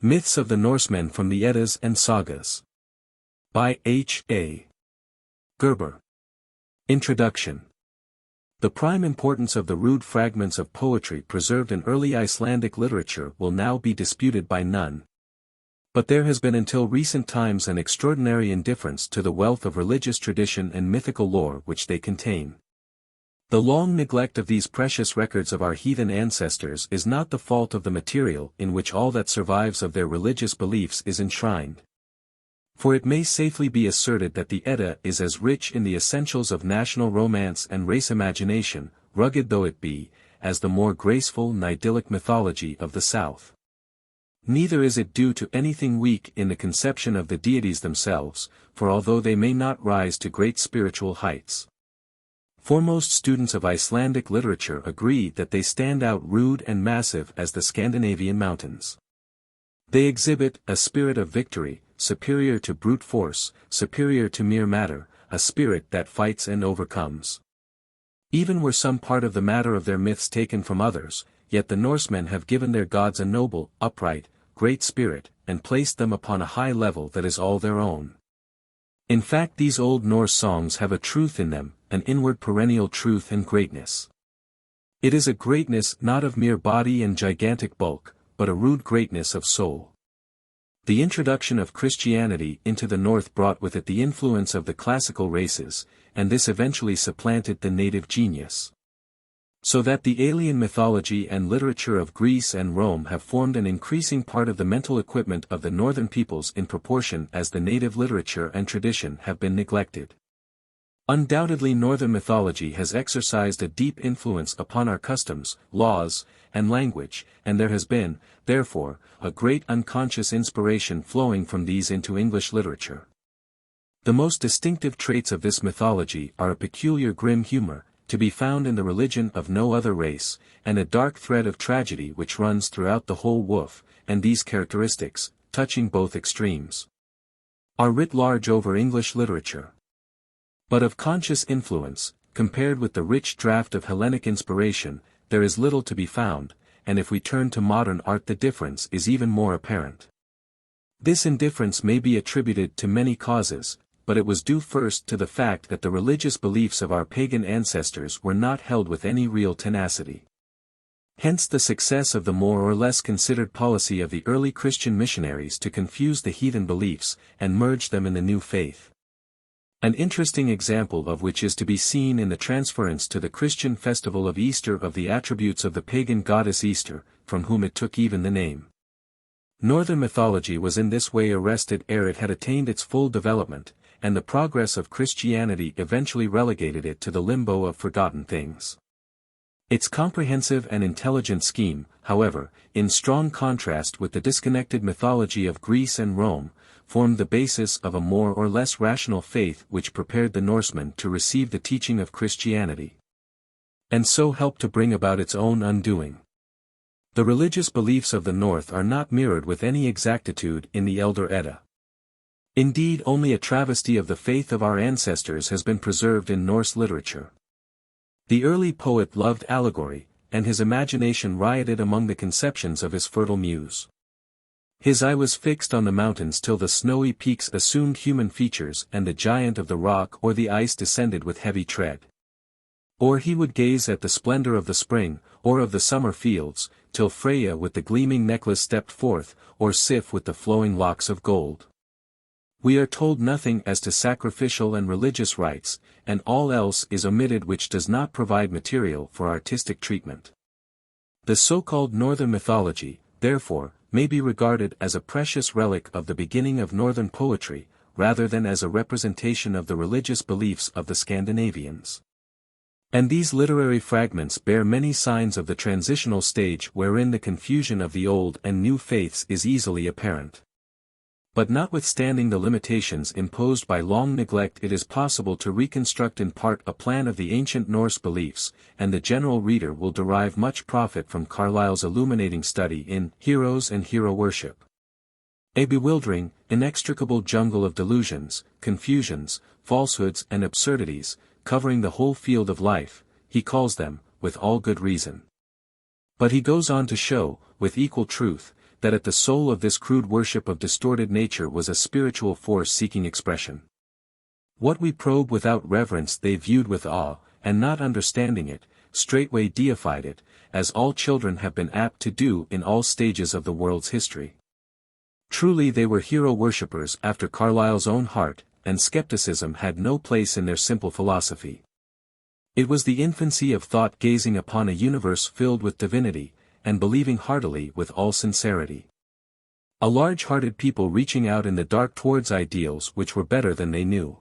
Myths of the Norsemen from the Eddas and Sagas. By H.A. Gerber. Introduction. The prime importance of the rude fragments of poetry preserved in early Icelandic literature will now be disputed by none. But there has been until recent times an extraordinary indifference to the wealth of religious tradition and mythical lore which they contain. The long neglect of these precious records of our heathen ancestors is not the fault of the material in which all that survives of their religious beliefs is enshrined. For it may safely be asserted that the Edda is as rich in the essentials of national romance and race imagination, rugged though it be, as the more graceful and idyllic mythology of the South. Neither is it due to anything weak in the conception of the deities themselves, for although they may not rise to great spiritual heights, foremost students of Icelandic literature agree that they stand out rude and massive as the Scandinavian mountains. They exhibit a spirit of victory, superior to brute force, superior to mere matter, a spirit that fights and overcomes. Even were some part of the matter of their myths taken from others, yet the Norsemen have given their gods a noble, upright, great spirit, and placed them upon a high level that is all their own. In fact, these Old Norse songs have a truth in them, an inward perennial truth and greatness. It is a greatness not of mere body and gigantic bulk, but a rude greatness of soul. The introduction of Christianity into the North brought with it the influence of the classical races, and this eventually supplanted the native genius. So that the alien mythology and literature of Greece and Rome have formed an increasing part of the mental equipment of the northern peoples in proportion as the native literature and tradition have been neglected. Undoubtedly northern mythology has exercised a deep influence upon our customs, laws, and language, and there has been, therefore, a great unconscious inspiration flowing from these into English literature. The most distinctive traits of this mythology are a peculiar grim humor, to be found in the religion of no other race, and a dark thread of tragedy which runs throughout the whole woof, and these characteristics, touching both extremes, are writ large over English literature. But of conscious influence, compared with the rich draught of Hellenic inspiration, there is little to be found, and if we turn to modern art the difference is even more apparent. This indifference may be attributed to many causes, but it was due first to the fact that the religious beliefs of our pagan ancestors were not held with any real tenacity. Hence the success of the more or less considered policy of the early Christian missionaries to confuse the heathen beliefs, and merge them in the new faith. An interesting example of which is to be seen in the transference to the Christian festival of Easter of the attributes of the pagan goddess Easter, from whom it took even the name. Northern mythology was in this way arrested ere it had attained its full development, and the progress of Christianity eventually relegated it to the limbo of forgotten things. Its comprehensive and intelligent scheme, however, in strong contrast with the disconnected mythology of Greece and Rome, formed the basis of a more or less rational faith which prepared the Norsemen to receive the teaching of Christianity, and so helped to bring about its own undoing. The religious beliefs of the North are not mirrored with any exactitude in the Elder Edda. Indeed, only a travesty of the faith of our ancestors has been preserved in Norse literature. The early poet loved allegory, and his imagination rioted among the conceptions of his fertile muse. His eye was fixed on the mountains till the snowy peaks assumed human features and the giant of the rock or the ice descended with heavy tread. Or he would gaze at the splendor of the spring, or of the summer fields, till Freya with the gleaming necklace stepped forth, or Sif with the flowing locks of gold. We are told nothing as to sacrificial and religious rites, and all else is omitted which does not provide material for artistic treatment. The so-called Northern mythology, therefore, may be regarded as a precious relic of the beginning of Northern poetry, rather than as a representation of the religious beliefs of the Scandinavians. And these literary fragments bear many signs of the transitional stage wherein the confusion of the old and new faiths is easily apparent. But notwithstanding the limitations imposed by long neglect, it is possible to reconstruct in part a plan of the ancient Norse beliefs, and the general reader will derive much profit from Carlyle's illuminating study in Heroes and Hero Worship. A bewildering, inextricable jungle of delusions, confusions, falsehoods and absurdities, covering the whole field of life, he calls them, with all good reason. But he goes on to show, with equal truth, that at the soul of this crude worship of distorted nature was a spiritual force seeking expression. What we probe without reverence they viewed with awe, and not understanding it, straightway deified it, as all children have been apt to do in all stages of the world's history. Truly they were hero worshippers after Carlyle's own heart, and skepticism had no place in their simple philosophy. It was the infancy of thought gazing upon a universe filled with divinity, and believing heartily with all sincerity. A large-hearted people reaching out in the dark towards ideals which were better than they knew.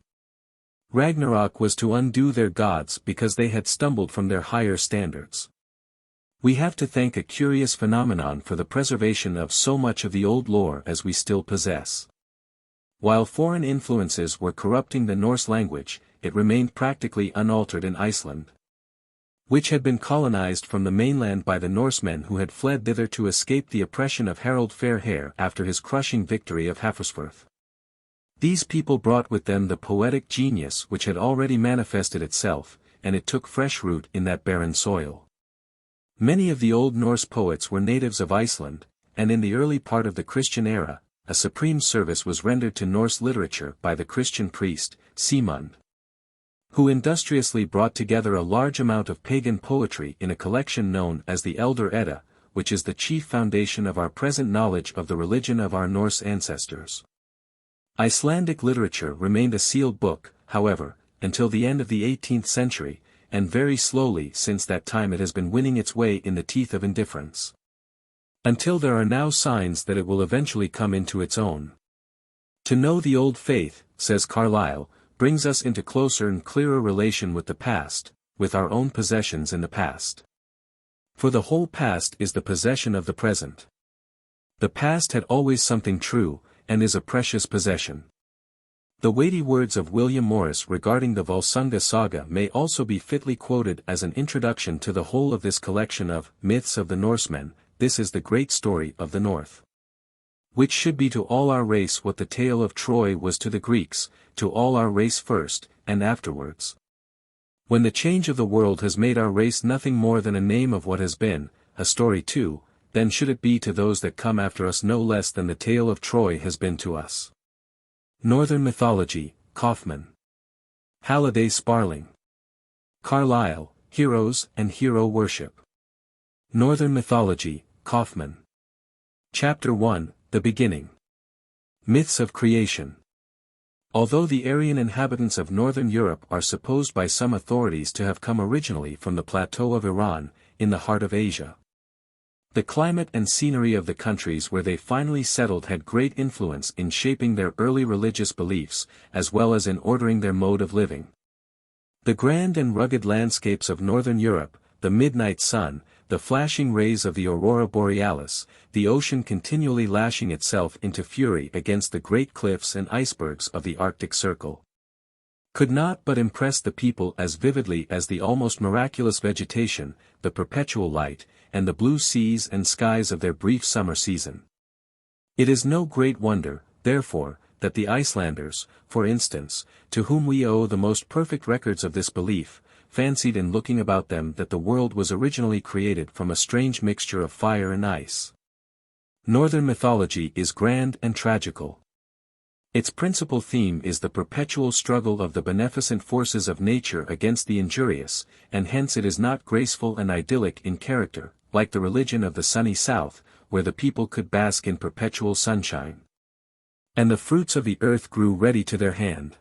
Ragnarok was to undo their gods because they had stumbled from their higher standards. We have to thank a curious phenomenon for the preservation of so much of the old lore as we still possess. While foreign influences were corrupting the Norse language, it remained practically unaltered in Iceland, which had been colonized from the mainland by the Norsemen who had fled thither to escape the oppression of Harald Fairhair after his crushing victory of Hafrsfjord. These people brought with them the poetic genius which had already manifested itself, and it took fresh root in that barren soil. Many of the Old Norse poets were natives of Iceland, and in the early part of the Christian era, a supreme service was rendered to Norse literature by the Christian priest, Sigmund, who industriously brought together a large amount of pagan poetry in a collection known as the Elder Edda, which is the chief foundation of our present knowledge of the religion of our Norse ancestors. Icelandic literature remained a sealed book, however, until the end of the 18th century, and very slowly since that time it has been winning its way in the teeth of indifference. Until there are now signs that it will eventually come into its own. To know the old faith, says Carlyle, brings us into closer and clearer relation with the past, with our own possessions in the past. For the whole past is the possession of the present. The past had always something true, and is a precious possession. The weighty words of William Morris regarding the Volsunga saga may also be fitly quoted as an introduction to the whole of this collection of myths of the Norsemen. This is the great story of the North, which should be to all our race what the tale of Troy was to the Greeks, to all our race first, and afterwards. When the change of the world has made our race nothing more than a name of what has been, a story too, then should it be to those that come after us no less than the tale of Troy has been to us. Northern Mythology, Kaufman. Halliday Sparling. Carlyle, Heroes and Hero Worship. Northern Mythology, Kaufman. Chapter 1, The Beginning. Myths of Creation. Although the Aryan inhabitants of northern Europe are supposed by some authorities to have come originally from the plateau of Iran, in the heart of Asia, the climate and scenery of the countries where they finally settled had great influence in shaping their early religious beliefs, as well as in ordering their mode of living. The grand and rugged landscapes of northern Europe, the midnight sun, the flashing rays of the aurora borealis, the ocean continually lashing itself into fury against the great cliffs and icebergs of the Arctic Circle, could not but impress the people as vividly as the almost miraculous vegetation, the perpetual light, and the blue seas and skies of their brief summer season. It is no great wonder, therefore, that the Icelanders, for instance, to whom we owe the most perfect records of this belief, fancied in looking about them that the world was originally created from a strange mixture of fire and ice. Northern mythology is grand and tragical. Its principal theme is the perpetual struggle of the beneficent forces of nature against the injurious, and hence it is not graceful and idyllic in character, like the religion of the sunny south, where the people could bask in perpetual sunshine, and the fruits of the earth grew ready to their hand.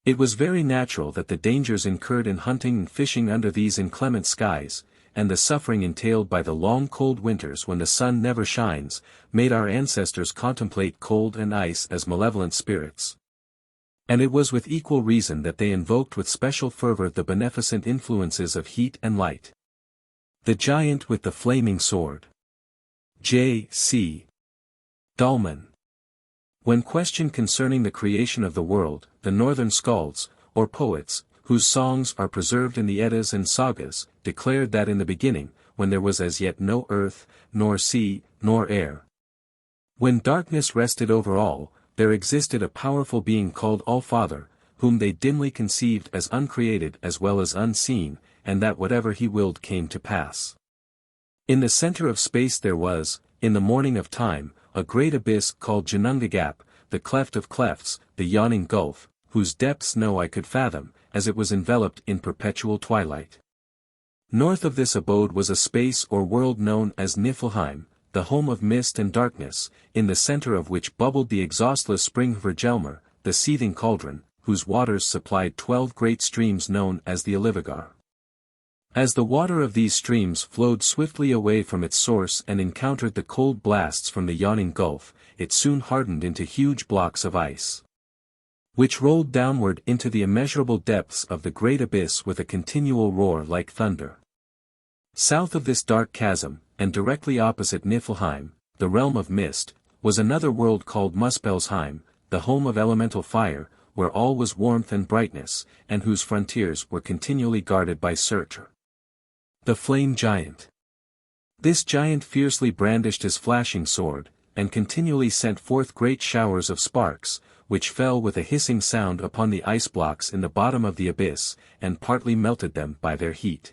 It was very natural that the dangers incurred in hunting and fishing under these inclement skies, and the suffering entailed by the long cold winters when the sun never shines, made our ancestors contemplate cold and ice as malevolent spirits. And it was with equal reason that they invoked with special fervor the beneficent influences of heat and light. The Giant with the Flaming Sword. J. C. Dahlman. When questioned concerning the creation of the world, the northern skalds, or poets, whose songs are preserved in the Eddas and Sagas, declared that in the beginning, when there was as yet no earth, nor sea, nor air, when darkness rested over all, there existed a powerful being called All-Father, whom they dimly conceived as uncreated as well as unseen, and that whatever he willed came to pass. In the center of space there was, in the morning of time, a great abyss called Ginnungagap, the cleft of clefts, the yawning gulf, whose depths no eye could fathom, as it was enveloped in perpetual twilight. North of this abode was a space or world known as Niflheim, the home of mist and darkness, in the center of which bubbled the exhaustless spring Hvergelmir, the seething cauldron, whose waters supplied 12 great streams known as the Olivigar. As the water of these streams flowed swiftly away from its source and encountered the cold blasts from the yawning gulf, it soon hardened into huge blocks of ice, which rolled downward into the immeasurable depths of the great abyss with a continual roar like thunder. South of this dark chasm, and directly opposite Niflheim, the realm of mist, was another world called Muspelheim, the home of elemental fire, where all was warmth and brightness, and whose frontiers were continually guarded by Surtur, the flame giant. This giant fiercely brandished his flashing sword, and continually sent forth great showers of sparks, which fell with a hissing sound upon the ice blocks in the bottom of the abyss, and partly melted them by their heat.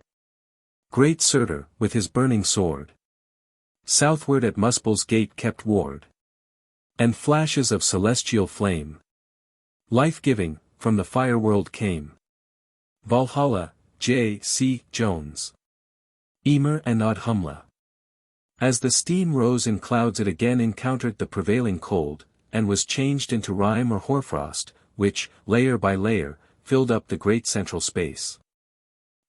Great Surtur, with his burning sword, southward at Muspel's gate kept ward. And flashes of celestial flame, life-giving, from the fire world came. Valhalla, J. C. Jones. Ymir and Audhumla. As the steam rose in clouds it again encountered the prevailing cold, and was changed into rime or hoarfrost, which, layer by layer, filled up the great central space.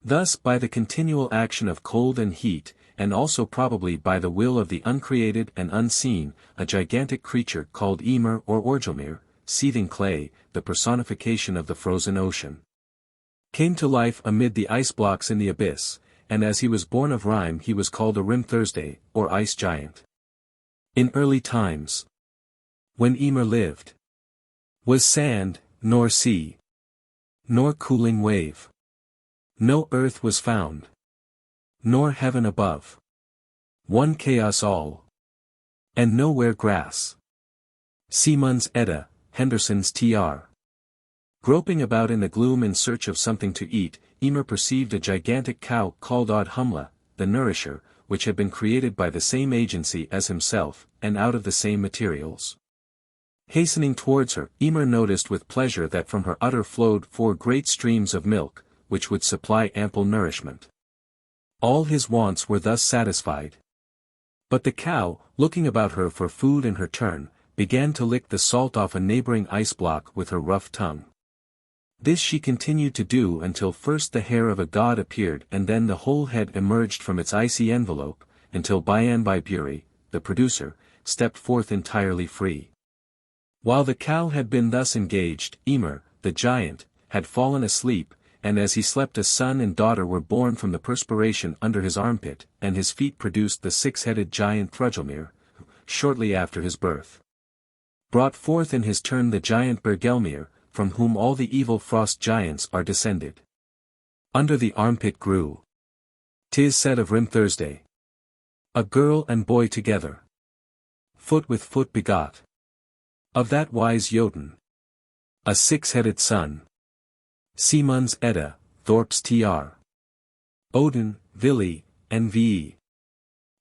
Thus by the continual action of cold and heat, and also probably by the will of the uncreated and unseen, a gigantic creature called Ymir or Orgelmir, seething clay, the personification of the frozen ocean, came to life amid the ice blocks in the abyss, and as he was born of rime he was called a Rim Thursday, or Ice Giant. In early times, when Ymir lived, was sand, nor sea, nor cooling wave. No earth was found, nor heaven above. One chaos all, and nowhere grass. Siemens Edda, Henderson's Tr. Groping about in the gloom in search of something to eat, Ymir perceived a gigantic cow called Audhumla, the nourisher, which had been created by the same agency as himself, and out of the same materials. Hastening towards her, Ymir noticed with pleasure that from her udder flowed 4 great streams of milk, which would supply ample nourishment. All his wants were thus satisfied. But the cow, looking about her for food in her turn, began to lick the salt off a neighboring ice block with her rough tongue. This she continued to do until first the hair of a god appeared and then the whole head emerged from its icy envelope, until Buri, the producer, stepped forth entirely free. While the cow had been thus engaged, Ymir, the giant, had fallen asleep, and as he slept a son and daughter were born from the perspiration under his armpit, and his feet produced the 6-headed giant Thrugelmir, who, shortly after his birth, brought forth in his turn the giant Bergelmir, from whom all the evil frost giants are descended. Under the armpit grew, 'tis said of Rim Thursday, a girl and boy together, foot with foot begot. Of that wise Jotun, a 6-headed son. Siemens Edda, Thorpe's Tr. Odin, VIII, and VIII.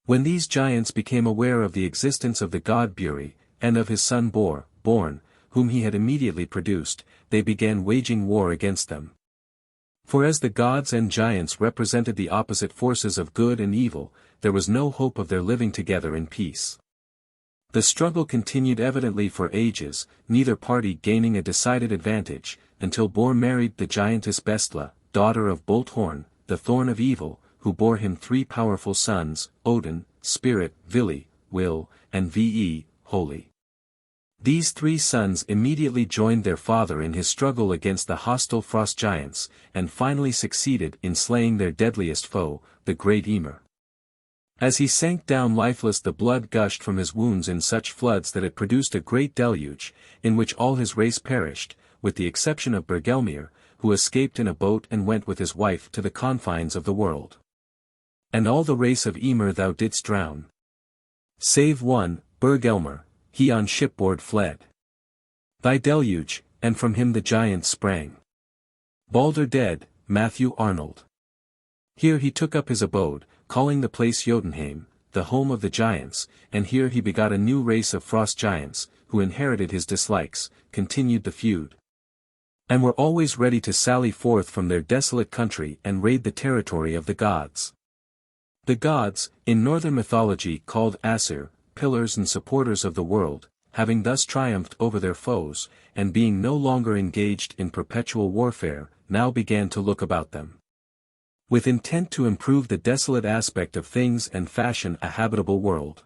When these giants became aware of the existence of the god Buri, and of his son born, whom he had immediately produced, they began waging war against them. For as the gods and giants represented the opposite forces of good and evil, there was no hope of their living together in peace. The struggle continued evidently for ages, neither party gaining a decided advantage, until Bor married the giantess Bestla, daughter of Bolthorn, the thorn of evil, who bore him 3 powerful sons, Odin, Spirit, Vili, Will, and Ve, Holy. These 3 sons immediately joined their father in his struggle against the hostile frost giants, and finally succeeded in slaying their deadliest foe, the great Ymir. As he sank down lifeless the blood gushed from his wounds in such floods that it produced a great deluge, in which all his race perished, with the exception of Bergelmir, who escaped in a boat and went with his wife to the confines of the world. And all the race of Ymir thou didst drown, save one, Bergelmir, he on shipboard fled. Thy deluge, and from him the giants sprang. Balder dead, Matthew Arnold. Here he took up his abode, calling the place Jotunheim, the home of the giants, and here he begot a new race of frost giants, who inherited his dislikes, continued the feud, and were always ready to sally forth from their desolate country and raid the territory of the gods. The gods, in northern mythology called Asir, pillars and supporters of the world, having thus triumphed over their foes, and being no longer engaged in perpetual warfare, now began to look about them, with intent to improve the desolate aspect of things and fashion a habitable world.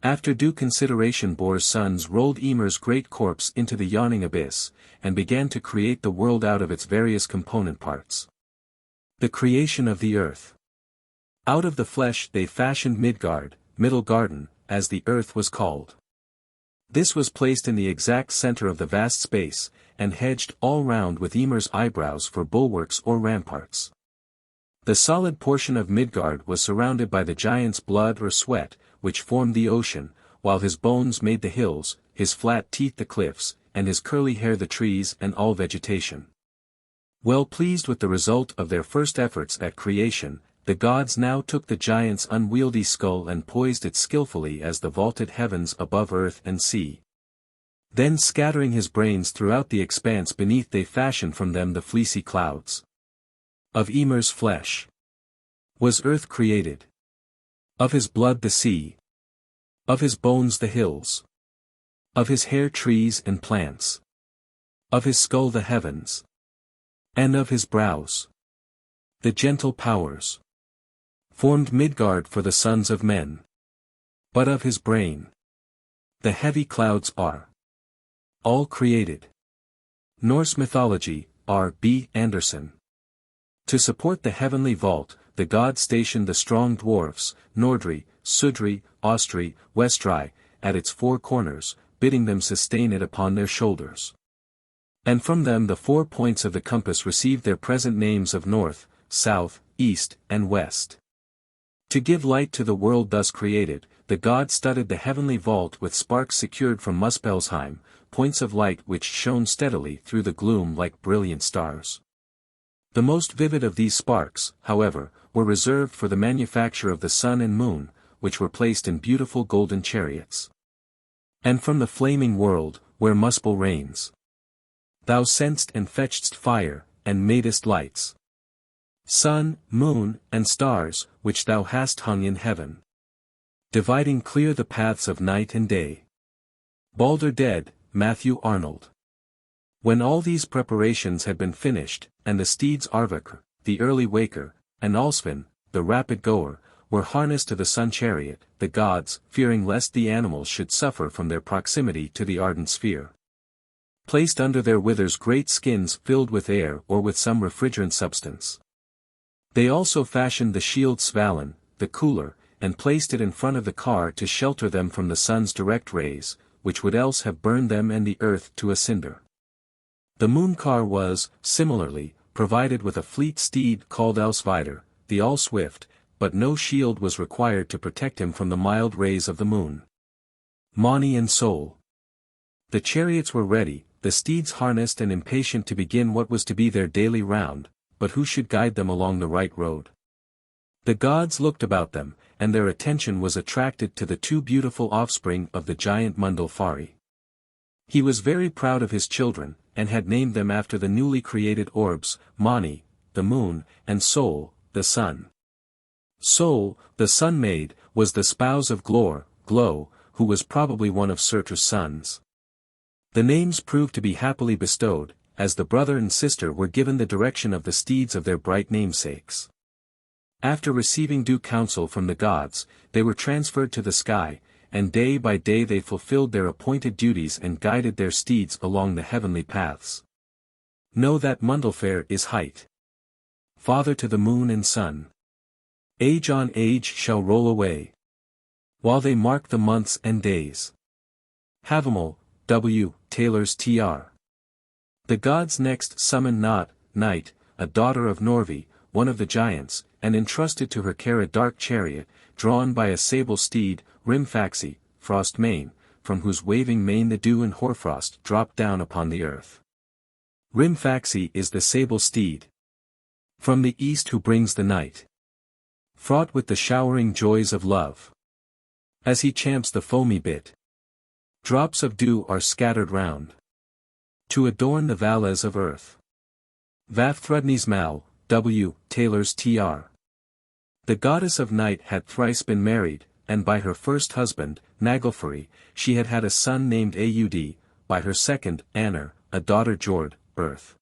After due consideration Bor's sons rolled Ymir's great corpse into the yawning abyss, and began to create the world out of its various component parts. The creation of the earth. Out of the flesh they fashioned Midgard, Middle Garden, as the earth was called. This was placed in the exact center of the vast space, and hedged all round with Ymir's eyebrows for bulwarks or ramparts. The solid portion of Midgard was surrounded by the giant's blood or sweat, which formed the ocean, while his bones made the hills, his flat teeth the cliffs, and his curly hair the trees and all vegetation. Well pleased with the result of their first efforts at creation, the gods now took the giant's unwieldy skull and poised it skillfully as the vaulted heavens above earth and sea. Then scattering his brains throughout the expanse beneath they fashioned from them the fleecy clouds. Of Ymir's flesh was earth created. Of his blood the sea. Of his bones the hills. Of his hair trees and plants. Of his skull the heavens. And of his brows the gentle powers. Formed Midgard for the sons of men. But of his brain the heavy clouds are all created. Norse Mythology, R. B. Anderson. To support the heavenly vault, the gods stationed the strong dwarfs, Nordri, Sudri, Austri, Westri, at its four corners, bidding them sustain it upon their shoulders. And from them the 4 points of the compass received their present names of north, south, east, and west. To give light to the world thus created, the gods studded the heavenly vault with sparks secured from Muspelheim, points of light which shone steadily through the gloom like brilliant stars. The most vivid of these sparks, however, were reserved for the manufacture of the sun and moon, which were placed in beautiful golden chariots. And from the flaming world, where Muspel reigns, thou sent'st and fetchedst fire, and madest lights. Sun, moon, and stars, which thou hast hung in heaven, dividing clear the paths of night and day. Balder dead, Matthew Arnold. When all these preparations had been finished, and the steeds Arvik, the early waker, and Alsvin, the rapid goer, were harnessed to the sun chariot, the gods, fearing lest the animals should suffer from their proximity to the ardent sphere, placed under their withers great skins filled with air or with some refrigerant substance. They also fashioned the shield Svalin, the cooler, and placed it in front of the car to shelter them from the sun's direct rays, which would else have burned them and the earth to a cinder. The moon car was, similarly, provided with a fleet steed called Alsvidr, the all-swift, but no shield was required to protect him from the mild rays of the moon. Mani and Sol. The chariots were ready, the steeds harnessed and impatient to begin what was to be their daily round, but who should guide them along the right road? The gods looked about them, and their attention was attracted to the 2 beautiful offspring of the giant Mundalfari. He was very proud of his children, and had named them after the newly created orbs, Mani, the moon, and Sol, the sun. Sol, the sun-maid, was the spouse of Glor, Glow, who was probably one of Surtur's sons. The names proved to be happily bestowed, as the brother and sister were given the direction of the steeds of their bright namesakes. After receiving due counsel from the gods, they were transferred to the sky, and day by day they fulfilled their appointed duties and guided their steeds along the heavenly paths. Know that Mundalfare is height, father to the moon and sun. Age on age shall roll away, while they mark the months and days. Hávamál, W. Taylor's Tr. The gods next summoned Night, a daughter of Norvi, one of the giants, and entrusted to her care a dark chariot, drawn by a sable steed, Rimfaxi, frost mane, from whose waving mane the dew and hoarfrost dropped down upon the earth. Rimfaxi is the sable steed from the east who brings the night. fraught with the showering joys of love. As he champs the foamy bit, drops of dew are scattered round, to adorn the valleys of earth. Hávamál, W. Taylor's Tr. The goddess of night had thrice been married, and by her first husband, Naglfari, she had had a son named Aud, by her second, Anar, a daughter Jord, Earth.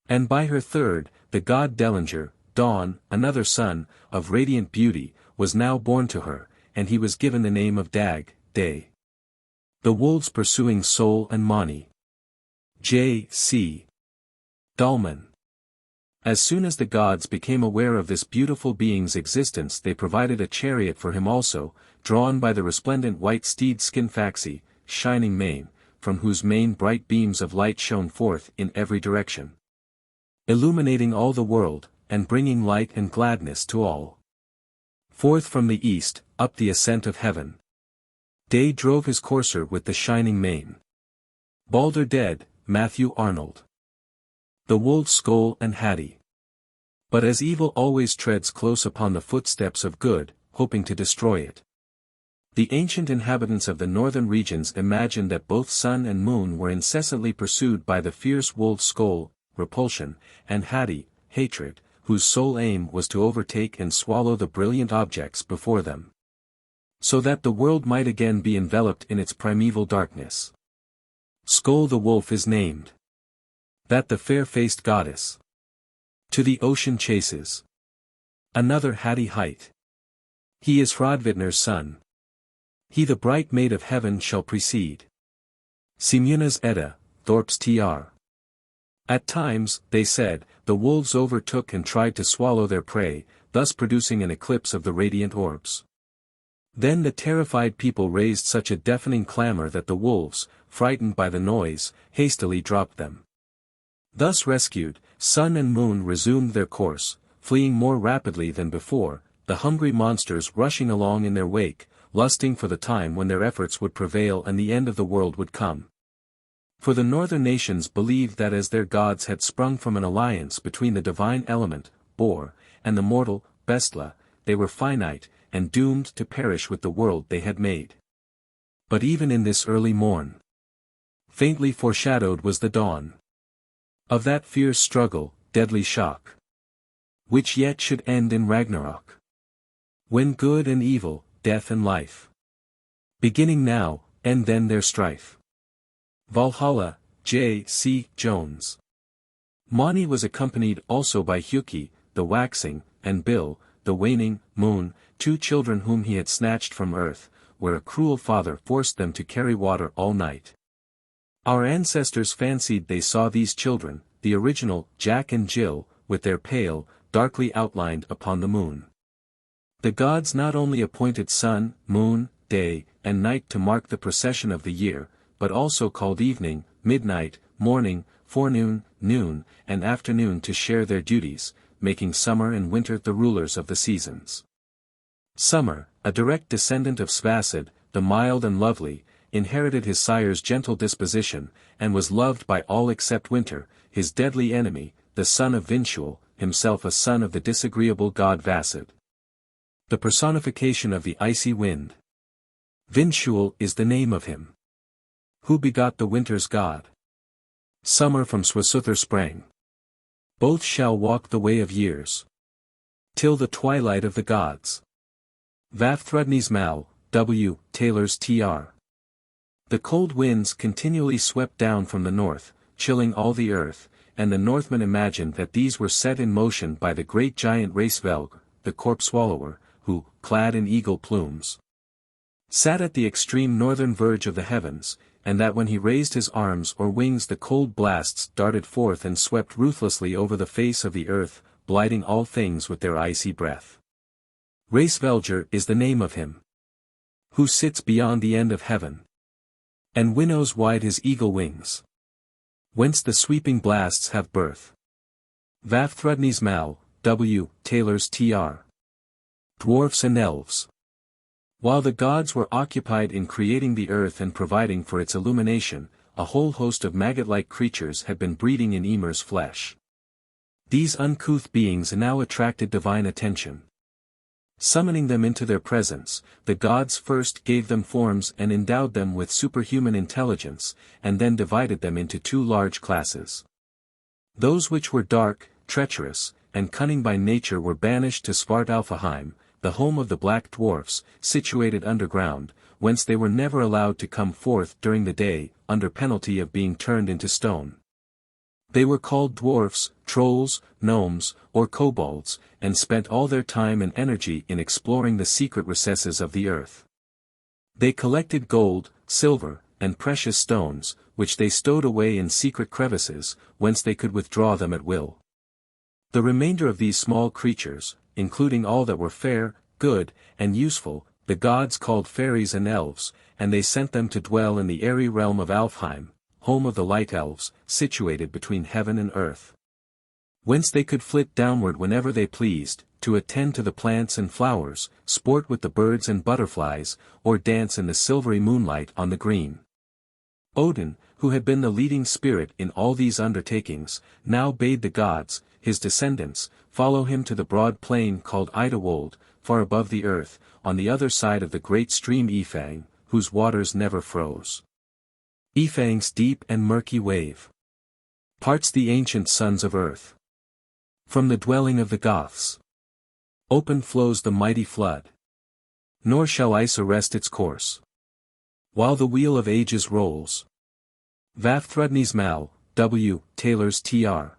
And by her third, the god Delinger, Dawn, another son, of radiant beauty, was now born to her, and he was given the name of Dag, Day. The wolves pursuing Sol and Mani. J. C. Dahlman. As soon as the gods became aware of this beautiful being's existence, they provided a chariot for him also, drawn by the resplendent white steed Skinfaxi, shining mane, from whose mane bright beams of light shone forth in every direction, illuminating all the world, and bringing light and gladness to all. Forth from the east, up the ascent of heaven, Day drove his courser with the shining mane. Balder dead, Matthew Arnold. The wolves Skoll and Hati. But as evil always treads close upon the footsteps of good, hoping to destroy it, the ancient inhabitants of the northern regions imagined that both sun and moon were incessantly pursued by the fierce wolf Skoll, repulsion, and Hati, hatred, whose sole aim was to overtake and swallow the brilliant objects before them, so that the world might again be enveloped in its primeval darkness. Skoll the wolf is named, that the fair-faced goddess to the ocean chases. Another Hati height. He is Hrodvitner's son. He the bright maid of heaven shall precede. Simuna's Edda, Thorpe's Tr. At times, they said, the wolves overtook and tried to swallow their prey, thus producing an eclipse of the radiant orbs. Then the terrified people raised such a deafening clamor that the wolves, frightened by the noise, hastily dropped them. Thus rescued, sun and moon resumed their course, fleeing more rapidly than before, the hungry monsters rushing along in their wake, lusting for the time when their efforts would prevail and the end of the world would come. For the northern nations believed that as their gods had sprung from an alliance between the divine element, Bor, and the mortal, Bestla, they were finite, and doomed to perish with the world they had made. But even in this early morn, faintly foreshadowed was the dawn of that fierce struggle, deadly shock, which yet should end in Ragnarok, when good and evil, death and life, beginning now, end then their strife. Valhalla, J. C. Jones. Mani was accompanied also by Huki, the waxing, and Bil, the waning, moon, two children whom he had snatched from earth, where a cruel father forced them to carry water all night. Our ancestors fancied they saw these children, the original, Jack and Jill, with their pale, darkly outlined upon the moon. The gods not only appointed sun, moon, day, and night to mark the procession of the year, but also called evening, midnight, morning, forenoon, noon, and afternoon to share their duties, making summer and winter the rulers of the seasons. Summer, a direct descendant of Svassid, the mild and lovely, inherited his sire's gentle disposition, and was loved by all except Winter, his deadly enemy, the son of Eventual, himself a son of the disagreeable god Vasid, the personification of the icy wind. Eventual is the name of him who begot the winter's god. Summer from Swasuthur sprang. Both shall walk the way of years, till the twilight of the gods. Vafthrudnismal, W. Taylor's Tr. The cold winds continually swept down from the north, chilling all the earth, and the Northmen imagined that these were set in motion by the great giant Racevelg, the corpse swallower, who, clad in eagle plumes, sat at the extreme northern verge of the heavens, and that when he raised his arms or wings the cold blasts darted forth and swept ruthlessly over the face of the earth, blighting all things with their icy breath. Racevelger is the name of him who sits beyond the end of heaven, and winnows wide his eagle wings, whence the sweeping blasts have birth. Vafthrudnismal, W. Taylor's Tr. Dwarfs and Elves. While the gods were occupied in creating the earth and providing for its illumination, a whole host of maggot-like creatures had been breeding in Ymir's flesh. These uncouth beings now attracted divine attention. Summoning them into their presence, the gods first gave them forms and endowed them with superhuman intelligence, and then divided them into two large classes. Those which were dark, treacherous, and cunning by nature were banished to Svartalfaheim, the home of the black dwarfs, situated underground, whence they were never allowed to come forth during the day, under penalty of being turned into stone. They were called dwarfs, trolls, gnomes, or kobolds, and spent all their time and energy in exploring the secret recesses of the earth. They collected gold, silver, and precious stones, which they stowed away in secret crevices, whence they could withdraw them at will. The remainder of these small creatures, including all that were fair, good, and useful, the gods called fairies and elves, and they sent them to dwell in the airy realm of Alfheim, home of the light elves, situated between heaven and earth. Whence they could flit downward whenever they pleased, to attend to the plants and flowers, sport with the birds and butterflies, or dance in the silvery moonlight on the green. Odin, who had been the leading spirit in all these undertakings, now bade the gods, his descendants, follow him to the broad plain called Idawold, far above the earth, on the other side of the great stream Ifang, whose waters never froze. Ifang's deep and murky wave parts the ancient sons of earth. From the dwelling of the Goths open flows the mighty flood. Nor shall ice arrest its course, while the wheel of ages rolls. Vafthrudni's Mal, W. Taylor's Tr.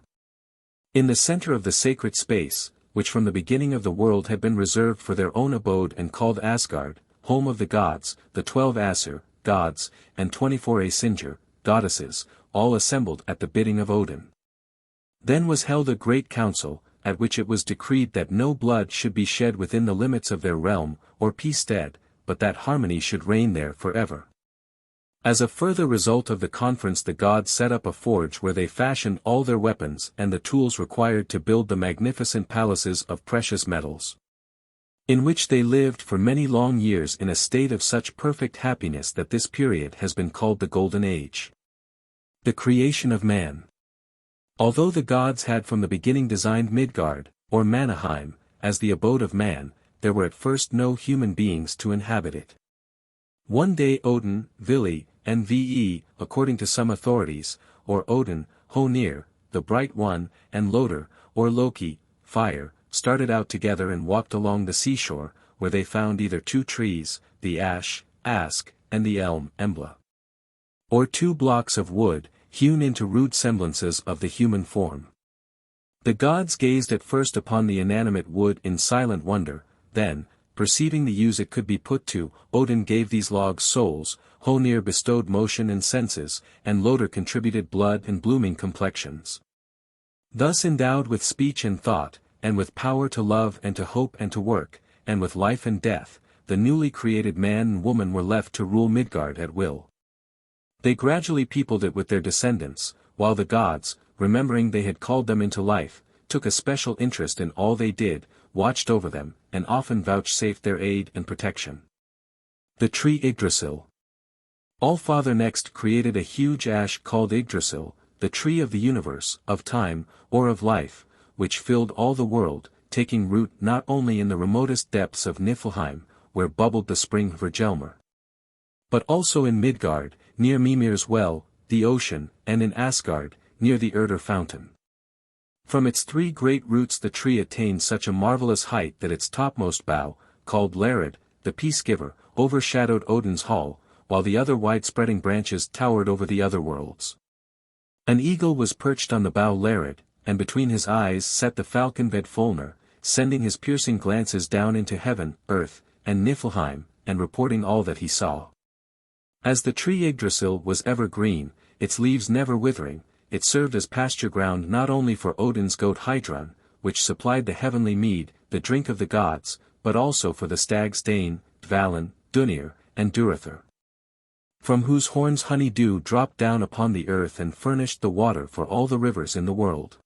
In the center of the sacred space, which from the beginning of the world had been reserved for their own abode and called Asgard, home of the gods, the 12 Aesir, gods, and 24 Aesingr, goddesses, all assembled at the bidding of Odin. Then was held a great council, at which it was decreed that no blood should be shed within the limits of their realm, or peace-stead, but that harmony should reign there forever. As a further result of the conference, the gods set up a forge where they fashioned all their weapons and the tools required to build the magnificent palaces of precious metals, in which they lived for many long years in a state of such perfect happiness that this period has been called the Golden Age. The creation of man. Although the gods had from the beginning designed Midgard, or Manaheim, as the abode of man, there were at first no human beings to inhabit it. One day Odin, Vili, and Ve, according to some authorities, or Odin, Honir, the Bright One, and Loder, or Loki, Fire, started out together and walked along the seashore, where they found either two trees, the ash, Ask, and the elm, Embla, or two blocks of wood, hewn into rude semblances of the human form. The gods gazed at first upon the inanimate wood in silent wonder, then, perceiving the use it could be put to, Odin gave these logs souls, Honir bestowed motion and senses, and Loder contributed blood and blooming complexions. Thus endowed with speech and thought, and with power to love and to hope and to work, and with life and death, the newly created man and woman were left to rule Midgard at will. They gradually peopled it with their descendants, while the gods, remembering they had called them into life, took a special interest in all they did, watched over them, and often vouchsafed their aid and protection. The tree Yggdrasil. All-Father next created a huge ash called Yggdrasil, the tree of the universe, of time, or of life, which filled all the world, taking root not only in the remotest depths of Niflheim, where bubbled the spring Hvergelmir, but also in Midgard, near Mimir's well, the ocean, and in Asgard, near the Urdir fountain. From its three great roots the tree attained such a marvelous height that its topmost bough, called Larid, the Peacegiver, overshadowed Odin's hall, while the other wide-spreading branches towered over the other worlds. An eagle was perched on the bough Larid, and between his eyes sat the falcon Vedfolnir, sending his piercing glances down into heaven, earth, and Niflheim, and reporting all that he saw. As the tree Yggdrasil was ever green, its leaves never withering, it served as pasture ground not only for Odin's goat Heidrun, which supplied the heavenly mead, the drink of the gods, but also for the stags Dane, Dvalin, Dunir, and Durathr, from whose horns honey dew dropped down upon the earth and furnished the water for all the rivers in the world.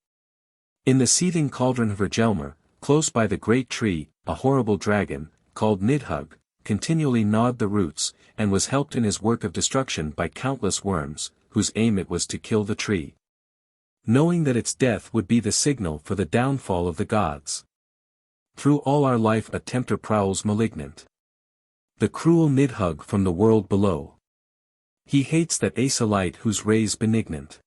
In the seething cauldron Hvergelmir, close by the great tree, a horrible dragon, called Nidhugg, continually gnawed the roots, and was helped in his work of destruction by countless worms, whose aim it was to kill the tree, knowing that its death would be the signal for the downfall of the gods. Through all our life a tempter prowls malignant. The cruel Nidhugg from the world below. He hates that Asa light whose rays benignant.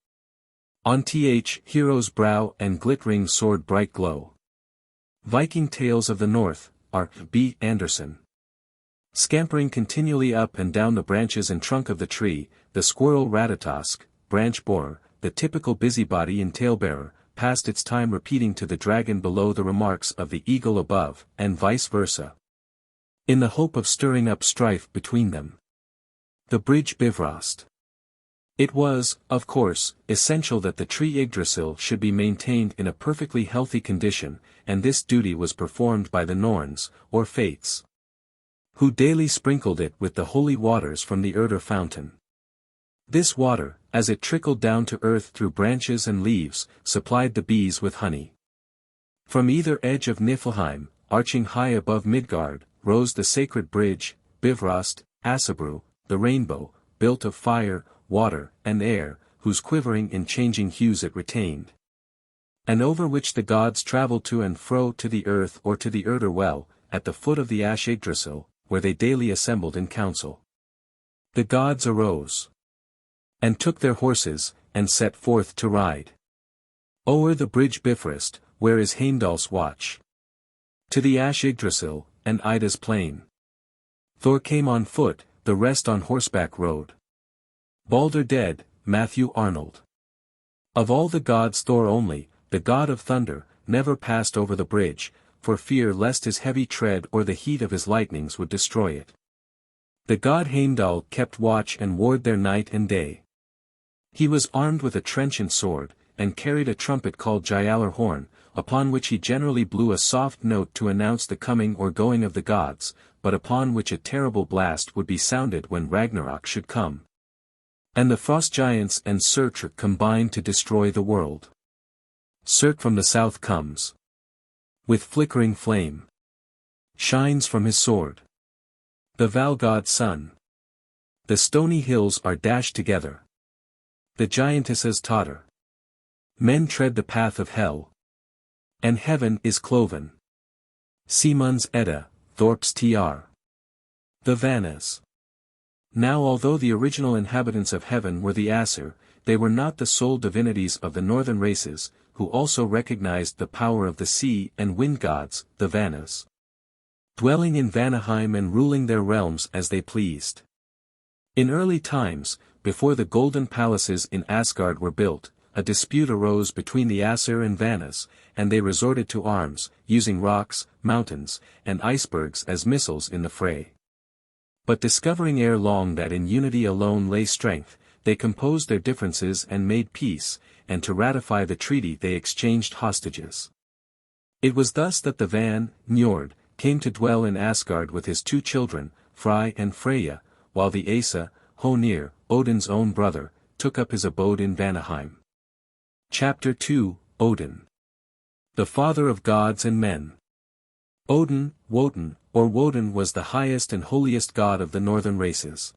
On hero's brow and glittering sword bright glow. Viking Tales of the North, R. B. Anderson. Scampering continually up and down the branches and trunk of the tree, the squirrel Ratatosk, branch borer, the typical busybody and talebearer, passed its time repeating to the dragon below the remarks of the eagle above, and vice versa. In the hope of stirring up strife between them. The bridge Bifrost. It was, of course, essential that the tree Yggdrasil should be maintained in a perfectly healthy condition, and this duty was performed by the Norns, or Fates, who daily sprinkled it with the holy waters from the Urder fountain. This water, as it trickled down to earth through branches and leaves, supplied the bees with honey. From either edge of Niflheim, arching high above Midgard, rose the sacred bridge, Bifrost, Asabru, the rainbow, built of fire, water, and air, whose quivering in changing hues it retained. And over which the gods travelled to and fro to the earth or to the Urder well, at the foot of the ash Yggdrasil, where they daily assembled in council. The gods arose. And took their horses, and set forth to ride. O'er the bridge Bifrost, where is Heimdall's watch. To the ash Yggdrasil, and Ida's plain. Thor came on foot, the rest on horseback rode. Balder dead, Matthew Arnold. Of all the gods Thor only, the god of thunder, never passed over the bridge, for fear lest his heavy tread or the heat of his lightnings would destroy it. The god Heimdall kept watch and ward there night and day. He was armed with a trenchant sword, and carried a trumpet called Gjallar horn, upon which he generally blew a soft note to announce the coming or going of the gods, but upon which a terrible blast would be sounded when Ragnarok should come. And the frost giants and Surtr combine to destroy the world. Surt from the south comes. With flickering flame. Shines from his sword. The Val god's son. The stony hills are dashed together. The giantesses totter. Men tread the path of hell. And heaven is cloven. Simunds Edda, Thorp's tr. The Vanas. Now although the original inhabitants of heaven were the Aesir, they were not the sole divinities of the northern races, who also recognized the power of the sea and wind gods, the Vanas. Dwelling in Vanaheim and ruling their realms as they pleased. In early times, before the golden palaces in Asgard were built, a dispute arose between the Aesir and Vanas, and they resorted to arms, using rocks, mountains, and icebergs as missiles in the fray. But discovering ere long that in unity alone lay strength, they composed their differences and made peace, and to ratify the treaty they exchanged hostages. It was thus that the Van, Niörd, came to dwell in Asgard with his two children, Frey and Freya, while the Asa, Honir, Odin's own brother, took up his abode in Vanaheim. Chapter 2, Odin. The father of gods and men. Odin, Wotan, or Woden was the highest and holiest god of the northern races.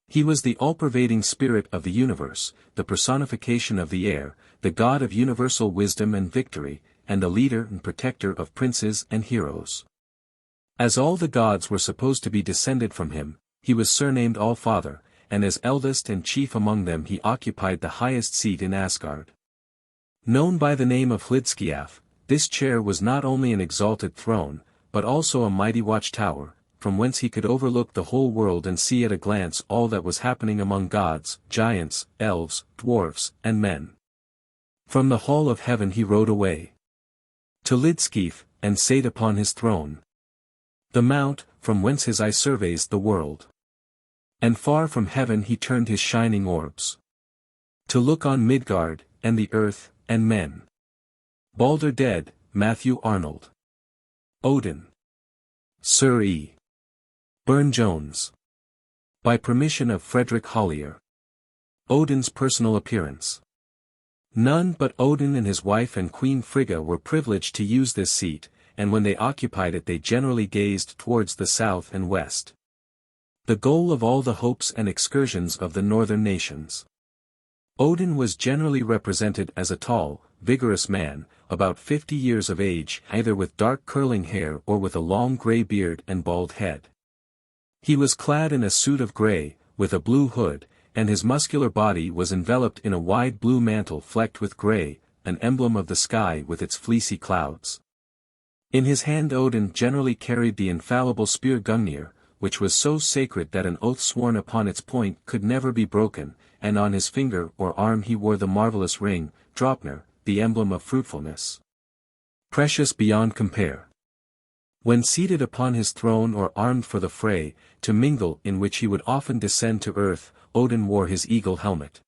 He was the all-pervading spirit of the universe, the personification of the air, the god of universal wisdom and victory, and the leader and protector of princes and heroes. As all the gods were supposed to be descended from him, he was surnamed All-Father, and as eldest and chief among them he occupied the highest seat in Asgard. Known by the name of Hlidskiaf, this chair was not only an exalted throne, but also a mighty watchtower, from whence he could overlook the whole world and see at a glance all that was happening among gods, giants, elves, dwarfs, and men. From the hall of heaven he rode away to Hlidskif, and sate upon his throne. The mount, from whence his eye surveys the world. And far from heaven he turned his shining orbs to look on Midgard, and the earth, and men. Balder dead, Matthew Arnold. Odin. Sir E. Burne-Jones. By permission of Frederick Hollier. Odin's personal appearance. None but Odin and his wife and Queen Frigga were privileged to use this seat, and when they occupied it they generally gazed towards the south and west. The goal of all the hopes and excursions of the northern nations. Odin was generally represented as a tall, vigorous man, about 50 years of age, either with dark curling hair or with a long grey beard and bald head. He was clad in a suit of grey, with a blue hood, and his muscular body was enveloped in a wide blue mantle flecked with grey, an emblem of the sky with its fleecy clouds. In his hand Odin generally carried the infallible spear Gungnir, which was so sacred that an oath sworn upon its point could never be broken, and on his finger or arm he wore the marvelous ring, Draupnir, the emblem of fruitfulness. Precious beyond compare. When seated upon his throne or armed for the fray, to mingle in which he would often descend to earth, Odin wore his eagle helmet.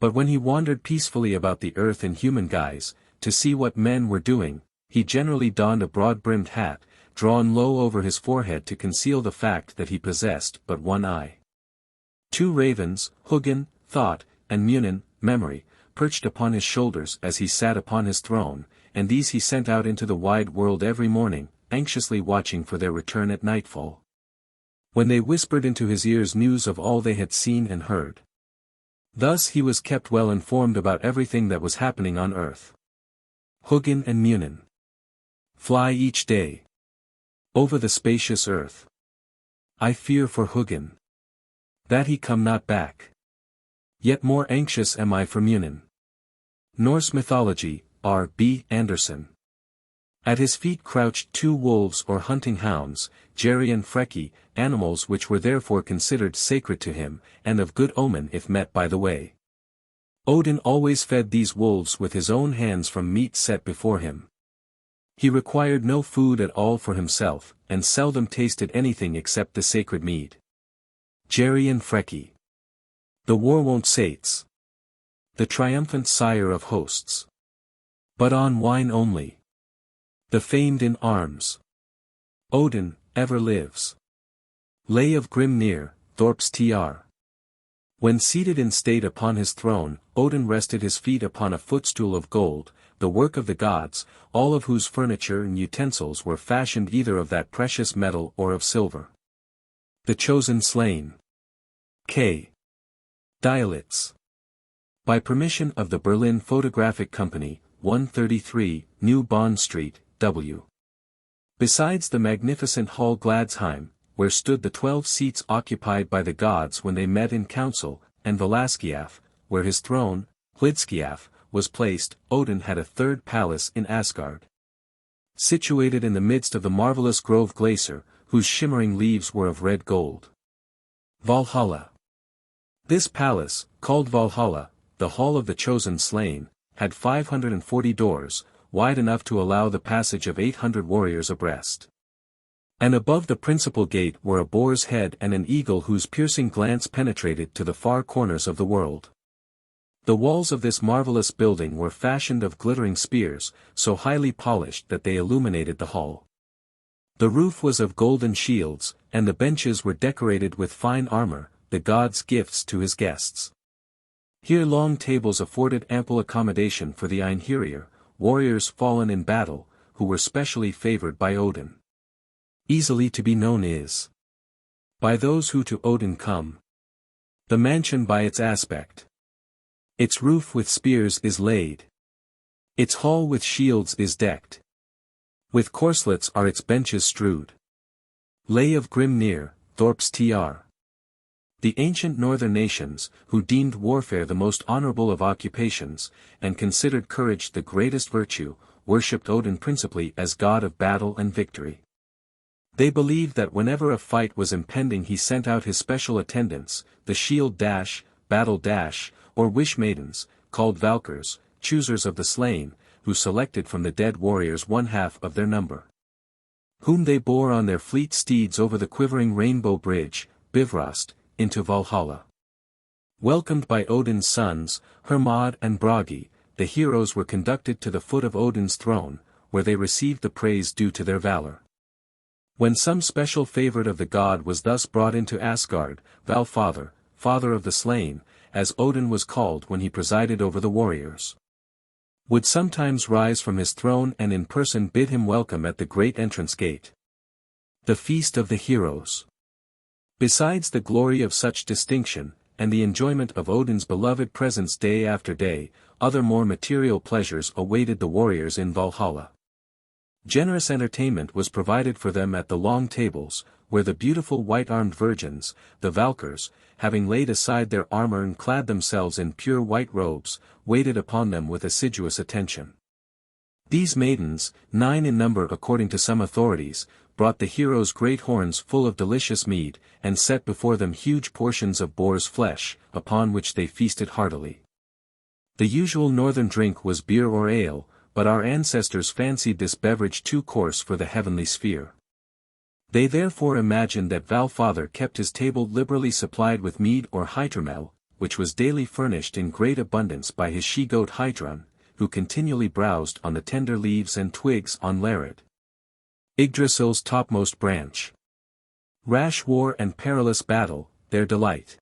But when he wandered peacefully about the earth in human guise, to see what men were doing, he generally donned a broad-brimmed hat, drawn low over his forehead to conceal the fact that he possessed but one eye. 2 ravens, Hugin, thought, and Munin, memory, perched upon his shoulders as he sat upon his throne, and these he sent out into the wide world every morning, anxiously watching for their return at nightfall. When they whispered into his ears news of all they had seen and heard. Thus he was kept well informed about everything that was happening on earth. Hugin and Munin. Fly each day over the spacious earth. I fear for Hugin, that he come not back. Yet more anxious am I for Munin. Norse Mythology, R. B. Anderson. At his feet crouched 2 wolves or hunting hounds, Jerry and Freki, animals which were therefore considered sacred to him, and of good omen if met by the way. Odin always fed these wolves with his own hands from meat set before him. He required no food at all for himself, and seldom tasted anything except the sacred mead. Jerry and Freki. The war-wont sates. The triumphant sire of hosts. But on wine only. The famed in arms. Odin, ever lives. Lay of Grimnir, Thorp's Tr. When seated in state upon his throne, Odin rested his feet upon a footstool of gold, the work of the gods, all of whose furniture and utensils were fashioned either of that precious metal or of silver. The chosen slain. K. Dialitz. By permission of the Berlin Photographic Company, 133, New Bond Street, W. Besides the magnificent Hall Gladsheim, where stood the 12 seats occupied by the gods when they met in council, and Valaskiaf, where his throne, Hlidskiaf, was placed, Odin had a 3rd palace in Asgard. Situated in the midst of the marvelous grove Glacier, whose shimmering leaves were of red gold. Valhalla. This palace, called Valhalla, the Hall of the Chosen Slain, had 540 doors, wide enough to allow the passage of 800 warriors abreast. And above the principal gate were a boar's head and an eagle whose piercing glance penetrated to the far corners of the world. The walls of this marvelous building were fashioned of glittering spears, so highly polished that they illuminated the hall. The roof was of golden shields, and the benches were decorated with fine armor, the god's gifts to his guests. Here long tables afforded ample accommodation for the Einherjar, warriors fallen in battle, who were specially favored by Odin. Easily to be known is by those who to Odin come. The mansion by its aspect. Its roof with spears is laid. Its hall with shields is decked. With corslets are its benches strewed. Lay of Grimnir, Thorp's Tr. The ancient northern nations, who deemed warfare the most honorable of occupations, and considered courage the greatest virtue, worshipped Odin principally as god of battle and victory. They believed that whenever a fight was impending he sent out his special attendants, the shield dash, battle dash, or wish maidens, called Valkyrs, choosers of the slain, who selected from the dead warriors 1/2 of their number. Whom they bore on their fleet steeds over the quivering rainbow bridge, Bifrost, into Valhalla. Welcomed by Odin's sons, Hermod and Bragi, the heroes were conducted to the foot of Odin's throne, where they received the praise due to their valor. When some special favorite of the god was thus brought into Asgard, Valfather, father of the slain, as Odin was called when he presided over the warriors, would sometimes rise from his throne and in person bid him welcome at the great entrance gate. The Feast of the Heroes. Besides the glory of such distinction, and the enjoyment of Odin's beloved presence day after day, other more material pleasures awaited the warriors in Valhalla. Generous entertainment was provided for them at the long tables, where the beautiful white-armed virgins, the Valkyrs, having laid aside their armor and clad themselves in pure white robes, waited upon them with assiduous attention. These maidens, 9 in number according to some authorities, brought the heroes great horns full of delicious mead, and set before them huge portions of boar's flesh, upon which they feasted heartily. The usual northern drink was beer or ale, but our ancestors fancied this beverage too coarse for the heavenly sphere. They therefore imagined that Valfather kept his table liberally supplied with mead or hydromel, which was daily furnished in great abundance by his she-goat Heidrun, who continually browsed on the tender leaves and twigs on Lærred, Yggdrasil's topmost branch. Rash war and perilous battle, their delight.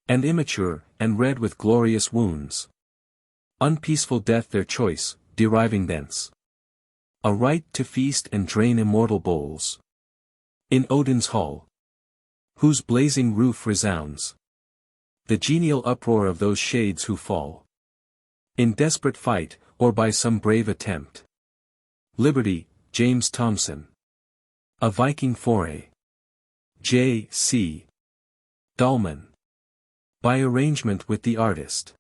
And immature, and red with glorious wounds. Unpeaceful death their choice, deriving thence a right to feast and drain immortal bowls. In Odin's hall, whose blazing roof resounds the genial uproar of those shades who fall in desperate fight, or by some brave attempt. Liberty, James Thomson. A Viking Foray. J. C. Dahlman. By arrangement with the artist.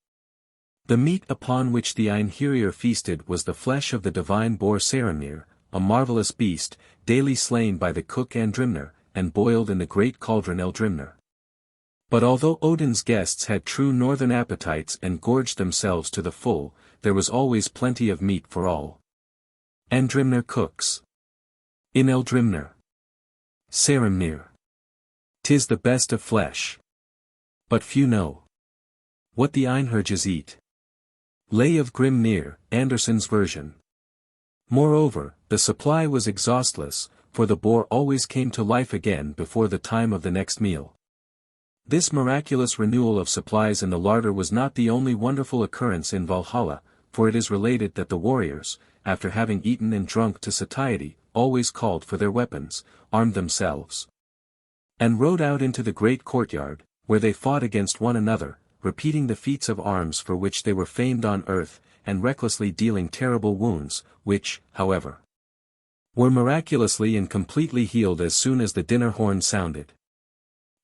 The meat upon which the Einherjar feasted was the flesh of the divine boar Saerimnir, a marvelous beast, daily slain by the cook Andrimnir, and boiled in the great cauldron Eldrimnir. But although Odin's guests had true northern appetites and gorged themselves to the full, there was always plenty of meat for all. Andrimnir cooks. In Eldrimnir. Saerimnir. 'Tis the best of flesh. But few know what the Einherjas eat. Lay of Grimnir, Anderson's version. Moreover, the supply was exhaustless, for the boar always came to life again before the time of the next meal. This miraculous renewal of supplies in the larder was not the only wonderful occurrence in Valhalla, for it is related that the warriors, after having eaten and drunk to satiety, always called for their weapons, armed themselves, and rode out into the great courtyard, where they fought against one another, repeating the feats of arms for which they were famed on earth, and recklessly dealing terrible wounds, which, however, were miraculously and completely healed as soon as the dinner horn sounded.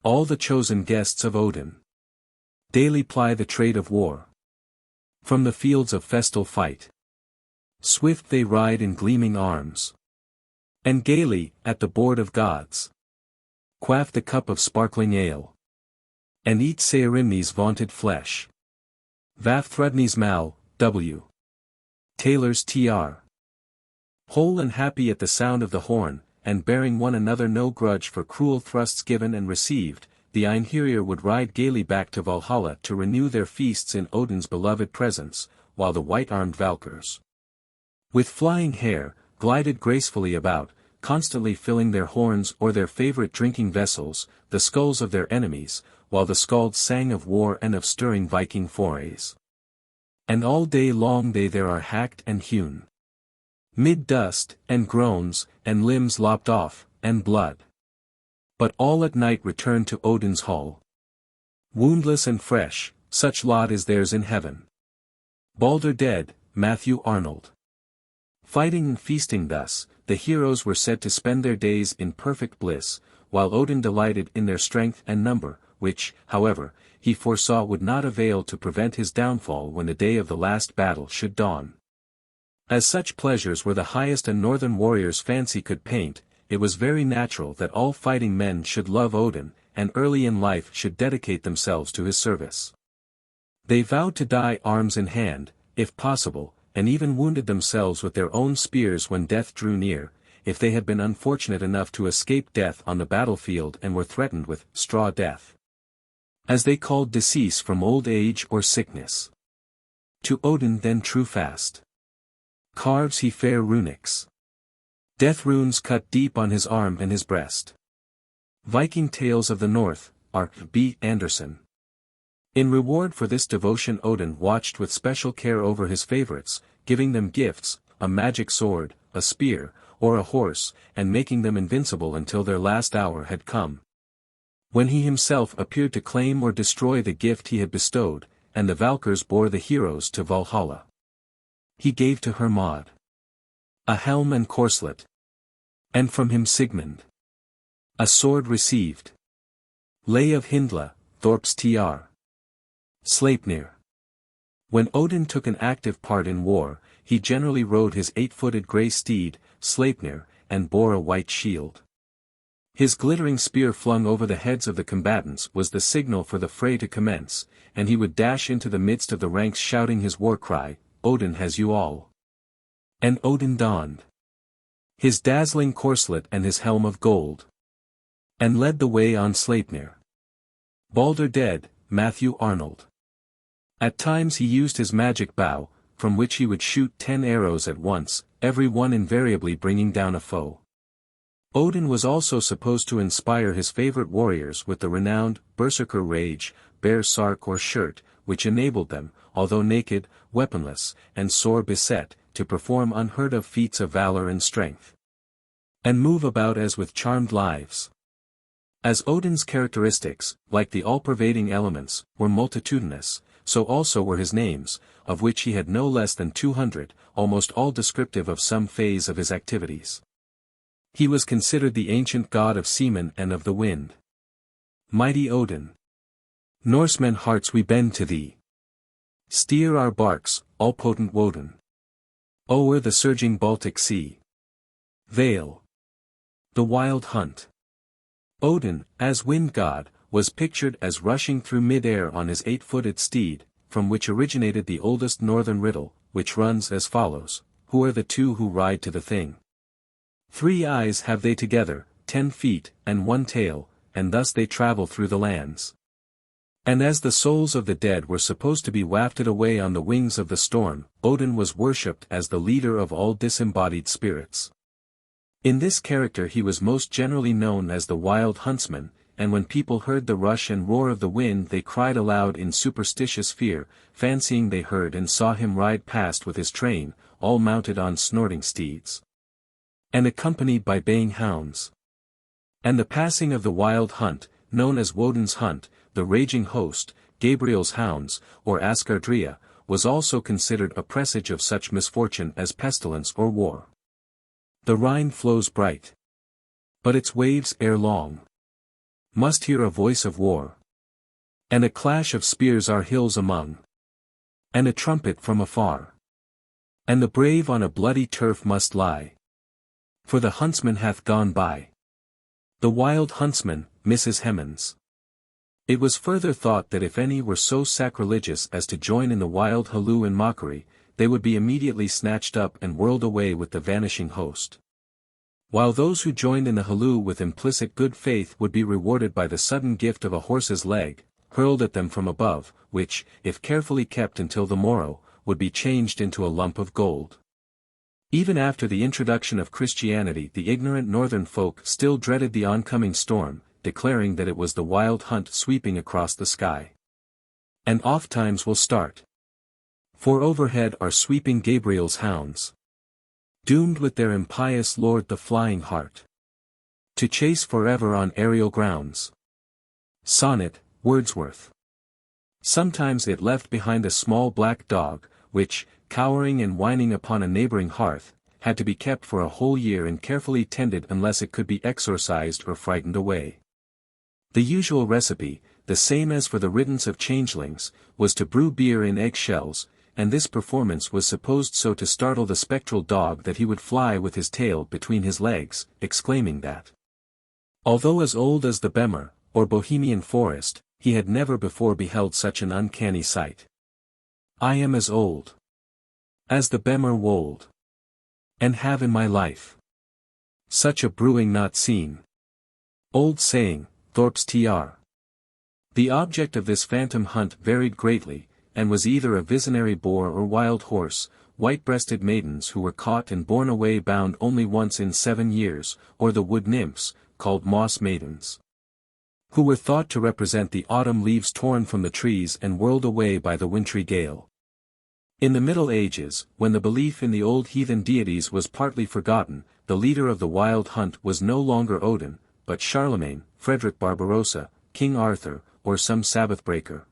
All the chosen guests of Odin daily ply the trade of war. From the fields of festal fight, swift they ride in gleaming arms, and gaily, at the board of gods, quaff the cup of sparkling ale, and eat Saerimni's vaunted flesh. Vafthrudni's Mal, W. Taylor's Tr. Whole and happy at the sound of the horn, and bearing one another no grudge for cruel thrusts given and received, the Einherjar would ride gaily back to Valhalla to renew their feasts in Odin's beloved presence, while the white-armed Valkyrs, with flying hair, glided gracefully about, constantly filling their horns or their favorite drinking vessels, the skulls of their enemies, while the skalds sang of war and of stirring Viking forays. And all day long they there are hacked and hewn, mid dust, and groans, and limbs lopped off, and blood. But all at night return to Odin's hall, woundless and fresh, such lot is theirs in heaven. Balder dead, Matthew Arnold. Fighting and feasting thus, the heroes were said to spend their days in perfect bliss, while Odin delighted in their strength and number, which, however, he foresaw would not avail to prevent his downfall when the day of the last battle should dawn. As such pleasures were the highest a northern warrior's fancy could paint, it was very natural that all fighting men should love Odin, and early in life should dedicate themselves to his service. They vowed to die arms in hand, if possible, and even wounded themselves with their own spears when death drew near, if they had been unfortunate enough to escape death on the battlefield and were threatened with straw death, as they called decease from old age or sickness. To Odin then true fast carves he fair runics, death runes cut deep on his arm and his breast. Viking Tales of the North, R. B. Anderson. In reward for this devotion Odin watched with special care over his favorites, giving them gifts, a magic sword, a spear, or a horse, and making them invincible until their last hour had come. When he himself appeared to claim or destroy the gift he had bestowed, and the Valkyrs bore the heroes to Valhalla. He gave to Hermod a helm and corslet. And from him Sigmund a sword received. Lay of Hyndla, Thorp's Tr. Sleipnir. When Odin took an active part in war, he generally rode his 8-footed grey steed, Sleipnir, and bore a white shield. His glittering spear flung over the heads of the combatants was the signal for the fray to commence, and he would dash into the midst of the ranks shouting his war cry, "Odin has you all." And Odin donned his dazzling corslet and his helm of gold, and led the way on Sleipnir. Balder dead, Matthew Arnold. At times he used his magic bow, from which he would shoot 10 arrows at once, every one invariably bringing down a foe. Odin was also supposed to inspire his favorite warriors with the renowned berserker rage, bear sark or shirt, which enabled them, although naked, weaponless, and sore beset, to perform unheard-of feats of valor and strength, and move about as with charmed lives. As Odin's characteristics, like the all-pervading elements, were multitudinous, so also were his names, of which he had no less than 200, almost all descriptive of some phase of his activities. He was considered the ancient god of seamen and of the wind. Mighty Odin. Norsemen hearts we bend to thee. Steer our barks, all-potent Woden. O'er the surging Baltic Sea. Vale. The wild hunt. Odin, as wind god, was pictured as rushing through mid-air on his 8-footed steed, from which originated the oldest northern riddle, which runs as follows: who are the two who ride to the thing? 3 eyes have they together, 10 feet, and 1 tail, and thus they travel through the lands. And as the souls of the dead were supposed to be wafted away on the wings of the storm, Odin was worshipped as the leader of all disembodied spirits. In this character he was most generally known as the Wild Huntsman, and when people heard the rush and roar of the wind they cried aloud in superstitious fear, fancying they heard and saw him ride past with his train, all mounted on snorting steeds, and accompanied by baying hounds. And the passing of the wild hunt, known as Woden's hunt, the raging host, Gabriel's hounds, or Asgardria, was also considered a presage of such misfortune as pestilence or war. The Rhine flows bright, but its waves ere long must hear a voice of war, and a clash of spears our hills among, and a trumpet from afar, and the brave on a bloody turf must lie, for the huntsman hath gone by. The Wild Huntsman, Mrs. Hemans. It was further thought that if any were so sacrilegious as to join in the wild halloo and mockery, they would be immediately snatched up and whirled away with the vanishing host. While those who joined in the halloo with implicit good faith would be rewarded by the sudden gift of a horse's leg, hurled at them from above, which, if carefully kept until the morrow, would be changed into a lump of gold. Even after the introduction of Christianity, the ignorant northern folk still dreaded the oncoming storm, declaring that it was the wild hunt sweeping across the sky. And ofttimes will start. For overhead are sweeping Gabriel's hounds, doomed with their impious lord the flying hart, to chase forever on aerial grounds. Sonnet, Wordsworth. Sometimes it left behind a small black dog, which, cowering and whining upon a neighboring hearth, had to be kept for a whole year and carefully tended unless it could be exorcised or frightened away. The usual recipe, the same as for the riddance of changelings, was to brew beer in eggshells, and this performance was supposed so to startle the spectral dog that he would fly with his tail between his legs, exclaiming that, although as old as the Bemmer, or Bohemian forest, he had never before beheld such an uncanny sight. I am as old as the Bemmer wold, and have in my life such a brewing not seen. Old saying, Thorp's Tr. The object of this phantom hunt varied greatly, and was either a visionary boar or wild horse, white-breasted maidens who were caught and borne away bound only once in 7 years, or the wood nymphs, called moss maidens, who were thought to represent the autumn leaves torn from the trees and whirled away by the wintry gale. In the Middle Ages, when the belief in the old heathen deities was partly forgotten, the leader of the wild hunt was no longer Odin, but Charlemagne, Frederick Barbarossa, King Arthur, or some Sabbath-breaker.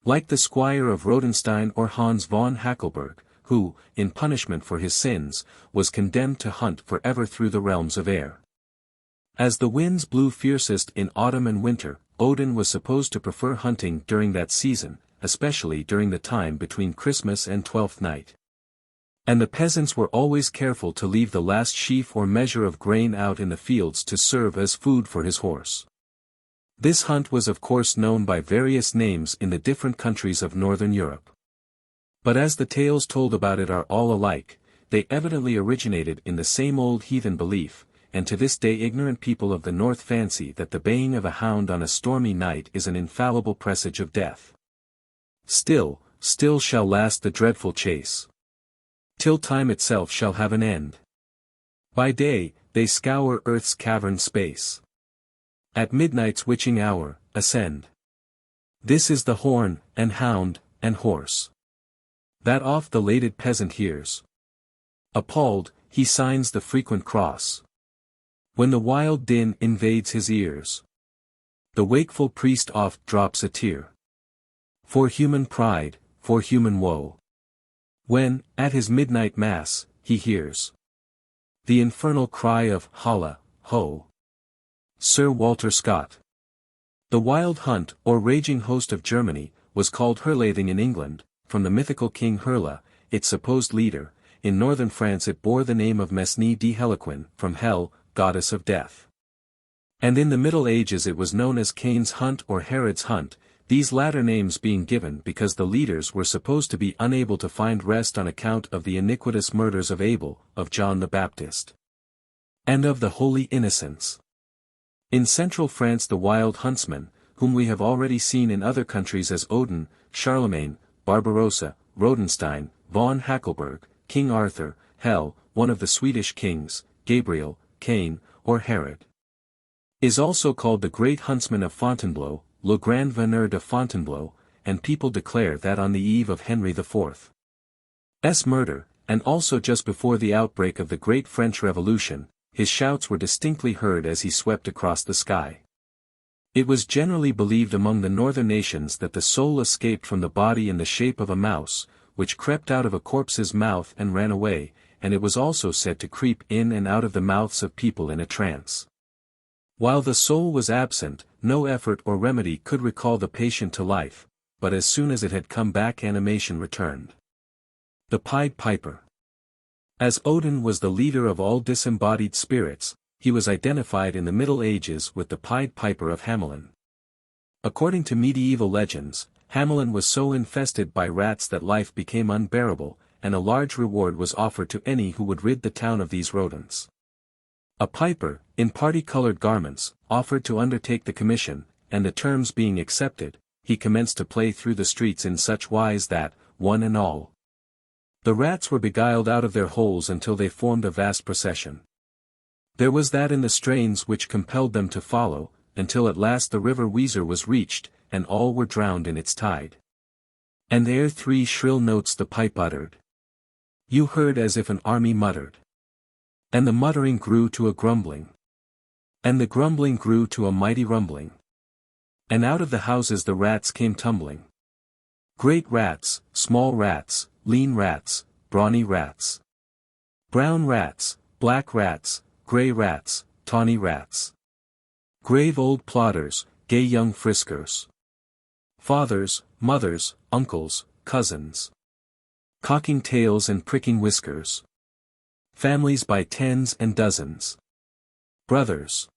Like the squire of Rodenstein or Hans von Hackelberg, who, in punishment for his sins, was condemned to hunt forever through the realms of air. As the winds blew fiercest in autumn and winter, Odin was supposed to prefer hunting during that season, especially during the time between Christmas and Twelfth Night. And the peasants were always careful to leave the last sheaf or measure of grain out in the fields to serve as food for his horse. This hunt was of course known by various names in the different countries of Northern Europe. But as the tales told about it are all alike, they evidently originated in the same old heathen belief, and to this day ignorant people of the North fancy that the baying of a hound on a stormy night is an infallible presage of death. Still shall last the dreadful chase, till time itself shall have an end. By day, they scour earth's cavern space. At midnight's witching hour, ascend. This is the horn, and hound, and horse, that oft the lated peasant hears. Appalled, he signs the frequent cross, when the wild din invades his ears. The wakeful priest oft drops a tear, for human pride, for human woe, when, at his midnight mass, he hears the infernal cry of Holla, ho! Sir Walter Scott. The wild hunt, or raging host of Germany, was called Herlathing in England, from the mythical king Herla, its supposed leader. In northern France it bore the name of Mesnie die Heliquin, from Hel, goddess of death. And in the Middle Ages it was known as Cain's Hunt or Herod's Hunt, these latter names being given because the leaders were supposed to be unable to find rest on account of the iniquitous murders of Abel, of John the Baptist, and of the holy innocents. In central France the wild huntsmen, whom we have already seen in other countries as Odin, Charlemagne, Barbarossa, Rodenstein, von Hackelberg, King Arthur, Hel, one of the Swedish kings, Gabriel, Cain, or Herod, is also called the Great Huntsman of Fontainebleau, Le Grand Veneur de Fontainebleau, and people declare that on the eve of Henry IV's murder, and also just before the outbreak of the Great French Revolution, his shouts were distinctly heard as he swept across the sky. It was generally believed among the northern nations that the soul escaped from the body in the shape of a mouse, which crept out of a corpse's mouth and ran away, and it was also said to creep in and out of the mouths of people in a trance. While the soul was absent, no effort or remedy could recall the patient to life, but as soon as it had come back animation returned. The Pied Piper. As Odin was the leader of all disembodied spirits, he was identified in the Middle Ages with the Pied Piper of Hávamál. According to medieval legends, Hávamál was so infested by rats that life became unbearable, and a large reward was offered to any who would rid the town of these rodents. A piper, in party-colored garments, offered to undertake the commission, and the terms being accepted, he commenced to play through the streets in such wise that, one and all, the rats were beguiled out of their holes until they formed a vast procession. There was that in the strains which compelled them to follow, until at last the river Weser was reached, and all were drowned in its tide. And ere 3 shrill notes the pipe uttered, you heard as if an army muttered. And the muttering grew to a grumbling. And the grumbling grew to a mighty rumbling. And out of the houses the rats came tumbling. Great rats, small rats, lean rats, brawny rats, brown rats, black rats, grey rats, tawny rats, grave old plodders, gay young friskers, fathers, mothers, uncles, cousins, cocking tails and pricking whiskers, families by tens and dozens, brothers,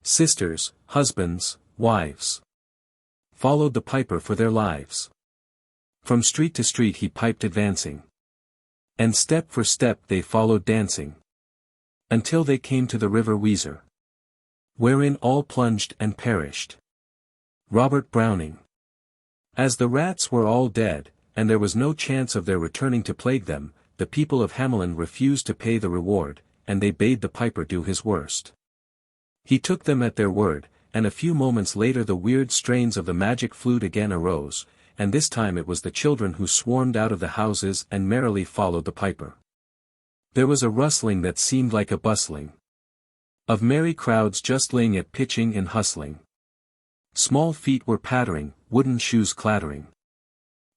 sisters, husbands, wives, followed the piper for their lives. From street to street he piped advancing, and step for step they followed dancing, until they came to the river Weser, wherein all plunged and perished. Robert Browning. As the rats were all dead, and there was no chance of their returning to plague them, the people of Hávamál refused to pay the reward, and they bade the piper do his worst. He took them at their word, and a few moments later the weird strains of the magic flute again arose, and this time it was the children who swarmed out of the houses and merrily followed the piper. There was a rustling that seemed like a bustling of merry crowds just laying at pitching and hustling. Small feet were pattering, wooden shoes clattering.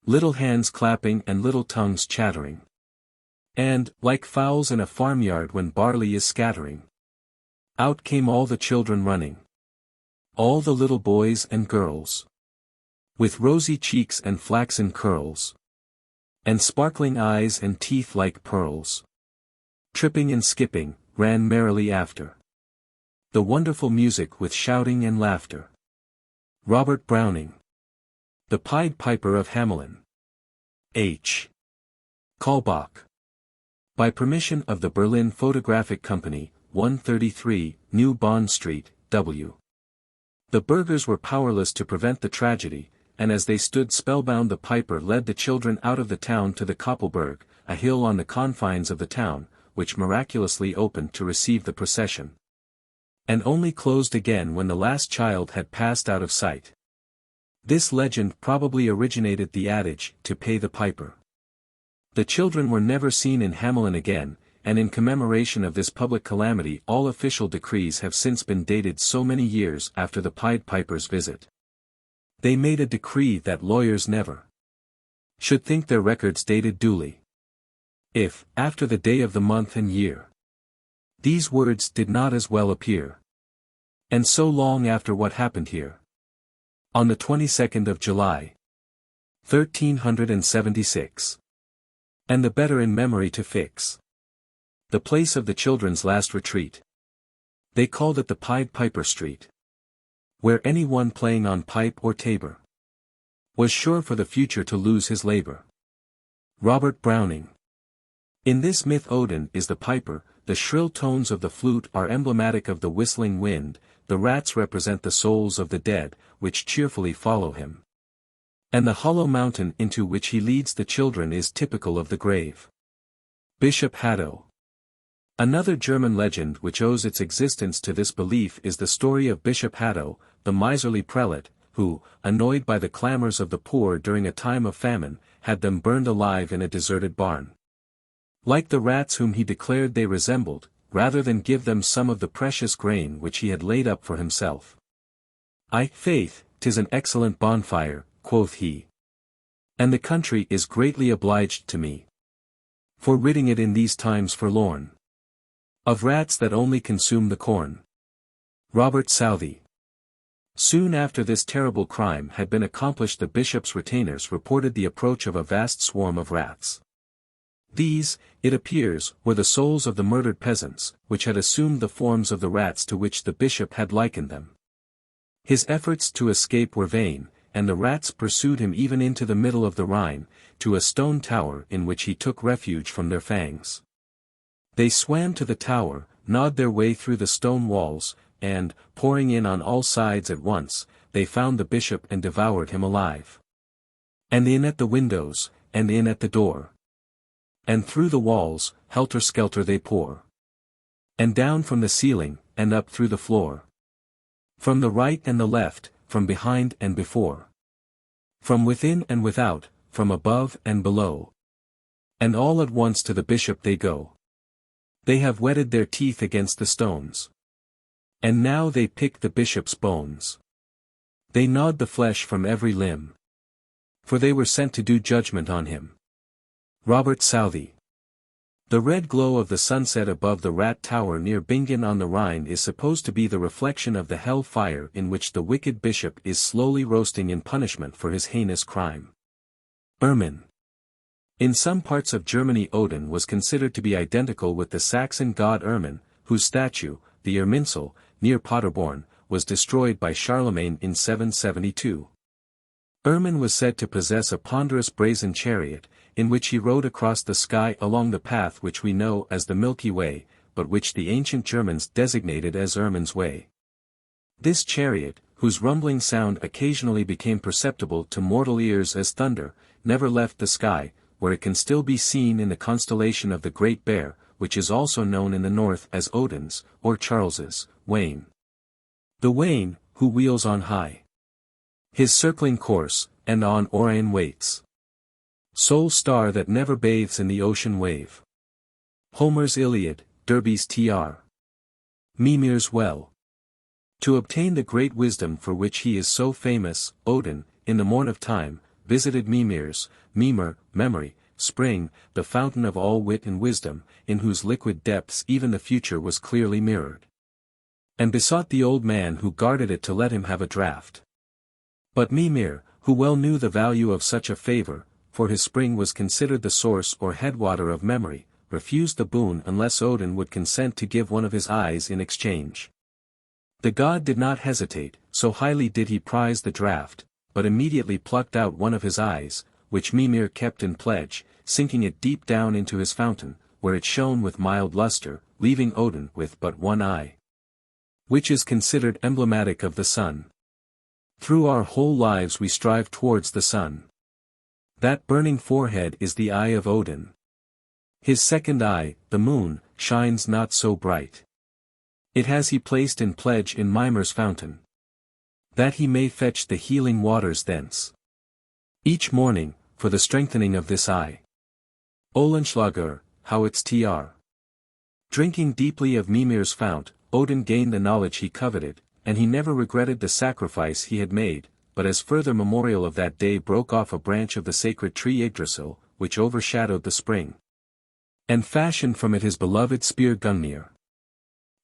Little hands clapping and little tongues chattering. And, like fowls in a farmyard when barley is scattering, out came all the children running. All the little boys and girls, with rosy cheeks and flaxen curls, and sparkling eyes and teeth like pearls, tripping and skipping, ran merrily after the wonderful music with shouting and laughter. Robert Browning. The Pied Piper of Hamelin. H. Kaulbach. By permission of the Berlin Photographic Company, 133, New Bond Street, W. The burghers were powerless to prevent the tragedy, and as they stood spellbound the piper led the children out of the town to the Koppelberg, a hill on the confines of the town, which miraculously opened to receive the procession, and only closed again when the last child had passed out of sight. This legend probably originated the adage, to pay the piper. The children were never seen in Hamelin again, and in commemoration of this public calamity all official decrees have since been dated so many years after the Pied Piper's visit. They made a decree that lawyers never should think their records dated duly, if, after the day of the month and year, these words did not as well appear. And so long after what happened here, on the 22nd of July, 1376, and the better in memory to fix the place of the children's last retreat. They called it the Pied Piper Street, where any one playing on pipe or tabor was sure for the future to lose his labor. Robert Browning. In this myth Odin is the piper, the shrill tones of the flute are emblematic of the whistling wind, the rats represent the souls of the dead, which cheerfully follow him. And the hollow mountain into which he leads the children is typical of the grave. Bishop Hatto. Another German legend which owes its existence to this belief is the story of Bishop Hatto, the miserly prelate, who, annoyed by the clamors of the poor during a time of famine, had them burned alive in a deserted barn. Like the rats whom he declared they resembled, rather than give them some of the precious grain which he had laid up for himself. Faith, 'tis an excellent bonfire, quoth he. And the country is greatly obliged to me for ridding it in these times forlorn of rats that only consume the corn. Robert Southey. Soon after this terrible crime had been accomplished the bishop's retainers reported the approach of a vast swarm of rats. These, it appears, were the souls of the murdered peasants, which had assumed the forms of the rats to which the bishop had likened them. His efforts to escape were vain, and the rats pursued him even into the middle of the Rhine, to a stone tower in which he took refuge from their fangs. They swam to the tower, gnawed their way through the stone walls, and, pouring in on all sides at once, they found the bishop and devoured him alive. And in at the windows, and in at the door, and through the walls, helter-skelter they pour. And down from the ceiling, and up through the floor. From the right and the left, from behind and before. From within and without, from above and below. And all at once to the bishop they go. They have whetted their teeth against the stones. And now they pick the bishop's bones. They gnawed the flesh from every limb. For they were sent to do judgment on him. Robert Southey. The red glow of the sunset above the rat tower near Bingen on the Rhine is supposed to be the reflection of the hell fire in which the wicked bishop is slowly roasting in punishment for his heinous crime. Ermin. In some parts of Germany Odin was considered to be identical with the Saxon god Ermin, whose statue, the Irminsul, near Paderborn, was destroyed by Charlemagne in 772. Ermin was said to possess a ponderous brazen chariot, in which he rode across the sky along the path which we know as the Milky Way, but which the ancient Germans designated as Ermin's Way. This chariot, whose rumbling sound occasionally became perceptible to mortal ears as thunder, never left the sky, where it can still be seen in the constellation of the Great Bear, which is also known in the north as Odin's, or Charles's, Wain. The Wain, who wheels on high his circling course, and on Orion waits. Sole star that never bathes in the ocean wave. Homer's Iliad, Derby's Tr. Mimir's well. To obtain the great wisdom for which he is so famous, Odin, in the morn of time, visited Mimir's, memory, spring, the fountain of all wit and wisdom, in whose liquid depths even the future was clearly mirrored. And besought the old man who guarded it to let him have a draught. But Mimir, who well knew the value of such a favor, for his spring was considered the source or headwater of memory, refused the boon unless Odin would consent to give one of his eyes in exchange. The god did not hesitate, so highly did he prize the draught, but immediately plucked out one of his eyes, which Mimir kept in pledge, sinking it deep down into his fountain, where it shone with mild luster, leaving Odin with but one eye, which is considered emblematic of the sun. Through our whole lives we strive towards the sun. That burning forehead is the eye of Odin. His second eye, the moon, shines not so bright. It has he placed in pledge in Mimir's fountain, that he may fetch the healing waters thence each morning, for the strengthening of this eye. Olenschlager, how it's tr. Drinking deeply of Mimir's fount, Odin gained the knowledge he coveted, and he never regretted the sacrifice he had made, but as further memorial of that day broke off a branch of the sacred tree Yggdrasil, which overshadowed the spring, and fashioned from it his beloved spear Gungnir.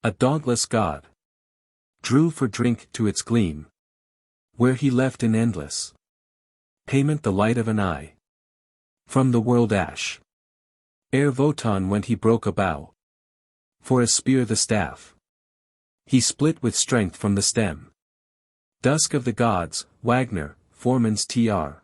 A dauntless god drew for drink to its gleam, where he left in endless payment the light of an eye. From the world ash, ere Wotan went he broke a bough, for a spear the staff he split with strength from the stem. Dusk of the gods, Wagner, Formans tr.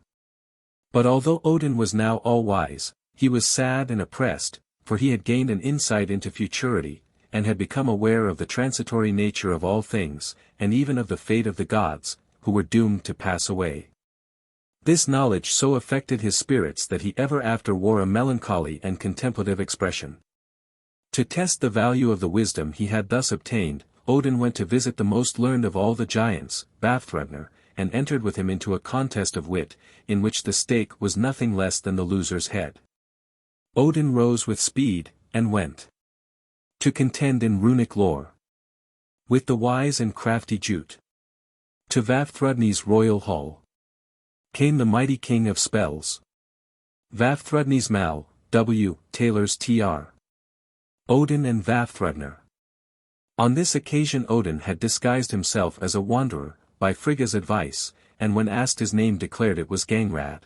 But although Odin was now all-wise, he was sad and oppressed, for he had gained an insight into futurity, and had become aware of the transitory nature of all things, and even of the fate of the gods, who were doomed to pass away. This knowledge so affected his spirits that he ever after wore a melancholy and contemplative expression. To test the value of the wisdom he had thus obtained, Odin went to visit the most learned of all the giants, Vafthrûdnir, and entered with him into a contest of wit, in which the stake was nothing less than the loser's head. Odin rose with speed, and went to contend in runic lore with the wise and crafty Jute. To Vafthrûdnir's royal hall came the mighty king of spells, Vafthrûdnir's Mal, Taylor's tr. Odin and Vafthrûdnir. On this occasion Odin had disguised himself as a wanderer, by Frigga's advice, and when asked his name declared it was Gangrad.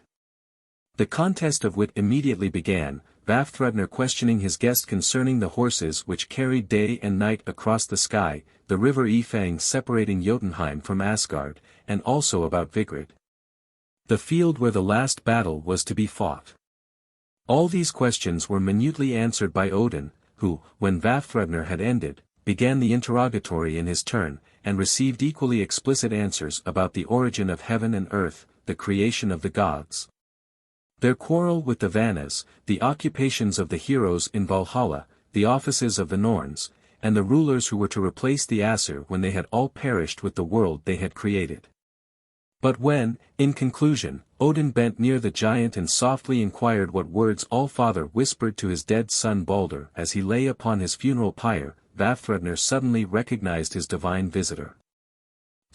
The contest of wit immediately began, Vafthrûdnir questioning his guest concerning the horses which carried day and night across the sky, the river Ifang separating Jotunheim from Asgard, and also about Vigrid, the field where the last battle was to be fought. All these questions were minutely answered by Odin, who, when Vafthrûdnir had ended, began the interrogatory in his turn, and received equally explicit answers about the origin of heaven and earth, the creation of the gods, their quarrel with the Vannas, the occupations of the heroes in Valhalla, the offices of the Norns, and the rulers who were to replace the Aesir when they had all perished with the world they had created. But when, in conclusion, Odin bent near the giant and softly inquired what words All-Father whispered to his dead son Balder as he lay upon his funeral pyre, Vafthrûdnir suddenly recognized his divine visitor.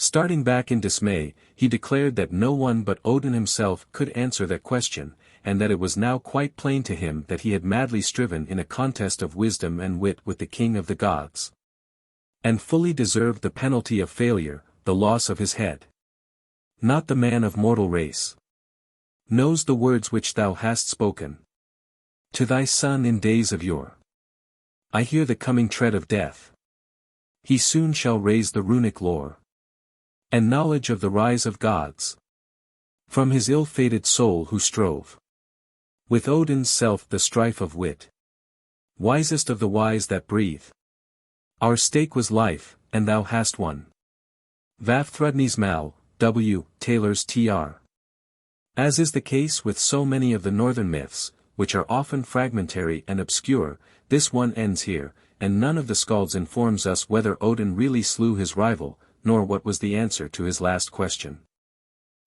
Starting back in dismay, he declared that no one but Odin himself could answer that question, and that it was now quite plain to him that he had madly striven in a contest of wisdom and wit with the king of the gods, and fully deserved the penalty of failure, the loss of his head. Not the man of mortal race knows the words which thou hast spoken to thy son in days of yore. I hear the coming tread of death. He soon shall raise the runic lore and knowledge of the rise of gods from his ill-fated soul who strove with Odin's self the strife of wit. Wisest of the wise that breathe. Our stake was life, and thou hast won. Vafthrûdnir's Mal, Taylor's tr. As is the case with so many of the northern myths, which are often fragmentary and obscure, this one ends here, and none of the skalds informs us whether Odin really slew his rival, nor what was the answer to his last question.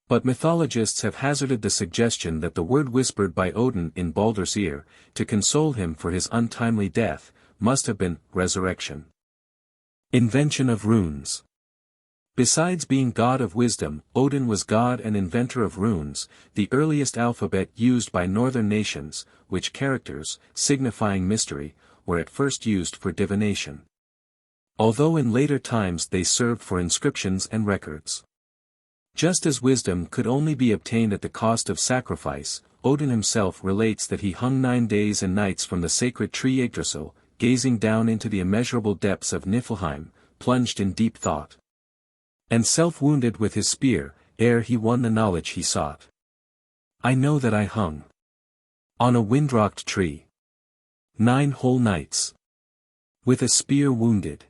But mythologists have hazarded the suggestion that the word whispered by Odin in Balder's ear, to console him for his untimely death, must have been resurrection. Invention of runes. Besides being god of wisdom, Odin was god and inventor of runes, the earliest alphabet used by northern nations, which characters, signifying mystery, were at first used for divination. Although in later times they served for inscriptions and records. Just as wisdom could only be obtained at the cost of sacrifice, Odin himself relates that he hung 9 days and nights from the sacred tree Yggdrasil, gazing down into the immeasurable depths of Niflheim, plunged in deep thought. And self-wounded with his spear, ere he won the knowledge he sought. I know that I hung on a wind-rocked tree 9 whole nights, with a spear wounded,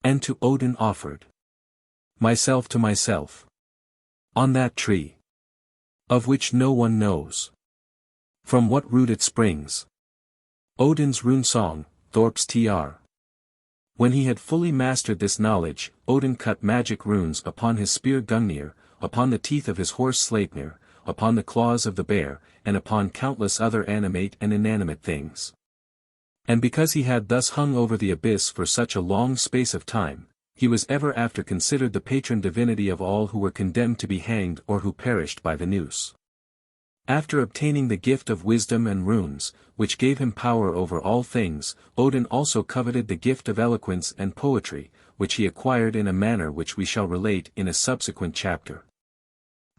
and to Odin offered myself to myself on that tree, of which no one knows from what root it springs. Odin's rune song, Thorp's Tr. When he had fully mastered this knowledge, Odin cut magic runes upon his spear Gungnir, upon the teeth of his horse Sleipnir, upon the claws of the bear, and upon countless other animate and inanimate things. And because he had thus hung over the abyss for such a long space of time, he was ever after considered the patron divinity of all who were condemned to be hanged or who perished by the noose. After obtaining the gift of wisdom and runes, which gave him power over all things, Odin also coveted the gift of eloquence and poetry, which he acquired in a manner which we shall relate in a subsequent chapter.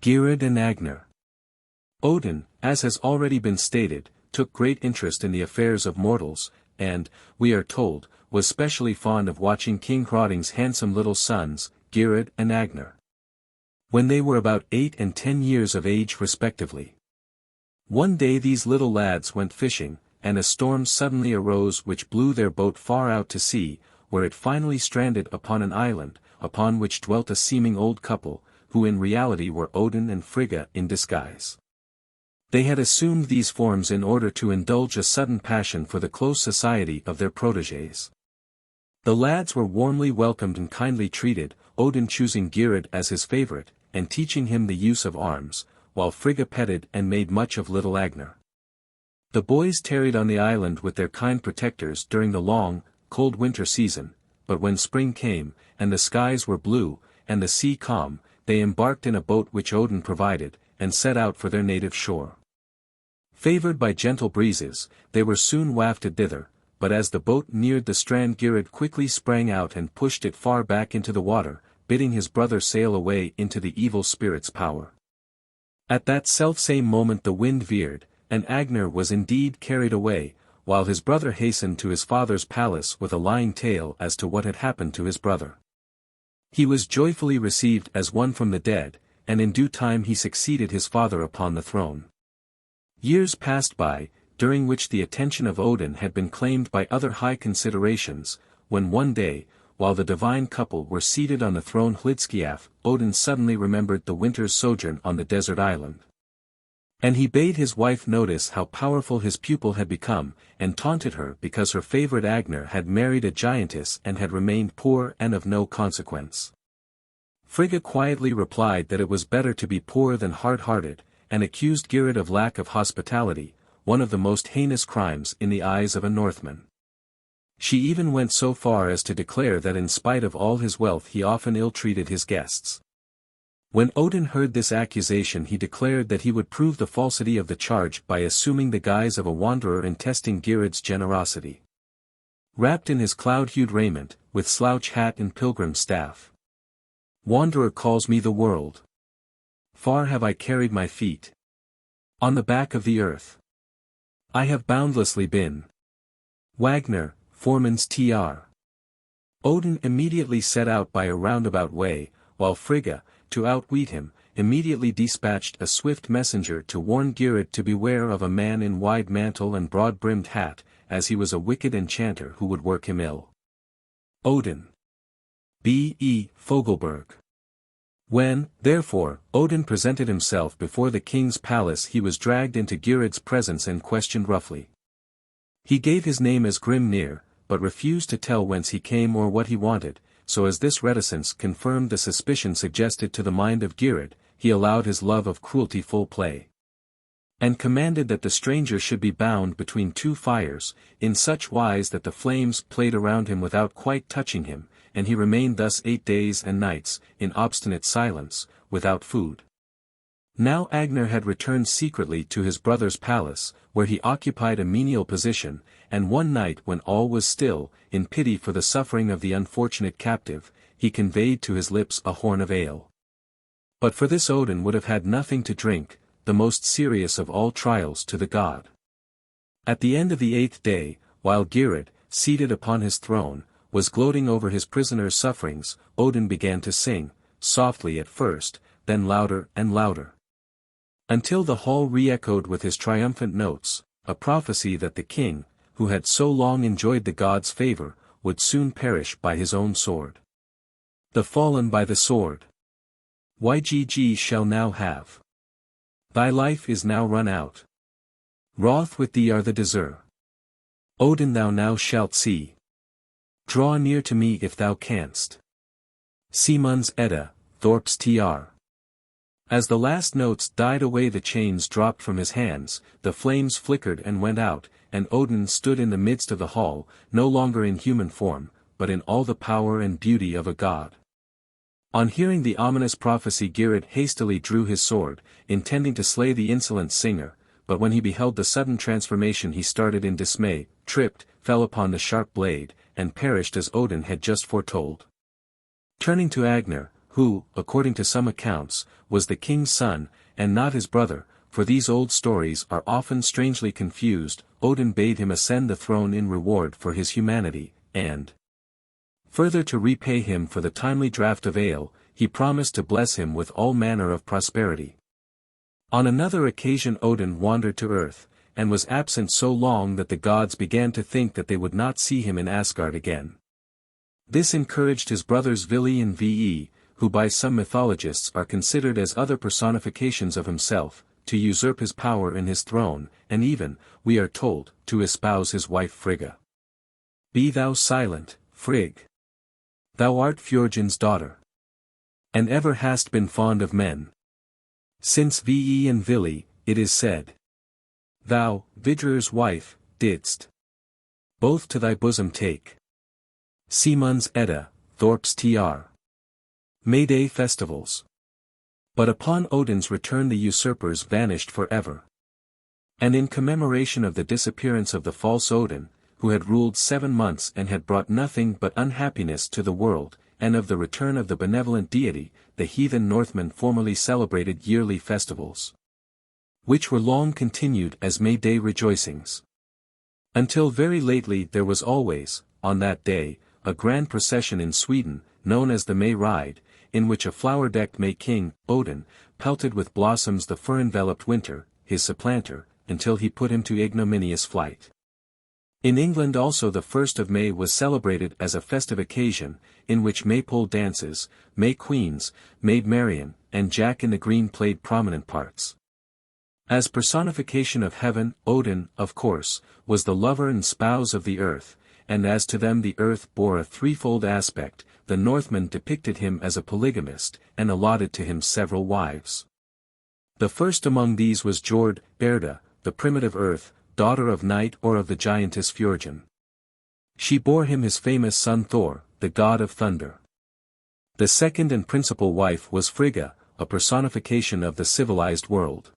Geirröd and Agnir. Odin, as has already been stated, took great interest in the affairs of mortals, and, we are told, was specially fond of watching King Hrothing's handsome little sons, Geirröd and Agnir. When they were about 8 and 10 years of age respectively. One day these little lads went fishing, and a storm suddenly arose which blew their boat far out to sea, where it finally stranded upon an island, upon which dwelt a seeming old couple, who in reality were Odin and Frigga in disguise. They had assumed these forms in order to indulge a sudden passion for the close society of their protégés. The lads were warmly welcomed and kindly treated, Odin choosing Geirröd as his favorite, and teaching him the use of arms, while Frigga petted and made much of little Agnir. The boys tarried on the island with their kind protectors during the long, cold winter season, but when spring came, and the skies were blue, and the sea calm, they embarked in a boat which Odin provided, and set out for their native shore. Favored by gentle breezes, they were soon wafted thither, but as the boat neared the strand Geirröd quickly sprang out and pushed it far back into the water, bidding his brother sail away into the evil spirit's power. At that selfsame moment the wind veered, and Agnir was indeed carried away, while his brother hastened to his father's palace with a lying tale as to what had happened to his brother. He was joyfully received as one from the dead, and in due time he succeeded his father upon the throne. Years passed by, during which the attention of Odin had been claimed by other high considerations, when one day, while the divine couple were seated on the throne Hlidskiaf, Odin suddenly remembered the winter's sojourn on the desert island. And he bade his wife notice how powerful his pupil had become, and taunted her because her favorite Agnir had married a giantess and had remained poor and of no consequence. Frigga quietly replied that it was better to be poor than hard-hearted, and accused Geirröd of lack of hospitality, one of the most heinous crimes in the eyes of a Northman. She even went so far as to declare that in spite of all his wealth he often ill-treated his guests. When Odin heard this accusation he declared that he would prove the falsity of the charge by assuming the guise of a wanderer and testing Geirröd's generosity. Wrapped in his cloud-hued raiment, with slouch hat and pilgrim staff. Wanderer calls me the world. Far have I carried my feet. On the back of the earth. I have boundlessly been. Wagner, Foreman's Tr. Odin immediately set out by a roundabout way, while Frigga, to outwit him, immediately dispatched a swift messenger to warn Geirröd to beware of a man in wide mantle and broad-brimmed hat, as he was a wicked enchanter who would work him ill. Odin. B.E. Fogelberg. When, therefore, Odin presented himself before the king's palace he was dragged into Geirröd's presence and questioned roughly. He gave his name as Grimnir, but refused to tell whence he came or what he wanted, so as this reticence confirmed the suspicion suggested to the mind of Geirröd, he allowed his love of cruelty full play. And commanded that the stranger should be bound between 2 fires, in such wise that the flames played around him without quite touching him, and he remained thus 8 days and nights, in obstinate silence, without food. Now Agnar had returned secretly to his brother's palace, where he occupied a menial position, and one night when all was still, in pity for the suffering of the unfortunate captive, he conveyed to his lips a horn of ale. But for this Odin would have had nothing to drink, the most serious of all trials to the god. At the end of the 8th day, while Geirröd, seated upon his throne, was gloating over his prisoner's sufferings, Odin began to sing, softly at first, then louder and louder, until the hall re-echoed with his triumphant notes, a prophecy that the king, who had so long enjoyed the god's favor, would soon perish by his own sword. The fallen by the sword. YGG shall now have. Thy life is now run out. Wroth with thee are the deser. Odin thou now shalt see. Draw near to me if thou canst. Simun's Edda, Thorp's Tr. As the last notes died away, the chains dropped from his hands, the flames flickered and went out, and Odin stood in the midst of the hall, no longer in human form, but in all the power and beauty of a god. On hearing the ominous prophecy, Geirröd hastily drew his sword, intending to slay the insolent singer, but when he beheld the sudden transformation he started in dismay, tripped, fell upon the sharp blade, and perished as Odin had just foretold. Turning to Agnar, who, according to some accounts, was the king's son, and not his brother, for these old stories are often strangely confused, Odin bade him ascend the throne in reward for his humanity, and further to repay him for the timely draught of ale, he promised to bless him with all manner of prosperity. On another occasion Odin wandered to earth, and was absent so long that the gods began to think that they would not see him in Asgard again. This encouraged his brothers VIII and VIII, who by some mythologists are considered as other personifications of himself, to usurp his power in his throne, and even, we are told, to espouse his wife Frigga. Be thou silent, Frigg. Thou art Fjordin's daughter. And ever hast been fond of men. Since VIII and VIII, it is said. Thou, Vidrir's wife, didst both to thy bosom take. Simun's Edda, Thorp's Tr. May Day festivals. But upon Odin's return the usurpers vanished forever. And in commemoration of the disappearance of the false Odin, who had ruled 7 months and had brought nothing but unhappiness to the world, and of the return of the benevolent deity, the heathen Northmen formerly celebrated yearly festivals, which were long continued as May Day rejoicings. Until very lately there was always, on that day, a grand procession in Sweden, known as the May Ride, in which a flower-decked May King, Odin, pelted with blossoms the fur-enveloped Winter, his supplanter, until he put him to ignominious flight. In England also the 1st of May was celebrated as a festive occasion, in which Maypole dances, May Queens, Maid Marian, and Jack in the Green played prominent parts. As personification of heaven, Odin, of course, was the lover and spouse of the earth, and as to them the earth bore a threefold aspect, the Northmen depicted him as a polygamist, and allotted to him several wives. The first among these was Jord, Erda, the primitive earth, daughter of Night or of the giantess Fjordin. She bore him his famous son Thor, the god of thunder. The second and principal wife was Frigga, a personification of the civilized world.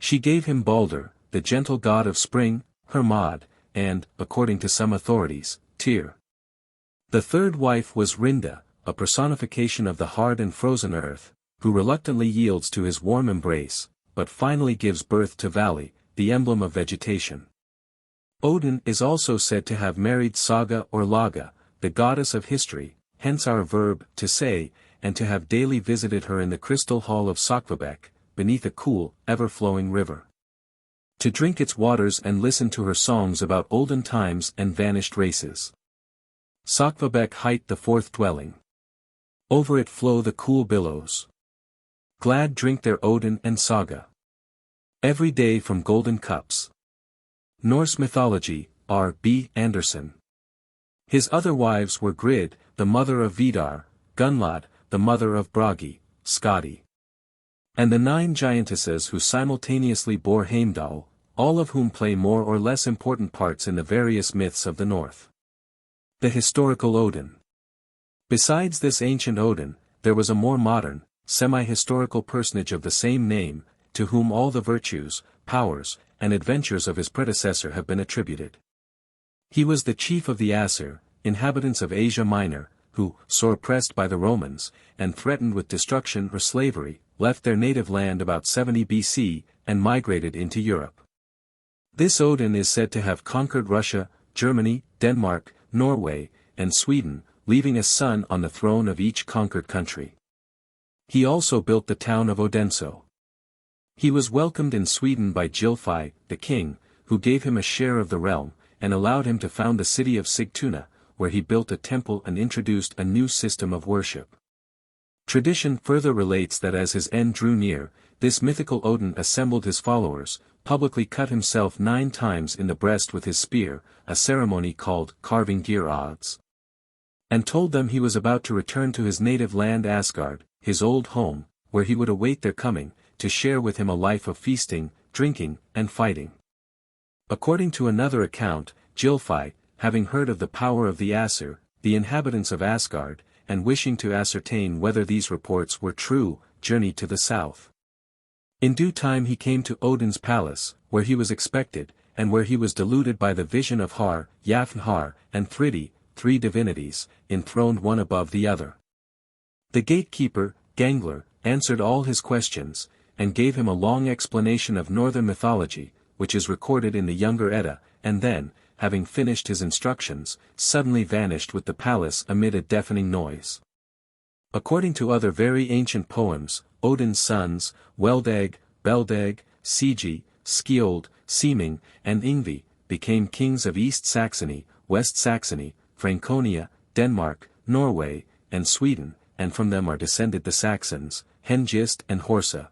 She gave him Balder, the gentle god of spring, Hermod, and, according to some authorities, Tyr. The third wife was Rinda, a personification of the hard and frozen earth, who reluctantly yields to his warm embrace, but finally gives birth to Vali, the emblem of vegetation. Odin is also said to have married Saga or Laga, the goddess of history, hence our verb, to say, and to have daily visited her in the crystal hall of Sakvabek, beneath a cool, ever-flowing river, to drink its waters and listen to her songs about olden times and vanished races. Sakvabek hight the 4th dwelling. Over it flow the cool billows. Glad drink their Odin and Saga every day from golden cups. Norse Mythology, R. B. Anderson. His other wives were Grid, the mother of Vidar, Gunlad, the mother of Bragi, Skadi, and the 9 giantesses who simultaneously bore Heimdall, all of whom play more or less important parts in the various myths of the North. The historical Odin. Besides this ancient Odin, there was a more modern, semi-historical personage of the same name, to whom all the virtues, powers, and adventures of his predecessor have been attributed. He was the chief of the Aesir, inhabitants of Asia Minor, who, sore pressed by the Romans, and threatened with destruction or slavery, left their native land about 70 BC, and migrated into Europe. This Odin is said to have conquered Russia, Germany, Denmark, Norway, and Sweden, leaving a son on the throne of each conquered country. He also built the town of Odense. He was welcomed in Sweden by Gylfi, the king, who gave him a share of the realm, and allowed him to found the city of Sigtuna, where he built a temple and introduced a new system of worship. Tradition further relates that as his end drew near, this mythical Odin assembled his followers, publicly cut himself 9 times in the breast with his spear, a ceremony called carving gear odds, and told them he was about to return to his native land Asgard, his old home, where he would await their coming, to share with him a life of feasting, drinking, and fighting. According to another account, Gylfi, having heard of the power of the Aesir, the inhabitants of Asgard, and wishing to ascertain whether these reports were true, journeyed to the south. In due time he came to Odin's palace, where he was expected, and where he was deluded by the vision of Har, Jafnhar, and Thridi, 3 divinities, enthroned one above the other. The gatekeeper, Gangler, answered all his questions, and gave him a long explanation of northern mythology, which is recorded in the Younger Edda, and then, having finished his instructions, suddenly vanished with the palace amid a deafening noise. According to other very ancient poems, Odin's sons, Weldeg, Beldeg, Sigi, Skjold, Seming, and Yngvi, became kings of East Saxony, West Saxony, Franconia, Denmark, Norway, and Sweden, and from them are descended the Saxons, Hengist and Horsa,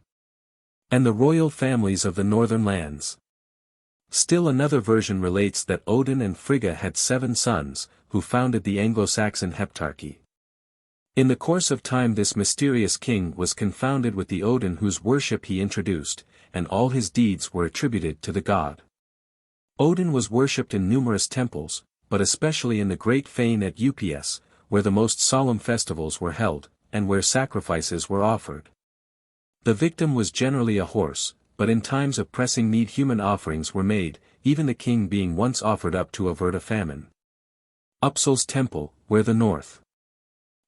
and the royal families of the northern lands. Still another version relates that Odin and Frigga had 7 sons, who founded the Anglo-Saxon heptarchy. In the course of time this mysterious king was confounded with the Odin whose worship he introduced, and all his deeds were attributed to the god. Odin was worshipped in numerous temples, but especially in the great fane at Ups, where the most solemn festivals were held, and where sacrifices were offered. The victim was generally a horse, but in times of pressing need human offerings were made, even the king being once offered up to avert a famine. Uppsal's temple, where the North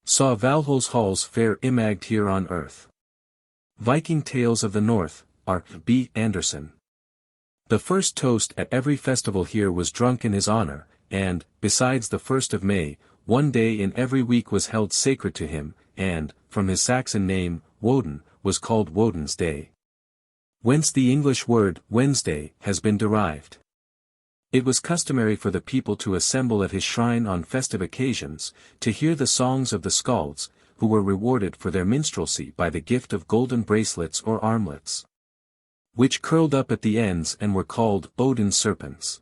saw Valhall's halls fair imaged here on earth. Viking Tales of the North, R. B. Anderson. The first toast at every festival here was drunk in his honor, and, besides the 1st of May, one day in every week was held sacred to him, and, from his Saxon name, Woden, was called Woden's Day, whence the English word, Wednesday, has been derived. It was customary for the people to assemble at his shrine on festive occasions, to hear the songs of the skalds, who were rewarded for their minstrelsy by the gift of golden bracelets or armlets, which curled up at the ends and were called Odin's serpents.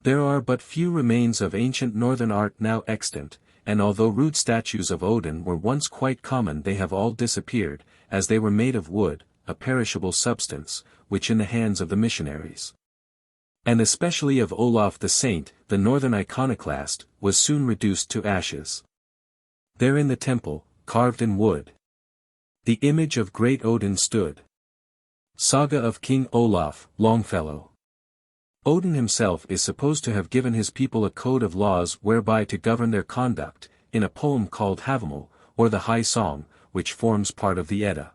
There are but few remains of ancient northern art now extant, and although rude statues of Odin were once quite common they have all disappeared, as they were made of wood, a perishable substance, which in the hands of the missionaries, and especially of Olaf the Saint, the northern iconoclast, was soon reduced to ashes. There in the temple, carved in wood, the image of great Odin stood. Saga of King Olaf, Longfellow. Odin himself is supposed to have given his people a code of laws whereby to govern their conduct, in a poem called Hávamál, or the High Song, which forms part of the Edda.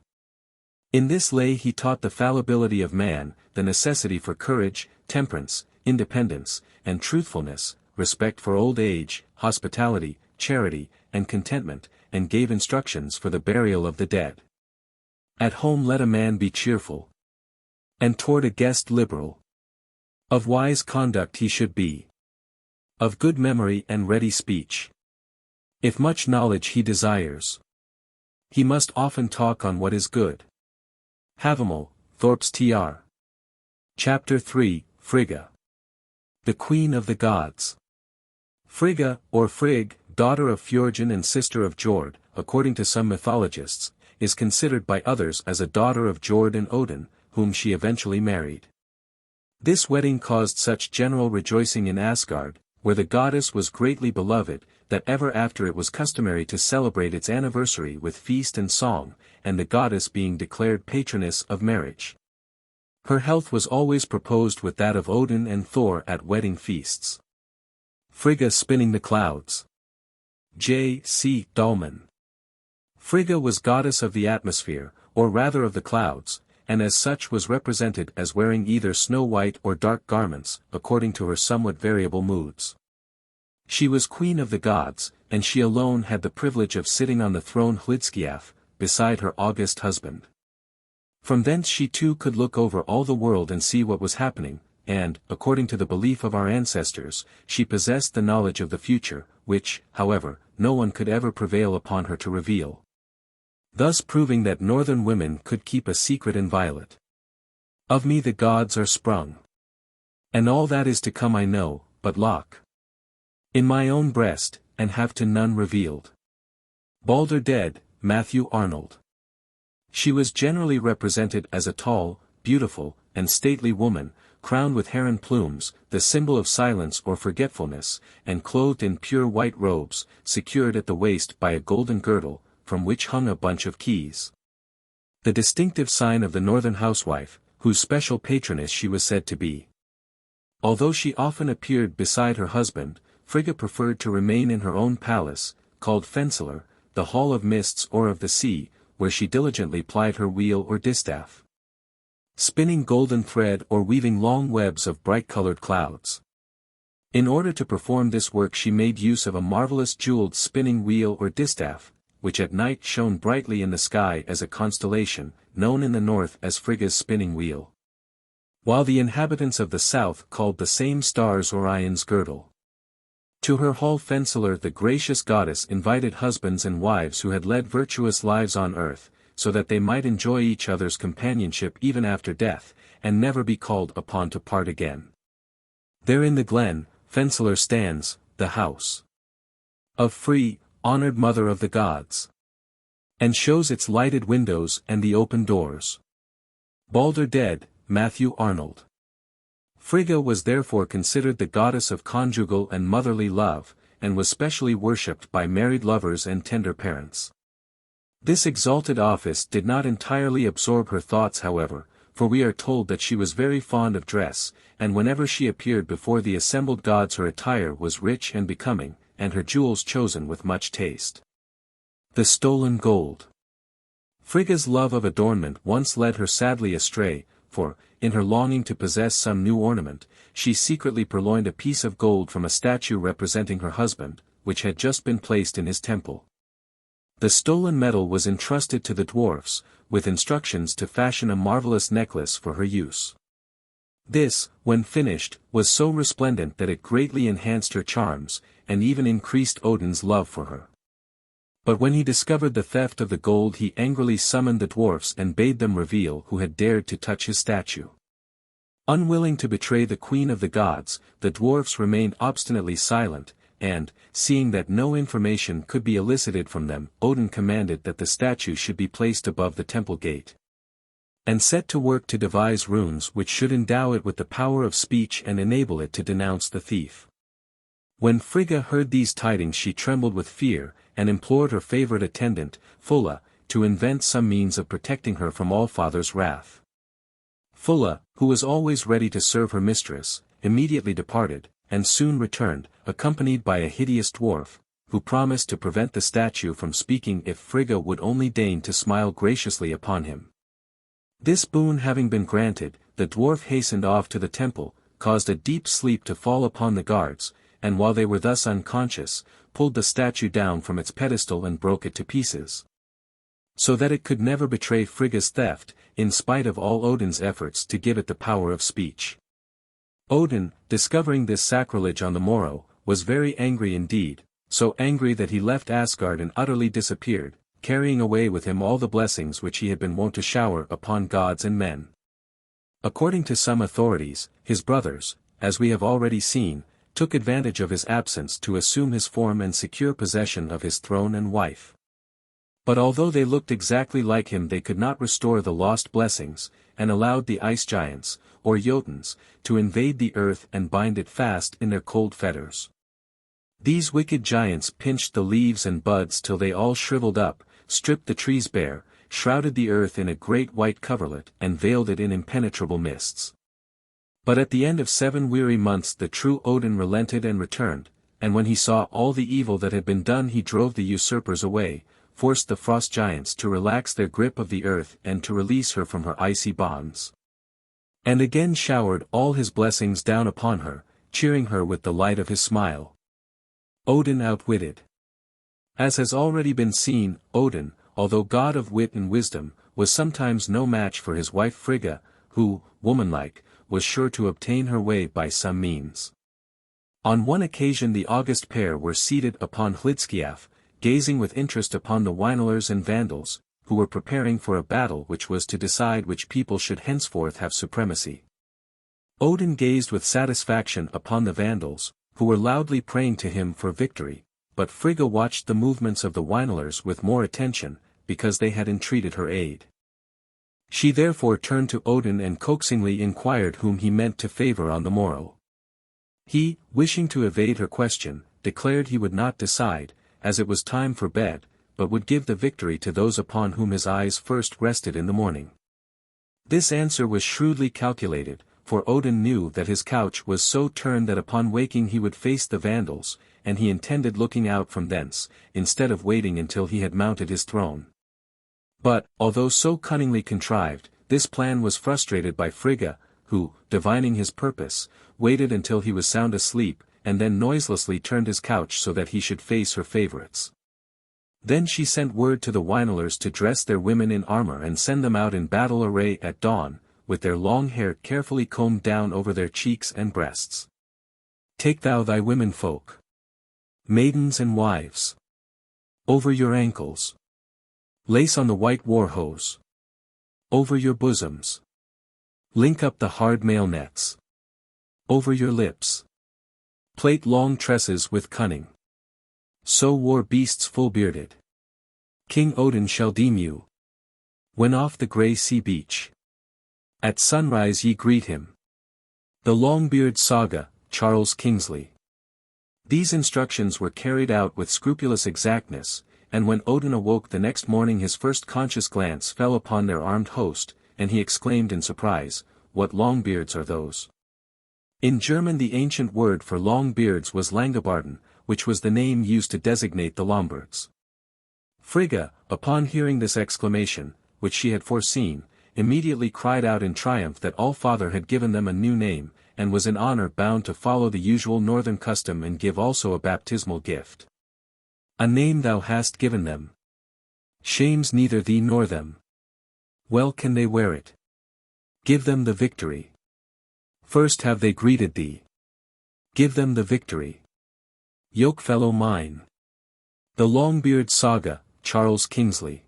In this lay he taught the fallibility of man, the necessity for courage, temperance, independence, and truthfulness, respect for old age, hospitality, charity, and contentment, and gave instructions for the burial of the dead. At home let a man be cheerful, and toward a guest liberal. Of wise conduct he should be, of good memory and ready speech. If much knowledge he desires, he must often talk on what is good. Hávamál, Thorpe's Tr. Chapter 3, Frigga, the Queen of the Gods. Frigga, or Frigg, daughter of Fjorgyn and sister of Jord, according to some mythologists, is considered by others as a daughter of Jord and Odin, whom she eventually married. This wedding caused such general rejoicing in Asgard, where the goddess was greatly beloved, that ever after it was customary to celebrate its anniversary with feast and song, and the goddess being declared patroness of marriage. Her health was always proposed with that of Odin and Thor at wedding feasts. Frigga spinning the clouds. J. C. Dahlman. Frigga was goddess of the atmosphere, or rather of the clouds, and as such was represented as wearing either snow-white or dark garments, according to her somewhat variable moods. She was queen of the gods, and she alone had the privilege of sitting on the throne Hlidskiaf, beside her august husband. From thence she too could look over all the world and see what was happening, and, according to the belief of our ancestors, she possessed the knowledge of the future, which, however, no one could ever prevail upon her to reveal. Thus proving that northern women could keep a secret inviolate. Of me the gods are sprung. And all that is to come I know, but lock in my own breast, and have to none revealed. Balder dead, Matthew Arnold. She was generally represented as a tall, beautiful, and stately woman, crowned with heron plumes, the symbol of silence or forgetfulness, and clothed in pure white robes, secured at the waist by a golden girdle, from which hung a bunch of keys. The distinctive sign of the northern housewife, whose special patroness she was said to be. Although she often appeared beside her husband, Frigga preferred to remain in her own palace, called Fensalar, the hall of mists or of the sea, where she diligently plied her wheel or distaff, spinning golden thread or weaving long webs of bright-colored clouds. In order to perform this work she made use of a marvelous jeweled spinning wheel or distaff, which at night shone brightly in the sky as a constellation, known in the north as Frigga's spinning wheel, while the inhabitants of the south called the same stars Orion's girdle. To her hall Fensalar the gracious goddess invited husbands and wives who had led virtuous lives on earth, so that they might enjoy each other's companionship even after death, and never be called upon to part again. There in the glen, Fensalar stands, the house of Frey, honored mother of the gods, and shows its lighted windows and the open doors. Balder dead, Matthew Arnold. Frigga was therefore considered the goddess of conjugal and motherly love, and was specially worshipped by married lovers and tender parents. This exalted office did not entirely absorb her thoughts however, for we are told that she was very fond of dress, and whenever she appeared before the assembled gods her attire was rich and becoming, and her jewels chosen with much taste. The stolen gold. Frigga's love of adornment once led her sadly astray, for, in her longing to possess some new ornament, she secretly purloined a piece of gold from a statue representing her husband, which had just been placed in his temple. The stolen metal was entrusted to the dwarfs, with instructions to fashion a marvelous necklace for her use. This, when finished, was so resplendent that it greatly enhanced her charms, and even increased Odin's love for her. But when he discovered the theft of the gold he angrily summoned the dwarfs and bade them reveal who had dared to touch his statue. Unwilling to betray the queen of the gods, the dwarfs remained obstinately silent, and, seeing that no information could be elicited from them, Odin commanded that the statue should be placed above the temple gate, and set to work to devise runes which should endow it with the power of speech and enable it to denounce the thief. When Frigga heard these tidings she trembled with fear, and implored her favorite attendant, Fulla, to invent some means of protecting her from Allfather's wrath. Fulla, who was always ready to serve her mistress, immediately departed, and soon returned, accompanied by a hideous dwarf, who promised to prevent the statue from speaking if Frigga would only deign to smile graciously upon him. This boon having been granted, the dwarf hastened off to the temple, caused a deep sleep to fall upon the guards, and while they were thus unconscious, pulled the statue down from its pedestal and broke it to pieces, so that it could never betray Frigga's theft, in spite of all Odin's efforts to give it the power of speech. Odin, discovering this sacrilege on the morrow, was very angry indeed, so angry that he left Asgard and utterly disappeared, carrying away with him all the blessings which he had been wont to shower upon gods and men. According to some authorities, his brothers, as we have already seen, took advantage of his absence to assume his form and secure possession of his throne and wife. But although they looked exactly like him they could not restore the lost blessings, and allowed the ice giants, or Jotuns, to invade the earth and bind it fast in their cold fetters. These wicked giants pinched the leaves and buds till they all shriveled up, stripped the trees bare, shrouded the earth in a great white coverlet and veiled it in impenetrable mists. But at the end of 7 weary months the true Odin relented and returned, and when he saw all the evil that had been done he drove the usurpers away, forced the frost giants to relax their grip of the earth and to release her from her icy bonds. And again showered all his blessings down upon her, cheering her with the light of his smile. Odin outwitted. As has already been seen, Odin, although god of wit and wisdom, was sometimes no match for his wife Frigga, who, womanlike, was sure to obtain her way by some means. On one occasion the august pair were seated upon Hlidskiaf, gazing with interest upon the Wynelers and Vandals, who were preparing for a battle which was to decide which people should henceforth have supremacy. Odin gazed with satisfaction upon the Vandals, who were loudly praying to him for victory, but Frigga watched the movements of the Wynelers with more attention, because they had entreated her aid. She therefore turned to Odin and coaxingly inquired whom he meant to favor on the morrow. He, wishing to evade her question, declared he would not decide, as it was time for bed, but would give the victory to those upon whom his eyes first rested in the morning. This answer was shrewdly calculated, for Odin knew that his couch was so turned that upon waking he would face the Vandals, and he intended looking out from thence, instead of waiting until he had mounted his throne. But, although so cunningly contrived, this plan was frustrated by Frigga, who, divining his purpose, waited until he was sound asleep, and then noiselessly turned his couch so that he should face her favorites. Then she sent word to the Wynelers to dress their women in armor and send them out in battle array at dawn, with their long hair carefully combed down over their cheeks and breasts. Take thou thy women folk, maidens and wives, over your ankles. Lace on the white war hose, over your bosoms. Link up the hard mail nets, over your lips. Plait long tresses with cunning. So war beasts full-bearded. King Odin shall deem you, when off the grey sea beach. At sunrise ye greet him. The Longbeard Saga, Charles Kingsley. These instructions were carried out with scrupulous exactness, and when Odin awoke the next morning his first conscious glance fell upon their armed host, and he exclaimed in surprise, "What Longbeards are those?" In German the ancient word for long beards was Langobarden, which was the name used to designate the Lombards. Frigga, upon hearing this exclamation, which she had foreseen, immediately cried out in triumph that All-Father had given them a new name, and was in honor bound to follow the usual northern custom and give also a baptismal gift. A name thou hast given them. Shames neither thee nor them. Well can they wear it. Give them the victory. First have they greeted thee. Give them the victory. Yokefellow mine. The Longbeard Saga, Charles Kingsley.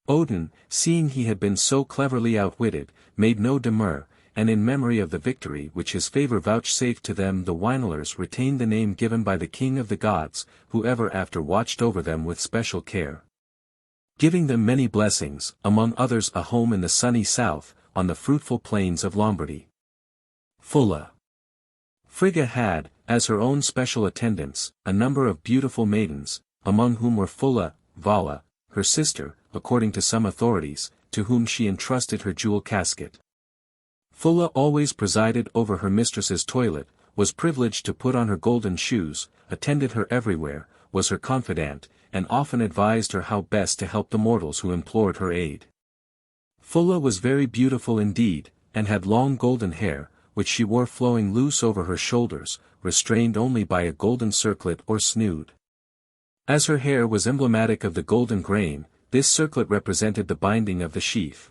Odin, seeing he had been so cleverly outwitted, made no demur, and in memory of the victory which his favor vouchsafed to them the Wynelers retained the name given by the King of the Gods, who ever after watched over them with special care, giving them many blessings, among others a home in the sunny south, on the fruitful plains of Lombardy. Fulla. Frigga had, as her own special attendants, a number of beautiful maidens, among whom were Fulla, Vala, her sister, according to some authorities, to whom she entrusted her jewel casket. Fulla always presided over her mistress's toilet, was privileged to put on her golden shoes, attended her everywhere, was her confidant, and often advised her how best to help the mortals who implored her aid. Fulla was very beautiful indeed, and had long golden hair, which she wore flowing loose over her shoulders, restrained only by a golden circlet or snood. As her hair was emblematic of the golden grain, this circlet represented the binding of the sheaf.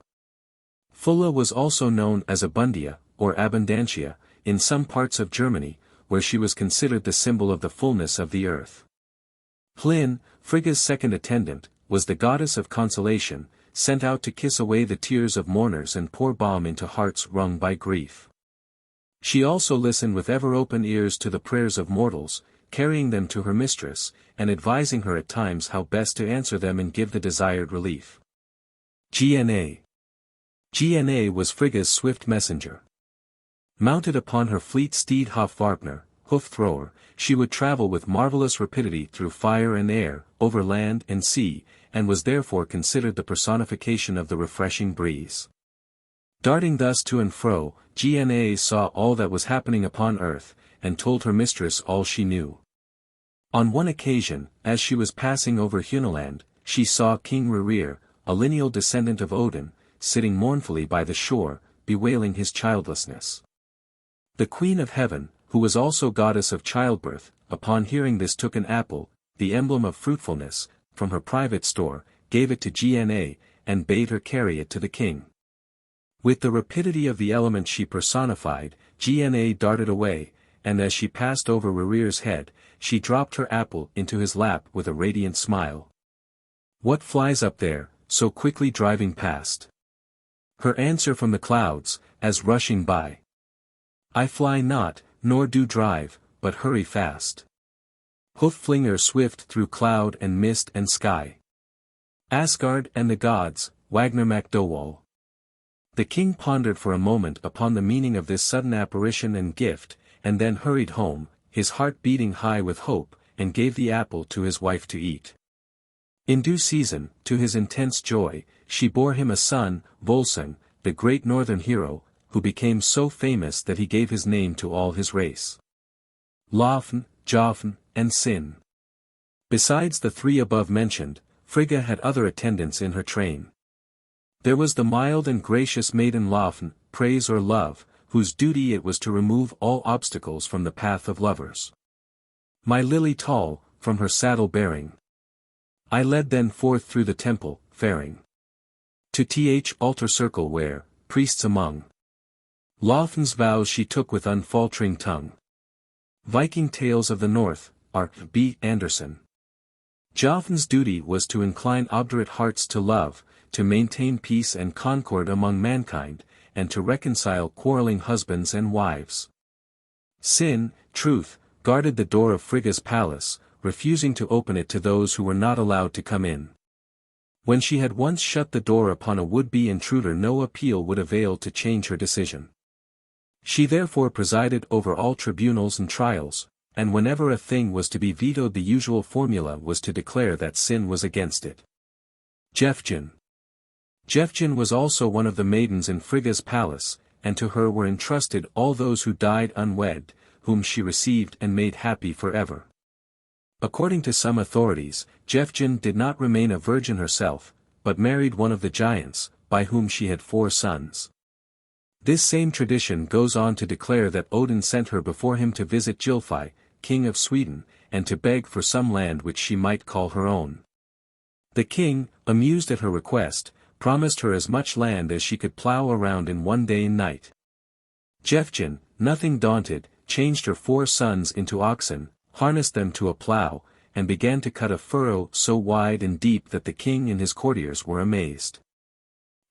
Fulla was also known as Abundia, or Abundantia, in some parts of Germany, where she was considered the symbol of the fullness of the earth. Hlin, Frigga's second attendant, was the goddess of consolation, sent out to kiss away the tears of mourners and pour balm into hearts wrung by grief. She also listened with ever-open ears to the prayers of mortals, carrying them to her mistress, and advising her at times how best to answer them and give the desired relief. Gna was Frigga's swift messenger. Mounted upon her fleet steed Hávamál, hoof-thrower, she would travel with marvelous rapidity through fire and air, over land and sea, and was therefore considered the personification of the refreshing breeze. Darting thus to and fro, Gna saw all that was happening upon earth, and told her mistress all she knew. On one occasion, as she was passing over Hunaland, she saw King Rerir, a lineal descendant of Odin, sitting mournfully by the shore, bewailing his childlessness. The Queen of Heaven, who was also goddess of childbirth, upon hearing this took an apple, the emblem of fruitfulness, from her private store, gave it to Gna, and bade her carry it to the king. With the rapidity of the element she personified, Gna darted away, and as she passed over Rerir's head, she dropped her apple into his lap with a radiant smile. "What flies up there, so quickly driving past?" Her answer from the clouds, as rushing by. "I fly not, nor do drive, but hurry fast. Hoof-flinger swift through cloud and mist and sky. Asgard and the gods, Wagner Macdowall." The king pondered for a moment upon the meaning of this sudden apparition and gift, and then hurried home, his heart beating high with hope, and gave the apple to his wife to eat. In due season, to his intense joy, she bore him a son, Volsung, the great northern hero, who became so famous that he gave his name to all his race. Lofn, Jofn, and Sin. Besides the three above mentioned, Frigga had other attendants in her train. There was the mild and gracious maiden Lofn, praise or love, whose duty it was to remove all obstacles from the path of lovers. My lily tall, from her saddle bearing, I led then forth through the temple, faring to th altar circle where, priests among, Lofn's vows she took with unfaltering tongue. Viking Tales of the North, Art. B. Anderson. Jofn's duty was to incline obdurate hearts to love, to maintain peace and concord among mankind, and to reconcile quarreling husbands and wives. Sin, Truth, guarded the door of Frigga's palace, refusing to open it to those who were not allowed to come in. When she had once shut the door upon a would-be intruder, no appeal would avail to change her decision. She therefore presided over all tribunals and trials, and whenever a thing was to be vetoed the usual formula was to declare that sin was against it. Jefjun. Jefjun was also one of the maidens in Frigga's palace, and to her were entrusted all those who died unwed, whom she received and made happy forever. According to some authorities, Jefjun did not remain a virgin herself, but married one of the giants, by whom she had 4 sons. This same tradition goes on to declare that Odin sent her before him to visit Gylfi, king of Sweden, and to beg for some land which she might call her own. The king, amused at her request, promised her as much land as she could plow around in one day and night. Jefjun, nothing daunted, changed her 4 sons into oxen, harnessed them to a plow, and began to cut a furrow so wide and deep that the king and his courtiers were amazed.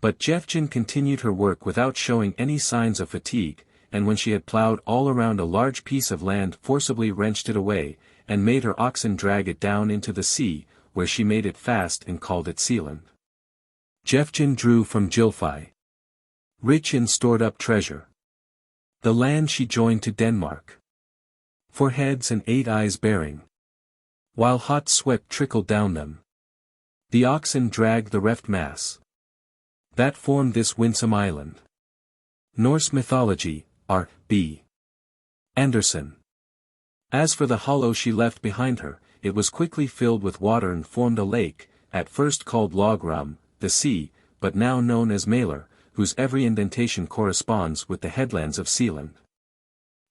But Jefjun continued her work without showing any signs of fatigue, and when she had plowed all around a large piece of land forcibly wrenched it away, and made her oxen drag it down into the sea, where she made it fast and called it Sealand. Jefjun drew from Gylfi, rich in stored up treasure. The land she joined to Denmark, 4 heads and 8 eyes bearing, while hot sweat trickled down them. The oxen dragged the reft mass that formed this winsome island. Norse Mythology, R. B. Anderson. As for the hollow she left behind her, it was quickly filled with water and formed a lake, at first called Logrum, the sea, but now known as Mälur, whose every indentation corresponds with the headlands of Sealand.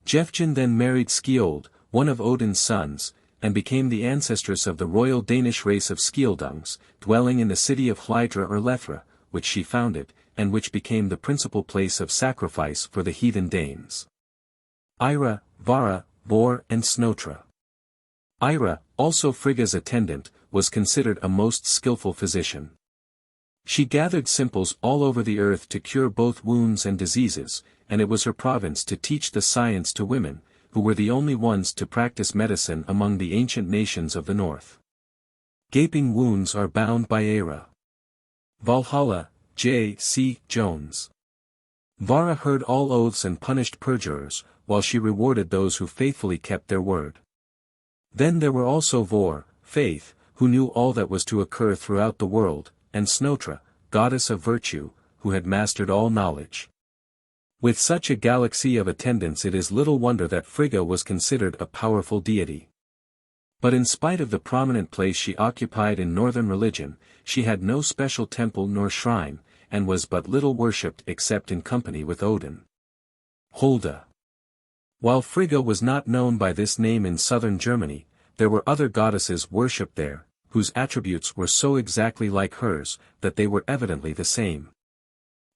Jefjun then married Skjold, one of Odin's sons, and became the ancestress of the royal Danish race of Skjoldungs, dwelling in the city of Hlydra or Lethra, which she founded, and which became the principal place of sacrifice for the heathen Danes. Ira, Vara, Vor and Snotra. Ira, also Frigga's attendant, was considered a most skillful physician. She gathered simples all over the earth to cure both wounds and diseases, and it was her province to teach the science to women, who were the only ones to practice medicine among the ancient nations of the north. Gaping wounds are bound by Ira. Valhalla, J. C. Jones. Vara heard all oaths and punished perjurers, while she rewarded those who faithfully kept their word. Then there were also Vor, Faith, who knew all that was to occur throughout the world, and Snotra, goddess of virtue, who had mastered all knowledge. With such a galaxy of attendants it is little wonder that Frigga was considered a powerful deity. But in spite of the prominent place she occupied in northern religion, she had no special temple nor shrine, and was but little worshipped except in company with Odin. Holda. While Frigga was not known by this name in southern Germany, there were other goddesses worshipped there, whose attributes were so exactly like hers, that they were evidently the same.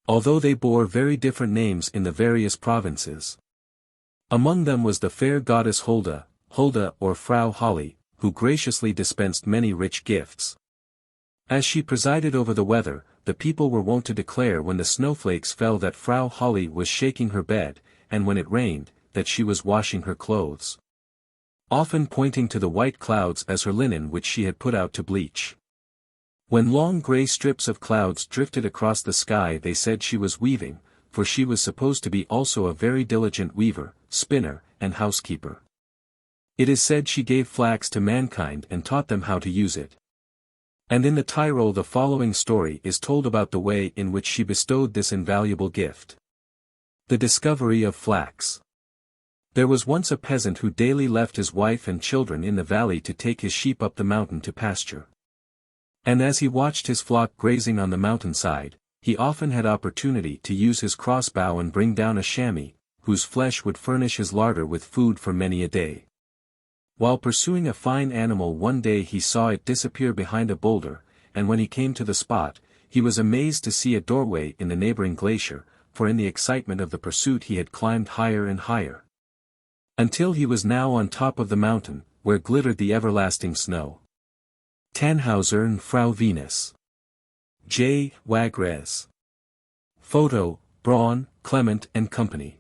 Although they bore very different names in the various provinces. Among them was the fair goddess Holda, Hulda or Frau Holly, who graciously dispensed many rich gifts. As she presided over the weather, the people were wont to declare when the snowflakes fell that Frau Holly was shaking her bed, and when it rained, that she was washing her clothes. Often pointing to the white clouds as her linen which she had put out to bleach. When long grey strips of clouds drifted across the sky they said she was weaving, for she was supposed to be also a very diligent weaver, spinner, and housekeeper. It is said she gave flax to mankind and taught them how to use it. And in the Tyrol the following story is told about the way in which she bestowed this invaluable gift. The discovery of flax. There was once a peasant who daily left his wife and children in the valley to take his sheep up the mountain to pasture. And as he watched his flock grazing on the mountainside, he often had opportunity to use his crossbow and bring down a chamois, whose flesh would furnish his larder with food for many a day. While pursuing a fine animal one day he saw it disappear behind a boulder, and when he came to the spot, he was amazed to see a doorway in the neighboring glacier, for in the excitement of the pursuit he had climbed higher and higher. Until he was now on top of the mountain, where glittered the everlasting snow. Tannhauser Frau Venus. J. Wagres. Photo, Braun, Clement and Company.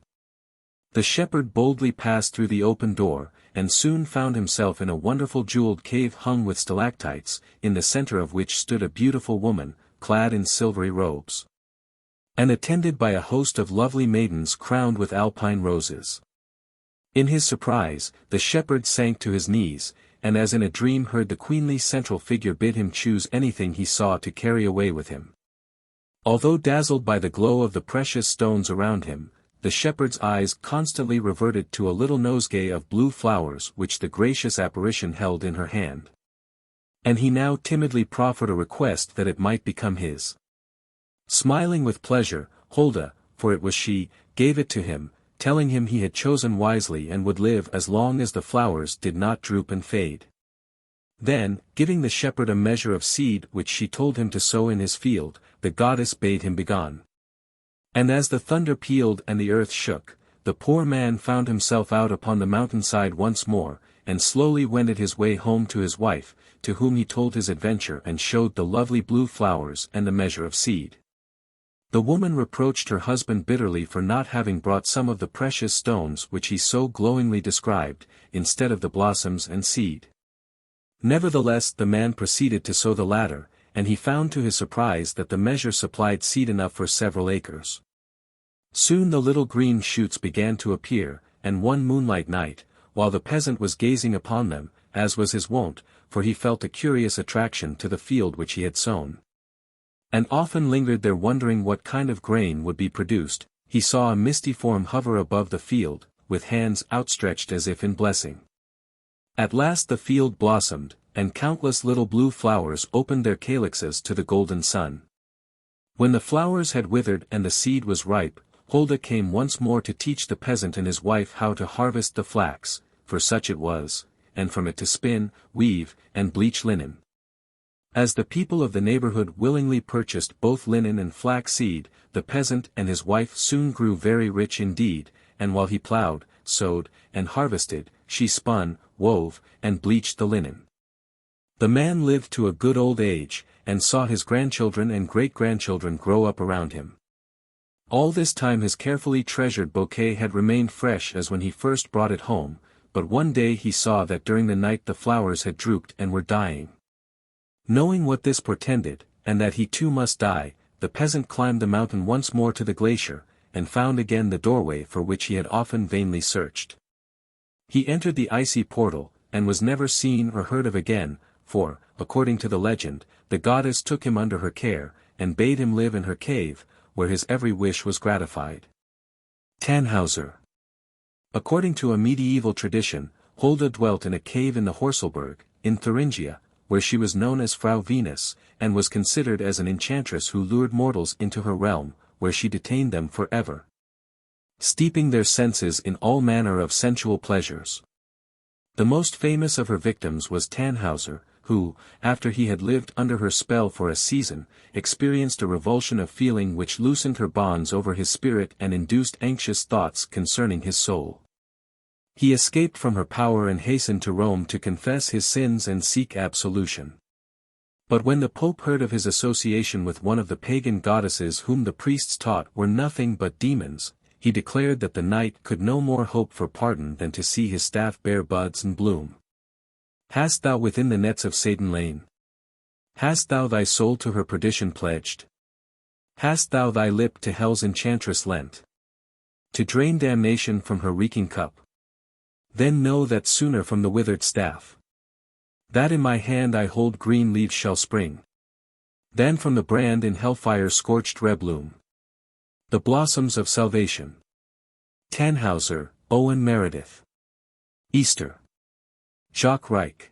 The shepherd boldly passed through the open door, and soon found himself in a wonderful jeweled cave hung with stalactites, in the center of which stood a beautiful woman, clad in silvery robes. And attended by a host of lovely maidens crowned with alpine roses. In his surprise, the shepherd sank to his knees, and as in a dream heard the queenly central figure bid him choose anything he saw to carry away with him. Although dazzled by the glow of the precious stones around him, the shepherd's eyes constantly reverted to a little nosegay of blue flowers which the gracious apparition held in her hand. And he now timidly proffered a request that it might become his. Smiling with pleasure, Hulda, for it was she, gave it to him, telling him he had chosen wisely and would live as long as the flowers did not droop and fade. Then, giving the shepherd a measure of seed which she told him to sow in his field, the goddess bade him begone. And as the thunder pealed and the earth shook, the poor man found himself out upon the mountainside once more, and slowly wended his way home to his wife, to whom he told his adventure and showed the lovely blue flowers and the measure of seed. The woman reproached her husband bitterly for not having brought some of the precious stones which he so glowingly described, instead of the blossoms and seed. Nevertheless the man proceeded to sow the latter, and he found to his surprise that the measure supplied seed enough for several acres. Soon the little green shoots began to appear, and one moonlight night, while the peasant was gazing upon them, as was his wont, for he felt a curious attraction to the field which he had sown, and often lingered there wondering what kind of grain would be produced, he saw a misty form hover above the field, with hands outstretched as if in blessing. At last the field blossomed, and countless little blue flowers opened their calyxes to the golden sun. When the flowers had withered and the seed was ripe, Hulda came once more to teach the peasant and his wife how to harvest the flax, for such it was, and from it to spin, weave, and bleach linen. As the people of the neighborhood willingly purchased both linen and flax seed, the peasant and his wife soon grew very rich indeed, and while he plowed, sowed, and harvested, she spun, wove, and bleached the linen. The man lived to a good old age, and saw his grandchildren and great-grandchildren grow up around him. All this time his carefully treasured bouquet had remained fresh as when he first brought it home, but one day he saw that during the night the flowers had drooped and were dying. Knowing what this portended, and that he too must die, the peasant climbed the mountain once more to the glacier, and found again the doorway for which he had often vainly searched. He entered the icy portal, and was never seen or heard of again, for, according to the legend, the goddess took him under her care, and bade him live in her cave, where his every wish was gratified. Tannhäuser. According to a medieval tradition, Hulda dwelt in a cave in the Horselberg, in Thuringia, where she was known as Frau Venus, and was considered as an enchantress who lured mortals into her realm, where she detained them forever, steeping their senses in all manner of sensual pleasures. The most famous of her victims was Tannhäuser, who, after he had lived under her spell for a season, experienced a revulsion of feeling which loosened her bonds over his spirit and induced anxious thoughts concerning his soul. He escaped from her power and hastened to Rome to confess his sins and seek absolution. But when the Pope heard of his association with one of the pagan goddesses whom the priests taught were nothing but demons, he declared that the knight could no more hope for pardon than to see his staff bear buds and bloom. Hast thou within the nets of Satan lain? Hast thou thy soul to her perdition pledged? Hast thou thy lip to hell's enchantress lent, to drain damnation from her reeking cup? Then know that sooner from the withered staff, that in my hand I hold green leaves shall spring, than from the brand in hellfire scorched red bloom the blossoms of salvation. Tannhäuser, Owen Meredith. Easter. Jacques Reich.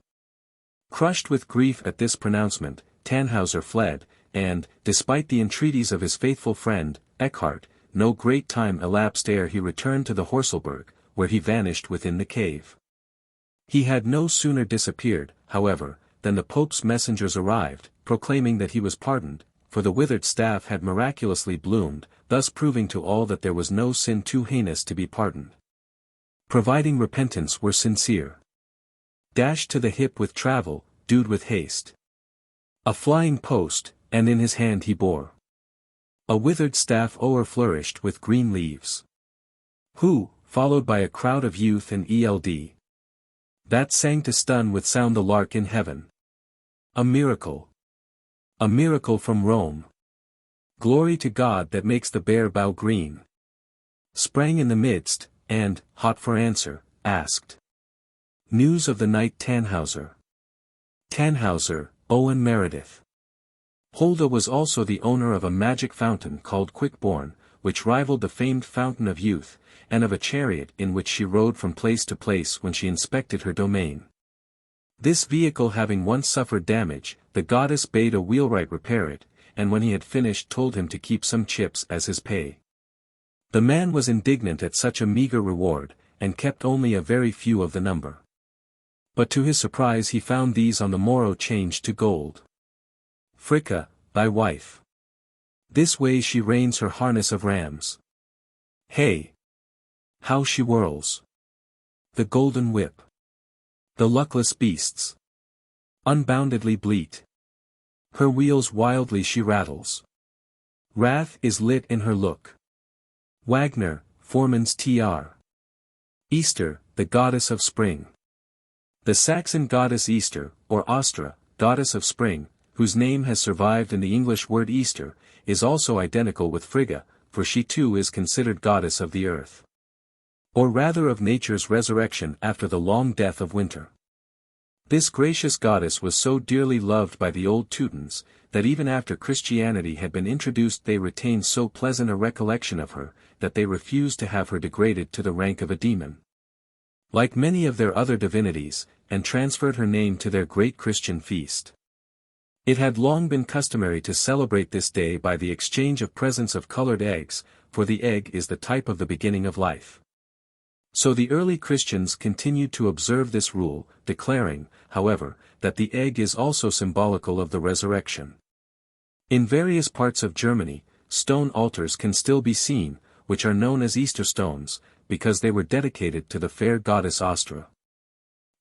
Crushed with grief at this pronouncement, Tannhäuser fled, and, despite the entreaties of his faithful friend, Eckhart, no great time elapsed ere he returned to the Horselberg, where he vanished within the cave. He had no sooner disappeared, however, than the Pope's messengers arrived, proclaiming that he was pardoned, for the withered staff had miraculously bloomed, thus proving to all that there was no sin too heinous to be pardoned, providing repentance were sincere. Dashed to the hip with travel, dued with haste, a flying post, and in his hand he bore a withered staff o'erflourished with green leaves. Who, followed by a crowd of youth and eld, that sang to stun with sound the lark in heaven. A miracle. A miracle from Rome. Glory to God that makes the bare bough green. Sprang in the midst, and, hot for answer, asked news of the knight Tannhäuser. Tannhäuser, Owen Meredith. Hulda was also the owner of a magic fountain called Quickborn, which rivaled the famed Fountain of Youth, and of a chariot in which she rode from place to place when she inspected her domain. This vehicle having once suffered damage, the goddess bade a wheelwright repair it, and when he had finished told him to keep some chips as his pay. The man was indignant at such a meager reward, and kept only a very few of the number. But to his surprise he found these on the morrow changed to gold. Frigga, thy wife. This way she reins her harness of rams. Hey! How she whirls! The golden whip! The luckless beasts unboundedly bleat. Her wheels wildly she rattles. Wrath is lit in her look. Wagner, Forman's Tr. Easter, the goddess of spring. The Saxon goddess Easter, or Ostra, goddess of spring, whose name has survived in the English word Easter, is also identical with Frigga, for she too is considered goddess of the earth, or rather of nature's resurrection after the long death of winter. This gracious goddess was so dearly loved by the old Teutons, that even after Christianity had been introduced they retained so pleasant a recollection of her, that they refused to have her degraded to the rank of a demon, like many of their other divinities, and transferred her name to their great Christian feast. It had long been customary to celebrate this day by the exchange of presents of colored eggs, for the egg is the type of the beginning of life. So the early Christians continued to observe this rule, declaring, however, that the egg is also symbolical of the resurrection. In various parts of Germany, stone altars can still be seen, which are known as Easter stones, because they were dedicated to the fair goddess Ostra.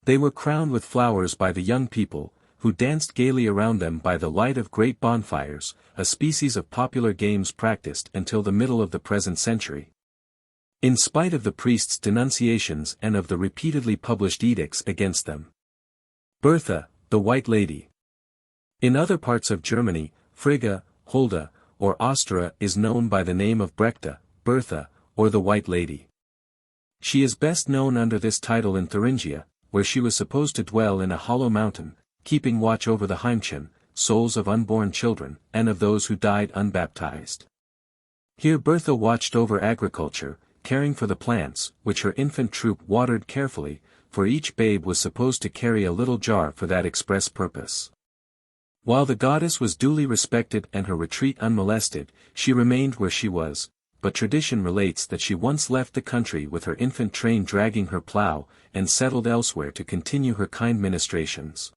They were crowned with flowers by the young people, who danced gaily around them by the light of great bonfires, a species of popular games practiced until the middle of the present century, in spite of the priests' denunciations and of the repeatedly published edicts against them. Bertha, the White Lady. In other parts of Germany, Frigga, Hulda, or Ostra is known by the name of Brekta, Bertha, or the White Lady. She is best known under this title in Thuringia, where she was supposed to dwell in a hollow mountain, keeping watch over the Heimchen, souls of unborn children, and of those who died unbaptized. Here Bertha watched over agriculture, caring for the plants, which her infant troop watered carefully, for each babe was supposed to carry a little jar for that express purpose. While the goddess was duly respected and her retreat unmolested, she remained where she was, but tradition relates that she once left the country with her infant train dragging her plough, and settled elsewhere to continue her kind ministrations.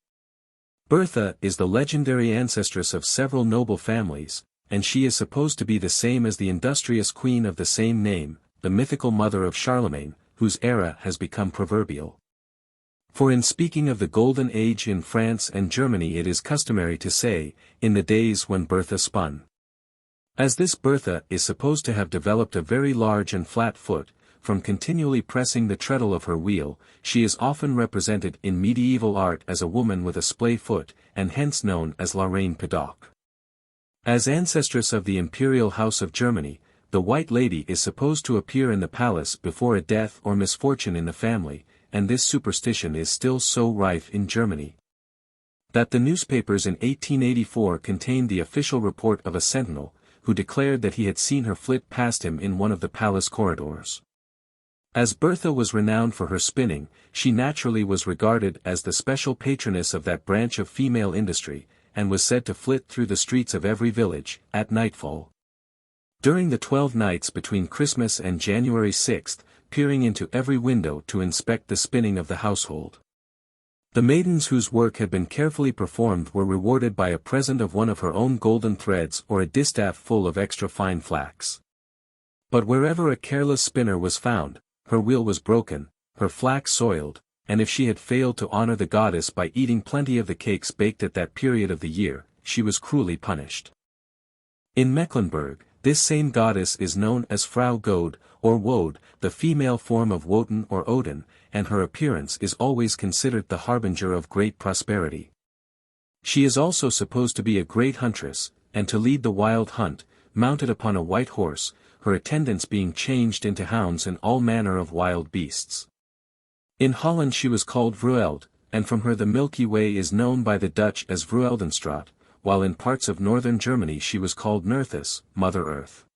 Bertha is the legendary ancestress of several noble families, and she is supposed to be the same as the industrious queen of the same name, the mythical mother of Charlemagne, whose era has become proverbial. For in speaking of the Golden Age in France and Germany it is customary to say, in the days when Bertha spun. As this Bertha is supposed to have developed a very large and flat foot, from continually pressing the treadle of her wheel, she is often represented in medieval art as a woman with a splay foot, and hence known as La Reine Pédoc. As ancestress of the imperial house of Germany, the White Lady is supposed to appear in the palace before a death or misfortune in the family, and this superstition is still so rife in Germany that the newspapers in 1884 contained the official report of a sentinel, who declared that he had seen her flit past him in one of the palace corridors. As Bertha was renowned for her spinning, she naturally was regarded as the special patroness of that branch of female industry, and was said to flit through the streets of every village, at nightfall. During the 12 nights between Christmas and January 6th, peering into every window to inspect the spinning of the household. The maidens whose work had been carefully performed were rewarded by a present of one of her own golden threads or a distaff full of extra fine flax. But wherever a careless spinner was found, her wheel was broken, her flax soiled, and if she had failed to honor the goddess by eating plenty of the cakes baked at that period of the year, she was cruelly punished. In Mecklenburg, this same goddess is known as Frau Gode, or Wode, the female form of Wotan or Odin, and her appearance is always considered the harbinger of great prosperity. She is also supposed to be a great huntress, and to lead the wild hunt, mounted upon a white horse, her attendants being changed into hounds and all manner of wild beasts. In Holland she was called Vrueld, and from her the Milky Way is known by the Dutch as Vrueldenstraat, while in parts of northern Germany she was called Nerthus, Mother Earth.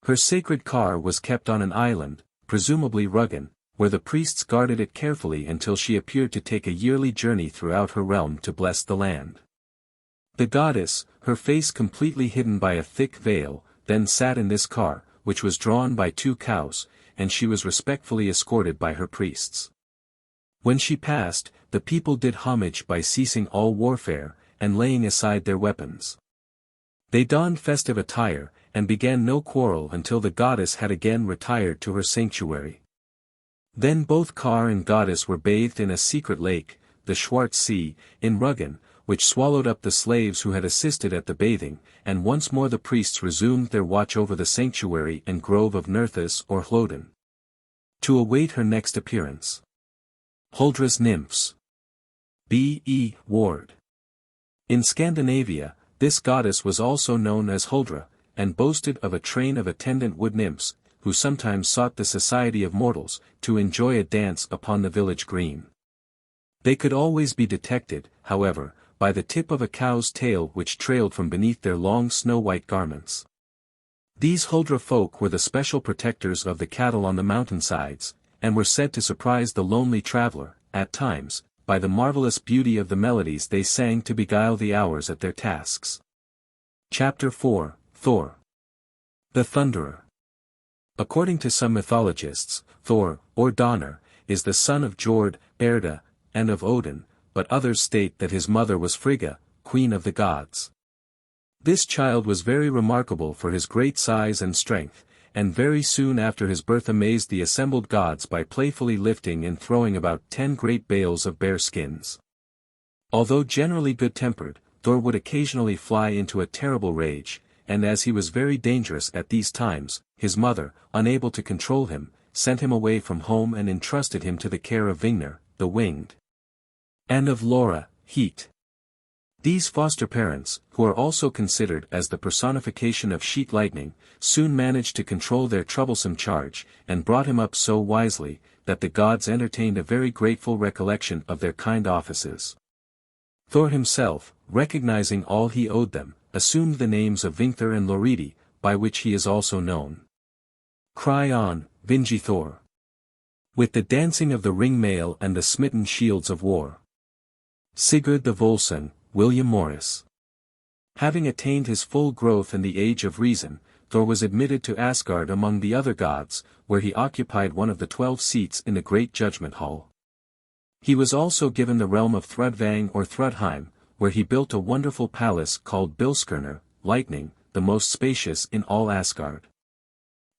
Her sacred car was kept on an island, presumably Rügen, where the priests guarded it carefully until she appeared to take a yearly journey throughout her realm to bless the land. The goddess, her face completely hidden by a thick veil, then sat in this car, which was drawn by 2 cows, and she was respectfully escorted by her priests. When she passed, the people did homage by ceasing all warfare, and laying aside their weapons. They donned festive attire, and began no quarrel until the goddess had again retired to her sanctuary. Then both car and goddess were bathed in a secret lake, the Schwarz Sea, in Rügen, which swallowed up the slaves who had assisted at the bathing, and once more the priests resumed their watch over the sanctuary and grove of Nerthus or Hlodin, to await her next appearance. Huldra's nymphs. B.E. Ward. In Scandinavia, this goddess was also known as Huldra, and boasted of a train of attendant wood nymphs, who sometimes sought the society of mortals, to enjoy a dance upon the village green. They could always be detected, however, by the tip of a cow's tail which trailed from beneath their long snow-white garments. These Huldra folk were the special protectors of the cattle on the mountainsides, and were said to surprise the lonely traveler, at times, by the marvelous beauty of the melodies they sang to beguile the hours at their tasks. Chapter 4, Thor. The Thunderer. According to some mythologists, Thor, or Donner, is the son of Jord, Erda, and of Odin, but others state that his mother was Frigga, queen of the gods. This child was very remarkable for his great size and strength, and very soon after his birth amazed the assembled gods by playfully lifting and throwing about 10 great bales of bear skins. Although generally good-tempered, Thor would occasionally fly into a terrible rage, and as he was very dangerous at these times, his mother, unable to control him, sent him away from home and entrusted him to the care of Vingner, the winged, and of Laura, Heat. These foster parents, who are also considered as the personification of sheet lightning, soon managed to control their troublesome charge, and brought him up so wisely, that the gods entertained a very grateful recollection of their kind offices. Thor himself, recognizing all he owed them, assumed the names of Vingthor and Loridi, by which he is also known. Cry on, Vingi Thor! With the dancing of the ring mail and the smitten shields of war. Sigurd the Volsung, William Morris. Having attained his full growth in the age of reason, Thor was admitted to Asgard among the other gods, where he occupied one of the 12 seats in the great judgment hall. He was also given the realm of Thrudvang or Thrudheim, where he built a wonderful palace called Bilskirnir, Lightning, the most spacious in all Asgard.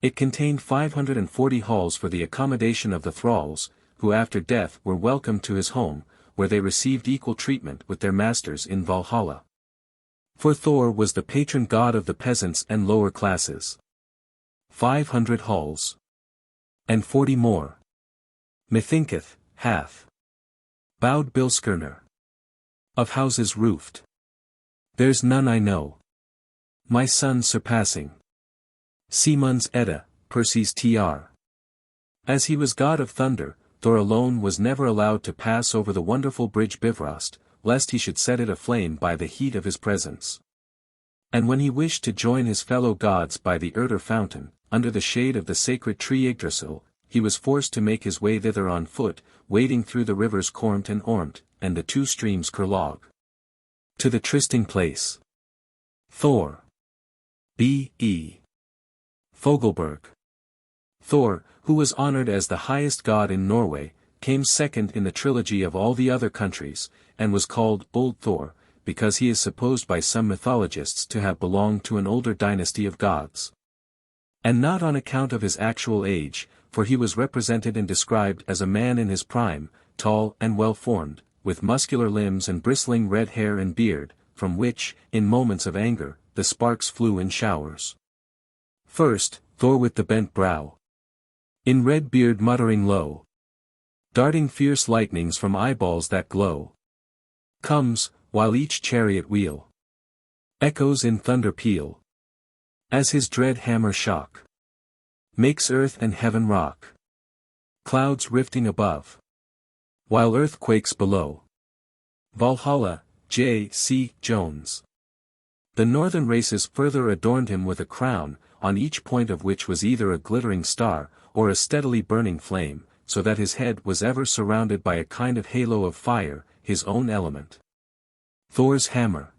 It contained 540 halls for the accommodation of the thralls, who after death were welcomed to his home, where they received equal treatment with their masters in Valhalla. For Thor was the patron god of the peasants and lower classes. 500 halls. And 40 more. Methinketh, hath. Bowed Bilskirnir. Of houses roofed. There's none I know. My son surpassing. Simunds Edda, Percy's tr. As he was god of thunder, Thor alone was never allowed to pass over the wonderful bridge Bifrost, lest he should set it aflame by the heat of his presence. And when he wished to join his fellow gods by the Urder fountain, under the shade of the sacred tree Yggdrasil, he was forced to make his way thither on foot, wading through the rivers Kormt and Ormt, and the 2 streams Kurlog. To the trysting place. Thor. B.E. Fogelberg. Thor, who was honored as the highest god in Norway, came second in the trilogy of all the other countries, and was called Old Thor, because he is supposed by some mythologists to have belonged to an older dynasty of gods. And not on account of his actual age, for he was represented and described as a man in his prime, tall and well-formed, with muscular limbs and bristling red hair and beard, from which, in moments of anger, the sparks flew in showers. First, Thor with the bent brow. In red beard muttering low. Darting fierce lightnings from eyeballs that glow. Comes, while each chariot wheel echoes in thunder peal. As his dread hammer shock makes earth and heaven rock. Clouds rifting above, while earth quakes below. Valhalla, J. C. Jones. The northern races further adorned him with a crown, on each point of which was either a glittering star, or a steadily burning flame, so that his head was ever surrounded by a kind of halo of fire, his own element. Thor's hammer.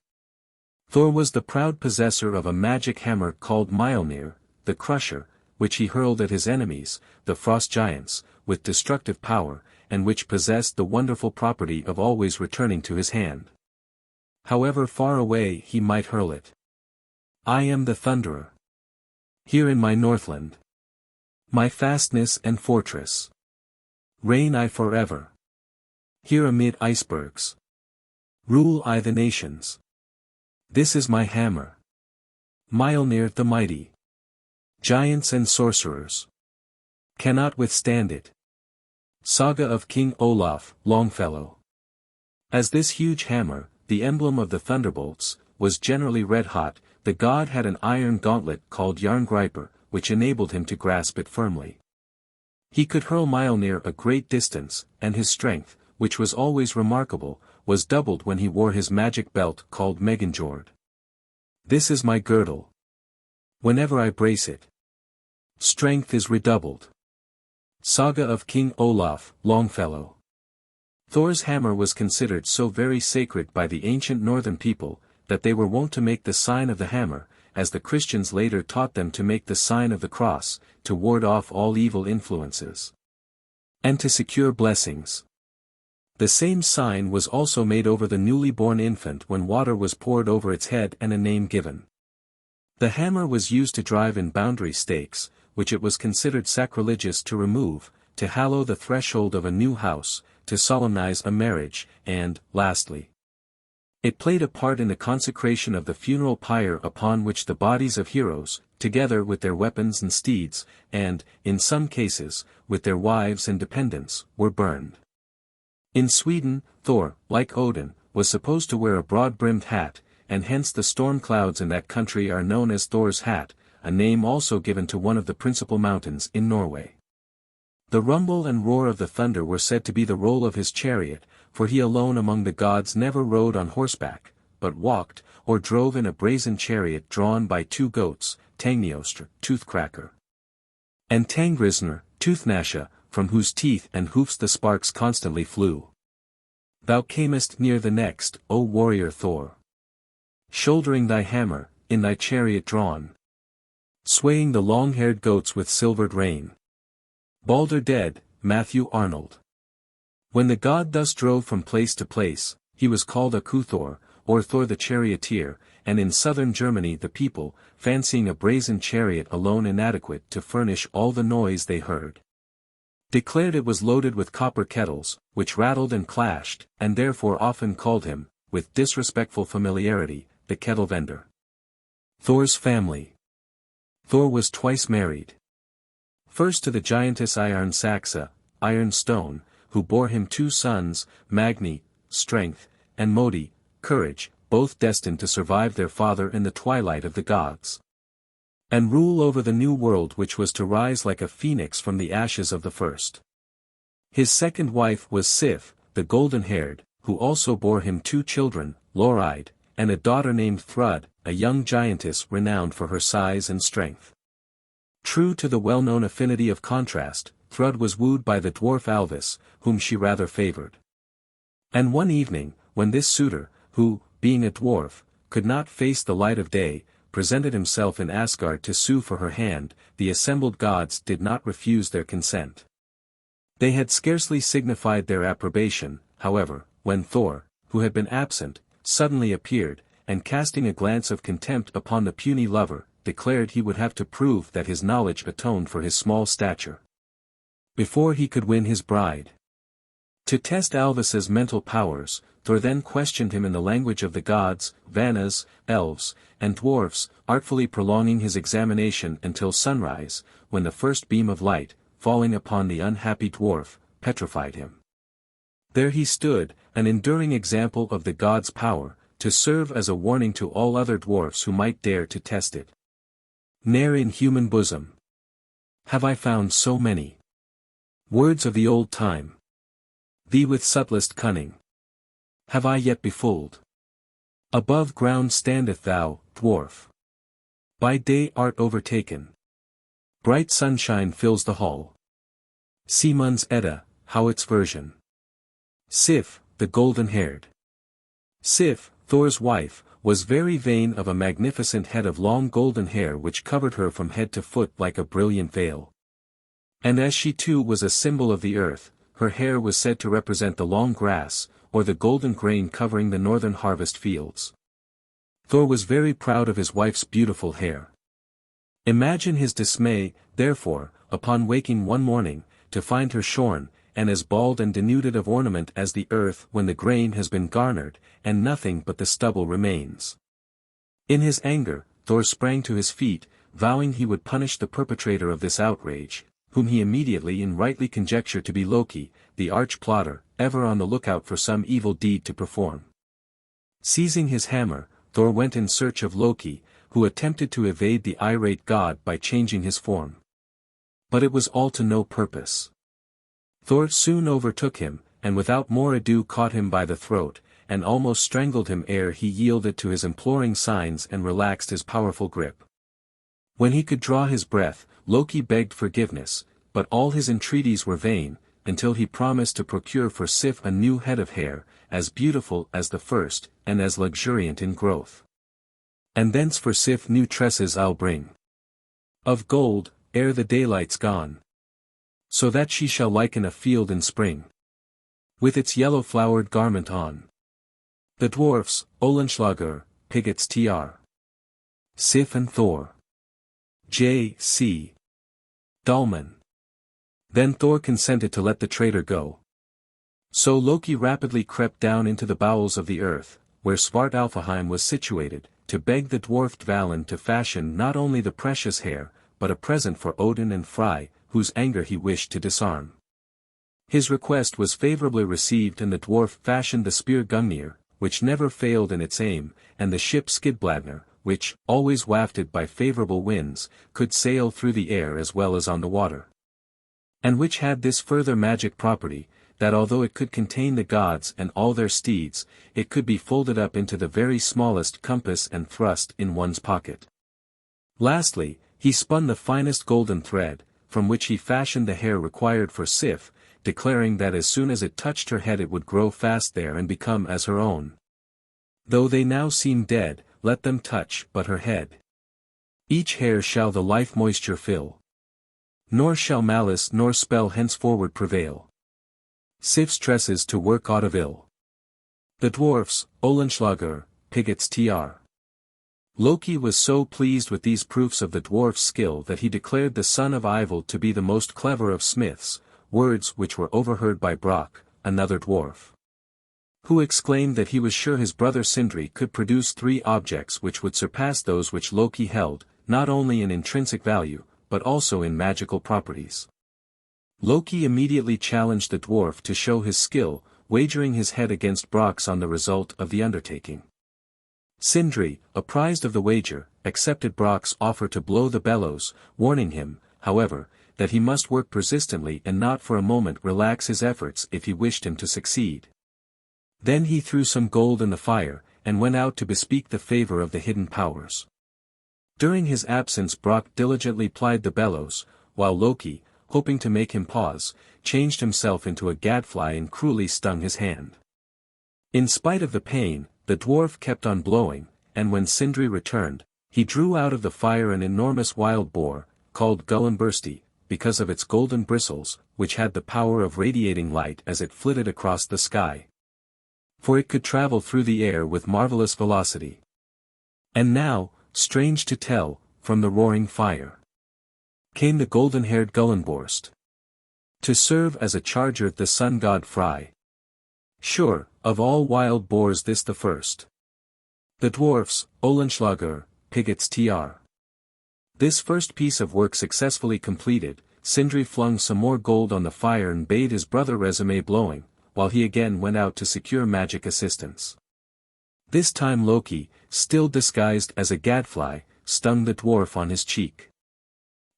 Thor was the proud possessor of a magic hammer called Mjolnir, the Crusher, which he hurled at his enemies, the frost giants, with destructive power, and which possessed the wonderful property of always returning to his hand. However far away he might hurl it. I am the Thunderer. Here in my Northland. My fastness and fortress. Reign I forever. Here amid icebergs. Rule I the nations. This is my hammer. Mjolnir the mighty. Giants and sorcerers cannot withstand it. Saga of King Olaf, Longfellow. As this huge hammer, the emblem of the thunderbolts, was generally red-hot, the god had an iron gauntlet called Jarngriper, which enabled him to grasp it firmly. He could hurl Mjolnir a great distance, and his strength, which was always remarkable, was doubled when he wore his magic belt called Meginjord. This is my girdle. Whenever I brace it, strength is redoubled. Saga of King Olaf, Longfellow. Thor's hammer was considered so very sacred by the ancient northern people, that they were wont to make the sign of the hammer, as the Christians later taught them to make the sign of the cross, to ward off all evil influences. And to secure blessings. The same sign was also made over the newly born infant when water was poured over its head and a name given. The hammer was used to drive in boundary stakes, which it was considered sacrilegious to remove, to hallow the threshold of a new house, to solemnize a marriage, and, lastly, it played a part in the consecration of the funeral pyre upon which the bodies of heroes, together with their weapons and steeds, and, in some cases, with their wives and dependents, were burned. In Sweden, Thor, like Odin, was supposed to wear a broad-brimmed hat, and hence the storm clouds in that country are known as Thor's hat, a name also given to one of the principal mountains in Norway. The rumble and roar of the thunder were said to be the roll of his chariot, for he alone among the gods never rode on horseback, but walked, or drove in a brazen chariot drawn by 2 goats, Tangnostr, Toothcracker, and Tangrisnr, Toothnasha, from whose teeth and hoofs the sparks constantly flew. Thou camest near the next, O warrior Thor, shouldering thy hammer, in thy chariot drawn, swaying the long-haired goats with silvered rein. Balder dead, Matthew Arnold. When the god thus drove from place to place, he was called a Kuthor, or Thor the charioteer, and in southern Germany the people, fancying a brazen chariot alone inadequate to furnish all the noise they heard, declared it was loaded with copper kettles, which rattled and clashed, and therefore often called him, with disrespectful familiarity, the kettle vendor. Thor's family. Thor was twice married. First to the giantess Iron Saxa, Iron Stone, who bore him 2 sons, Magni, strength, and Modi, courage, both destined to survive their father in the twilight of the gods, and rule over the new world which was to rise like a phoenix from the ashes of the first. His second wife was Sif, the golden-haired, who also bore him 2 children, Loride, and a daughter named Thrud, a young giantess renowned for her size and strength. True to the well-known affinity of contrast, Thrud was wooed by the dwarf Alvis, whom she rather favored. And one evening, when this suitor, who, being a dwarf, could not face the light of day, presented himself in Asgard to sue for her hand, the assembled gods did not refuse their consent. They had scarcely signified their approbation, however, when Thor, who had been absent, suddenly appeared, and casting a glance of contempt upon the puny lover, declared he would have to prove that his knowledge atoned for his small stature before he could win his bride. To test Alvis's mental powers, Thor then questioned him in the language of the gods, Vanas, Elves, and Dwarfs, artfully prolonging his examination until sunrise, when the first beam of light, falling upon the unhappy dwarf, petrified him. There he stood, an enduring example of the gods' power, to serve as a warning to all other dwarfs who might dare to test it. Ne'er in human bosom have I found so many words of the old time. Thee with subtlest cunning have I yet befooled. Above ground standeth thou, dwarf. By day art overtaken. Bright sunshine fills the hall. Simon's Edda, Howitt's version. Sif, the golden-haired. Sif, Thor's wife, was very vain of a magnificent head of long golden hair which covered her from head to foot like a brilliant veil. And as she too was a symbol of the earth, her hair was said to represent the long grass, or the golden grain covering the northern harvest fields. Thor was very proud of his wife's beautiful hair. Imagine his dismay, therefore, upon waking one morning, to find her shorn, and as bald and denuded of ornament as the earth when the grain has been garnered, and nothing but the stubble remains. In his anger, Thor sprang to his feet, vowing he would punish the perpetrator of this outrage, whom he immediately and rightly conjectured to be Loki, the arch-plotter, ever on the lookout for some evil deed to perform. Seizing his hammer, Thor went in search of Loki, who attempted to evade the irate god by changing his form. But it was all to no purpose. Thor soon overtook him, and without more ado caught him by the throat, and almost strangled him ere he yielded to his imploring signs and relaxed his powerful grip. When he could draw his breath, Loki begged forgiveness, but all his entreaties were vain, until he promised to procure for Sif a new head of hair, as beautiful as the first, and as luxuriant in growth. And thence for Sif new tresses I'll bring, of gold, ere the daylight's gone, so that she shall liken a field in spring, with its yellow-flowered garment on. The dwarfs, Olenschlager, Pigots tr. Sif and Thor. J. C. Dahlman. Then Thor consented to let the traitor go. So Loki rapidly crept down into the bowels of the earth, where Svartalfheim was situated, to beg the dwarf Dvalin to fashion not only the precious hair, but a present for Odin and Frey, whose anger he wished to disarm. His request was favorably received and the dwarf fashioned the spear Gungnir, which never failed in its aim, and the ship Skidbladnir, which, always wafted by favorable winds, could sail through the air as well as on the water. And which had this further magic property, that although it could contain the gods and all their steeds, it could be folded up into the very smallest compass and thrust in one's pocket. Lastly, he spun the finest golden thread, from which he fashioned the hair required for Sif, declaring that as soon as it touched her head it would grow fast there and become as her own. Though they now seem dead, let them touch but her head. Each hair shall the life moisture fill. Nor shall malice nor spell henceforward prevail. Sif's tresses to work aught of ill. The dwarfs, Olenschlager, Pigots tr. Loki was so pleased with these proofs of the dwarf's skill that he declared the son of Ival to be the most clever of smiths, words which were overheard by Brock, another dwarf, who exclaimed that he was sure his brother Sindri could produce 3 objects which would surpass those which Loki held, not only in intrinsic value, but also in magical properties. Loki immediately challenged the dwarf to show his skill, wagering his head against Brock's on the result of the undertaking. Sindri, apprised of the wager, accepted Brock's offer to blow the bellows, warning him, however, that he must work persistently and not for a moment relax his efforts if he wished him to succeed. Then he threw some gold in the fire, and went out to bespeak the favor of the hidden powers. During his absence Brock diligently plied the bellows, while Loki, hoping to make him pause, changed himself into a gadfly and cruelly stung his hand. In spite of the pain, the dwarf kept on blowing, and when Sindri returned, he drew out of the fire an enormous wild boar, called Gullinbursti, because of its golden bristles, which had the power of radiating light as it flitted across the sky. For it could travel through the air with marvelous velocity. And now, strange to tell, from the roaring fire came the golden-haired Gullinborst, to serve as a charger the sun god Frey. Sure, of all wild boars this the first. The dwarfs, Olenschlager, Pigots tr. This first piece of work successfully completed, Sindri flung some more gold on the fire and bade his brother resume blowing, while he again went out to secure magic assistance. This time Loki, still disguised as a gadfly, stung the dwarf on his cheek.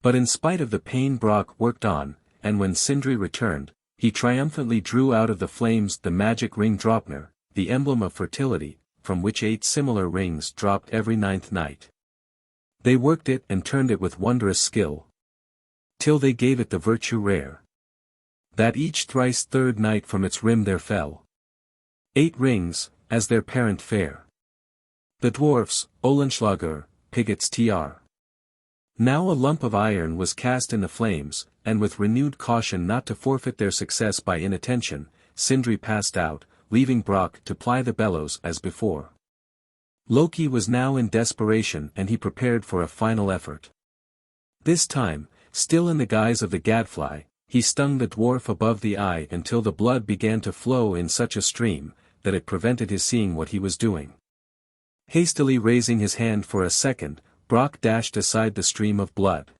But in spite of the pain Brock worked on, and when Sindri returned, he triumphantly drew out of the flames the magic ring Draupnir, the emblem of fertility, from which 8 similar rings dropped every 9th night. They worked it and turned it with wondrous skill, till they gave it the virtue rare, that each thrice 3rd night from its rim there fell 8 rings, as their parent fair. The dwarfs, Olenschlager, Pigots tr. Now a lump of iron was cast in the flames, and with renewed caution not to forfeit their success by inattention, Sindri passed out, leaving Brock to ply the bellows as before. Loki was now in desperation and he prepared for a final effort. This time, still in the guise of the gadfly, he stung the dwarf above the eye until the blood began to flow in such a stream, that it prevented his seeing what he was doing. Hastily raising his hand for a second, Brock dashed aside the stream of blood.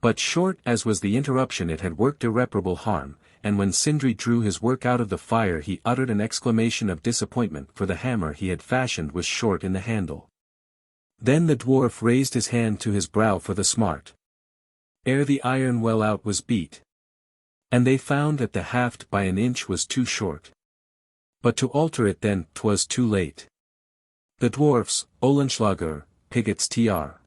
But short as was the interruption it had worked irreparable harm, and when Sindri drew his work out of the fire he uttered an exclamation of disappointment for the hammer he had fashioned was short in the handle. Then the dwarf raised his hand to his brow for the smart, ere the iron well out was beat. And they found that the haft by an inch was too short. But to alter it then 'twas too late. The dwarfs, Olenschlager, Pigots tr.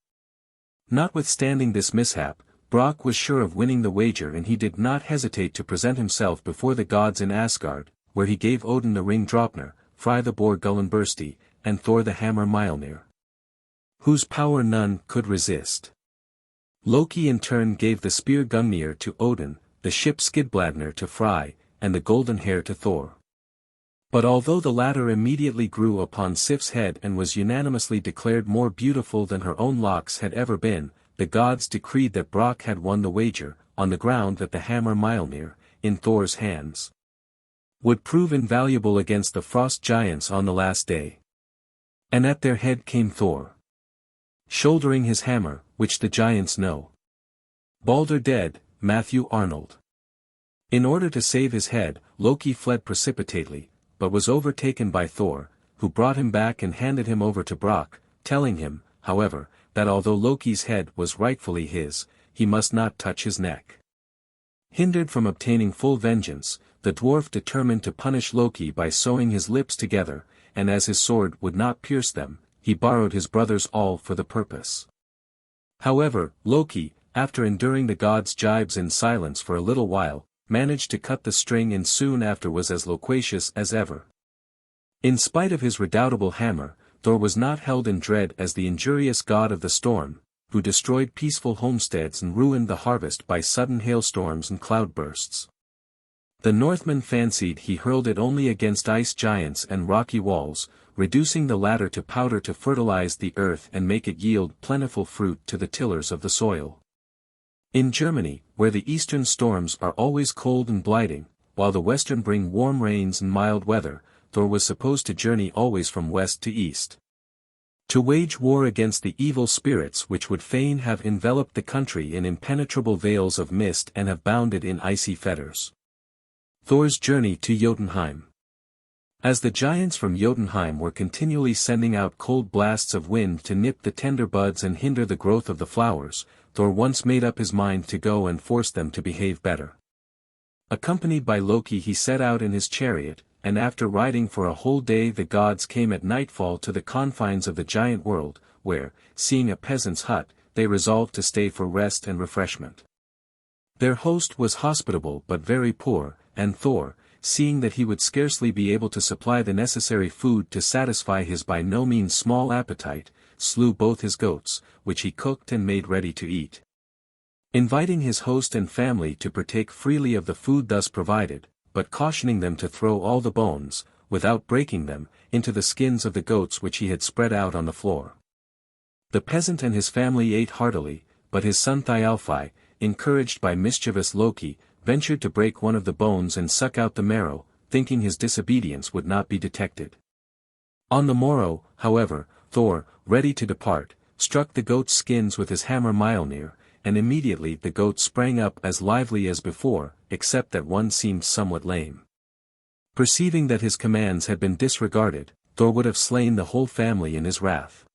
Notwithstanding this mishap, Brock was sure of winning the wager and he did not hesitate to present himself before the gods in Asgard, where he gave Odin the ring Draupnir, Frey the boar Gullinbursti, and Thor the hammer Mjolnir, whose power none could resist. Loki in turn gave the spear Gungnir to Odin, the ship Skidbladnir to Frey, and the golden hair to Thor. But although the latter immediately grew upon Sif's head and was unanimously declared more beautiful than her own locks had ever been, the gods decreed that Brock had won the wager, on the ground that the hammer Mjolnir, in Thor's hands, would prove invaluable against the frost giants on the last day. And at their head came Thor, shouldering his hammer, which the giants know. Balder dead, Matthew Arnold. In order to save his head, Loki fled precipitately, but was overtaken by Thor, who brought him back and handed him over to Brock, telling him, however, that although Loki's head was rightfully his, he must not touch his neck. Hindered from obtaining full vengeance, the dwarf determined to punish Loki by sewing his lips together, and as his sword would not pierce them, he borrowed his brother's awl for the purpose. However, Loki, after enduring the god's jibes in silence for a little while, managed to cut the string and soon after was as loquacious as ever. In spite of his redoubtable hammer, Thor was not held in dread as the injurious god of the storm, who destroyed peaceful homesteads and ruined the harvest by sudden hailstorms and cloudbursts. The Northmen fancied he hurled it only against ice giants and rocky walls, reducing the latter to powder to fertilize the earth and make it yield plentiful fruit to the tillers of the soil. In Germany, where the eastern storms are always cold and blighting, while the western bring warm rains and mild weather, Thor was supposed to journey always from west to east, to wage war against the evil spirits which would fain have enveloped the country in impenetrable veils of mist and have bound it in icy fetters. Thor's journey to Jotunheim. As the giants from Jotunheim were continually sending out cold blasts of wind to nip the tender buds and hinder the growth of the flowers, Thor once made up his mind to go and force them to behave better. Accompanied by Loki he set out in his chariot, and after riding for a whole day the gods came at nightfall to the confines of the giant world, where, seeing a peasant's hut, they resolved to stay for rest and refreshment. Their host was hospitable but very poor, and Thor, seeing that he would scarcely be able to supply the necessary food to satisfy his by no means small appetite, slew both his goats, which he cooked and made ready to eat. Inviting his host and family to partake freely of the food thus provided, but cautioning them to throw all the bones, without breaking them, into the skins of the goats which he had spread out on the floor. The peasant and his family ate heartily, but his son Thialfi, encouraged by mischievous Loki, ventured to break one of the bones and suck out the marrow, thinking his disobedience would not be detected. On the morrow, however, Thor, ready to depart, struck the goat's skins with his hammer Mjolnir, and immediately the goat sprang up as lively as before, except that one seemed somewhat lame. Perceiving that his commands had been disregarded, Thor would have slain the whole family in his wrath.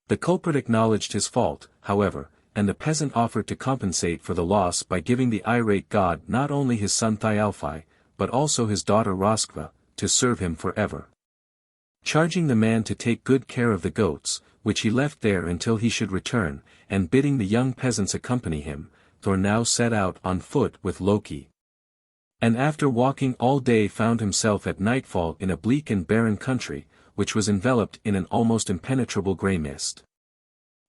The culprit acknowledged his fault, however, and the peasant offered to compensate for the loss by giving the irate god not only his son Thialfi, but also his daughter Roskva, to serve him forever. Charging the man to take good care of the goats, which he left there until he should return, and bidding the young peasants accompany him, Thor now set out on foot with Loki. And after walking all day found himself at nightfall in a bleak and barren country, which was enveloped in an almost impenetrable grey mist.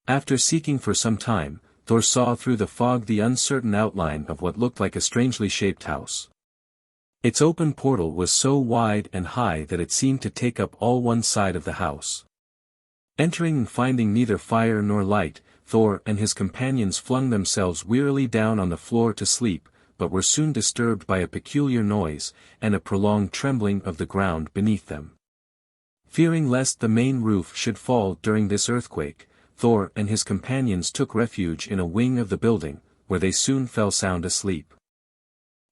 After seeking for some time, Thor saw through the fog the uncertain outline of what looked like a strangely shaped house. Its open portal was so wide and high that it seemed to take up all one side of the house. Entering and finding neither fire nor light, Thor and his companions flung themselves wearily down on the floor to sleep, but were soon disturbed by a peculiar noise, and a prolonged trembling of the ground beneath them. Fearing lest the main roof should fall during this earthquake, Thor and his companions took refuge in a wing of the building, where they soon fell sound asleep.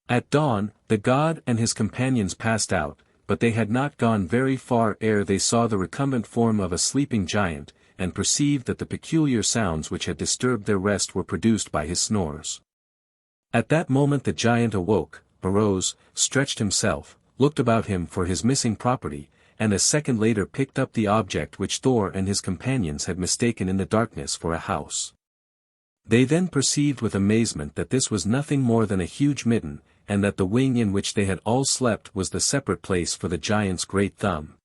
At dawn, the god and his companions passed out, but they had not gone very far ere they saw the recumbent form of a sleeping giant, and perceived that the peculiar sounds which had disturbed their rest were produced by his snores. At that moment the giant awoke, arose, stretched himself, looked about him for his missing property, and a second later picked up the object which Thor and his companions had mistaken in the darkness for a house. They then perceived with amazement that this was nothing more than a huge midden, and that the wing in which they had all slept was the separate place for the giant's great thumb.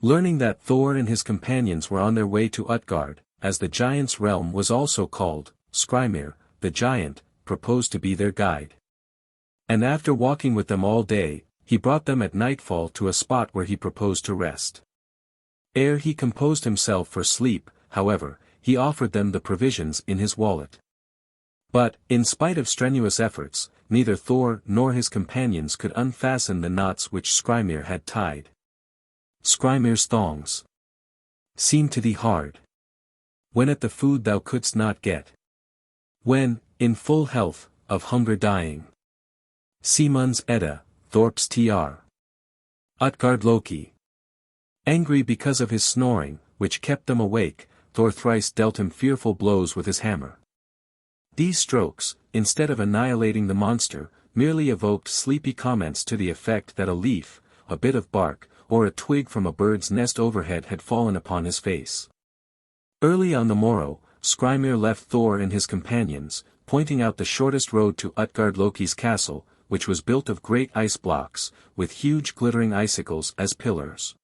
Learning that Thor and his companions were on their way to Utgard, as the giant's realm was also called, Skrymir, the giant, proposed to be their guide. And after walking with them all day, he brought them at nightfall to a spot where he proposed to rest. Ere he composed himself for sleep, however, he offered them the provisions in his wallet. But, in spite of strenuous efforts, neither Thor nor his companions could unfasten the knots which Skrymir had tied. Skrymir's thongs seemed to thee hard, when at the food thou couldst not get, when, in full health, of hunger dying. Simunds Edda, Thorps tr. Utgard Loki. Angry because of his snoring, which kept them awake, Thor thrice dealt him fearful blows with his hammer. These strokes, instead of annihilating the monster, merely evoked sleepy comments to the effect that a leaf, a bit of bark, or a twig from a bird's nest overhead had fallen upon his face. Early on the morrow, Skrymir left Thor and his companions, pointing out the shortest road to Utgard Loki's castle, which was built of great ice blocks, with huge glittering icicles as pillars.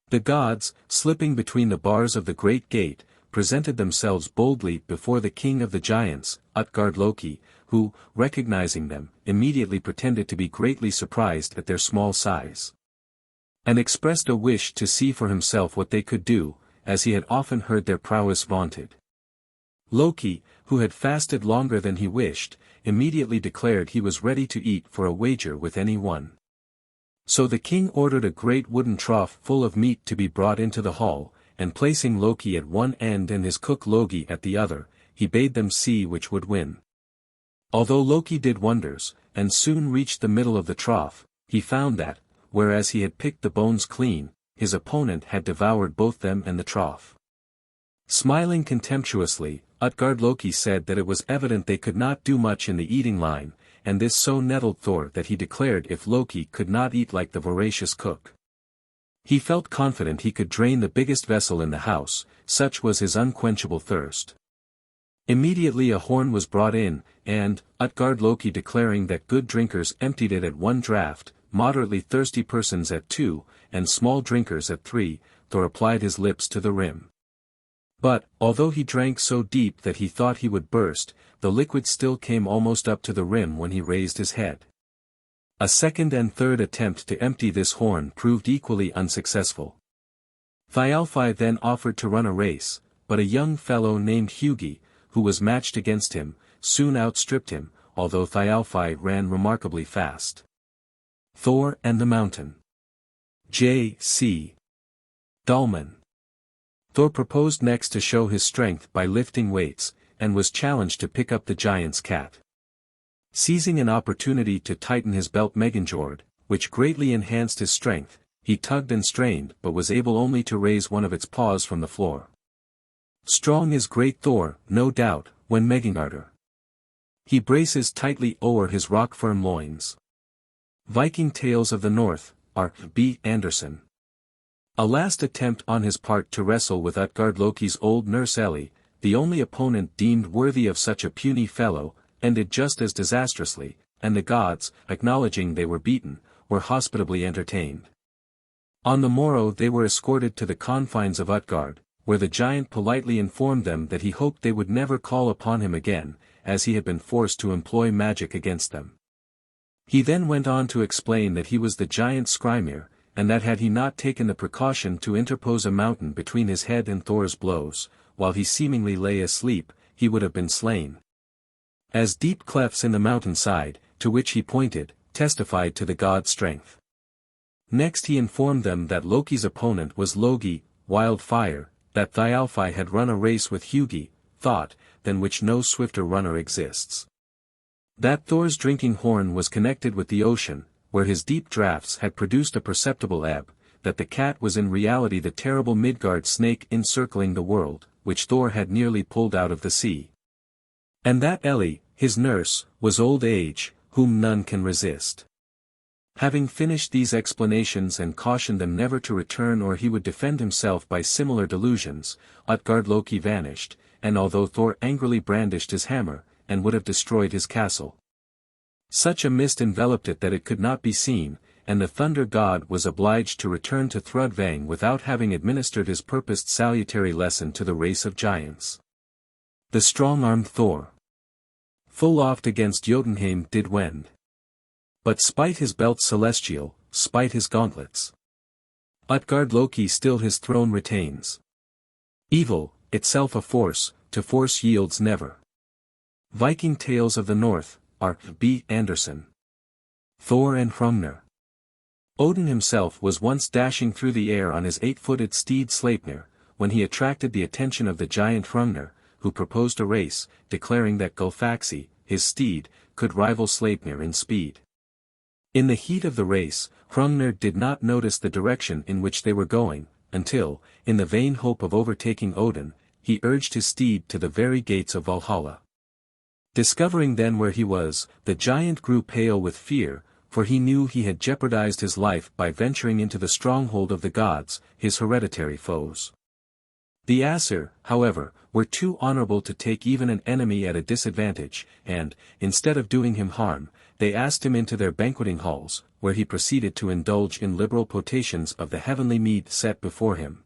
The gods, slipping between the bars of the great gate, presented themselves boldly before the king of the giants, Utgard Loki, who, recognizing them, immediately pretended to be greatly surprised at their small size, and expressed a wish to see for himself what they could do, as he had often heard their prowess vaunted. Loki, who had fasted longer than he wished, immediately declared he was ready to eat for a wager with any one. So the king ordered a great wooden trough full of meat to be brought into the hall, and placing Loki at one end and his cook Logi at the other, he bade them see which would win. Although Loki did wonders, and soon reached the middle of the trough, he found that, whereas he had picked the bones clean, his opponent had devoured both them and the trough. Smiling contemptuously, Utgard Loki said that it was evident they could not do much in the eating line, and this so nettled Thor that he declared if Loki could not eat like the voracious cook, he felt confident he could drain the biggest vessel in the house, such was his unquenchable thirst. Immediately a horn was brought in, and, Utgard Loki declaring that good drinkers emptied it at 1 draught, moderately thirsty persons at 2, and small drinkers at 3, Thor applied his lips to the rim. But, although he drank so deep that he thought he would burst, the liquid still came almost up to the rim when he raised his head. A second and third attempt to empty this horn proved equally unsuccessful. Thialfi then offered to run a race, but a young fellow named Hugi, who was matched against him, soon outstripped him, although Thialfi ran remarkably fast. Thor and the Mountain. J.C. Dahlman. Thor proposed next to show his strength by lifting weights, and was challenged to pick up the giant's cat. Seizing an opportunity to tighten his belt Meginjord, which greatly enhanced his strength, he tugged and strained but was able only to raise one of its paws from the floor. Strong is great Thor, no doubt, when Megingarder. He braces tightly o'er his rock-firm loins. Viking Tales of the North, R. B. Anderson. A last attempt on his part to wrestle with Utgard Loki's Old Norse Eli, the only opponent deemed worthy of such a puny fellow, ended just as disastrously, and the gods, acknowledging they were beaten, were hospitably entertained. On the morrow they were escorted to the confines of Utgard, where the giant politely informed them that he hoped they would never call upon him again, as he had been forced to employ magic against them. He then went on to explain that he was the giant Skrymir, and that had he not taken the precaution to interpose a mountain between his head and Thor's blows, while he seemingly lay asleep, he would have been slain. As deep clefts in the mountainside, to which he pointed, testified to the god's strength. Next he informed them that Loki's opponent was Logi, Wildfire, that Thialfi had run a race with Hugi, Thought, than which no swifter runner exists. That Thor's drinking horn was connected with the ocean, where his deep draughts had produced a perceptible ebb, that the cat was in reality the terrible Midgard snake encircling the world, which Thor had nearly pulled out of the sea. And that Eli, his nurse, was old age, whom none can resist. Having finished these explanations and cautioned them never to return or he would defend himself by similar delusions, Utgard Loki vanished, and although Thor angrily brandished his hammer, and would have destroyed his castle, such a mist enveloped it that it could not be seen, and the thunder god was obliged to return to Thrudvang without having administered his purposed salutary lesson to the race of giants. The strong-armed Thor, full oft against Jotunheim did wend. But spite his belt celestial, spite his gauntlets, Utgard Loki still his throne retains. Evil, itself a force, to force yields never. Viking Tales of the North, R. B. Anderson. Thor and Hrungnir. Odin himself was once dashing through the air on his 8-footed steed Sleipnir, when he attracted the attention of the giant Hrungnir, who proposed a race, declaring that Gulfaxi, his steed, could rival Sleipnir in speed. In the heat of the race, Hrungnir did not notice the direction in which they were going, until, in the vain hope of overtaking Odin, he urged his steed to the very gates of Valhalla. Discovering then where he was, the giant grew pale with fear, for he knew he had jeopardized his life by venturing into the stronghold of the gods, his hereditary foes. The Aesir, however, were too honorable to take even an enemy at a disadvantage, and, instead of doing him harm, they asked him into their banqueting halls, where he proceeded to indulge in liberal potations of the heavenly mead set before him.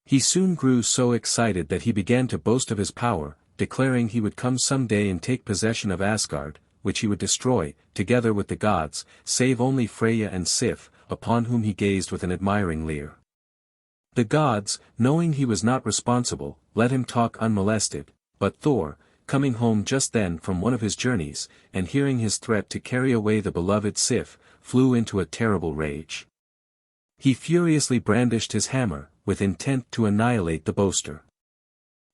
He soon grew so excited that he began to boast of his power, declaring he would come some day and take possession of Asgard, which he would destroy, together with the gods, save only Freya and Sif, upon whom he gazed with an admiring leer. The gods, knowing he was not responsible, let him talk unmolested, but Thor, coming home just then from one of his journeys, and hearing his threat to carry away the beloved Sif, flew into a terrible rage. He furiously brandished his hammer, with intent to annihilate the boaster.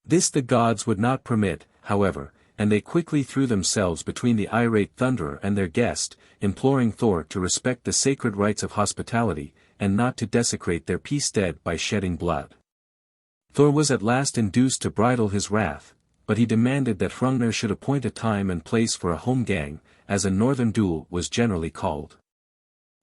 This the gods would not permit, however, and they quickly threw themselves between the irate thunderer and their guest, imploring Thor to respect the sacred rites of hospitality, and not to desecrate their peace-stead by shedding blood. Thor was at last induced to bridle his wrath, but he demanded that Hrungnir should appoint a time and place for a home-gang, as a northern duel was generally called.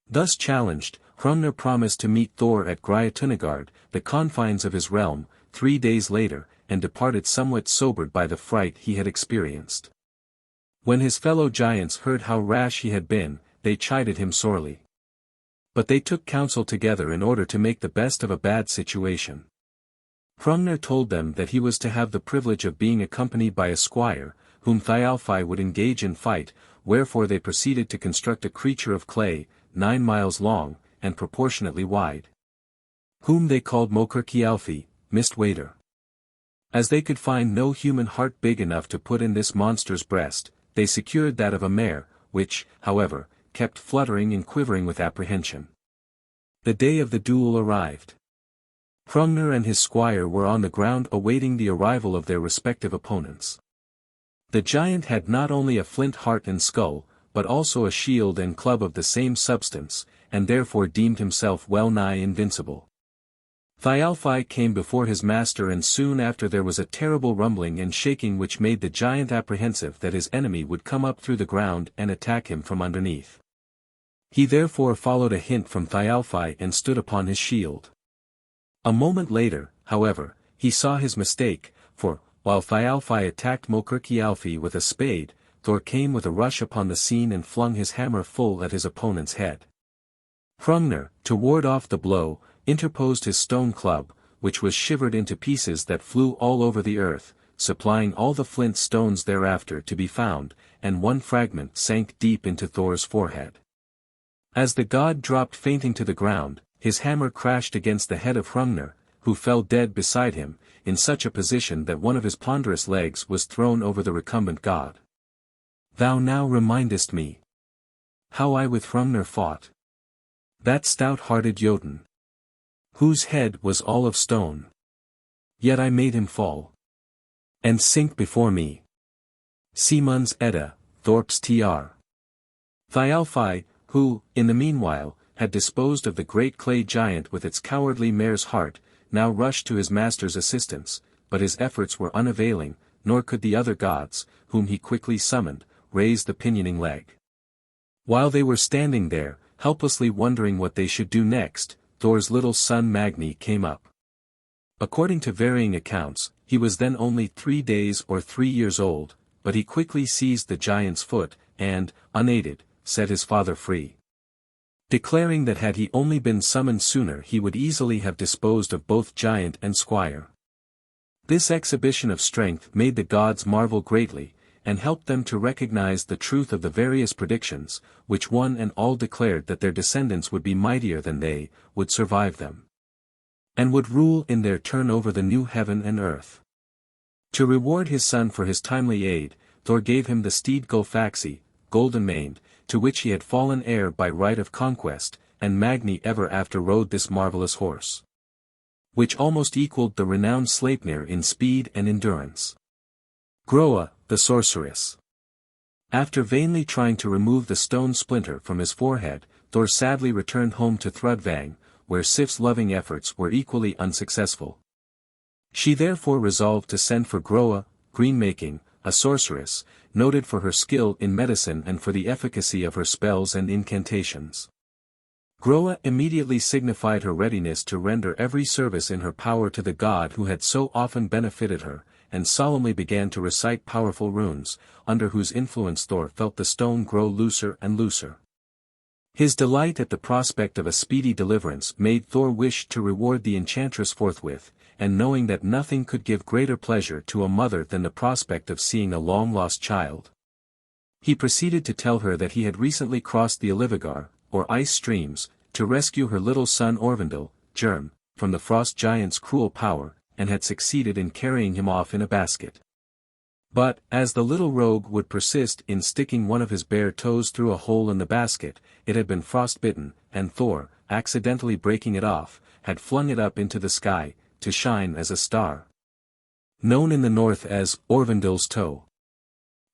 Thus challenged, Hrungnir promised to meet Thor at Grjotunagard, the confines of his realm, 3 days later, and departed somewhat sobered by the fright he had experienced. When his fellow giants heard how rash he had been, they chided him sorely. But they took counsel together in order to make the best of a bad situation. Hrungnir told them that he was to have the privilege of being accompanied by a squire, whom Thialfi would engage in fight, wherefore they proceeded to construct a creature of clay, 9 miles long, and proportionately wide, whom they called Mokurkialfi, Mist-Wader. As they could find no human heart big enough to put in this monster's breast, they secured that of a mare, which, however, kept fluttering and quivering with apprehension. The day of the duel arrived. Hrungnir and his squire were on the ground awaiting the arrival of their respective opponents. The giant had not only a flint heart and skull, but also a shield and club of the same substance, and therefore deemed himself well nigh invincible. Thialfi came before his master, and soon after there was a terrible rumbling and shaking which made the giant apprehensive that his enemy would come up through the ground and attack him from underneath. He therefore followed a hint from Thialfi and stood upon his shield. A moment later, however, he saw his mistake, for, while Thialfi attacked Mokurkialfi with a spade, Thor came with a rush upon the scene and flung his hammer full at his opponent's head. Hrungnir, to ward off the blow, interposed his stone club, which was shivered into pieces that flew all over the earth, supplying all the flint stones thereafter to be found, and one fragment sank deep into Thor's forehead. As the god dropped fainting to the ground, his hammer crashed against the head of Hrungnir, who fell dead beside him, in such a position that one of his ponderous legs was thrown over the recumbent god. Thou now remindest me how I with Hrungnir fought. That stout-hearted Jotun, whose head was all of stone. Yet I made him fall and sink before me. Simunds Edda, Thorp's Tr. Thialfi, who, in the meanwhile, had disposed of the great clay giant with its cowardly mare's heart, now rushed to his master's assistance, but his efforts were unavailing, nor could the other gods, whom he quickly summoned, raise the pinioning leg. While they were standing there, helplessly wondering what they should do next, Thor's little son Magni came up. According to varying accounts, he was then only 3 days or 3 years old, but he quickly seized the giant's foot, and, unaided, set his father free, declaring that had he only been summoned sooner he would easily have disposed of both giant and squire. This exhibition of strength made the gods marvel greatly, and helped them to recognize the truth of the various predictions, which one and all declared that their descendants would be mightier than they, would survive them, and would rule in their turn over the new heaven and earth. To reward his son for his timely aid, Thor gave him the steed Gulfaxi, golden-maned, to which he had fallen heir by right of conquest, and Magni ever after rode this marvelous horse, which almost equaled the renowned Sleipnir in speed and endurance. Groa, the sorceress. After vainly trying to remove the stone splinter from his forehead, Thor sadly returned home to Thrudvang, where Sif's loving efforts were equally unsuccessful. She therefore resolved to send for Groa, green-making, a sorceress, noted for her skill in medicine and for the efficacy of her spells and incantations. Groa immediately signified her readiness to render every service in her power to the god who had so often benefited her, and solemnly began to recite powerful runes, under whose influence Thor felt the stone grow looser and looser. His delight at the prospect of a speedy deliverance made Thor wish to reward the enchantress forthwith, and knowing that nothing could give greater pleasure to a mother than the prospect of seeing a long-lost child, he proceeded to tell her that he had recently crossed the Ilivigar, or ice streams, to rescue her little son Orvindil, Germ, from the frost giant's cruel power, and had succeeded in carrying him off in a basket. But, as the little rogue would persist in sticking one of his bare toes through a hole in the basket, it had been frostbitten, and Thor, accidentally breaking it off, had flung it up into the sky, to shine as a star. Known in the north as Orvindil's toe.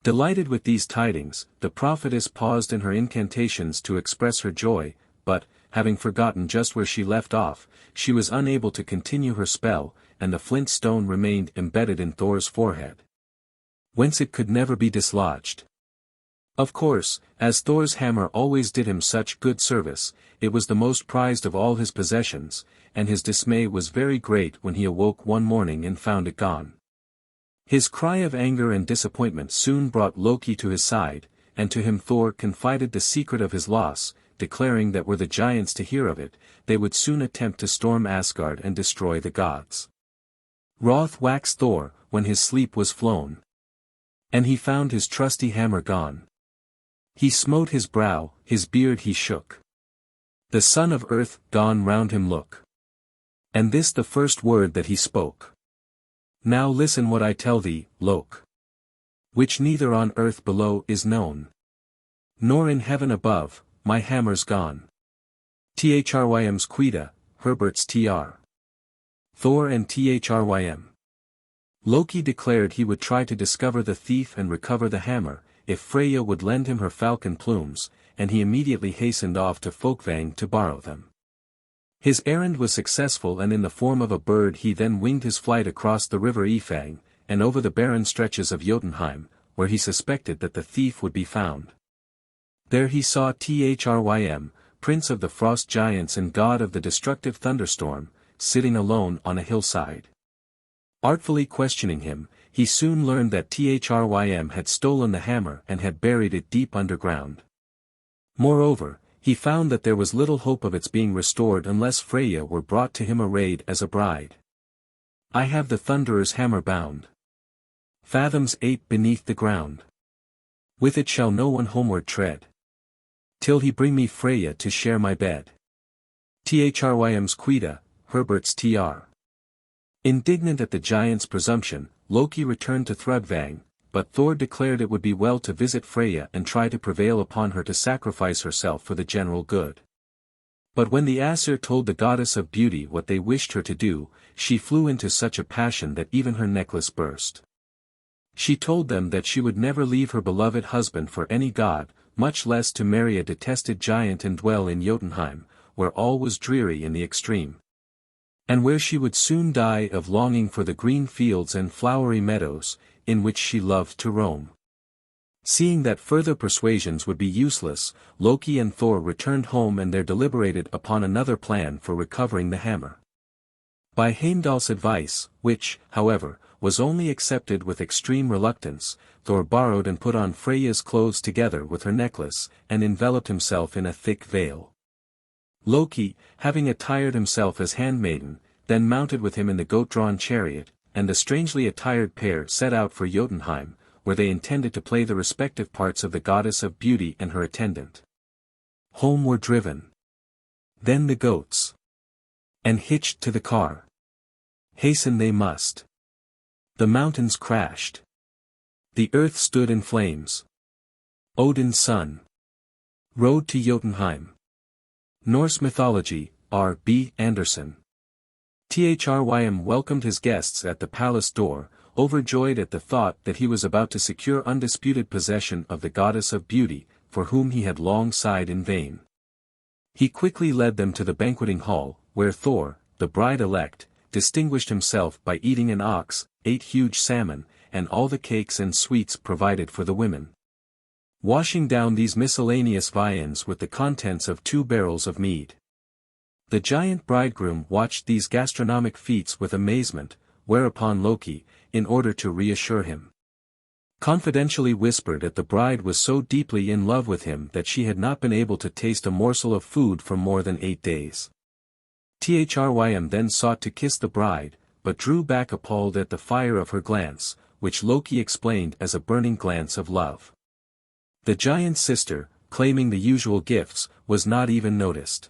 Delighted with these tidings, the prophetess paused in her incantations to express her joy, but, having forgotten just where she left off, she was unable to continue her spell, and the flint stone remained embedded in Thor's forehead, whence it could never be dislodged. Of course, as Thor's hammer always did him such good service, it was the most prized of all his possessions, and his dismay was very great when he awoke one morning and found it gone. His cry of anger and disappointment soon brought Loki to his side, and to him Thor confided the secret of his loss, declaring that were the giants to hear of it, they would soon attempt to storm Asgard and destroy the gods. Wroth waxed Thor, when his sleep was flown, and he found his trusty hammer gone. He smote his brow, his beard he shook. The son of earth, gone round him look. And this the first word that he spoke. Now listen what I tell thee, Lok. Which neither on earth below is known, nor in heaven above, my hammer's gone. Thrym's Quida, Herbert's Tr. Thor and Thrym. Loki declared he would try to discover the thief and recover the hammer, if Freya would lend him her falcon plumes, and he immediately hastened off to Folkvang to borrow them. His errand was successful, and in the form of a bird he then winged his flight across the river Ifang, and over the barren stretches of Jotunheim, where he suspected that the thief would be found. There he saw Thrym, prince of the frost giants and god of the destructive thunderstorm, sitting alone on a hillside. Artfully questioning him, he soon learned that Thrym had stolen the hammer and had buried it deep underground. Moreover, he found that there was little hope of its being restored unless Freya were brought to him arrayed as a bride. I have the Thunderer's hammer bound fathoms 8 beneath the ground. With it shall no one homeward tread, till he bring me Freya to share my bed. Thrym's Quida, Herbert's Tr. Indignant at the giant's presumption, Loki returned to Thrudvang, but Thor declared it would be well to visit Freya and try to prevail upon her to sacrifice herself for the general good. But when the Aesir told the goddess of beauty what they wished her to do, she flew into such a passion that even her necklace burst. She told them that she would never leave her beloved husband for any god, much less to marry a detested giant and dwell in Jotunheim, where all was dreary in the extreme, and where she would soon die of longing for the green fields and flowery meadows, in which she loved to roam. Seeing that further persuasions would be useless, Loki and Thor returned home and there deliberated upon another plan for recovering the hammer. By Heimdall's advice, which, however, was only accepted with extreme reluctance, Thor borrowed and put on Freya's clothes together with her necklace, and enveloped himself in a thick veil. Loki, having attired himself as handmaiden, then mounted with him in the goat-drawn chariot, and the strangely attired pair set out for Jotunheim, where they intended to play the respective parts of the goddess of beauty and her attendant. Home were driven. Then the goats. And hitched to the car. Hasten they must. The mountains crashed. The earth stood in flames. Odin's son rode to Jotunheim. Norse Mythology, R. B. Anderson. Thrym welcomed his guests at the palace door, overjoyed at the thought that he was about to secure undisputed possession of the goddess of beauty, for whom he had long sighed in vain. He quickly led them to the banqueting hall, where Thor, the bride-elect, distinguished himself by eating an ox, 8 huge salmon, and all the cakes and sweets provided for the women. Washing down these miscellaneous viands with the contents of 2 barrels of mead. The giant bridegroom watched these gastronomic feats with amazement, whereupon Loki, in order to reassure him, confidentially whispered that the bride was so deeply in love with him that she had not been able to taste a morsel of food for more than 8 days. Thrym then sought to kiss the bride, but drew back appalled at the fire of her glance, which Loki explained as a burning glance of love. The giant's sister, claiming the usual gifts, was not even noticed.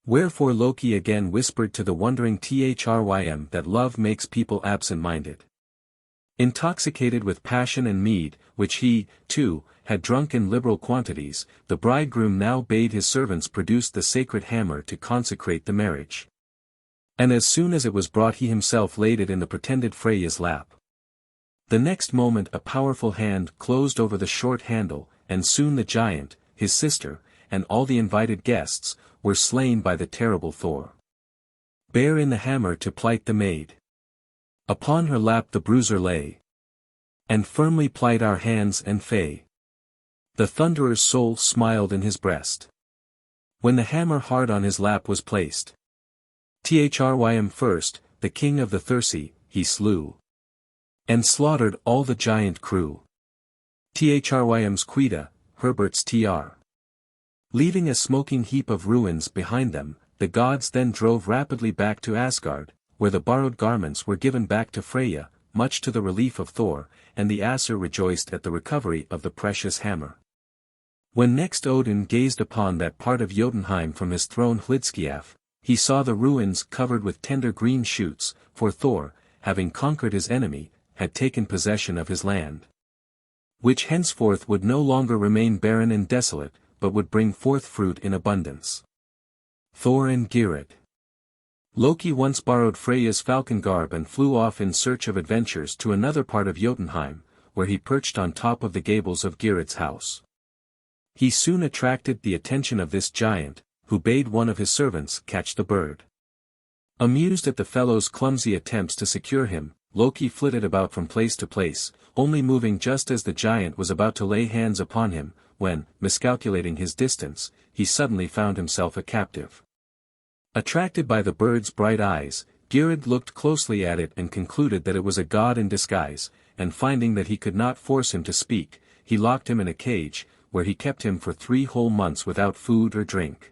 Wherefore Loki again whispered to the wondering Thrym that love makes people absent-minded. Intoxicated with passion and mead, which he, too, had drunk in liberal quantities, the bridegroom now bade his servants produce the sacred hammer to consecrate the marriage. And as soon as it was brought he himself laid it in the pretended Freya's lap. The next moment a powerful hand closed over the short handle, and soon the giant, his sister, and all the invited guests, were slain by the terrible Thor. Bear in the hammer to plight the maid. Upon her lap the bruiser lay. And firmly plight our hands and fey. The thunderer's soul smiled in his breast. When the hammer hard on his lap was placed. Thrym first, the king of the Thursey, he slew. And slaughtered all the giant crew. Thrym's Quida, Herbert's Tr. Leaving a smoking heap of ruins behind them, the gods then drove rapidly back to Asgard, where the borrowed garments were given back to Freya, much to the relief of Thor, and the Aesir rejoiced at the recovery of the precious hammer. When next Odin gazed upon that part of Jotunheim from his throne Hlidskiaf, he saw the ruins covered with tender green shoots, for Thor, having conquered his enemy, had taken possession of his land, which henceforth would no longer remain barren and desolate, but would bring forth fruit in abundance. Thor and Geirrid. Loki once borrowed Freya's falcon garb and flew off in search of adventures to another part of Jotunheim, where he perched on top of the gables of Geirrid's house. He soon attracted the attention of this giant, who bade one of his servants catch the bird. Amused at the fellow's clumsy attempts to secure him, Loki flitted about from place to place, only moving just as the giant was about to lay hands upon him, when, miscalculating his distance, he suddenly found himself a captive. Attracted by the bird's bright eyes, Geirrid looked closely at it and concluded that it was a god in disguise, and finding that he could not force him to speak, he locked him in a cage, where he kept him for 3 whole months without food or drink.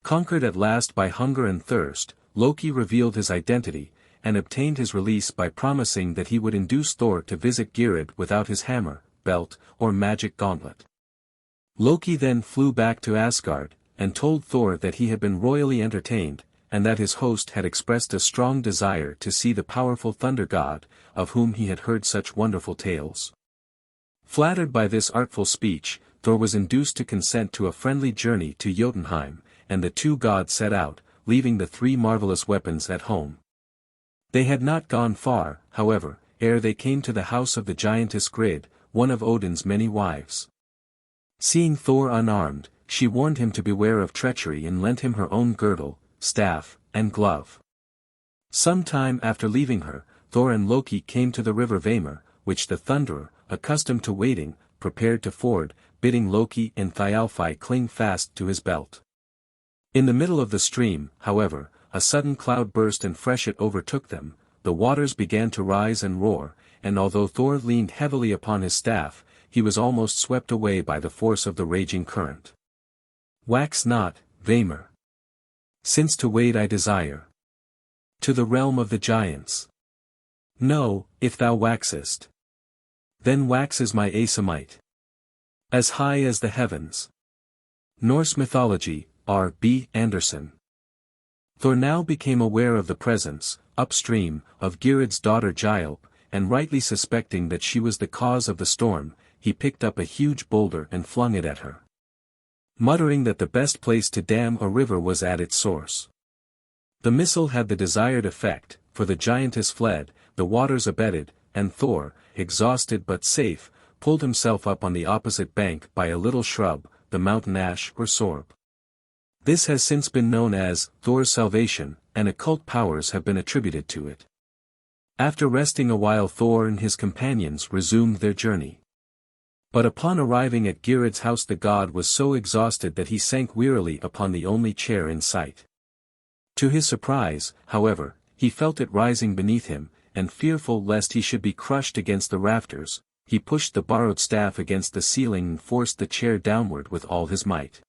Conquered at last by hunger and thirst, Loki revealed his identity, and obtained his release by promising that he would induce Thor to visit Geirrid without his hammer, belt, or magic gauntlet. Loki then flew back to Asgard, and told Thor that he had been royally entertained, and that his host had expressed a strong desire to see the powerful thunder god, of whom he had heard such wonderful tales. Flattered by this artful speech, Thor was induced to consent to a friendly journey to Jotunheim, and the 2 gods set out, leaving the 3 marvelous weapons at home. They had not gone far, however, ere they came to the house of the giantess Grid, one of Odin's many wives. Seeing Thor unarmed, she warned him to beware of treachery and lent him her own girdle, staff, and glove. Some time after leaving her, Thor and Loki came to the river Vamur, which the Thunderer, accustomed to wading, prepared to ford, bidding Loki and Thialfi cling fast to his belt. In the middle of the stream, however, a sudden cloud burst and freshet overtook them, the waters began to rise and roar, and although Thor leaned heavily upon his staff, he was almost swept away by the force of the raging current. Wax not, Vamur. Since to wade I desire. To the realm of the giants. No, if thou waxest. Then waxes my Aesomite. As high as the heavens. Norse Mythology, R. B. Anderson. Thor now became aware of the presence, upstream, of Geirrid's daughter Gialp, and rightly suspecting that she was the cause of the storm, he picked up a huge boulder and flung it at her, muttering that the best place to dam a river was at its source. The missile had the desired effect, for the giantess fled, the waters abated, and Thor, exhausted but safe, pulled himself up on the opposite bank by a little shrub, the mountain ash or sorb. This has since been known as Thor's salvation, and occult powers have been attributed to it. After resting a while, Thor and his companions resumed their journey. But upon arriving at Geirrid's house, the god was so exhausted that he sank wearily upon the only chair in sight. To his surprise, however, he felt it rising beneath him, and fearful lest he should be crushed against the rafters, he pushed the borrowed staff against the ceiling and forced the chair downward with all his might.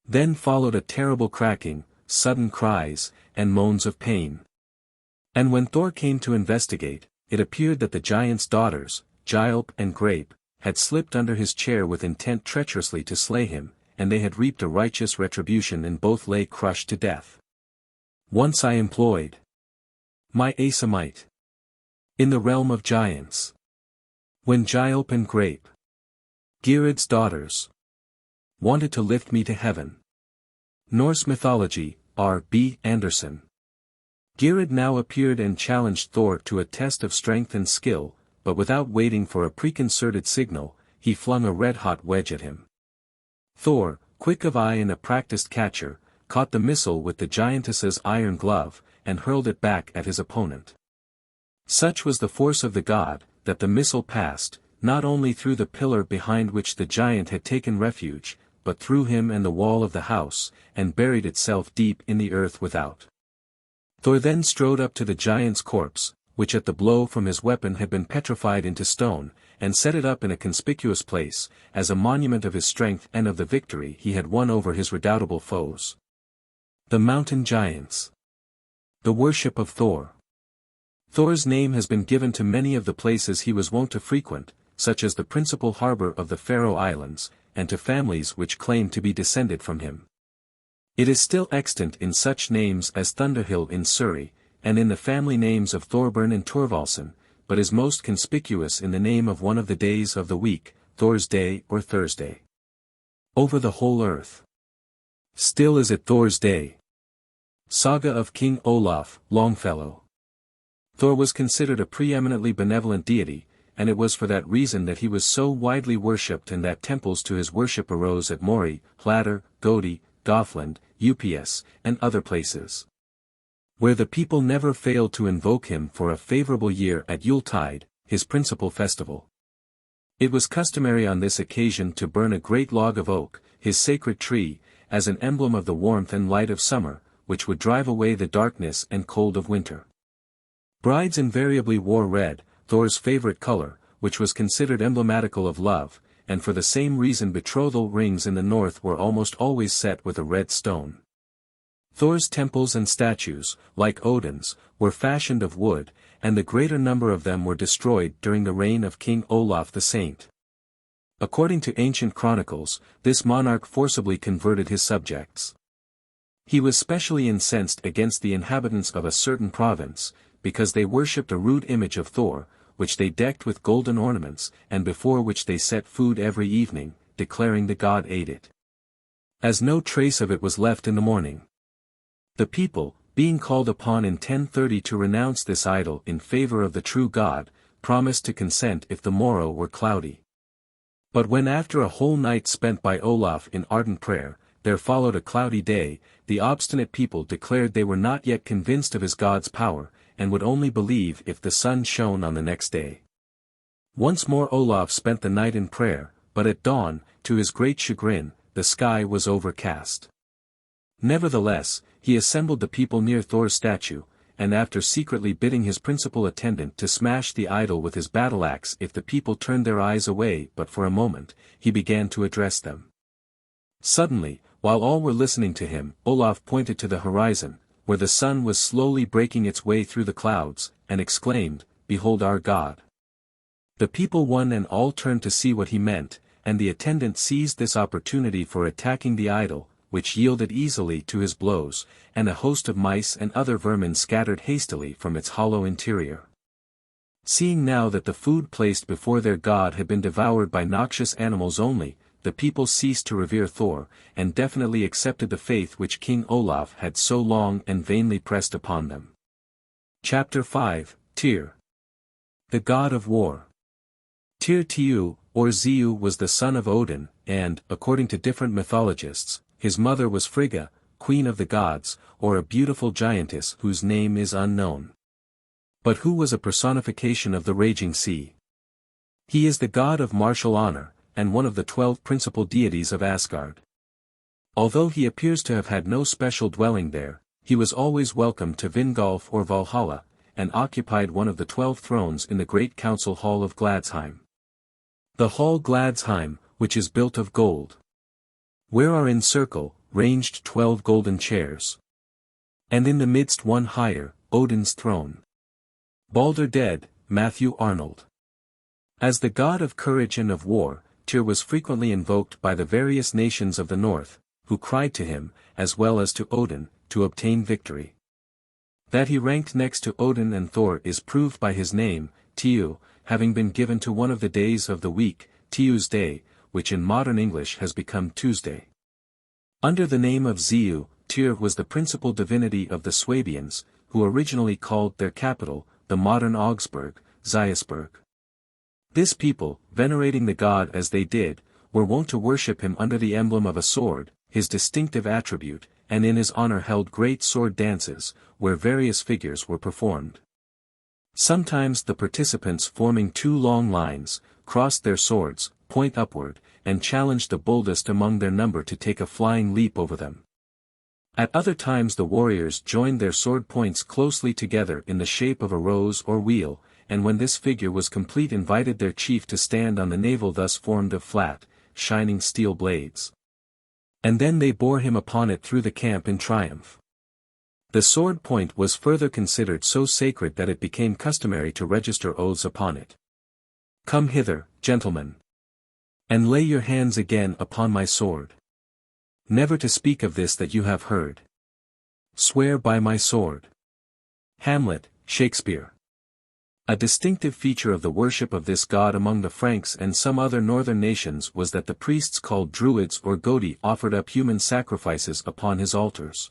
Then followed a terrible cracking, sudden cries, and moans of pain. And when Thor came to investigate, it appeared that the giant's daughters, Gialp and Grape, had slipped under his chair with intent treacherously to slay him, and they had reaped a righteous retribution, and both lay crushed to death. Once I employed my Asa might in the realm of giants, when Gialp and Grape, Geirrid's daughters, wanted to lift me to heaven. Norse Mythology, R. B. Anderson. Geirrid now appeared and challenged Thor to a test of strength and skill, but without waiting for a preconcerted signal, he flung a red-hot wedge at him. Thor, quick of eye and a practiced catcher, caught the missile with the giantess's iron glove, and hurled it back at his opponent. Such was the force of the god, that the missile passed, not only through the pillar behind which the giant had taken refuge, but through him and the wall of the house, and buried itself deep in the earth without. Thor then strode up to the giant's corpse, which at the blow from his weapon had been petrified into stone, and set it up in a conspicuous place, as a monument of his strength and of the victory he had won over his redoubtable foes. The mountain giants. The worship of Thor. Thor's name has been given to many of the places he was wont to frequent, such as the principal harbor of the Faroe Islands, and to families which claim to be descended from him. It is still extant in such names as Thunderhill in Surrey, and in the family names of Thorburn and Thorvaldsen, but is most conspicuous in the name of one of the days of the week, Thor's Day or Thursday. Over the whole earth. Still is it Thor's Day. Saga of King Olaf, Longfellow. Thor was considered a preeminently benevolent deity, and it was for that reason that he was so widely worshipped and that temples to his worship arose at Mori, Hlader, Godi, Gothland, Ups, and other places, where the people never failed to invoke him for a favorable year at Yuletide, his principal festival. It was customary on this occasion to burn a great log of oak, his sacred tree, as an emblem of the warmth and light of summer, which would drive away the darkness and cold of winter. Brides invariably wore red, Thor's favorite color, which was considered emblematical of love, and for the same reason betrothal rings in the north were almost always set with a red stone. Thor's temples and statues, like Odin's, were fashioned of wood, and the greater number of them were destroyed during the reign of King Olaf the Saint. According to ancient chronicles, this monarch forcibly converted his subjects. He was specially incensed against the inhabitants of a certain province, because they worshipped a rude image of Thor, which they decked with golden ornaments, and before which they set food every evening, declaring the god ate it. As no trace of it was left in the morning. The people, being called upon in 1030 to renounce this idol in favor of the true God, promised to consent if the morrow were cloudy. But when after a whole night spent by Olaf in ardent prayer, there followed a cloudy day, the obstinate people declared they were not yet convinced of his God's power, and would only believe if the sun shone on the next day. Once more Olaf spent the night in prayer, but at dawn, to his great chagrin, the sky was overcast. Nevertheless, he assembled the people near Thor's statue, and after secretly bidding his principal attendant to smash the idol with his battle-axe if the people turned their eyes away but for a moment, he began to address them. Suddenly, while all were listening to him, Olaf pointed to the horizon, where the sun was slowly breaking its way through the clouds, and exclaimed, "Behold our God." The people one and all turned to see what he meant, and the attendant seized this opportunity for attacking the idol, which yielded easily to his blows, and a host of mice and other vermin scattered hastily from its hollow interior. Seeing now that the food placed before their god had been devoured by noxious animals only, the people ceased to revere Thor, and definitely accepted the faith which King Olaf had so long and vainly pressed upon them. Chapter 5, Tyr. The god of war. Tyr or Ziu was the son of Odin, and, according to different mythologists, his mother was Frigga, queen of the gods, or a beautiful giantess whose name is unknown. But who was a personification of the raging sea? He is the god of martial honor, and one of the 12 principal deities of Asgard. Although he appears to have had no special dwelling there, he was always welcome to Vingolf or Valhalla, and occupied one of the 12 thrones in the great council hall of Gladsheim. The hall Gladsheim, which is built of gold. Where are in circle, ranged 12 golden chairs. And in the midst one higher, Odin's throne. Balder dead, Matthew Arnold. As the god of courage and of war, Tyr was frequently invoked by the various nations of the north, who cried to him, as well as to Odin, to obtain victory. That he ranked next to Odin and Thor is proved by his name, Tyr, having been given to one of the days of the week, Tyr's Day, which in modern English has become Tuesday. Under the name of Ziu, Tyr was the principal divinity of the Swabians, who originally called their capital, the modern Augsburg, Zeisberg. This people, venerating the god as they did, were wont to worship him under the emblem of a sword, his distinctive attribute, and in his honor held great sword dances, where various figures were performed. Sometimes the participants forming 2 long lines, crossed their swords, point upward, and challenged the boldest among their number to take a flying leap over them. At other times the warriors joined their sword points closely together in the shape of a rose or wheel, and when this figure was complete invited their chief to stand on the navel thus formed of flat, shining steel blades. And then they bore him upon it through the camp in triumph. The sword point was further considered so sacred that it became customary to register oaths upon it. Come hither, gentlemen. And lay your hands again upon my sword. Never to speak of this that you have heard. Swear by my sword. Hamlet, Shakespeare. A distinctive feature of the worship of this god among the Franks and some other northern nations was that the priests called Druids or Godi offered up human sacrifices upon his altars.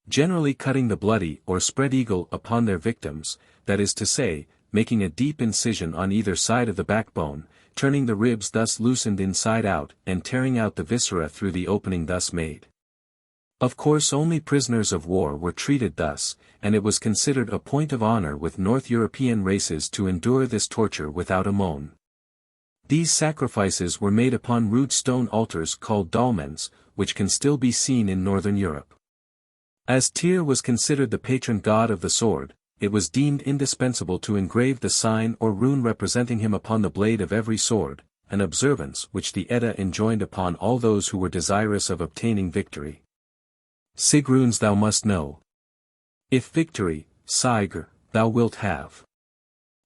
Generally cutting the bloody or spread eagle upon their victims, that is to say, making a deep incision on either side of the backbone, turning the ribs thus loosened inside out and tearing out the viscera through the opening thus made. Of course only prisoners of war were treated thus, and it was considered a point of honor with North European races to endure this torture without a moan. These sacrifices were made upon rude stone altars called dolmens, which can still be seen in northern Europe. As Tyr was considered the patron god of the sword, it was deemed indispensable to engrave the sign or rune representing him upon the blade of every sword, an observance which the Edda enjoined upon all those who were desirous of obtaining victory. Sigrunes thou must know. If victory, Sigr, thou wilt have.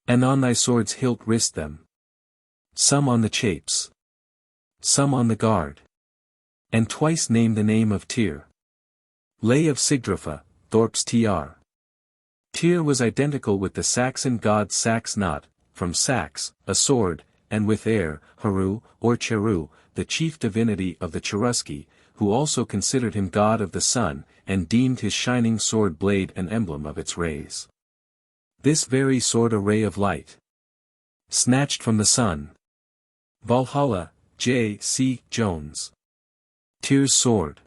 And on thy sword's hilt wrist them. Some on the chapes. Some on the guard. And twice name the name of Tyr. Lay of Sigdrifa, Thorp's Tr. Tyr was identical with the Saxon god Sax not, from sax, a sword, and with Eir, Haru, or Cheru, the chief divinity of the Cherusci, who also considered him god of the sun, and deemed his shining sword blade an emblem of its rays. This very sword a ray of light. Snatched from the sun. Valhalla, J. C. Jones. Tyr's sword.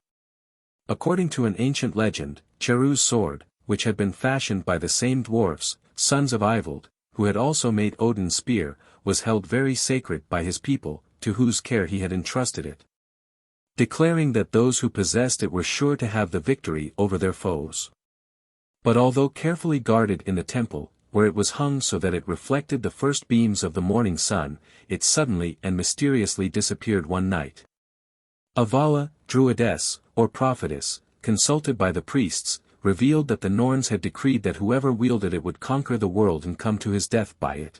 According to an ancient legend, Cheru's sword, which had been fashioned by the same dwarfs, sons of Ivold, who had also made Odin's spear, was held very sacred by his people, to whose care he had entrusted it, declaring that those who possessed it were sure to have the victory over their foes. But although carefully guarded in the temple, where it was hung so that it reflected the first beams of the morning sun, it suddenly and mysteriously disappeared one night. A Vala, druidess, or prophetess, consulted by the priests, revealed that the Norns had decreed that whoever wielded it would conquer the world and come to his death by it.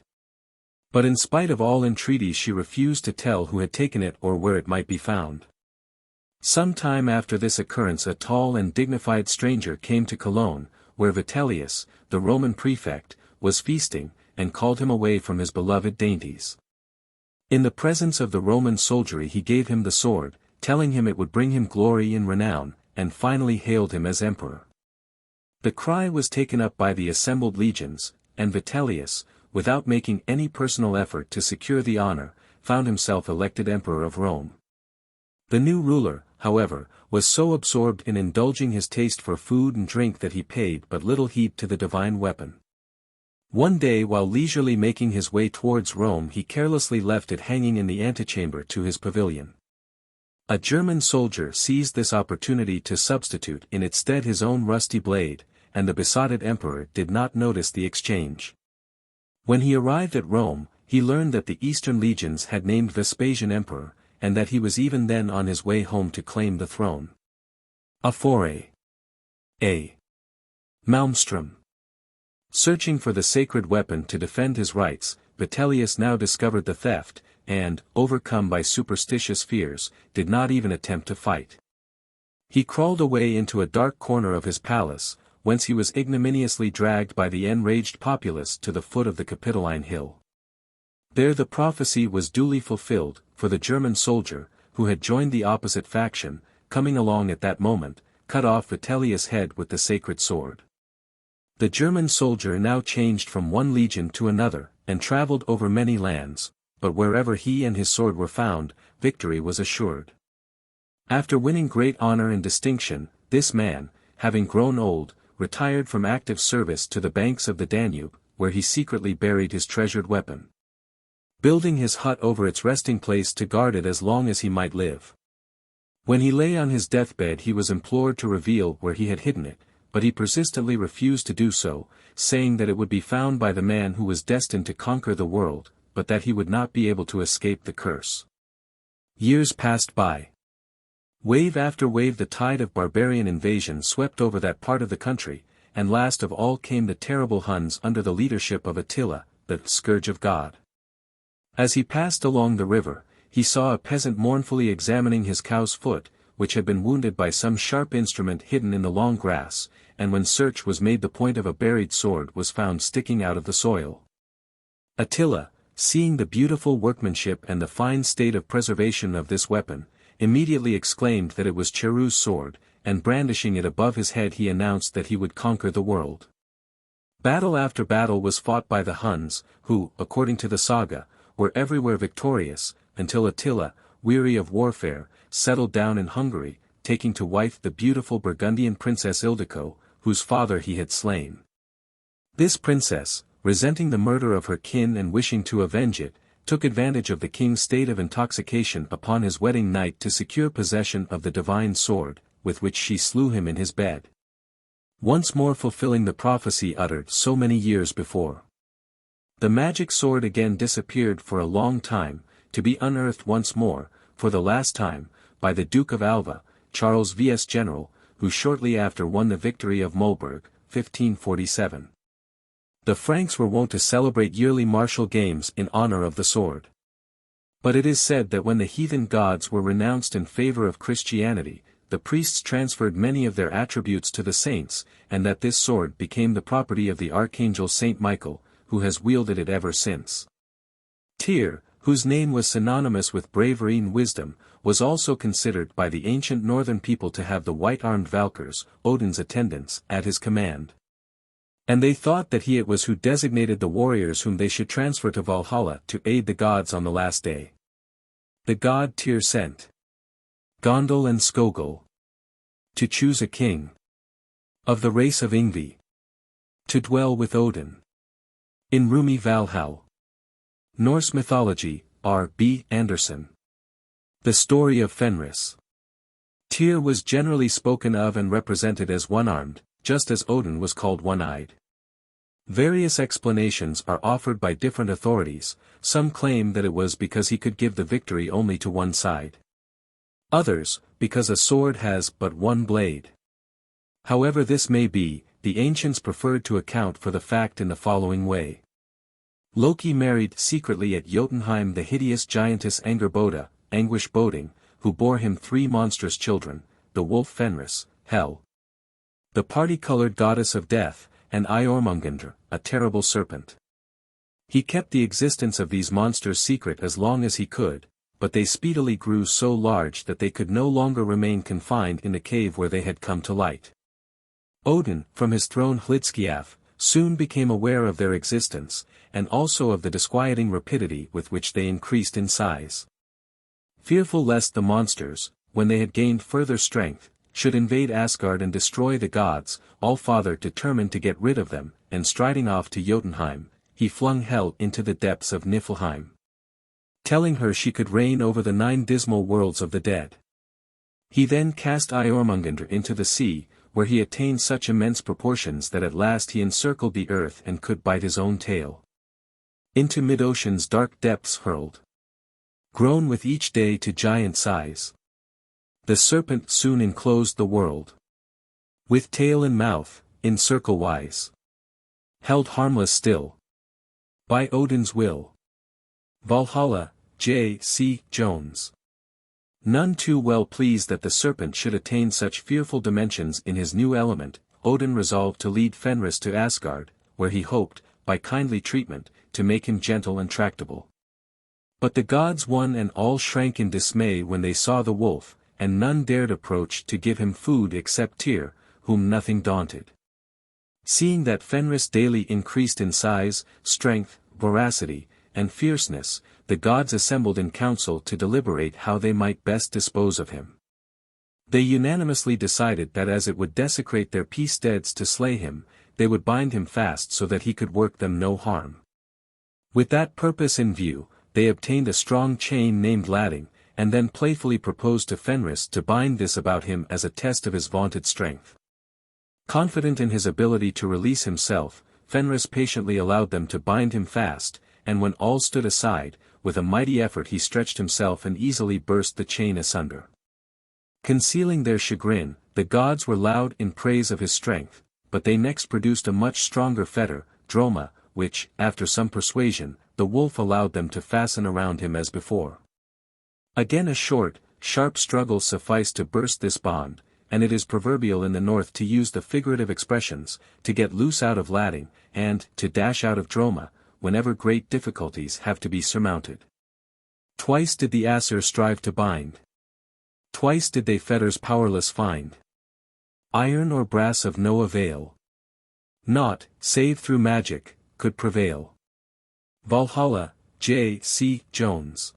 But in spite of all entreaties she refused to tell who had taken it or where it might be found. Some time after this occurrence a tall and dignified stranger came to Cologne, where Vitellius, the Roman prefect, was feasting, and called him away from his beloved dainties. In the presence of the Roman soldiery he gave him the sword, telling him it would bring him glory and renown, and finally hailed him as emperor. The cry was taken up by the assembled legions, and Vitellius, without making any personal effort to secure the honor, found himself elected emperor of Rome. The new ruler, however, was so absorbed in indulging his taste for food and drink that he paid but little heed to the divine weapon. One day while leisurely making his way towards Rome he carelessly left it hanging in the antechamber to his pavilion. A German soldier seized this opportunity to substitute in its stead his own rusty blade, and the besotted emperor did not notice the exchange. When he arrived at Rome, he learned that the Eastern legions had named Vespasian emperor, and that he was even then on his way home to claim the throne. A foray. A. Malmström. Searching for the sacred weapon to defend his rights, Vitellius now discovered the theft, and, overcome by superstitious fears, did not even attempt to fight. He crawled away into a dark corner of his palace, whence he was ignominiously dragged by the enraged populace to the foot of the Capitoline Hill. There the prophecy was duly fulfilled, for the German soldier, who had joined the opposite faction, coming along at that moment, cut off Vitellius' head with the sacred sword. The German soldier now changed from one legion to another, and travelled over many lands, but wherever he and his sword were found, victory was assured. After winning great honor and distinction, this man, having grown old, retired from active service to the banks of the Danube, where he secretly buried his treasured weapon, building his hut over its resting place to guard it as long as he might live. When he lay on his deathbed he was implored to reveal where he had hidden it, but he persistently refused to do so, saying that it would be found by the man who was destined to conquer the world, but that he would not be able to escape the curse. Years passed by. Wave after wave the tide of barbarian invasion swept over that part of the country, and last of all came the terrible Huns under the leadership of Attila, the scourge of God. As he passed along the river, he saw a peasant mournfully examining his cow's foot, which had been wounded by some sharp instrument hidden in the long grass, and when search was made the point of a buried sword was found sticking out of the soil. Attila, seeing the beautiful workmanship and the fine state of preservation of this weapon, immediately exclaimed that it was Cheru's sword, and brandishing it above his head he announced that he would conquer the world. Battle after battle was fought by the Huns, who, according to the saga, were everywhere victorious, until Attila, weary of warfare, settled down in Hungary, taking to wife the beautiful Burgundian princess Ildiko, whose father he had slain. This princess, resenting the murder of her kin and wishing to avenge it, took advantage of the king's state of intoxication upon his wedding night to secure possession of the divine sword, with which she slew him in his bed. Once more fulfilling the prophecy uttered so many years before. The magic sword again disappeared for a long time, to be unearthed once more, for the last time, by the Duke of Alva, Charles VS General, who shortly after won the victory of Mulberg, 1547. The Franks were wont to celebrate yearly martial games in honor of the sword. But it is said that when the heathen gods were renounced in favor of Christianity, the priests transferred many of their attributes to the saints, and that this sword became the property of the archangel Saint Michael, who has wielded it ever since. Tyr, whose name was synonymous with bravery and wisdom, was also considered by the ancient northern people to have the white-armed Valkyrs, Odin's attendants, at his command. And they thought that he it was who designated the warriors whom they should transfer to Valhalla to aid the gods on the last day. The god Tyr sent Gondal and Skogul to choose a king of the race of Yngvi to dwell with Odin in roomy Valhall. Norse Mythology, R. B. Anderson. The story of Fenris. Tyr was generally spoken of and represented as one-armed, just as Odin was called one-eyed. Various explanations are offered by different authorities. Some claim that it was because he could give the victory only to one side. Others, because a sword has but one blade. However this may be, the ancients preferred to account for the fact in the following way. Loki married secretly at Jotunheim the hideous giantess Angerboda, Anguish Boding, who bore him 3 monstrous children, the wolf Fenris, Hel, the party-colored goddess of death, and Jormungandr, a terrible serpent. He kept the existence of these monsters secret as long as he could, but they speedily grew so large that they could no longer remain confined in the cave where they had come to light. Odin, from his throne Hlidskiaf, soon became aware of their existence, and also of the disquieting rapidity with which they increased in size. Fearful lest the monsters, when they had gained further strength, should invade Asgard and destroy the gods, All-Father determined to get rid of them, and striding off to Jotunheim, he flung Hel into the depths of Niflheim, telling her she could reign over the 9 dismal worlds of the dead. He then cast Jormungandr into the sea, where he attained such immense proportions that at last he encircled the earth and could bite his own tail. Into mid-ocean's dark depths hurled, grown with each day to giant size, the serpent soon enclosed the world. With tail and mouth, in circle-wise, held harmless still, by Odin's will. Valhalla, J. C. Jones. None too well pleased that the serpent should attain such fearful dimensions in his new element, Odin resolved to lead Fenris to Asgard, where he hoped, by kindly treatment, to make him gentle and tractable. But the gods one and all shrank in dismay when they saw the wolf, and none dared approach to give him food except Tyr, whom nothing daunted. Seeing that Fenris daily increased in size, strength, voracity, and fierceness, the gods assembled in council to deliberate how they might best dispose of him. They unanimously decided that as it would desecrate their peace steads to slay him, they would bind him fast so that he could work them no harm. With that purpose in view, they obtained a strong chain named Lading, and then playfully proposed to Fenris to bind this about him as a test of his vaunted strength. Confident in his ability to release himself, Fenris patiently allowed them to bind him fast, and when all stood aside, with a mighty effort he stretched himself and easily burst the chain asunder. Concealing their chagrin, the gods were loud in praise of his strength, but they next produced a much stronger fetter, Droma, which, after some persuasion, the wolf allowed them to fasten around him as before. Again a short, sharp struggle sufficed to burst this bond, and it is proverbial in the North to use the figurative expressions, to get loose out of Lading, and to dash out of Droma, whenever great difficulties have to be surmounted. Twice did the Aesir strive to bind. Twice did they fetters powerless find. Iron or brass of no avail. Naught, save through magic, could prevail. Valhalla, J. C. Jones.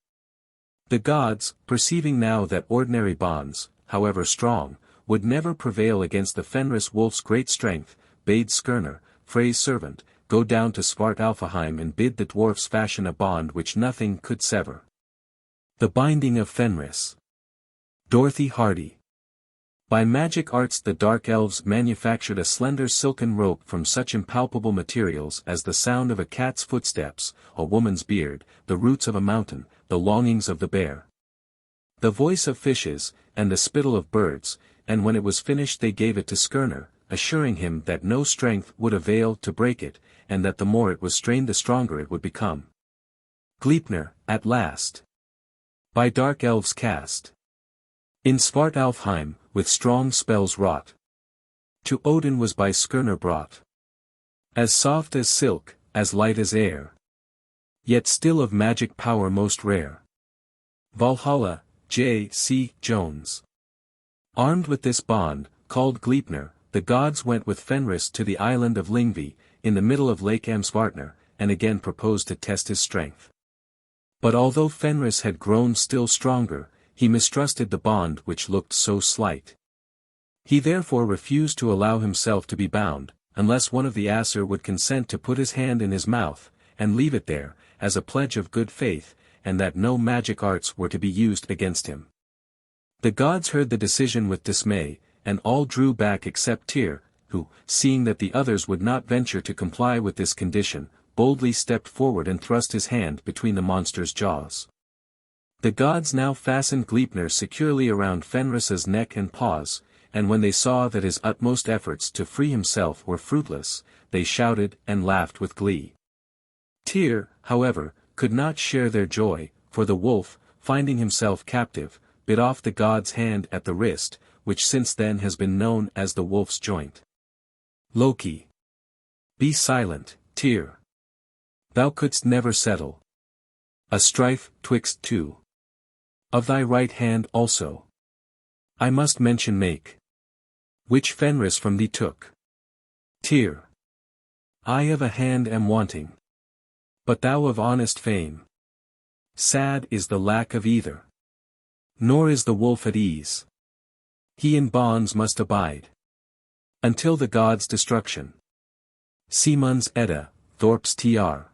The gods, perceiving now that ordinary bonds, however strong, would never prevail against the Fenris wolf's great strength, bade Skirnir, Frey's servant, go down to Svartalfheim and bid the dwarfs fashion a bond which nothing could sever. The binding of Fenris. Dorothy Hardy. By magic arts the dark elves manufactured a slender silken rope from such impalpable materials as the sound of a cat's footsteps, a woman's beard, the roots of a mountain, the longings of the bear, the voice of fishes, and the spittle of birds, and when it was finished they gave it to Skirnir, assuring him that no strength would avail to break it, and that the more it was strained the stronger it would become. Gleipnir, at last. By dark elves cast. In Svartalfheim, with strong spells wrought. To Odin was by Skirnir brought. As soft as silk, as light as air. Yet still of magic power most rare. Valhalla, J. C. Jones. Armed with this bond, called Gleipnir, the gods went with Fenris to the island of Lyngvi, in the middle of Lake Amsvartnir, and again proposed to test his strength. But although Fenris had grown still stronger, he mistrusted the bond which looked so slight. He therefore refused to allow himself to be bound, unless one of the Aesir would consent to put his hand in his mouth, and leave it there, as a pledge of good faith, and that no magic arts were to be used against him. The gods heard the decision with dismay, and all drew back except Tyr, who, seeing that the others would not venture to comply with this condition, boldly stepped forward and thrust his hand between the monster's jaws. The gods now fastened Gleipnir securely around Fenris's neck and paws, and when they saw that his utmost efforts to free himself were fruitless, they shouted and laughed with glee. Tyr, however, could not share their joy, for the wolf, finding himself captive, bit off the god's hand at the wrist, which since then has been known as the wolf's joint. Loki. Be silent, Tyr. Thou couldst never settle a strife twixt two. Of thy right hand also I must mention make, which Fenris from thee took. Tyr. I of a hand am wanting. But thou of honest fame. Sad is the lack of either. Nor is the wolf at ease. He in bonds must abide. Until the gods' destruction. Siemens Edda, Thorp's tr.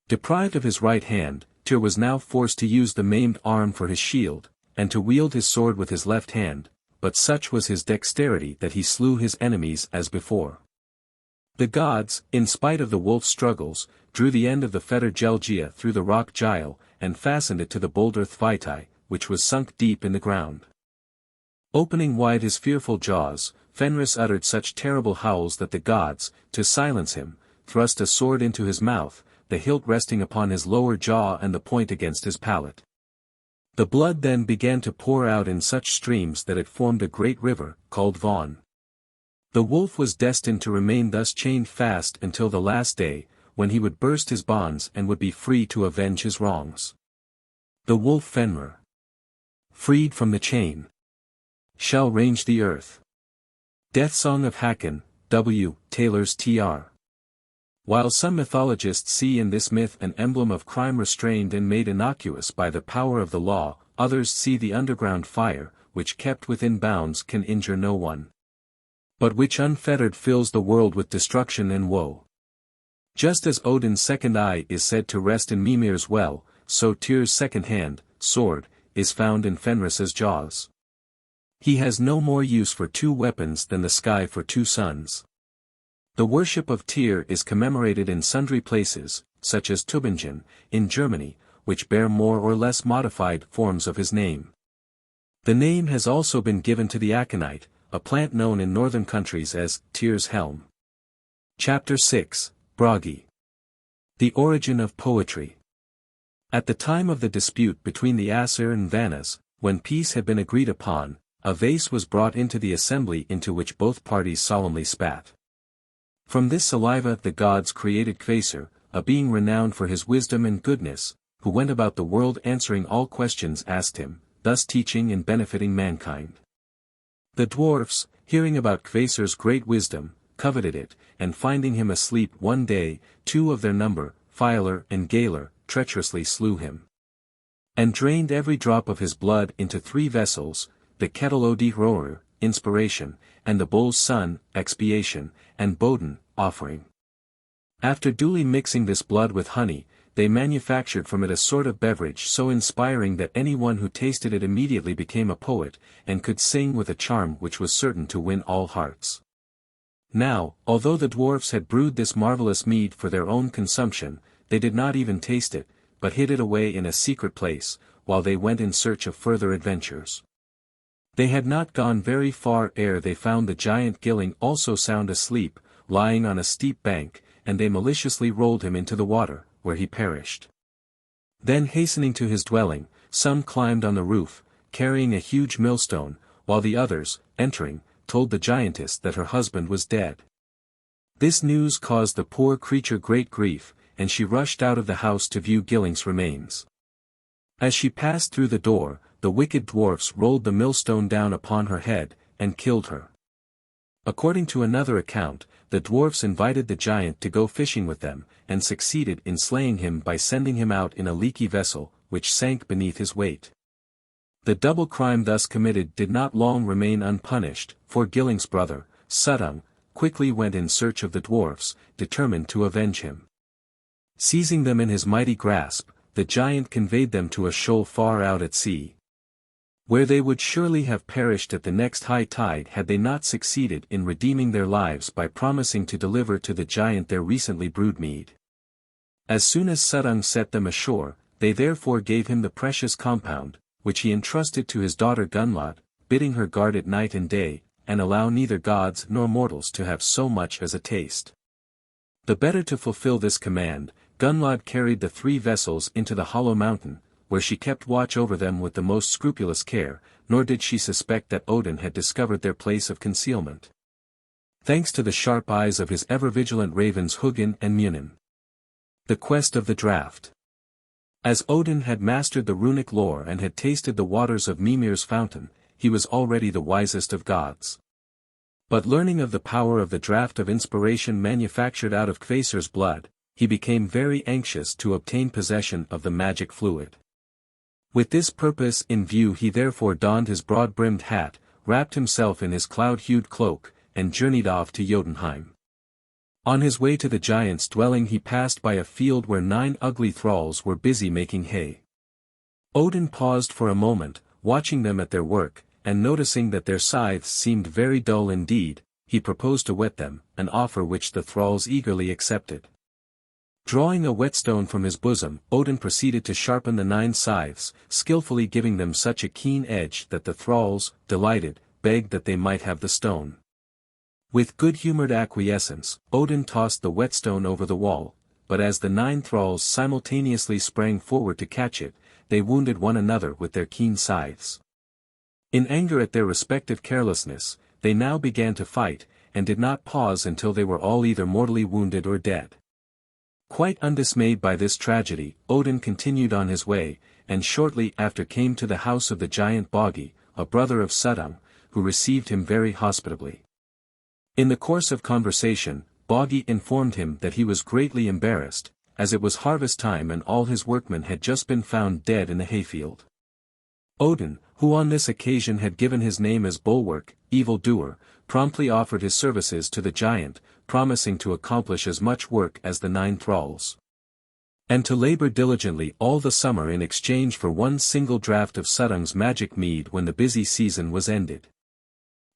Deprived of his right hand, Tyr was now forced to use the maimed arm for his shield, and to wield his sword with his left hand, but such was his dexterity that he slew his enemies as before. The gods, in spite of the wolf's struggles, drew the end of the fetter Gelgia through the rock Gile, and fastened it to the boulder Thvaitai, which was sunk deep in the ground. Opening wide his fearful jaws, Fenris uttered such terrible howls that the gods, to silence him, thrust a sword into his mouth, the hilt resting upon his lower jaw and the point against his palate. The blood then began to pour out in such streams that it formed a great river, called Vaughn. The wolf was destined to remain thus chained fast until the last day, when he would burst his bonds and would be free to avenge his wrongs. The wolf Fenrir, freed from the chain, shall range the earth. Death Song of Hakon, W. Taylor's tr. While some mythologists see in this myth an emblem of crime restrained and made innocuous by the power of the law, others see the underground fire, which kept within bounds can injure no one, but which unfettered fills the world with destruction and woe. Just as Odin's second eye is said to rest in Mimir's well, so Tyr's second hand, sword, is found in Fenris's jaws. He has no more use for two weapons than the sky for two suns. The worship of Tyr is commemorated in sundry places, such as Tübingen, in Germany, which bear more or less modified forms of his name. The name has also been given to the aconite, a plant known in northern countries as Tyr's helm. Chapter 6, Bragi. The origin of poetry. At the time of the dispute between the Aesir and Vannas, when peace had been agreed upon, a vase was brought into the assembly into which both parties solemnly spat. From this saliva the gods created Kvasir, a being renowned for his wisdom and goodness, who went about the world answering all questions asked him, thus teaching and benefiting mankind. The dwarfs, hearing about Kvasir's great wisdom, coveted it, and finding him asleep one day, two of their number, Fialar and Galar, treacherously slew him. And drained every drop of his blood into 3 vessels, the kettle Odin, inspiration, and the bull's son, expiation, and Bodin, offering. After duly mixing this blood with honey, they manufactured from it a sort of beverage so inspiring that anyone who tasted it immediately became a poet, and could sing with a charm which was certain to win all hearts. Now, although the dwarfs had brewed this marvelous mead for their own consumption, they did not even taste it, but hid it away in a secret place, while they went in search of further adventures. They had not gone very far ere they found the giant Gilling also sound asleep, lying on a steep bank, and they maliciously rolled him into the water, where he perished. Then hastening to his dwelling, some climbed on the roof, carrying a huge millstone, while the others, entering, told the giantess that her husband was dead. This news caused the poor creature great grief, and she rushed out of the house to view Gilling's remains. As she passed through the door, the wicked dwarfs rolled the millstone down upon her head, and killed her. According to another account, the dwarfs invited the giant to go fishing with them, and succeeded in slaying him by sending him out in a leaky vessel, which sank beneath his weight. The double crime thus committed did not long remain unpunished, for Gilling's brother, Suttung, quickly went in search of the dwarfs, determined to avenge him. Seizing them in his mighty grasp, the giant conveyed them to a shoal far out at sea, where they would surely have perished at the next high tide had they not succeeded in redeeming their lives by promising to deliver to the giant their recently brewed mead. As soon as Suttung set them ashore, they therefore gave him the precious compound, which he entrusted to his daughter Gunnlod, bidding her guard it night and day, and allow neither gods nor mortals to have so much as a taste. The better to fulfill this command, Gunnlod carried the 3 vessels into the hollow mountain, where she kept watch over them with the most scrupulous care, nor did she suspect that Odin had discovered their place of concealment. Thanks to the sharp eyes of his ever-vigilant ravens Hugin and Munin. The quest of the draught. As Odin had mastered the runic lore and had tasted the waters of Mimir's fountain, he was already the wisest of gods. But learning of the power of the draught of inspiration manufactured out of Kvasir's blood, he became very anxious to obtain possession of the magic fluid. With this purpose in view he therefore donned his broad-brimmed hat, wrapped himself in his cloud-hued cloak, and journeyed off to Jotunheim. On his way to the giant's dwelling he passed by a field where 9 ugly thralls were busy making hay. Odin paused for a moment, watching them at their work, and noticing that their scythes seemed very dull indeed, he proposed to whet them, an offer which the thralls eagerly accepted. Drawing a whetstone from his bosom, Odin proceeded to sharpen the 9 scythes, skillfully giving them such a keen edge that the thralls, delighted, begged that they might have the stone. With good-humored acquiescence, Odin tossed the whetstone over the wall, but as the 9 thralls simultaneously sprang forward to catch it, they wounded one another with their keen scythes. In anger at their respective carelessness, they now began to fight, and did not pause until they were all either mortally wounded or dead. Quite undismayed by this tragedy, Odin continued on his way, and shortly after came to the house of the giant Bragi, a brother of Suttung, who received him very hospitably. In the course of conversation, Bragi informed him that he was greatly embarrassed, as it was harvest time and all his workmen had just been found dead in the hayfield. Odin, who on this occasion had given his name as Bulwark, evil-doer, promptly offered his services to the giant, promising to accomplish as much work as the 9 thralls, and to labor diligently all the summer in exchange for one single draught of Suttung's magic mead when the busy season was ended.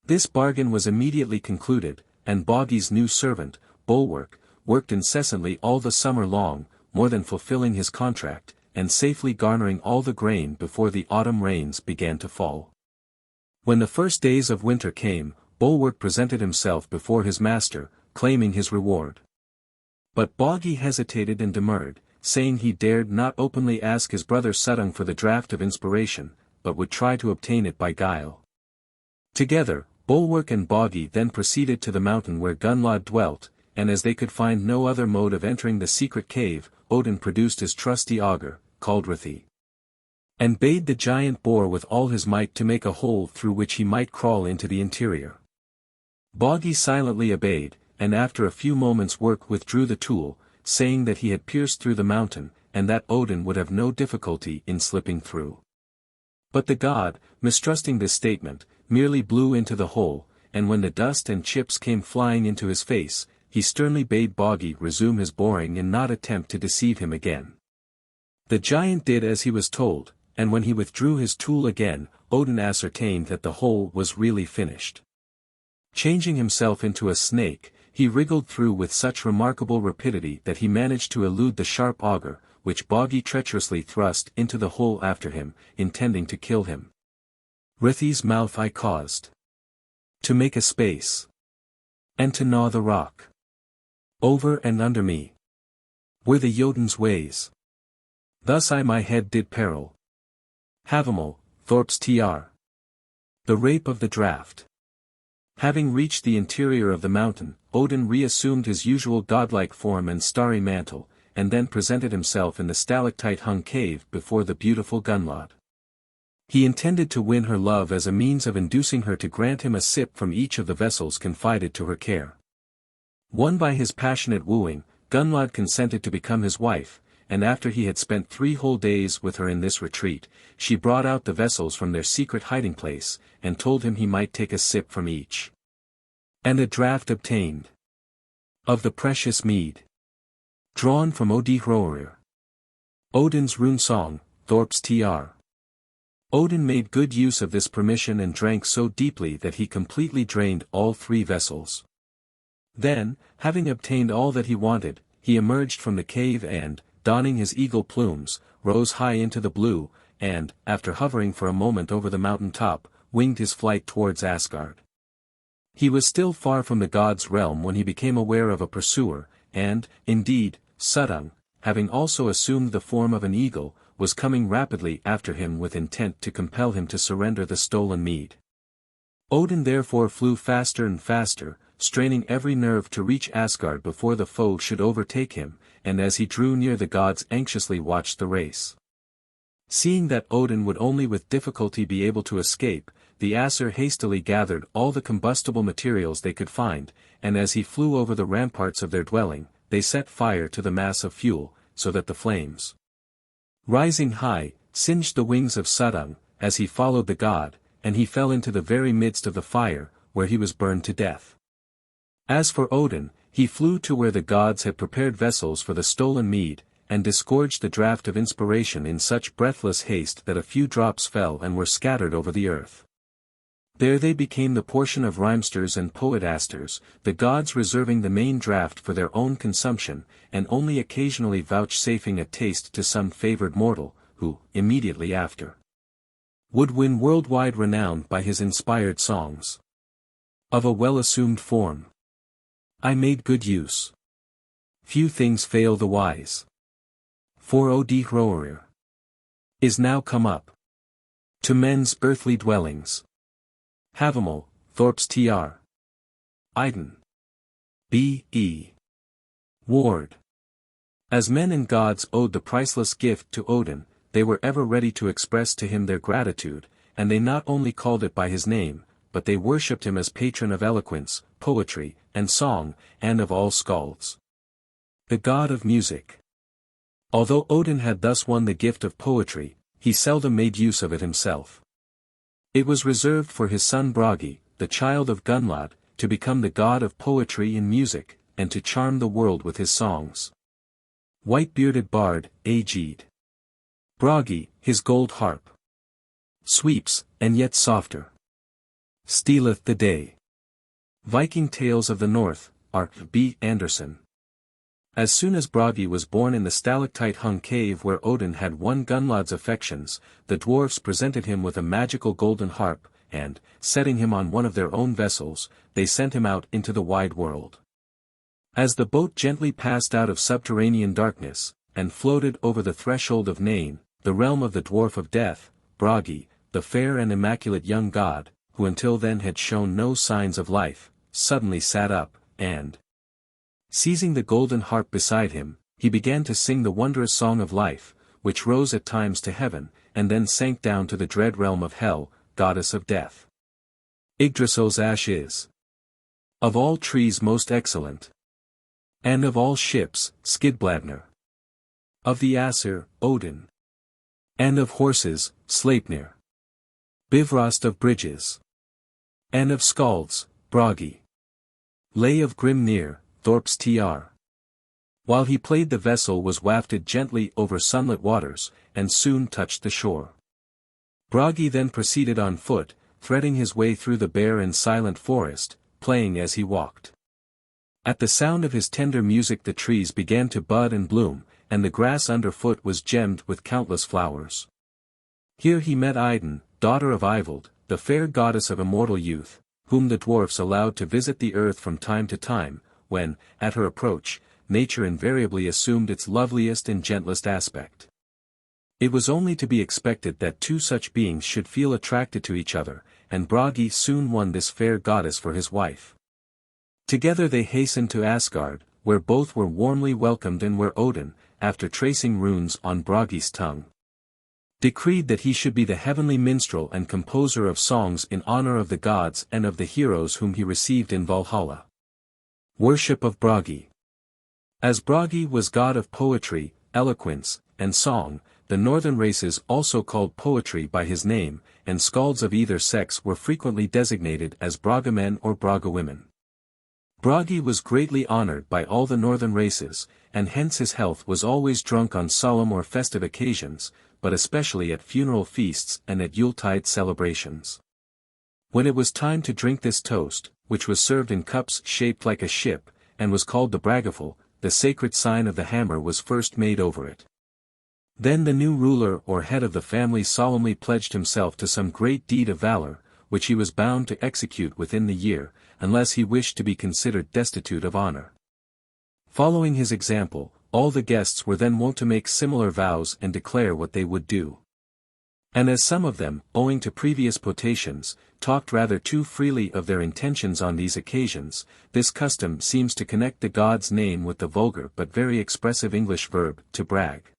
This bargain was immediately concluded, and Bragi's new servant, Bulwark, worked incessantly all the summer long, more than fulfilling his contract, and safely garnering all the grain before the autumn rains began to fall. When the first days of winter came, Bulwark presented himself before his master, claiming his reward. But Bragi hesitated and demurred, saying he dared not openly ask his brother Suttung for the draught of inspiration, but would try to obtain it by guile. Together, Bulwark and Bragi then proceeded to the mountain where Gunnlod dwelt, and as they could find no other mode of entering the secret cave, Odin produced his trusty auger, called Rithi, and bade the giant bore with all his might to make a hole through which he might crawl into the interior. Bragi silently obeyed, and after a few moments' work withdrew the tool, saying that he had pierced through the mountain, and that Odin would have no difficulty in slipping through. But the god, mistrusting this statement, merely blew into the hole, and when the dust and chips came flying into his face, he sternly bade Bragi resume his boring and not attempt to deceive him again. The giant did as he was told, and when he withdrew his tool again, Odin ascertained that the hole was really finished. Changing himself into a snake, he wriggled through with such remarkable rapidity that he managed to elude the sharp auger, which Bragi treacherously thrust into the hole after him, intending to kill him. Rithi's mouth I caused to make a space, and to gnaw the rock. Over and under me were the Jotun's ways. Thus I my head did peril. Hávamál, Thorp's tr. The rape of the draught. Having reached the interior of the mountain, Odin reassumed his usual godlike form and starry mantle, and then presented himself in the stalactite-hung cave before the beautiful Gunnlod. He intended to win her love as a means of inducing her to grant him a sip from each of the vessels confided to her care. Won by his passionate wooing, Gunnlod consented to become his wife, and after he had spent 3 whole days with her in this retreat, she brought out the vessels from their secret hiding place, and told him he might take a sip from each. And a draught obtained of the precious mead, drawn from Odin. Odin's rune song, Thorp's tr. Odin made good use of this permission and drank so deeply that he completely drained all 3 vessels. Then, having obtained all that he wanted, he emerged from the cave and, donning his eagle plumes, rose high into the blue, and, after hovering for a moment over the mountain top, winged his flight towards Asgard. He was still far from the god's realm when he became aware of a pursuer, and, indeed, Suttung, having also assumed the form of an eagle, was coming rapidly after him with intent to compel him to surrender the stolen mead. Odin therefore flew faster and faster, straining every nerve to reach Asgard before the foe should overtake him, and as he drew near the gods anxiously watched the race. Seeing that Odin would only with difficulty be able to escape, the Aesir hastily gathered all the combustible materials they could find, and as he flew over the ramparts of their dwelling, they set fire to the mass of fuel, so that the flames, rising high, singed the wings of Sudung, as he followed the god, and he fell into the very midst of the fire, where he was burned to death. As for Odin, he flew to where the gods had prepared vessels for the stolen mead, and disgorged the draught of inspiration in such breathless haste that a few drops fell and were scattered over the earth. There they became the portion of rhymesters and poetasters, the gods reserving the main draught for their own consumption, and only occasionally vouchsafing a taste to some favored mortal, who, immediately after, would win worldwide renown by his inspired songs. Of a well-assumed form I made good use. Few things fail the wise. For Odi Hroerir is now come up to men's earthly dwellings. Hávamál, Thorps tr. Idun. B.E. Ward. As men and gods owed the priceless gift to Odin, they were ever ready to express to him their gratitude, and they not only called it by his name, but they worshipped him as patron of eloquence, poetry, and song, and of all skalds. The god of music. Although Odin had thus won the gift of poetry, he seldom made use of it himself. It was reserved for his son Bragi, the child of Gunnlod, to become the god of poetry and music, and to charm the world with his songs. White-bearded bard, Aged. Bragi, his gold harp sweeps, and yet softer, stealeth the day. Viking Tales of the North, Art. B. Anderson. As soon as Bragi was born in the stalactite-hung cave where Odin had won Gunnlod's affections, the dwarfs presented him with a magical golden harp, and, setting him on one of their own vessels, they sent him out into the wide world. As the boat gently passed out of subterranean darkness, and floated over the threshold of Nain, the realm of the dwarf of death, Bragi, the fair and immaculate young god, who until then had shown no signs of life, suddenly sat up, and, seizing the golden harp beside him, he began to sing the wondrous song of life, which rose at times to heaven, and then sank down to the dread realm of Hel, goddess of death. Yggdrasil's ash is of all trees most excellent, and of all ships, Skidbladnir. Of the Aesir, Odin. And of horses, Sleipnir. Bifrost of bridges. And of skalds, Bragi. Lay of Grimnir, Thorps tr. While he played the vessel was wafted gently over sunlit waters, and soon touched the shore. Bragi then proceeded on foot, threading his way through the bare and silent forest, playing as he walked. At the sound of his tender music the trees began to bud and bloom, and the grass underfoot was gemmed with countless flowers. Here he met Idun, daughter of Ivold, the fair goddess of immortal youth, whom the dwarfs allowed to visit the earth from time to time, when, at her approach, nature invariably assumed its loveliest and gentlest aspect. It was only to be expected that two such beings should feel attracted to each other, and Bragi soon won this fair goddess for his wife. Together they hastened to Asgard, where both were warmly welcomed and where Odin, after tracing runes on Bragi's tongue, decreed that he should be the heavenly minstrel and composer of songs in honor of the gods and of the heroes whom he received in Valhalla. Worship of Bragi. As Bragi was god of poetry, eloquence, and song, the northern races also called poetry by his name, and skalds of either sex were frequently designated as Bragamen or Bragawomen. Bragi was greatly honored by all the northern races, and hence his health was always drunk on solemn or festive occasions, but especially at funeral feasts and at Yuletide celebrations. When it was time to drink this toast, which was served in cups shaped like a ship, and was called the bragaful, the sacred sign of the hammer was first made over it. Then the new ruler or head of the family solemnly pledged himself to some great deed of valor, which he was bound to execute within the year, unless he wished to be considered destitute of honor. Following his example, all the guests were then wont to make similar vows and declare what they would do. And as some of them, owing to previous potations, talked rather too freely of their intentions on these occasions, this custom seems to connect the god's name with the vulgar but very expressive English verb, to brag.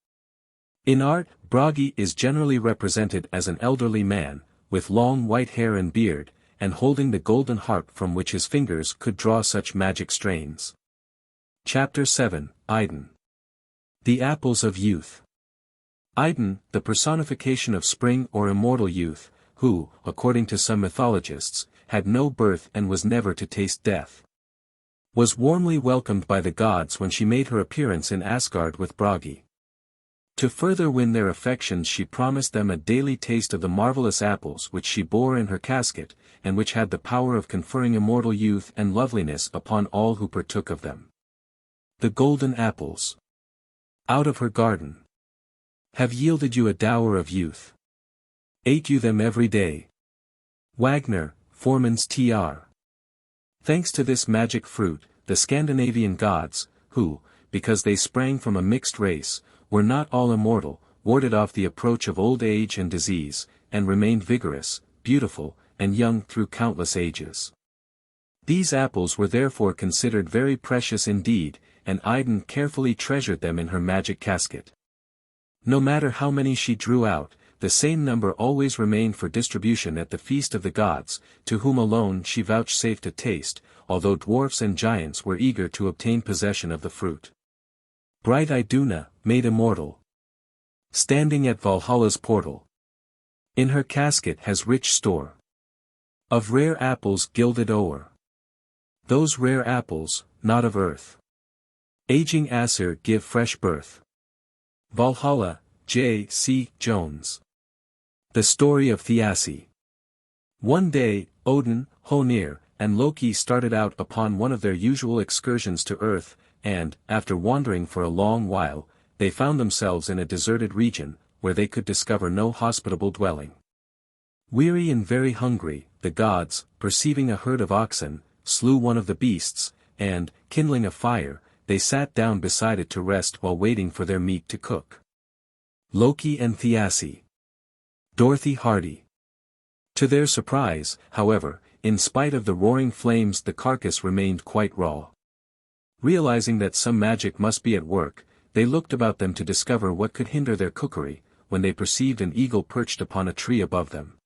In art, Bragi is generally represented as an elderly man, with long white hair and beard, and holding the golden harp from which his fingers could draw such magic strains. Chapter 7, Idun. The Apples of Youth. Idun, the personification of spring or immortal youth, who, according to some mythologists, had no birth and was never to taste death, was warmly welcomed by the gods when she made her appearance in Asgard with Bragi. To further win their affections she promised them a daily taste of the marvelous apples which she bore in her casket, and which had the power of conferring immortal youth and loveliness upon all who partook of them. The golden apples, out of her garden, have yielded you a dower of youth. Ate you them every day? Wagner, Forman's Tr. Thanks to this magic fruit, the Scandinavian gods, who, because they sprang from a mixed race, were not all immortal, warded off the approach of old age and disease, and remained vigorous, beautiful, and young through countless ages. These apples were therefore considered very precious indeed, and Idun carefully treasured them in her magic casket. No matter how many she drew out, the same number always remained for distribution at the feast of the gods, to whom alone she vouchsafed a taste, although dwarfs and giants were eager to obtain possession of the fruit. Bright Iduna, made immortal, standing at Valhalla's portal, in her casket has rich store of rare apples gilded o'er. Those rare apples, not of earth, aging Aesir give fresh birth. Valhalla, J. C. Jones. The Story of Thiassi. One day, Odin, Honir, and Loki started out upon one of their usual excursions to Earth, and, after wandering for a long while, they found themselves in a deserted region, where they could discover no hospitable dwelling. Weary and very hungry, the gods, perceiving a herd of oxen, slew one of the beasts, and, kindling a fire, they sat down beside it to rest while waiting for their meat to cook. Loki and Thiassi. Dorothy Hardy. To their surprise, however, in spite of the roaring flames the carcass remained quite raw. Realizing that some magic must be at work, they looked about them to discover what could hinder their cookery, when they perceived an eagle perched upon a tree above them.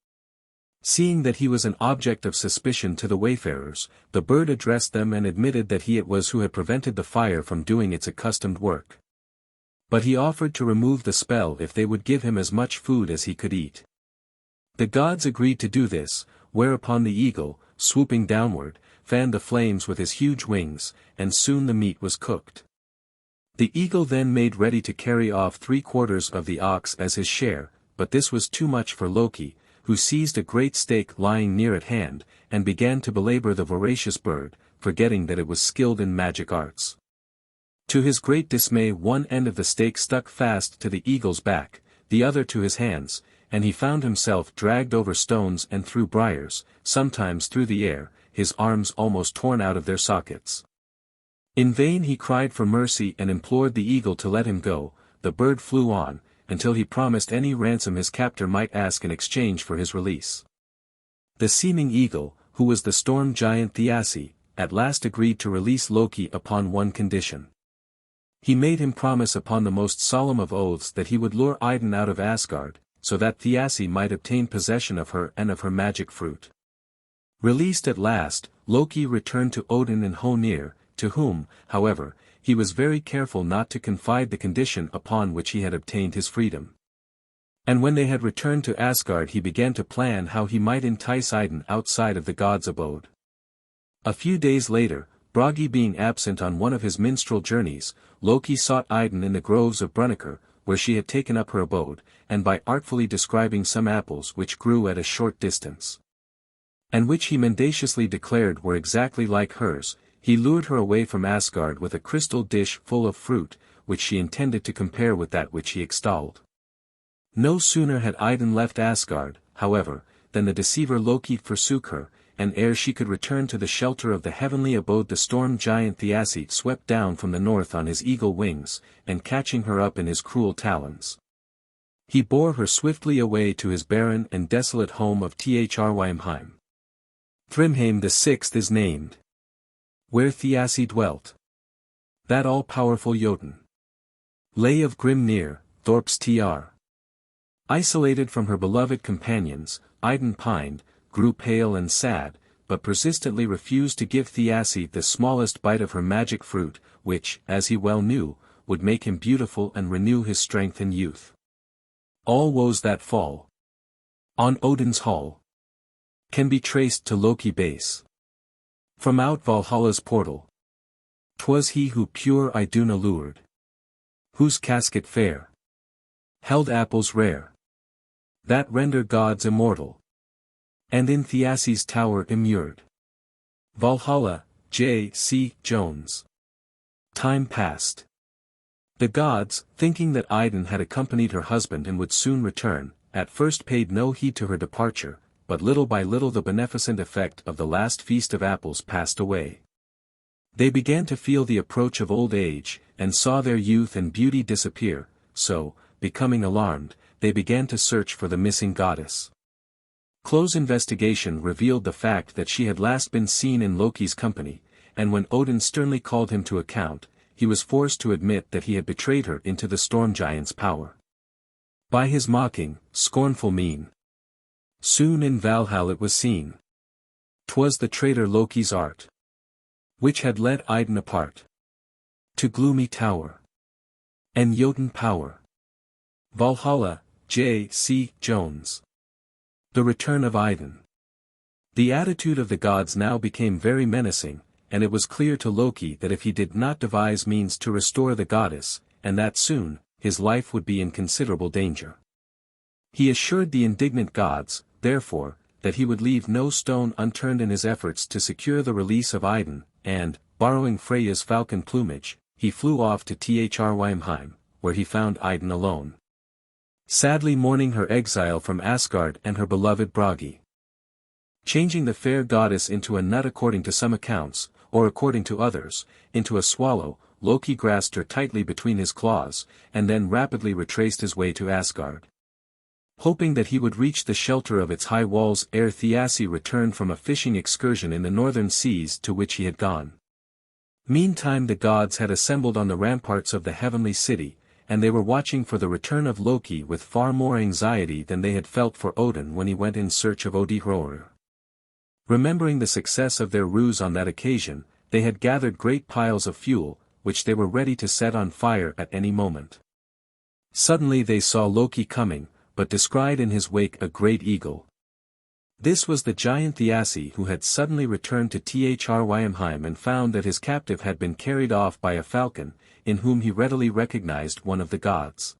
Seeing that he was an object of suspicion to the wayfarers, the bird addressed them and admitted that he it was who had prevented the fire from doing its accustomed work. But he offered to remove the spell if they would give him as much food as he could eat. The gods agreed to do this, whereupon the eagle, swooping downward, fanned the flames with his huge wings, and soon the meat was cooked. The eagle then made ready to carry off 3/4 of the ox as his share, but this was too much for Loki, who seized a great stake lying near at hand, and began to belabor the voracious bird, forgetting that it was skilled in magic arts. To his great dismay one end of the stake stuck fast to the eagle's back, the other to his hands, and he found himself dragged over stones and through briars, sometimes through the air, his arms almost torn out of their sockets. In vain he cried for mercy and implored the eagle to let him go. The bird flew on, until he promised any ransom his captor might ask in exchange for his release. The seeming eagle, who was the storm giant Thiassi, at last agreed to release Loki upon one condition. He made him promise upon the most solemn of oaths that he would lure Idun out of Asgard, so that Thiassi might obtain possession of her and of her magic fruit. Released at last, Loki returned to Odin and Honir, to whom, however, he was very careful not to confide the condition upon which he had obtained his freedom. And when they had returned to Asgard he began to plan how he might entice Idun outside of the god's abode. A few days later, Bragi being absent on one of his minstrel journeys, Loki sought Idun in the groves of Brunniker, where she had taken up her abode, and by artfully describing some apples which grew at a short distance, and which he mendaciously declared were exactly like hers, he lured her away from Asgard with a crystal dish full of fruit, which she intended to compare with that which he extolled. No sooner had Idun left Asgard, however, than the deceiver Loki forsook her, and ere she could return to the shelter of the heavenly abode the storm giant Thiassi swept down from the north on his eagle wings, and catching her up in his cruel talons, he bore her swiftly away to his barren and desolate home of Thrymheim. Thrymheim the sixth is named, where Thiassi dwelt. That all-powerful Jotun lay of grim near, Thorp's Tr. Isolated from her beloved companions, Idun pined, grew pale and sad, but persistently refused to give Thiassi the smallest bite of her magic fruit, which, as he well knew, would make him beautiful and renew his strength and youth. All woes that fall on Odin's hall can be traced to Loki base. From out Valhalla's portal, 'twas he who pure Idun allured, whose casket fair held apples rare, that render gods immortal, and in Thiassi's tower immured. Valhalla, J. C. Jones. Time passed. The gods, thinking that Idun had accompanied her husband and would soon return, at first paid no heed to her departure, but little by little the beneficent effect of the last feast of apples passed away. They began to feel the approach of old age, and saw their youth and beauty disappear, so, becoming alarmed, they began to search for the missing goddess. Close investigation revealed the fact that she had last been seen in Loki's company, and when Odin sternly called him to account, he was forced to admit that he had betrayed her into the storm giant's power. By his mocking, scornful mien, soon in Valhalla it was seen, 'twas the traitor Loki's art, which had led Idun apart to gloomy tower and Jotun power. Valhalla, J. C. Jones. The return of Idun. The attitude of the gods now became very menacing, and it was clear to Loki that if he did not devise means to restore the goddess, and that soon, his life would be in considerable danger. He assured the indignant gods, therefore, that he would leave no stone unturned in his efforts to secure the release of Idun, and, borrowing Freya's falcon plumage, he flew off to Thrymheim, where he found Idun alone, sadly mourning her exile from Asgard and her beloved Bragi. Changing the fair goddess into a nut according to some accounts, or according to others, into a swallow, Loki grasped her tightly between his claws, and then rapidly retraced his way to Asgard. Hoping that he would reach the shelter of its high walls ere Thiassi returned from a fishing excursion in the northern seas to which he had gone. Meantime the gods had assembled on the ramparts of the heavenly city, and they were watching for the return of Loki with far more anxiety than they had felt for Odin when he went in search of Odin. Remembering the success of their ruse on that occasion, they had gathered great piles of fuel, which they were ready to set on fire at any moment. Suddenly they saw Loki coming, but descried in his wake a great eagle. This was the giant Thiassi who had suddenly returned to Thrymheim and found that his captive had been carried off by a falcon, in whom he readily recognized one of the gods.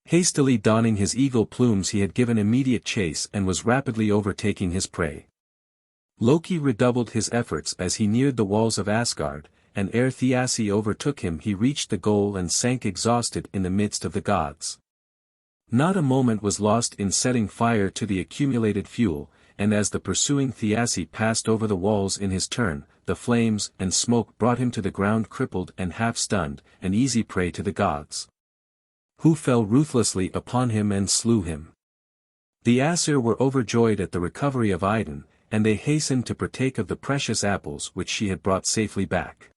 Hastily donning his eagle plumes he had given immediate chase and was rapidly overtaking his prey. Loki redoubled his efforts as he neared the walls of Asgard, and ere Thiassi overtook him he reached the goal and sank exhausted in the midst of the gods. Not a moment was lost in setting fire to the accumulated fuel, and as the pursuing Thiassi passed over the walls in his turn, the flames and smoke brought him to the ground crippled and half-stunned, an easy prey to the gods, who fell ruthlessly upon him and slew him. The Aesir were overjoyed at the recovery of Idun, and they hastened to partake of the precious apples which she had brought safely back.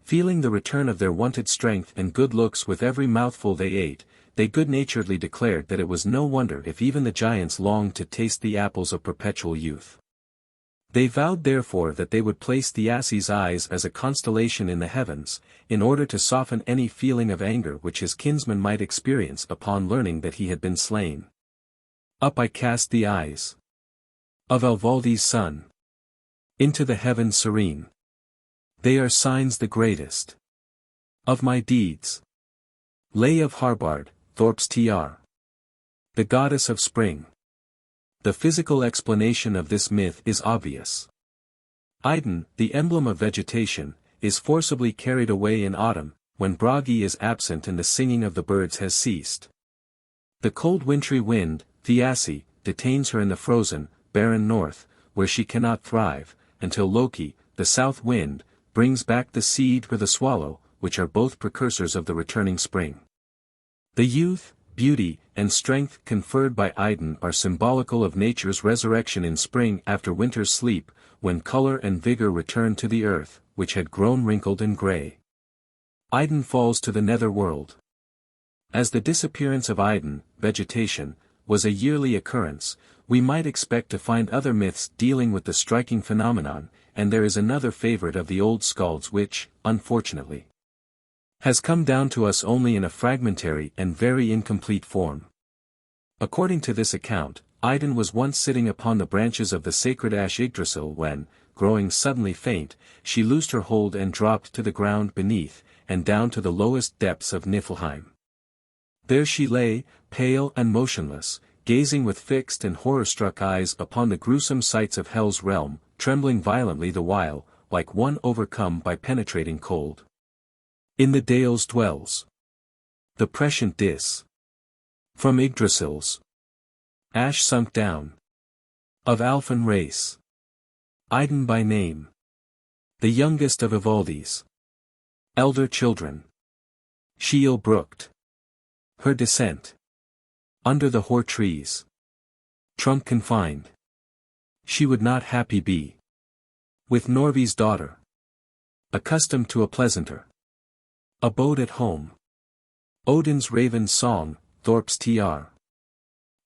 Feeling the return of their wonted strength and good looks with every mouthful they ate, they good-naturedly declared that it was no wonder if even the giants longed to taste the apples of perpetual youth. They vowed therefore that they would place Thiassi's eyes as a constellation in the heavens, in order to soften any feeling of anger which his kinsman might experience upon learning that he had been slain. Up I cast the eyes of Alvaldi's son into the heavens serene. They are signs the greatest of my deeds. Lay of Harbard, Thorp's Tr. The goddess of spring. The physical explanation of this myth is obvious. Idun, the emblem of vegetation, is forcibly carried away in autumn, when Bragi is absent and the singing of the birds has ceased. The cold wintry wind, Thiassi, detains her in the frozen, barren north, where she cannot thrive, until Loki, the south wind, brings back the seed or the swallow, which are both precursors of the returning spring. The youth, beauty, and strength conferred by Idun are symbolical of nature's resurrection in spring after winter's sleep, when color and vigor return to the earth, which had grown wrinkled and gray. Idun falls to the nether world. As the disappearance of Idun, vegetation, was a yearly occurrence, we might expect to find other myths dealing with the striking phenomenon, and there is another favorite of the old skalds which, unfortunately, has come down to us only in a fragmentary and very incomplete form. According to this account, Idun was once sitting upon the branches of the sacred ash Yggdrasil when, growing suddenly faint, she loosed her hold and dropped to the ground beneath, and down to the lowest depths of Niflheim. There she lay, pale and motionless, gazing with fixed and horror-struck eyes upon the gruesome sights of Hell's realm, trembling violently the while, like one overcome by penetrating cold. In the dales dwells the prescient Dis. From Yggdrasil's ash sunk down, of Alfan race, Idun by name, the youngest of Ivaldi's elder children. She ill-brooked her descent under the hoar trees, trunk confined. She would not happy be with Norvi's daughter, accustomed to a pleasanter abode at home. Odin's raven song, Thorp's tr.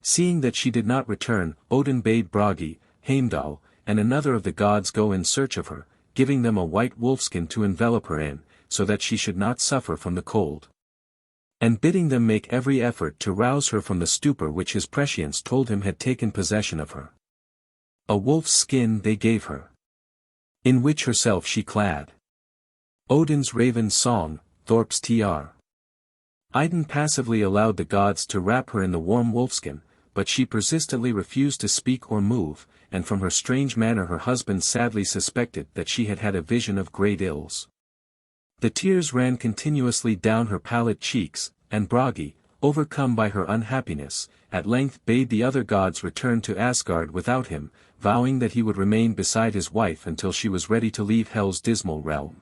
Seeing that she did not return, Odin bade Bragi, Heimdall, and another of the gods go in search of her, giving them a white wolfskin to envelop her in, so that she should not suffer from the cold, and bidding them make every effort to rouse her from the stupor which his prescience told him had taken possession of her. A wolf's skin they gave her, in which herself she clad. Odin's raven song, Thorp's tr. Idun passively allowed the gods to wrap her in the warm wolfskin, but she persistently refused to speak or move, and from her strange manner her husband sadly suspected that she had had a vision of great ills. The tears ran continuously down her pallid cheeks, and Bragi, overcome by her unhappiness, at length bade the other gods return to Asgard without him, vowing that he would remain beside his wife until she was ready to leave Hel's dismal realm.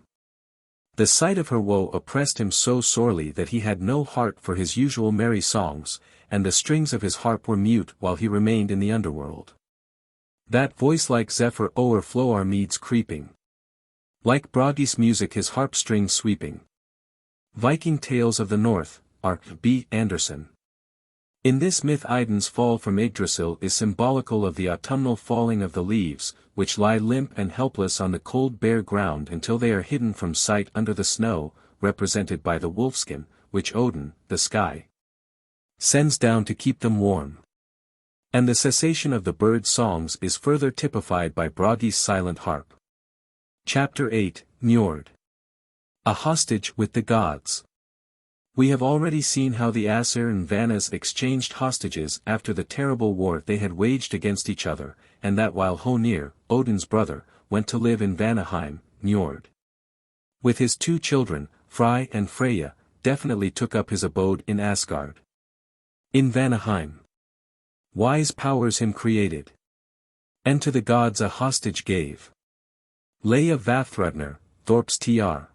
The sight of her woe oppressed him so sorely that he had no heart for his usual merry songs, and the strings of his harp were mute while he remained in the underworld. That voice like zephyr o'erflow our meads creeping, like Bragi's music his harp strings sweeping. Viking Tales of the North, Ark B. Anderson. In this myth Idun's fall from Yggdrasil is symbolical of the autumnal falling of the leaves, which lie limp and helpless on the cold bare ground until they are hidden from sight under the snow, represented by the wolfskin, which Odin, the sky, sends down to keep them warm. And the cessation of the bird songs is further typified by Bragi's silent harp. Chapter 8, Niörd. A hostage with the gods. We have already seen how the Aesir and Vanas exchanged hostages after the terrible war they had waged against each other, and that while Honir, Odin's brother, went to live in Vanaheim, Niörd, with his 2 children, Frey and Freya, definitely took up his abode in Asgard. In Vanaheim, wise powers him created, and to the gods a hostage gave. Lay of Vafthrudner, Thorp's tr.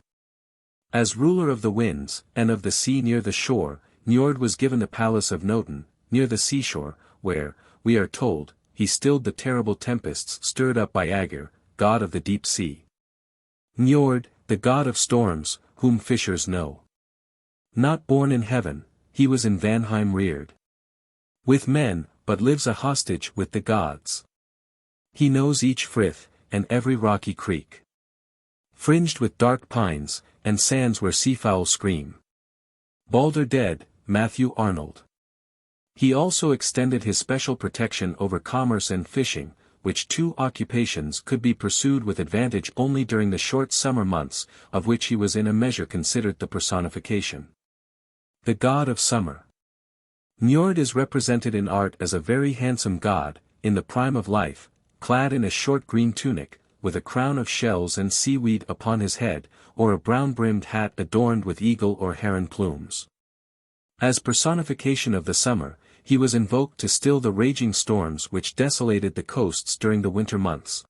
As ruler of the winds, and of the sea near the shore, Niörd was given the palace of Noten, near the seashore, where, we are told, he stilled the terrible tempests stirred up by Aegir, god of the deep sea. Niörd, the god of storms, whom fishers know. Not born in heaven, he was in Vanheim reared with men, but lives a hostage with the gods. He knows each frith, and every rocky creek, fringed with dark pines, and sands where seafowl scream. Balder dead, Matthew Arnold. He also extended his special protection over commerce and fishing, which 2 occupations could be pursued with advantage only during the short summer months, of which he was in a measure considered the personification. The god of summer. Niörd is represented in art as a very handsome god, in the prime of life, clad in a short green tunic, with a crown of shells and seaweed upon his head, or a brown-brimmed hat adorned with eagle or heron plumes. As personification of the summer, he was invoked to still the raging storms which desolated the coasts during the winter months.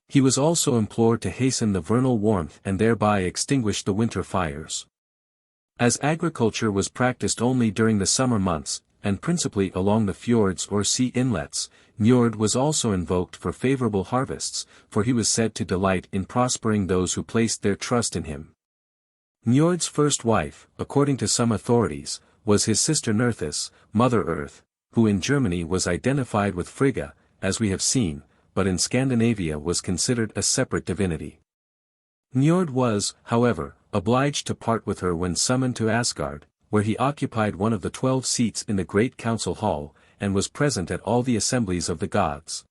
He was also implored to hasten the vernal warmth and thereby extinguish the winter fires. As agriculture was practiced only during the summer months, and principally along the fjords or sea inlets, Niörd was also invoked for favorable harvests, for he was said to delight in prospering those who placed their trust in him. Niörd's first wife, according to some authorities, was his sister Nerthus, Mother Earth, who in Germany was identified with Frigga, as we have seen, but in Scandinavia was considered a separate divinity. Niörd was, however, obliged to part with her when summoned to Asgard, where he occupied one of the 12 seats in the great council hall, and was present at all the assemblies of the gods.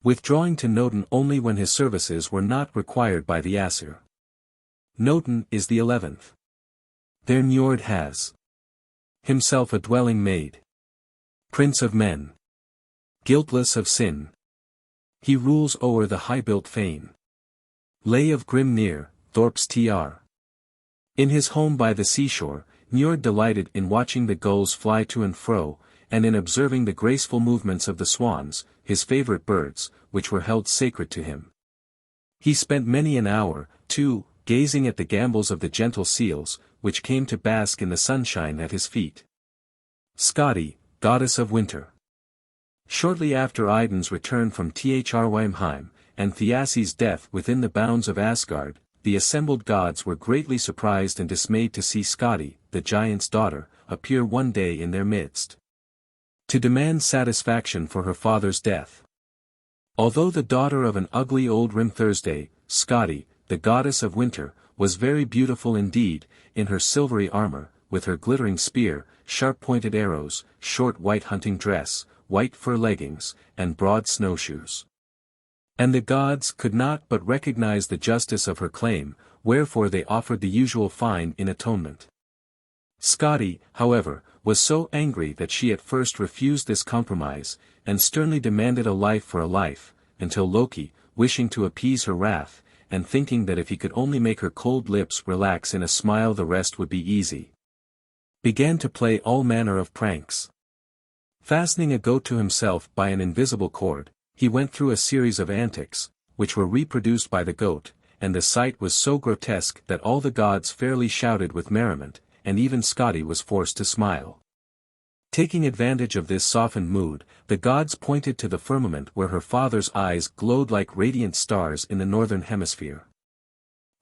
Withdrawing to Nodin only when his services were not required by the Aesir. Nodin is the 11th. There Niörd has himself a dwelling made. Prince of men. Guiltless of sin. He rules o'er the high-built fane. Lay of Grimnir, Thorp's tr. In his home by the seashore, Niörd delighted in watching the gulls fly to and fro, and in observing the graceful movements of the swans, his favorite birds, which were held sacred to him. He spent many an hour, too, gazing at the gambols of the gentle seals, which came to bask in the sunshine at his feet. Skadi, goddess of winter. Shortly after Idun's return from Thrymheim, and Thiassi's death within the bounds of Asgard, the assembled gods were greatly surprised and dismayed to see Skadi, the giant's daughter, appear one day in their midst, to demand satisfaction for her father's death. Although the daughter of an ugly old Hrimthursday, Skadi, the goddess of winter, was very beautiful indeed, in her silvery armor, with her glittering spear, sharp-pointed arrows, short white hunting dress, white fur leggings, and broad snowshoes. And the gods could not but recognize the justice of her claim, wherefore they offered the usual fine in atonement. Skadi, however, was so angry that she at first refused this compromise, and sternly demanded a life for a life, until Loki, wishing to appease her wrath, and thinking that if he could only make her cold lips relax in a smile the rest would be easy, began to play all manner of pranks. Fastening a goat to himself by an invisible cord, he went through a series of antics, which were reproduced by the goat, and the sight was so grotesque that all the gods fairly shouted with merriment, and even Skadi was forced to smile. Taking advantage of this softened mood, the gods pointed to the firmament where her father's eyes glowed like radiant stars in the northern hemisphere.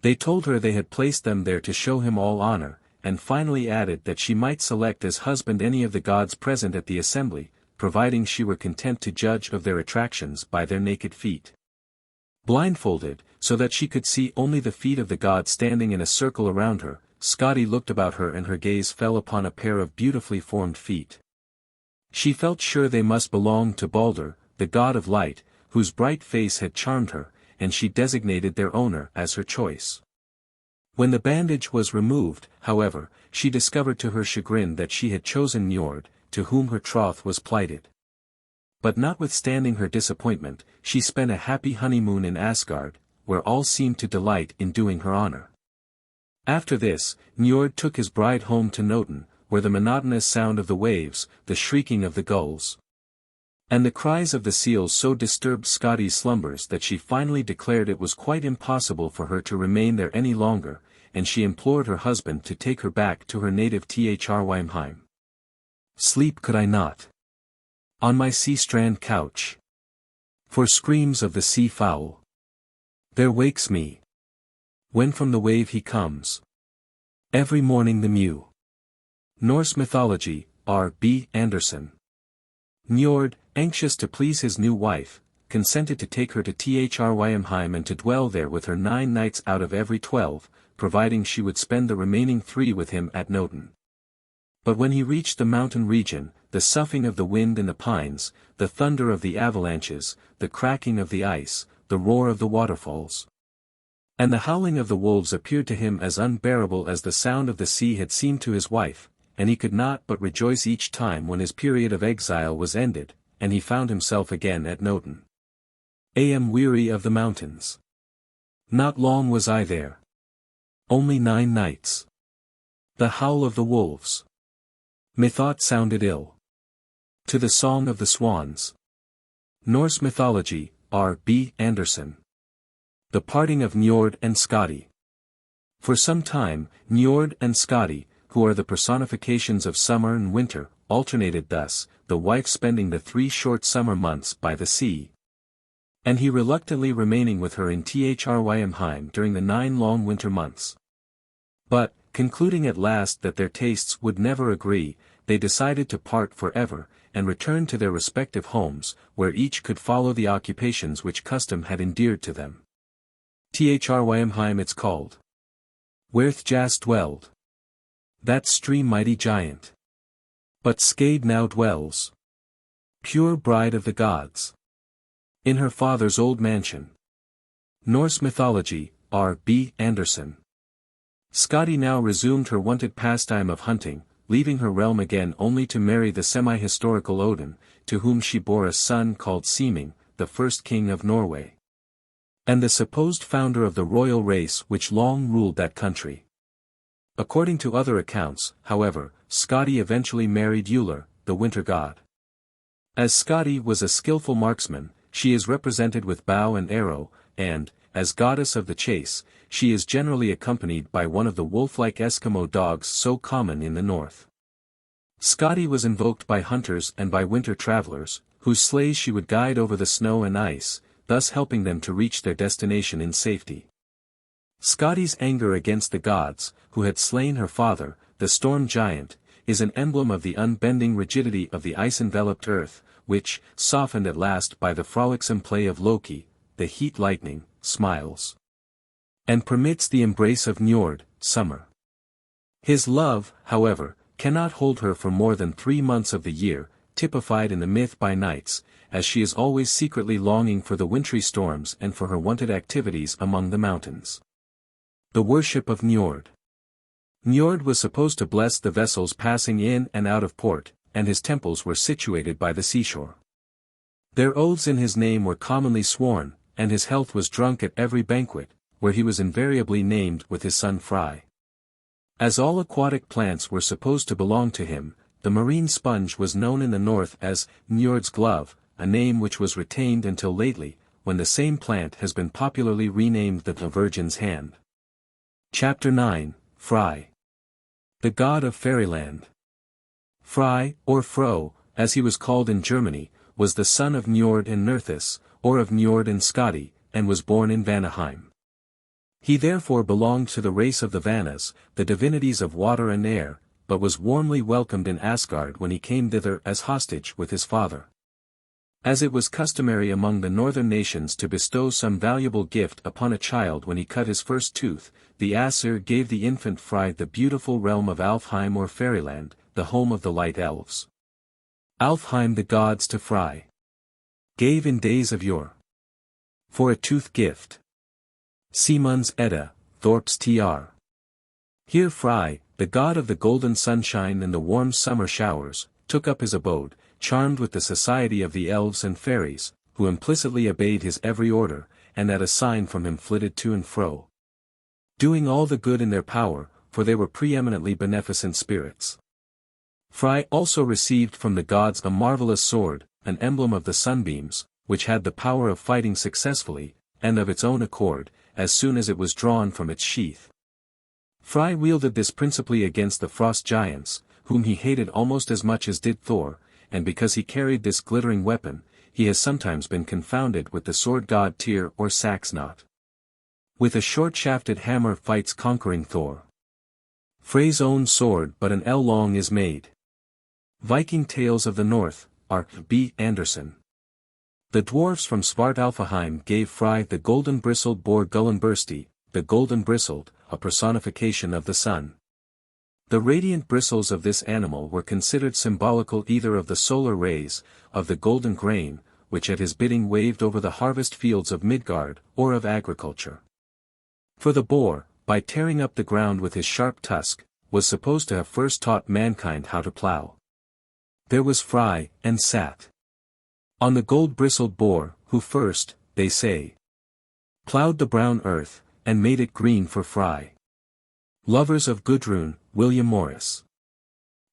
They told her they had placed them there to show him all honor, and finally added that she might select as husband any of the gods present at the assembly, providing she were content to judge of their attractions by their naked feet. Blindfolded, so that she could see only the feet of the gods standing in a circle around her, Skadi looked about her and her gaze fell upon a pair of beautifully formed feet. She felt sure they must belong to Balder, the god of light, whose bright face had charmed her, and she designated their owner as her choice. When the bandage was removed, however, she discovered to her chagrin that she had chosen Niörd, to whom her troth was plighted. But notwithstanding her disappointment, she spent a happy honeymoon in Asgard, where all seemed to delight in doing her honor. After this, Niörd took his bride home to Nodin, where the monotonous sound of the waves, the shrieking of the gulls, and the cries of the seals so disturbed Skadi's slumbers that she finally declared it was quite impossible for her to remain there any longer, and she implored her husband to take her back to her native Thrymheim. Sleep could I not on my sea-strand couch, for screams of the sea fowl there wakes me, when from the wave he comes, every morning the mew. Norse Mythology, R. B. Anderson. Niörd, anxious to please his new wife, consented to take her to Thrymheim and to dwell there with her 9 nights out of every 12, providing she would spend the remaining 3 with him at Nodin. But when he reached the mountain region, the soughing of the wind in the pines, the thunder of the avalanches, the cracking of the ice, the roar of the waterfalls, and the howling of the wolves appeared to him as unbearable as the sound of the sea had seemed to his wife, and he could not but rejoice each time when his period of exile was ended, and he found himself again at Nodin. I am weary of the mountains. Not long was I there. Only 9 nights. The howl of the wolves, methought sounded ill. To the song of the swans. Norse Mythology, R. B. Anderson. The parting of Niörd and Skadi. For some time, Niörd and Skadi, who are the personifications of summer and winter, alternated thus, the wife spending the 3 short summer months by the sea, and he reluctantly remaining with her in Thrymheim during the 9 long winter months. But, concluding at last that their tastes would never agree, they decided to part forever, and returned to their respective homes, where each could follow the occupations which custom had endeared to them. Thrymheim it's called. Where Thjas dwelled. That stream mighty giant. But Skade now dwells. Pure bride of the gods. In her father's old mansion. Norse Mythology, R. B. Anderson. Skadi now resumed her wonted pastime of hunting, leaving her realm again only to marry the semi-historical Odin, to whom she bore a son called Seeming, the first king of Norway, and the supposed founder of the royal race which long ruled that country. According to other accounts, however, Skadi eventually married Uller, the winter god. As Skadi was a skillful marksman, she is represented with bow and arrow, and, as goddess of the chase, she is generally accompanied by one of the wolf-like Eskimo dogs so common in the north. Skadi was invoked by hunters and by winter travelers, whose sleighs she would guide over the snow and ice, thus helping them to reach their destination in safety. Skadi's anger against the gods, who had slain her father, the storm giant, is an emblem of the unbending rigidity of the ice-enveloped earth, which, softened at last by the frolicsome play of Loki, the heat lightning, smiles. And permits the embrace of Niörd, summer. His love, however, cannot hold her for more than 3 months of the year, typified in the myth by nights, as she is always secretly longing for the wintry storms and for her wonted activities among the mountains. The worship of Niörd. Niörd was supposed to bless the vessels passing in and out of port, and his temples were situated by the seashore. Their oaths in his name were commonly sworn, and his health was drunk at every banquet, where he was invariably named with his son Frey. As all aquatic plants were supposed to belong to him, the marine sponge was known in the north as Niörd's glove, a name which was retained until lately, when the same plant has been popularly renamed the Virgin's hand. Chapter 9, Frey. The god of fairyland. Frey, or Fro, as he was called in Germany, was the son of Niörd and Nerthus, or of Niörd and Skadi, and was born in Vanaheim. He therefore belonged to the race of the Vanas, the divinities of water and air, but was warmly welcomed in Asgard when he came thither as hostage with his father. As it was customary among the northern nations to bestow some valuable gift upon a child when he cut his first tooth, the Aesir gave the infant Frey the beautiful realm of Alfheim or Fairyland, the home of the light elves. Alfheim the gods to Frey gave in days of yore. For a tooth gift. Simon's Edda, Thorpe's Tr. Here Frey, the god of the golden sunshine and the warm summer showers, took up his abode, charmed with the society of the elves and fairies, who implicitly obeyed his every order, and at a sign from him flitted to and fro, doing all the good in their power, for they were preeminently beneficent spirits. Frey also received from the gods a marvelous sword, an emblem of the sunbeams, which had the power of fighting successfully, and of its own accord, as soon as it was drawn from its sheath. Frey wielded this principally against the frost giants, whom he hated almost as much as did Thor, and because he carried this glittering weapon, he has sometimes been confounded with the sword god Tyr or Saxnot. With a short-shafted hammer fights conquering Thor. Frey's own sword but an ell long is made. Viking Tales of the North, R. B. Anderson. The dwarfs from Svartalfaheim gave Frey the golden-bristled boar Gullinbursti, the golden-bristled, a personification of the sun. The radiant bristles of this animal were considered symbolical either of the solar rays, of the golden grain, which at his bidding waved over the harvest fields of Midgard, or of agriculture. For the boar, by tearing up the ground with his sharp tusk, was supposed to have first taught mankind how to plough. There was Frey, and sat on the gold-bristled boar, who first, they say, ploughed the brown earth, and made it green for Frey. Lovers of Gudrun, William Morris.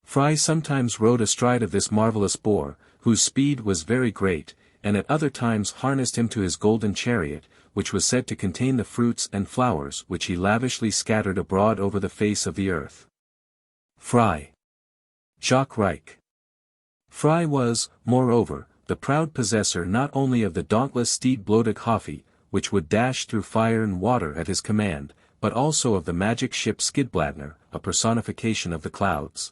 Frey sometimes rode astride of this marvelous boar, whose speed was very great, and at other times harnessed him to his golden chariot, which was said to contain the fruits and flowers which he lavishly scattered abroad over the face of the earth. Frey. Jacques Reich. Frey was, moreover, the proud possessor not only of the dauntless steed Blodig Hafi, which would dash through fire and water at his command, but also of the magic ship Skidbladnir, a personification of the clouds.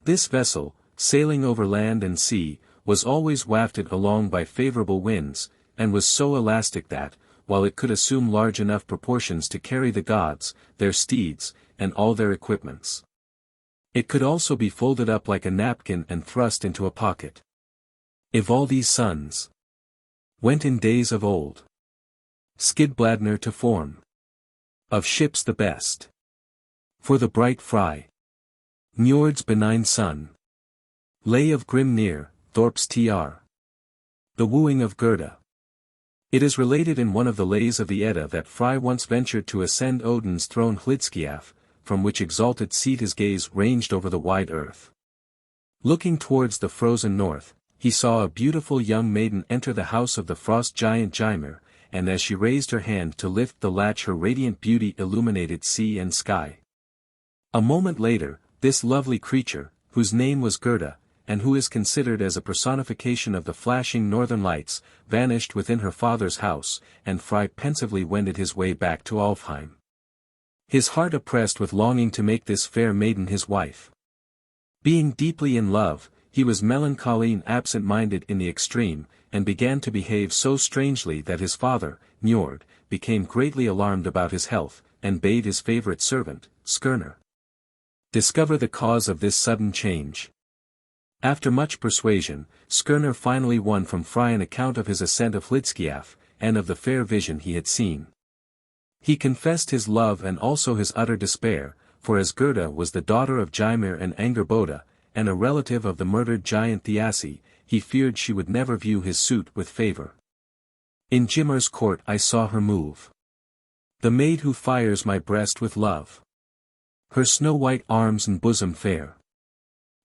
This vessel, sailing over land and sea, was always wafted along by favorable winds, and was so elastic that, while it could assume large enough proportions to carry the gods, their steeds, and all their equipments, it could also be folded up like a napkin and thrust into a pocket. Ivaldi's sons went in days of old. Skidbladner to form of ships the best. For the bright Frey, Niörd's benign son, lay of Grimnir, Thorp's tr. The wooing of Gerda. It is related in one of the lays of the Edda that Frey once ventured to ascend Odin's throne Hlidskiaf, from which exalted seat his gaze ranged over the wide earth. Looking towards the frozen north, he saw a beautiful young maiden enter the house of the frost giant Gymir, and as she raised her hand to lift the latch her radiant beauty illuminated sea and sky. A moment later, this lovely creature, whose name was Gerda, and who is considered as a personification of the flashing northern lights, vanished within her father's house, and Frey pensively wended his way back to Alfheim. His heart oppressed with longing to make this fair maiden his wife. Being deeply in love, he was melancholy and absent-minded in the extreme, and began to behave so strangely that his father, Niörd, became greatly alarmed about his health, and bade his favorite servant, Skirnir, discover the cause of this sudden change. After much persuasion, Skirnir finally won from Frey an account of his ascent of Hlidskiaf, and of the fair vision he had seen. He confessed his love and also his utter despair, for as Gerda was the daughter of Gymir and Angerboda, and a relative of the murdered giant Thiassi, he feared she would never view his suit with favor. In Gymir's court I saw her move, the maid who fires my breast with love. Her snow-white arms and bosom fair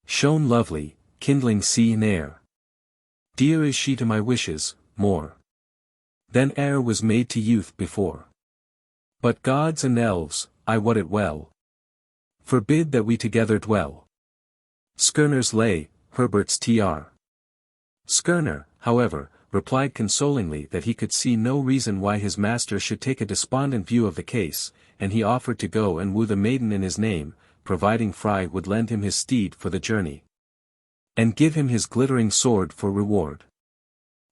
shone lovely, kindling sea and air. Dear is she to my wishes, more than e'er was made to youth before. But gods and elves, I wot it well, forbid that we together dwell. Skirnir's lay, Herbert's tr. Skirnir, however, replied consolingly that he could see no reason why his master should take a despondent view of the case, and he offered to go and woo the maiden in his name, providing Frey would lend him his steed for the journey, and give him his glittering sword for reward.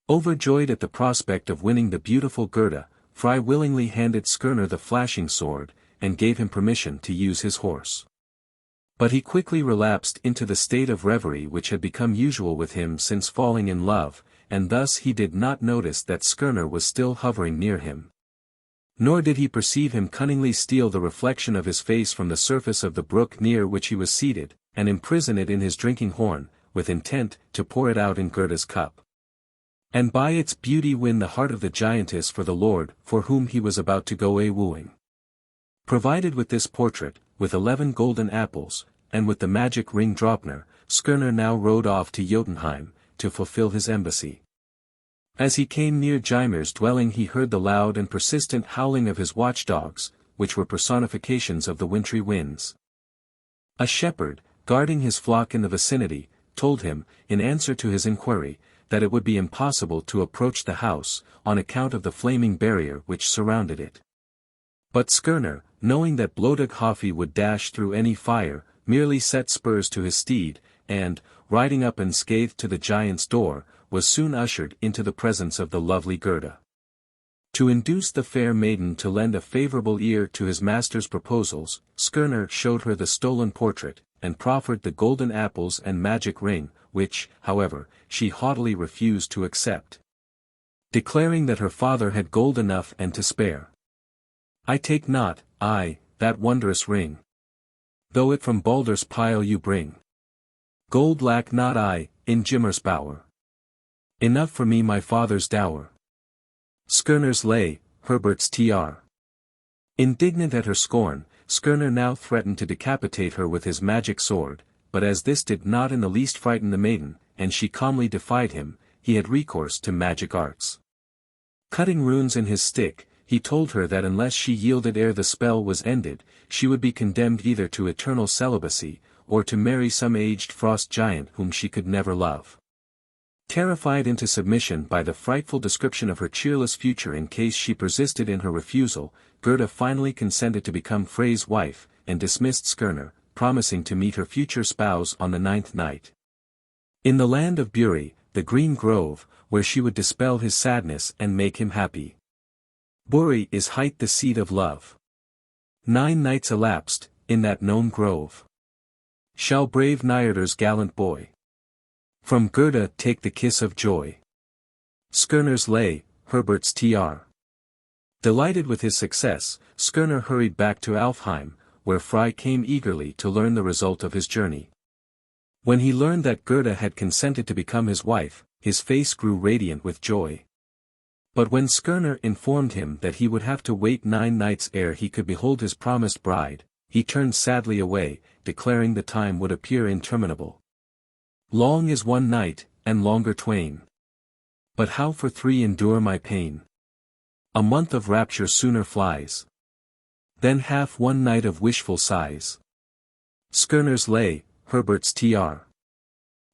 Overjoyed at the prospect of winning the beautiful Gerda, Frey willingly handed Skirnir the flashing sword, and gave him permission to use his horse. But he quickly relapsed into the state of reverie which had become usual with him since falling in love, and thus he did not notice that Skirnir was still hovering near him. Nor did he perceive him cunningly steal the reflection of his face from the surface of the brook near which he was seated, and imprison it in his drinking horn, with intent to pour it out in Gerda's cup, and by its beauty win the heart of the giantess for the lord for whom he was about to go a-wooing. Provided with this portrait, with 11 golden apples, and with the magic ring Draupnir, Skirnir now rode off to Jotunheim, to fulfill his embassy. As he came near Gymir's dwelling he heard the loud and persistent howling of his watchdogs, which were personifications of the wintry winds. A shepherd, guarding his flock in the vicinity, told him, in answer to his inquiry, that it would be impossible to approach the house, on account of the flaming barrier which surrounded it. But Skirnir, knowing that Blodug Hafi would dash through any fire, merely set spurs to his steed, and, riding up unscathed to the giant's door, was soon ushered into the presence of the lovely Gerda. To induce the fair maiden to lend a favorable ear to his master's proposals, Skirnir showed her the stolen portrait, and proffered the golden apples and magic ring, which, however, she haughtily refused to accept, declaring that her father had gold enough and to spare. I take not, that wondrous ring, though it from Baldur's pile you bring. Gold lack not I, in Gymir's bower. Enough for me my father's dower. Skirnir's lay, Herbert's tr. Indignant at her scorn, Skirnir now threatened to decapitate her with his magic sword, but as this did not in the least frighten the maiden, and she calmly defied him, he had recourse to magic arts. Cutting runes in his stick, he told her that unless she yielded ere the spell was ended, she would be condemned either to eternal celibacy, or to marry some aged frost giant whom she could never love. Terrified into submission by the frightful description of her cheerless future in case she persisted in her refusal, Gerda finally consented to become Frey's wife, and dismissed Skirnir, promising to meet her future spouse on the 9th night. In the land of Buri, the green grove, where she would dispel his sadness and make him happy. Buri is hight the seat of love. 9 nights elapsed, in that known grove. Shall brave Niörd's gallant boy from Gerda take the kiss of joy. Skirnir's lay, Herbert's tr. Delighted with his success, Skirnir hurried back to Alfheim, where Frey came eagerly to learn the result of his journey. When he learned that Gerda had consented to become his wife, his face grew radiant with joy. But when Skirnir informed him that he would have to wait 9 nights ere he could behold his promised bride, he turned sadly away, declaring the time would appear interminable. Long is one night, and longer twain. But how for 3 endure my pain? A month of rapture sooner flies than half one night of wishful sighs. Skirnir's lay, Herbert's tr.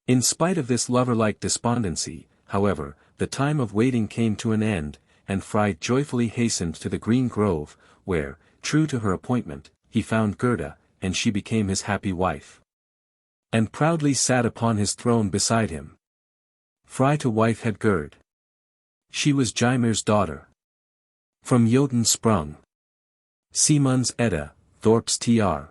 In spite of this lover-like despondency, however, the time of waiting came to an end, and Frey joyfully hastened to the green grove, where, true to her appointment, he found Gerda, and she became his happy wife. And proudly sat upon his throne beside him. Frey to wife had Gerd. She was Gymir's daughter. From Jotun sprung. Simun's Edda, Thorp's tr.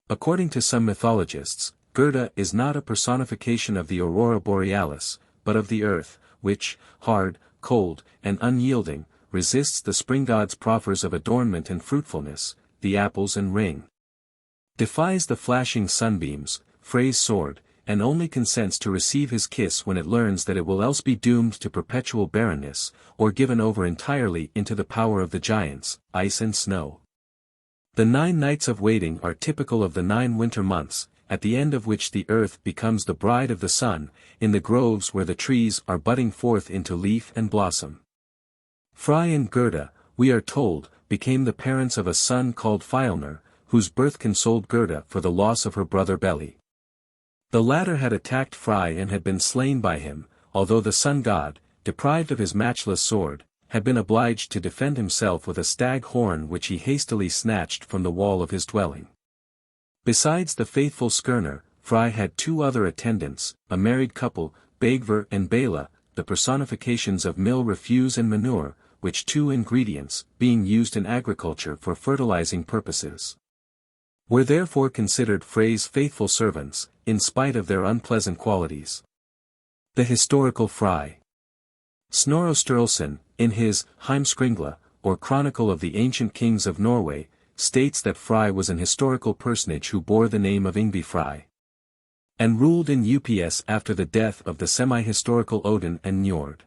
According to some mythologists, Gerda is not a personification of the aurora borealis, but of the earth, which, hard, cold, and unyielding, resists the spring god's proffers of adornment and fruitfulness, the apples and ring. Defies the flashing sunbeams, Frey's sword, and only consents to receive his kiss when it learns that it will else be doomed to perpetual barrenness, or given over entirely into the power of the giants, ice and snow. The 9 nights of waiting are typical of the 9 winter months, at the end of which the earth becomes the bride of the sun, in the groves where the trees are budding forth into leaf and blossom. Frey and Gerda, we are told, became the parents of a son called Fiollnir, whose birth consoled Gerda for the loss of her brother Beli. The latter had attacked Frey and had been slain by him, although the sun god, deprived of his matchless sword, had been obliged to defend himself with a stag horn which he hastily snatched from the wall of his dwelling. Besides the faithful Skirnir, Frey had 2 other attendants, a married couple, Begver and Bela, the personifications of mill refuse and manure, which 2 ingredients, being used in agriculture for fertilizing purposes, were therefore considered Frey's faithful servants, in spite of their unpleasant qualities. The historical Frey. Snorro Sturluson, in his Heimskringla, or Chronicle of the Ancient Kings of Norway, states that Frey was an historical personage who bore the name of Yngvi Frey, and ruled in Ups after the death of the semi-historical Odin and Niörd.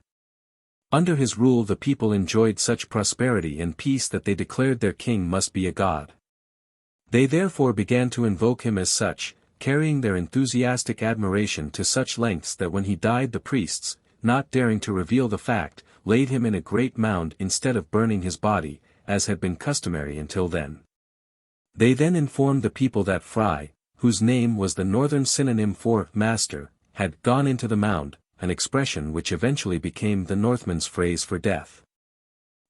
Under his rule the people enjoyed such prosperity and peace that they declared their king must be a god. They therefore began to invoke him as such, carrying their enthusiastic admiration to such lengths that when he died the priests, not daring to reveal the fact, laid him in a great mound instead of burning his body, as had been customary until then. They then informed the people that Frey, whose name was the northern synonym for master, had gone into the mound, an expression which eventually became the Northmen's phrase for death.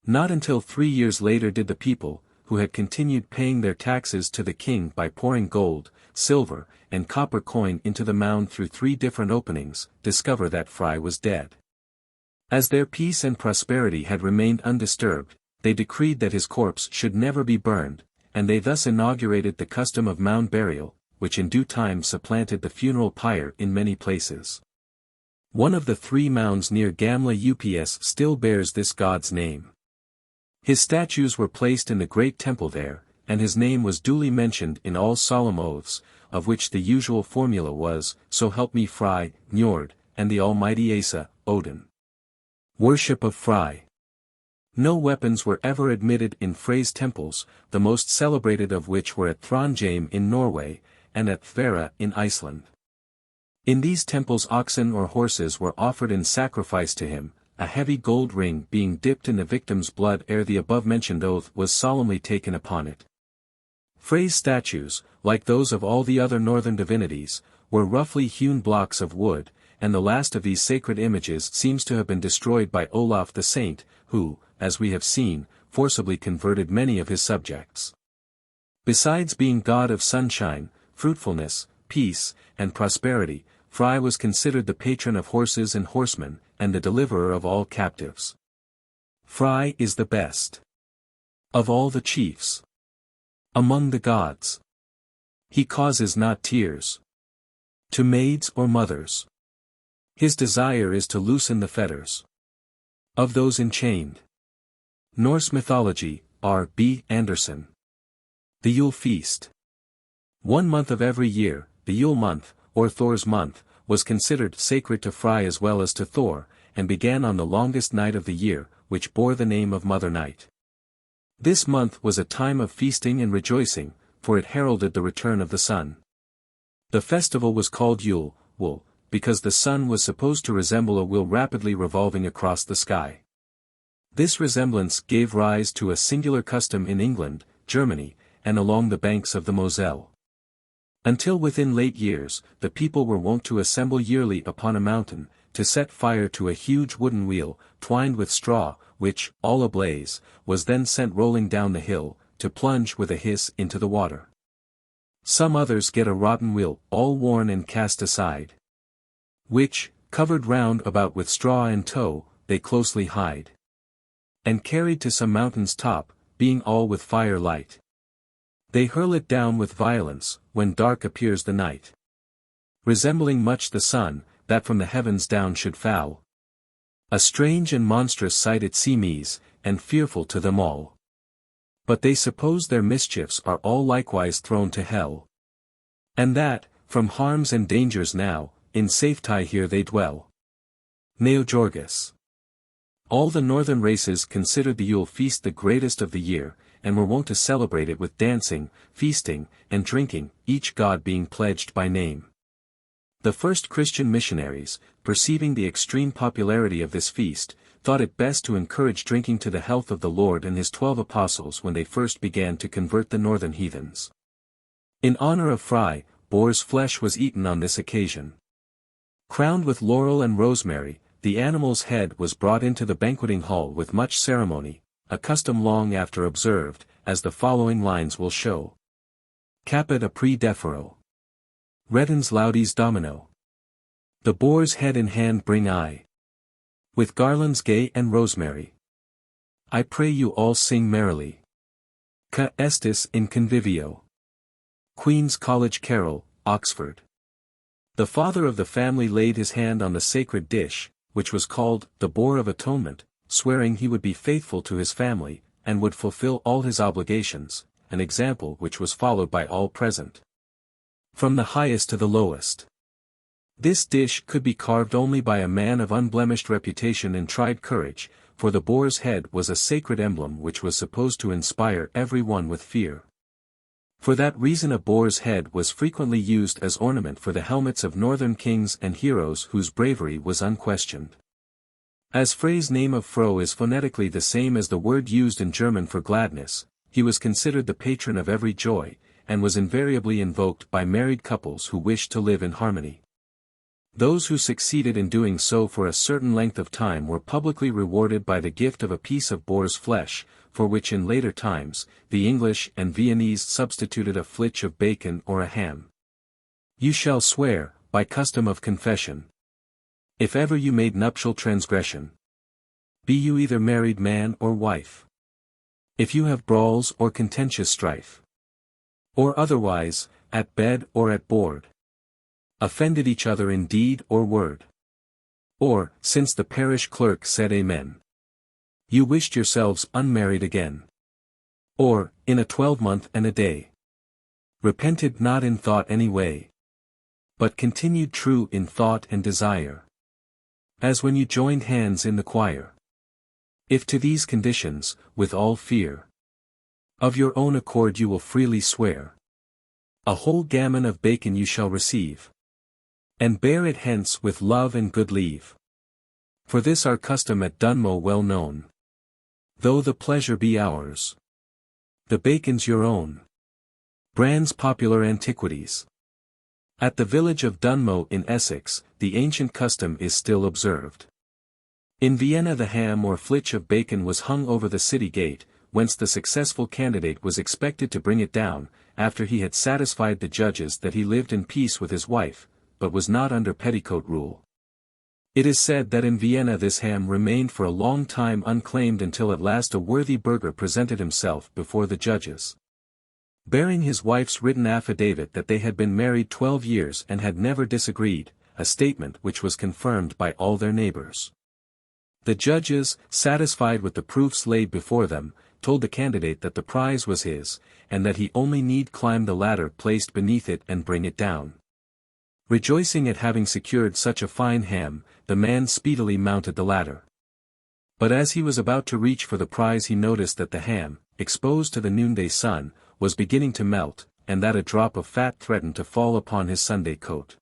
Not until 3 years later did the people, who had continued paying their taxes to the king by pouring gold, silver, and copper coin into the mound through 3 different openings, discover that Frey was dead. As their peace and prosperity had remained undisturbed, they decreed that his corpse should never be burned, and they thus inaugurated the custom of mound burial, which in due time supplanted the funeral pyre in many places. One of the 3 mounds near Gamla Ups still bears this god's name. His statues were placed in the great temple there, and his name was duly mentioned in all solemn oaths, of which the usual formula was, "So help me Frey, Niörd, and the Almighty Asa, Odin." Worship of Frey. No weapons were ever admitted in Frey's temples, the most celebrated of which were at Trondheim in Norway, and at Thvera in Iceland. In these temples oxen or horses were offered in sacrifice to him, a heavy gold ring being dipped in the victim's blood ere the above-mentioned oath was solemnly taken upon it. Frey's statues, like those of all the other northern divinities, were roughly hewn blocks of wood, and the last of these sacred images seems to have been destroyed by Olaf the Saint, who, as we have seen, forcibly converted many of his subjects. Besides being god of sunshine, fruitfulness, peace, and prosperity, Frey was considered the patron of horses and horsemen, and the deliverer of all captives. Frey is the best of all the chiefs among the gods. He causes not tears to maids or mothers. His desire is to loosen the fetters of those enchained. Norse Mythology, R. B. Anderson. The Yule Feast. 1 month of every year, the Yule month, or Thor's month, was considered sacred to Frey as well as to Thor, and began on the longest night of the year, which bore the name of Mother Night. This month was a time of feasting and rejoicing, for it heralded the return of the sun. The festival was called Yule, wool, because the sun was supposed to resemble a wheel rapidly revolving across the sky. This resemblance gave rise to a singular custom in England, Germany, and along the banks of the Moselle. Until within late years, the people were wont to assemble yearly upon a mountain, to set fire to a huge wooden wheel, twined with straw, which, all ablaze, was then sent rolling down the hill, to plunge with a hiss into the water. Some others get a rotten wheel, all worn and cast aside, which, covered round about with straw and tow, they closely hide, and carried to some mountain's top, being all with fire light. They hurl it down with violence, when dark appears the night, resembling much the sun, that from the heavens down should fall. A strange and monstrous sight it seems, and fearful to them all. But they suppose their mischiefs are all likewise thrown to hell, and that, from harms and dangers now, in safety here they dwell. Neojorgus. All the northern races considered the Yule feast the greatest of the year, and were wont to celebrate it with dancing, feasting, and drinking, each god being pledged by name. The first Christian missionaries, perceiving the extreme popularity of this feast, thought it best to encourage drinking to the health of the Lord and his 12 apostles when they first began to convert the northern heathens. In honor of Frey, boar's flesh was eaten on this occasion. Crowned with laurel and rosemary, the animal's head was brought into the banqueting hall with much ceremony, a custom long after observed, as the following lines will show. Capit apri defero. Reddens laudes domino. The boar's head in hand bring I, with garlands gay and rosemary. I pray you all sing merrily. Ca estis in convivio. Queen's College Carol, Oxford. The father of the family laid his hand on the sacred dish, which was called the Boar of Atonement, swearing he would be faithful to his family, and would fulfill all his obligations, an example which was followed by all present, from the highest to the lowest. This dish could be carved only by a man of unblemished reputation and tried courage, for the boar's head was a sacred emblem which was supposed to inspire every one with fear. For that reason a boar's head was frequently used as ornament for the helmets of northern kings and heroes whose bravery was unquestioned. As Frey's name of Fro is phonetically the same as the word used in German for gladness, he was considered the patron of every joy, and was invariably invoked by married couples who wished to live in harmony. Those who succeeded in doing so for a certain length of time were publicly rewarded by the gift of a piece of boar's flesh, for which in later times, the English and Viennese substituted a flitch of bacon or a ham. You shall swear, by custom of confession, if ever you made nuptial transgression, be you either married man or wife, if you have brawls or contentious strife, or otherwise, at bed or at board, offended each other in deed or word, or, since the parish clerk said amen, you wished yourselves unmarried again, or, in a 12-month and a day, repented not in thought any way, but continued true in thought and desire, as when you joined hands in the choir. If to these conditions, with all fear, of your own accord you will freely swear, a whole gammon of bacon you shall receive, and bear it hence with love and good leave. For this our custom at Dunmow well known, though the pleasure be ours, the bacon's your own. Brand's Popular Antiquities. At the village of Dunmow in Essex, the ancient custom is still observed. In Vienna the ham or flitch of bacon was hung over the city gate, whence the successful candidate was expected to bring it down, after he had satisfied the judges that he lived in peace with his wife, but was not under petticoat rule. It is said that in Vienna this ham remained for a long time unclaimed until at last a worthy burgher presented himself before the judges, bearing his wife's written affidavit that they had been married 12 years and had never disagreed, a statement which was confirmed by all their neighbors. The judges, satisfied with the proofs laid before them, told the candidate that the prize was his, and that he only need climb the ladder placed beneath it and bring it down. Rejoicing at having secured such a fine ham, the man speedily mounted the ladder. But as he was about to reach for the prize he noticed that the ham, exposed to the noonday sun, was beginning to melt, and that a drop of fat threatened to fall upon his Sunday coat.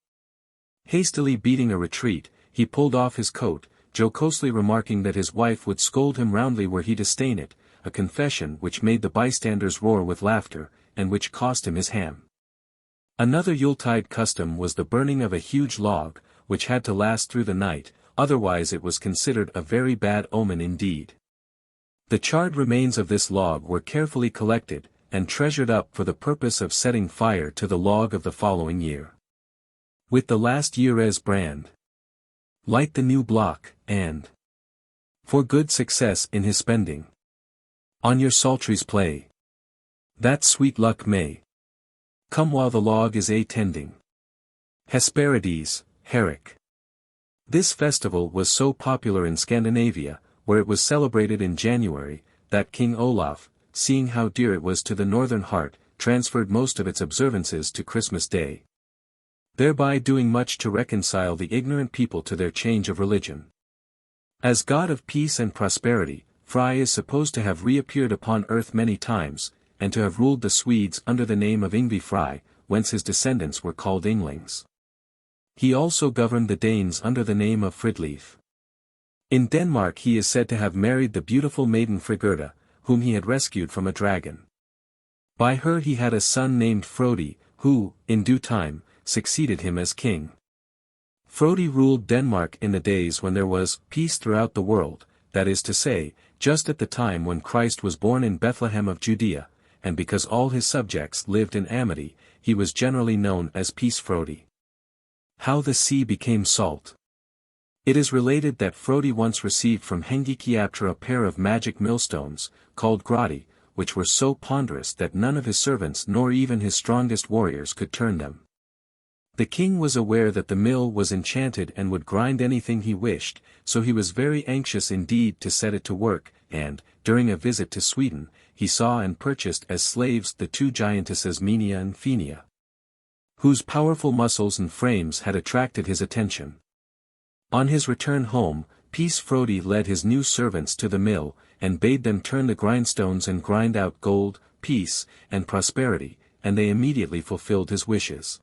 Hastily beating a retreat, he pulled off his coat, jocosely remarking that his wife would scold him roundly were he to stain it, a confession which made the bystanders roar with laughter, and which cost him his ham. Another Yuletide custom was the burning of a huge log, which had to last through the night, otherwise it was considered a very bad omen indeed. The charred remains of this log were carefully collected, and treasured up for the purpose of setting fire to the log of the following year. With the last year as brand, light the new block, and for good success in his spending, on your psalteries play, that sweet luck may come while the log is tending. Hesperides, Herrick. This festival was so popular in Scandinavia, where it was celebrated in January, that King Olaf, seeing how dear it was to the northern heart, transferred most of its observances to Christmas Day, thereby doing much to reconcile the ignorant people to their change of religion. As god of peace and prosperity, Frey is supposed to have reappeared upon earth many times, and to have ruled the Swedes under the name of Yngvi Frey, whence his descendants were called Ynglings. He also governed the Danes under the name of Fridleif. In Denmark he is said to have married the beautiful maiden Frigga, whom he had rescued from a dragon. By her he had a son named Frodi, who, in due time, succeeded him as king. Frodi ruled Denmark in the days when there was peace throughout the world, that is to say, just at the time when Christ was born in Bethlehem of Judea, and because all his subjects lived in amity, he was generally known as Peace Frodi. How the sea became salt. It is related that Frodi once received from Hengikiaptra a pair of magic millstones, called grati, which were so ponderous that none of his servants nor even his strongest warriors could turn them. The king was aware that the mill was enchanted and would grind anything he wished, so he was very anxious indeed to set it to work, and, during a visit to Sweden, he saw and purchased as slaves the two giantesses Minia and Finia, whose powerful muscles and frames had attracted his attention. On his return home, Peace Frodi led his new servants to the mill, and bade them turn the grindstones and grind out gold, peace, and prosperity, and they immediately fulfilled his wishes.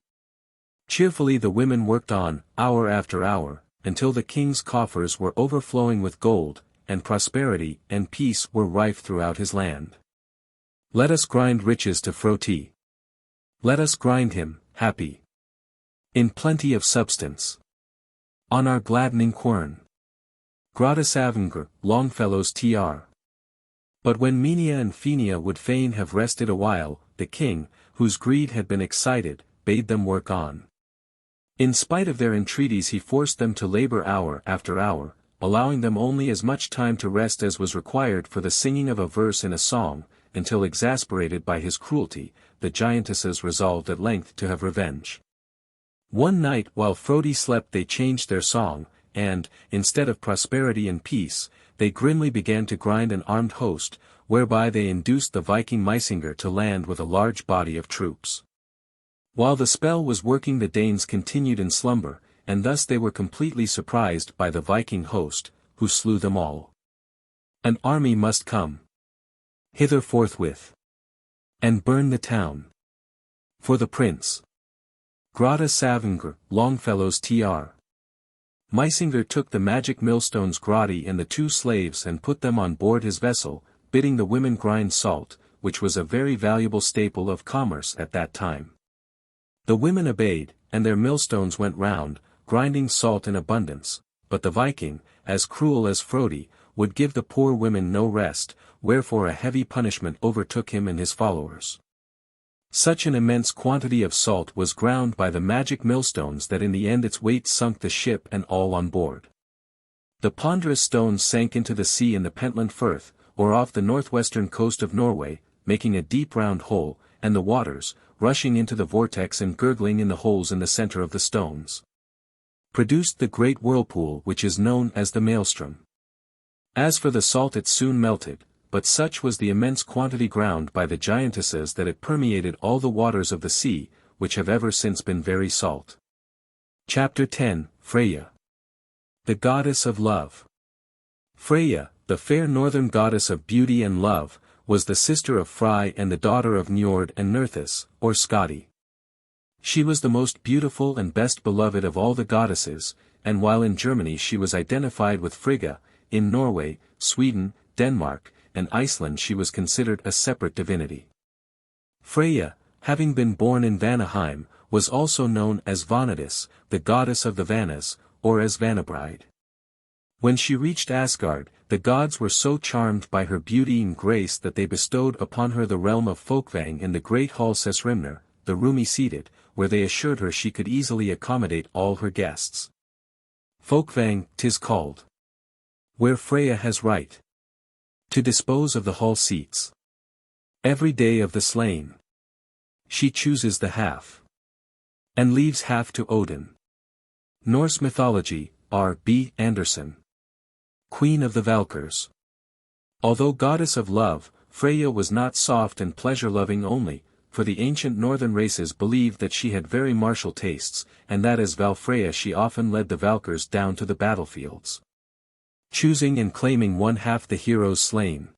Cheerfully the women worked on, hour after hour, until the king's coffers were overflowing with gold, and prosperity and peace were rife throughout his land. Let us grind riches to Froti. Let us grind him, happy, in plenty of substance, on our gladdening quern. Gratis Avenger, Longfellows tr. But when Minia and Finia would fain have rested a while, the king, whose greed had been excited, bade them work on. In spite of their entreaties he forced them to labor hour after hour, allowing them only as much time to rest as was required for the singing of a verse in a song, until exasperated by his cruelty, the giantesses resolved at length to have revenge. One night while Frodi slept they changed their song, and, instead of prosperity and peace, they grimly began to grind an armed host, whereby they induced the Viking Mysinger to land with a large body of troops. While the spell was working the Danes continued in slumber, and thus they were completely surprised by the Viking host, who slew them all. An army must come hither forthwith, and burn the town. For the prince. Gratis Avenger, Longfellows tr. Mysinger took the magic millstones Grati and the two slaves and put them on board his vessel, bidding the women grind salt, which was a very valuable staple of commerce at that time. The women obeyed, and their millstones went round, grinding salt in abundance, but the Viking, as cruel as Frodi, would give the poor women no rest, wherefore a heavy punishment overtook him and his followers. Such an immense quantity of salt was ground by the magic millstones that in the end its weight sunk the ship and all on board. The ponderous stones sank into the sea in the Pentland Firth, or off the northwestern coast of Norway, making a deep round hole, and the waters, rushing into the vortex and gurgling in the holes in the center of the stones, produced the great whirlpool which is known as the maelstrom. As for the salt, it soon melted, but such was the immense quantity ground by the giantesses that it permeated all the waters of the sea, which have ever since been very salt. Chapter 10, Freya. The Goddess of Love. Freya, the fair northern goddess of beauty and love, was the sister of Frey and the daughter of Niörd and Nerthus, or Skadi. She was the most beautiful and best beloved of all the goddesses, and while in Germany she was identified with Frigga, in Norway, Sweden, Denmark, and Iceland she was considered a separate divinity. Freya, having been born in Vanaheim, was also known as Vanadis, the goddess of the Vanas, or as Vanabride. When she reached Asgard, the gods were so charmed by her beauty and grace that they bestowed upon her the realm of Folkvang in the great hall Sessrimner, the roomy seated, where they assured her she could easily accommodate all her guests. Folkvang, 'tis called. Where Freya has right to dispose of the hall seats. Every day of the slain, she chooses the half, and leaves half to Odin. Norse Mythology, R. B. Anderson. Queen of the Valkyrs. Although goddess of love, Freya was not soft and pleasure-loving only, for the ancient northern races believed that she had very martial tastes, and that as Valfreya she often led the Valkyrs down to the battlefields, choosing and claiming one half the heroes slain.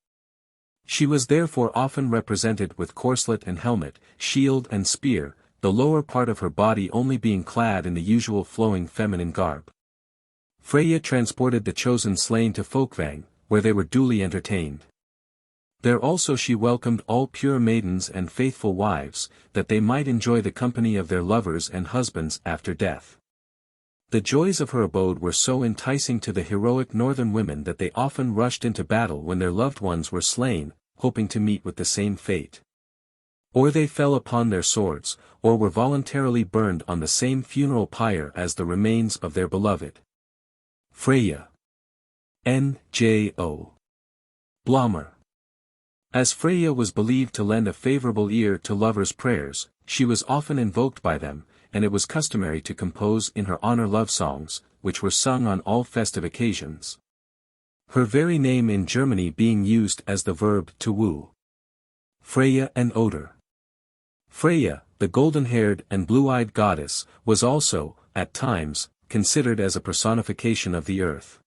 She was therefore often represented with corselet and helmet, shield and spear, the lower part of her body only being clad in the usual flowing feminine garb. Freya transported the chosen slain to Folkvang, where they were duly entertained. There also she welcomed all pure maidens and faithful wives, that they might enjoy the company of their lovers and husbands after death. The joys of her abode were so enticing to the heroic northern women that they often rushed into battle when their loved ones were slain, hoping to meet with the same fate. Or they fell upon their swords, or were voluntarily burned on the same funeral pyre as the remains of their beloved. Freya. N.J.O. Blommer. As Freya was believed to lend a favorable ear to lovers' prayers, she was often invoked by them, and it was customary to compose in her honor love songs, which were sung on all festive occasions. Her very name in Germany being used as the verb to woo. Freya and Odin. Freya, the golden-haired and blue-eyed goddess, was also, at times, considered as a personification of the earth.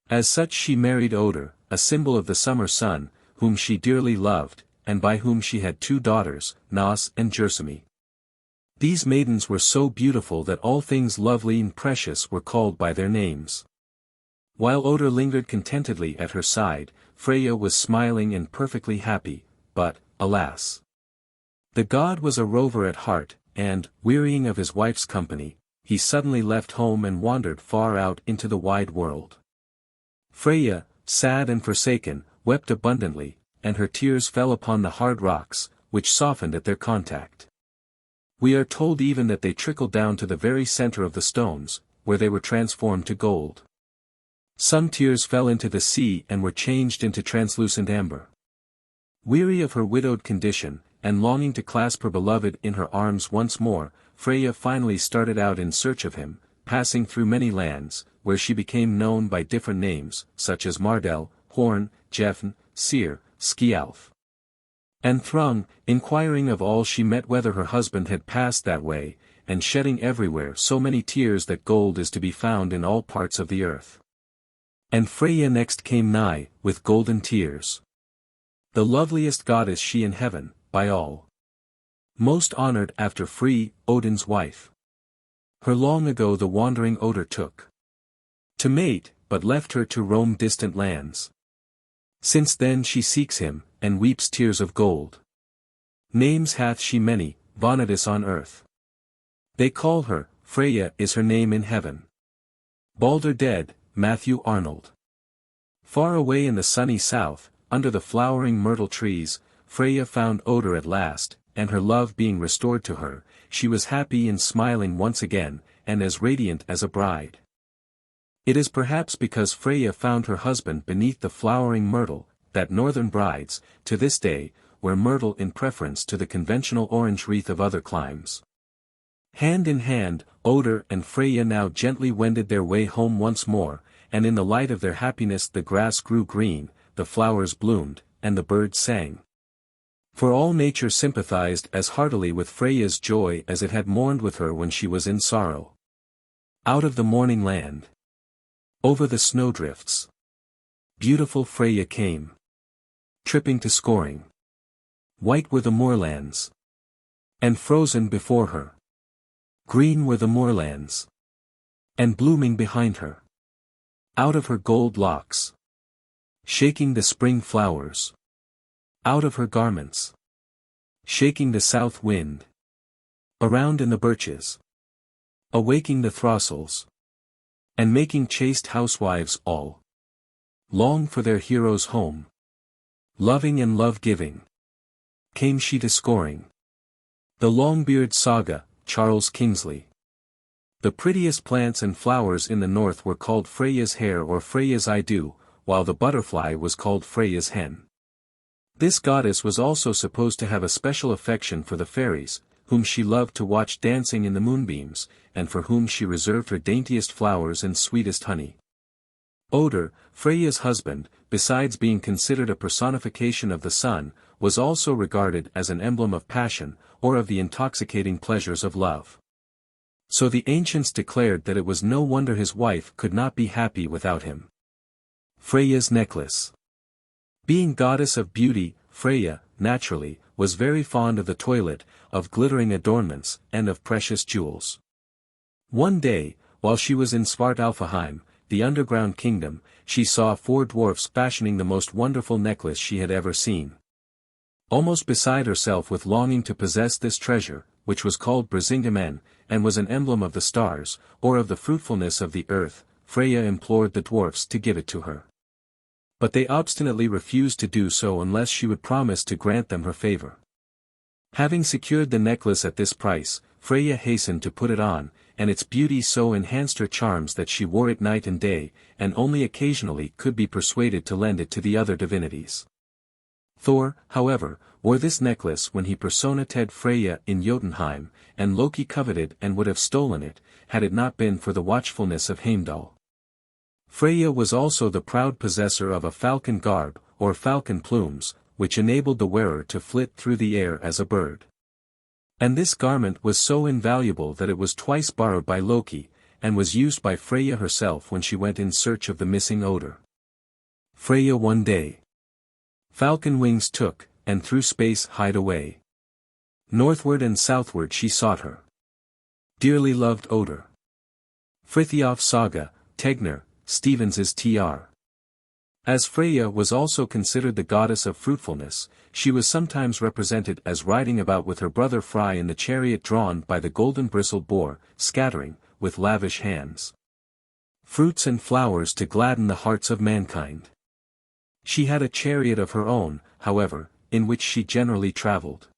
As such she married Odin, a symbol of the summer sun, whom she dearly loved, and by whom she had two daughters, Nas and Gersemi. These maidens were so beautiful that all things lovely and precious were called by their names. While Odin lingered contentedly at her side, Freya was smiling and perfectly happy, but, alas! The god was a rover at heart, and, wearying of his wife's company, he suddenly left home and wandered far out into the wide world. Freya, sad and forsaken, wept abundantly, and her tears fell upon the hard rocks, which softened at their contact. We are told even that they trickled down to the very center of the stones, where they were transformed to gold. Some tears fell into the sea and were changed into translucent amber. Weary of her widowed condition, and longing to clasp her beloved in her arms once more, Freya finally started out in search of him, passing through many lands, where she became known by different names, such as Mardel, Horn, Gefn, Seer, Skjalf, and Thrung, inquiring of all she met whether her husband had passed that way, and shedding everywhere so many tears that gold is to be found in all parts of the earth. And Freya next came nigh, with golden tears. The loveliest goddess she in heaven, by all. Most honored after Frey, Odin's wife. Her long ago the wandering Odin took to mate, but left her to roam distant lands. Since then she seeks him, and weeps tears of gold. Names hath she many, Vanadis on earth. They call her, Freya is her name in heaven. Balder dead, Matthew Arnold. Far away in the sunny south, under the flowering myrtle trees, Freya found Odin at last, and her love being restored to her, she was happy and smiling once again, and as radiant as a bride. It is perhaps because Freya found her husband beneath the flowering myrtle, that northern brides, to this day, wear myrtle in preference to the conventional orange wreath of other climes. Hand in hand, Odin and Freya now gently wended their way home once more, and in the light of their happiness the grass grew green, the flowers bloomed, and the birds sang. For all nature sympathized as heartily with Freya's joy as it had mourned with her when she was in sorrow. Out of the morning land, over the snowdrifts, beautiful Freya came, tripping to scoring. White were the moorlands, and frozen before her. Green were the moorlands, and blooming behind her. Out of her gold locks, shaking the spring flowers. Out of her garments, shaking the south wind. Around in the birches, awaking the throstles, and making chaste housewives all long for their hero's home. Loving and love-giving, came she to scoring. The Longbeard Saga, Charles Kingsley. The prettiest plants and flowers in the north were called Freya's hair or Freya's Idun, while the butterfly was called Freya's hen. This goddess was also supposed to have a special affection for the fairies, whom she loved to watch dancing in the moonbeams, and for whom she reserved her daintiest flowers and sweetest honey. Odin, Freya's husband, besides being considered a personification of the sun, was also regarded as an emblem of passion, or of the intoxicating pleasures of love. So the ancients declared that it was no wonder his wife could not be happy without him. Freya's necklace. Being goddess of beauty, Freya, naturally, was very fond of the toilet, of glittering adornments, and of precious jewels. One day, while she was in Svartalfaheim, the underground kingdom, she saw 4 dwarfs fashioning the most wonderful necklace she had ever seen. Almost beside herself with longing to possess this treasure, which was called Brisingamen, and was an emblem of the stars, or of the fruitfulness of the earth, Freya implored the dwarfs to give it to her. But they obstinately refused to do so unless she would promise to grant them her favor. Having secured the necklace at this price, Freya hastened to put it on, and its beauty so enhanced her charms that she wore it night and day, and only occasionally could be persuaded to lend it to the other divinities. Thor, however, wore this necklace when he personated Freya in Jotunheim, and Loki coveted and would have stolen it, had it not been for the watchfulness of Heimdall. Freya was also the proud possessor of a falcon garb, or falcon plumes, which enabled the wearer to flit through the air as a bird. And this garment was so invaluable that it was twice borrowed by Loki, and was used by Freya herself when she went in search of the missing Odin. Freya one day falcon wings took, and through space hied away. Northward and southward she sought her dearly loved Odin. Frithiof Saga, Tegner, Stevens's Tr. As Freya was also considered the goddess of fruitfulness, she was sometimes represented as riding about with her brother Frey in the chariot drawn by the golden-bristled boar, scattering, with lavish hands, fruits and flowers to gladden the hearts of mankind. She had a chariot of her own, however, in which she generally travelled.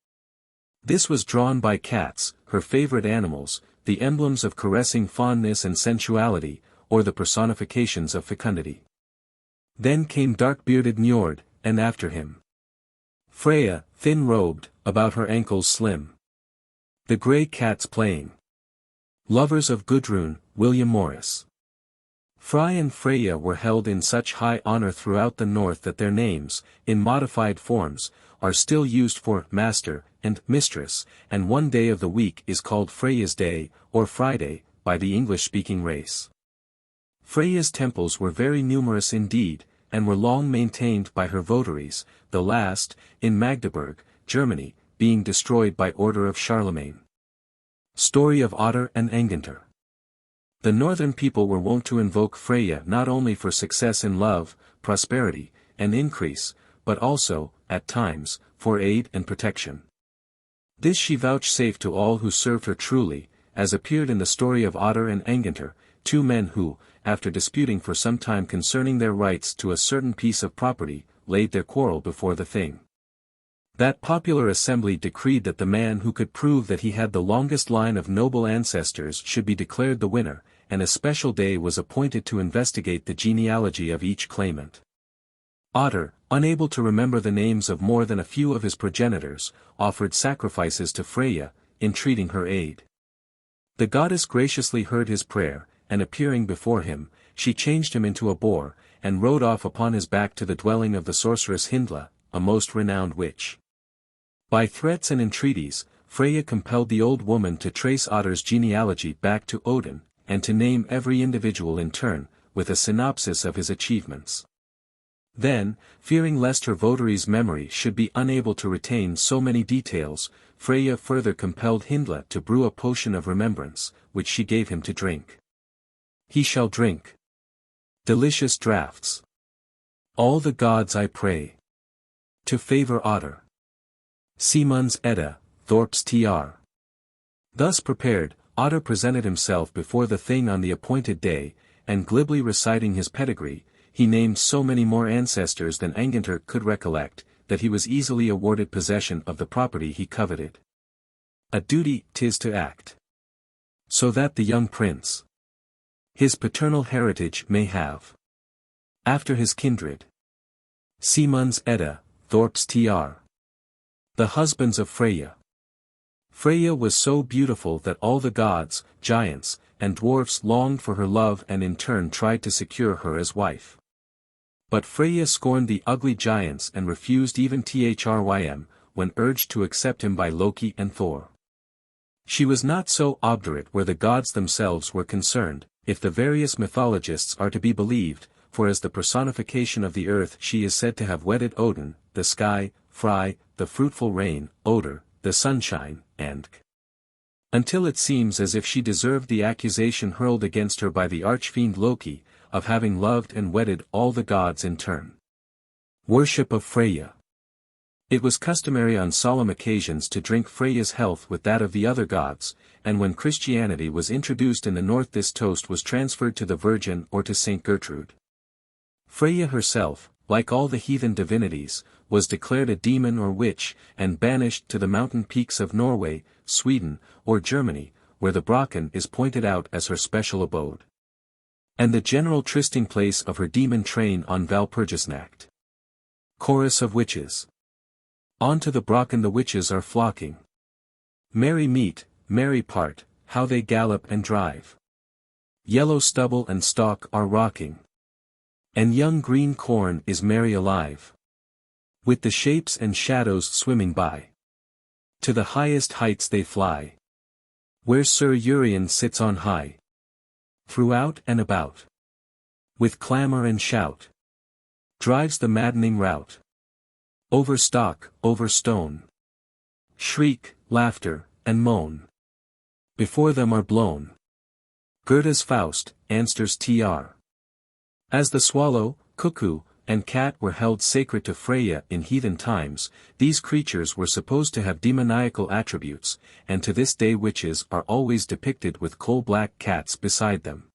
This was drawn by cats, her favourite animals, the emblems of caressing fondness and sensuality, or the personifications of fecundity. Then came dark-bearded Niörd, and after him Freya, thin-robed, about her ankles slim. The grey cats playing. Lovers of Gudrun, William Morris. Frey and Freya were held in such high honor throughout the north that their names, in modified forms, are still used for master and mistress, and one day of the week is called Freya's Day, or Friday, by the English-speaking race. Freya's temples were very numerous indeed, and were long maintained by her votaries, the last, in Magdeburg, Germany, being destroyed by order of Charlemagne. Story of Otter and Angantyr. The northern people were wont to invoke Freya not only for success in love, prosperity, and increase, but also, at times, for aid and protection. This she vouchsafed to all who served her truly, as appeared in the story of Otter and Angantyr, 2 men who, after disputing for some time concerning their rights to a certain piece of property, laid their quarrel before the thing. That popular assembly decreed that the man who could prove that he had the longest line of noble ancestors should be declared the winner, and a special day was appointed to investigate the genealogy of each claimant. Otter, unable to remember the names of more than a few of his progenitors, offered sacrifices to Freya, entreating her aid. The goddess graciously heard his prayer, and appearing before him, she changed him into a boar, and rode off upon his back to the dwelling of the sorceress Hyndla, a most renowned witch. By threats and entreaties, Freya compelled the old woman to trace Otter's genealogy back to Odin, and to name every individual in turn, with a synopsis of his achievements. Then, fearing lest her votary's memory should be unable to retain so many details, Freya further compelled Hyndla to brew a potion of remembrance, which she gave him to drink. He shall drink delicious draughts. All the gods I pray to favor Otter. Simunds Edda, Thorp's Tr. Thus prepared, Otter presented himself before the thing on the appointed day, and glibly reciting his pedigree, he named so many more ancestors than Angantyr could recollect, that he was easily awarded possession of the property he coveted. A duty 'tis to act, so that the young prince his paternal heritage may have after his kindred. Simunds Edda, Thorp's Tr. The husbands of Freya. Freya was so beautiful that all the gods, giants, and dwarfs longed for her love and in turn tried to secure her as wife. But Freya scorned the ugly giants and refused even Thrym, when urged to accept him by Loki and Thor. She was not so obdurate where the gods themselves were concerned, if the various mythologists are to be believed, for as the personification of the earth she is said to have wedded Odin, the sky, Frey, the fruitful rain, Odr, the sunshine, and until it seems as if she deserved the accusation hurled against her by the archfiend Loki, of having loved and wedded all the gods in turn. Worship of Freya. It was customary on solemn occasions to drink Freya's health with that of the other gods, and when Christianity was introduced in the north this toast was transferred to the Virgin or to Saint Gertrude. Freya herself, like all the heathen divinities, was declared a demon or witch, and banished to the mountain peaks of Norway, Sweden, or Germany, where the Brocken is pointed out as her special abode, and the general trysting place of her demon train on Valpurgisnacht. Chorus of Witches. On to the Brocken the witches are flocking. Merry meet, merry part, how they gallop and drive. Yellow stubble and stalk are rocking, and young green corn is merry alive, with the shapes and shadows swimming by. To the highest heights they fly, where Sir Urien sits on high. Throughout and about, with clamor and shout, drives the maddening rout. Over stock, over stone, shriek, laughter, and moan. Before them are blown Gerda's Faust, Anstur's Tr. As the swallow, cuckoo, and cat were held sacred to Freya in heathen times, these creatures were supposed to have demoniacal attributes, and to this day witches are always depicted with coal-black cats beside them.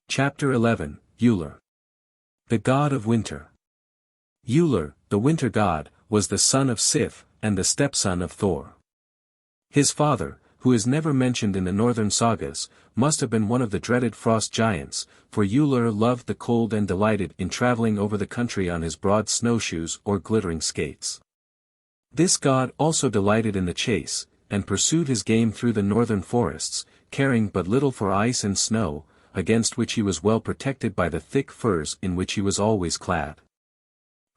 Chapter 11, Uller. The God of Winter. Uller, the winter god, was the son of Sif, and the stepson of Thor. His father, who is never mentioned in the northern sagas, must have been one of the dreaded frost giants, for Uller loved the cold and delighted in traveling over the country on his broad snowshoes or glittering skates. This god also delighted in the chase, and pursued his game through the northern forests, caring but little for ice and snow, against which he was well protected by the thick furs in which he was always clad.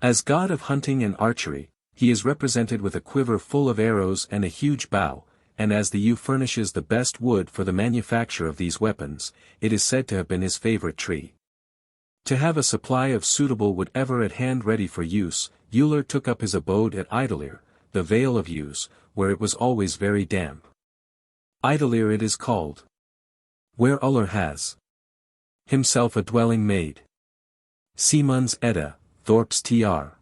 As god of hunting and archery, he is represented with a quiver full of arrows and a huge bow, and as the yew furnishes the best wood for the manufacture of these weapons, it is said to have been his favorite tree. To have a supply of suitable wood ever at hand ready for use, Uller took up his abode at Idalir, the Vale of Yews, where it was always very damp. Idalir it is called, where Uller has himself a dwelling made. Simunds Edda, Thorp's Tr.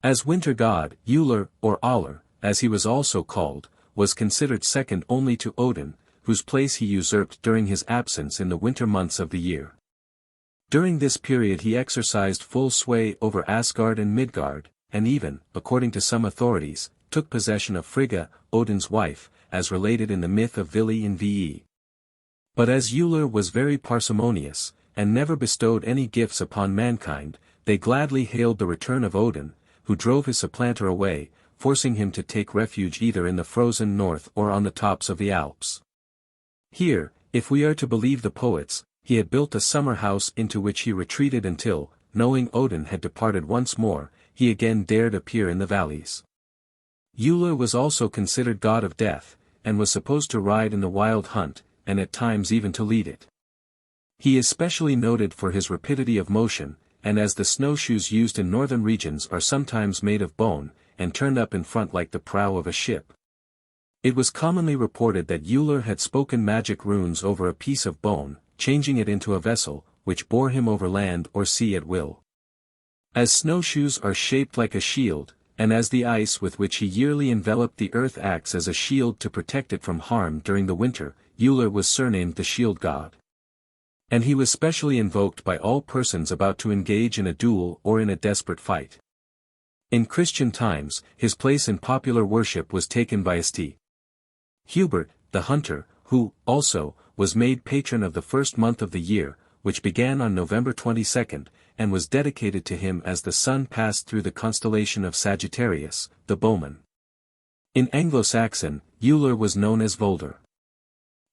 As winter god, Uller, or Aller, as he was also called, was considered second only to Odin, whose place he usurped during his absence in the winter months of the year. During this period he exercised full sway over Asgard and Midgard, and even, according to some authorities, took possession of Frigga, Odin's wife, as related in the myth of VIII and VIII. But as Uller was very parsimonious, and never bestowed any gifts upon mankind, they gladly hailed the return of Odin, who drove his supplanter away, forcing him to take refuge either in the frozen north or on the tops of the Alps. Here, if we are to believe the poets, he had built a summer house into which he retreated until, knowing Odin had departed once more, he again dared appear in the valleys. Uller was also considered god of death, and was supposed to ride in the wild hunt, and at times even to lead it. He is specially noted for his rapidity of motion, and as the snowshoes used in northern regions are sometimes made of bone, and turned up in front like the prow of a ship. It was commonly reported that Uller had spoken magic runes over a piece of bone, changing it into a vessel, which bore him over land or sea at will. As snowshoes are shaped like a shield, and as the ice with which he yearly enveloped the earth acts as a shield to protect it from harm during the winter, Uller was surnamed the Shield God. And he was specially invoked by all persons about to engage in a duel or in a desperate fight. In Christian times, his place in popular worship was taken by St. Hubert, the hunter, who, also, was made patron of the first month of the year, which began on November 22, and was dedicated to him as the sun passed through the constellation of Sagittarius, the bowman. In Anglo-Saxon, Uller was known as Voldr.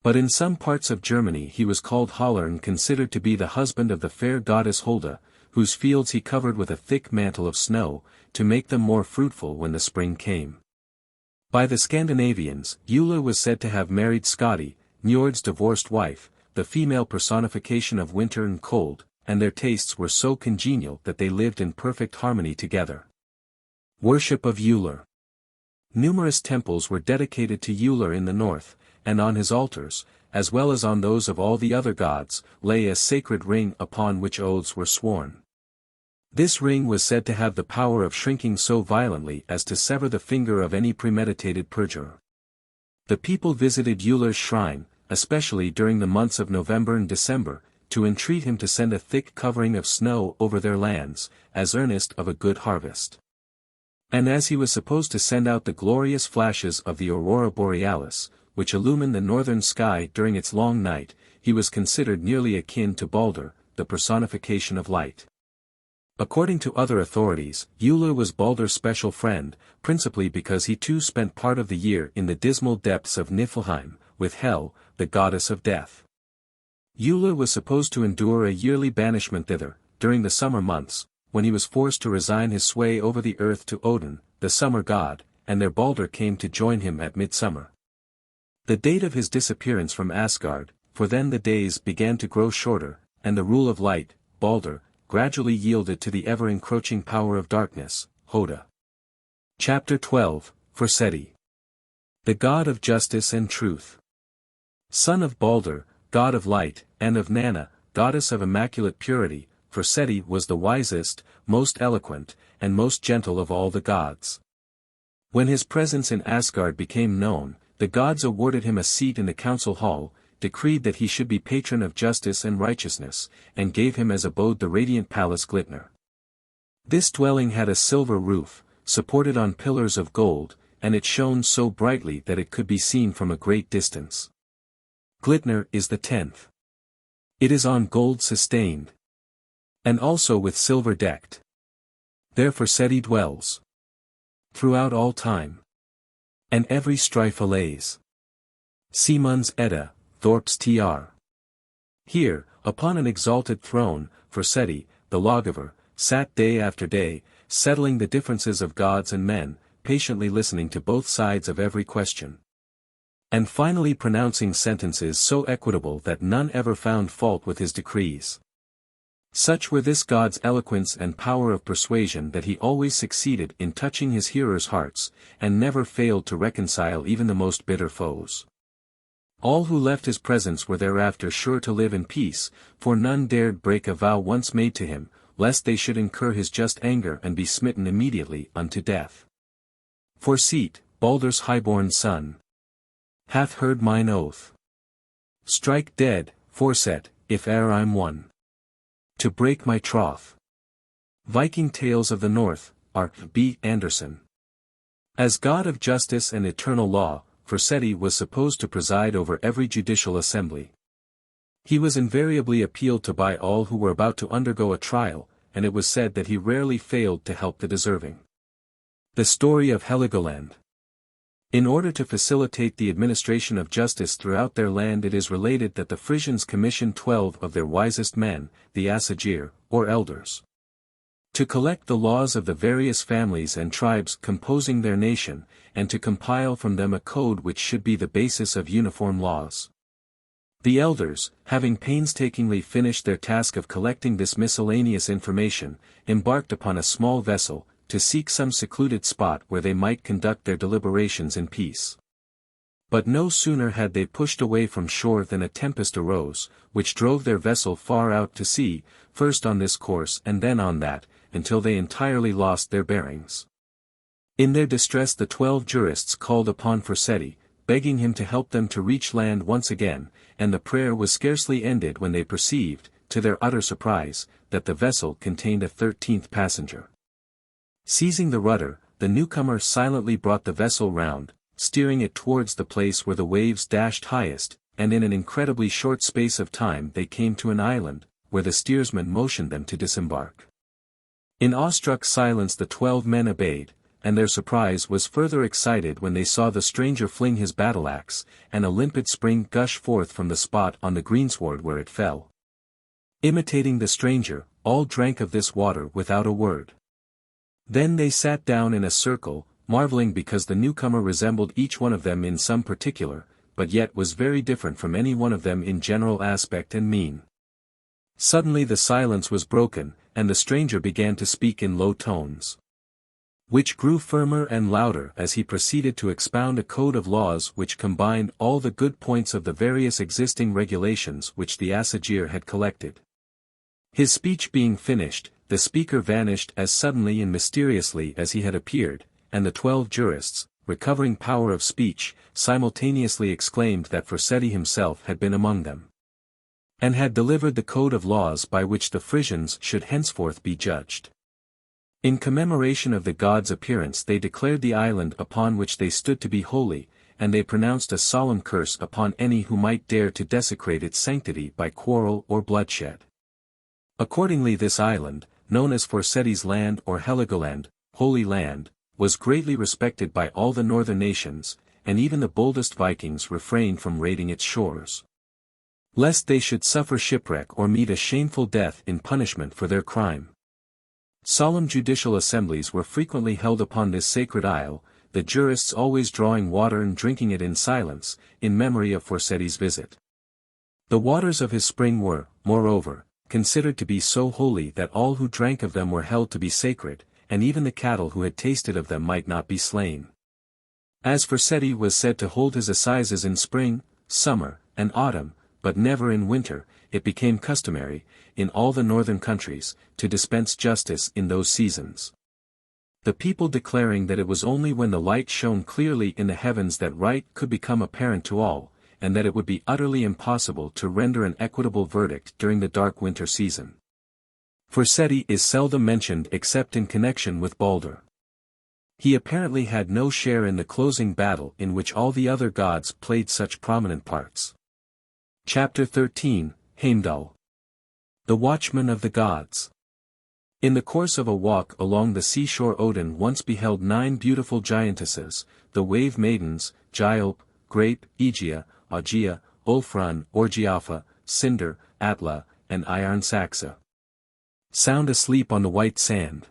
But in some parts of Germany he was called Haller and considered to be the husband of the fair goddess Holda, whose fields he covered with a thick mantle of snow, to make them more fruitful when the spring came. By the Scandinavians, Uller was said to have married Skadi, Niörd's divorced wife, the female personification of winter and cold, and their tastes were so congenial that they lived in perfect harmony together. Worship of Uller. Numerous temples were dedicated to Uller in the north, and on his altars, as well as on those of all the other gods, lay a sacred ring upon which oaths were sworn. This ring was said to have the power of shrinking so violently as to sever the finger of any premeditated perjurer. The people visited Uller's shrine, especially during the months of November and December, to entreat him to send a thick covering of snow over their lands, as earnest of a good harvest. And as he was supposed to send out the glorious flashes of the aurora borealis, which illumine the northern sky during its long night, he was considered nearly akin to Balder, the personification of light. According to other authorities, Uller was Balder's special friend, principally because he too spent part of the year in the dismal depths of Niflheim, with Hel, the goddess of death. Uller was supposed to endure a yearly banishment thither, during the summer months, when he was forced to resign his sway over the earth to Odin, the summer god, and there Balder came to join him at midsummer. The date of his disappearance from Asgard, for then the days began to grow shorter, and the rule of light, Balder, gradually yielded to the ever-encroaching power of darkness, Hoda. Chapter 12, Forseti. The God of Justice and Truth. Son of Balder, god of light, and of Nanna, goddess of immaculate purity, Forseti was the wisest, most eloquent, and most gentle of all the gods. When his presence in Asgard became known, the gods awarded him a seat in the council hall, decreed that he should be patron of justice and righteousness, and gave him as abode the radiant palace Glitnir. This dwelling had a silver roof, supported on pillars of gold, and it shone so brightly that it could be seen from a great distance. Glitnir is the 10th. It is on gold sustained, and also with silver decked. There Forseti dwells throughout all time, and every strife allays. Simon's Edda, Thorp's Tr. Here, upon an exalted throne, Forseti, the lawgiver, sat day after day, settling the differences of gods and men, patiently listening to both sides of every question, and finally pronouncing sentences so equitable that none ever found fault with his decrees. Such were this god's eloquence and power of persuasion that he always succeeded in touching his hearers' hearts, and never failed to reconcile even the most bitter foes. All who left his presence were thereafter sure to live in peace, for none dared break a vow once made to him, lest they should incur his just anger and be smitten immediately unto death. Forseat, Balder's highborn son, hath heard mine oath. Strike dead, Forset, if e'er I'm one to break my troth. Viking tales of the north, R. B. Anderson. As god of justice and eternal law, Forseti was supposed to preside over every judicial assembly. He was invariably appealed to by all who were about to undergo a trial, and it was said that he rarely failed to help the deserving. The story of Heligoland. In order to facilitate the administration of justice throughout their land, it is related that the Frisians commissioned 12 of their wisest men, the Asagir, or elders, to collect the laws of the various families and tribes composing their nation, and to compile from them a code which should be the basis of uniform laws. The elders, having painstakingly finished their task of collecting this miscellaneous information, embarked upon a small vessel, to seek some secluded spot where they might conduct their deliberations in peace. But no sooner had they pushed away from shore than a tempest arose, which drove their vessel far out to sea, first on this course and then on that, until they entirely lost their bearings. In their distress the 12 jurists called upon Forseti, begging him to help them to reach land once again, and the prayer was scarcely ended when they perceived, to their utter surprise, that the vessel contained a 13th passenger. Seizing the rudder, the newcomer silently brought the vessel round, steering it towards the place where the waves dashed highest, and in an incredibly short space of time they came to an island, where the steersman motioned them to disembark. In awestruck silence the 12 men obeyed, and their surprise was further excited when they saw the stranger fling his battle-axe, and a limpid spring gush forth from the spot on the greensward where it fell. Imitating the stranger, all drank of this water without a word. Then they sat down in a circle, marveling because the newcomer resembled each one of them in some particular, but yet was very different from any one of them in general aspect and mien. Suddenly the silence was broken, and the stranger began to speak in low tones, which grew firmer and louder as he proceeded to expound a code of laws which combined all the good points of the various existing regulations which the Asagir had collected. His speech being finished, the speaker vanished as suddenly and mysteriously as he had appeared, and the 12 jurists, recovering power of speech, simultaneously exclaimed that Forseti himself had been among them, and had delivered the code of laws by which the Frisians should henceforth be judged. In commemoration of the god's appearance they declared the island upon which they stood to be holy, and they pronounced a solemn curse upon any who might dare to desecrate its sanctity by quarrel or bloodshed. Accordingly this island, known as Forseti's land or Heligoland, Holy Land, was greatly respected by all the northern nations, and even the boldest Vikings refrained from raiding its shores, lest they should suffer shipwreck or meet a shameful death in punishment for their crime. Solemn judicial assemblies were frequently held upon this sacred isle, the jurists always drawing water and drinking it in silence, in memory of Forseti's visit. The waters of his spring were, moreover, considered to be so holy that all who drank of them were held to be sacred, and even the cattle who had tasted of them might not be slain. As Forseti was said to hold his assizes in spring, summer, and autumn, but never in winter, it became customary, in all the northern countries, to dispense justice in those seasons, the people declaring that it was only when the light shone clearly in the heavens that right could become apparent to all, and that it would be utterly impossible to render an equitable verdict during the dark winter season. Forseti is seldom mentioned except in connection with Balder. He apparently had no share in the closing battle in which all the other gods played such prominent parts. Chapter 13, Heimdall, the Watchman of the Gods. In the course of a walk along the seashore Odin once beheld 9 beautiful giantesses, the wave maidens, Gialp, Grape, Aegea, Augea, Ulfrun, Orgiafa, Cinder, Atla, and Iron Saxa, sound asleep on the white sand.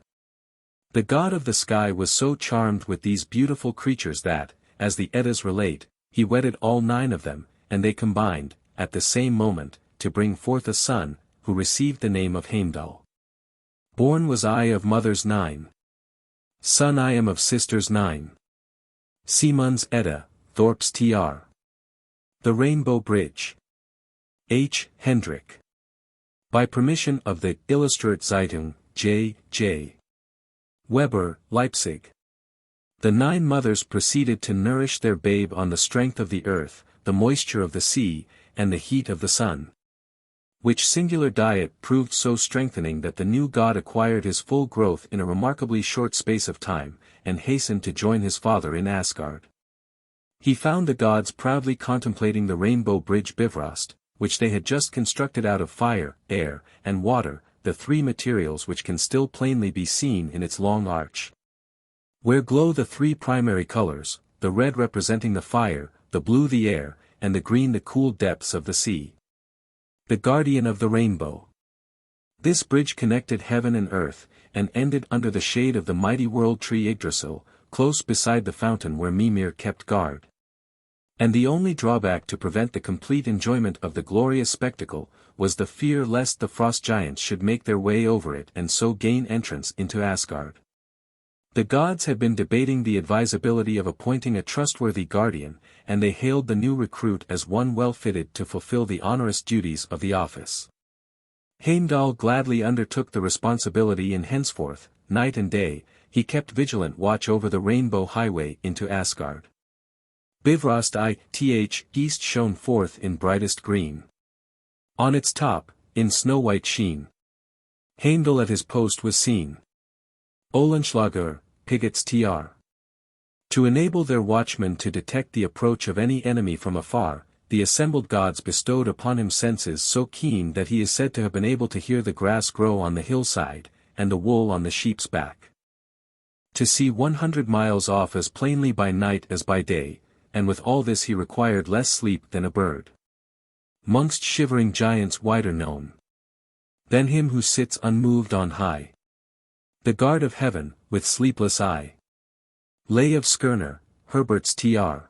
The god of the sky was so charmed with these beautiful creatures that, as the Eddas relate, he wedded all 9 of them, and they combined, at the same moment, to bring forth a son, who received the name of Heimdall. Born was I of mothers 9. Son I am of sisters 9. Siemens Edda, Thorp's Tr. The Rainbow Bridge. H. Hendrik. By permission of the Illustrierte Zeitung, J. J. Weber, Leipzig. The 9 mothers proceeded to nourish their babe on the strength of the earth, the moisture of the sea, and the heat of the sun. which singular diet proved so strengthening that the new god acquired his full growth in a remarkably short space of time, and hastened to join his father in Asgard. He found the gods proudly contemplating the rainbow bridge Bifrost, which they had just constructed out of fire, air, and water, the three materials which can still plainly be seen in its long arch. Where glow the three primary colors, the red representing the fire, the blue the air, and the green the cool depths of the sea. The guardian of the rainbow. This bridge connected heaven and earth, and ended under the shade of the mighty world tree Yggdrasil, close beside the fountain where Mimir kept guard. And the only drawback to prevent the complete enjoyment of the glorious spectacle, was the fear lest the frost giants should make their way over it and so gain entrance into Asgard. The gods had been debating the advisability of appointing a trustworthy guardian, and they hailed the new recruit as one well fitted to fulfill the onerous duties of the office. Heimdall gladly undertook the responsibility, and henceforth, night and day, he kept vigilant watch over the rainbow highway into Asgard. Bifrost east shone forth in brightest green. On its top, in snow-white sheen, Heimdall at his post was seen. Olenschlager, pickets tr. To enable their watchmen to detect the approach of any enemy from afar, the assembled gods bestowed upon him senses so keen that he is said to have been able to hear the grass grow on the hillside, and the wool on the sheep's back. To see 100 miles off as plainly by night as by day, and with all this he required less sleep than a bird. Mongst shivering giants wider known than him who sits unmoved on high. The guard of heaven, with sleepless eye. Lay of Skirnir, Herbert's tr.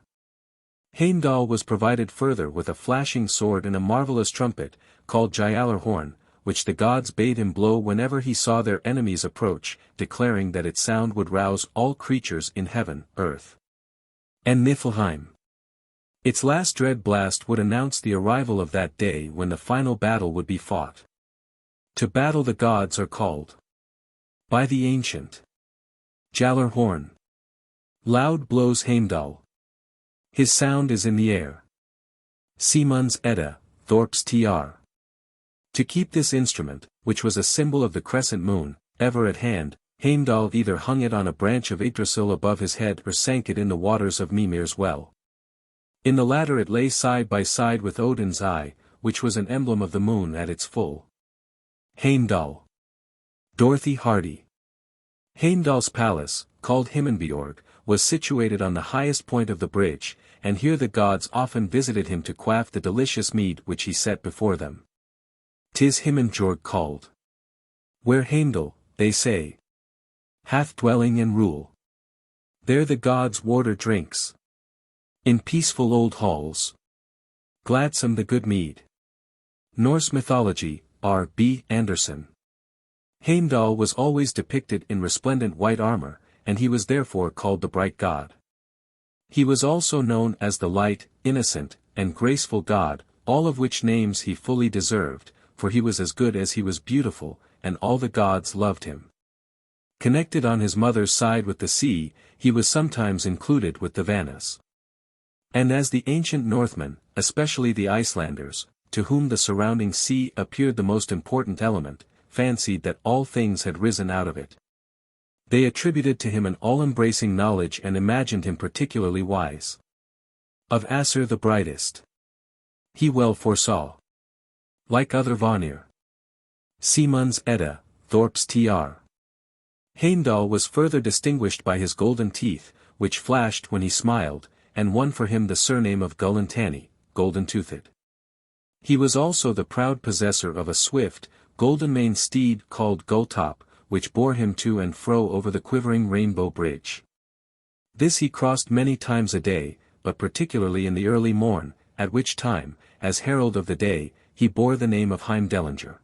Heimdall was provided further with a flashing sword and a marvelous trumpet, called Gjallarhorn, which the gods bade him blow whenever he saw their enemies approach, declaring that its sound would rouse all creatures in heaven, earth, and Niflheim. Its last dread blast would announce the arrival of that day when the final battle would be fought. To battle the gods are called by the ancient Gjallarhorn. Loud blows Heimdall. His sound is in the air. Simunds Edda, Thorp's tr. To keep this instrument, which was a symbol of the crescent moon, ever at hand, Heimdall either hung it on a branch of Yggdrasil above his head or sank it in the waters of Mimir's well. In the latter it lay side by side with Odin's eye, which was an emblem of the moon at its full. Heimdall. Dorothy Hardy. Heimdall's palace, called Himinbjorg, was situated on the highest point of the bridge, and here the gods often visited him to quaff the delicious mead which he set before them. 'Tis Himinbjorg called, where Heimdall, they say, hath dwelling and rule. There the gods' warder drinks, in peaceful old halls, gladsome the good mead. Norse Mythology, R. B. Anderson. Heimdall was always depicted in resplendent white armor, and he was therefore called the bright god. He was also known as the light, innocent, and graceful god, all of which names he fully deserved, for he was as good as he was beautiful, and all the gods loved him. Connected on his mother's side with the sea, he was sometimes included with the Vannas. And as the ancient Northmen, especially the Icelanders, to whom the surrounding sea appeared the most important element, fancied that all things had risen out of it. They attributed to him an all-embracing knowledge and imagined him particularly wise. Of Asser the brightest, he well foresaw. Like other Vanir. Simunds Edda, Thorp's tr. Heimdall was further distinguished by his golden teeth, which flashed when he smiled, and won for him the surname of Gullintanni, golden-toothed. He was also the proud possessor of a swift, golden-maned steed called Gulltop, which bore him to and fro over the quivering rainbow bridge. This he crossed many times a day, but particularly in the early morn, at which time, as herald of the day, he bore the name of Heimdellinger.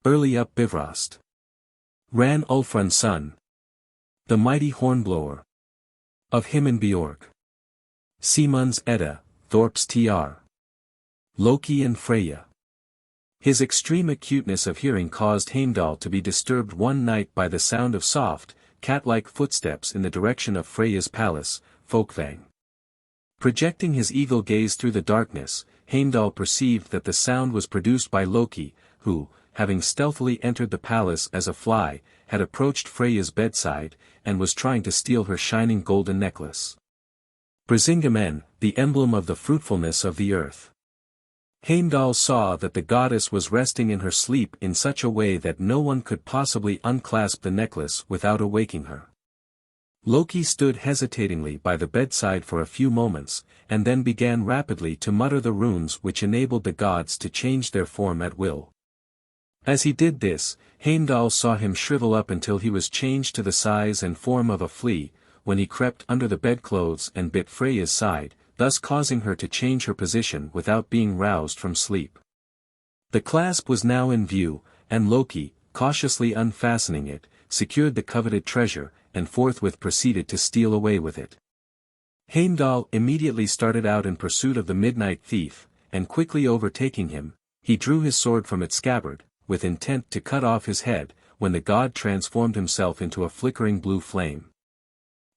Early up Bifrost ran Ulfrun's son, the mighty hornblower of Himinbjorg. Simunds Edda, Thorp's tr. Loki and Freya. His extreme acuteness of hearing caused Heimdall to be disturbed one night by the sound of soft, cat-like footsteps in the direction of Freya's palace, Folkvang. Projecting his eagle gaze through the darkness, Heimdall perceived that the sound was produced by Loki, who, having stealthily entered the palace as a fly, had approached Freya's bedside, and was trying to steal her shining golden necklace. Brisingamen, the emblem of the fruitfulness of the earth. Heimdall saw that the goddess was resting in her sleep in such a way that no one could possibly unclasp the necklace without awaking her. Loki stood hesitatingly by the bedside for a few moments, and then began rapidly to mutter the runes which enabled the gods to change their form at will. As he did this, Heimdall saw him shrivel up until he was changed to the size and form of a flea, when he crept under the bedclothes and bit Freya's side, thus causing her to change her position without being roused from sleep. The clasp was now in view, and Loki, cautiously unfastening it, secured the coveted treasure, and forthwith proceeded to steal away with it. Heimdall immediately started out in pursuit of the midnight thief, and quickly overtaking him, he drew his sword from its scabbard, with intent to cut off his head, when the god transformed himself into a flickering blue flame.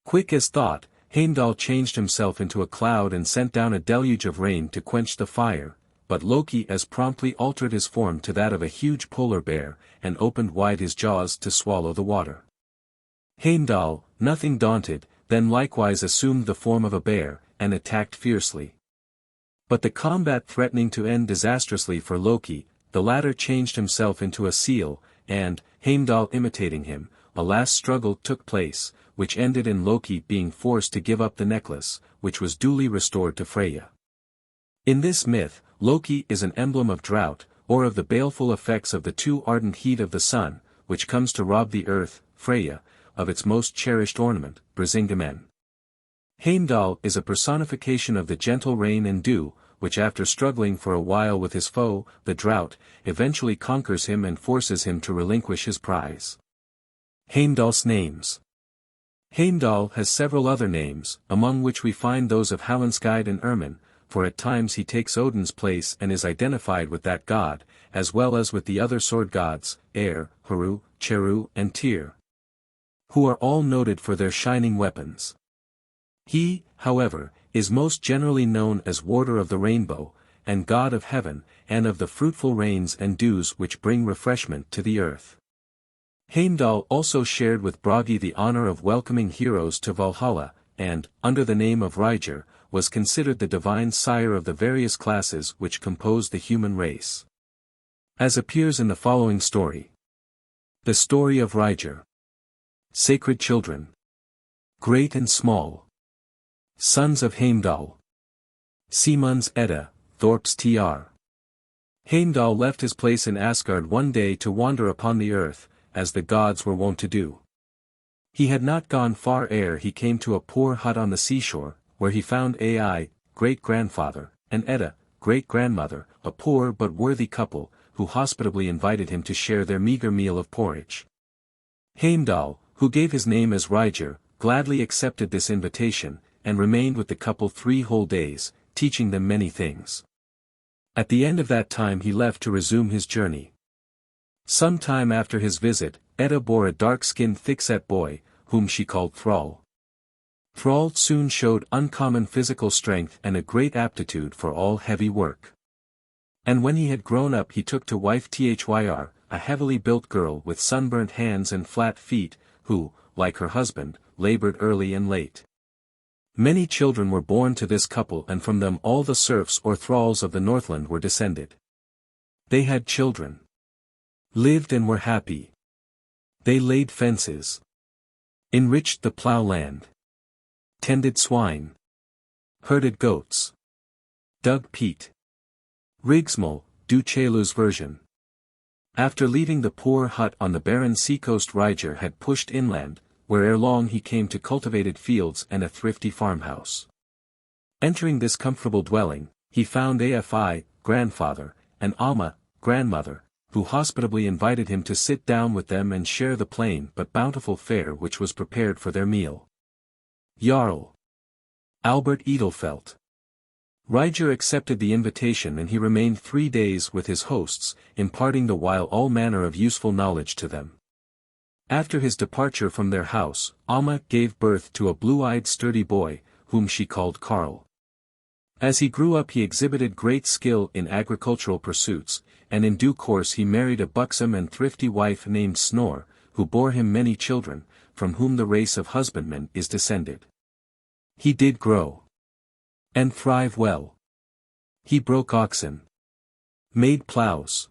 Quick as thought, Heimdall changed himself into a cloud and sent down a deluge of rain to quench the fire, but Loki as promptly altered his form to that of a huge polar bear, and opened wide his jaws to swallow the water. Heimdall, nothing daunted, then likewise assumed the form of a bear, and attacked fiercely. But the combat threatening to end disastrously for Loki, the latter changed himself into a seal, and, Heimdall imitating him, a last struggle took place, which ended in Loki being forced to give up the necklace, which was duly restored to Freya. In this myth, Loki is an emblem of drought, or of the baleful effects of the too ardent heat of the sun, which comes to rob the earth, Freya, of its most cherished ornament, Brisingamen. Heimdall is a personification of the gentle rain and dew, which after struggling for a while with his foe, the drought, eventually conquers him and forces him to relinquish his prize. Heimdall's names. Heimdall has several other names, among which we find those of Hallanskide and Ermin, for at times he takes Odin's place and is identified with that god, as well as with the other sword gods, Aer, Heru, Cheru and Tyr, who are all noted for their shining weapons. He, however, is most generally known as Warder of the Rainbow, and God of Heaven, and of the fruitful rains and dews which bring refreshment to the earth. Heimdall also shared with Bragi the honor of welcoming heroes to Valhalla, and, under the name of Ryger, was considered the divine sire of the various classes which compose the human race. As appears in the following story. The story of Ryger. Sacred children. Great and small. Sons of Heimdall. Simunds Edda, Thorp's Tr. Heimdall left his place in Asgard one day to wander upon the earth, as the gods were wont to do. He had not gone far ere he came to a poor hut on the seashore, where he found Ai, great-grandfather, and Edda, great-grandmother, a poor but worthy couple, who hospitably invited him to share their meager meal of porridge. Heimdall, who gave his name as Ryger, gladly accepted this invitation, and remained with the couple 3 whole days, teaching them many things. At the end of that time he left to resume his journey. Some time after his visit, Edda bore a dark-skinned thick-set boy, whom she called Thrall. Thrall soon showed uncommon physical strength and a great aptitude for all heavy work. And when he had grown up he took to wife Thyr, a heavily built girl with sunburnt hands and flat feet, who, like her husband, labored early and late. Many children were born to this couple and from them all the serfs or thralls of the Northland were descended. They had children. Lived and were happy. They laid fences. Enriched the plough land. Tended swine. Herded goats. Dug peat. Rigsmal, du Chelu's version. After leaving the poor hut on the barren seacoast Ryger had pushed inland, where ere long he came to cultivated fields and a thrifty farmhouse. Entering this comfortable dwelling, he found Afi, grandfather, and Alma, grandmother, who hospitably invited him to sit down with them and share the plain but bountiful fare which was prepared for their meal. Jarl. Albert Edelfelt. Ryger accepted the invitation and he remained 3 days with his hosts, imparting the while all manner of useful knowledge to them. After his departure from their house, Alma gave birth to a blue-eyed sturdy boy, whom she called Karl. As he grew up he exhibited great skill in agricultural pursuits, and in due course he married a buxom and thrifty wife named Snor, who bore him many children, from whom the race of husbandmen is descended. He did grow and thrive well. He broke oxen, made plows,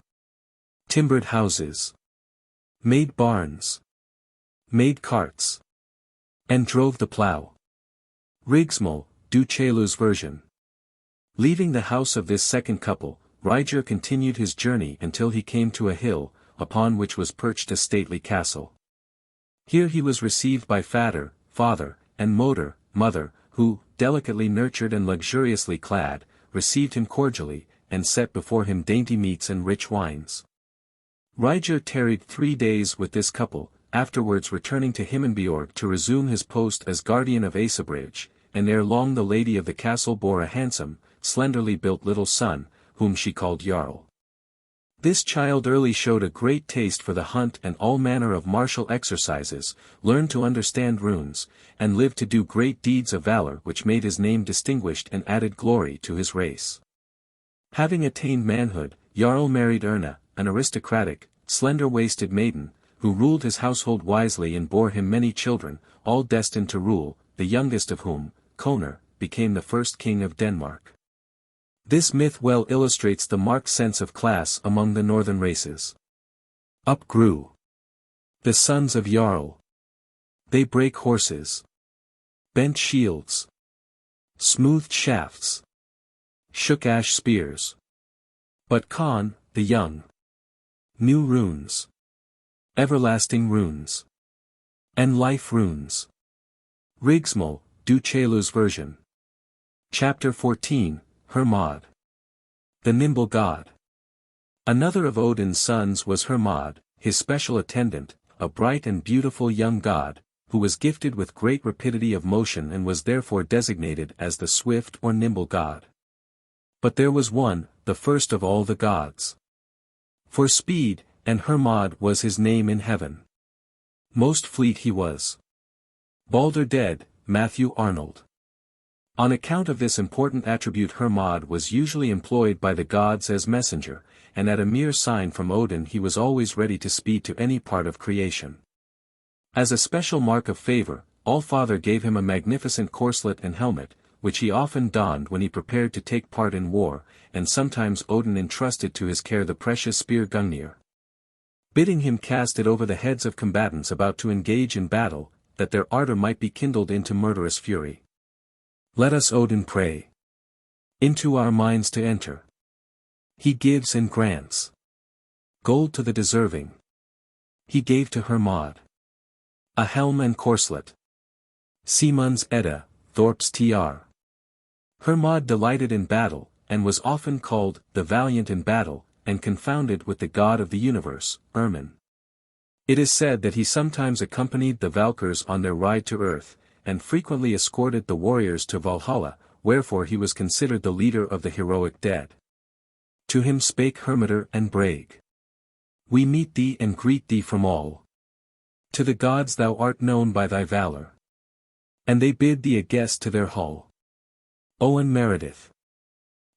timbered houses, made barns, made carts, and drove the plow. Rigsmal, du Chelu's version. Leaving the house of this second couple, Ryger continued his journey until he came to a hill, upon which was perched a stately castle. Here he was received by Fader, father, and Moder, mother, who, delicately nurtured and luxuriously clad, received him cordially, and set before him dainty meats and rich wines. Ryger tarried 3 days with this couple, afterwards returning to Himinbjorg to resume his post as guardian of Asabridge, and ere long the lady of the castle bore a handsome, slenderly built little son, whom she called Jarl. This child early showed a great taste for the hunt and all manner of martial exercises, learned to understand runes, and lived to do great deeds of valor which made his name distinguished and added glory to his race. Having attained manhood, Jarl married Erna, an aristocratic, slender-waisted maiden, who ruled his household wisely and bore him many children, all destined to rule, the youngest of whom, Konar, became the first king of Denmark. This myth well illustrates the marked sense of class among the northern races. Up grew the sons of Jarl. They brake horses, bent shields, smoothed shafts, shook ash spears. But Con, the young, knew runes, everlasting runes, and life runes. Rigsmal, du Chelu's version. Chapter 14, Hermod. The nimble god. Another of Odin's sons was Hermod, his special attendant, a bright and beautiful young god, who was gifted with great rapidity of motion and was therefore designated as the swift or nimble god. But there was one, the first of all the gods, for speed, and Hermod was his name in heaven. Most fleet he was. Balder dead, Matthew Arnold. On account of this important attribute Hermod was usually employed by the gods as messenger, and at a mere sign from Odin he was always ready to speed to any part of creation. As a special mark of favor, Allfather gave him a magnificent corslet and helmet, which he often donned when he prepared to take part in war, and sometimes Odin entrusted to his care the precious spear Gungnir, bidding him cast it over the heads of combatants about to engage in battle, that their ardor might be kindled into murderous fury. Let us Odin pray into our minds to enter. He gives and grants gold to the deserving. He gave to Hermod a helm and corslet. Simon's Edda, Thorpe's Tr. Hermod delighted in battle, and was often called the valiant in battle, and confounded with the god of the universe, Ermin. It is said that he sometimes accompanied the Valkyrs on their ride to earth, and frequently escorted the warriors to Valhalla, wherefore he was considered the leader of the heroic dead. To him spake Hermodr and Brage. We meet thee and greet thee from all. To the gods thou art known by thy valor. And they bid thee a guest to their hall. Owen Meredith.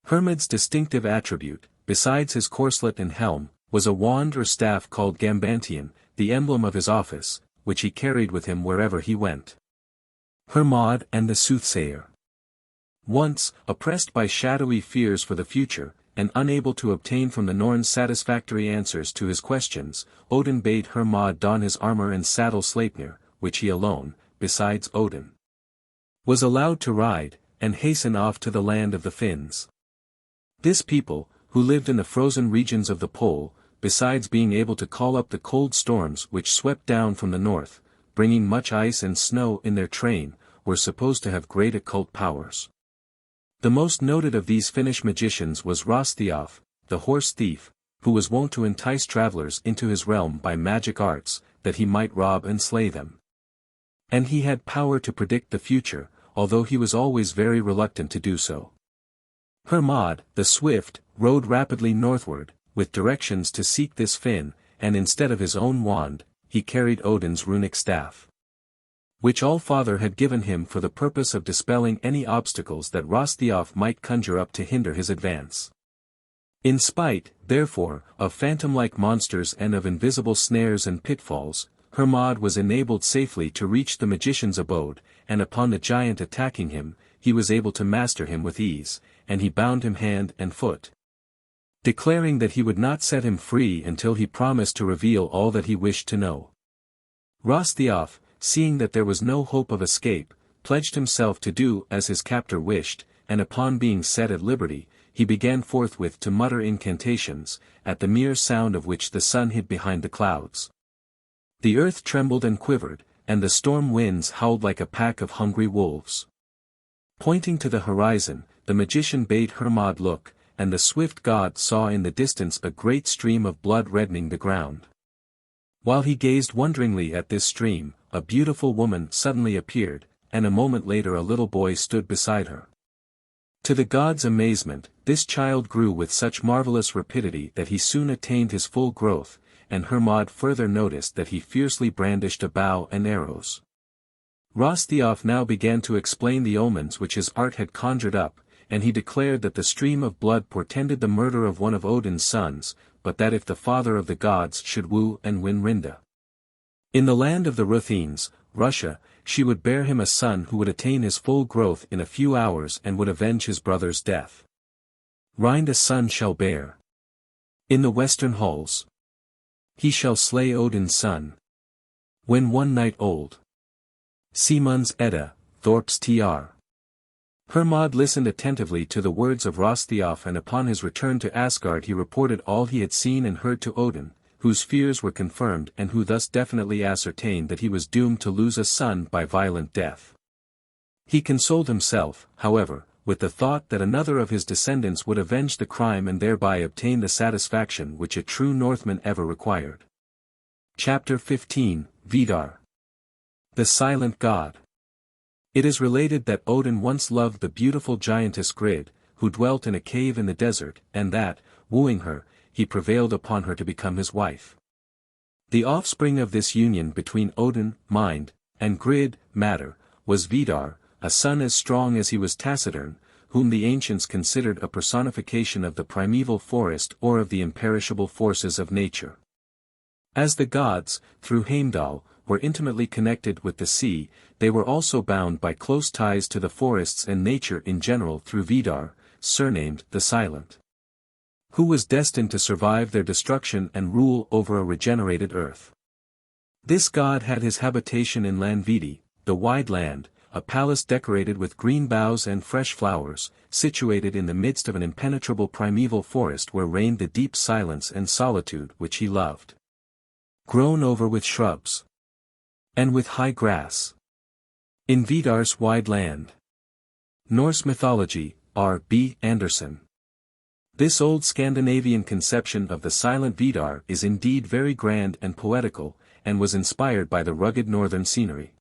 Hermod's distinctive attribute, besides his corslet and helm, was a wand or staff called Gambantian, the emblem of his office, which he carried with him wherever he went. Hermod and the Soothsayer. Once, oppressed by shadowy fears for the future, and unable to obtain from the Norns satisfactory answers to his questions, Odin bade Hermod don his armor and saddle Sleipnir, which he alone, besides Odin, was allowed to ride, and hasten off to the land of the Finns. This people, who lived in the frozen regions of the pole, besides being able to call up the cold storms which swept down from the north, bringing much ice and snow in their train, were supposed to have great occult powers. The most noted of these Finnish magicians was Rosthiolf, the horse thief, who was wont to entice travelers into his realm by magic arts, that he might rob and slay them. And he had power to predict the future, although he was always very reluctant to do so. Hermod, the swift, rode rapidly northward, with directions to seek this Finn, and instead of his own wand, he carried Odin's runic staff. which All-Father had given him for the purpose of dispelling any obstacles that Hrothgar might conjure up to hinder his advance. In spite, therefore, of phantom-like monsters and of invisible snares and pitfalls, Hermod was enabled safely to reach the magician's abode, and upon the giant attacking him, he was able to master him with ease, and he bound him hand and foot, declaring that he would not set him free until he promised to reveal all that he wished to know. Hrothgar, seeing that there was no hope of escape, pledged himself to do as his captor wished, and upon being set at liberty, he began forthwith to mutter incantations, at the mere sound of which the sun hid behind the clouds. The earth trembled and quivered, and the storm winds howled like a pack of hungry wolves. Pointing to the horizon, the magician bade Hermod look, and the swift god saw in the distance a great stream of blood reddening the ground. While he gazed wonderingly at this stream, a beautiful woman suddenly appeared, and a moment later a little boy stood beside her. To the god's amazement, this child grew with such marvelous rapidity that he soon attained his full growth, and Hermod further noticed that he fiercely brandished a bow and arrows. Hrothgar now began to explain the omens which his art had conjured up, and he declared that the stream of blood portended the murder of one of Odin's sons, but that if the father of the gods should woo and win Rinda in the land of the Ruthens, Russia, she would bear him a son who would attain his full growth in a few hours and would avenge his brother's death. Rind a son shall bear in the western halls. He shall slay Odin's son when one night old. Simon's Edda, Thorp's Tr. Hermod listened attentively to the words of Hrothgar, and upon his return to Asgard he reported all he had seen and heard to Odin, whose fears were confirmed and who thus definitely ascertained that he was doomed to lose a son by violent death. He consoled himself, however, with the thought that another of his descendants would avenge the crime and thereby obtain the satisfaction which a true Northman ever required. Chapter 15, Vidar. The Silent God. It is related that Odin once loved the beautiful giantess Grid, who dwelt in a cave in the desert, and that, wooing her, he prevailed upon her to become his wife. The offspring of this union between Odin, mind, and Grid, matter, was Vidar, a son as strong as he was taciturn, whom the ancients considered a personification of the primeval forest or of the imperishable forces of nature. As the gods, through Heimdall, were intimately connected with the sea, they were also bound by close ties to the forests and nature in general through Vidar, surnamed the Silent, who was destined to survive their destruction and rule over a regenerated earth. This god had his habitation in Landvidi, the wide land, a palace decorated with green boughs and fresh flowers, situated in the midst of an impenetrable primeval forest where reigned the deep silence and solitude which he loved. Grown over with shrubs and with high grass. In Vidar's wide land. Norse Mythology, R. B. Anderson. This old Scandinavian conception of the silent Vidar is indeed very grand and poetical, and was inspired by the rugged northern scenery.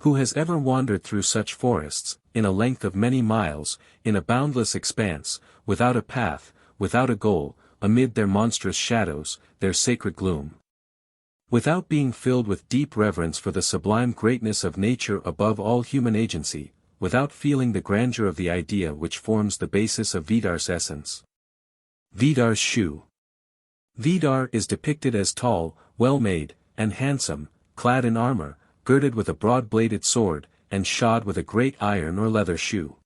Who has ever wandered through such forests, in a length of many miles, in a boundless expanse, without a path, without a goal, amid their monstrous shadows, their sacred gloom? Without being filled with deep reverence for the sublime greatness of nature above all human agency, without feeling the grandeur of the idea which forms the basis of Vidar's essence. Vidar's shoe. Vidar is depicted as tall, well-made, and handsome, clad in armor, girded with a broad-bladed sword, and shod with a great iron or leather shoe.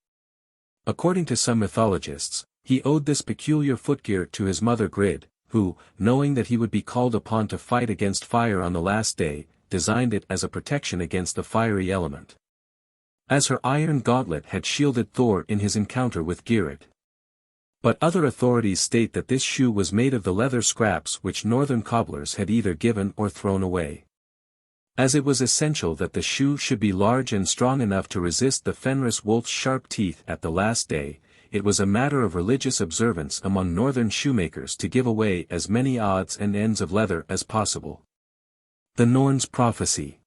According to some mythologists, he owed this peculiar footgear to his mother Grid, who, knowing that he would be called upon to fight against fire on the last day, designed it as a protection against the fiery element. As her iron gauntlet had shielded Thor in his encounter with Geirrid. But other authorities state that this shoe was made of the leather scraps which northern cobblers had either given or thrown away. As it was essential that the shoe should be large and strong enough to resist the Fenris wolf's sharp teeth at the last day, it was a matter of religious observance among northern shoemakers to give away as many odds and ends of leather as possible. The Norn's prophecy.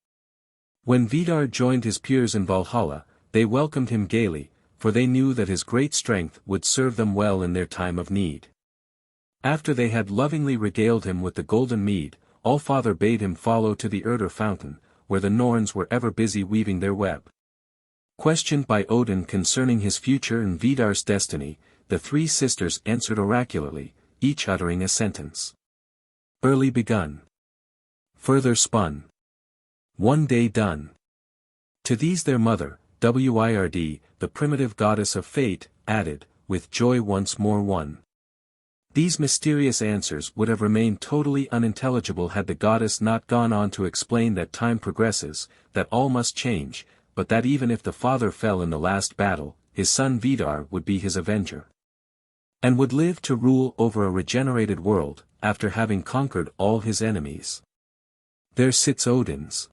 When Vidar joined his peers in Valhalla, they welcomed him gaily, for they knew that his great strength would serve them well in their time of need. After they had lovingly regaled him with the golden mead, All-Father bade him follow to the Urder fountain, where the Norns were ever busy weaving their web. Questioned by Odin concerning his future and Vidar's destiny, the three sisters answered oracularly, each uttering a sentence. Early begun. Further spun. One day done. To these their mother, Wyrd, the primitive goddess of fate, added, with joy once more one. These mysterious answers would have remained totally unintelligible had the goddess not gone on to explain that time progresses, that all must change, but that even if the father fell in the last battle, his son Vidar would be his avenger. And would live to rule over a regenerated world, after having conquered all his enemies. There sits Odin's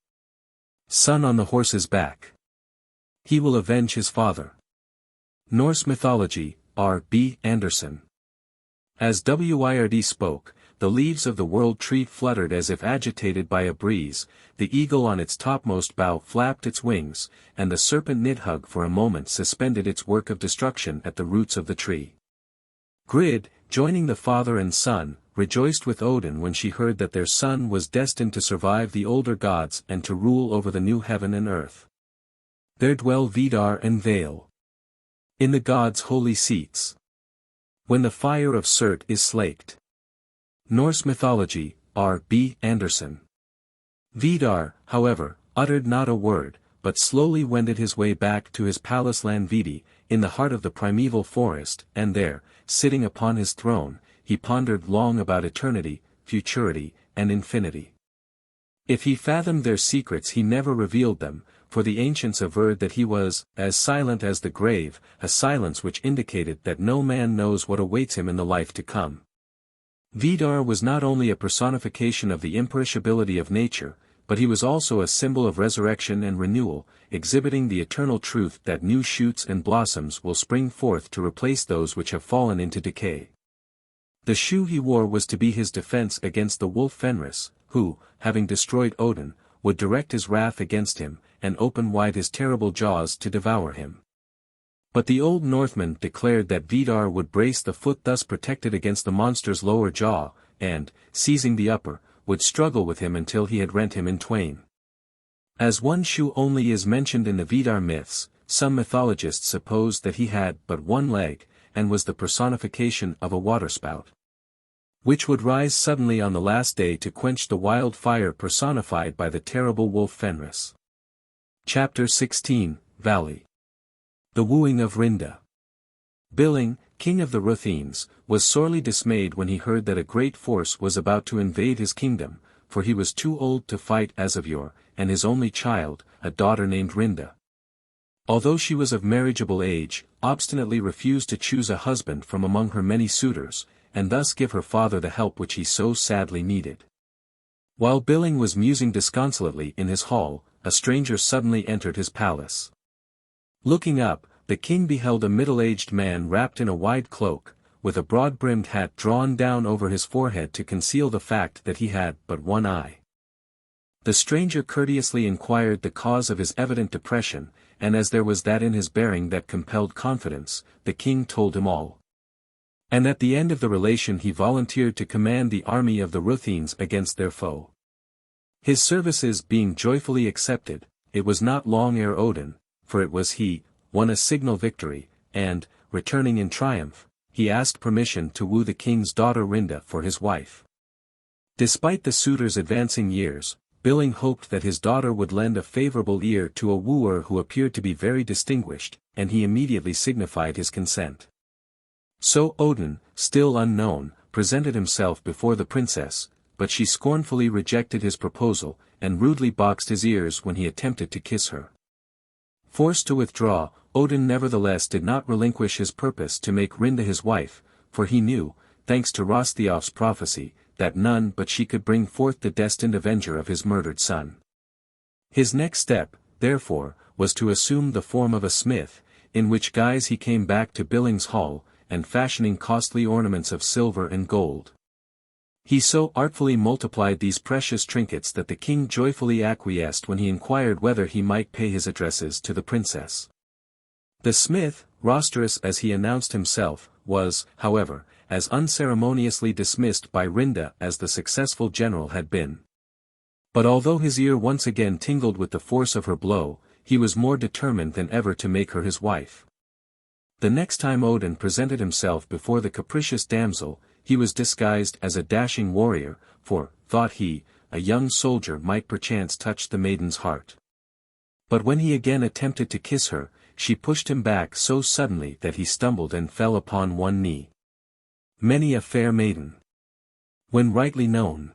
son on the horse's back. He will avenge his father. Norse Mythology, R. B. Anderson. As Wyrd spoke, the leaves of the world tree fluttered as if agitated by a breeze, the eagle on its topmost bough flapped its wings, and the serpent Nidhugg for a moment suspended its work of destruction at the roots of the tree. Grid, joining the father and son, rejoiced with Odin when she heard that their son was destined to survive the older gods and to rule over the new heaven and earth. There dwell Vidar and Vale. In the gods' holy seats. When the fire of Surt is slaked. Norse Mythology, R. B. Anderson. Vidar, however, uttered not a word, but slowly wended his way back to his palace Landvidi, in the heart of the primeval forest, and there, sitting upon his throne, he pondered long about eternity, futurity, and infinity. If he fathomed their secrets he never revealed them, for the ancients averred that he was as silent as the grave, a silence which indicated that no man knows what awaits him in the life to come. Vidar was not only a personification of the imperishability of nature, but he was also a symbol of resurrection and renewal, exhibiting the eternal truth that new shoots and blossoms will spring forth to replace those which have fallen into decay. The shoe he wore was to be his defense against the wolf Fenris, who, having destroyed Odin, would direct his wrath against him, and open wide his terrible jaws to devour him. But the old Northmen declared that Vidar would brace the foot thus protected against the monster's lower jaw, and, seizing the upper, would struggle with him until he had rent him in twain. As one shoe only is mentioned in the Vidar myths, some mythologists supposed that he had but one leg, and was the personification of a waterspout, which would rise suddenly on the last day to quench the wild fire personified by the terrible wolf Fenris. Chapter 16, Valley. The wooing of Rinda. Billing, king of the Ruthenians, was sorely dismayed when he heard that a great force was about to invade his kingdom, for he was too old to fight as of yore, and his only child, a daughter named Rinda, although she was of marriageable age, obstinately refused to choose a husband from among her many suitors, and thus give her father the help which he so sadly needed. While Billing was musing disconsolately in his hall, a stranger suddenly entered his palace. Looking up, the king beheld a middle-aged man wrapped in a wide cloak, with a broad-brimmed hat drawn down over his forehead to conceal the fact that he had but one eye. The stranger courteously inquired the cause of his evident depression, and as there was that in his bearing that compelled confidence, the king told him all. And at the end of the relation he volunteered to command the army of the Ruthenians against their foe. His services being joyfully accepted, it was not long ere Odin, for it was he, won a signal victory, and, returning in triumph, he asked permission to woo the king's daughter Rinda for his wife. Despite the suitor's advancing years, Billing hoped that his daughter would lend a favorable ear to a wooer who appeared to be very distinguished, and he immediately signified his consent. So Odin, still unknown, presented himself before the princess, but she scornfully rejected his proposal, and rudely boxed his ears when he attempted to kiss her. Forced to withdraw, Odin nevertheless did not relinquish his purpose to make Rinda his wife, for he knew, thanks to Hrothgar's prophecy, that none but she could bring forth the destined avenger of his murdered son. His next step, therefore, was to assume the form of a smith, in which guise he came back to Billing's hall, and fashioning costly ornaments of silver and gold. He so artfully multiplied these precious trinkets that the king joyfully acquiesced when he inquired whether he might pay his addresses to the princess. The smith, Rosterus as he announced himself, was, however, as unceremoniously dismissed by Rinda as the successful general had been. But although his ear once again tingled with the force of her blow, he was more determined than ever to make her his wife. The next time Odin presented himself before the capricious damsel, he was disguised as a dashing warrior, for, thought he, a young soldier might perchance touch the maiden's heart. But when he again attempted to kiss her, she pushed him back so suddenly that he stumbled and fell upon one knee. Many a fair maiden, when rightly known,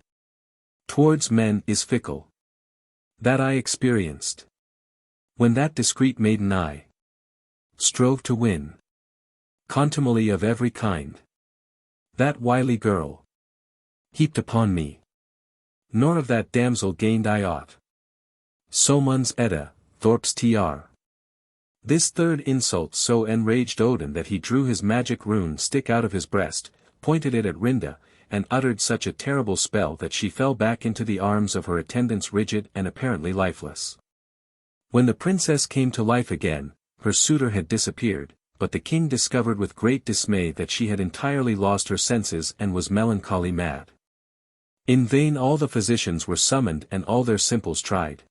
towards men is fickle. That I experienced, when that discreet maiden I strove to win contumely of every kind. That wily girl heaped upon me, nor of that damsel gained I aught. Somun's Edda, Thorp's Tr. This third insult so enraged Odin that he drew his magic rune stick out of his breast, pointed it at Rinda, and uttered such a terrible spell that she fell back into the arms of her attendants rigid and apparently lifeless. When the princess came to life again, her suitor had disappeared, but the king discovered with great dismay that she had entirely lost her senses and was melancholy mad. In vain all the physicians were summoned and all their simples tried.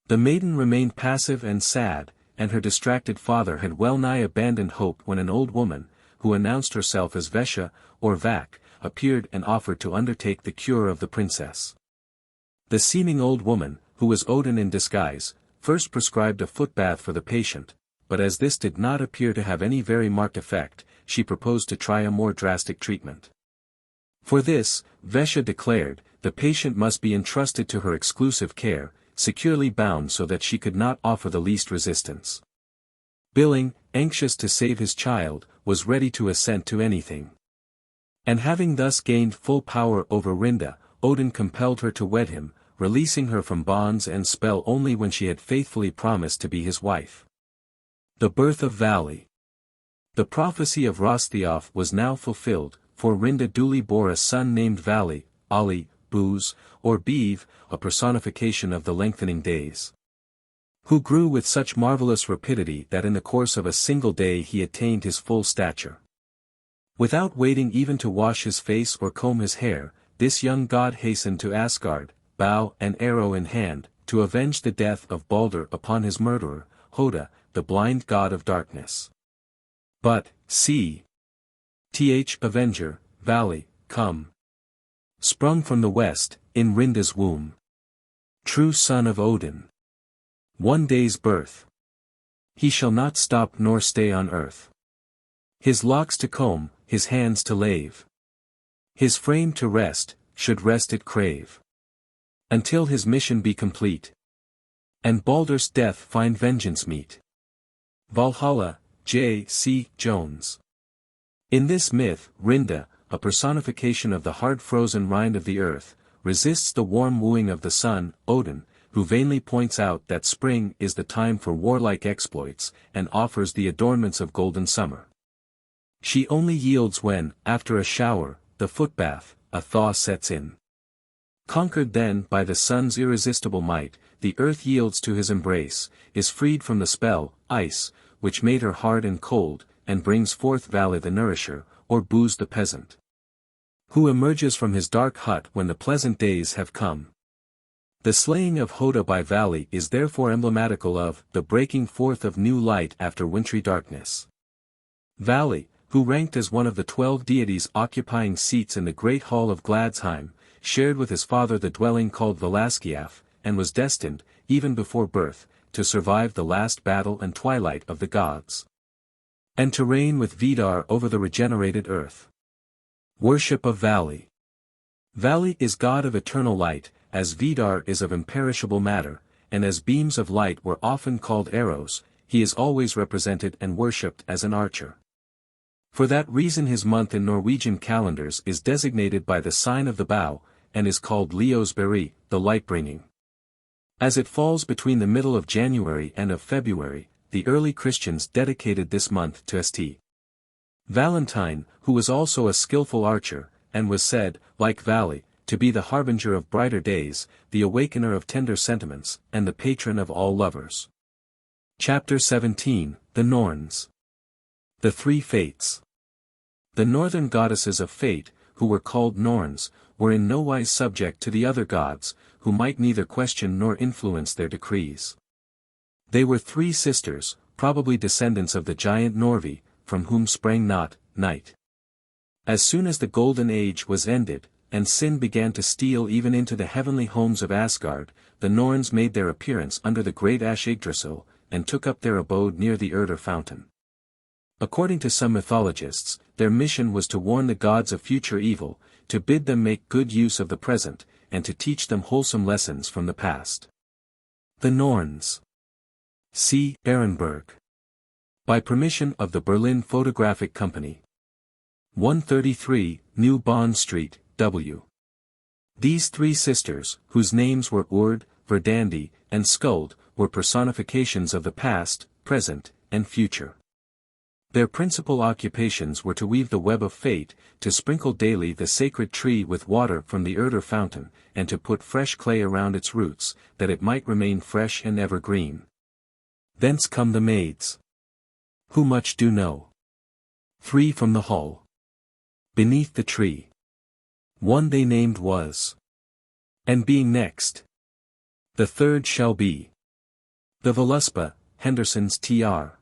The maiden remained passive and sad, and her distracted father had well nigh abandoned hope when an old woman, who announced herself as Vesha, or Vak, appeared and offered to undertake the cure of the princess. The seeming old woman, who was Odin in disguise, first prescribed a footbath for the patient, but as this did not appear to have any very marked effect, she proposed to try a more drastic treatment. For this, Vesha declared, the patient must be entrusted to her exclusive care, securely bound so that she could not offer the least resistance. Billing, anxious to save his child, was ready to assent to anything. And having thus gained full power over Rinda, Odin compelled her to wed him, releasing her from bonds and spell only when she had faithfully promised to be his wife. The birth of Vali. The prophecy of Rosthiaf was now fulfilled, for Rinda duly bore a son named Vali, Ali, Booz, or Beeve, a personification of the lengthening days, who grew with such marvelous rapidity that in the course of a single day he attained his full stature. Without waiting even to wash his face or comb his hair, this young god hastened to Asgard, bow and arrow in hand, to avenge the death of Balder upon his murderer, Hoda, the blind god of darkness. But, see! Avenger, Vali, come! Sprung from the west, in Rinda's womb. True son of Odin. One day's birth. He shall not stop nor stay on earth. His locks to comb, his hands to lave. His frame to rest, should rest it crave. Until his mission be complete. And Balder's death find vengeance meet. Valhalla, J. C. Jones. In this myth, Rinda, a personification of the hard-frozen rind of the earth, resists the warm wooing of the sun, Odin, who vainly points out that spring is the time for warlike exploits, and offers the adornments of golden summer. She only yields when, after a shower, the footbath, a thaw sets in. Conquered then by the sun's irresistible might, the earth yields to his embrace, is freed from the spell, ice, which made her hard and cold, and brings forth Vali the nourisher, or Booz the peasant, who emerges from his dark hut when the pleasant days have come. The slaying of Hoda by Vali is therefore emblematical of the breaking forth of new light after wintry darkness. Vali, who ranked as one of the 12 deities occupying seats in the great hall of Gladsheim, shared with his father the dwelling called Valaskiaf, and was destined, even before birth, to survive the last battle and twilight of the gods, and to reign with Vidar over the regenerated earth. Worship of Vali. Vali is god of eternal light, as Vidar is of imperishable matter, and as beams of light were often called arrows, he is always represented and worshipped as an archer. For that reason his month in Norwegian calendars is designated by the sign of the bow, and is called Leosberry, the light-bringing. As it falls between the middle of January and of February, the early Christians dedicated this month to St. Valentine, who was also a skillful archer, and was said, like Vali, to be the harbinger of brighter days, the awakener of tender sentiments, and the patron of all lovers. Chapter 17, The Norns. The Three Fates. The northern goddesses of fate, who were called Norns, were in no wise subject to the other gods, who might neither question nor influence their decrees. They were 3 sisters, probably descendants of the giant Norvi, from whom sprang night. As soon as the Golden Age was ended, and sin began to steal even into the heavenly homes of Asgard, the Norns made their appearance under the great ash Yggdrasil, and took up their abode near the Urder fountain. According to some mythologists, their mission was to warn the gods of future evil, to bid them make good use of the present, and to teach them wholesome lessons from the past. The Norns. C. Ehrenberg. By permission of the Berlin Photographic Company. 133, New Bond Street, W. These 3 sisters, whose names were Urd, Verdandi, and Skuld, were personifications of the past, present, and future. Their principal occupations were to weave the web of fate, to sprinkle daily the sacred tree with water from the Urder fountain, and to put fresh clay around its roots, that it might remain fresh and ever green. Thence come the maids, who much do know. 3 from the hall. Beneath the tree. One they named was. And being next. The 3rd shall be. The Völuspá, Henderson's Tr.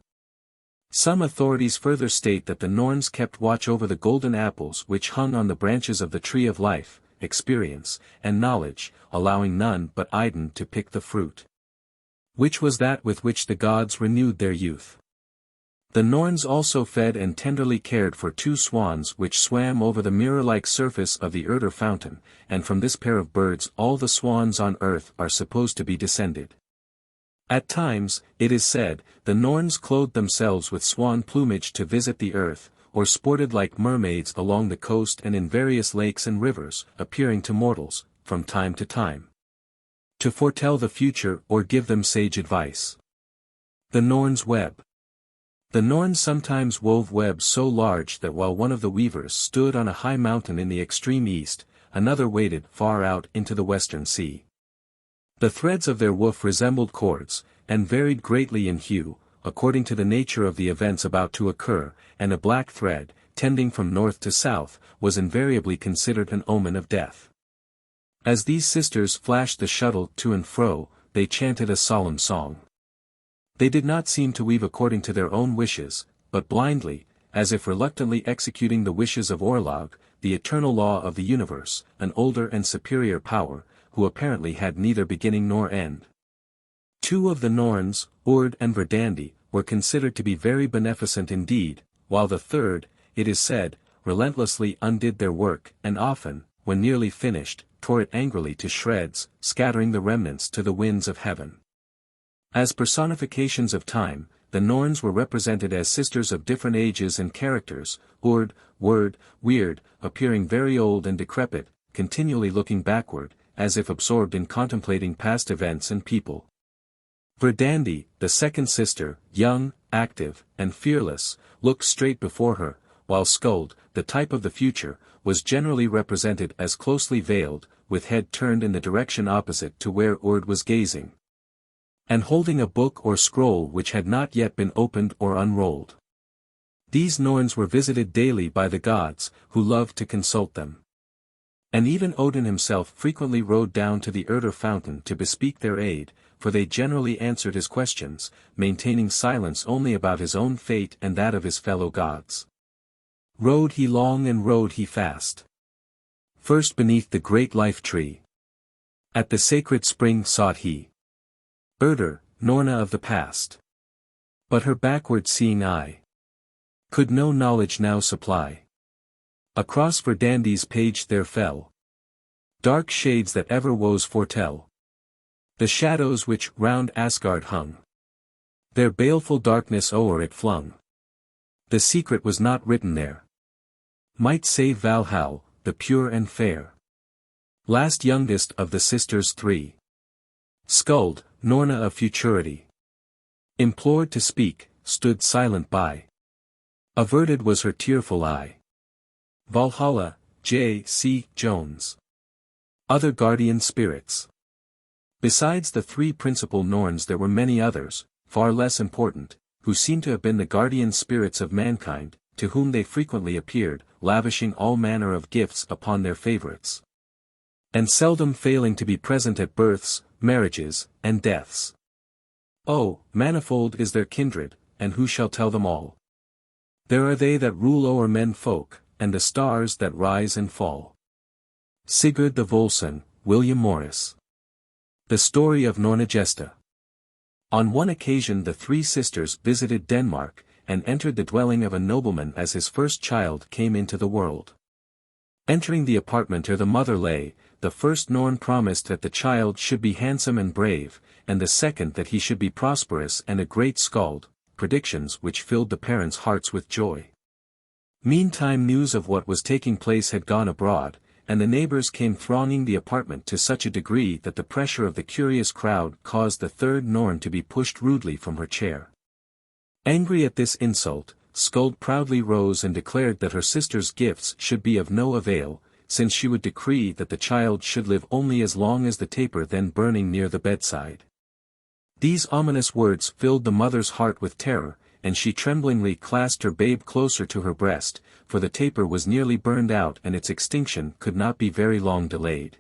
Some authorities further state that the Norns kept watch over the golden apples which hung on the branches of the tree of life, experience, and knowledge, allowing none but Idun to pick the fruit. Which was that with which the gods renewed their youth. The Norns also fed and tenderly cared for 2 swans which swam over the mirror-like surface of the Urder fountain, and from this pair of birds all the swans on earth are supposed to be descended. At times, it is said, the Norns clothed themselves with swan plumage to visit the earth, or sported like mermaids along the coast and in various lakes and rivers, appearing to mortals, from time to time, to foretell the future or give them sage advice. The Norns' web. The Norns sometimes wove webs so large that while one of the weavers stood on a high mountain in the extreme east, another waded far out into the western sea. The threads of their woof resembled cords, and varied greatly in hue, according to the nature of the events about to occur, and a black thread, tending from north to south, was invariably considered an omen of death. As these sisters flashed the shuttle to and fro, they chanted a solemn song. They did not seem to weave according to their own wishes, but blindly, as if reluctantly executing the wishes of Orlog, the eternal law of the universe, an older and superior power, who apparently had neither beginning nor end. 2 of the Norns, Urd and Verdandi, were considered to be very beneficent indeed, while the 3rd, it is said, relentlessly undid their work, and often, when nearly finished, tore it angrily to shreds, scattering the remnants to the winds of heaven. As personifications of time, the Norns were represented as sisters of different ages and characters, Urd, Weird, appearing very old and decrepit, continually looking backward, as if absorbed in contemplating past events and people. Verdandi, the 2nd sister, young, active, and fearless, looked straight before her, while Skuld, the type of the future, was generally represented as closely veiled, with head turned in the direction opposite to where Urd was gazing, and holding a book or scroll which had not yet been opened or unrolled. These Norns were visited daily by the gods, who loved to consult them. And even Odin himself frequently rode down to the Urder fountain to bespeak their aid, for they generally answered his questions, maintaining silence only about his own fate and that of his fellow gods. Rode he long and rode he fast. First beneath the great life tree. At the sacred spring sought he. Urder, Norna of the past. But her backward-seeing eye could no knowledge now supply. Across Verdandi's page there fell dark shades that ever woes foretell. The shadows which round Asgard hung, their baleful darkness o'er it flung. The secret was not written there. Might save Valhall, the pure and fair. Last youngest of the sisters 3. Skuld, Norna of futurity. Implored to speak, stood silent by. Averted was her tearful eye. Valhalla, J. C. Jones. Other guardian spirits. Besides the 3 principal Norns there were many others, far less important, who seem to have been the guardian spirits of mankind, to whom they frequently appeared, lavishing all manner of gifts upon their favorites. and seldom failing to be present at births, marriages, and deaths. Oh, manifold is their kindred, and who shall tell them all? There are they that rule o'er men folk, and the stars that rise and fall. Sigurd the Volsung, William Morris. The story of Nornagesta. On one occasion the three sisters visited Denmark, and entered the dwelling of a nobleman as his first child came into the world. Entering the apartment where the mother lay, the first Norn promised that the child should be handsome and brave, and the second that he should be prosperous and a great skald, predictions which filled the parents' hearts with joy. Meantime news of what was taking place had gone abroad, and the neighbors came thronging the apartment to such a degree that the pressure of the curious crowd caused the third Norn to be pushed rudely from her chair. Angry at this insult, Skuld proudly rose and declared that her sister's gifts should be of no avail, since she would decree that the child should live only as long as the taper then burning near the bedside. These ominous words filled the mother's heart with terror, and she tremblingly clasped her babe closer to her breast, for the taper was nearly burned out and its extinction could not be very long delayed.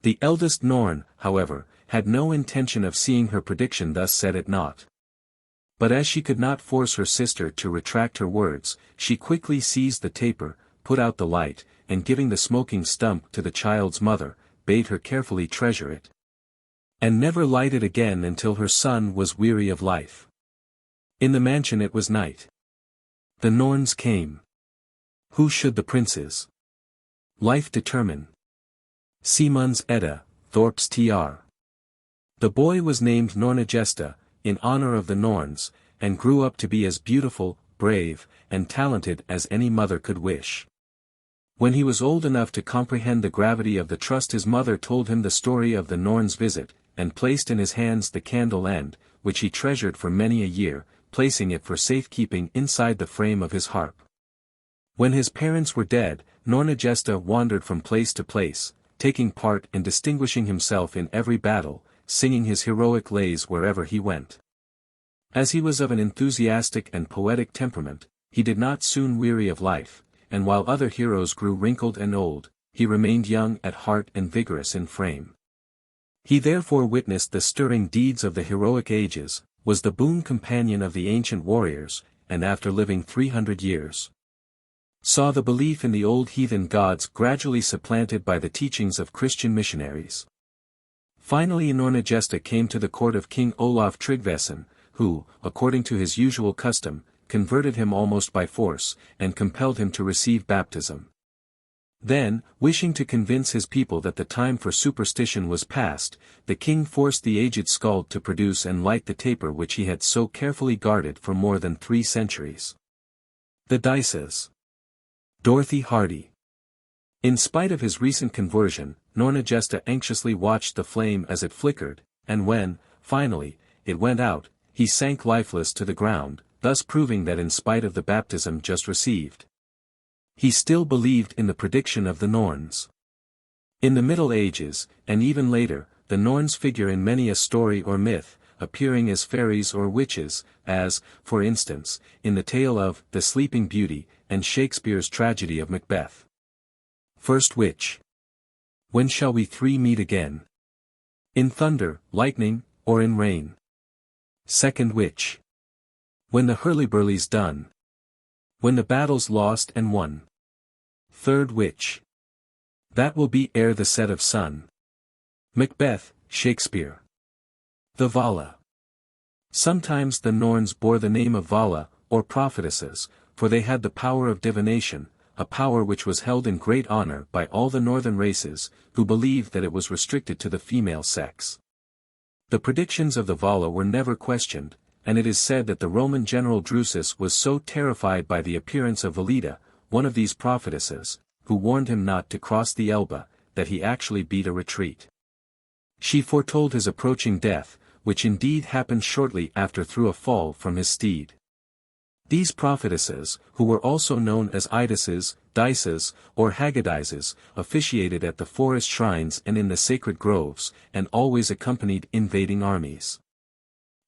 The eldest Norn, however, had no intention of seeing her prediction thus set at naught. But as she could not force her sister to retract her words, she quickly seized the taper, put out the light, and giving the smoking stump to the child's mother, bade her carefully treasure it, and never light it again until her son was weary of life. In the mansion it was night. The Norns came. Who should the princes' life determine? Simon's Edda, Thorp's Tr. The boy was named Nornagesta, in honor of the Norns, and grew up to be as beautiful, brave, and talented as any mother could wish. When he was old enough to comprehend the gravity of the trust his mother told him the story of the Norns' visit, and placed in his hands the candle end, which he treasured for many a year, placing it for safekeeping inside the frame of his harp. When his parents were dead, Nornagesta wandered from place to place, taking part and distinguishing himself in every battle, singing his heroic lays wherever he went. As he was of an enthusiastic and poetic temperament, he did not soon weary of life, and while other heroes grew wrinkled and old, he remained young at heart and vigorous in frame. He therefore witnessed the stirring deeds of the heroic ages, was the boon companion of the ancient warriors, and after living 300 years, saw the belief in the old heathen gods gradually supplanted by the teachings of Christian missionaries. Finally Nornagesta came to the court of King Olaf Tryggvason, who, according to his usual custom, converted him almost by force, and compelled him to receive baptism. Then, wishing to convince his people that the time for superstition was past, the king forced the aged skald to produce and light the taper which he had so carefully guarded for more than 3 centuries. The Dices. Dorothy Hardy. In spite of his recent conversion, Nornagesta anxiously watched the flame as it flickered, and when, finally, it went out, he sank lifeless to the ground, thus proving that in spite of the baptism just received, he still believed in the prediction of the Norns. In the Middle Ages, and even later, the Norns figure in many a story or myth, appearing as fairies or witches, as, for instance, in the tale of The Sleeping Beauty, and Shakespeare's tragedy of Macbeth. First witch. When shall we three meet again? In thunder, lightning, or in rain? Second witch. When the hurlyburly's done. When the battle's lost and won. Third witch. That will be ere the set of sun. Macbeth, Shakespeare. The Vala. Sometimes the Norns bore the name of Vala, or prophetesses, for they had the power of divination, a power which was held in great honor by all the northern races, who believed that it was restricted to the female sex. The predictions of the Vala were never questioned, and it is said that the Roman general Drusus was so terrified by the appearance of Velida, one of these prophetesses, who warned him not to cross the Elbe, that he actually beat a retreat. She foretold his approaching death, which indeed happened shortly after through a fall from his steed. These prophetesses, who were also known as Idasses, Dices, or Hagadises, officiated at the forest shrines and in the sacred groves, and always accompanied invading armies.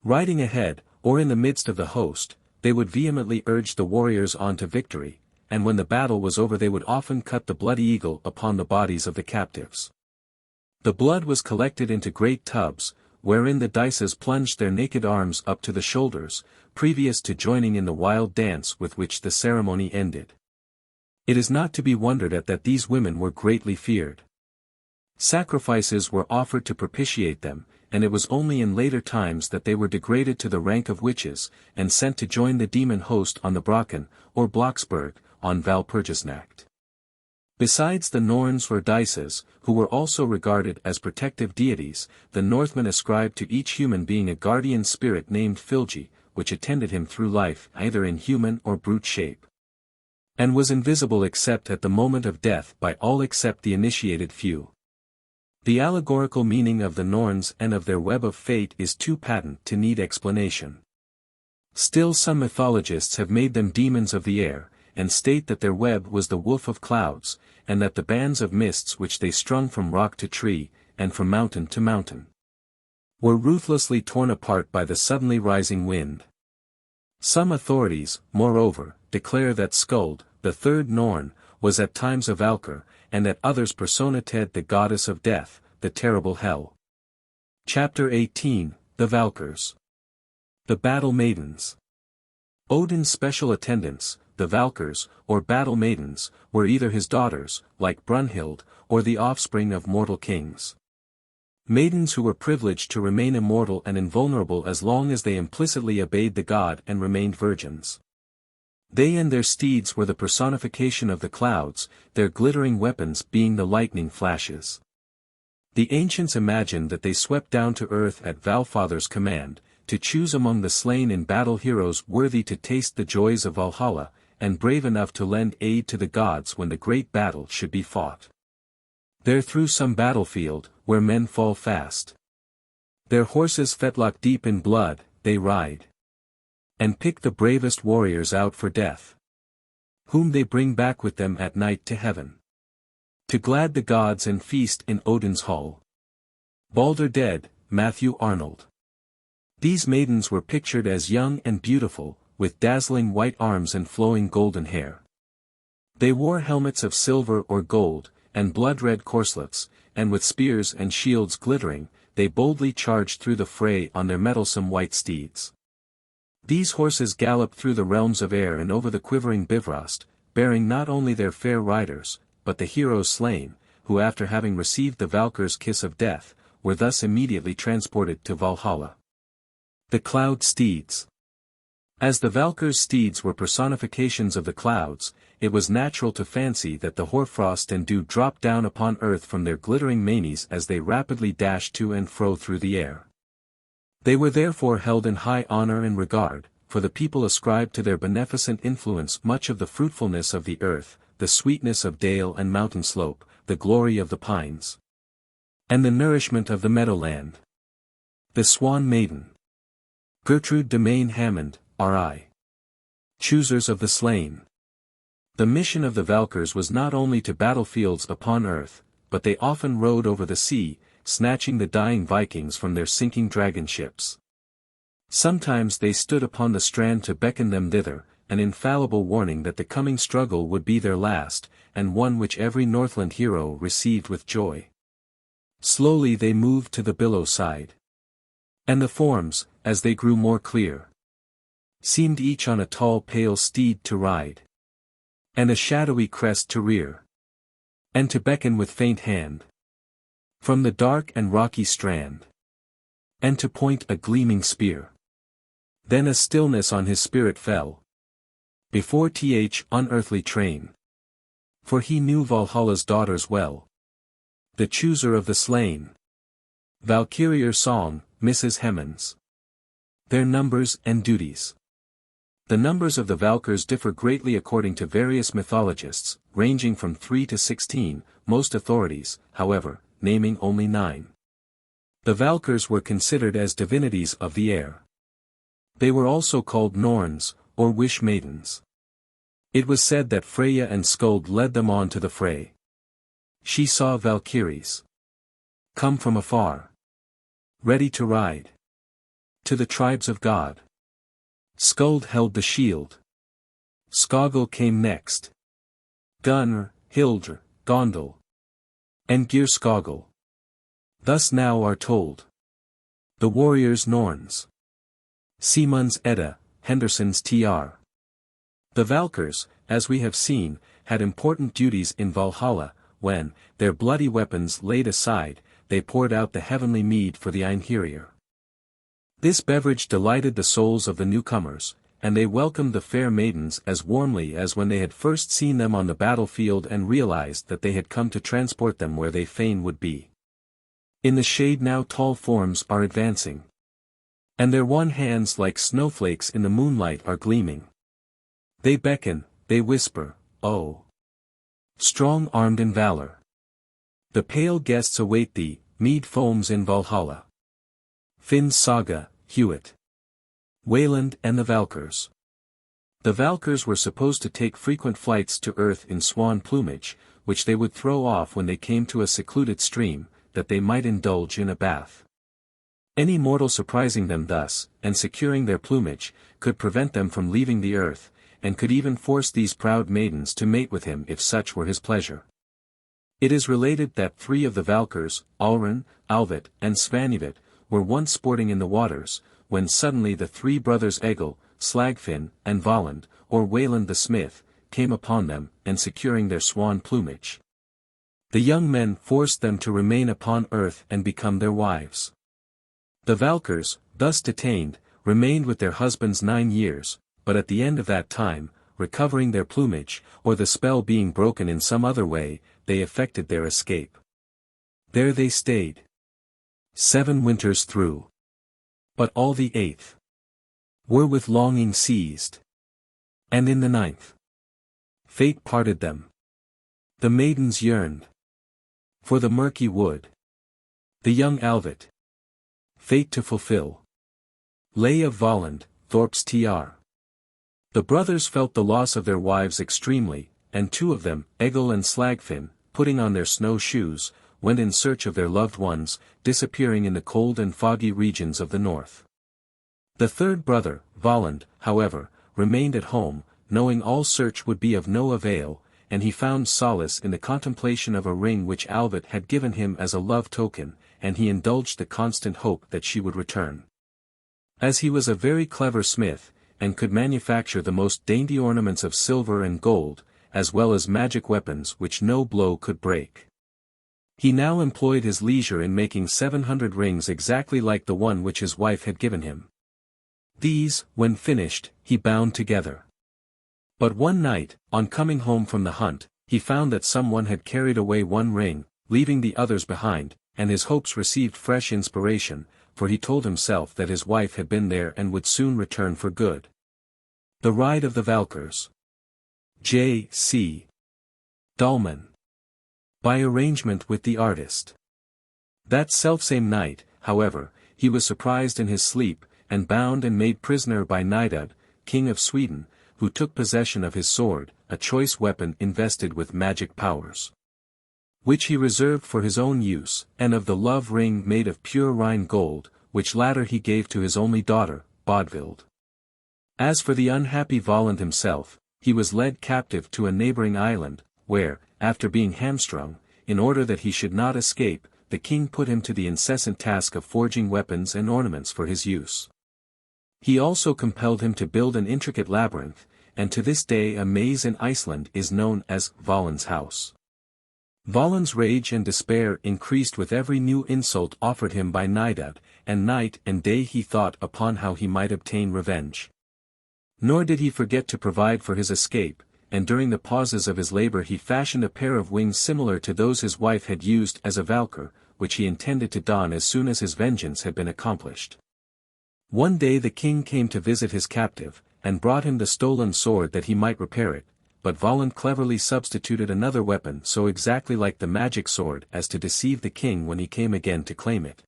Riding ahead, or in the midst of the host, they would vehemently urge the warriors on to victory, and when the battle was over they would often cut the bloody eagle upon the bodies of the captives. The blood was collected into great tubs, wherein the Dices plunged their naked arms up to the shoulders, previous to joining in the wild dance with which the ceremony ended. It is not to be wondered at that these women were greatly feared. Sacrifices were offered to propitiate them, and it was only in later times that they were degraded to the rank of witches, and sent to join the demon host on the Brocken, or Blocksberg, on Valpurgisnacht. Besides the Norns or Dices, who were also regarded as protective deities, the Northmen ascribed to each human being a guardian spirit named Fylgi, which attended him through life either in human or brute shape, and was invisible except at the moment of death by all except the initiated few. The allegorical meaning of the Norns and of their web of fate is too patent to need explanation. Still some mythologists have made them demons of the air, and state that their web was the woof of clouds, and that the bands of mists which they strung from rock to tree, and from mountain to mountain, were ruthlessly torn apart by the suddenly rising wind. Some authorities, moreover, declare that Skuld, the third Norn, was at times a Valkyr, and at others personated the goddess of death, the terrible Hel. Chapter 18, The Valkyrs. The Battle Maidens. Odin's special attendants, the Valkyrs, or battle maidens, were either his daughters, like Brunhild, or the offspring of mortal kings. Maidens who were privileged to remain immortal and invulnerable as long as they implicitly obeyed the god and remained virgins. They and their steeds were the personification of the clouds, their glittering weapons being the lightning flashes. The ancients imagined that they swept down to earth at Valfather's command, to choose among the slain in battle heroes worthy to taste the joys of Valhalla, and brave enough to lend aid to the gods when the great battle should be fought. There through some battlefield, where men fall fast, their horses fetlock deep in blood, they ride, and pick the bravest warriors out for death, whom they bring back with them at night to heaven, to glad the gods and feast in Odin's hall. Balder dead, Matthew Arnold. These maidens were pictured as young and beautiful, with dazzling white arms and flowing golden hair. They wore helmets of silver or gold, and blood-red corslets, and with spears and shields glittering, they boldly charged through the fray on their mettlesome white steeds. These horses galloped through the realms of air and over the quivering Bifrost, bearing not only their fair riders, but the heroes slain, who after having received the Valkyr's kiss of death, were thus immediately transported to Valhalla. The Cloud Steeds. As the Valkyr's steeds were personifications of the clouds, it was natural to fancy that the hoarfrost and dew dropped down upon earth from their glittering manes as they rapidly dashed to and fro through the air. They were therefore held in high honor and regard, for the people ascribed to their beneficent influence much of the fruitfulness of the earth, the sweetness of dale and mountain slope, the glory of the pines, and the nourishment of the meadowland. The Swan Maiden. Gertrude de Main Hammond, R.I. Choosers of the Slain. The mission of the Valkyrs was not only to battlefields upon earth, but they often rode over the sea, snatching the dying Vikings from their sinking dragon ships. Sometimes they stood upon the strand to beckon them thither, an infallible warning that the coming struggle would be their last, and one which every Northland hero received with joy. Slowly they moved to the billow side. And the forms, as they grew more clear, seemed each on a tall pale steed to ride, and a shadowy crest to rear, and to beckon with faint hand from the dark and rocky strand, and to point a gleaming spear. Then a stillness on his spirit fell, before th unearthly train, for he knew Valhalla's daughters well, the chooser of the slain. Valkyrier Song, Mrs. Hemans. Their numbers and duties. The numbers of the Valkyrs differ greatly according to various mythologists, ranging from 3 to 16, most authorities, however, naming only 9. The Valkyrs were considered as divinities of the air. They were also called Norns, or Wish Maidens. It was said that Freya and Skuld led them on to the fray. She saw Valkyries come from afar, ready to ride to the tribes of God. Skuld held the shield. Skogul came next. Gunr, Hildr, Gondel, and Geir Skogul. Thus now are told. The warriors Norns. Siemens Edda, Henderson's Tr. The Valkyrs, as we have seen, had important duties in Valhalla, when, their bloody weapons laid aside, they poured out the heavenly mead for the Einherjar. This beverage delighted the souls of the newcomers, and they welcomed the fair maidens as warmly as when they had first seen them on the battlefield and realized that they had come to transport them where they fain would be. In the shade now tall forms are advancing. And their wan hands like snowflakes in the moonlight are gleaming. They beckon, they whisper, oh! Strong-armed in valor. The pale guests await thee, mead foams in Valhalla. Finn's Saga, Hewitt. Wayland and the Valkyrs. The Valkyrs were supposed to take frequent flights to earth in swan plumage, which they would throw off when they came to a secluded stream, that they might indulge in a bath. Any mortal surprising them thus, and securing their plumage, could prevent them from leaving the earth, and could even force these proud maidens to mate with him if such were his pleasure. It is related that 3 of the Valkyrs, Alrun, Alvit, and Svanivit, were once sporting in the waters, when suddenly the 3 brothers Egil, Slagfin, and Valand, or Wayland the smith, came upon them, and securing their swan plumage. The young men forced them to remain upon earth and become their wives. The Valkyrs, thus detained, remained with their husbands 9 years, but at the end of that time, recovering their plumage, or the spell being broken in some other way, they effected their escape. There they stayed 7 winters through. But all the 8th were with longing seized. And in the 9th, fate parted them. The maidens yearned for the murky wood. The young Alvit, fate to fulfill. Lay of Valand, Thorp's Tr. The brothers felt the loss of their wives extremely, and 2 of them, Egil and Slagfin, putting on their snow shoes, went in search of their loved ones, disappearing in the cold and foggy regions of the north. The 3rd brother, Valand, however, remained at home, knowing all search would be of no avail, and he found solace in the contemplation of a ring which Alvit had given him as a love token, and he indulged the constant hope that she would return. As he was a very clever smith, and could manufacture the most dainty ornaments of silver and gold, as well as magic weapons which no blow could break. He now employed his leisure in making 700 rings exactly like the one which his wife had given him. These, when finished, he bound together. But one night, on coming home from the hunt, he found that someone had carried away one ring, leaving the others behind, and his hopes received fresh inspiration, for he told himself that his wife had been there and would soon return for good. The Ride of the Valkyrs. J. C. Dahlman. By arrangement with the artist. That selfsame night, however, he was surprised in his sleep, and bound and made prisoner by Niörd, king of Sweden, who took possession of his sword, a choice weapon invested with magic powers, which he reserved for his own use, and of the love ring made of pure Rhine gold, which latter he gave to his only daughter, Bodvild. As for the unhappy Valand himself, he was led captive to a neighboring island, where, after being hamstrung, in order that he should not escape, the king put him to the incessant task of forging weapons and ornaments for his use. He also compelled him to build an intricate labyrinth, and to this day a maze in Iceland is known as Valand's house. Valand's rage and despair increased with every new insult offered him by Niörd, and night and day he thought upon how he might obtain revenge. Nor did he forget to provide for his escape, and during the pauses of his labor he fashioned a pair of wings similar to those his wife had used as a Valkyr, which he intended to don as soon as his vengeance had been accomplished. One day the king came to visit his captive, and brought him the stolen sword that he might repair it, but Valand cleverly substituted another weapon so exactly like the magic sword as to deceive the king when he came again to claim it.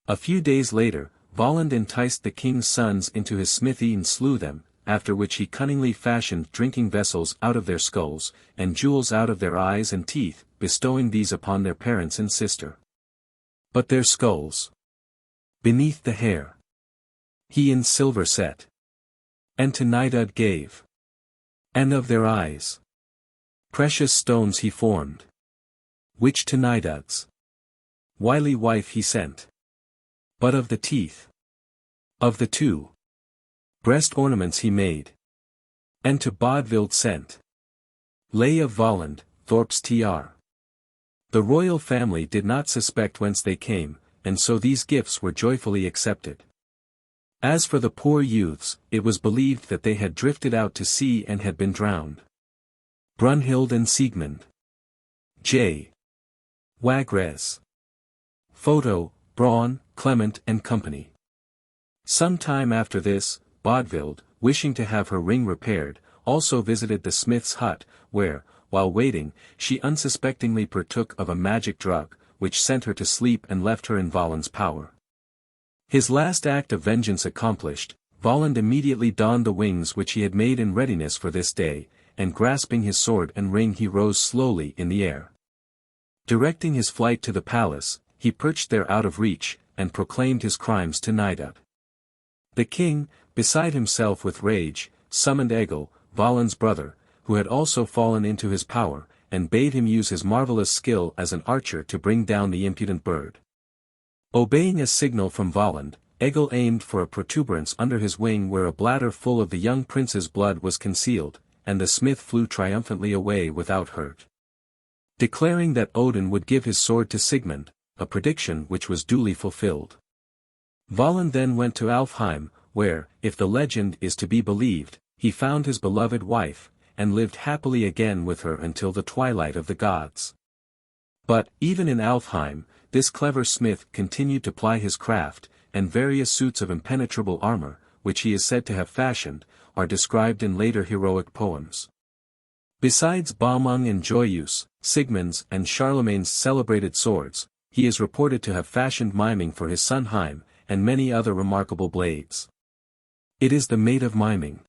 A few days later, Valand enticed the king's sons into his smithy and slew them, after which he cunningly fashioned drinking vessels out of their skulls, and jewels out of their eyes and teeth, bestowing these upon their parents and sister. But their skulls, beneath the hair, he in silver set, and to Niörd gave. And of their eyes, precious stones he formed, which to Niörd's wily wife he sent. But of the teeth of the two breast ornaments he made, and to Bodvild sent. Lay of Volund, Thorp's tr. The royal family did not suspect whence they came, and so these gifts were joyfully accepted. As for the poor youths, it was believed that they had drifted out to sea and had been drowned. Brunhild and Sigmund. J. Wagres. Photo, Braun, Clement and Company. Some time after this, Bodvild, wishing to have her ring repaired, also visited the smith's hut, where, while waiting, she unsuspectingly partook of a magic drug, which sent her to sleep and left her in Volund's power. His last act of vengeance accomplished, Volund immediately donned the wings which he had made in readiness for this day, and grasping his sword and ring he rose slowly in the air. Directing his flight to the palace, he perched there out of reach, and proclaimed his crimes to Niörd. The king, beside himself with rage, summoned Egil, Volund's brother, who had also fallen into his power, and bade him use his marvelous skill as an archer to bring down the impudent bird. Obeying a signal from Volund, Egil aimed for a protuberance under his wing where a bladder full of the young prince's blood was concealed, and the smith flew triumphantly away without hurt. Declaring that Odin would give his sword to Sigmund, a prediction which was duly fulfilled. Volund then went to Alfheim, where, if the legend is to be believed, he found his beloved wife, and lived happily again with her until the twilight of the gods. But, even in Alfheim, this clever smith continued to ply his craft, and various suits of impenetrable armor, which he is said to have fashioned, are described in later heroic poems. Besides Balmung and Joyeuse, Sigmund's and Charlemagne's celebrated swords, he is reported to have fashioned miming for his son Heim, and many other remarkable blades. It is the mate of miming.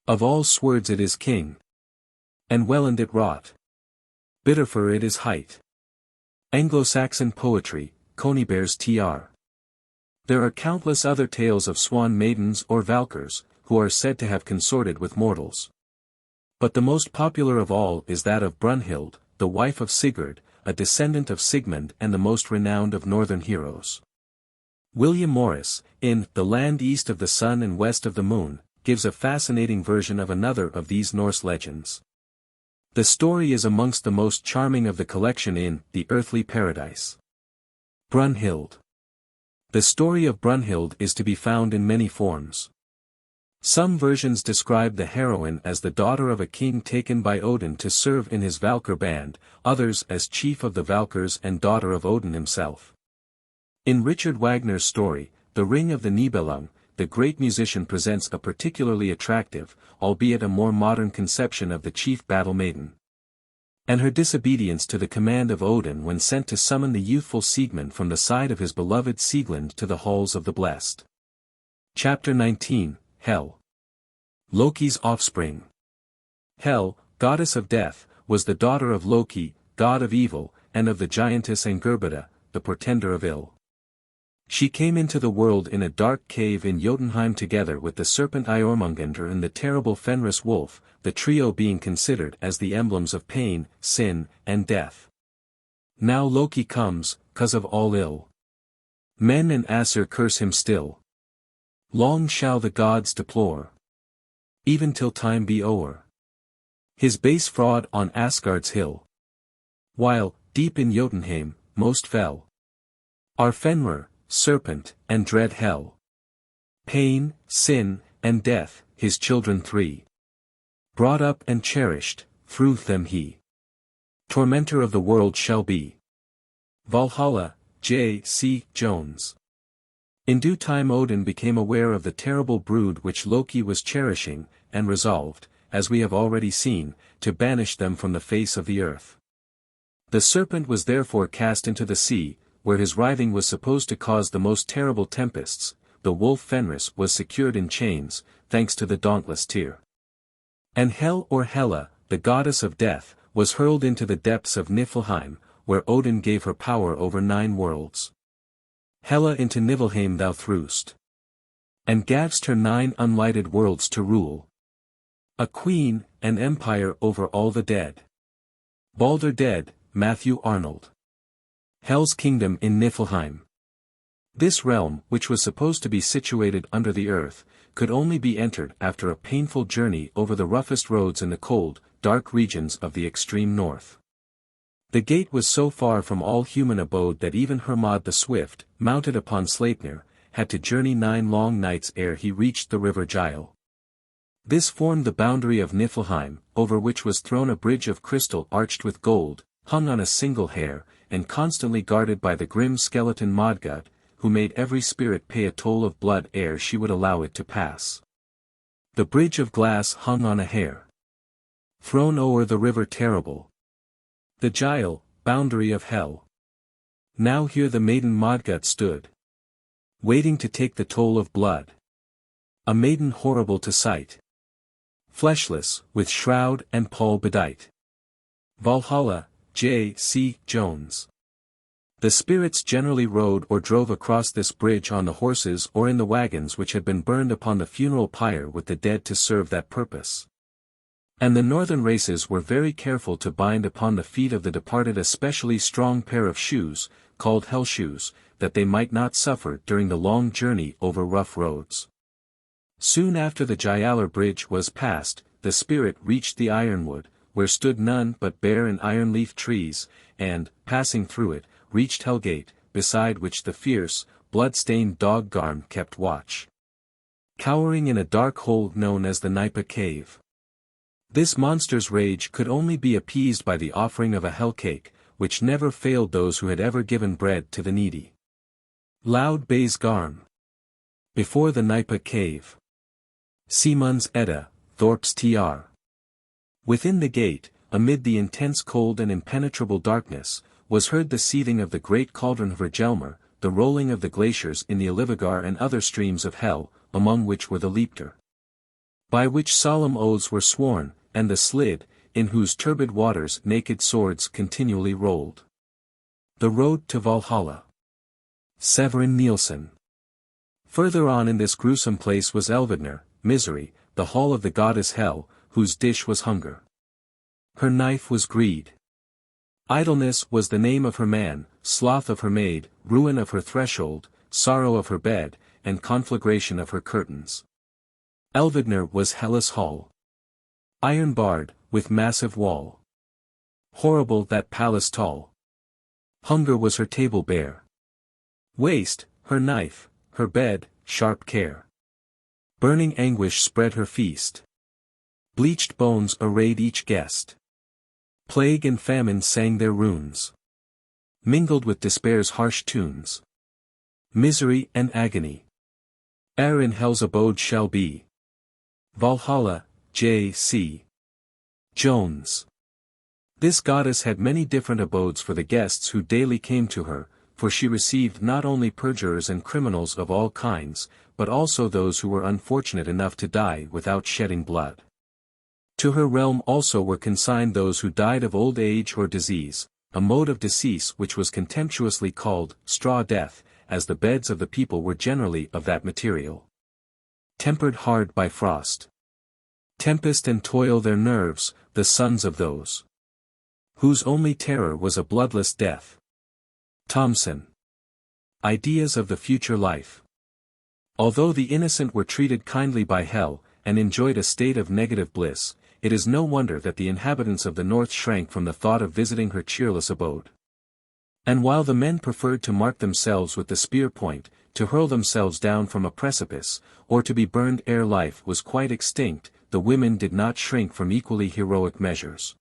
Of all swords it is king. And Welland it wrought. Bitterfer it is height. Anglo-Saxon poetry, Conybears tr. There are countless other tales of swan maidens or Valkyrs, who are said to have consorted with mortals. But the most popular of all is that of Brunhild, the wife of Sigurd, a descendant of Sigmund and the most renowned of northern heroes. William Morris, in The Land East of the Sun and West of the Moon, gives a fascinating version of another of these Norse legends. The story is amongst the most charming of the collection in The Earthly Paradise. Brunhild. The story of Brunhild is to be found in many forms. Some versions describe the heroine as the daughter of a king taken by Odin to serve in his Valkyr band, others as chief of the Valkyrs and daughter of Odin himself. In Richard Wagner's story, The Ring of the Nibelung, the great musician presents a particularly attractive, albeit a more modern conception of the chief battle maiden. And her disobedience to the command of Odin when sent to summon the youthful Sigmund from the side of his beloved Sieglind to the halls of the blessed. Chapter 19, Hel. Loki's offspring. Hel, goddess of death, was the daughter of Loki, god of evil, and of the giantess Angerboda, the portender of ill. She came into the world in a dark cave in Jotunheim together with the serpent Jormungandr and the terrible Fenris wolf, the trio being considered as the emblems of pain, sin, and death. Now Loki comes, 'cause of all ill. Men and Aesir curse him still. Long shall the gods deplore, even till time be o'er, his base fraud on Asgard's hill. While, deep in Jotunheim, most fell are Fenrir, serpent, and dread hell. Pain, sin, and death, his children three. Brought up and cherished, through them he tormentor of the world shall be. Valhalla, J. C. Jones. In due time Odin became aware of the terrible brood which Loki was cherishing, and resolved, as we have already seen, to banish them from the face of the earth. The serpent was therefore cast into the sea, where his writhing was supposed to cause the most terrible tempests. The wolf Fenris was secured in chains, thanks to the dauntless Tyr. And Hel or Hela, the goddess of death, was hurled into the depths of Niflheim, where Odin gave her power over 9 worlds. Hela into Niflheim thou threwst, and gav'st her 9 unlighted worlds to rule. A queen, an empire over all the dead. Balder dead, Matthew Arnold. Hel's kingdom in Niflheim. This realm, which was supposed to be situated under the earth, could only be entered after a painful journey over the roughest roads in the cold, dark regions of the extreme north. The gate was so far from all human abode that even Hermod the Swift, mounted upon Sleipnir, had to journey 9 long nights ere he reached the river Gile. This formed the boundary of Niflheim, over which was thrown a bridge of crystal arched with gold, hung on a single hair, and constantly guarded by the grim skeleton Modgud, who made every spirit pay a toll of blood ere she would allow it to pass. The bridge of glass hung on a hair, thrown o'er the river terrible. The Gile, boundary of Hel. Now here the maiden Modgud stood, waiting to take the toll of blood. A maiden horrible to sight, fleshless, with shroud and pall bedight. Valhalla, J. C. Jones. The spirits generally rode or drove across this bridge on the horses or in the wagons which had been burned upon the funeral pyre with the dead to serve that purpose. And the northern races were very careful to bind upon the feet of the departed a specially strong pair of shoes, called hell shoes, that they might not suffer during the long journey over rough roads. Soon after the Gialar bridge was passed, the spirit reached the ironwood, where stood none but bare and iron-leaf trees, and, passing through it, reached Helgate, beside which the fierce, blood-stained dog Garm kept watch, cowering in a dark hole known as the Nipa cave. This monster's rage could only be appeased by the offering of a hell cake, which never failed those who had ever given bread to the needy. Loud bays Garm before the Nipa cave. Simon's Edda, Thorp's Tr. Within the gate, amid the intense cold and impenetrable darkness, was heard the seething of the great cauldron of Vergelmer, the rolling of the glaciers in the Olivigar and other streams of hell, among which were the Leipter, by which solemn oaths were sworn, and the Slid, in whose turbid waters naked swords continually rolled. The road to Valhalla. Severin Nielsen. Further on in this gruesome place was Elvidnir, misery, the hall of the goddess Hel, whose dish was hunger. Her knife was greed. Idleness was the name of her man, sloth of her maid, ruin of her threshold, sorrow of her bed, and conflagration of her curtains. Elvidnir was Hellas' hall. Iron-barred, with massive wall. Horrible that palace tall. Hunger was her table bare. Waste, her knife, her bed, sharp care. Burning anguish spread her feast. Bleached bones arrayed each guest. Plague and famine sang their runes, mingled with despair's harsh tunes. Misery and agony, ere in hell's abode shall be. Valhalla, J. C. Jones. This goddess had many different abodes for the guests who daily came to her, for she received not only perjurers and criminals of all kinds, but also those who were unfortunate enough to die without shedding blood. To her realm also were consigned those who died of old age or disease, a mode of decease which was contemptuously called straw death, as the beds of the people were generally of that material, tempered hard by frost, tempest and toil their nerves, the sons of those whose only terror was a bloodless death. Thomson. Ideas of the Future Life. Although the innocent were treated kindly by Hel, and enjoyed a state of negative bliss, it is no wonder that the inhabitants of the north shrank from the thought of visiting her cheerless abode. And while the men preferred to mark themselves with the spear point, to hurl themselves down from a precipice, or to be burned ere life was quite extinct, the women did not shrink from equally heroic measures.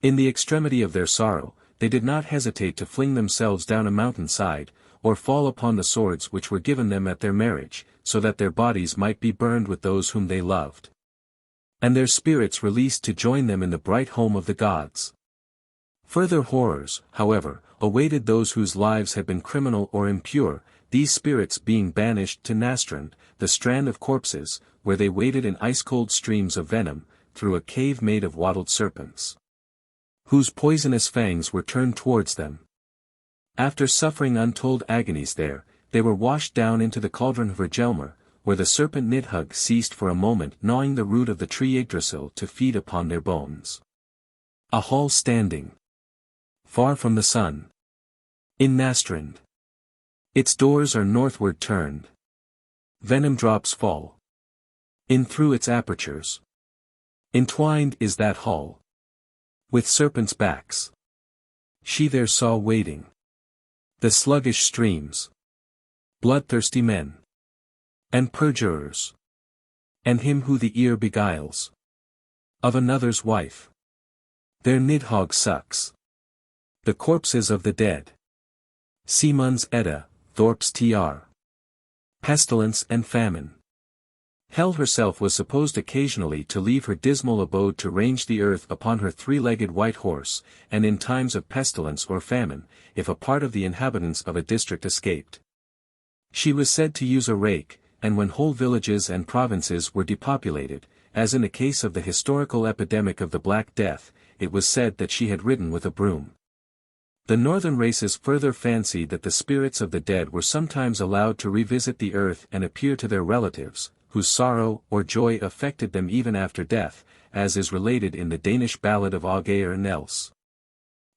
In the extremity of their sorrow, they did not hesitate to fling themselves down a mountainside, or fall upon the swords which were given them at their marriage, so that their bodies might be burned with those whom they loved, and their spirits released to join them in the bright home of the gods. Further horrors, however, awaited those whose lives had been criminal or impure, these spirits being banished to Nastrand, the strand of corpses, where they waded in ice-cold streams of venom, through a cave made of wattled serpents, whose poisonous fangs were turned towards them. After suffering untold agonies there, they were washed down into the cauldron of Vergelmer, where the serpent Nidhugg ceased for a moment gnawing the root of the tree Yggdrasil to feed upon their bones. A hall standing far from the sun, In Nastrand. Its doors are northward turned. Venom drops fall. In through its apertures. Entwined is that hall. With serpents' backs. She there saw wading. The sluggish streams. Bloodthirsty men. And perjurers. And him who the ear beguiles. Of another's wife. Their nidhogg sucks. The corpses of the dead. Simun's Edda, Thorp's Tr. Pestilence and famine. Hel herself was supposed occasionally to leave her dismal abode to range the earth upon her three-legged white horse, and in times of pestilence or famine, if a part of the inhabitants of a district escaped. She was said to use a rake, and when whole villages and provinces were depopulated, as in the case of the historical epidemic of the Black Death, it was said that she had ridden with a broom. The northern races further fancied that the spirits of the dead were sometimes allowed to revisit the earth and appear to their relatives, whose sorrow or joy affected them even after death, as is related in the Danish ballad of Audgeir and Else.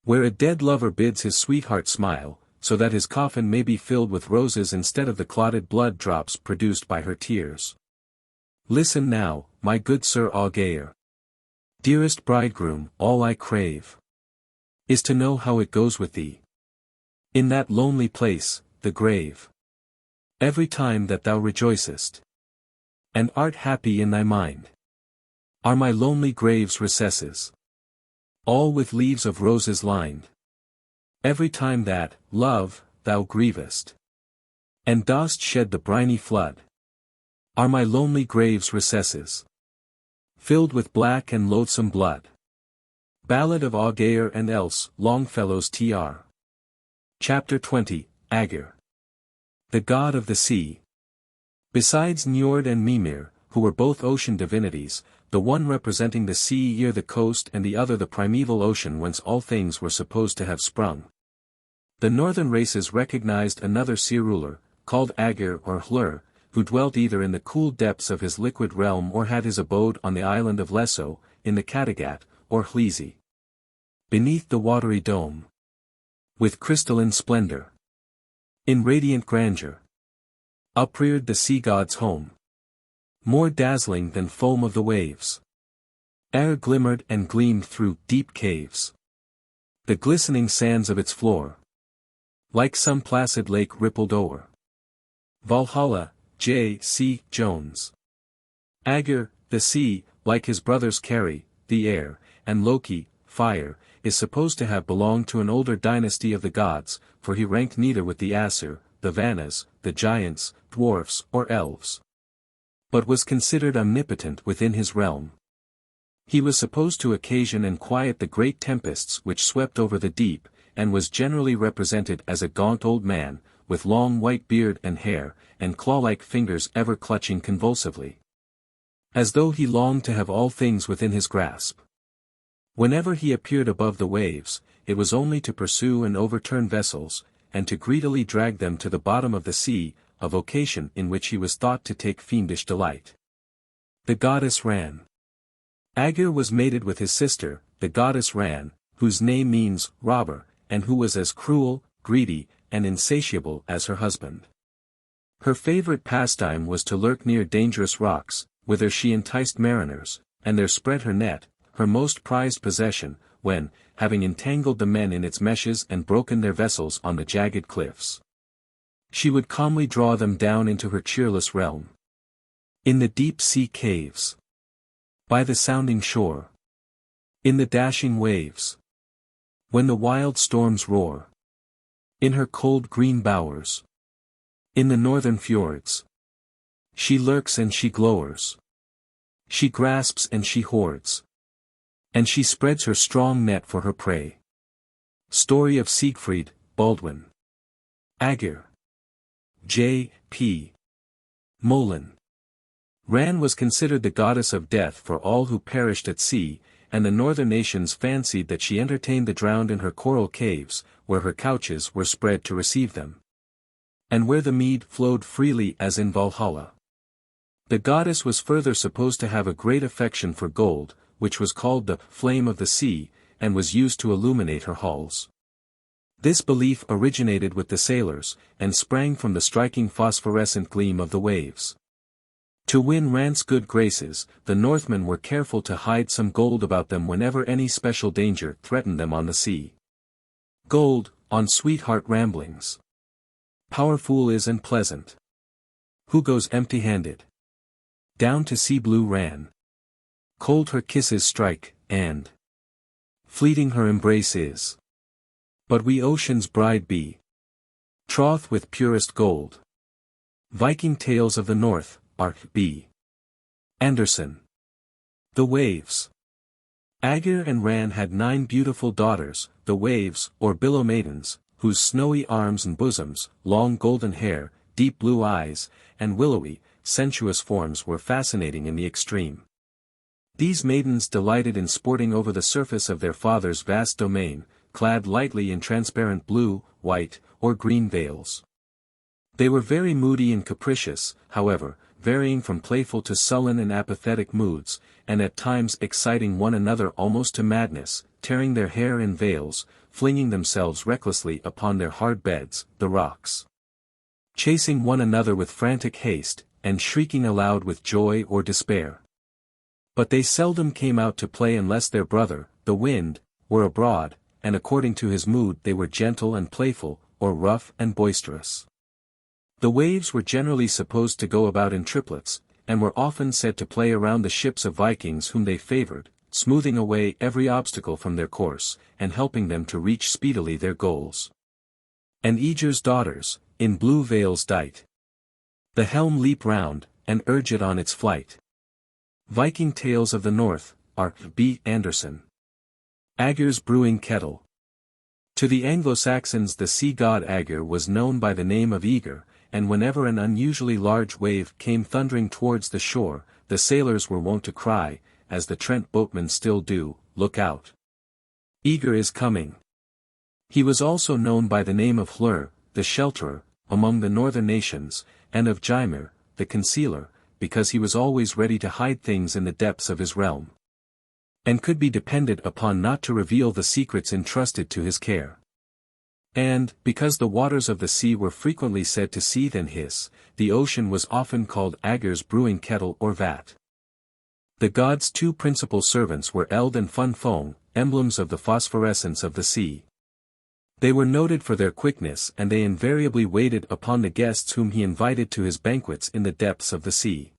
Where a dead lover bids his sweetheart smile, so that his coffin may be filled with roses instead of the clotted blood drops produced by her tears. Listen now, my good Sir Audgeir. Dearest bridegroom, all I crave is to know how it goes with thee. In that lonely place, the grave. Every time that thou rejoicest, and art happy in thy mind, are my lonely grave's recesses, all with leaves of roses lined. Every time that, love, thou grievest, and dost shed the briny flood, are my lonely grave's recesses, filled with black and loathsome blood. Ballad of Audgeir and Else, Longfellow's Tr. Chapter 20, Aegir. The god of the sea. Besides Niörd and Mimir, who were both ocean divinities, the one representing the sea near the coast and the other the primeval ocean whence all things were supposed to have sprung. The northern races recognized another sea ruler, called Aegir or Hlur, who dwelt either in the cool depths of his liquid realm or had his abode on the island of Lesso, in the Kattegat, or Hlisi. Beneath the watery dome. With crystalline splendor. In radiant grandeur. Upreared the sea god's home. More dazzling than foam of the waves. Air glimmered and gleamed through deep caves. The glistening sands of its floor. Like some placid lake rippled o'er. Valhalla, J. C. Jones. Aegir, the sea, like his brothers Keri, the air, and Loki, fire, is supposed to have belonged to an older dynasty of the gods, for he ranked neither with the Aesir, the Vannas, the giants, dwarfs, or elves, but was considered omnipotent within his realm. He was supposed to occasion and quiet the great tempests which swept over the deep, and was generally represented as a gaunt old man, with long white beard and hair, and claw-like fingers ever clutching convulsively, as though he longed to have all things within his grasp. Whenever he appeared above the waves, it was only to pursue and overturn vessels, and to greedily drag them to the bottom of the sea, a vocation in which he was thought to take fiendish delight. The goddess Ran. Aegir was mated with his sister, the goddess Ran, whose name means robber, and who was as cruel, greedy, and insatiable as her husband. Her favorite pastime was to lurk near dangerous rocks, whither she enticed mariners, and there spread her net, her most prized possession, when, having entangled the men in its meshes and broken their vessels on the jagged cliffs, she would calmly draw them down into her cheerless realm. In the deep sea caves, by the sounding shore, in the dashing waves, when the wild storms roar, in her cold green bowers, in the northern fjords, she lurks and she glowers, she grasps and she hoards, and she spreads her strong net for her prey. Story of Siegfried, Baldwin. Aegir. J. P. Molen. Ran was considered the goddess of death for all who perished at sea, and the northern nations fancied that she entertained the drowned in her coral caves, where her couches were spread to receive them, and where the mead flowed freely as in Valhalla. The goddess was further supposed to have a great affection for gold, which was called the flame of the sea, and was used to illuminate her halls. This belief originated with the sailors, and sprang from the striking phosphorescent gleam of the waves. To win Rant's good graces, the Northmen were careful to hide some gold about them whenever any special danger threatened them on the sea. Gold, on sweetheart ramblings. Powerful is and pleasant. Who goes empty-handed? Down to sea blue ran. Cold her kisses strike, and fleeting her embrace is. But we ocean's bride be. Troth with purest gold. Viking Tales of the North, Art B. Anderson. The Waves. Aegir and Ran had 9 beautiful daughters, the Waves, or billow maidens, whose snowy arms and bosoms, long golden hair, deep blue eyes, and willowy, sensuous forms were fascinating in the extreme. These maidens delighted in sporting over the surface of their father's vast domain, clad lightly in transparent blue, white, or green veils. They were very moody and capricious, however, varying from playful to sullen and apathetic moods, and at times exciting one another almost to madness, tearing their hair in veils, flinging themselves recklessly upon their hard beds, the rocks. Chasing one another with frantic haste, and shrieking aloud with joy or despair. But they seldom came out to play unless their brother, the wind, were abroad, and according to his mood they were gentle and playful, or rough and boisterous. The waves were generally supposed to go about in triplets, and were often said to play around the ships of Vikings whom they favored, smoothing away every obstacle from their course, and helping them to reach speedily their goals. And Aegir's daughters, in blue veils dight. The helm leap round, and urge it on its flight. Viking Tales of the North, Art B. Anderson. Aegir's brewing kettle. To the Anglo-Saxons the sea god Aegir was known by the name of Aegir, and whenever an unusually large wave came thundering towards the shore, the sailors were wont to cry, as the Trent boatmen still do, "Look out! Aegir is coming!" He was also known by the name of Hlur, the shelterer, among the northern nations, and of Gymir, the concealer, because he was always ready to hide things in the depths of his realm, and could be depended upon not to reveal the secrets entrusted to his care. And, because the waters of the sea were frequently said to seethe and hiss, the ocean was often called Aegir's brewing kettle or vat. The god's 2 principal servants were Eld and Fun Fong, emblems of the phosphorescence of the sea. They were noted for their quickness, and they invariably waited upon the guests whom he invited to his banquets in the depths of the sea.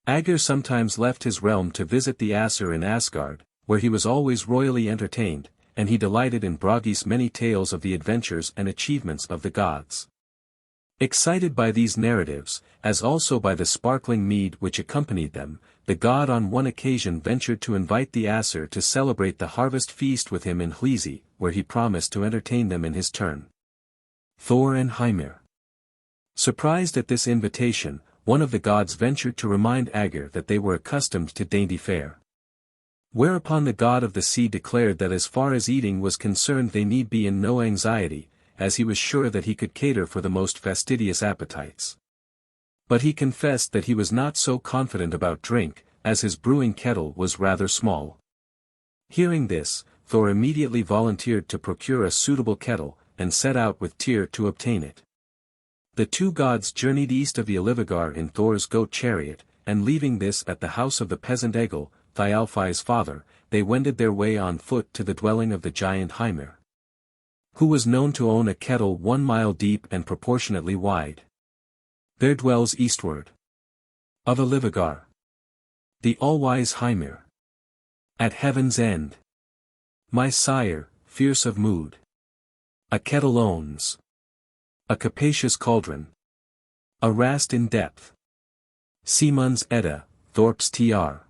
Aegir sometimes left his realm to visit the Aesir in Asgard, where he was always royally entertained, and he delighted in Bragi's many tales of the adventures and achievements of the gods. Excited by these narratives, as also by the sparkling mead which accompanied them, the god on one occasion ventured to invite the Aesir to celebrate the harvest feast with him in Hlisi, where he promised to entertain them in his turn. Thor and Hymir. Surprised at this invitation, one of the gods ventured to remind Aegir that they were accustomed to dainty fare. Whereupon the god of the sea declared that as far as eating was concerned they need be in no anxiety, as he was sure that he could cater for the most fastidious appetites. But he confessed that he was not so confident about drink, as his brewing kettle was rather small. Hearing this, Thor immediately volunteered to procure a suitable kettle, and set out with Tyr to obtain it. The 2 gods journeyed east of the Ilivagar in Thor's goat chariot, and leaving this at the house of the peasant Egil, Thialfi's father, they wended their way on foot to the dwelling of the giant Hymir, who was known to own a kettle 1 mile deep and proportionately wide. There dwells eastward of Ilivagar the all-wise Hymir, at heaven's end. My sire, fierce of mood, a kettle owns, a capacious cauldron, a rast in depth. Simun's Edda, Thorp's Tr.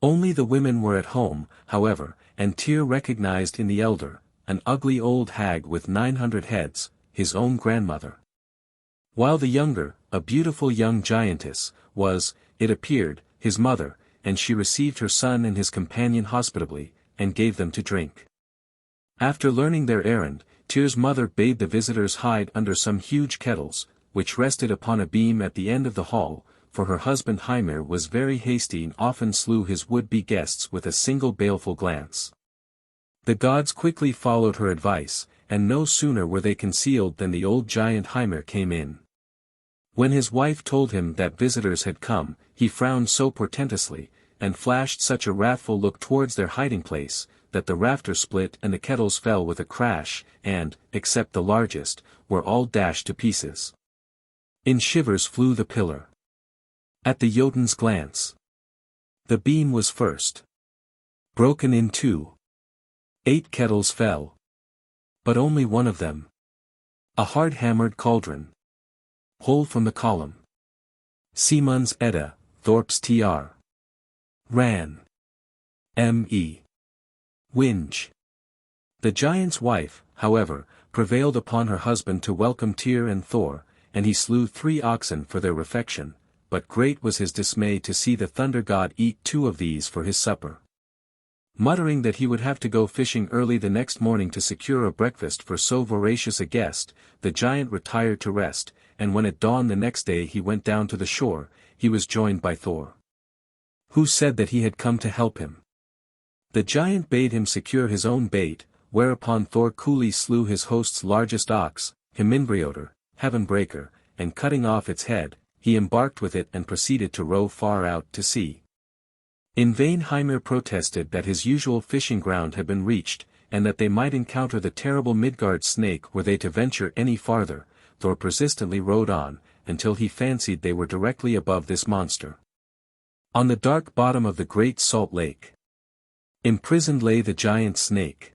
Only the women were at home, however, and Tyr recognized in the elder, an ugly old hag with 900 heads, his own grandmother. While the younger, a beautiful young giantess, was, it appeared, his mother, and she received her son and his companion hospitably, and gave them to drink. After learning their errand, Tyr's mother bade the visitors hide under some huge kettles, which rested upon a beam at the end of the hall, for her husband Hymir was very hasty and often slew his would-be guests with a single baleful glance. The gods quickly followed her advice, and no sooner were they concealed than the old giant Hymir came in. When his wife told him that visitors had come, he frowned so portentously, and flashed such a wrathful look towards their hiding place, that the rafters split and the kettles fell with a crash, and, except the largest, were all dashed to pieces. In shivers flew the pillar. At the Jotun's glance, the beam was first broken in two. 8 kettles fell, but only one of them, a hard-hammered cauldron, whole from the column. Simon's Edda, Thorp's Tr. Ran. M.E. Winge. The giant's wife, however, prevailed upon her husband to welcome Tyr and Thor, and he slew 3 oxen for their refection, but great was his dismay to see the thunder god eat 2 of these for his supper. Muttering that he would have to go fishing early the next morning to secure a breakfast for so voracious a guest, the giant retired to rest, and when at dawn the next day he went down to the shore, he was joined by Thor, who said that he had come to help him. The giant bade him secure his own bait, whereupon Thor coolly slew his host's largest ox, Himinbriodur, Heaven-breaker, and cutting off its head, he embarked with it and proceeded to row far out to sea. In vain Hymir protested that his usual fishing ground had been reached, and that they might encounter the terrible Midgard snake were they to venture any farther. Thor persistently rowed on, until he fancied they were directly above this monster. On the dark bottom of the great salt lake, imprisoned lay the giant snake,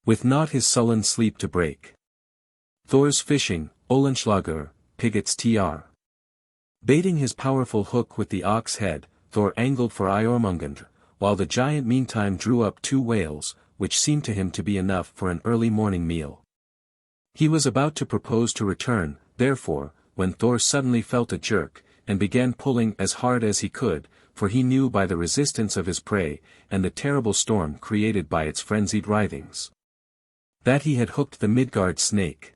with not his sullen sleep to break. Thor's fishing, Olenschlager, Pigot's Tr. Baiting his powerful hook with the ox head, Thor angled for Jormungandr, while the giant meantime drew up 2 whales, which seemed to him to be enough for an early morning meal. He was about to propose to return, therefore, when Thor suddenly felt a jerk, and began pulling as hard as he could, for he knew by the resistance of his prey, and the terrible storm created by its frenzied writhings, that he had hooked the Midgard snake.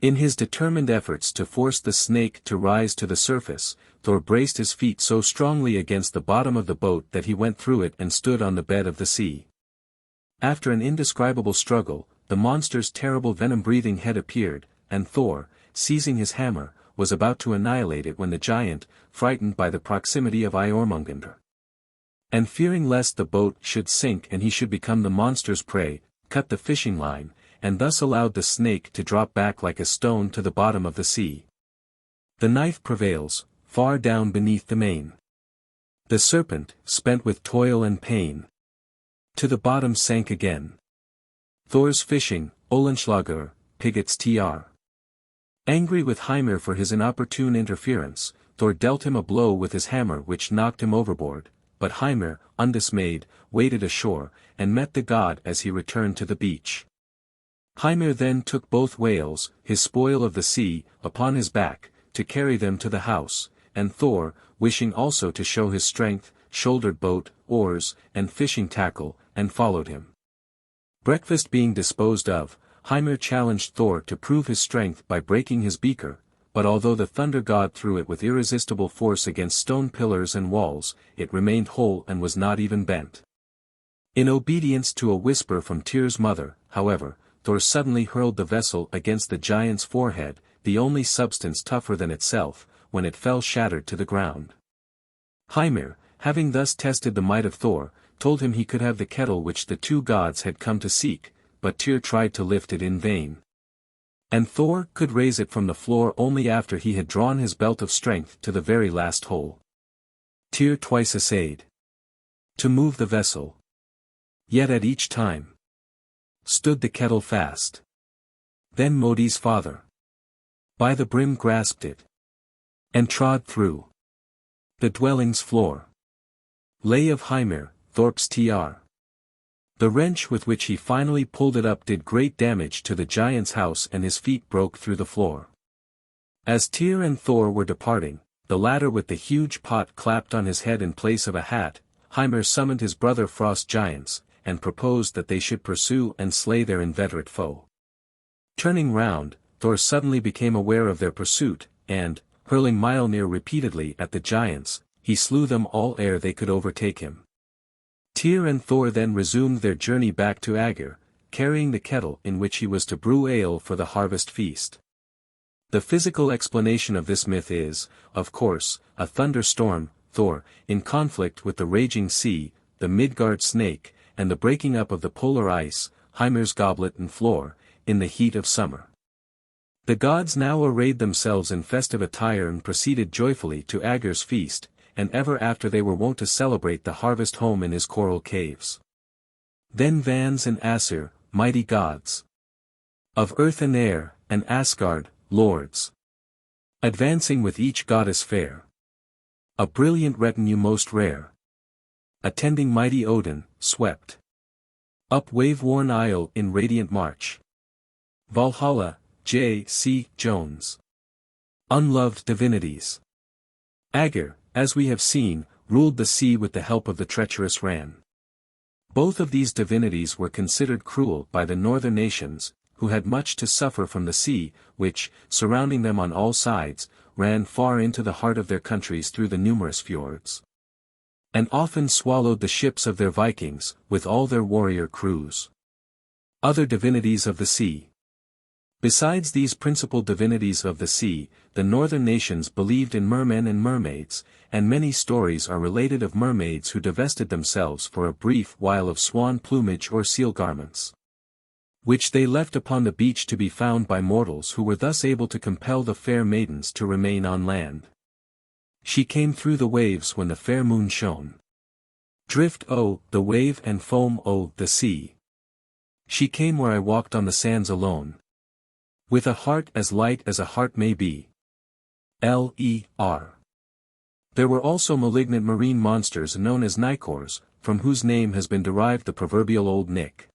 In his determined efforts to force the snake to rise to the surface, Thor braced his feet so strongly against the bottom of the boat that he went through it and stood on the bed of the sea. After an indescribable struggle, the monster's terrible venom-breathing head appeared, and Thor, seizing his hammer, was about to annihilate it when the giant, frightened by the proximity of Jormungandr, and fearing lest the boat should sink and he should become the monster's prey, cut the fishing line, and thus allowed the snake to drop back like a stone to the bottom of the sea. The knife prevails, far down beneath the main. The serpent, spent with toil and pain, to the bottom sank again. Thor's fishing, Olenschlager, Pigot's Tr. Angry with Hymir for his inopportune interference, Thor dealt him a blow with his hammer which knocked him overboard, but Hymir, undismayed, waded ashore, and met the god as he returned to the beach. Hymir then took both whales, his spoil of the sea, upon his back, to carry them to the house, and Thor, wishing also to show his strength, shouldered boat, oars, and fishing tackle, and followed him. Breakfast being disposed of, Hymir challenged Thor to prove his strength by breaking his beaker, but although the thunder god threw it with irresistible force against stone pillars and walls, it remained whole and was not even bent. In obedience to a whisper from Tyr's mother, however, Thor suddenly hurled the vessel against the giant's forehead, the only substance tougher than itself, when it fell shattered to the ground. Hymir, having thus tested the might of Thor, told him he could have the kettle which the 2 gods had come to seek, but Tyr tried to lift it in vain. And Thor could raise it from the floor only after he had drawn his belt of strength to the very last hole. Tyr twice essayed to move the vessel, yet at each time stood the kettle fast. Then Modi's father by the brim grasped it, and trod through the dwelling's floor. Lay of Hymir, Thorp's Tr. The wrench with which he finally pulled it up did great damage to the giant's house and his feet broke through the floor. As Tyr and Thor were departing, the latter with the huge pot clapped on his head in place of a hat, Hymir summoned his brother frost giants, and proposed that they should pursue and slay their inveterate foe. Turning round, Thor suddenly became aware of their pursuit, and, hurling Mjolnir repeatedly at the giants, he slew them all ere they could overtake him. Tyr and Thor then resumed their journey back to Aegir, carrying the kettle in which he was to brew ale for the harvest feast. The physical explanation of this myth is, of course, a thunderstorm, Thor, in conflict with the raging sea, the Midgard snake, and the breaking up of the polar ice, Hymir's goblet and floor, in the heat of summer. The gods now arrayed themselves in festive attire and proceeded joyfully to Agir's feast, and ever after they were wont to celebrate the harvest home in his coral caves. Then Vans and Asir, mighty gods of earth and air, and Asgard, lords, advancing with each goddess fair, a brilliant retinue most rare, attending mighty Odin, swept up wave-worn isle in radiant march. Valhalla, J. C. Jones. Unloved divinities. Agir, as we have seen, ruled the sea with the help of the treacherous Ran. Both of these divinities were considered cruel by the northern nations, who had much to suffer from the sea, which, surrounding them on all sides, ran far into the heart of their countries through the numerous fjords, and often swallowed the ships of their Vikings, with all their warrior crews. Other divinities of the sea. Besides these principal divinities of the sea, the northern nations believed in mermen and mermaids, and many stories are related of mermaids who divested themselves for a brief while of swan plumage or seal garments, which they left upon the beach to be found by mortals who were thus able to compel the fair maidens to remain on land. She came through the waves when the fair moon shone. Drift o, the wave, and foam o, the sea. She came where I walked on the sands alone, with a heart as light as a heart may be. Ler. There were also malignant marine monsters known as Nicors, from whose name has been derived the proverbial Old Nick.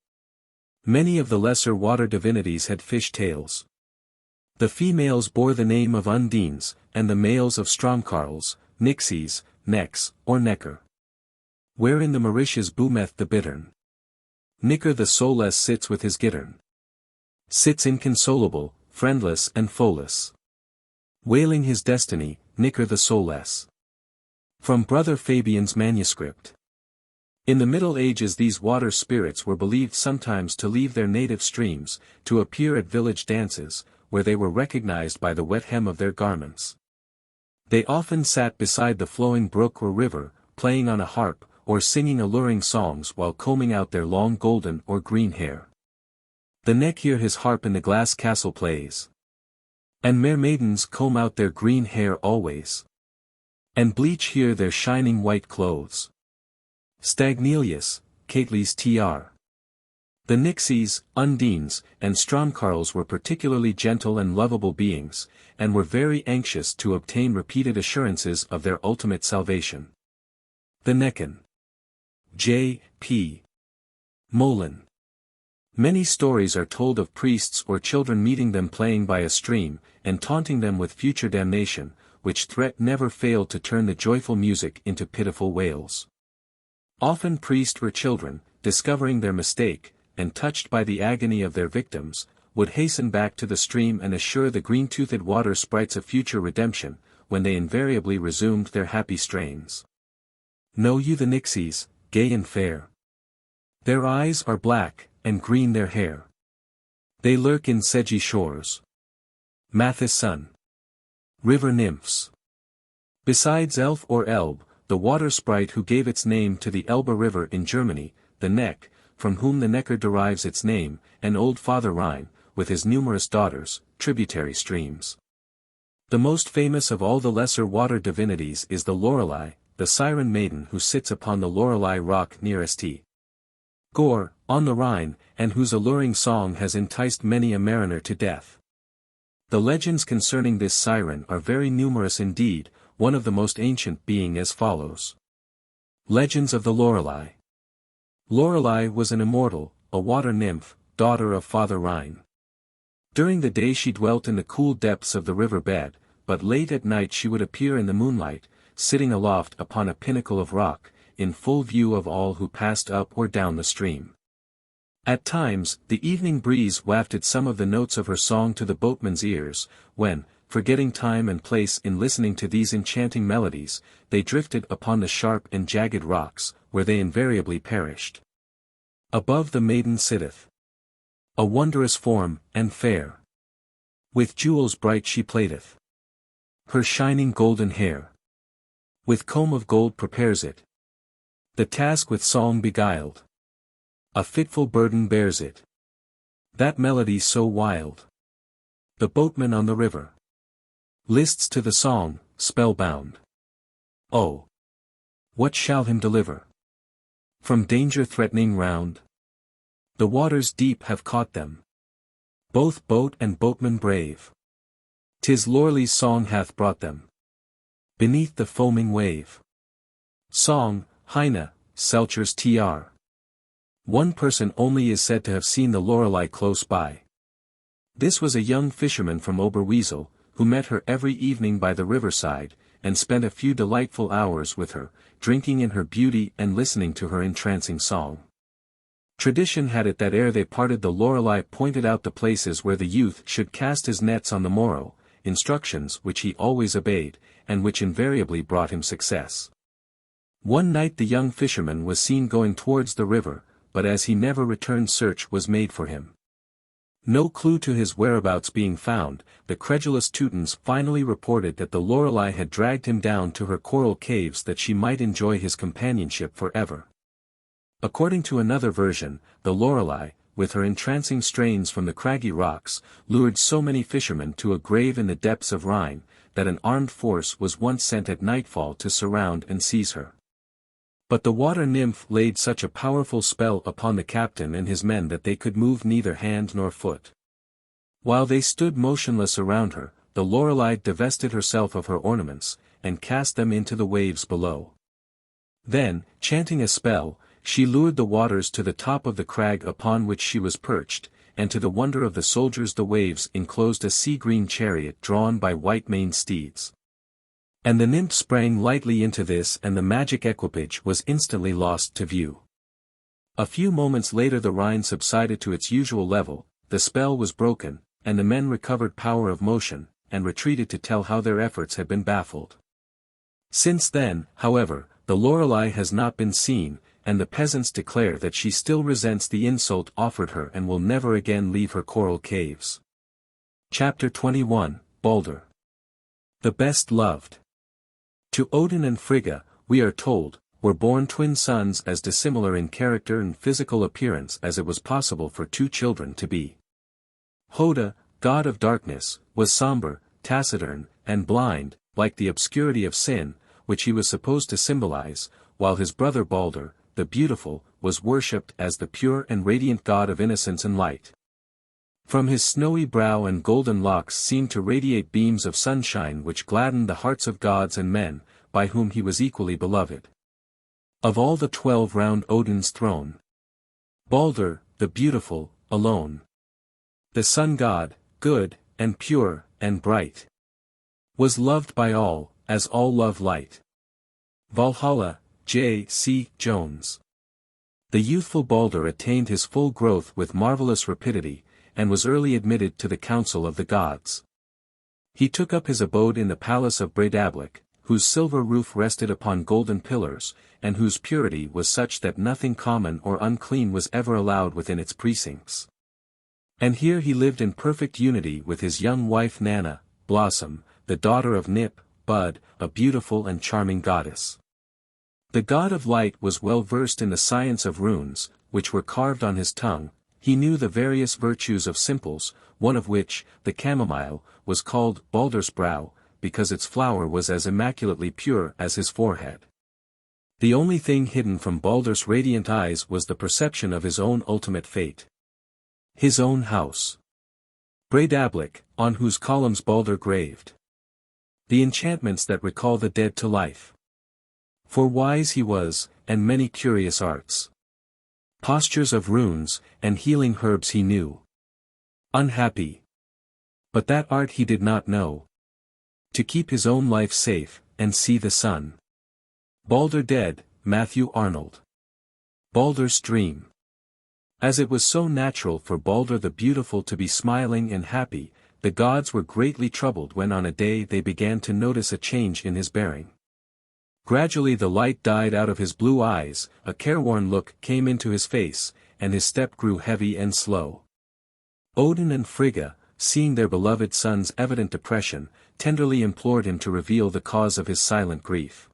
Many of the lesser water divinities had fish tails. The females bore the name of Undines, and the males of Stromkarls, Nixies, Necks, or Necker. Wherein the Mauritius boometh the bittern. Nicker the soulless sits with his gittern. Sits inconsolable, friendless and foeless, wailing his destiny, Nicker the soulless. From Brother Fabian's manuscript. In the Middle Ages these water spirits were believed sometimes to leave their native streams, to appear at village dances, where they were recognized by the wet hem of their garments. They often sat beside the flowing brook or river, playing on a harp, or singing alluring songs while combing out their long golden or green hair. The neck here his harp in the glass castle plays, and mermaidens comb out their green hair always, and bleach here their shining white clothes. Stagnelius, Cately's tr. The Nixies, Undines, and Stromkarls were particularly gentle and lovable beings, and were very anxious to obtain repeated assurances of their ultimate salvation. The Necken. J. P. Molin. Many stories are told of priests or children meeting them playing by a stream, and taunting them with future damnation, which threat never failed to turn the joyful music into pitiful wails. Often priests or children, discovering their mistake, and touched by the agony of their victims, would hasten back to the stream and assure the green-toothed water sprites of future redemption, when they invariably resumed their happy strains. Know you the Nixies, gay and fair? Their eyes are black, and green their hair. They lurk in sedgy shores. Mathis Sun. River nymphs. Besides Elf or Elbe, the water sprite who gave its name to the Elbe River in Germany, the Neck, from whom the Neckar derives its name, and Old Father Rhine, with his numerous daughters, tributary streams. The most famous of all the lesser water divinities is the Lorelei, the siren maiden who sits upon the Lorelei rock near St. Gore, on the Rhine, and whose alluring song has enticed many a mariner to death. The legends concerning this siren are very numerous indeed, one of the most ancient being as follows. Legends of the Lorelei. Lorelei was an immortal, a water nymph, daughter of Father Rhine. During the day she dwelt in the cool depths of the river bed, but late at night she would appear in the moonlight, sitting aloft upon a pinnacle of rock, in full view of all who passed up or down the stream. At times, the evening breeze wafted some of the notes of her song to the boatmen's ears, when, forgetting time and place in listening to these enchanting melodies, they drifted upon the sharp and jagged rocks, where they invariably perished. Above the maiden sitteth A wondrous form, and fair. With jewels bright she plateth her shining golden hair. With comb of gold prepares it. The task with song beguiled. A fitful burden bears it. That melody so wild. The boatman on the river lists to the song, spellbound. Oh! What shall him deliver from danger threatening round? The waters deep have caught them, both boat and boatman brave. 'Tis Lorley's song hath brought them beneath the foaming wave. Song, Heine, Selcher's tr. One person only is said to have seen the Lorelei close by. This was a young fisherman from Oberweasel, who met her every evening by the riverside, and spent a few delightful hours with her, drinking in her beauty and listening to her entrancing song. Tradition had it that ere they parted the Lorelei pointed out the places where the youth should cast his nets on the morrow, instructions which he always obeyed, and which invariably brought him success. One night the young fisherman was seen going towards the river, but as he never returned search was made for him. No clue to his whereabouts being found, the credulous Teutons finally reported that the Lorelei had dragged him down to her coral caves that she might enjoy his companionship forever. According to another version, the Lorelei, with her entrancing strains from the craggy rocks, lured so many fishermen to a grave in the depths of Rhine, that an armed force was once sent at nightfall to surround and seize her. But the water nymph laid such a powerful spell upon the captain and his men that they could move neither hand nor foot. While they stood motionless around her, the Lorelei divested herself of her ornaments, and cast them into the waves below. Then, chanting a spell, she lured the waters to the top of the crag upon which she was perched, and to the wonder of the soldiers the waves enclosed a sea-green chariot drawn by white-maned steeds. And the nymph sprang lightly into this and the magic equipage was instantly lost to view. A few moments later the Rhine subsided to its usual level, the spell was broken, and the men recovered power of motion, and retreated to tell how their efforts had been baffled. Since then, however, the Lorelei has not been seen, and the peasants declare that she still resents the insult offered her and will never again leave her coral caves. Chapter 21, Balder. The best loved. To Odin and Frigga, we are told, were born twin sons as dissimilar in character and physical appearance as it was possible for two children to be. Hoda, god of darkness, was somber, taciturn, and blind, like the obscurity of sin, which he was supposed to symbolize, while his brother Balder, the beautiful, was worshipped as the pure and radiant god of innocence and light. From his snowy brow and golden locks seemed to radiate beams of sunshine which gladdened the hearts of gods and men, by whom he was equally beloved. Of all the 12 round Odin's throne, Balder, the beautiful, alone, the sun god, good, and pure, and bright, was loved by all, as all love light. Valhalla, J. C. Jones. The youthful Balder attained his full growth with marvelous rapidity, and was early admitted to the council of the gods. He took up his abode in the palace of Breidablik, whose silver roof rested upon golden pillars, and whose purity was such that nothing common or unclean was ever allowed within its precincts. And here he lived in perfect unity with his young wife Nanna, Blossom, the daughter of Nip, Bud, a beautiful and charming goddess. The god of light was well versed in the science of runes, which were carved on his tongue. He knew the various virtues of simples, one of which, the chamomile, was called Balder's brow, because its flower was as immaculately pure as his forehead. The only thing hidden from Balder's radiant eyes was the perception of his own ultimate fate. His own house. Breidablik, on whose columns Balder graved the enchantments that recall the dead to life. For wise he was, and many curious arts. Postures of runes, and healing herbs he knew. Unhappy. But that art he did not know. To keep his own life safe, and see the sun. Balder dead, Matthew Arnold. Balder's dream. As it was so natural for Balder the beautiful to be smiling and happy, the gods were greatly troubled when on a day they began to notice a change in his bearing. Gradually the light died out of his blue eyes, a careworn look came into his face, and his step grew heavy and slow. Odin and Frigga, seeing their beloved son's evident depression, tenderly implored him to reveal the cause of his silent grief.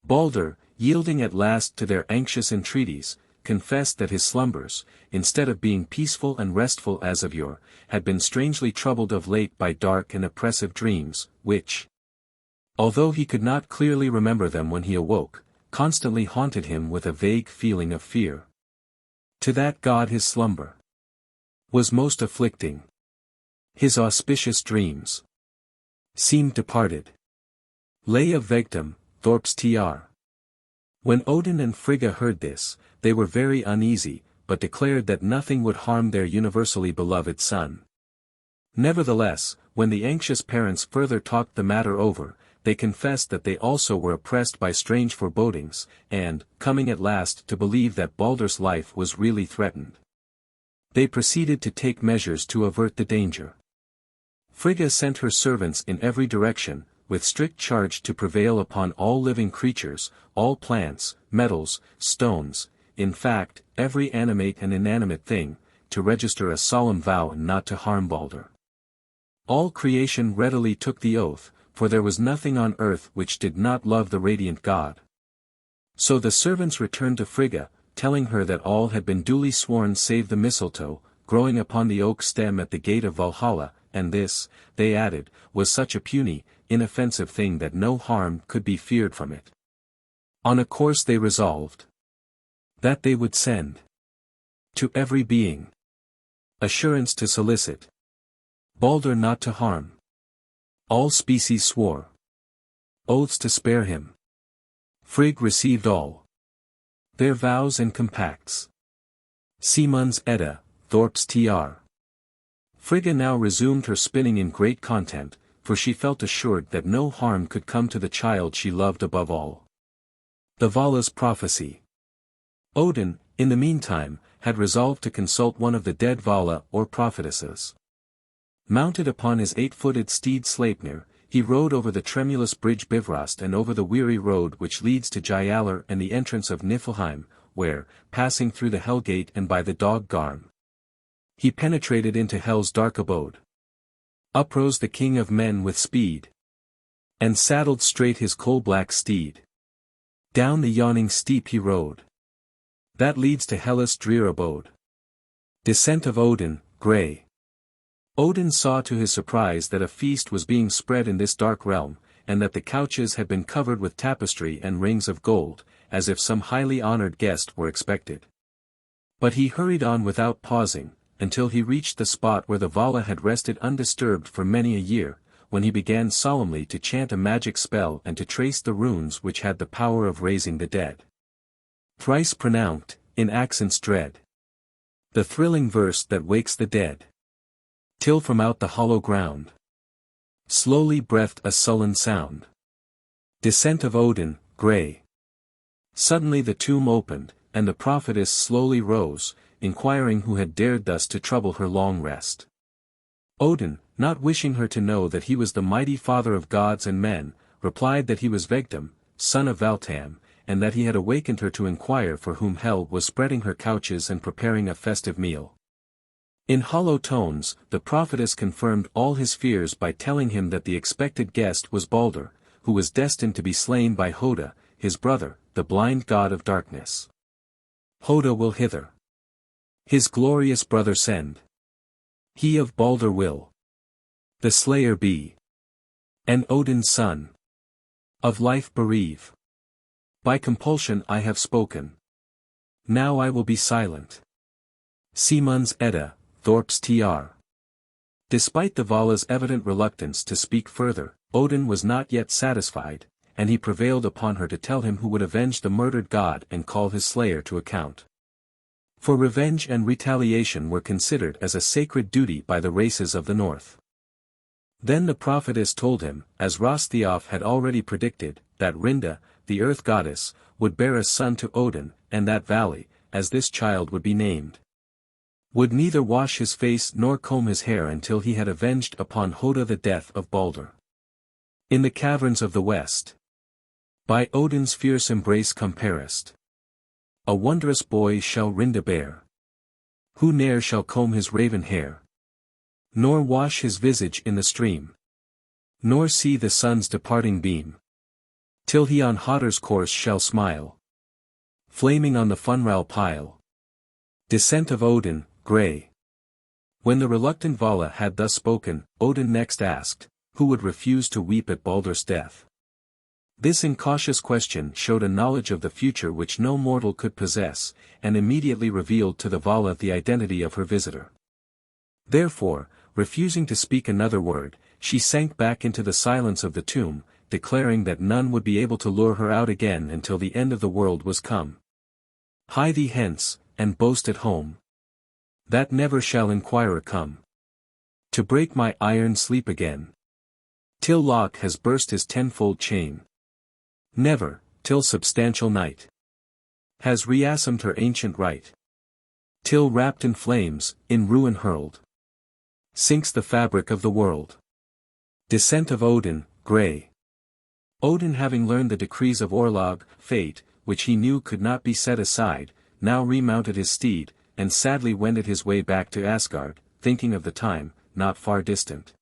Balder, yielding at last to their anxious entreaties, confessed that his slumbers, instead of being peaceful and restful as of yore, had been strangely troubled of late by dark and oppressive dreams, which, although he could not clearly remember them when he awoke, constantly haunted him with a vague feeling of fear. To that god his slumber was most afflicting. His auspicious dreams seemed departed. Lay of Vegtam, Thorp's tr. When Odin and Frigga heard this, they were very uneasy, but declared that nothing would harm their universally beloved son. Nevertheless, when the anxious parents further talked the matter over, they confessed that they also were oppressed by strange forebodings, and, coming at last to believe that Balder's life was really threatened, they proceeded to take measures to avert the danger. Frigga sent her servants in every direction, with strict charge to prevail upon all living creatures, all plants, metals, stones, in fact, every animate and inanimate thing, to register a solemn vow not to harm Balder. All creation readily took the oath, for there was nothing on earth which did not love the radiant god. So the servants returned to Frigga, telling her that all had been duly sworn save the mistletoe, growing upon the oak stem at the gate of Valhalla, and this, they added, was such a puny, inoffensive thing that no harm could be feared from it. On a course they resolved that they would send to every being assurance to solicit Balder not to harm. All species swore oaths to spare him. Frigg received all their vows and compacts. Simon's Edda, Thorp's tr. Frigga now resumed her spinning in great content, for she felt assured that no harm could come to the child she loved above all. The Vala's prophecy. Odin, in the meantime, had resolved to consult one of the dead Vala or prophetesses. Mounted upon his 8-footed steed Sleipnir, he rode over the tremulous bridge Bifrost and over the weary road which leads to Gjallar and the entrance of Niflheim, where, passing through the Hell Gate and by the Dog Garm, he penetrated into Hell's dark abode. Uprose the king of men with speed, and saddled straight his coal-black steed. Down the yawning steep he rode that leads to Hellas' drear abode. Descent of Odin, grey. Odin saw to his surprise that a feast was being spread in this dark realm, and that the couches had been covered with tapestry and rings of gold, as if some highly honored guest were expected. But he hurried on without pausing, until he reached the spot where the Vala had rested undisturbed for many a year, when he began solemnly to chant a magic spell and to trace the runes which had the power of raising the dead. Thrice pronounced, in accents dread, the thrilling verse that wakes the dead, till from out the hollow ground slowly breathed a sullen sound. Descent of Odin, grey. Suddenly the tomb opened, and the prophetess slowly rose, inquiring who had dared thus to trouble her long rest. Odin, not wishing her to know that he was the mighty father of gods and men, replied that he was Vegtam, son of Valtam, and that he had awakened her to inquire for whom Hel was spreading her couches and preparing a festive meal. In hollow tones, the prophetess confirmed all his fears by telling him that the expected guest was Balder, who was destined to be slain by Hoda, his brother, the blind god of darkness. Hoda will hither his glorious brother send. He of Balder will the slayer be, and Odin's son of life bereave. By compulsion I have spoken. Now I will be silent. Simon's Edda, Thorp's tr. Despite the Vala's evident reluctance to speak further, Odin was not yet satisfied, and he prevailed upon her to tell him who would avenge the murdered god and call his slayer to account. For revenge and retaliation were considered as a sacred duty by the races of the north. Then the prophetess told him, as Rosthiolf had already predicted, that Rinda, the earth goddess, would bear a son to Odin, and that Vali, as this child would be named, would neither wash his face nor comb his hair until he had avenged upon Hoda the death of Balder. In the caverns of the west, by Odin's fierce embrace comparest, a wondrous boy shall Rinda bear, who ne'er shall comb his raven hair. nor wash his visage in the stream, nor see the sun's departing beam, till he on Hoder's course shall smile, flaming on the Funral pile. Descent of Odin, grey. When the reluctant Vala had thus spoken, Odin next asked, who would refuse to weep at Baldur's death? This incautious question showed a knowledge of the future which no mortal could possess, and immediately revealed to the Vala the identity of her visitor. Therefore, refusing to speak another word, she sank back into the silence of the tomb, declaring that none would be able to lure her out again until the end of the world was come. Hie thee hence, and boast at home, that never shall inquirer come to break my iron sleep again, till Lok has burst his tenfold chain. Never, till substantial night has reassumed her ancient right, till wrapped in flames, in ruin hurled, sinks the fabric of the world. Descent of Odin, grey. Odin, having learned the decrees of Orlog, fate, which he knew could not be set aside, now remounted his steed, and sadly wended his way back to Asgard, thinking of the time, not far distant,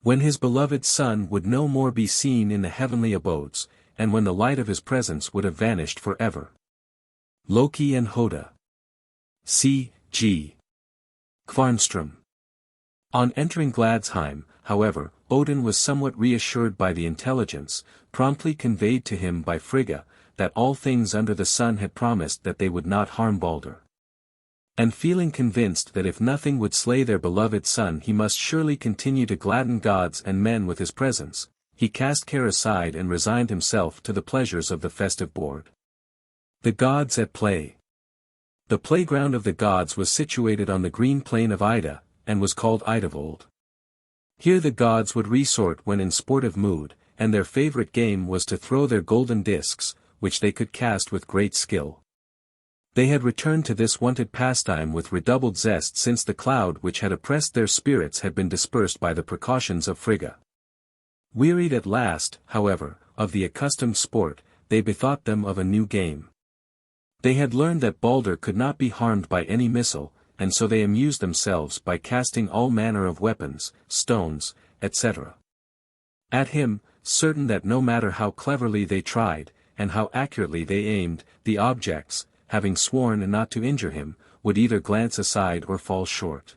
when his beloved son would no more be seen in the heavenly abodes, and when the light of his presence would have vanished forever. Loki and Hoda. C. G. Kvarnström. On entering Gladsheim, however, Odin was somewhat reassured by the intelligence, promptly conveyed to him by Frigga, that all things under the sun had promised that they would not harm Baldur. And feeling convinced that if nothing would slay their beloved son he must surely continue to gladden gods and men with his presence, he cast care aside and resigned himself to the pleasures of the festive board. The gods at play. The playground of the gods was situated on the green plain of Ida, and was called Idavold. Here the gods would resort when in sportive mood, and their favorite game was to throw their golden discs, which they could cast with great skill. They had returned to this wonted pastime with redoubled zest since the cloud which had oppressed their spirits had been dispersed by the precautions of Frigga. Wearied at last, however, of the accustomed sport, they bethought them of a new game. They had learned that Baldur could not be harmed by any missile, and so they amused themselves by casting all manner of weapons, stones, etc. at him, certain that no matter how cleverly they tried, and how accurately they aimed, the objects, having sworn not to injure him, would either glance aside or fall short.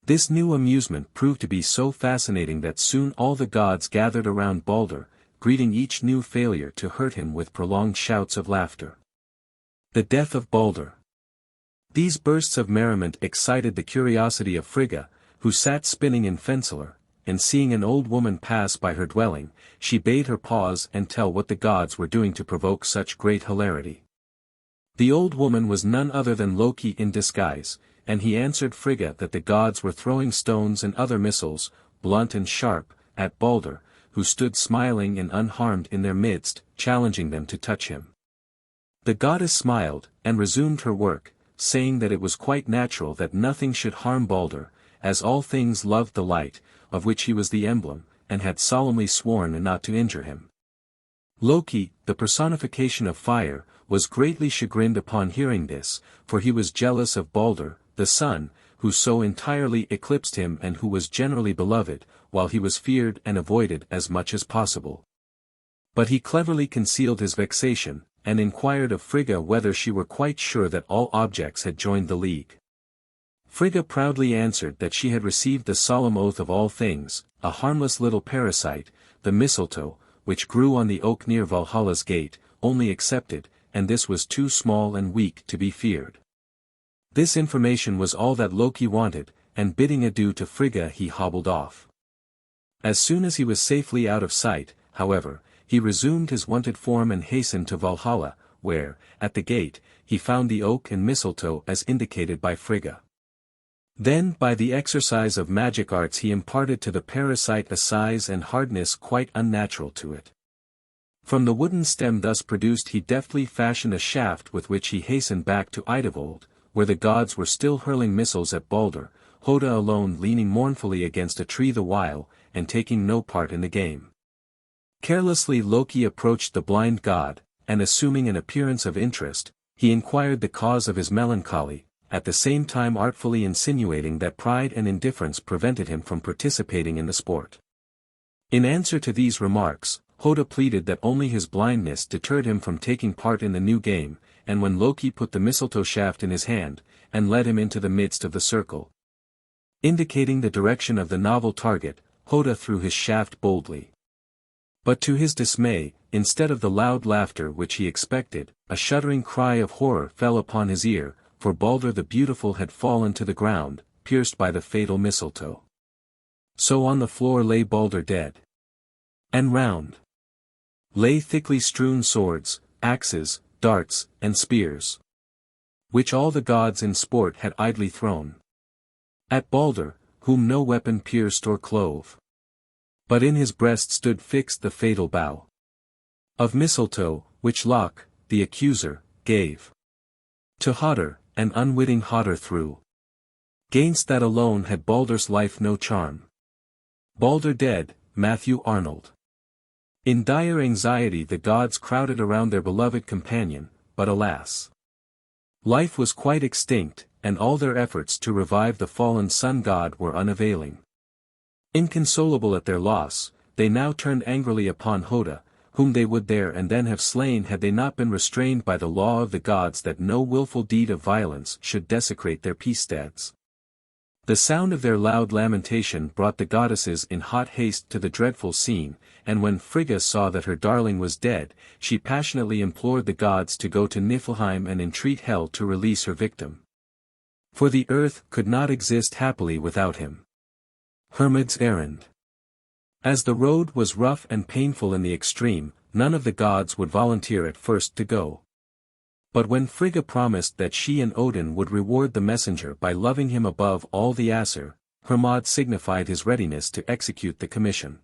This new amusement proved to be so fascinating that soon all the gods gathered around Baldur, greeting each new failure to hurt him with prolonged shouts of laughter. The death of Baldur. These bursts of merriment excited the curiosity of Frigga, who sat spinning in Fensalar, and seeing an old woman pass by her dwelling, she bade her pause and tell what the gods were doing to provoke such great hilarity. The old woman was none other than Loki in disguise, and he answered Frigga that the gods were throwing stones and other missiles, blunt and sharp, at Baldur, who stood smiling and unharmed in their midst, challenging them to touch him. The goddess smiled, and resumed her work, saying that it was quite natural that nothing should harm Baldur, as all things loved the light, of which he was the emblem, and had solemnly sworn not to injure him. Loki, the personification of fire, was greatly chagrined upon hearing this, for he was jealous of Baldur, the sun, who so entirely eclipsed him and who was generally beloved, while he was feared and avoided as much as possible. But he cleverly concealed his vexation, and inquired of Frigga whether she were quite sure that all objects had joined the league. Frigga proudly answered that she had received the solemn oath of all things, a harmless little parasite, the mistletoe, which grew on the oak near Valhalla's gate, only accepted, and this was too small and weak to be feared. This information was all that Loki wanted, and bidding adieu to Frigga he hobbled off. As soon as he was safely out of sight, however, he resumed his wonted form and hastened to Valhalla, where, at the gate, he found the oak and mistletoe as indicated by Frigga. Then by the exercise of magic arts he imparted to the parasite a size and hardness quite unnatural to it. From the wooden stem thus produced he deftly fashioned a shaft with which he hastened back to Idavold, where the gods were still hurling missiles at Baldur, Hoda alone leaning mournfully against a tree the while, and taking no part in the game. Carelessly Loki approached the blind god, and assuming an appearance of interest, he inquired the cause of his melancholy, at the same time artfully insinuating that pride and indifference prevented him from participating in the sport. In answer to these remarks, Hoda pleaded that only his blindness deterred him from taking part in the new game, and when Loki put the mistletoe shaft in his hand, and led him into the midst of the circle, indicating the direction of the novel target, Hoda threw his shaft boldly. But to his dismay, instead of the loud laughter which he expected, a shuddering cry of horror fell upon his ear, for Balder the Beautiful had fallen to the ground, pierced by the fatal mistletoe. So on the floor lay Balder dead. And round lay thickly strewn swords, axes, darts, and spears, which all the gods in sport had idly thrown at Balder, whom no weapon pierced or clove. But in his breast stood fixed the fatal bough of mistletoe, which Lok, the accuser, gave to Hodder, and unwitting Hodder threw. Gainst that alone had Balder's life no charm. Balder dead, Matthew Arnold. In dire anxiety the gods crowded around their beloved companion, but alas, life was quite extinct, and all their efforts to revive the fallen sun god were unavailing. Inconsolable at their loss, they now turned angrily upon Hoda, whom they would there and then have slain had they not been restrained by the law of the gods that no willful deed of violence should desecrate their peacesteads. The sound of their loud lamentation brought the goddesses in hot haste to the dreadful scene, and when Frigga saw that her darling was dead, she passionately implored the gods to go to Niflheim and entreat Hel to release her victim. For the earth could not exist happily without him. Hermod's errand. As the road was rough and painful in the extreme, none of the gods would volunteer at first to go. But when Frigga promised that she and Odin would reward the messenger by loving him above all the Aesir, Hermod signified his readiness to execute the commission.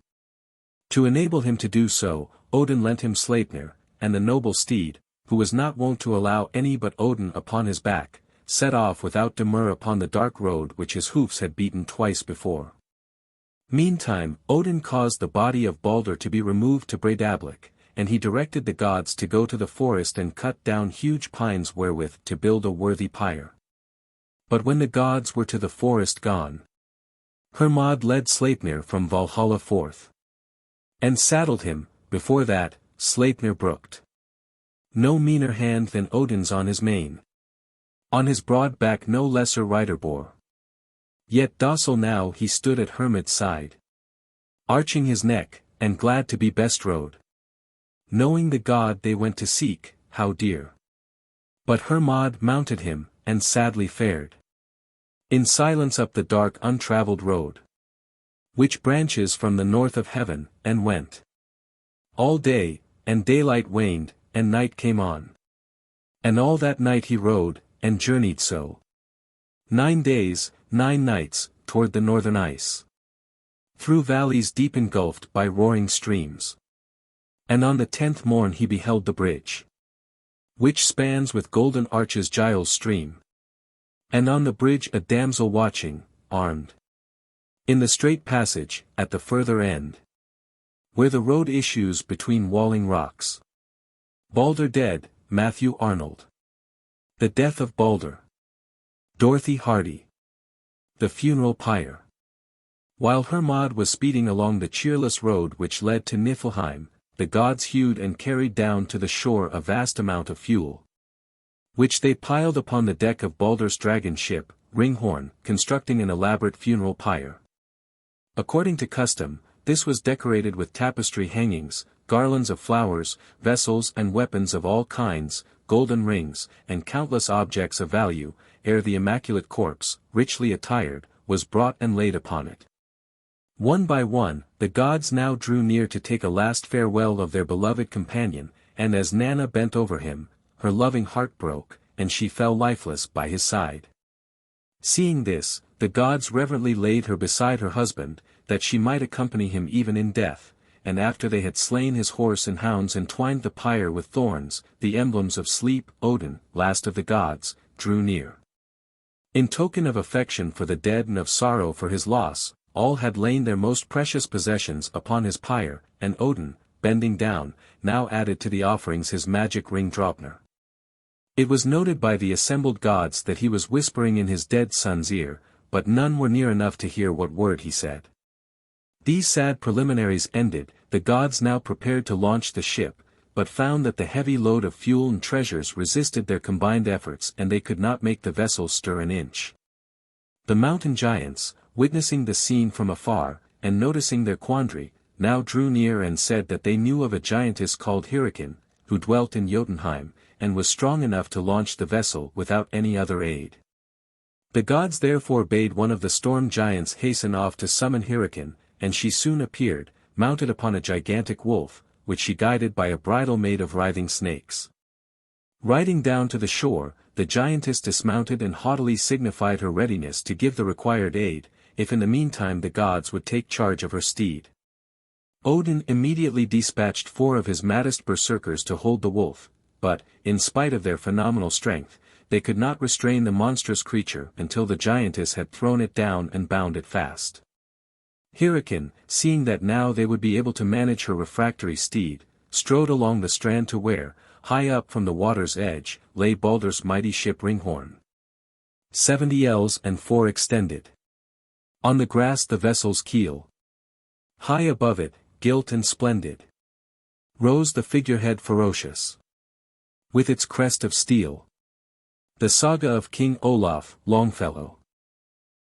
To enable him to do so, Odin lent him Sleipnir, and the noble steed, who was not wont to allow any but Odin upon his back, set off without demur upon the dark road which his hoofs had beaten twice before. Meantime, Odin caused the body of Balder to be removed to Breidablik, and he directed the gods to go to the forest and cut down huge pines wherewith to build a worthy pyre. But when the gods were to the forest gone, Hermod led Sleipnir from Valhalla forth, and saddled him. Before that, Sleipnir brooked no meaner hand than Odin's on his mane. On his broad back no lesser rider bore. Yet docile now he stood at Hermod's side, arching his neck, and glad to be best rode. Knowing the god they went to seek, how dear. But Hermod mounted him, and sadly fared in silence up the dark untraveled road, which branches from the north of heaven, and went all day, and daylight waned, and night came on. And all that night he rode, and journeyed so 9 days, 9 nights, toward the northern ice, through valleys deep engulfed by roaring streams. And on the 10th morn he beheld the bridge, which spans with golden arches Giles stream. And on the bridge a damsel watching, armed, in the straight passage, at the further end, where the road issues between walling rocks. Balder dead, Matthew Arnold. The death of Balder. Dorothy Hardy. The funeral pyre. While Hermod was speeding along the cheerless road which led to Niflheim, the gods hewed and carried down to the shore a vast amount of fuel, which they piled upon the deck of Balder's dragon ship, Ringhorn, constructing an elaborate funeral pyre. According to custom, this was decorated with tapestry hangings, garlands of flowers, vessels and weapons of all kinds, golden rings, and countless objects of value, ere the immaculate corpse, richly attired, was brought and laid upon it. One by one, the gods now drew near to take a last farewell of their beloved companion, and as Nanna bent over him, her loving heart broke, and she fell lifeless by his side. Seeing this, the gods reverently laid her beside her husband, that she might accompany him even in death, and after they had slain his horse and hounds and twined the pyre with thorns, the emblems of sleep, Odin, last of the gods, drew near. In token of affection for the dead and of sorrow for his loss, all had lain their most precious possessions upon his pyre, and Odin, bending down, now added to the offerings his magic ring Draupnir. It was noted by the assembled gods that he was whispering in his dead son's ear, but none were near enough to hear what word he said. These sad preliminaries ended, the gods now prepared to launch the ship, but found that the heavy load of fuel and treasures resisted their combined efforts and they could not make the vessel stir an inch. The mountain giants, witnessing the scene from afar, and noticing their quandary, now drew near and said that they knew of a giantess called Hyrrokin, who dwelt in Jotunheim, and was strong enough to launch the vessel without any other aid. The gods therefore bade one of the storm giants hasten off to summon Hyrrokin, and she soon appeared, mounted upon a gigantic wolf, which she guided by a bridle made of writhing snakes. Riding down to the shore, the giantess dismounted and haughtily signified her readiness to give the required aid, if in the meantime the gods would take charge of her steed. Odin immediately dispatched 4 of his maddest berserkers to hold the wolf, but, in spite of their phenomenal strength, they could not restrain the monstrous creature until the giantess had thrown it down and bound it fast. Hyrrokin, seeing that now they would be able to manage her refractory steed, strode along the strand to where, high up from the water's edge, lay Baldur's mighty ship Ringhorn. 70 ells and 4 extended. On the grass the vessel's keel. High above it, gilt and splendid, rose the figurehead ferocious, with its crest of steel. The saga of King Olaf, Longfellow.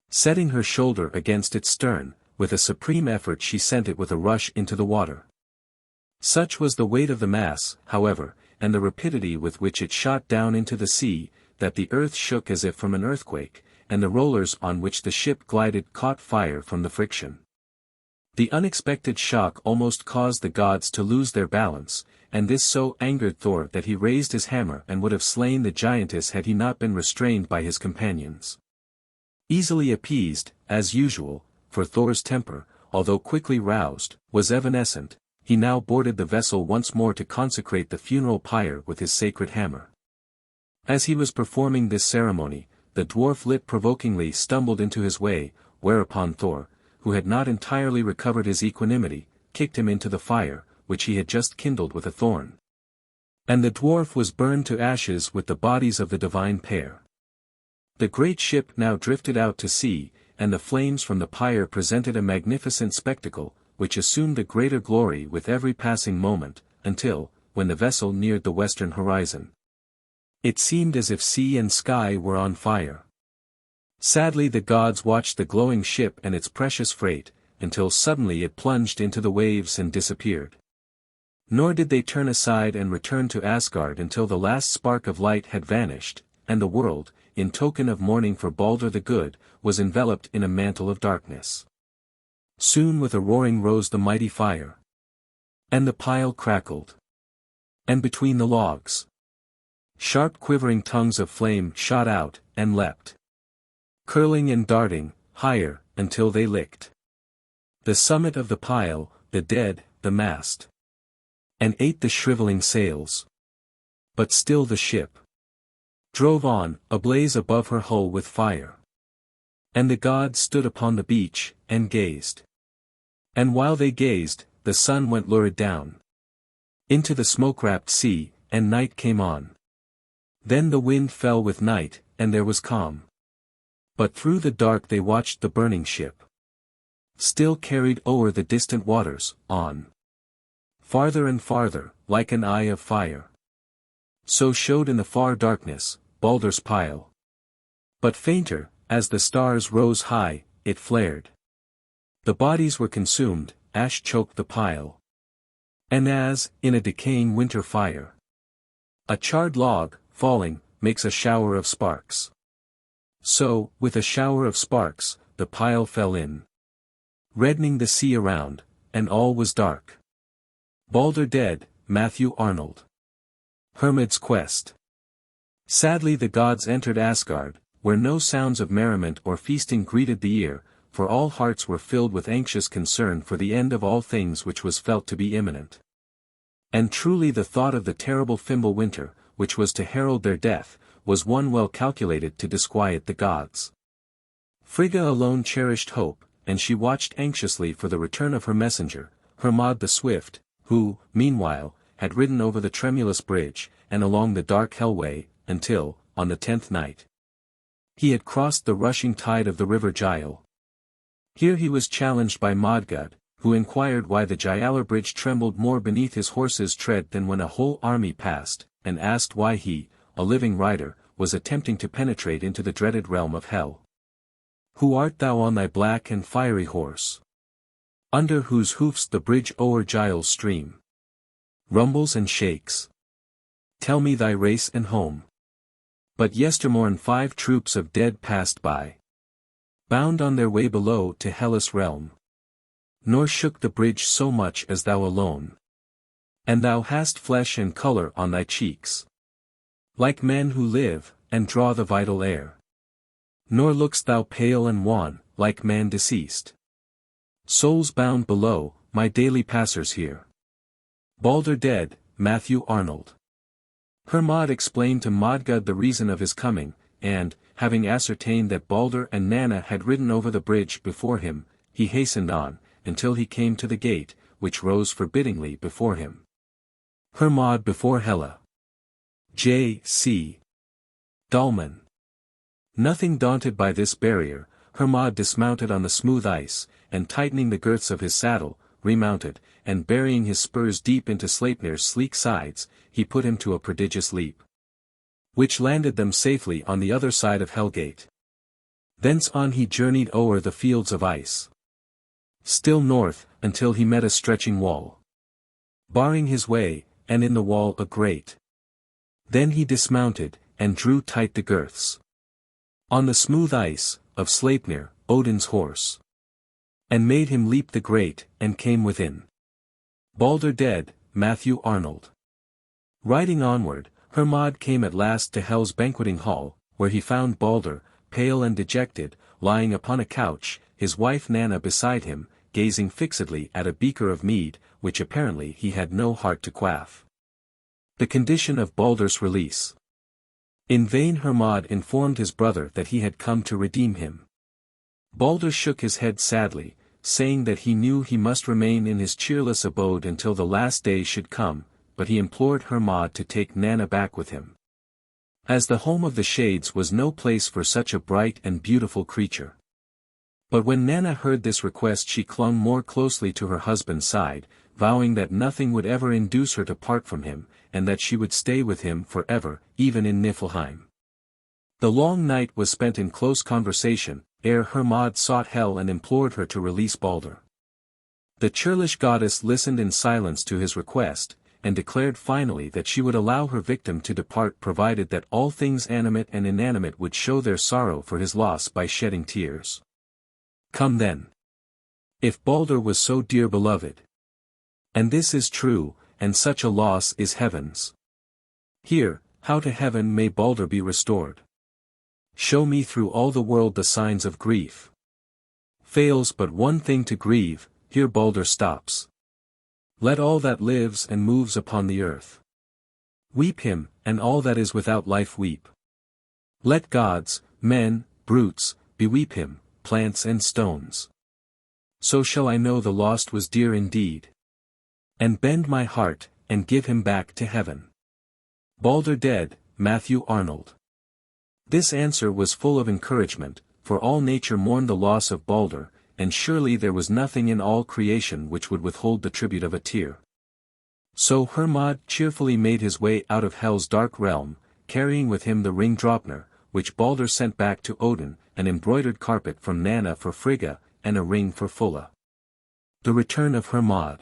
Setting her shoulder against its stern, with a supreme effort she sent it with a rush into the water. Such was the weight of the mass, however, and the rapidity with which it shot down into the sea, that the earth shook as if from an earthquake, and the rollers on which the ship glided caught fire from the friction. The unexpected shock almost caused the gods to lose their balance, and this so angered Thor that he raised his hammer and would have slain the giantess had he not been restrained by his companions. Easily appeased, as usual, for Thor's temper, although quickly roused, was evanescent, he now boarded the vessel once more to consecrate the funeral pyre with his sacred hammer. As he was performing this ceremony, the dwarf lit provokingly stumbled into his way, whereupon Thor, who had not entirely recovered his equanimity, kicked him into the fire, which he had just kindled with a thorn. And the dwarf was burned to ashes with the bodies of the divine pair. The great ship now drifted out to sea, and the flames from the pyre presented a magnificent spectacle, which assumed a greater glory with every passing moment, until, when the vessel neared the western horizon, it seemed as if sea and sky were on fire. Sadly the gods watched the glowing ship and its precious freight, until suddenly it plunged into the waves and disappeared. Nor did they turn aside and return to Asgard until the last spark of light had vanished, and the world, in token of mourning for Baldur the Good, was enveloped in a mantle of darkness. Soon with a roaring rose the mighty fire. And the pile crackled. And between the logs, sharp quivering tongues of flame shot out, and leapt, curling and darting, higher, until they licked the summit of the pile, the dead, the mast, and ate the shriveling sails. But still the ship drove on, ablaze above her hull with fire. And the gods stood upon the beach, and gazed. And while they gazed, the sun went lurid down into the smoke-wrapped sea, and night came on. Then the wind fell with night, and there was calm. But through the dark they watched the burning ship, still carried o'er the distant waters, on. Farther and farther, like an eye of fire. So showed in the far darkness, Baldur's pile. But fainter, as the stars rose high, it flared. The bodies were consumed, ash choked the pile. And as, in a decaying winter fire, a charred log, falling, makes a shower of sparks. So, with a shower of sparks, the pile fell in, reddening the sea around, and all was dark. Baldur dead, Matthew Arnold. Hermod's Quest. Sadly the gods entered Asgard, where no sounds of merriment or feasting greeted the ear, for all hearts were filled with anxious concern for the end of all things which was felt to be imminent. And truly the thought of the terrible Fimbulwinter, which was to herald their death, was one well calculated to disquiet the gods. Frigga alone cherished hope, and she watched anxiously for the return of her messenger, Hermod the Swift, who, meanwhile, had ridden over the tremulous bridge, and along the dark hellway, until, on the 10th night, he had crossed the rushing tide of the river Gjöll. Here he was challenged by Modgud, who inquired why the Gjöllr bridge trembled more beneath his horse's tread than when a whole army passed, and asked why he, a living rider, was attempting to penetrate into the dreaded realm of hell. Who art thou on thy black and fiery horse, under whose hoofs the bridge o'er Gjöll stream rumbles and shakes? Tell me thy race and home. But yestermorn 5 troops of dead passed by, bound on their way below to Hellas' realm. Nor shook the bridge so much as thou alone. And thou hast flesh and color on thy cheeks, like men who live, and draw the vital air. Nor look'st thou pale and wan, like man deceased. Souls bound below, my daily passers here. Balder dead, Matthew Arnold. Hermod explained to Modgud the reason of his coming, and, having ascertained that Balder and Nanna had ridden over the bridge before him, he hastened on, until he came to the gate, which rose forbiddingly before him. Hermod before Hela. J.C. Dahlman. Nothing daunted by this barrier, Hermod dismounted on the smooth ice, and tightening the girths of his saddle, remounted, and burying his spurs deep into Sleipnir's sleek sides, he put him to a prodigious leap, which landed them safely on the other side of Helgate. Thence on he journeyed o'er the fields of ice, still north, until he met a stretching wall, barring his way, and in the wall a grate. Then he dismounted, and drew tight the girths on the smooth ice of Sleipnir, Odin's horse, and made him leap the grate, and came within. Balder dead, Matthew Arnold. Riding onward, Hermod came at last to Hel's banqueting hall, where he found Balder, pale and dejected, lying upon a couch, his wife Nanna beside him, gazing fixedly at a beaker of mead, which apparently he had no heart to quaff. The condition of Balder's release. In vain Hermod informed his brother that he had come to redeem him. Balder shook his head sadly, saying that he knew he must remain in his cheerless abode until the last day should come, but he implored Hermod to take Nanna back with him, as the home of the Shades was no place for such a bright and beautiful creature. But when Nanna heard this request she clung more closely to her husband's side, vowing that nothing would ever induce her to part from him, and that she would stay with him forever, even in Niflheim. The long night was spent in close conversation, ere Hermod sought Hel and implored her to release Balder. The churlish goddess listened in silence to his request, and declared finally that she would allow her victim to depart provided that all things animate and inanimate would show their sorrow for his loss by shedding tears. Come then. If Balder was so dear beloved, and this is true, and such a loss is heaven's, here, how to heaven may Balder be restored? Show me through all the world the signs of grief. Fails but one thing to grieve, here Balder stops. Let all that lives and moves upon the earth weep him, and all that is without life weep. Let gods, men, brutes, beweep him, plants and stones. So shall I know the lost was dear indeed, and bend my heart, and give him back to heaven. Balder dead, Matthew Arnold. This answer was full of encouragement, for all nature mourned the loss of Balder, and surely there was nothing in all creation which would withhold the tribute of a tear. So Hermod cheerfully made his way out of Hel's dark realm, carrying with him the ring Draupnir, which Balder sent back to Odin, an embroidered carpet from Nanna for Frigga, and a ring for Fulla. The return of Hermod.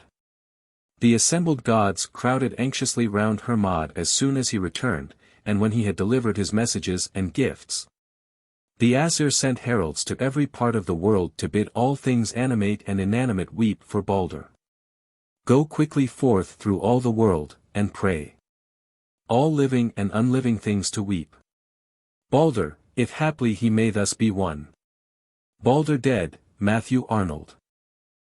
The assembled gods crowded anxiously round Hermod as soon as he returned, and when he had delivered his messages and gifts. The Aesir sent heralds to every part of the world to bid all things animate and inanimate weep for Balder. Go quickly forth through all the world, and pray all living and unliving things to weep Balder, if haply he may thus be won. Balder dead, Matthew Arnold.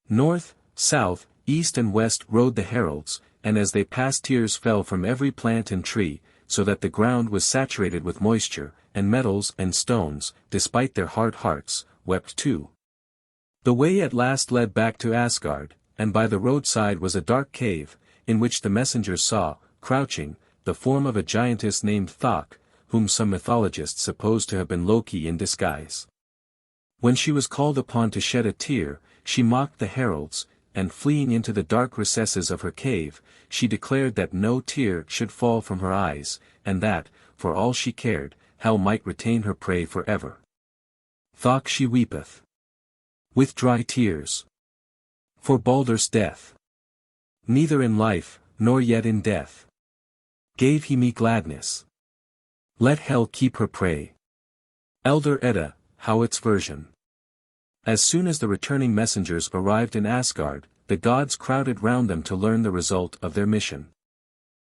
North, south, east and west rode the heralds, and as they passed tears fell from every plant and tree, so that the ground was saturated with moisture, and metals and stones, despite their hard hearts, wept too. The way at last led back to Asgard, and by the roadside was a dark cave, in which the messengers saw, crouching, the form of a giantess named Thok, whom some mythologists suppose to have been Loki in disguise. When she was called upon to shed a tear, she mocked the heralds, and fleeing into the dark recesses of her cave, she declared that no tear should fall from her eyes, and that, for all she cared, hell might retain her prey forever. Thok she weepeth with dry tears for Baldur's death. Neither in life, nor yet in death gave he me gladness. Let hell keep her prey. Elder Edda, Howitt's version. As soon as the returning messengers arrived in Asgard, the gods crowded round them to learn the result of their mission.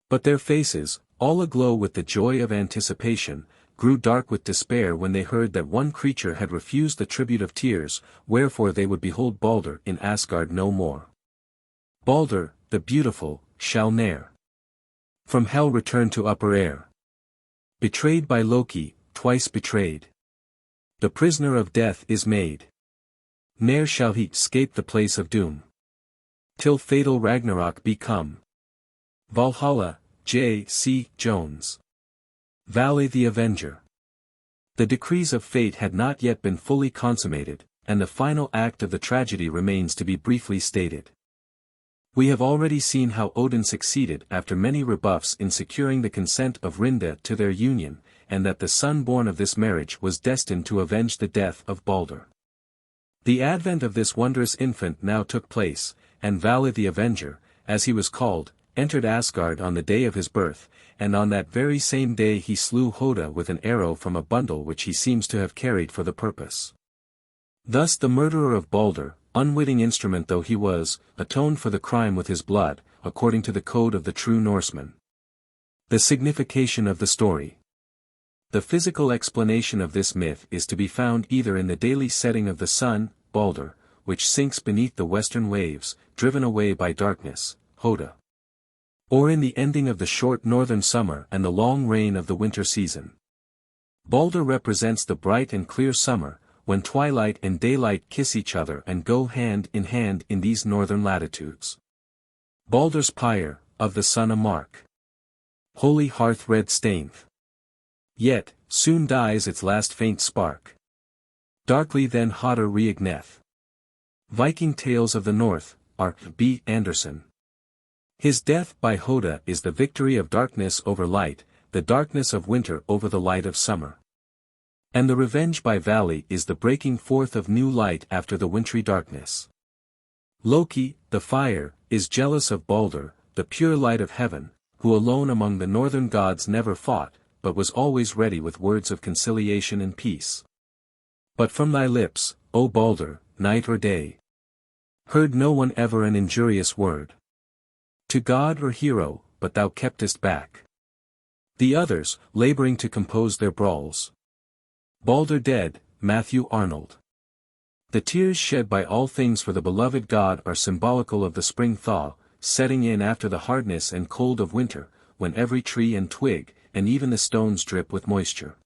But their faces, all aglow with the joy of anticipation, grew dark with despair when they heard that one creature had refused the tribute of tears, wherefore they would behold Balder in Asgard no more. Balder, the beautiful, shall ne'er from hell return to upper air. Betrayed by Loki, twice betrayed. The prisoner of death is made. Ne'er shall he scape the place of doom, till fatal Ragnarok be come. Valhalla, J. C. Jones. Vale the Avenger. The decrees of fate had not yet been fully consummated, and the final act of the tragedy remains to be briefly stated. We have already seen how Odin succeeded after many rebuffs in securing the consent of Rinda to their union, and that the son born of this marriage was destined to avenge the death of Balder. The advent of this wondrous infant now took place, and Vale the Avenger, as he was called, entered Asgard on the day of his birth, and on that very same day he slew Hoda with an arrow from a bundle which he seems to have carried for the purpose. Thus the murderer of Balder, unwitting instrument though he was, atoned for the crime with his blood, according to the code of the true Norsemen. The signification of the story. The physical explanation of this myth is to be found either in the daily setting of the sun, Balder, which sinks beneath the western waves, driven away by darkness, Hoda, or in the ending of the short northern summer and the long rain of the winter season. Balder represents the bright and clear summer, when twilight and daylight kiss each other and go hand in these northern latitudes. Balder's pyre, of the sun a mark. Holy hearth red stainth. Yet, soon dies its last faint spark. Darkly then hotter reigneth. Viking Tales of the North, R. B. Anderson. His death by Hoda is the victory of darkness over light, the darkness of winter over the light of summer. And the revenge by Vale is the breaking forth of new light after the wintry darkness. Loki, the fire, is jealous of Balder, the pure light of heaven, who alone among the northern gods never fought, but was always ready with words of conciliation and peace. But from thy lips, O Balder, night or day, heard no one ever an injurious word to god or hero, but thou keptest back the others, laboring to compose their brawls. Balder dead, Matthew Arnold. The tears shed by all things for the beloved god are symbolical of the spring thaw, setting in after the hardness and cold of winter, when every tree and twig, and even the stones drip with moisture.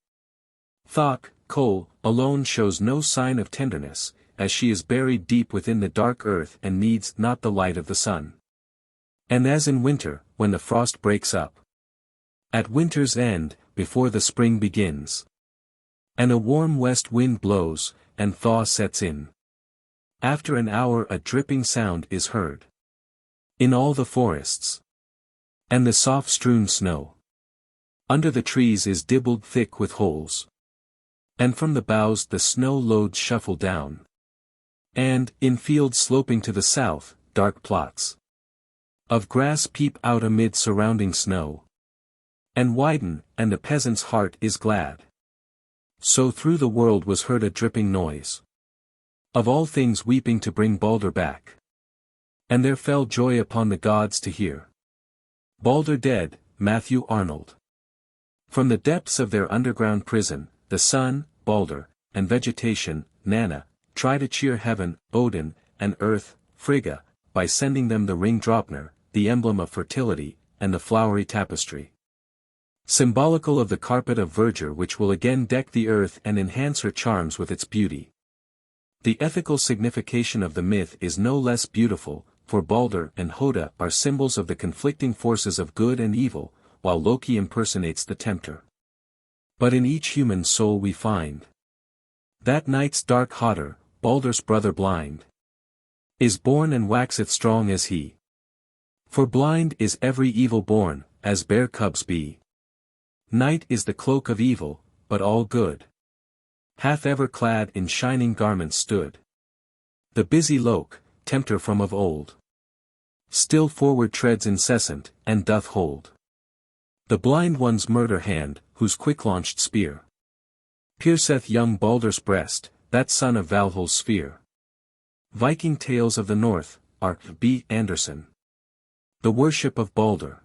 Thok, coal, alone shows no sign of tenderness, as she is buried deep within the dark earth and needs not the light of the sun. And as in winter, when the frost breaks up at winter's end, before the spring begins, and a warm west wind blows, and thaw sets in, after an hour a dripping sound is heard in all the forests, and the soft-strewn snow under the trees is dibbled thick with holes, and from the boughs the snow loads shuffle down, and, in fields sloping to the south, dark plots of grass peep out amid surrounding snow, and widen, and the peasant's heart is glad. So through the world was heard a dripping noise of all things weeping to bring Balder back. And there fell joy upon the gods to hear Balder dead, Matthew Arnold. From the depths of their underground prison, the sun, Balder, and vegetation, Nanna, try to cheer heaven, Odin, and earth, Frigga, by sending them the ring Draupnir, the emblem of fertility, and the flowery tapestry, symbolical of the carpet of verdure which will again deck the earth and enhance her charms with its beauty. The ethical signification of the myth is no less beautiful, for Balder and Hoda are symbols of the conflicting forces of good and evil, while Loki impersonates the tempter. But in each human soul we find that night's dark hotter, Baldur's brother blind, is born and waxeth strong as he. For blind is every evil born, as bear cubs be. Night is the cloak of evil, but all good hath ever clad in shining garments stood. The busy Loki, tempter from of old, still forward treads incessant, and doth hold the blind one's murder hand, whose quick-launched spear pierceth young Baldur's breast, that son of Valhall's sphere. Viking Tales of the North, Art B. Anderson. The Worship of Baldur.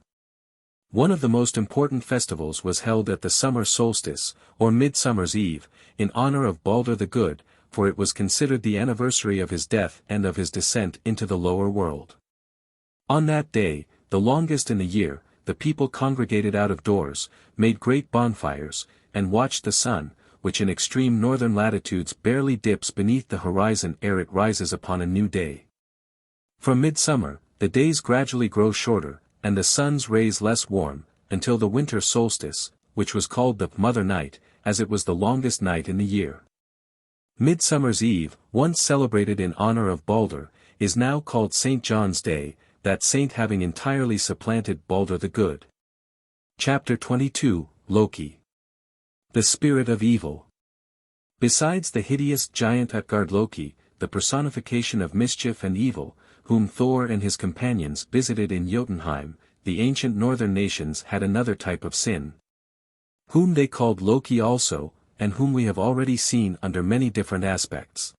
One of the most important festivals was held at the summer solstice, or Midsummer's Eve, in honor of Baldur the Good, for it was considered the anniversary of his death and of his descent into the lower world. On that day, the longest in the year, the people congregated out of doors, made great bonfires, and watched the sun, which in extreme northern latitudes barely dips beneath the horizon ere it rises upon a new day. From midsummer, the days gradually grow shorter, and the sun's rays less warm, until the winter solstice, which was called the Mother Night, as it was the longest night in the year. Midsummer's Eve, once celebrated in honor of Baldur, is now called St. John's Day, that saint having entirely supplanted Baldur the Good. Chapter 22, Loki. The Spirit of Evil. Besides the hideous giant Utgard Loki, the personification of mischief and evil, whom Thor and his companions visited in Jotunheim, the ancient northern nations had another type of sin, whom they called Loki also, and whom we have already seen under many different aspects.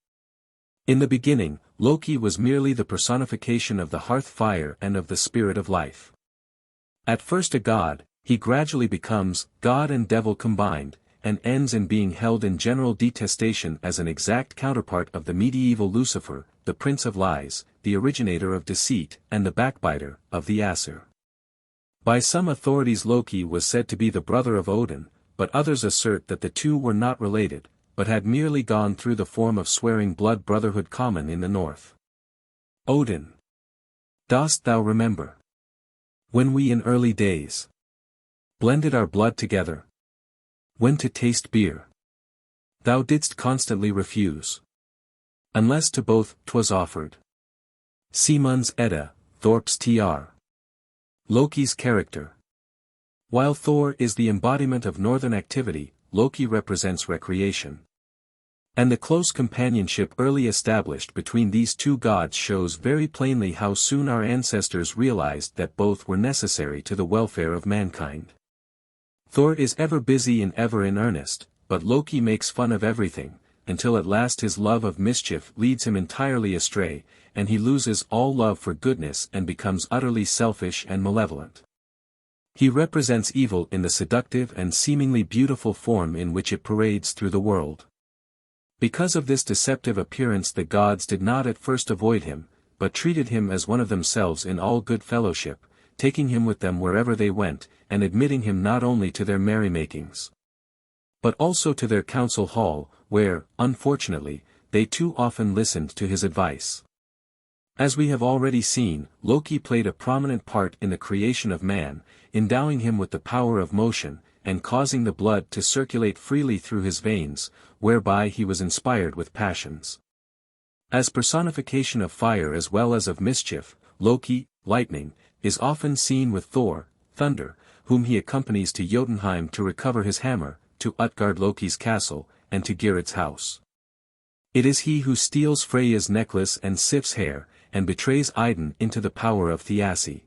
In the beginning, Loki was merely the personification of the hearth fire and of the spirit of life. At first a god, he gradually becomes god and devil combined, and ends in being held in general detestation as an exact counterpart of the medieval Lucifer, the prince of lies, the originator of deceit, and the backbiter, of the Aesir. By some authorities Loki was said to be the brother of Odin, but others assert that the two were not related, but had merely gone through the form of swearing blood brotherhood common in the north. Odin. Dost thou remember when we in early days blended our blood together? When to taste beer thou didst constantly refuse, unless to both 'twas offered. Simon's Edda, Thorpe's Tr. Loki's character. While Thor is the embodiment of northern activity, Loki represents recreation. And the close companionship early established between these two gods shows very plainly how soon our ancestors realized that both were necessary to the welfare of mankind. Thor is ever busy and ever in earnest, but Loki makes fun of everything, until at last his love of mischief leads him entirely astray, and he loses all love for goodness and becomes utterly selfish and malevolent. He represents evil in the seductive and seemingly beautiful form in which it parades through the world. Because of this deceptive appearance the gods did not at first avoid him, but treated him as one of themselves in all good fellowship, taking him with them wherever they went, and admitting him not only to their merrymakings, but also to their council hall, where, unfortunately, they too often listened to his advice. As we have already seen, Loki played a prominent part in the creation of man, endowing him with the power of motion, and causing the blood to circulate freely through his veins, whereby he was inspired with passions. As personification of fire as well as of mischief, Loki, lightning, is often seen with Thor, thunder, whom he accompanies to Jotunheim to recover his hammer, to Utgard Loki's castle, and to Geirrid's house. It is he who steals Freya's necklace and Sif's hair, and betrays Idun into the power of Thiassi.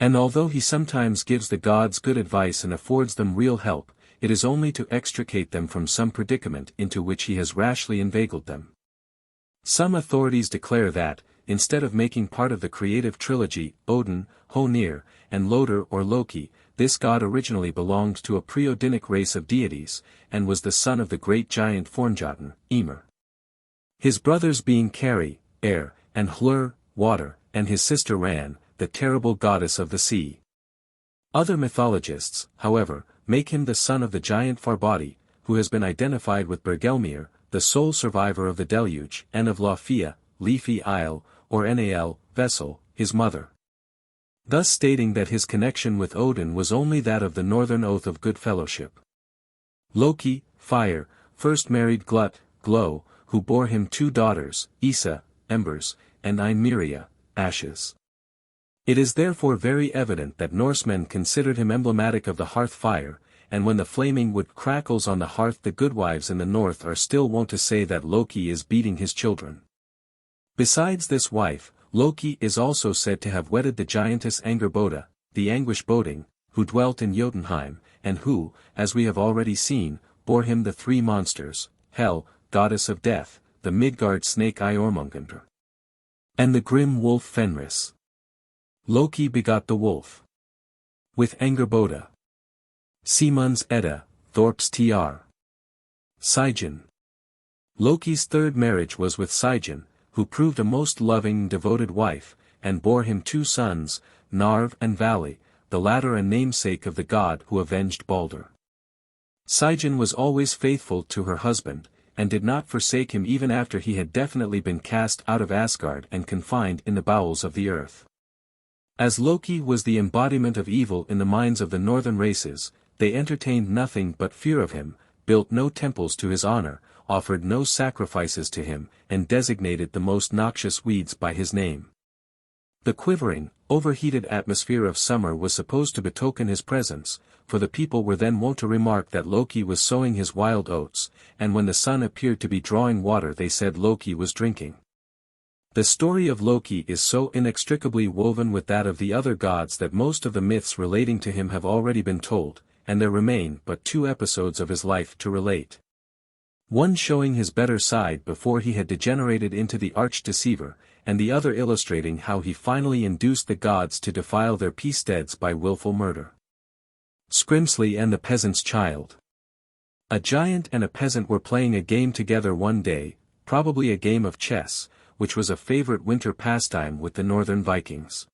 And although he sometimes gives the gods good advice and affords them real help, it is only to extricate them from some predicament into which he has rashly inveigled them. Some authorities declare that, instead of making part of the creative trilogy, Odin, Honir, and Loder or Loki, this god originally belonged to a pre-Odinic race of deities, and was the son of the great giant Fornjotn, Ymir. His brothers being Kari, air, and Hlur, water, and his sister Ran, the terrible goddess of the sea. Other mythologists, however, make him the son of the giant Farbati, who has been identified with Bergelmir, the sole survivor of the deluge, and of Laufeyja, Leafy Isle, or Nal, vessel, his mother. Thus stating that his connection with Odin was only that of the northern oath of good fellowship. Loki, fire, first married Glut, Glow, who bore him 2 daughters, Isa, embers, and Nymeria, ashes. It is therefore very evident that Norsemen considered him emblematic of the hearth fire, and when the flaming wood crackles on the hearth, the goodwives in the north are still wont to say that Loki is beating his children. Besides this wife, Loki is also said to have wedded the giantess Angerboda, the anguish-boding, who dwelt in Jotunheim, and who, as we have already seen, bore him the 3 monsters, Hel, goddess of death, the Midgard snake Iormungandr, and the grim wolf Fenris. Loki begot the wolf with Angerboda. Simunds Edda, Thorp's Tr. Sigyn. Loki's 3rd marriage was with Sigyn, who proved a most loving and devoted wife, and bore him 2 sons, Narv and Vali, the latter a namesake of the god who avenged Balder. Sigyn was always faithful to her husband, and did not forsake him even after he had definitely been cast out of Asgard and confined in the bowels of the earth. As Loki was the embodiment of evil in the minds of the northern races, they entertained nothing but fear of him, built no temples to his honor, offered no sacrifices to him, and designated the most noxious weeds by his name. The quivering, overheated atmosphere of summer was supposed to betoken his presence, for the people were then wont to remark that Loki was sowing his wild oats, and when the sun appeared to be drawing water they said Loki was drinking. The story of Loki is so inextricably woven with that of the other gods that most of the myths relating to him have already been told, and there remain but 2 episodes of his life to relate. One showing his better side before he had degenerated into the arch-deceiver, and the other illustrating how he finally induced the gods to defile their peace-steads by willful murder. Scrimsley and the Peasant's Child. A giant and a peasant were playing a game together one day, probably a game of chess, which was a favorite winter pastime with the northern Vikings.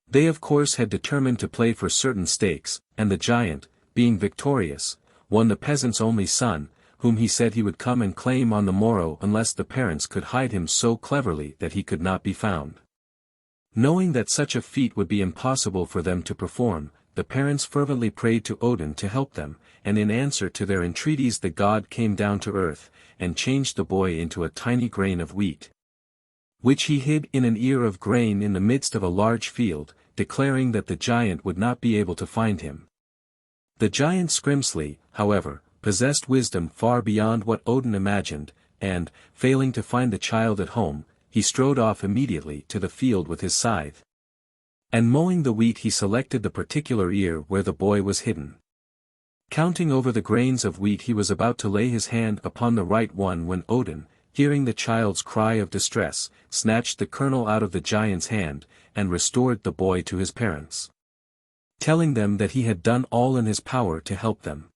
They of course had determined to play for certain stakes, and the giant, being victorious, won the peasant's only son, whom he said he would come and claim on the morrow unless the parents could hide him so cleverly that he could not be found. Knowing that such a feat would be impossible for them to perform, the parents fervently prayed to Odin to help them, and in answer to their entreaties the god came down to earth, and changed the boy into a tiny grain of wheat, which he hid in an ear of grain in the midst of a large field, declaring that the giant would not be able to find him. The giant Scrimsley, however, possessed wisdom far beyond what Odin imagined, and, failing to find the child at home, he strode off immediately to the field with his scythe. And mowing the wheat he selected the particular ear where the boy was hidden. Counting over the grains of wheat he was about to lay his hand upon the right one when Odin, hearing the child's cry of distress, snatched the kernel out of the giant's hand, and restored the boy to his parents, telling them that he had done all in his power to help them.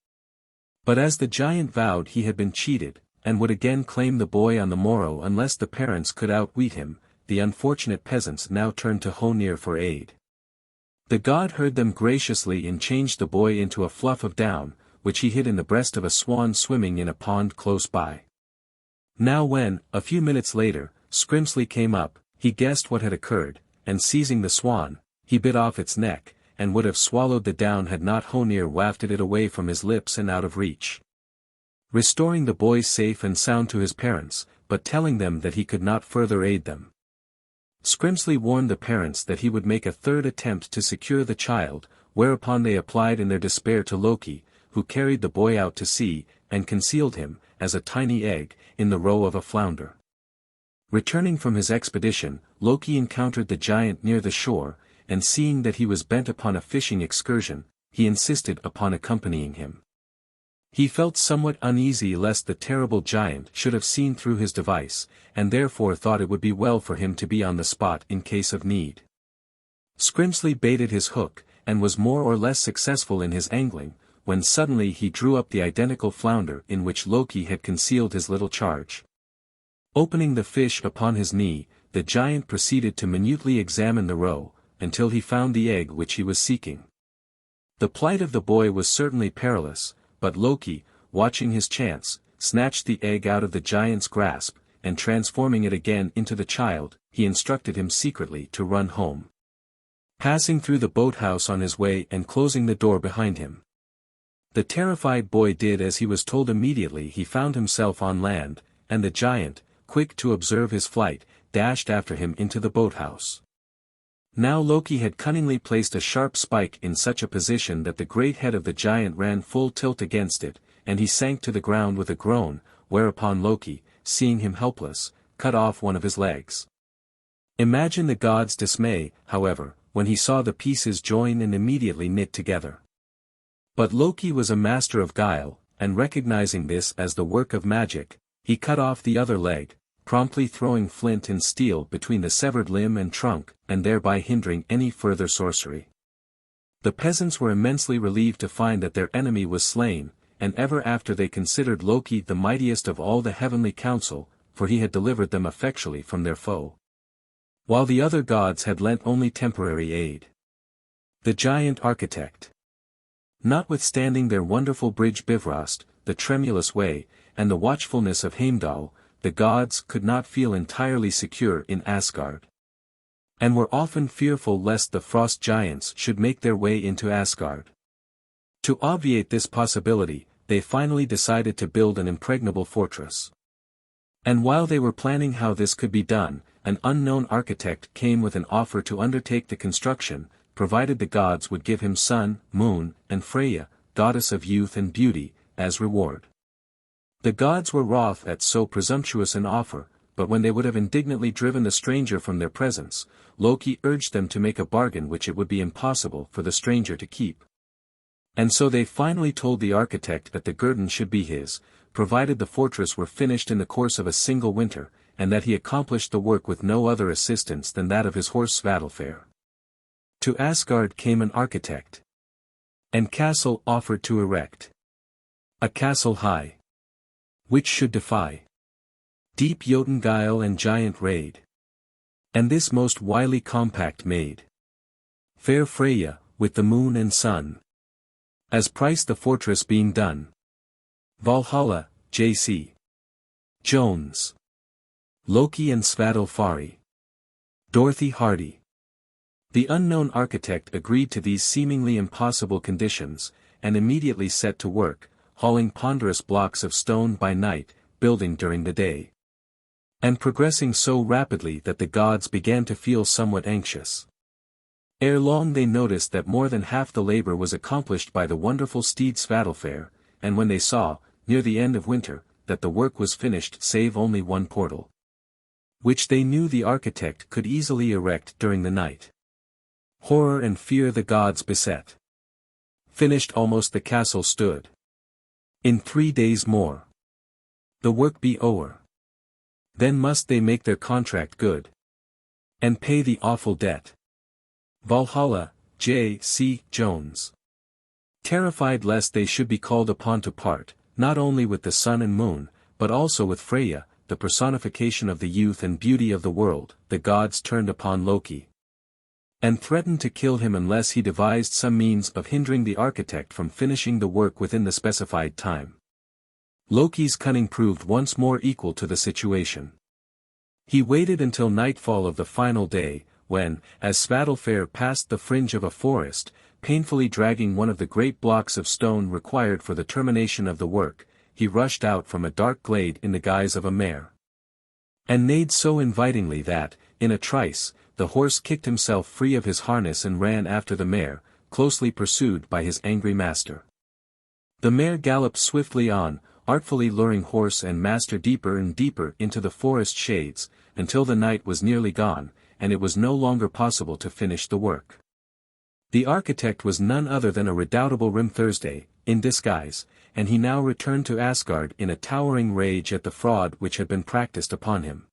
But as the giant vowed he had been cheated, and would again claim the boy on the morrow unless the parents could outwit him, the unfortunate peasants now turned to Honir for aid. The god heard them graciously and changed the boy into a fluff of down, which he hid in the breast of a swan swimming in a pond close by. Now when, a few minutes later, Scrimsley came up, he guessed what had occurred, and seizing the swan, he bit off its neck, and would have swallowed the down had not Honir wafted it away from his lips and out of reach, restoring the boy safe and sound to his parents, but telling them that he could not further aid them. Scrimsley warned the parents that he would make a 3rd attempt to secure the child, whereupon they applied in their despair to Loki, who carried the boy out to sea, and concealed him, as a tiny egg, in the roe of a flounder. Returning from his expedition, Loki encountered the giant near the shore, and seeing that he was bent upon a fishing excursion, he insisted upon accompanying him. He felt somewhat uneasy lest the terrible giant should have seen through his device, and therefore thought it would be well for him to be on the spot in case of need. Scrimsley baited his hook, and was more or less successful in his angling, when suddenly he drew up the identical flounder in which Loki had concealed his little charge. Opening the fish upon his knee, the giant proceeded to minutely examine the roe, until he found the egg which he was seeking. The plight of the boy was certainly perilous, but Loki, watching his chance, snatched the egg out of the giant's grasp, and transforming it again into the child, he instructed him secretly to run home, passing through the boathouse on his way and closing the door behind him. The terrified boy did as he was told. Immediately he found himself on land, and the giant, quick to observe his flight, dashed after him into the boathouse. Now Loki had cunningly placed a sharp spike in such a position that the great head of the giant ran full tilt against it, and he sank to the ground with a groan, whereupon Loki, seeing him helpless, cut off one of his legs. Imagine the god's dismay, however, when he saw the pieces join and immediately knit together. But Loki was a master of guile, and recognizing this as the work of magic, he cut off the other leg, promptly throwing flint and steel between the severed limb and trunk, and thereby hindering any further sorcery. The peasants were immensely relieved to find that their enemy was slain, and ever after they considered Loki the mightiest of all the heavenly council, for he had delivered them effectually from their foe. While the other gods had lent only temporary aid. The giant architect. Notwithstanding their wonderful bridge Bifrost, the tremulous way, and the watchfulness of Heimdall, the gods could not feel entirely secure in Asgard. And were often fearful lest the frost giants should make their way into Asgard. To obviate this possibility, they finally decided to build an impregnable fortress. And while they were planning how this could be done, an unknown architect came with an offer to undertake the construction, provided the gods would give him sun, moon, and Freya, goddess of youth and beauty, as reward. The gods were wroth at so presumptuous an offer, but when they would have indignantly driven the stranger from their presence, Loki urged them to make a bargain which it would be impossible for the stranger to keep. And so they finally told the architect that the guerdon should be his, provided the fortress were finished in the course of a single winter, and that he accomplished the work with no other assistance than that of his horse Svadelfair. To Asgard came an architect. And castle offered to erect. A castle high. Which should defy deep Jotun-guile and giant raid. And this most wily compact made fair Freya, with the moon and sun. As price the fortress being done. Valhalla, J.C. Jones. Loki and Svadelfari. Dorothy Hardy. The unknown architect agreed to these seemingly impossible conditions, and immediately set to work, hauling ponderous blocks of stone by night, building during the day. And progressing so rapidly that the gods began to feel somewhat anxious. Ere long they noticed that more than half the labor was accomplished by the wonderful steed Svadelfair, and when they saw, near the end of winter, that the work was finished save only one portal, which they knew the architect could easily erect during the night. Horror and fear the gods beset. Finished almost the castle stood. In 3 days more. The work be o'er. Then must they make their contract good. And pay the awful debt. Valhalla, J. C. Jones. Terrified lest they should be called upon to part, not only with the sun and moon, but also with Freya, the personification of the youth and beauty of the world, the gods turned upon Loki. And threatened to kill him unless he devised some means of hindering the architect from finishing the work within the specified time. Loki's cunning proved once more equal to the situation. He waited until nightfall of the final day, when, as Svadelfair passed the fringe of a forest, painfully dragging one of the great blocks of stone required for the termination of the work, he rushed out from a dark glade in the guise of a mare. And neighed so invitingly that, in a trice, the horse kicked himself free of his harness and ran after the mare, closely pursued by his angry master. The mare galloped swiftly on, artfully luring horse and master deeper and deeper into the forest shades, until the night was nearly gone, and it was no longer possible to finish the work. The architect was none other than a redoubtable Rim-Thursday, in disguise, and he now returned to Asgard in a towering rage at the fraud which had been practiced upon him.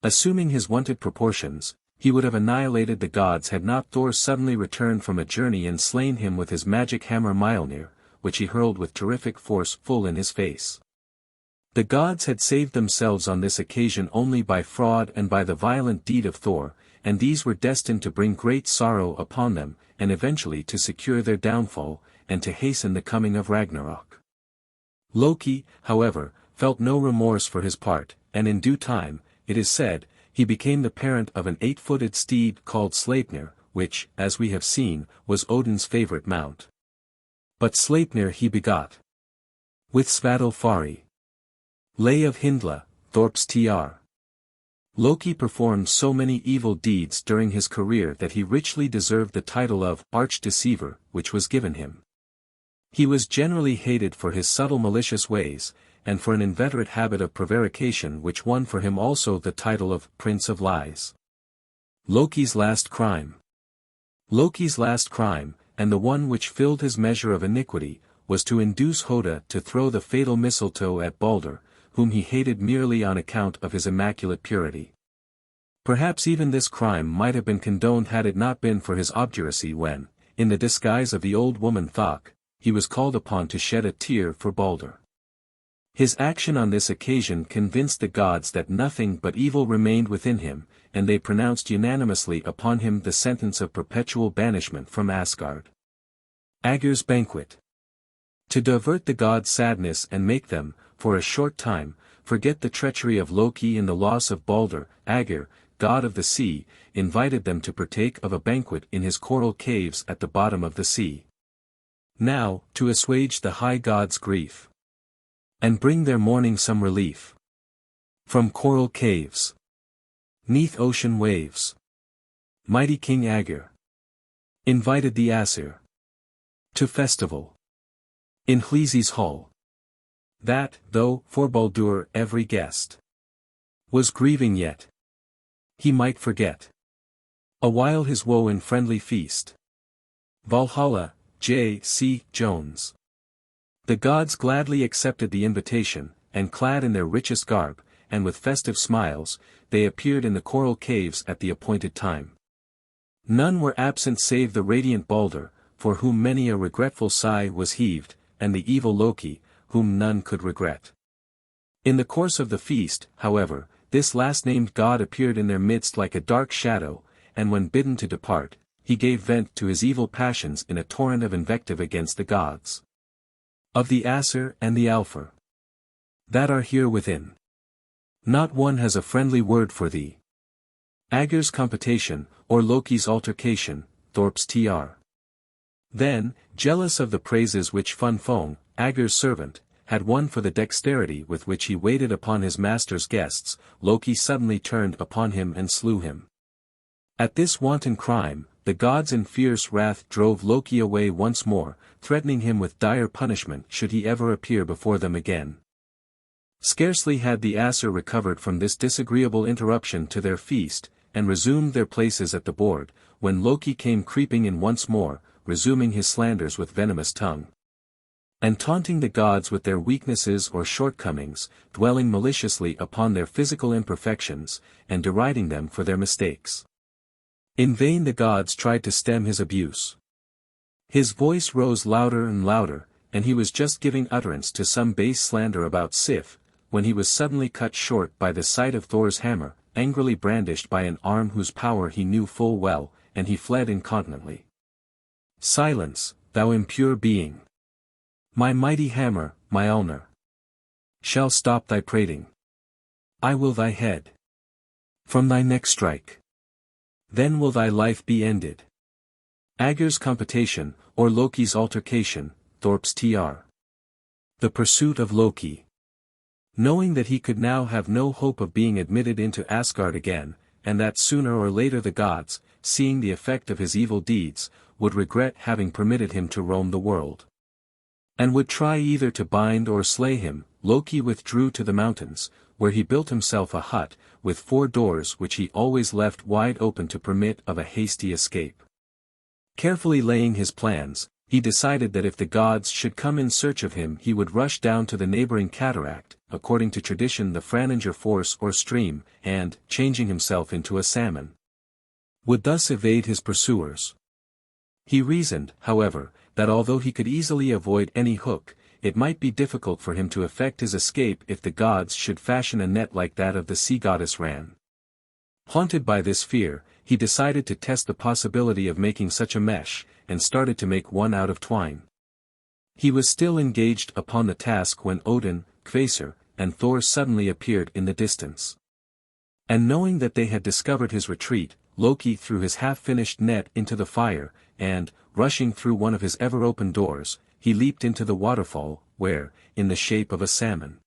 Assuming his wonted proportions, he would have annihilated the gods had not Thor suddenly returned from a journey and slain him with his magic hammer Mjolnir, which he hurled with terrific force full in his face. The gods had saved themselves on this occasion only by fraud and by the violent deed of Thor, and these were destined to bring great sorrow upon them, and eventually to secure their downfall, and to hasten the coming of Ragnarok. Loki, however, felt no remorse for his part, and in due time, it is said, he became the parent of an 8-footed steed called Sleipnir, which, as we have seen, was Odin's favorite mount. But Sleipnir he begot. With Svadil Fari. Lay of Hyndla, Thorps tr. Loki performed so many evil deeds during his career that he richly deserved the title of Arch-Deceiver, which was given him. He was generally hated for his subtle malicious ways, and for an inveterate habit of prevarication which won for him also the title of Prince of Lies. Loki's last crime. Loki's last crime, and the one which filled his measure of iniquity, was to induce Hoda to throw the fatal mistletoe at Balder, whom he hated merely on account of his immaculate purity. Perhaps even this crime might have been condoned had it not been for his obduracy when, in the disguise of the old woman Thok, he was called upon to shed a tear for Balder. His action on this occasion convinced the gods that nothing but evil remained within him, and they pronounced unanimously upon him the sentence of perpetual banishment from Asgard. Agir's Banquet. To divert the gods' sadness and make them, for a short time, forget the treachery of Loki and the loss of Balder, Agir, god of the sea, invited them to partake of a banquet in his coral caves at the bottom of the sea. Now, to assuage the high god's grief, and bring their mourning some relief, from coral caves, 'neath ocean waves, mighty King Agir invited the Aesir to festival in Hlisi's hall. That, though, for Baldur every guest was grieving yet, he might forget awhile his woe in friendly feast. Valhalla, J. C. Jones. The gods gladly accepted the invitation, and clad in their richest garb, and with festive smiles, they appeared in the coral caves at the appointed time. None were absent save the radiant Balder, for whom many a regretful sigh was heaved, and the evil Loki, whom none could regret. In the course of the feast, however, this last-named god appeared in their midst like a dark shadow, and when bidden to depart, he gave vent to his evil passions in a torrent of invective against the gods of the Aesir and the Alfar that are here within. Not one has a friendly word for thee. Agir's computation, or Loki's altercation, Thorps tr. Then, jealous of the praises which Funfong, Agir's servant, had won for the dexterity with which he waited upon his master's guests, Loki suddenly turned upon him and slew him. At this wanton crime, the gods in fierce wrath drove Loki away once more, threatening him with dire punishment should he ever appear before them again. Scarcely had the Aesir recovered from this disagreeable interruption to their feast, and resumed their places at the board, when Loki came creeping in once more, resuming his slanders with venomous tongue, and taunting the gods with their weaknesses or shortcomings, dwelling maliciously upon their physical imperfections, and deriding them for their mistakes. In vain the gods tried to stem his abuse. His voice rose louder and louder, and he was just giving utterance to some base slander about Sif, when he was suddenly cut short by the sight of Thor's hammer, angrily brandished by an arm whose power he knew full well, and he fled incontinently. Silence, thou impure being! My mighty hammer, my Ulnar, shall stop thy prating. I will thy head from thy neck strike. Then will thy life be ended. Agir's computation, or Loki's altercation, Thorps tr. The pursuit of Loki. Knowing that he could now have no hope of being admitted into Asgard again, and that sooner or later the gods, seeing the effect of his evil deeds, would regret having permitted him to roam the world, and would try either to bind or slay him, Loki withdrew to the mountains, where he built himself a hut, with 4 doors which he always left wide open to permit of a hasty escape. Carefully laying his plans, he decided that if the gods should come in search of him he would rush down to the neighboring cataract, according to tradition the Franinger force or stream, and, changing himself into a salmon, would thus evade his pursuers. He reasoned, however, that although he could easily avoid any hook, it might be difficult for him to effect his escape if the gods should fashion a net like that of the sea goddess Ran. Haunted by this fear, he decided to test the possibility of making such a mesh, and started to make one out of twine. He was still engaged upon the task when Odin, Kvasir, and Thor suddenly appeared in the distance. And knowing that they had discovered his retreat, Loki threw his half-finished net into the fire, and, rushing through one of his ever-open doors, he leaped into the waterfall, where, in the shape of a salmon,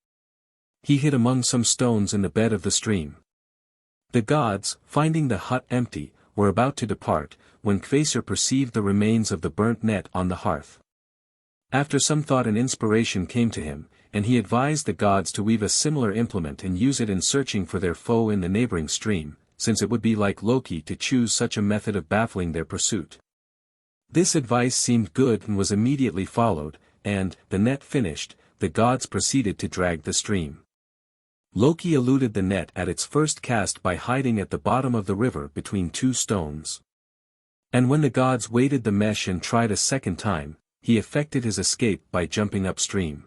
he hid among some stones in the bed of the stream. The gods, finding the hut empty, were about to depart, when Kvasir perceived the remains of the burnt net on the hearth. After some thought an inspiration came to him, and he advised the gods to weave a similar implement and use it in searching for their foe in the neighboring stream, since it would be like Loki to choose such a method of baffling their pursuit. This advice seemed good and was immediately followed, and, the net finished, the gods proceeded to drag the stream. Loki eluded the net at its first cast by hiding at the bottom of the river between two stones. And when the gods weighted the mesh and tried a second time, he effected his escape by jumping upstream.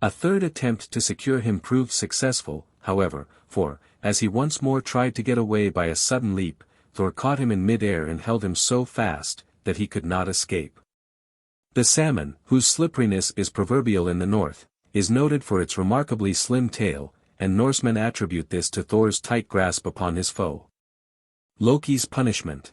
A third attempt to secure him proved successful, however, for, as he once more tried to get away by a sudden leap, Thor caught him in mid-air and held him so fast, that he could not escape. The salmon, whose slipperiness is proverbial in the north, is noted for its remarkably slim tail, and Norsemen attribute this to Thor's tight grasp upon his foe. Loki's punishment.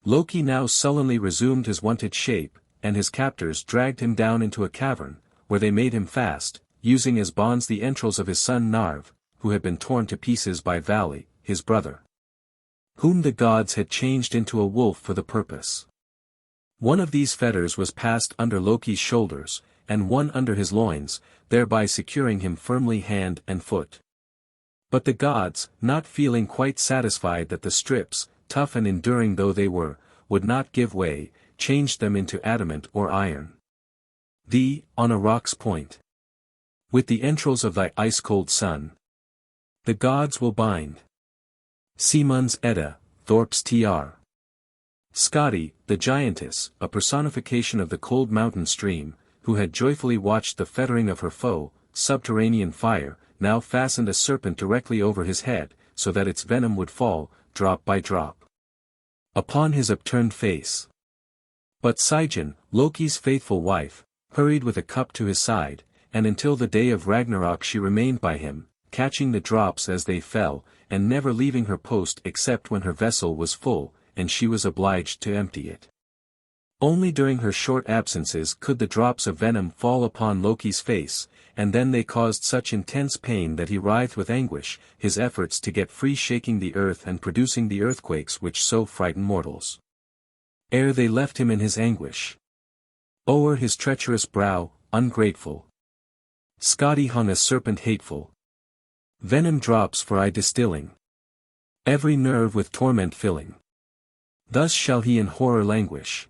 Loki now sullenly resumed his wonted shape, and his captors dragged him down into a cavern, where they made him fast, using as bonds the entrails of his son Narv, who had been torn to pieces by Vali, his brother, whom the gods had changed into a wolf for the purpose. One of these fetters was passed under Loki's shoulders, and one under his loins, thereby securing him firmly hand and foot. But the gods, not feeling quite satisfied that the strips, tough and enduring though they were, would not give way, changed them into adamant or iron. Thee, on a rock's point, with the entrails of thy ice-cold son, the gods will bind. Simun's Edda, Thorp's Tr. Skadi, the giantess, a personification of the cold mountain stream, who had joyfully watched the fettering of her foe, subterranean fire, now fastened a serpent directly over his head, so that its venom would fall, drop by drop, upon his upturned face. But Sigyn, Loki's faithful wife, hurried with a cup to his side, and until the day of Ragnarok she remained by him, catching the drops as they fell, and never leaving her post except when her vessel was full, and she was obliged to empty it. Only during her short absences could the drops of venom fall upon Loki's face, and then they caused such intense pain that he writhed with anguish, his efforts to get free shaking the earth and producing the earthquakes which so frighten mortals. Ere they left him in his anguish. O'er his treacherous brow, ungrateful, Skadi hung a serpent hateful. Venom drops for aye distilling, every nerve with torment filling. Thus shall he in horror languish.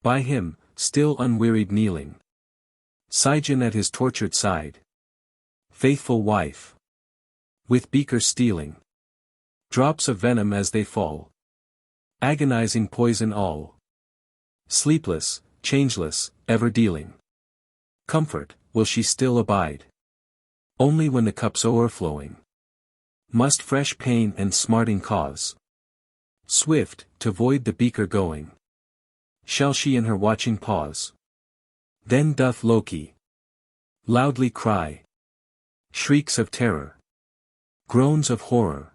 By him, still unwearied kneeling, Sigyn at his tortured side, faithful wife, with beaker stealing drops of venom as they fall, agonizing poison all, sleepless, changeless, ever dealing comfort, will she still abide. Only when the cup's o'erflowing must fresh pain and smarting cause. Swift, to void the beaker going, shall she in her watching pause. Then doth Loki loudly cry, shrieks of terror, groans of horror,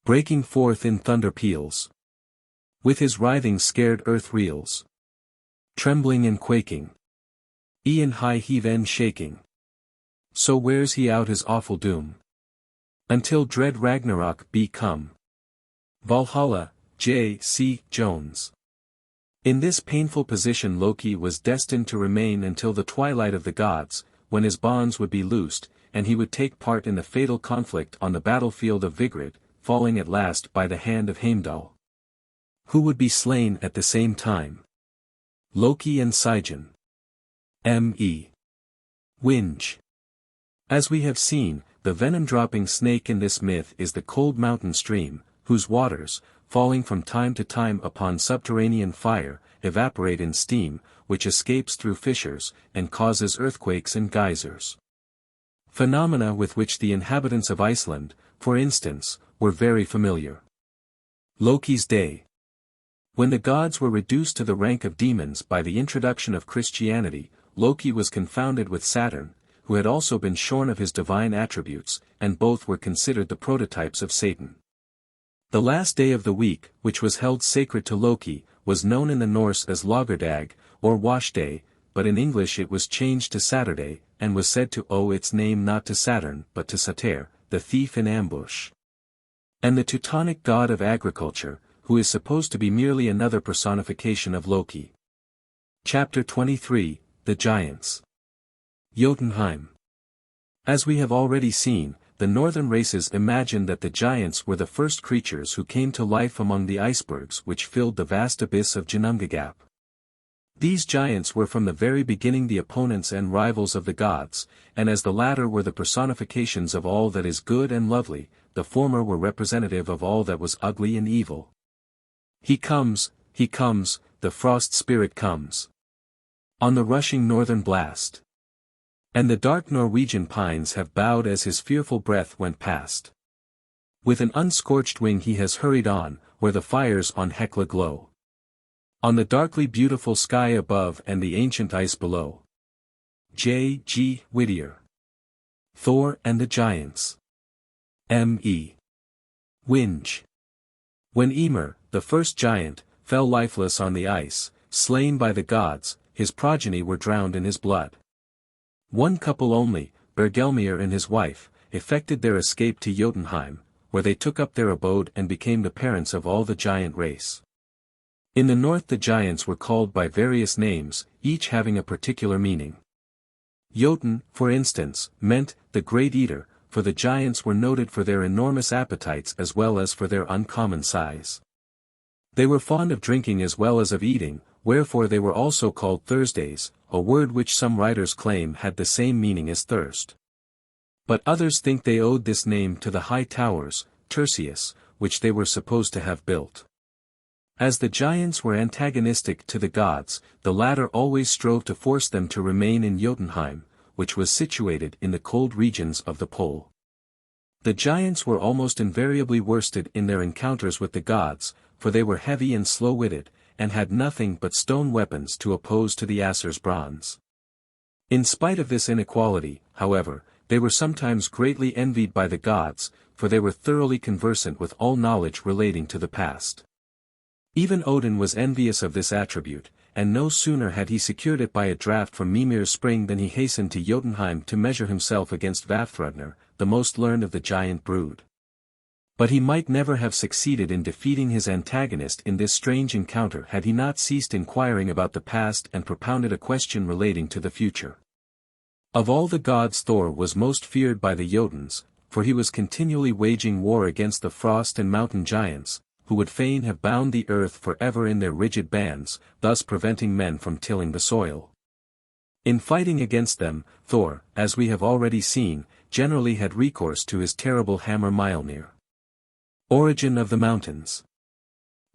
breaking forth in thunder peals. With his writhing scared earth reels, trembling and quaking, e'en high heaven shaking. So wears he out his awful doom, until dread Ragnarok be come. Valhalla, J. C. Jones. In this painful position Loki was destined to remain until the twilight of the gods, when his bonds would be loosed, and he would take part in the fatal conflict on the battlefield of Vigrid, falling at last by the hand of Heimdall, who would be slain at the same time. Loki and Sigyn. M.E. Winge. As we have seen, the venom-dropping snake in this myth is the cold mountain stream, whose waters, falling from time to time upon subterranean fire, evaporate in steam, which escapes through fissures, and causes earthquakes and geysers. Phenomena with which the inhabitants of Iceland, for instance, were very familiar. Loki's Day. When the gods were reduced to the rank of demons by the introduction of Christianity, Loki was confounded with Saturn, who had also been shorn of his divine attributes, and both were considered the prototypes of Satan. The last day of the week, which was held sacred to Loki, was known in the Norse as Lagerdag, or Wash Day, but in English it was changed to Saturday, and was said to owe its name not to Saturn but to Satyr, the thief in ambush. And the Teutonic god of agriculture, who is supposed to be merely another personification of Loki. Chapter 23, The Giants. Jotunheim. As we have already seen, the northern races imagined that the giants were the first creatures who came to life among the icebergs which filled the vast abyss of Ginnungagap. These giants were from the very beginning the opponents and rivals of the gods, and as the latter were the personifications of all that is good and lovely, the former were representative of all that was ugly and evil. He comes, the frost spirit comes. On the rushing northern blast. And the dark Norwegian pines have bowed as his fearful breath went past. With an unscorched wing he has hurried on, where the fires on Hekla glow. On the darkly beautiful sky above and the ancient ice below. J. G. Whittier. Thor and the Giants. M. E. Winge. When Ymir, the first giant, fell lifeless on the ice, slain by the gods, his progeny were drowned in his blood. One couple only, Bergelmir and his wife, effected their escape to Jotunheim, where they took up their abode and became the parents of all the giant race. In the north the giants were called by various names, each having a particular meaning. Jotun, for instance, meant, the Great Eater, for the giants were noted for their enormous appetites as well as for their uncommon size. They were fond of drinking as well as of eating, wherefore they were also called Thursdays, a word which some writers claim had the same meaning as thirst. But others think they owed this name to the high towers, Tertius, which they were supposed to have built. As the giants were antagonistic to the gods, the latter always strove to force them to remain in Jotunheim, which was situated in the cold regions of the pole. The giants were almost invariably worsted in their encounters with the gods, for they were heavy and slow-witted, and had nothing but stone weapons to oppose to the Aesir's bronze. In spite of this inequality, however, they were sometimes greatly envied by the gods, for they were thoroughly conversant with all knowledge relating to the past. Even Odin was envious of this attribute, and no sooner had he secured it by a draught from Mimir's spring than he hastened to Jotunheim to measure himself against Vafthrudner, the most learned of the giant brood. But he might never have succeeded in defeating his antagonist in this strange encounter had he not ceased inquiring about the past and propounded a question relating to the future. Of all the gods Thor was most feared by the Jotuns, for he was continually waging war against the frost and mountain giants, who would fain have bound the earth forever in their rigid bands, thus preventing men from tilling the soil. In fighting against them, Thor, as we have already seen, generally had recourse to his terrible hammer Mjolnir. Origin of the mountains.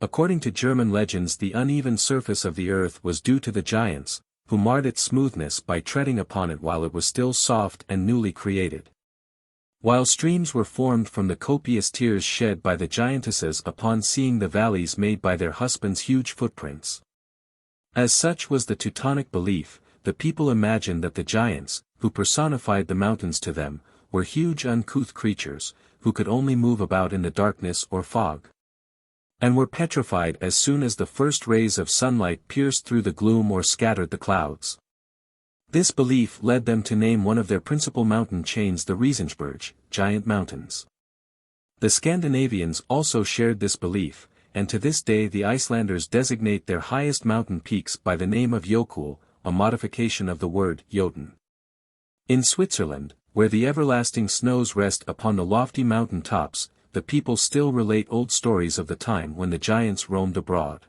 According to German legends, the uneven surface of the earth was due to the giants, who marred its smoothness by treading upon it while it was still soft and newly created. While streams were formed from the copious tears shed by the giantesses upon seeing the valleys made by their husbands' huge footprints. As such was the Teutonic belief, the people imagined that the giants, who personified the mountains to them, were huge uncouth creatures, who could only move about in the darkness or fog. And were petrified as soon as the first rays of sunlight pierced through the gloom or scattered the clouds. This belief led them to name one of their principal mountain chains the Riesensberg, giant mountains. The Scandinavians also shared this belief, and to this day the Icelanders designate their highest mountain peaks by the name of Jökull, a modification of the word Jotun. In Switzerland, where the everlasting snows rest upon the lofty mountain tops, the people still relate old stories of the time when the giants roamed abroad.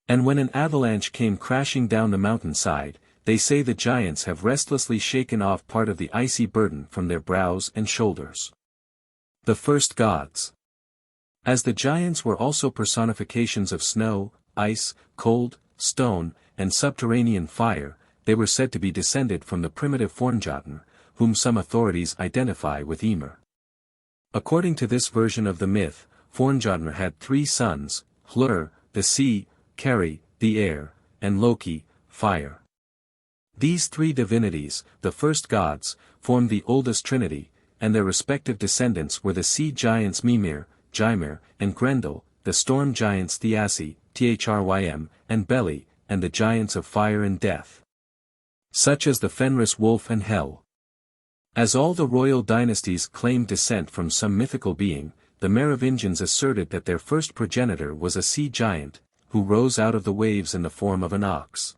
And when an avalanche came crashing down the mountainside, they say the giants have restlessly shaken off part of the icy burden from their brows and shoulders. The first gods. As the giants were also personifications of snow, ice, cold, stone, and subterranean fire, they were said to be descended from the primitive Fornjotn, whom some authorities identify with Ymir. According to this version of the myth, Fornjotn had 3 sons, Hlur, the sea, Keri, the air, and Loki, fire. These 3 divinities, the first gods, formed the oldest trinity, and their respective descendants were the sea giants Mimir, Gymir, and Grendel, the storm giants Thiassi, Thrym, and Beli, and the giants of fire and death. such as the Fenris wolf and Hel. As all the royal dynasties claimed descent from some mythical being, the Merovingians asserted that their first progenitor was a sea giant, who rose out of the waves in the form of an ox,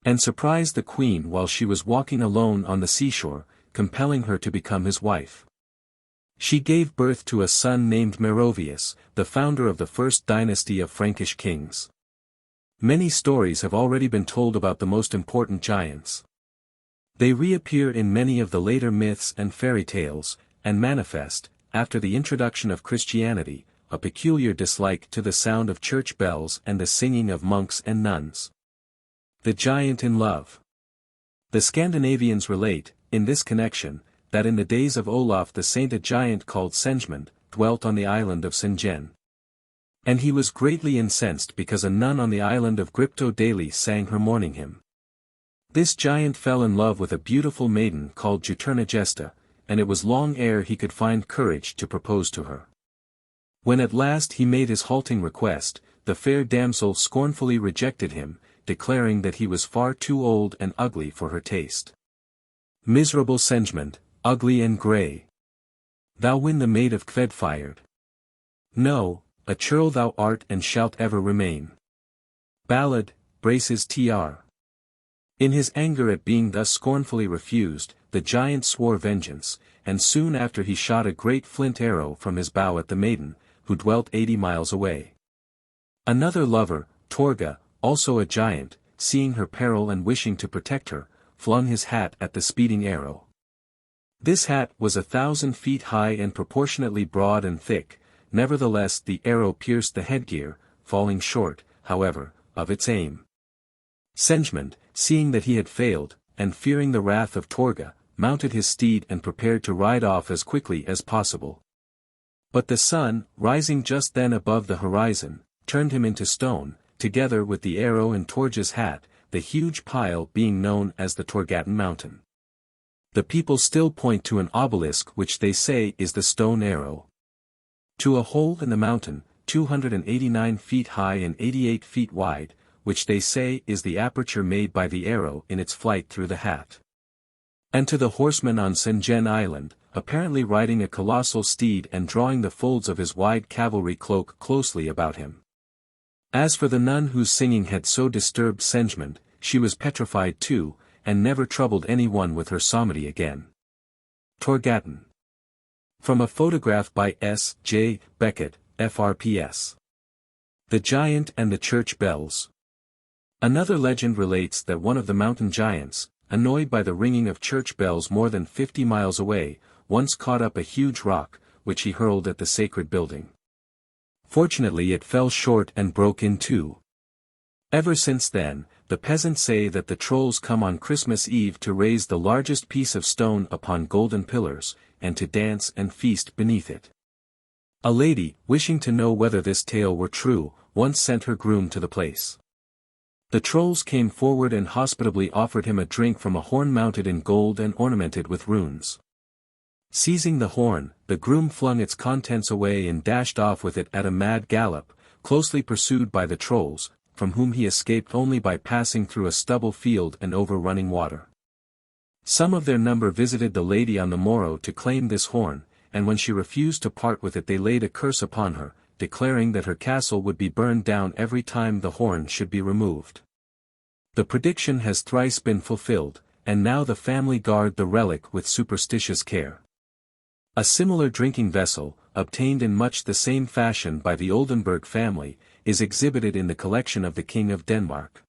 and surprised the queen while she was walking alone on the seashore, compelling her to become his wife. She gave birth to a son named Merovius, the founder of the first dynasty of Frankish kings. Many stories have already been told about the most important giants. They reappear in many of the later myths and fairy tales, and manifest, after the introduction of Christianity, a peculiar dislike to the sound of church bells and the singing of monks and nuns. The giant in love. The Scandinavians relate, in this connection, that in the days of Olaf the Saint a giant called Senjmund dwelt on the island of Senjen. And he was greatly incensed because a nun on the island of Grypto daily sang her mourning hymn. This giant fell in love with a beautiful maiden called Juturnagesta, and it was long ere he could find courage to propose to her. When at last he made his halting request, the fair damsel scornfully rejected him, declaring that he was far too old and ugly for her taste. Miserable Senjmund, ugly and grey. Thou win the maid of Kvedfired. No, a churl thou art and shalt ever remain. Ballad, Braces tr. In his anger at being thus scornfully refused, the giant swore vengeance, and soon after he shot a great flint arrow from his bow at the maiden, who dwelt 80 miles away. Another lover, Torga, also a giant, seeing her peril and wishing to protect her, flung his hat at the speeding arrow. This hat was 1,000 feet high and proportionately broad and thick, nevertheless the arrow pierced the headgear, falling short, however, of its aim. Senjmund, seeing that he had failed, and fearing the wrath of Torga, mounted his steed and prepared to ride off as quickly as possible. But the sun, rising just then above the horizon, turned him into stone, together with the arrow and Torga's hat, the huge pile being known as the Torgatan Mountain. The people still point to an obelisk which they say is the stone arrow. To a hole in the mountain, 289 feet high and 88 feet wide, which they say is the aperture made by the arrow in its flight through the hat. And to the horseman on Senjen Island, apparently riding a colossal steed and drawing the folds of his wide cavalry cloak closely about him. As for the nun whose singing had so disturbed Senjmund, she was petrified too, and never troubled anyone with her psalmody again. Torgatan. From a photograph by S. J. Beckett, FRPS. The Giant and the Church Bells. Another legend relates that one of the mountain giants, annoyed by the ringing of church bells more than 50 miles away, once caught up a huge rock, which he hurled at the sacred building. Fortunately it fell short and broke in two. Ever since then, the peasants say that the trolls come on Christmas Eve to raise the largest piece of stone upon golden pillars, and to dance and feast beneath it. A lady, wishing to know whether this tale were true, once sent her groom to the place. The trolls came forward and hospitably offered him a drink from a horn mounted in gold and ornamented with runes. Seizing the horn, the groom flung its contents away and dashed off with it at a mad gallop, closely pursued by the trolls, from whom he escaped only by passing through a stubble field and over running water. Some of their number visited the lady on the morrow to claim this horn, and when she refused to part with it they laid a curse upon her, declaring that her castle would be burned down every time the horn should be removed. The prediction has thrice been fulfilled, and now the family guard the relic with superstitious care. A similar drinking vessel, obtained in much the same fashion by the Oldenburg family, is exhibited in the collection of the King of Denmark.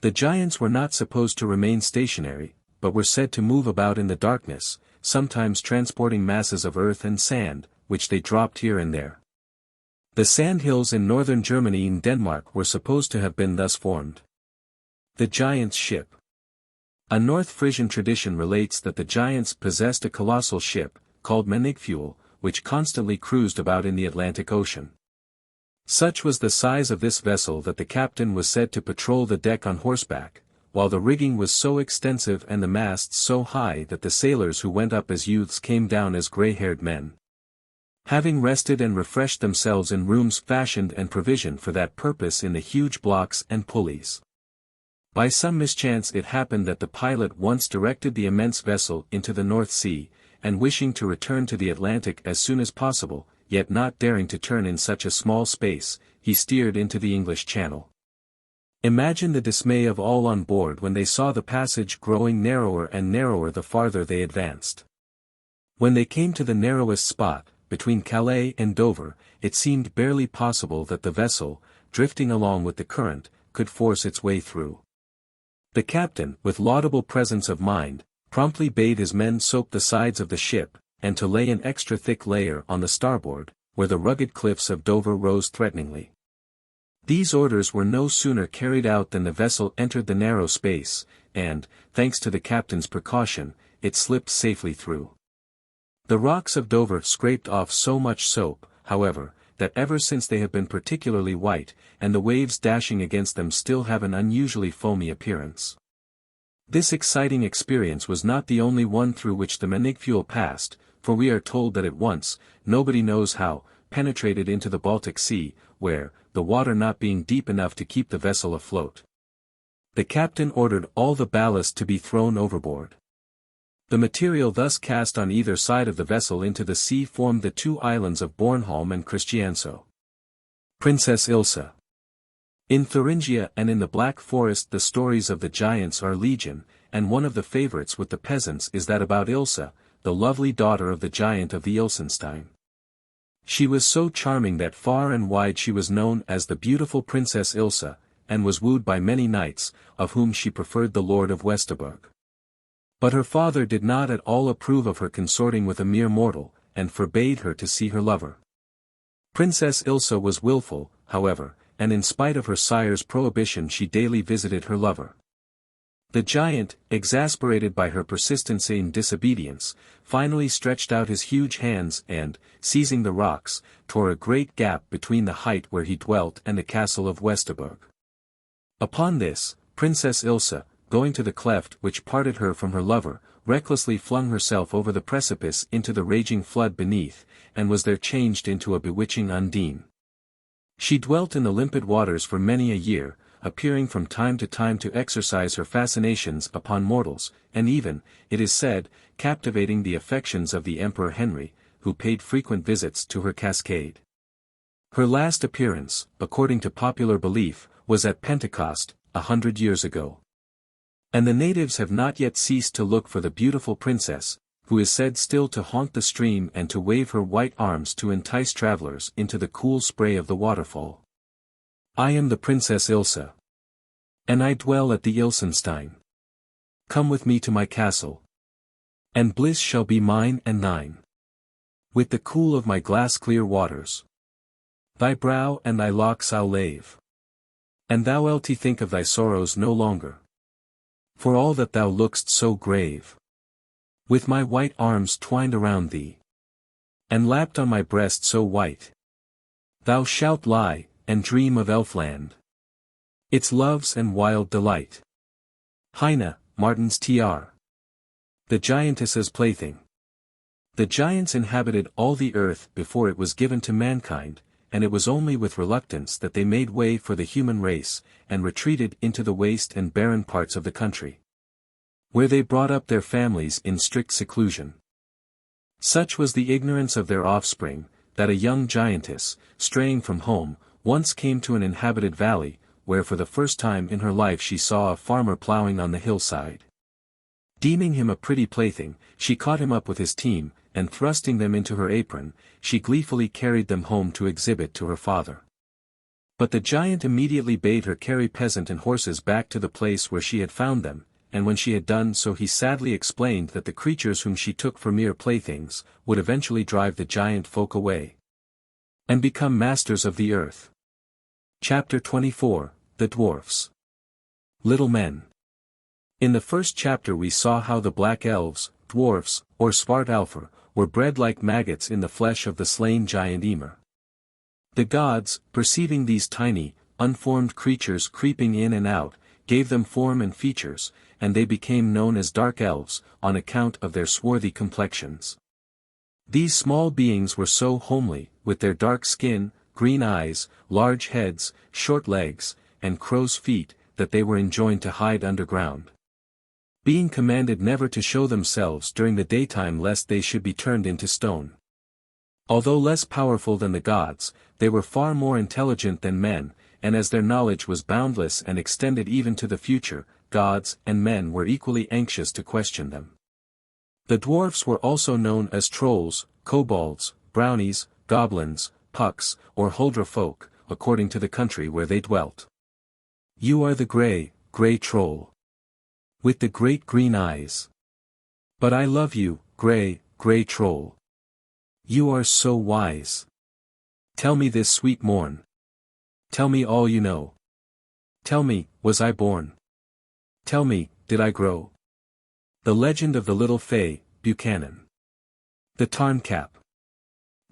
The giants were not supposed to remain stationary, but were said to move about in the darkness, sometimes transporting masses of earth and sand, which they dropped here and there. The sandhills in northern Germany and Denmark were supposed to have been thus formed. The giant's ship. A North Frisian tradition relates that the giants possessed a colossal ship, called Menigfuel, which constantly cruised about in the Atlantic Ocean. Such was the size of this vessel that the captain was said to patrol the deck on horseback, while the rigging was so extensive and the masts so high that the sailors who went up as youths came down as grey-haired men. Having rested and refreshed themselves in rooms fashioned and provisioned for that purpose in the huge blocks and pulleys. By some mischance it happened that the pilot once directed the immense vessel into the North Sea, and wishing to return to the Atlantic as soon as possible, yet not daring to turn in such a small space, he steered into the English Channel. Imagine the dismay of all on board when they saw the passage growing narrower and narrower the farther they advanced. When they came to the narrowest spot, between Calais and Dover, it seemed barely possible that the vessel, drifting along with the current, could force its way through. The captain, with laudable presence of mind, promptly bade his men soap the sides of the ship, and to lay an extra thick layer on the starboard, where the rugged cliffs of Dover rose threateningly. These orders were no sooner carried out than the vessel entered the narrow space, and, thanks to the captain's precaution, it slipped safely through. The rocks of Dover scraped off so much soap, however, that ever since they have been particularly white, and the waves dashing against them still have an unusually foamy appearance. This exciting experience was not the only one through which the Mynigfuel passed, for we are told that it once, nobody knows how, penetrated into the Baltic Sea, where, the water not being deep enough to keep the vessel afloat, the captain ordered all the ballast to be thrown overboard. The material thus cast on either side of the vessel into the sea formed the two islands of Bornholm and Christianso. Princess Ilsa. In Thuringia and in the Black Forest the stories of the giants are legion, and one of the favorites with the peasants is that about Ilsa, the lovely daughter of the giant of the Ilsenstein. She was so charming that far and wide she was known as the beautiful Princess Ilsa, and was wooed by many knights, of whom she preferred the Lord of Westerburg. But her father did not at all approve of her consorting with a mere mortal, and forbade her to see her lover. Princess Ilsa was wilful, however, and in spite of her sire's prohibition she daily visited her lover. The giant, exasperated by her persistency in disobedience, finally stretched out his huge hands and, seizing the rocks, tore a great gap between the height where he dwelt and the castle of Westerburg. Upon this, Princess Ilsa, going to the cleft which parted her from her lover, recklessly flung herself over the precipice into the raging flood beneath, and was there changed into a bewitching Undine. She dwelt in the limpid waters for many a year, appearing from time to time to exercise her fascinations upon mortals, and even, it is said, captivating the affections of the Emperor Henry, who paid frequent visits to her cascade. Her last appearance, according to popular belief, was at Pentecost, 100 years ago. And the natives have not yet ceased to look for the beautiful princess, who is said still to haunt the stream and to wave her white arms to entice travelers into the cool spray of the waterfall. I am the Princess Ilsa. And I dwell at the Ilsenstein. Come with me to my castle. And bliss shall be mine and thine. With the cool of my glass-clear waters. Thy brow and thy locks I'll lave. And thou wilt think of thy sorrows no longer. For all that thou look'st so grave. With my white arms twined around thee. And lapped on my breast so white. Thou shalt lie, and dream of Elfland. Its loves and wild delight. Heine, Martins Tr. The Giantess's Plaything. The giants inhabited all the earth before it was given to mankind, and it was only with reluctance that they made way for the human race, and retreated into the waste and barren parts of the country, where they brought up their families in strict seclusion. Such was the ignorance of their offspring, that a young giantess, straying from home, once came to an inhabited valley, where for the first time in her life she saw a farmer ploughing on the hillside. Deeming him a pretty plaything, she caught him up with his team, and thrusting them into her apron, she gleefully carried them home to exhibit to her father. But the giant immediately bade her carry peasant and horses back to the place where she had found them, and when she had done so he sadly explained that the creatures whom she took for mere playthings, would eventually drive the giant folk away, and become masters of the earth. Chapter 24, The Dwarfs. Little Men. In the first chapter we saw how the black elves, dwarfs, or svartalfar, were bred like maggots in the flesh of the slain giant Ymir. The gods, perceiving these tiny, unformed creatures creeping in and out, gave them form and features, and they became known as dark elves, on account of their swarthy complexions. These small beings were so homely, with their dark skin, green eyes, large heads, short legs, and crow's feet, that they were enjoined to hide underground. Being commanded never to show themselves during the daytime lest they should be turned into stone. Although less powerful than the gods, they were far more intelligent than men, and as their knowledge was boundless and extended even to the future, gods and men were equally anxious to question them. The dwarfs were also known as trolls, kobolds, brownies, goblins, pucks, or huldra folk, according to the country where they dwelt. You are the grey troll. With the great green eyes. But I love you, grey troll. You are so wise. Tell me this sweet morn. Tell me all you know. Tell me, was I born? Tell me, did I grow? The Legend of the Little Fay, Buchanan. The Tarncap.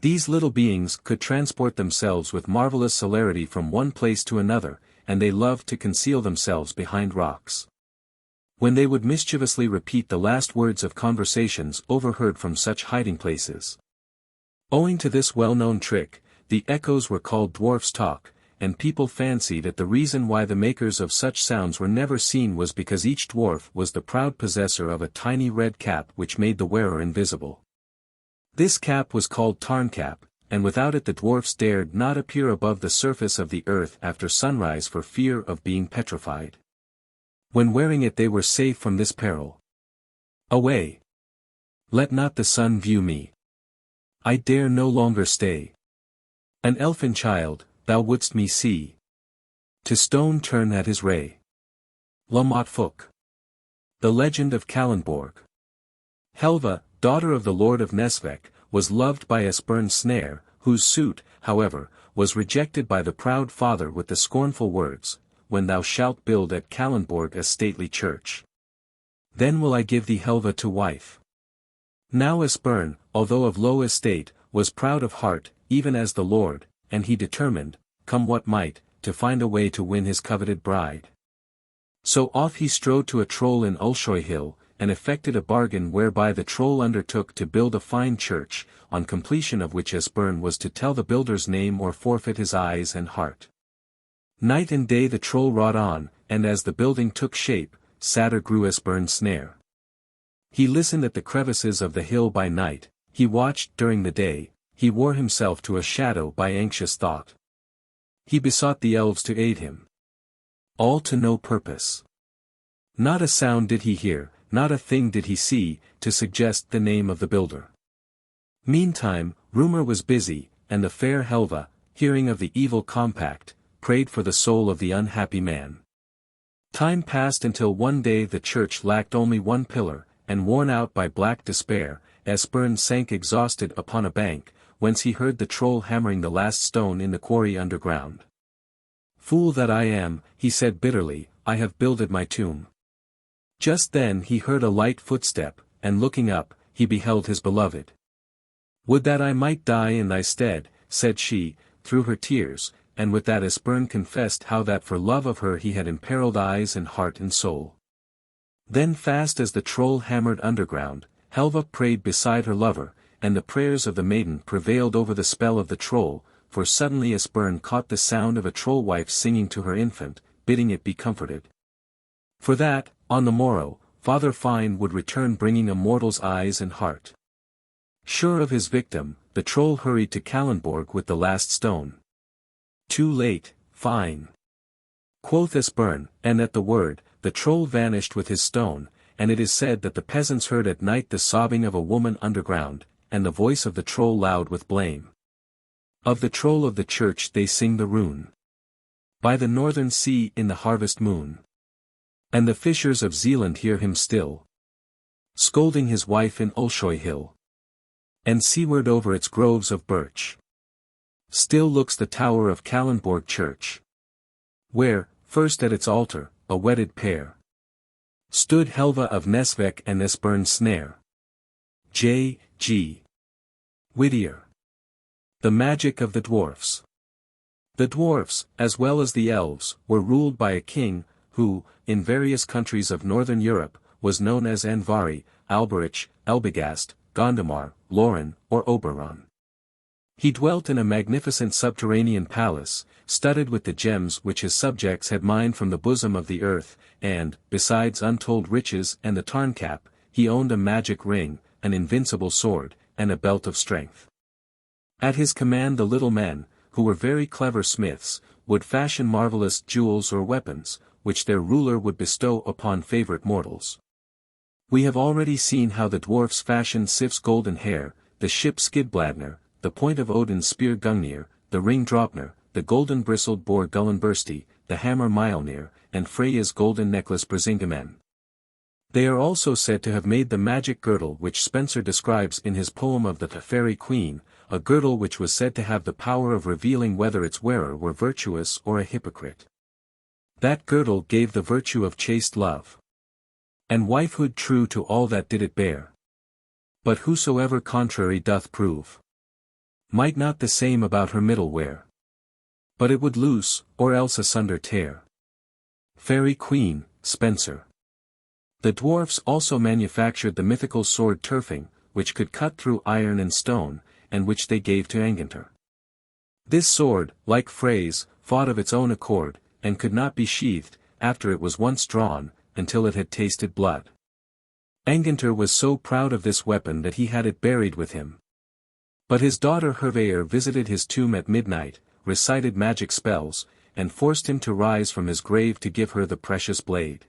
These little beings could transport themselves with marvelous celerity from one place to another, and they loved to conceal themselves behind rocks. When they would mischievously repeat the last words of conversations overheard from such hiding places. Owing to this well-known trick, the echoes were called dwarfs' talk, and people fancied that the reason why the makers of such sounds were never seen was because each dwarf was the proud possessor of a tiny red cap which made the wearer invisible. This cap was called Tarncap, and without it the dwarfs dared not appear above the surface of the earth after sunrise for fear of being petrified. When wearing it they were safe from this peril. Away! Let not the sun view me. I dare no longer stay. An elfin child, thou wouldst me see. To stone turn at his ray. La Motte. The Legend of Kalundborg. Helva, daughter of the Lord of Nesvek, was loved by Esbern Snare, whose suit, however, was rejected by the proud father with the scornful words, "When thou shalt build at Kalundborg a stately church, then will I give thee Helva to wife." Now Esbern, although of low estate, was proud of heart, even as the Lord, and he determined, come what might, to find a way to win his coveted bride. So off he strode to a troll in Ulshoy Hill, and effected a bargain whereby the troll undertook to build a fine church, on completion of which Esbern was to tell the builder's name or forfeit his eyes and heart. Night and day the troll wrought on, and as the building took shape, sadder grew Esbern Snare. He listened at the crevices of the hill by night, he watched during the day, he wore himself to a shadow by anxious thought. He besought the elves to aid him. All to no purpose. Not a sound did he hear, not a thing did he see, to suggest the name of the builder. Meantime, rumor was busy, and the fair Helva, hearing of the evil compact, prayed for the soul of the unhappy man. Time passed until one day the church lacked only one pillar, and worn out by black despair, Esbern sank exhausted upon a bank, whence he heard the troll hammering the last stone in the quarry underground. Fool that I am, he said bitterly, I have builded my tomb. Just then he heard a light footstep, and looking up, he beheld his beloved. Would that I might die in thy stead, said she, through her tears, and with that Esbern confessed how that for love of her he had imperiled eyes and heart and soul. Then fast as the troll hammered underground, Helva prayed beside her lover, and the prayers of the maiden prevailed over the spell of the troll, for suddenly Esbern caught the sound of a troll wife singing to her infant, bidding it be comforted. For that, on the morrow, Father Fine would return bringing a mortal's eyes and heart. Sure of his victim, the troll hurried to Kalundborg with the last stone. Too late, Fine, quoth Esbern, and at the word, the troll vanished with his stone, and it is said that the peasants heard at night the sobbing of a woman underground, and the voice of the troll loud with blame. Of the troll of the church they sing the rune. By the northern sea in the harvest moon. And the fishers of Zealand hear him still, scolding his wife in Ulshoy Hill. And seaward over its groves of birch, still looks the tower of Kalundborg church, where, first at its altar, a wedded pair, stood Helva of Nesvek and Esbern Snare. J. G. Whittier. The Magic of the Dwarfs. The dwarfs, as well as the elves, were ruled by a king, who, in various countries of northern Europe, was known as Andvari, Alberich, Elbegast, Gondomar, Loren, or Oberon. He dwelt in a magnificent subterranean palace, studded with the gems which his subjects had mined from the bosom of the earth, and, besides untold riches and the Tarncap, he owned a magic ring, an invincible sword, and a belt of strength. At his command the little men, who were very clever smiths, would fashion marvelous jewels or weapons, which their ruler would bestow upon favorite mortals. We have already seen how the dwarfs fashioned Sif's golden hair, the ship Skidbladnir, the point of Odin's spear Gungnir, the ring Draupnir, the golden-bristled boar Gullinbursti, the hammer Mjolnir, and Freya's golden necklace Brisingamen. They are also said to have made the magic girdle which Spenser describes in his poem of the Fairy Queen, a girdle which was said to have the power of revealing whether its wearer were virtuous or a hypocrite. That girdle gave the virtue of chaste love and wifehood true to all that did it bear. But whosoever contrary doth prove, might not the same about her middle wear, but it would loose, or else asunder tear. Fairy Queen, Spenser. The dwarfs also manufactured the mythical sword Turfing, which could cut through iron and stone, and which they gave to Angantyr. This sword, like Frey's, fought of its own accord, and could not be sheathed, after it was once drawn, until it had tasted blood. Angantyr was so proud of this weapon that he had it buried with him. But his daughter Hervair visited his tomb at midnight, recited magic spells, and forced him to rise from his grave to give her the precious blade.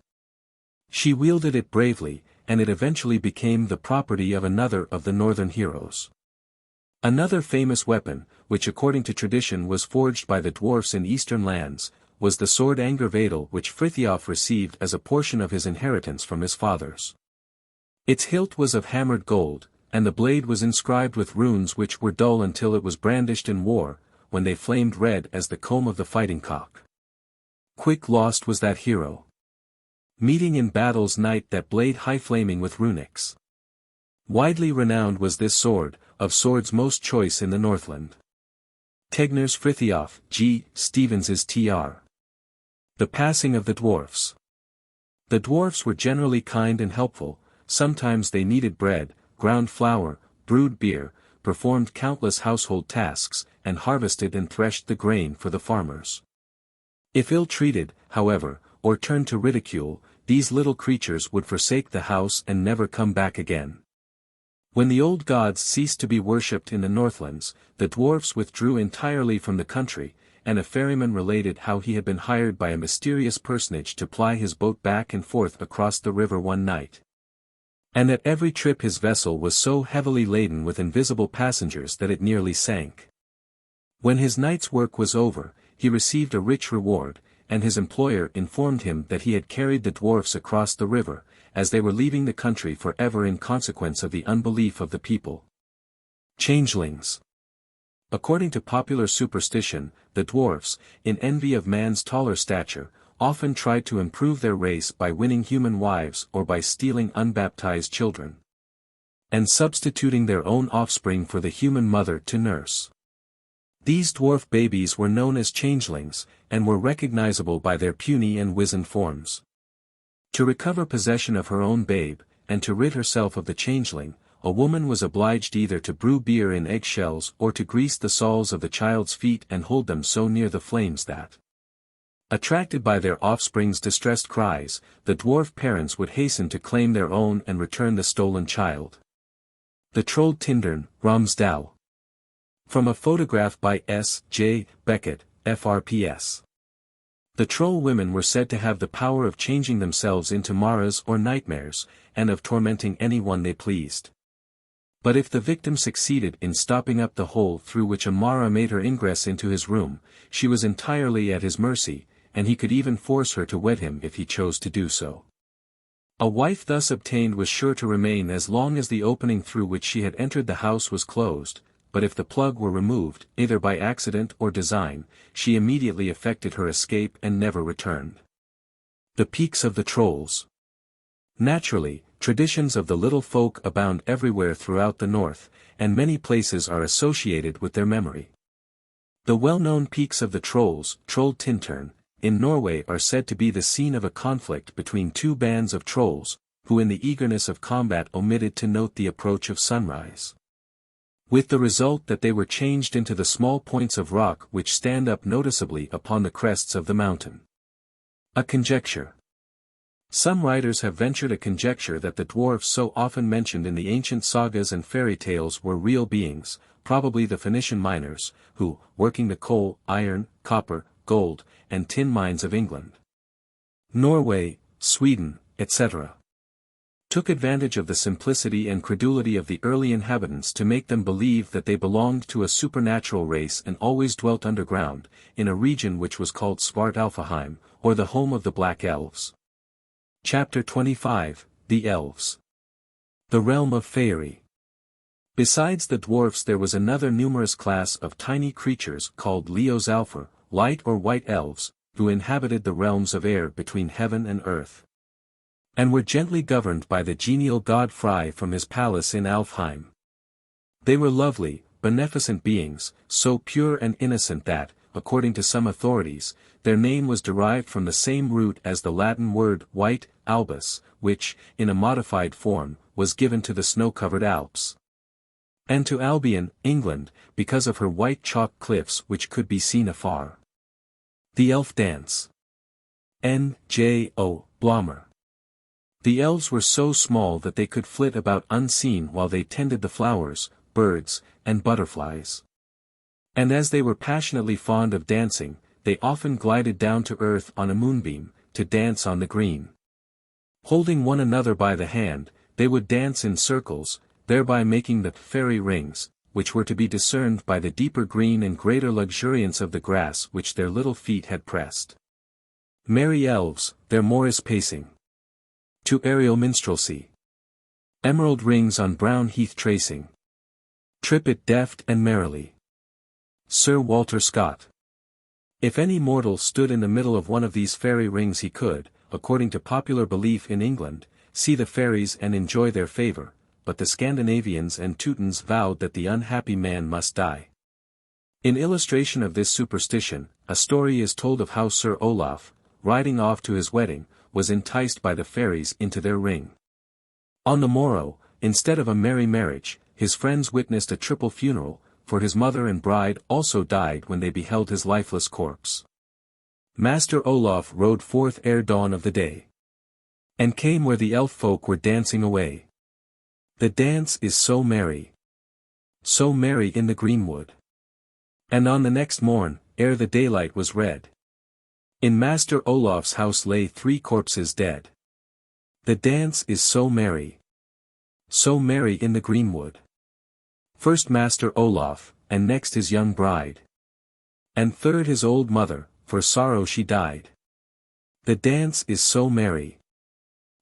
She wielded it bravely, and it eventually became the property of another of the northern heroes. Another famous weapon, which according to tradition was forged by the dwarfs in eastern lands, was the sword Angervadel which Frithiof received as a portion of his inheritance from his fathers. Its hilt was of hammered gold, and the blade was inscribed with runes which were dull until it was brandished in war, when they flamed red as the comb of the fighting cock. Quick lost was that hero, meeting in battle's night that blade high flaming with runics. Widely renowned was this sword, of swords most choice in the Northland. Tegnér's Frithiof, G. Stevens's Tr. The passing of the dwarfs. The dwarfs were generally kind and helpful, sometimes they kneaded bread, ground flour, brewed beer, performed countless household tasks, and harvested and threshed the grain for the farmers. If ill-treated, however, or turned to ridicule, these little creatures would forsake the house and never come back again. When the old gods ceased to be worshipped in the Northlands, the dwarfs withdrew entirely from the country, and a ferryman related how he had been hired by a mysterious personage to ply his boat back and forth across the river one night. And at every trip his vessel was so heavily laden with invisible passengers that it nearly sank. When his night's work was over, he received a rich reward, and his employer informed him that he had carried the dwarfs across the river, as they were leaving the country forever in consequence of the unbelief of the people. Changelings. According to popular superstition, the dwarfs, in envy of man's taller stature, often tried to improve their race by winning human wives or by stealing unbaptized children, and substituting their own offspring for the human mother to nurse. These dwarf babies were known as changelings, and were recognizable by their puny and wizened forms. To recover possession of her own babe, and to rid herself of the changeling, a woman was obliged either to brew beer in eggshells or to grease the soles of the child's feet and hold them so near the flames that, attracted by their offspring's distressed cries, the dwarf parents would hasten to claim their own and return the stolen child. The Troll Tindern, Romsdal. From a photograph by S. J. Beckett, FRPS. The troll women were said to have the power of changing themselves into maras or nightmares, and of tormenting anyone they pleased. But if the victim succeeded in stopping up the hole through which a mara made her ingress into his room, she was entirely at his mercy, and he could even force her to wed him if he chose to do so. A wife thus obtained was sure to remain as long as the opening through which she had entered the house was closed, but if the plug were removed, either by accident or design, she immediately effected her escape and never returned. The Peaks of the Trolls. Naturally, traditions of the little folk abound everywhere throughout the north, and many places are associated with their memory. The well-known peaks of the trolls, Troll Tintern, in Norway are said to be the scene of a conflict between two bands of trolls, who in the eagerness of combat omitted to note the approach of sunrise. with the result that they were changed into the small points of rock which stand up noticeably upon the crests of the mountain. A conjecture. Some writers have ventured a conjecture that the dwarfs so often mentioned in the ancient sagas and fairy tales were real beings, probably the Phoenician miners, who, working the coal, iron, copper, gold, and tin mines of England, Norway, Sweden, etc., took advantage of the simplicity and credulity of the early inhabitants to make them believe that they belonged to a supernatural race and always dwelt underground, in a region which was called Svartalfaheim, or the home of the Black Elves. Chapter 25, The Elves. The Realm of Faerie. Besides the dwarfs there was another numerous class of tiny creatures called Leosalfar, light or white elves, who inhabited the realms of air between heaven and earth, and were gently governed by the genial god Frey from his palace in Alfheim. They were lovely, beneficent beings, so pure and innocent that, according to some authorities, their name was derived from the same root as the Latin word white, albus, which, in a modified form, was given to the snow-covered Alps, and to Albion, England, because of her white chalk cliffs which could be seen afar. The Elf Dance. N.J.O. Blommer. The elves were so small that they could flit about unseen while they tended the flowers, birds, and butterflies. And as they were passionately fond of dancing, they often glided down to earth on a moonbeam, to dance on the green. Holding one another by the hand, they would dance in circles, thereby making the fairy rings, which were to be discerned by the deeper green and greater luxuriance of the grass which their little feet had pressed. Merry elves, their morris pacing to aerial minstrelsy. Emerald rings on brown heath tracing. Trip it deft and merrily. Sir Walter Scott. If any mortal stood in the middle of one of these fairy rings he could, according to popular belief in England, see the fairies and enjoy their favour, but the Scandinavians and Teutons vowed that the unhappy man must die. In illustration of this superstition, a story is told of how Sir Olaf, riding off to his wedding, was enticed by the fairies into their ring. On the morrow, instead of a merry marriage, his friends witnessed a triple funeral, for his mother and bride also died when they beheld his lifeless corpse. Master Olaf rode forth ere dawn of the day, and came where the elf folk were dancing away. The dance is so merry in the greenwood. And on the next morn, ere the daylight was red, in Master Olaf's house lay 3 corpses dead. The dance is so merry in the greenwood. First Master Olaf, and next his young bride, and third his old mother, for sorrow she died. The dance is so merry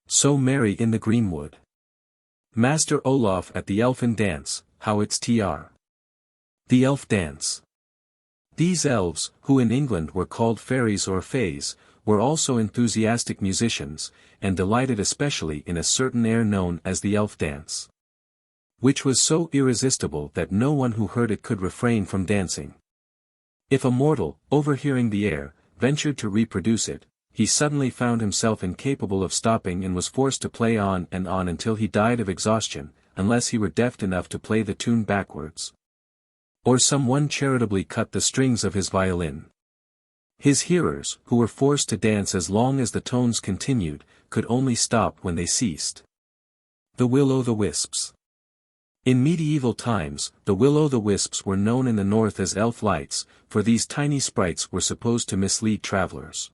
in the greenwood. Master Olaf at the elfin dance, how it's tr. The elf dance. These elves, who in England were called fairies or fays, were also enthusiastic musicians, and delighted especially in a certain air known as the elf dance, which was so irresistible that no one who heard it could refrain from dancing. If a mortal, overhearing the air, ventured to reproduce it, he suddenly found himself incapable of stopping and was forced to play on and on until he died of exhaustion, unless he were deft enough to play the tune backwards, or someone charitably cut the strings of his violin. His hearers, who were forced to dance as long as the tones continued, could only stop when they ceased. The Will-o'-the-Wisps. In medieval times, the Will-o'-the-Wisps were known in the north as elf lights, for these tiny sprites were supposed to mislead travelers.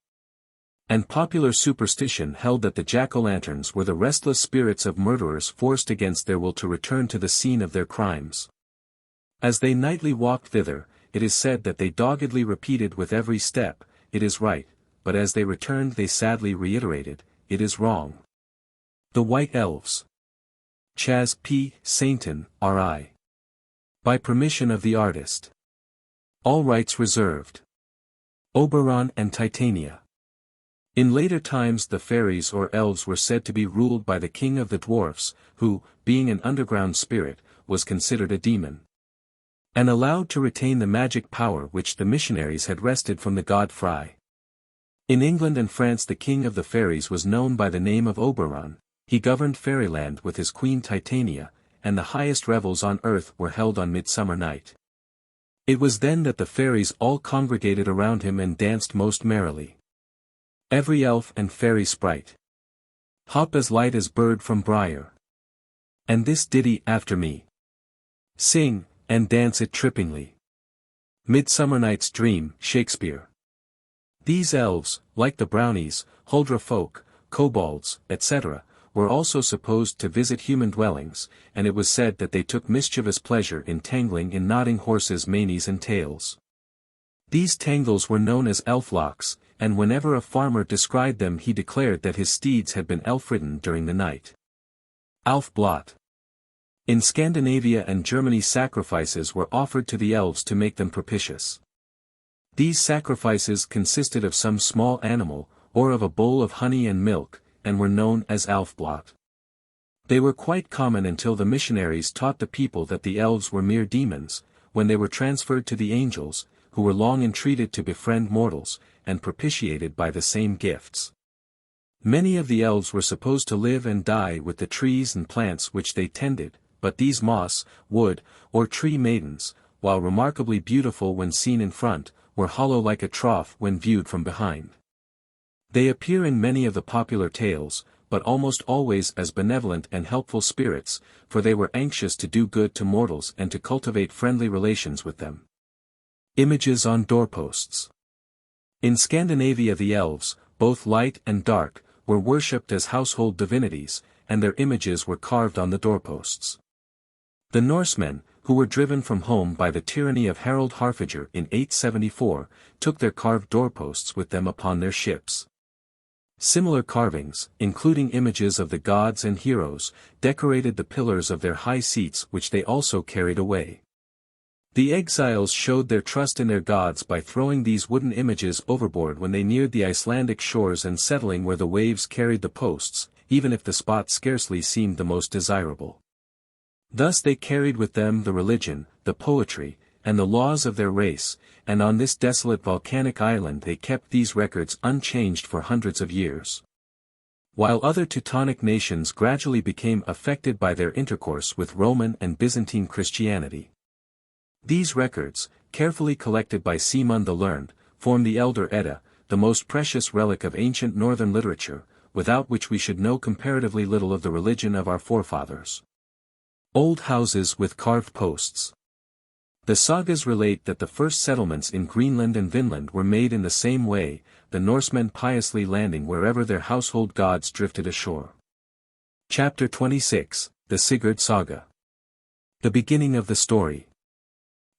And popular superstition held that the jack-o'-lanterns were the restless spirits of murderers forced against their will to return to the scene of their crimes. As they nightly walked thither, it is said that they doggedly repeated with every step, "It is right," but as they returned they sadly reiterated, "It is wrong." The White Elves. Chas. P. Sainton, R.I. By permission of the artist. All rights reserved. Oberon and Titania. In later times the fairies or elves were said to be ruled by the king of the dwarfs, who, being an underground spirit, was considered a demon, and allowed to retain the magic power which the missionaries had wrested from the god Frey. In England and France the king of the fairies was known by the name of Oberon. He governed fairyland with his queen Titania, and the highest revels on earth were held on Midsummer Night. It was then that the fairies all congregated around him and danced most merrily. Every elf and fairy sprite hop as light as bird from briar. And this ditty after me. Sing, and dance it trippingly. Midsummer Night's Dream, Shakespeare. These elves, like the brownies, huldra folk, kobolds, etc., were also supposed to visit human dwellings, and it was said that they took mischievous pleasure in tangling in knotting horses' manes and tails. These tangles were known as elflocks, and whenever a farmer described them he declared that his steeds had been elf-ridden during the night. Alfblot. In Scandinavia and Germany sacrifices were offered to the elves to make them propitious. These sacrifices consisted of some small animal, or of a bowl of honey and milk, and were known as Alfblot. They were quite common until the missionaries taught the people that the elves were mere demons, when they were transferred to the angels, who were long entreated to befriend mortals, and propitiated by the same gifts. Many of the elves were supposed to live and die with the trees and plants which they tended, but these moss, wood, or tree maidens, while remarkably beautiful when seen in front, were hollow like a trough when viewed from behind. They appear in many of the popular tales, but almost always as benevolent and helpful spirits, for they were anxious to do good to mortals and to cultivate friendly relations with them. Images on doorposts. In Scandinavia the elves, both light and dark, were worshipped as household divinities, and their images were carved on the doorposts. The Norsemen, who were driven from home by the tyranny of Harald Harfager in 874, took their carved doorposts with them upon their ships. Similar carvings, including images of the gods and heroes, decorated the pillars of their high seats which they also carried away. The exiles showed their trust in their gods by throwing these wooden images overboard when they neared the Icelandic shores and settling where the waves carried the posts, even if the spot scarcely seemed the most desirable. Thus they carried with them the religion, the poetry, and the laws of their race, and on this desolate volcanic island they kept these records unchanged for hundreds of years. While other Teutonic nations gradually became affected by their intercourse with Roman and Byzantine Christianity. These records, carefully collected by Simon the Learned, form the Elder Edda, the most precious relic of ancient northern literature, without which we should know comparatively little of the religion of our forefathers. Old houses with carved posts. The sagas relate that the first settlements in Greenland and Vinland were made in the same way, the Norsemen piously landing wherever their household gods drifted ashore. Chapter 26, The Sigurd Saga. The beginning of the story.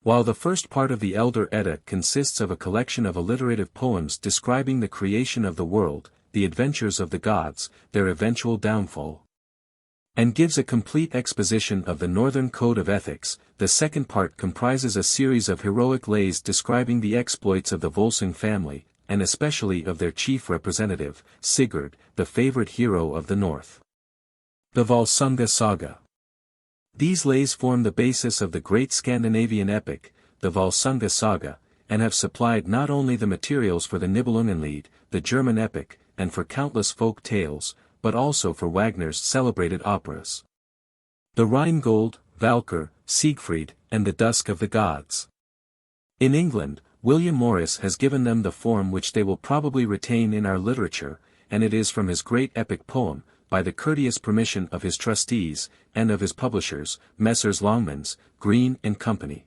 While the first part of the Elder Edda consists of a collection of alliterative poems describing the creation of the world, the adventures of the gods, their eventual downfall, and gives a complete exposition of the Northern Code of Ethics, the second part comprises a series of heroic lays describing the exploits of the Volsung family, and especially of their chief representative, Sigurd, the favorite hero of the North. The Volsunga Saga. These lays form the basis of the great Scandinavian epic, the Volsunga Saga, and have supplied not only the materials for the Nibelungenlied, the German epic, and for countless folk tales, but also for Wagner's celebrated operas. The Rheingold, Valkyr, Siegfried, and the Dusk of the Gods. In England, William Morris has given them the form which they will probably retain in our literature, and it is from his great epic poem, by the courteous permission of his trustees, and of his publishers, Messrs. Longmans, Green and Company,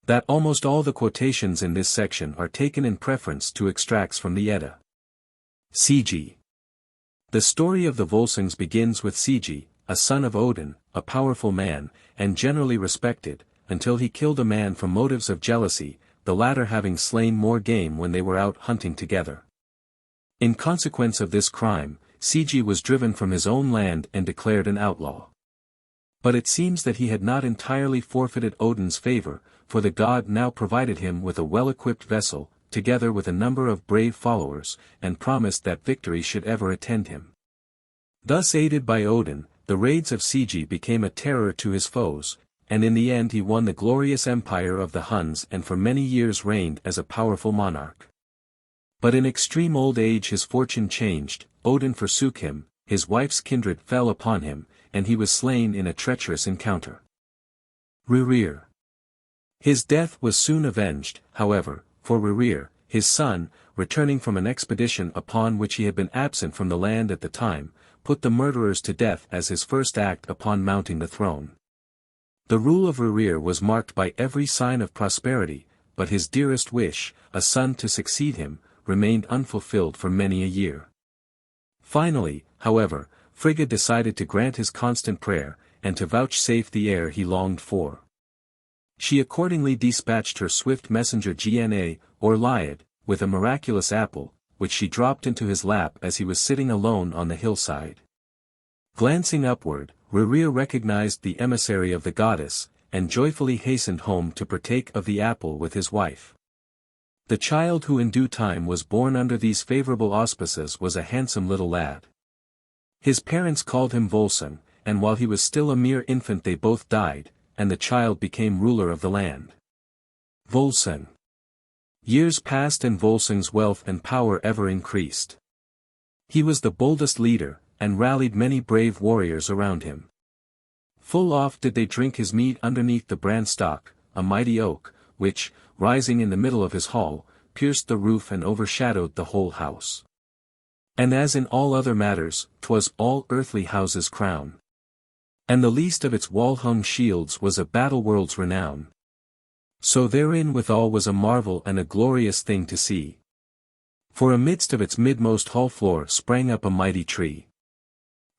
that almost all the quotations in this section are taken in preference to extracts from the Edda. C.G. The story of the Volsungs begins with Sigi, a son of Odin, a powerful man, and generally respected, until he killed a man from motives of jealousy, the latter having slain more game when they were out hunting together. In consequence of this crime, Sigi was driven from his own land and declared an outlaw. But it seems that he had not entirely forfeited Odin's favor, for the god now provided him with a well-equipped vessel, together with a number of brave followers, and promised that victory should ever attend him. Thus aided by Odin, the raids of Sigi became a terror to his foes, and in the end he won the glorious empire of the Huns and for many years reigned as a powerful monarch. But in extreme old age his fortune changed, Odin forsook him, his wife's kindred fell upon him, and he was slain in a treacherous encounter. Rurir. His death was soon avenged, however, for Rurir, his son, returning from an expedition upon which he had been absent from the land at the time, put the murderers to death as his first act upon mounting the throne. The rule of Rurir was marked by every sign of prosperity, but his dearest wish, a son to succeed him, remained unfulfilled for many a year. Finally, however, Frigga decided to grant his constant prayer, and to vouchsafe the heir he longed for. She accordingly dispatched her swift messenger Gna, or Liad, with a miraculous apple, which she dropped into his lap as he was sitting alone on the hillside. Glancing upward, Rurir recognized the emissary of the goddess, and joyfully hastened home to partake of the apple with his wife. The child who in due time was born under these favorable auspices was a handsome little lad. His parents called him Volsung, and while he was still a mere infant they both died, and the child became ruler of the land. Volsung. Years passed and Volsung's wealth and power ever increased. He was the boldest leader, and rallied many brave warriors around him. Full oft did they drink his mead underneath the branstock, a mighty oak, which, rising in the middle of his hall, pierced the roof and overshadowed the whole house. And as in all other matters, 'twas all earthly houses' crown. And the least of its wall-hung shields was a battle-world's renown. So therein withal was a marvel and a glorious thing to see. For amidst of its midmost hall-floor sprang up a mighty tree,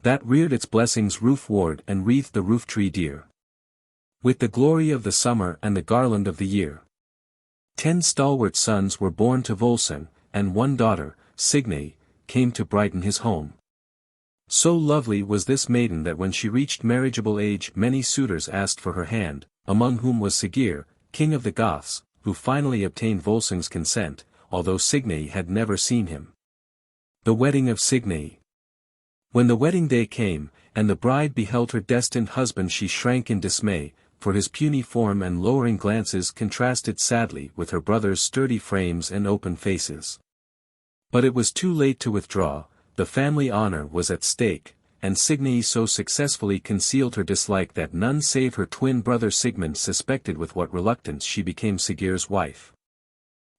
that reared its blessings roof-ward and wreathed the roof-tree dear with the glory of the summer and the garland of the year. 10 stalwart sons were born to Volsung, and 1 daughter, Signy, came to brighten his home. So lovely was this maiden that when she reached marriageable age many suitors asked for her hand, among whom was Siggeir, king of the Goths, who finally obtained Volsung's consent, although Signy had never seen him. The wedding of Signy. When the wedding day came, and the bride beheld her destined husband she shrank in dismay, for his puny form and lowering glances contrasted sadly with her brother's sturdy frames and open faces. But it was too late to withdraw, the family honor was at stake, and Signy so successfully concealed her dislike that none save her twin brother Sigmund suspected with what reluctance she became Siggeir's wife.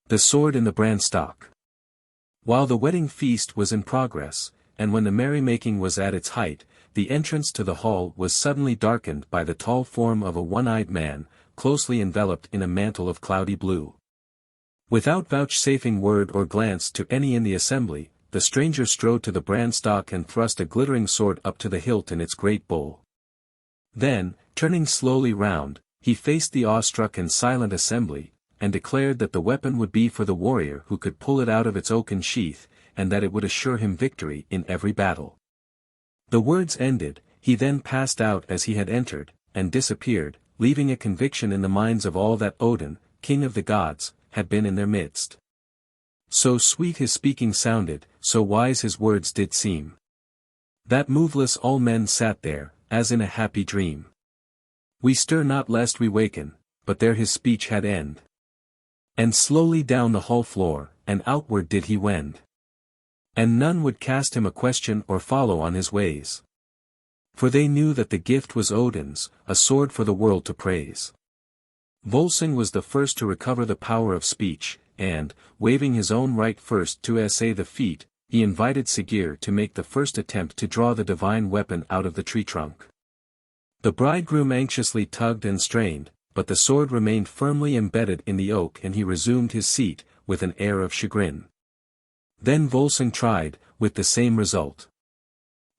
The sword in the branstock. While the wedding feast was in progress, and when the merrymaking was at its height, the entrance to the hall was suddenly darkened by the tall form of a one-eyed man, closely enveloped in a mantle of cloudy blue. Without vouchsafing word or glance to any in the assembly, the stranger strode to the branstock and thrust a glittering sword up to the hilt in its great bowl. Then, turning slowly round, he faced the awestruck and silent assembly, and declared that the weapon would be for the warrior who could pull it out of its oaken sheath, and that it would assure him victory in every battle. The words ended, he then passed out as he had entered, and disappeared, leaving a conviction in the minds of all that Odin, king of the gods, had been in their midst. So sweet his speaking sounded, so wise his words did seem, that moveless all men sat there, as in a happy dream. We stir not lest we waken, but there his speech had end. And slowly down the hall floor, and outward did he wend. And none would cast him a question or follow on his ways. For they knew that the gift was Odin's, a sword for the world to praise. Volsung was the first to recover the power of speech, and, waiving his own right first to essay the feat, he invited Siggeir to make the first attempt to draw the divine weapon out of the tree trunk. The bridegroom anxiously tugged and strained, but the sword remained firmly embedded in the oak and he resumed his seat, with an air of chagrin. Then Volsung tried, with the same result.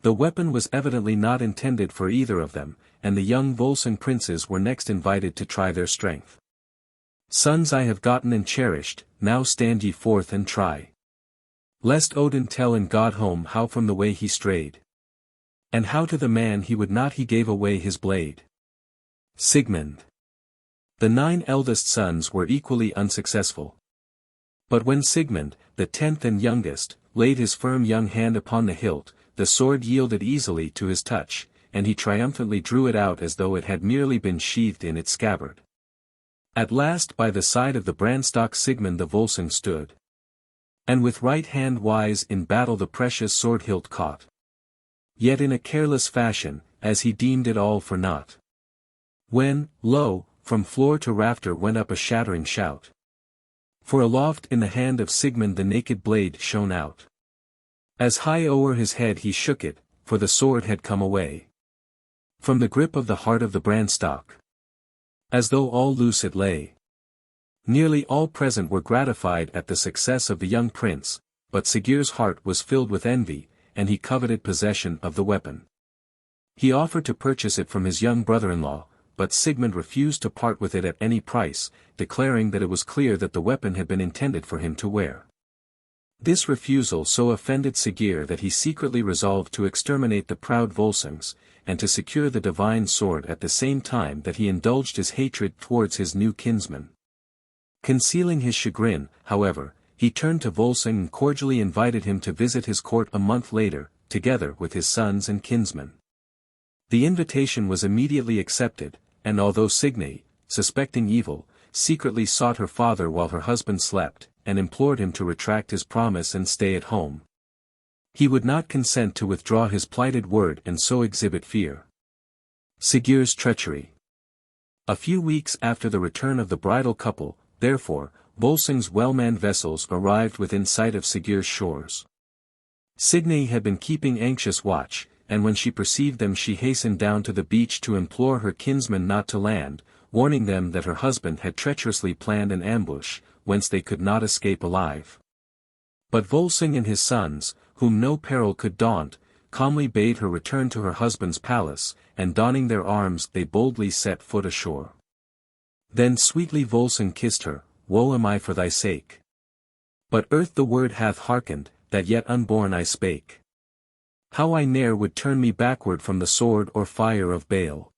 The weapon was evidently not intended for either of them, and the young Volsung princes were next invited to try their strength. Sons I have gotten and cherished, now stand ye forth and try. Lest Odin tell in God home how from the way he strayed. And how to the man he would not he gave away his blade. Sigmund. The 9 eldest sons were equally unsuccessful. But when Sigmund, the 10th and youngest, laid his firm young hand upon the hilt, the sword yielded easily to his touch, and he triumphantly drew it out as though it had merely been sheathed in its scabbard. At last by the side of the branstock Sigmund the Volsung stood. And with right hand wise in battle the precious sword hilt caught. Yet in a careless fashion, as he deemed it all for naught. When, lo, from floor to rafter went up a shattering shout. For aloft in the hand of Sigmund the naked blade shone out. As high o'er his head he shook it, for the sword had come away from the grip of the heart of the branstock, as though all loose it lay. Nearly all present were gratified at the success of the young prince, but Sigurd's heart was filled with envy, and he coveted possession of the weapon. He offered to purchase it from his young brother-in-law, but Sigmund refused to part with it at any price, declaring that it was clear that the weapon had been intended for him to wear. This refusal so offended Sigurd that he secretly resolved to exterminate the proud Volsungs, and to secure the divine sword at the same time that he indulged his hatred towards his new kinsman. Concealing his chagrin, however, he turned to Volsung and cordially invited him to visit his court a month later, together with his sons and kinsmen. The invitation was immediately accepted, and although Signy, suspecting evil, secretly sought her father while her husband slept, and implored him to retract his promise and stay at home, he would not consent to withdraw his plighted word and so exhibit fear. Sigurd's treachery. A few weeks after the return of the bridal couple, therefore, Volsung's well-manned vessels arrived within sight of Sigurd's shores. Signy had been keeping anxious watch, and when she perceived them she hastened down to the beach to implore her kinsmen not to land, warning them that her husband had treacherously planned an ambush, whence they could not escape alive. But Volsung and his sons, whom no peril could daunt, calmly bade her return to her husband's palace, and donning their arms they boldly set foot ashore. Then sweetly Volsung kissed her, "Woe am I for thy sake. But earth the word hath hearkened, that yet unborn I spake. How I ne'er would turn me backward from the sword or fire of bale.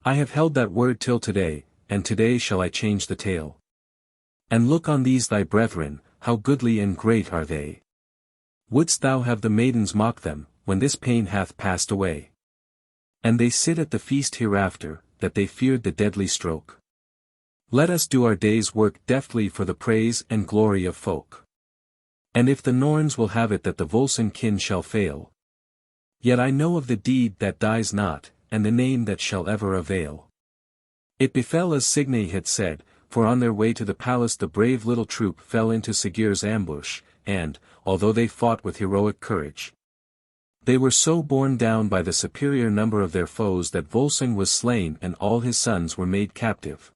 I have held that word till today, and today shall I change the tale. And look on these thy brethren, how goodly and great are they. Wouldst thou have the maidens mock them, when this pain hath passed away? And they sit at the feast hereafter, that they feared the deadly stroke. Let us do our day's work deftly for the praise and glory of folk. And if the Norns will have it that the Volsung kin shall fail, yet I know of the deed that dies not, and the name that shall ever avail." It befell as Signy had said, for on their way to the palace the brave little troop fell into Sigurd's ambush, and, although they fought with heroic courage, they were so borne down by the superior number of their foes that Volsung was slain and all his sons were made captive.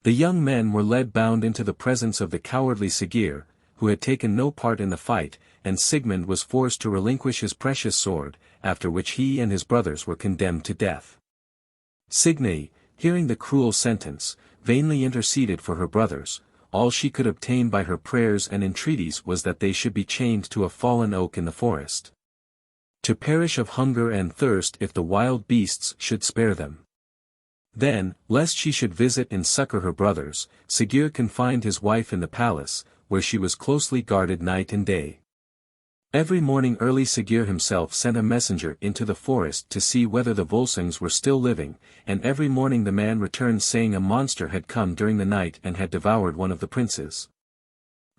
The young men were led bound into the presence of the cowardly Sigurd, who had taken no part in the fight, and Sigmund was forced to relinquish his precious sword, after which he and his brothers were condemned to death. Signy, hearing the cruel sentence, vainly interceded for her brothers. All she could obtain by her prayers and entreaties was that they should be chained to a fallen oak in the forest, to perish of hunger and thirst if the wild beasts should spare them. Then, lest she should visit and succor her brothers, Sigurd confined his wife in the palace, where she was closely guarded night and day. Every morning early Sigurd himself sent a messenger into the forest to see whether the Volsungs were still living, and every morning the man returned saying a monster had come during the night and had devoured one of the princes,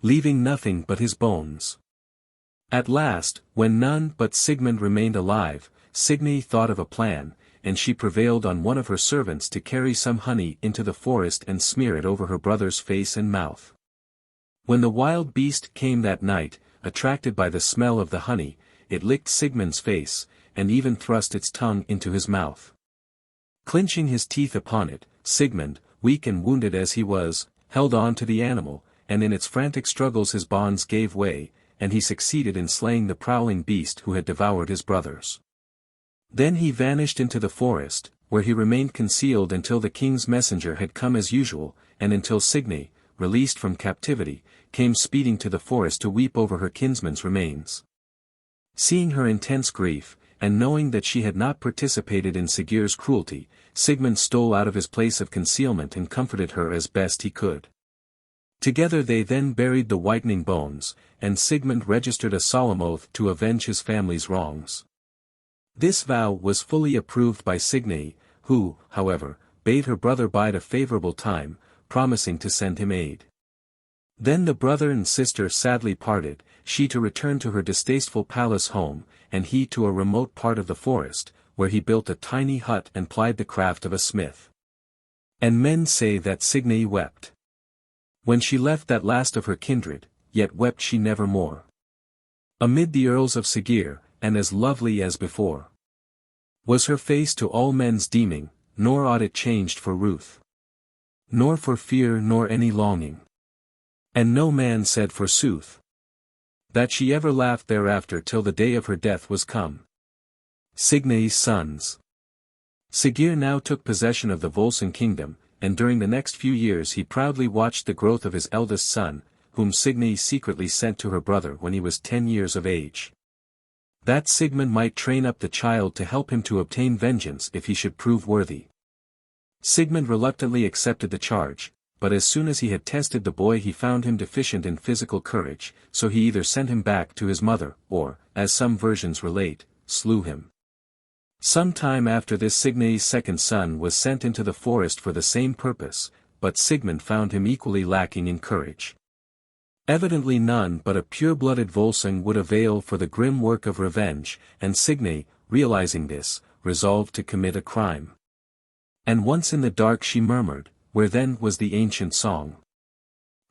leaving nothing but his bones. At last, when none but Sigmund remained alive, Signy thought of a plan, and she prevailed on one of her servants to carry some honey into the forest and smear it over her brother's face and mouth. When the wild beast came that night, attracted by the smell of the honey, it licked Sigmund's face, and even thrust its tongue into his mouth. Clenching his teeth upon it, Sigmund, weak and wounded as he was, held on to the animal, and in its frantic struggles his bonds gave way, and he succeeded in slaying the prowling beast who had devoured his brothers. Then he vanished into the forest, where he remained concealed until the king's messenger had come as usual, and until Signy, released from captivity, came speeding to the forest to weep over her kinsman's remains. Seeing her intense grief, and knowing that she had not participated in Sigurd's cruelty, Sigmund stole out of his place of concealment and comforted her as best he could. Together they then buried the whitening bones, and Sigmund registered a solemn oath to avenge his family's wrongs. This vow was fully approved by Signy, who, however, bade her brother bide a favorable time, promising to send him aid. Then the brother and sister sadly parted, she to return to her distasteful palace home, and he to a remote part of the forest, where he built a tiny hut and plied the craft of a smith. And men say that Signy wept when she left that last of her kindred, yet wept she never more. Amid the earls of Siggeir, and as lovely as before, was her face to all men's deeming, nor aught it changed for ruth, nor for fear nor any longing. And no man said forsooth that she ever laughed thereafter till the day of her death was come. Signy's sons. Siggeir now took possession of the Volsung kingdom, and during the next few years he proudly watched the growth of his eldest son, whom Signy secretly sent to her brother when he was 10 years of age, that Sigmund might train up the child to help him to obtain vengeance if he should prove worthy. Sigmund reluctantly accepted the charge, but as soon as he had tested the boy he found him deficient in physical courage, so he either sent him back to his mother, or, as some versions relate, slew him. Some time after this Signy's second son was sent into the forest for the same purpose, but Sigmund found him equally lacking in courage. Evidently none but a pure-blooded Volsung would avail for the grim work of revenge, and Signy, realizing this, resolved to commit a crime. And once in the dark she murmured, where then was the ancient song,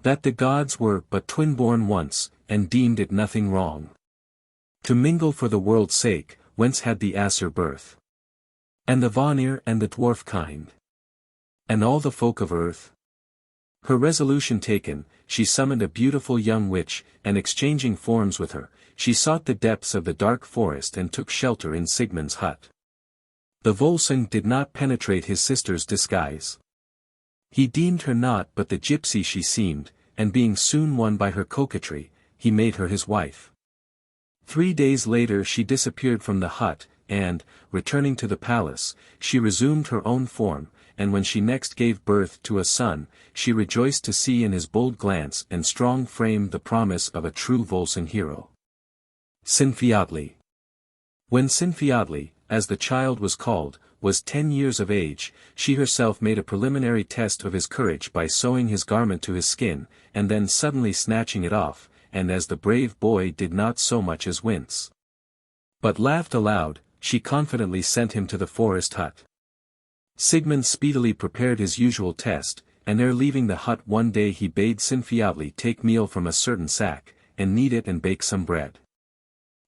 that the gods were but twin-born once, and deemed it nothing wrong to mingle for the world's sake, whence had the Aesir birth, and the Vanir and the dwarf kind, and all the folk of earth. Her resolution taken, she summoned a beautiful young witch, and exchanging forms with her, she sought the depths of the dark forest and took shelter in Sigmund's hut. The Volsung did not penetrate his sister's disguise. He deemed her not but the gypsy she seemed, and being soon won by her coquetry, he made her his wife. 3 days later she disappeared from the hut, and, returning to the palace, she resumed her own form, and when she next gave birth to a son, she rejoiced to see in his bold glance and strong frame the promise of a true Volsung hero. Sinfiotli. When Sinfiotli, as the child was called, was 10 years of age, she herself made a preliminary test of his courage by sewing his garment to his skin, and then suddenly snatching it off, and as the brave boy did not so much as wince, but laughed aloud, she confidently sent him to the forest hut. Sigmund speedily prepared his usual test, and ere leaving the hut one day he bade Sinfiotli take meal from a certain sack, and knead it and bake some bread.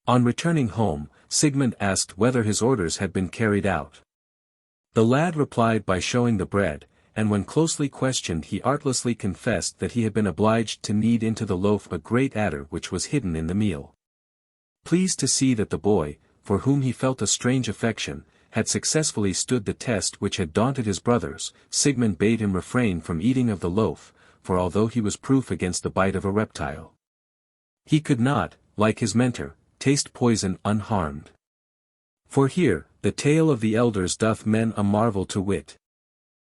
On returning home, Sigmund asked whether his orders had been carried out. The lad replied by showing the bread, and when closely questioned he artlessly confessed that he had been obliged to knead into the loaf a great adder which was hidden in the meal. Pleased to see that the boy, for whom he felt a strange affection, had successfully stood the test which had daunted his brothers, Sigmund bade him refrain from eating of the loaf, for although he was proof against the bite of a reptile, he could not, like his mentor, taste poison unharmed. For here, the tale of the elders doth men a marvel to wit,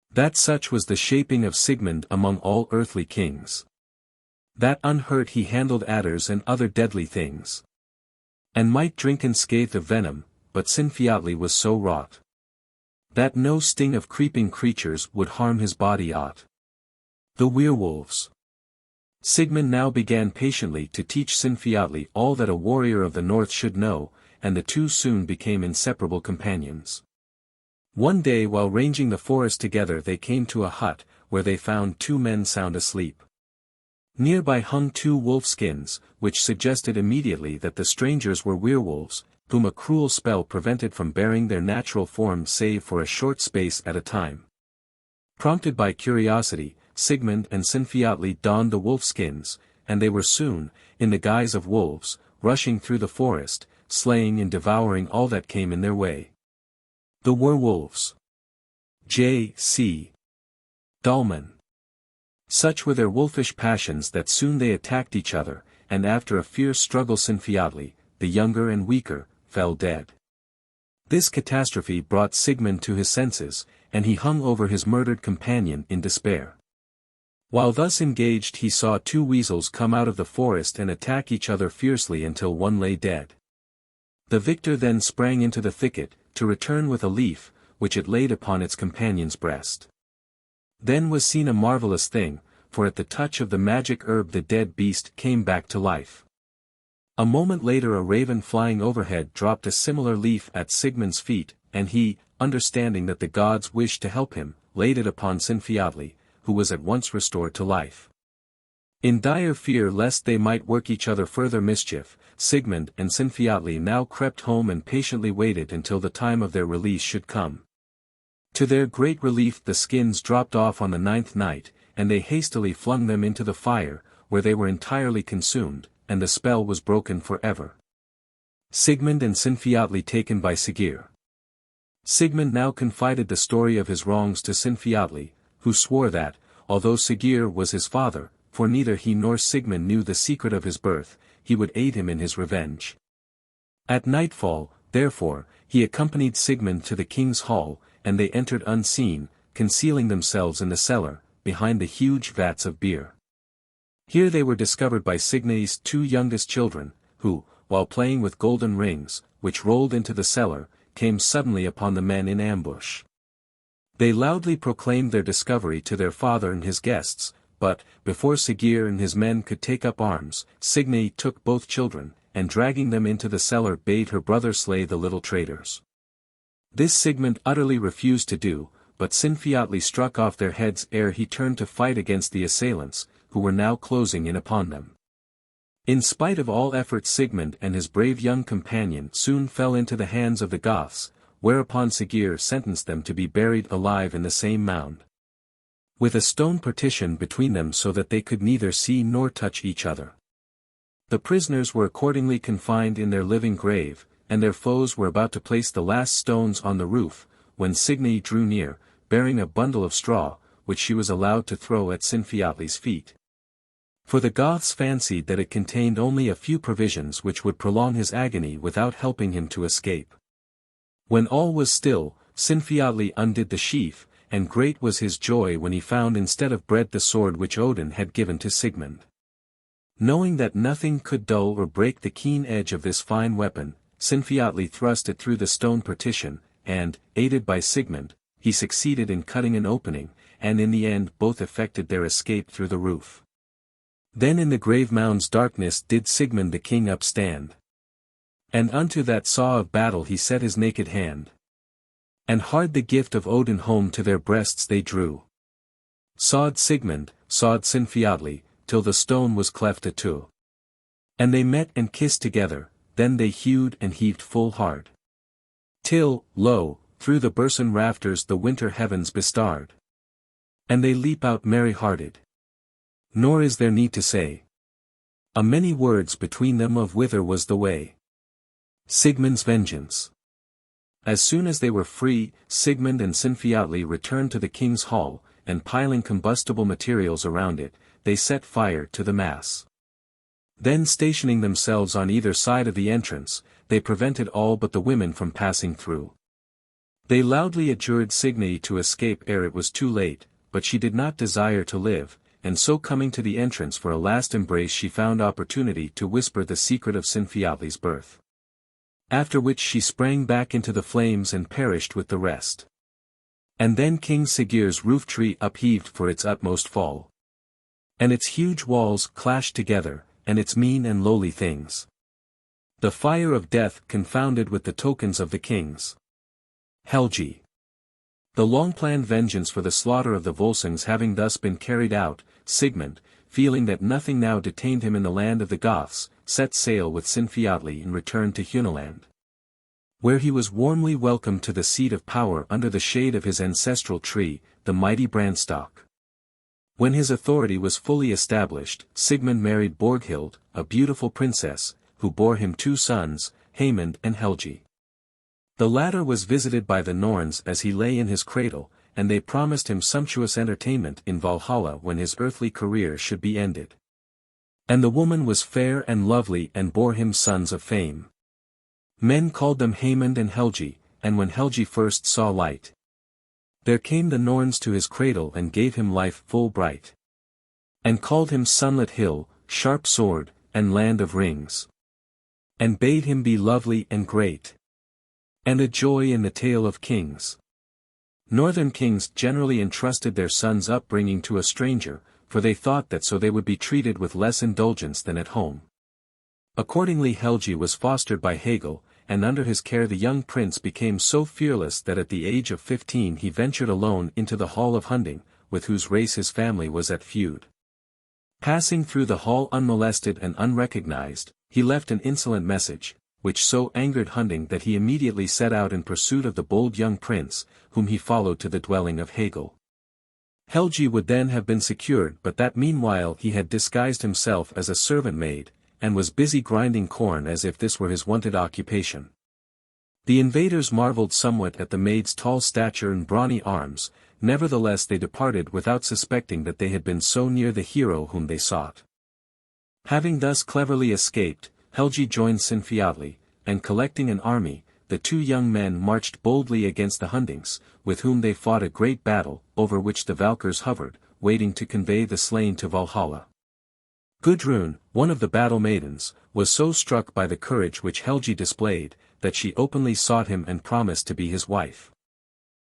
that such was the shaping of Sigmund among all earthly kings, that unhurt he handled adders and other deadly things, and might drink and scathe of venom, but Sinfiotli was so wrought, that no sting of creeping creatures would harm his body aught. The werewolves. Sigmund now began patiently to teach Sinfiotli all that a warrior of the north should know, and the two soon became inseparable companions. One day while ranging the forest together they came to a hut, where they found 2 men sound asleep. Nearby hung 2 wolf skins, which suggested immediately that the strangers were werewolves, whom a cruel spell prevented from bearing their natural form save for a short space at a time. Prompted by curiosity, Sigmund and Sinfiotli donned the wolf skins, and they were soon, in the guise of wolves, rushing through the forest, slaying and devouring all that came in their way. The werewolves. J.C. Dahlmann. Such were their wolfish passions that soon they attacked each other, and after a fierce struggle Sinfiotli, the younger and weaker, fell dead. This catastrophe brought Sigmund to his senses, and he hung over his murdered companion in despair. While thus engaged he saw 2 weasels come out of the forest and attack each other fiercely until one lay dead. The victor then sprang into the thicket, to return with a leaf, which it laid upon its companion's breast. Then was seen a marvelous thing, for at the touch of the magic herb the dead beast came back to life. A moment later a raven flying overhead dropped a similar leaf at Sigmund's feet, and he, understanding that the gods wished to help him, laid it upon Sinfiotli, who was at once restored to life. In dire fear lest they might work each other further mischief, Sigmund and Sinfiotli now crept home and patiently waited until the time of their release should come. To their great relief the skins dropped off on the 9th night, and they hastily flung them into the fire, where they were entirely consumed, and the spell was broken forever. Sigmund and Sinfiotli taken by Siggeir. Sigmund now confided the story of his wrongs to Sinfiotli, who swore that, although Siggeir was his father, for neither he nor Sigmund knew the secret of his birth, he would aid him in his revenge. At nightfall, therefore, he accompanied Sigmund to the king's hall, and they entered unseen, concealing themselves in the cellar, behind the huge vats of beer. Here they were discovered by Signy's 2 youngest children, who, while playing with golden rings, which rolled into the cellar, came suddenly upon the men in ambush. They loudly proclaimed their discovery to their father and his guests, but, before Siggeir and his men could take up arms, Signy took both children, and dragging them into the cellar bade her brother slay the little traitors. This Sigmund utterly refused to do, but Sinfiotli struck off their heads ere he turned to fight against the assailants, who were now closing in upon them. In spite of all efforts Sigmund and his brave young companion soon fell into the hands of the Goths, whereupon Siggeir sentenced them to be buried alive in the same mound, with a stone partition between them so that they could neither see nor touch each other. The prisoners were accordingly confined in their living grave, and their foes were about to place the last stones on the roof, when Signy drew near, bearing a bundle of straw, which she was allowed to throw at Sinfiotli's feet. For the Goths fancied that it contained only a few provisions which would prolong his agony without helping him to escape. When all was still, Sinfiotli undid the sheath, and great was his joy when he found instead of bread the sword which Odin had given to Sigmund. Knowing that nothing could dull or break the keen edge of this fine weapon, Sinfiotli thrust it through the stone partition, and, aided by Sigmund, he succeeded in cutting an opening, and in the end both effected their escape through the roof. Then in the grave mound's darkness did Sigmund the king upstand. And unto that saw of battle he set his naked hand. And hard the gift of Odin home to their breasts they drew. Sawed Sigmund, sawed Sinfiotli, till the stone was cleft a two. And they met and kissed together, then they hewed and heaved full hard. Till, lo, through the bursen rafters the winter heavens bestarred. And they leap out merry-hearted. Nor is there need to say a many words between them of whither was the way. Sigmund's vengeance. As soon as they were free, Sigmund and Sinfiotli returned to the king's hall, and piling combustible materials around it, they set fire to the mass. Then stationing themselves on either side of the entrance, they prevented all but the women from passing through. They loudly adjured Signy to escape ere it was too late, but she did not desire to live, and so coming to the entrance for a last embrace she found opportunity to whisper the secret of Sinfiotli's birth. After which she sprang back into the flames and perished with the rest. And then King Siggeir's roof tree upheaved for its utmost fall. And its huge walls clashed together, and its mean and lowly things. The fire of death confounded with the tokens of the kings. Helgi. The long-planned vengeance for the slaughter of the Volsungs having thus been carried out, Sigmund, feeling that nothing now detained him in the land of the Goths, set sail with Sinfiotli and returned to Hunaland, where he was warmly welcomed to the seat of power under the shade of his ancestral tree, the mighty Branstock. When his authority was fully established, Sigmund married Borghild, a beautiful princess, who bore him 2 sons, Haemund and Helgi. The latter was visited by the Norns as he lay in his cradle, and they promised him sumptuous entertainment in Valhalla when his earthly career should be ended. And the woman was fair and lovely and bore him sons of fame. Men called them Haemund and Helgi, and when Helgi first saw light, there came the Norns to his cradle and gave him life full bright. And called him Sunlit Hill, Sharp Sword, and Land of Rings. And bade him be lovely and great. And a joy in the tale of kings. Northern kings generally entrusted their sons' upbringing to a stranger, for they thought that so they would be treated with less indulgence than at home. Accordingly Helgi was fostered by Hegel, and under his care the young prince became so fearless that at the age of 15 he ventured alone into the hall of Hunding, with whose race his family was at feud. Passing through the hall unmolested and unrecognized, he left an insolent message, which so angered Hunding that he immediately set out in pursuit of the bold young prince, whom he followed to the dwelling of Hegel. Helgi would then have been secured, but that meanwhile he had disguised himself as a servant maid, and was busy grinding corn as if this were his wonted occupation. The invaders marveled somewhat at the maid's tall stature and brawny arms, nevertheless they departed without suspecting that they had been so near the hero whom they sought. Having thus cleverly escaped, Helgi joined Sinfiotli, and collecting an army, the two young men marched boldly against the Hundings, with whom they fought a great battle, over which the Valkyrs hovered, waiting to convey the slain to Valhalla. Gudrun, one of the battle maidens, was so struck by the courage which Helgi displayed, that she openly sought him and promised to be his wife.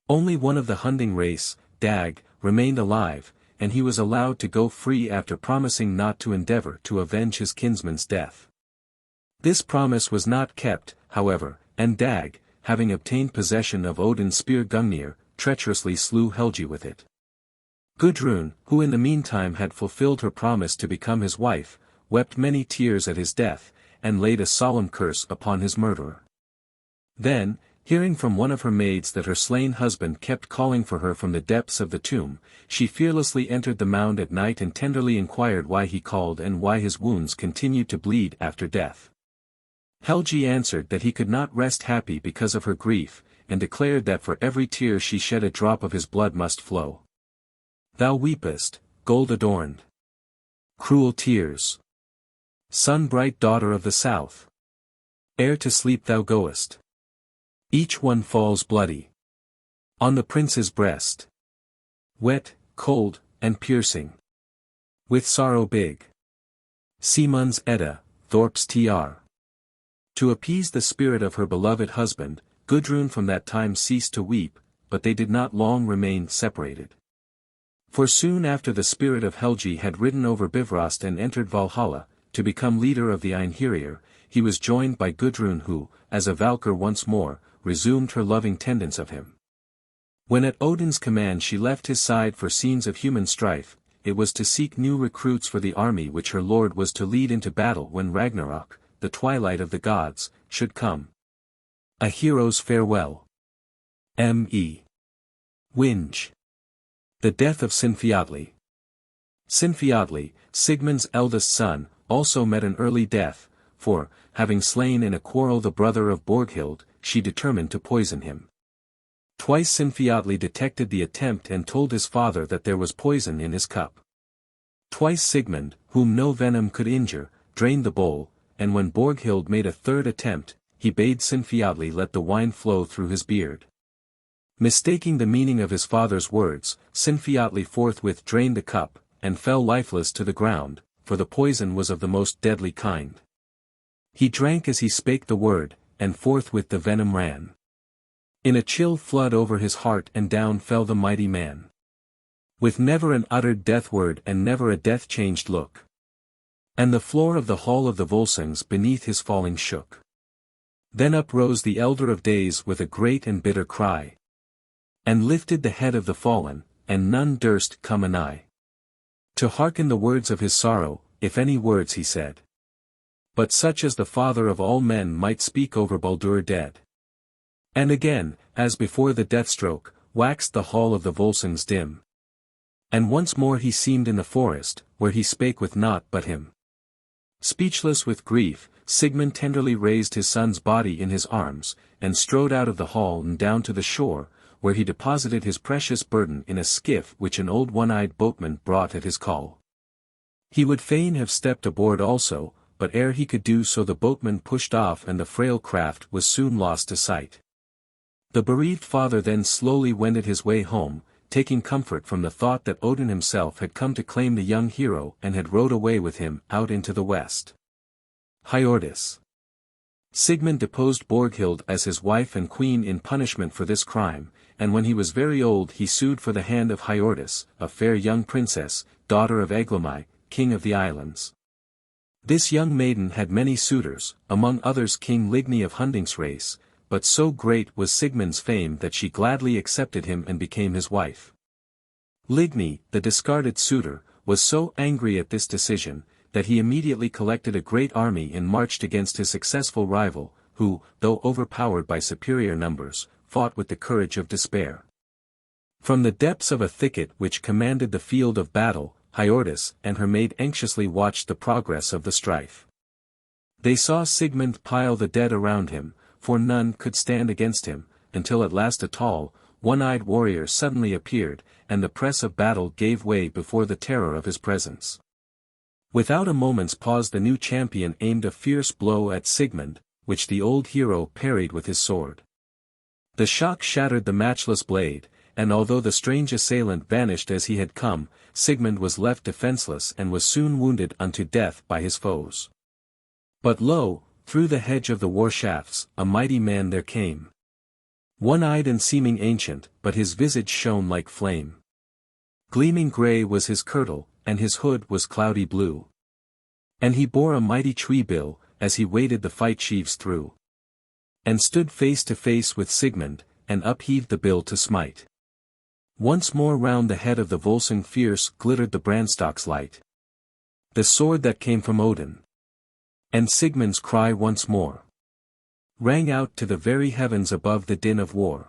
Only one of the Hunding race, Dag, remained alive, and he was allowed to go free after promising not to endeavor to avenge his kinsman's death. This promise was not kept, however, and Dag, having obtained possession of Odin's spear Gungnir, treacherously slew Helgi with it. Gudrun, who in the meantime had fulfilled her promise to become his wife, wept many tears at his death, and laid a solemn curse upon his murderer. Then, hearing from one of her maids that her slain husband kept calling for her from the depths of the tomb, she fearlessly entered the mound at night and tenderly inquired why he called and why his wounds continued to bleed after death. Helgi answered that he could not rest happy because of her grief, and declared that for every tear she shed a drop of his blood must flow. Thou weepest, gold-adorned. Cruel tears. Sun-bright daughter of the south. Ere to sleep thou goest. Each one falls bloody. On the prince's breast. Wet, cold, and piercing. With sorrow big. Simunds Edda, Thorp's Tr. To appease the spirit of her beloved husband, Gudrun from that time ceased to weep, but they did not long remain separated. For soon after the spirit of Helgi had ridden over Bifrost and entered Valhalla, to become leader of the Einherjar, he was joined by Gudrun who, as a Valkyr once more, resumed her loving tendance of him. When at Odin's command she left his side for scenes of human strife, it was to seek new recruits for the army which her lord was to lead into battle when Ragnarok, the twilight of the gods, should come. A Hero's Farewell. M.E. Winge. The Death of Sinfiotli. Sinfiotli, Sigmund's eldest son, also met an early death, for, having slain in a quarrel the brother of Borghild, she determined to poison him. Twice Sinfiotli detected the attempt and told his father that there was poison in his cup. Twice Sigmund, whom no venom could injure, drained the bowl, and when Borghild made a third attempt, he bade Sinfiotli let the wine flow through his beard. Mistaking the meaning of his father's words, Sinfiotli forthwith drained the cup, and fell lifeless to the ground, for the poison was of the most deadly kind. He drank as he spake the word, and forthwith the venom ran in a chill flood over his heart, and down fell the mighty man. With never an uttered death word and never a death-changed look. And the floor of the hall of the Volsungs beneath his falling shook. Then uprose the Elder of Days with a great and bitter cry. And lifted the head of the fallen, and none durst come anigh. To hearken the words of his sorrow, if any words he said. But such as the father of all men might speak over Baldur dead. And again, as before the death-stroke, waxed the hall of the Volsungs dim. And once more he seemed in the forest, where he spake with naught but him. Speechless with grief, Sigmund tenderly raised his son's body in his arms, and strode out of the hall and down to the shore, where he deposited his precious burden in a skiff which an old one-eyed boatman brought at his call. He would fain have stepped aboard also, but ere he could do so the boatman pushed off and the frail craft was soon lost to sight. The bereaved father then slowly wended his way home, taking comfort from the thought that Odin himself had come to claim the young hero and had rowed away with him out into the west. Hiordis. Sigmund deposed Borghild as his wife and queen in punishment for this crime, and when he was very old he sued for the hand of Hiordis, a fair young princess, daughter of Eglaimi, king of the islands. This young maiden had many suitors, among others King Ligni of Hunding's race, but so great was Sigmund's fame that she gladly accepted him and became his wife. Ligni, the discarded suitor, was so angry at this decision, that he immediately collected a great army and marched against his successful rival, who, though overpowered by superior numbers, fought with the courage of despair. From the depths of a thicket which commanded the field of battle, Hiordis and her maid anxiously watched the progress of the strife. They saw Sigmund pile the dead around him, for none could stand against him, until at last a tall, one-eyed warrior suddenly appeared, and the press of battle gave way before the terror of his presence. Without a moment's pause the new champion aimed a fierce blow at Sigmund, which the old hero parried with his sword. The shock shattered the matchless blade, and although the strange assailant vanished as he had come, Sigmund was left defenseless and was soon wounded unto death by his foes. But lo, through the hedge of the war shafts, a mighty man there came. One-eyed and seeming ancient, but his visage shone like flame. Gleaming grey was his kirtle, and his hood was cloudy blue. And he bore a mighty tree bill, as he waded the fight sheaves through. And stood face to face with Sigmund, and upheaved the bill to smite. Once more round the head of the Volsung fierce glittered the brandstock's light. The sword that came from Odin. And Sigmund's cry once more rang out to the very heavens above the din of war.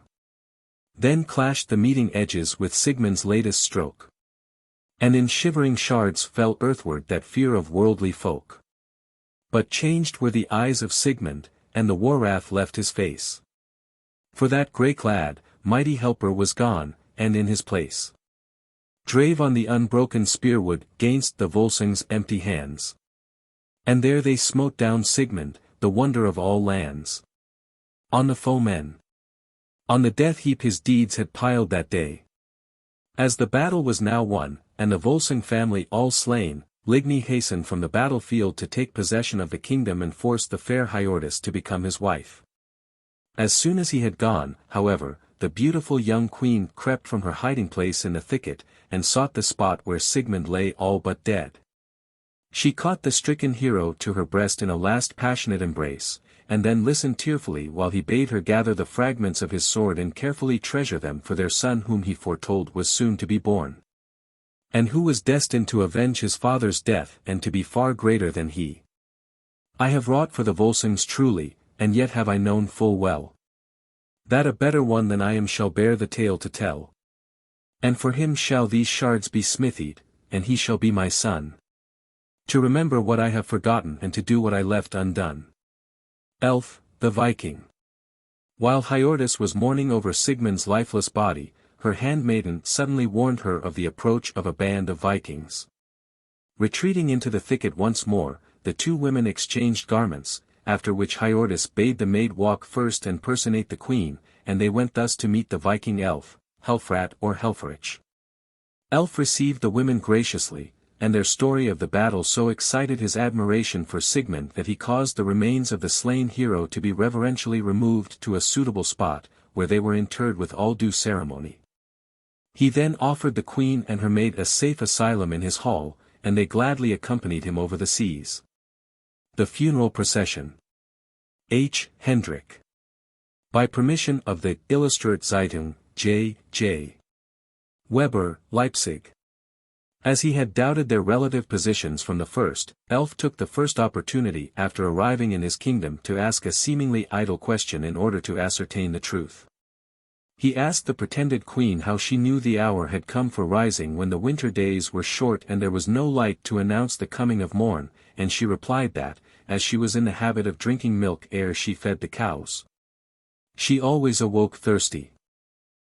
Then clashed the meeting edges with Sigmund's latest stroke. And in shivering shards fell earthward that fear of worldly folk. But changed were the eyes of Sigmund, and the war-wrath left his face. For that grey-clad, mighty helper was gone, and in his place drave on the unbroken spearwood gainst the Volsung's empty hands. And there they smote down Sigmund, the wonder of all lands. On the foemen. On the death heap his deeds had piled that day. As the battle was now won, and the Volsung family all slain, Ligni hastened from the battlefield to take possession of the kingdom and force the fair Hiordis to become his wife. As soon as he had gone, however, the beautiful young queen crept from her hiding place in the thicket, and sought the spot where Sigmund lay all but dead. She caught the stricken hero to her breast in a last passionate embrace, and then listened tearfully while he bade her gather the fragments of his sword and carefully treasure them for their son whom he foretold was soon to be born. And who was destined to avenge his father's death and to be far greater than he. I have wrought for the Volsungs truly, and yet have I known full well that a better one than I am shall bear the tale to tell. And for him shall these shards be smithied, and he shall be my son. To remember what I have forgotten and to do what I left undone. Elf, the Viking. While Hiordis was mourning over Sigmund's lifeless body, her handmaiden suddenly warned her of the approach of a band of Vikings. Retreating into the thicket once more, the two women exchanged garments, after which Hiordis bade the maid walk first and personate the queen, and they went thus to meet the Viking elf, Helfrat or Helferich. Elf received the women graciously, and their story of the battle so excited his admiration for Sigmund that he caused the remains of the slain hero to be reverentially removed to a suitable spot, where they were interred with all due ceremony. He then offered the queen and her maid a safe asylum in his hall, and they gladly accompanied him over the seas. The Funeral Procession. H. Hendrik. By permission of the Illustrierte Zeitung, J. Weber, Leipzig. As he had doubted their relative positions from the first, Elf took the first opportunity after arriving in his kingdom to ask a seemingly idle question in order to ascertain the truth. He asked the pretended queen how she knew the hour had come for rising when the winter days were short and there was no light to announce the coming of morn, and she replied that, as she was in the habit of drinking milk ere she fed the cows, she always awoke thirsty.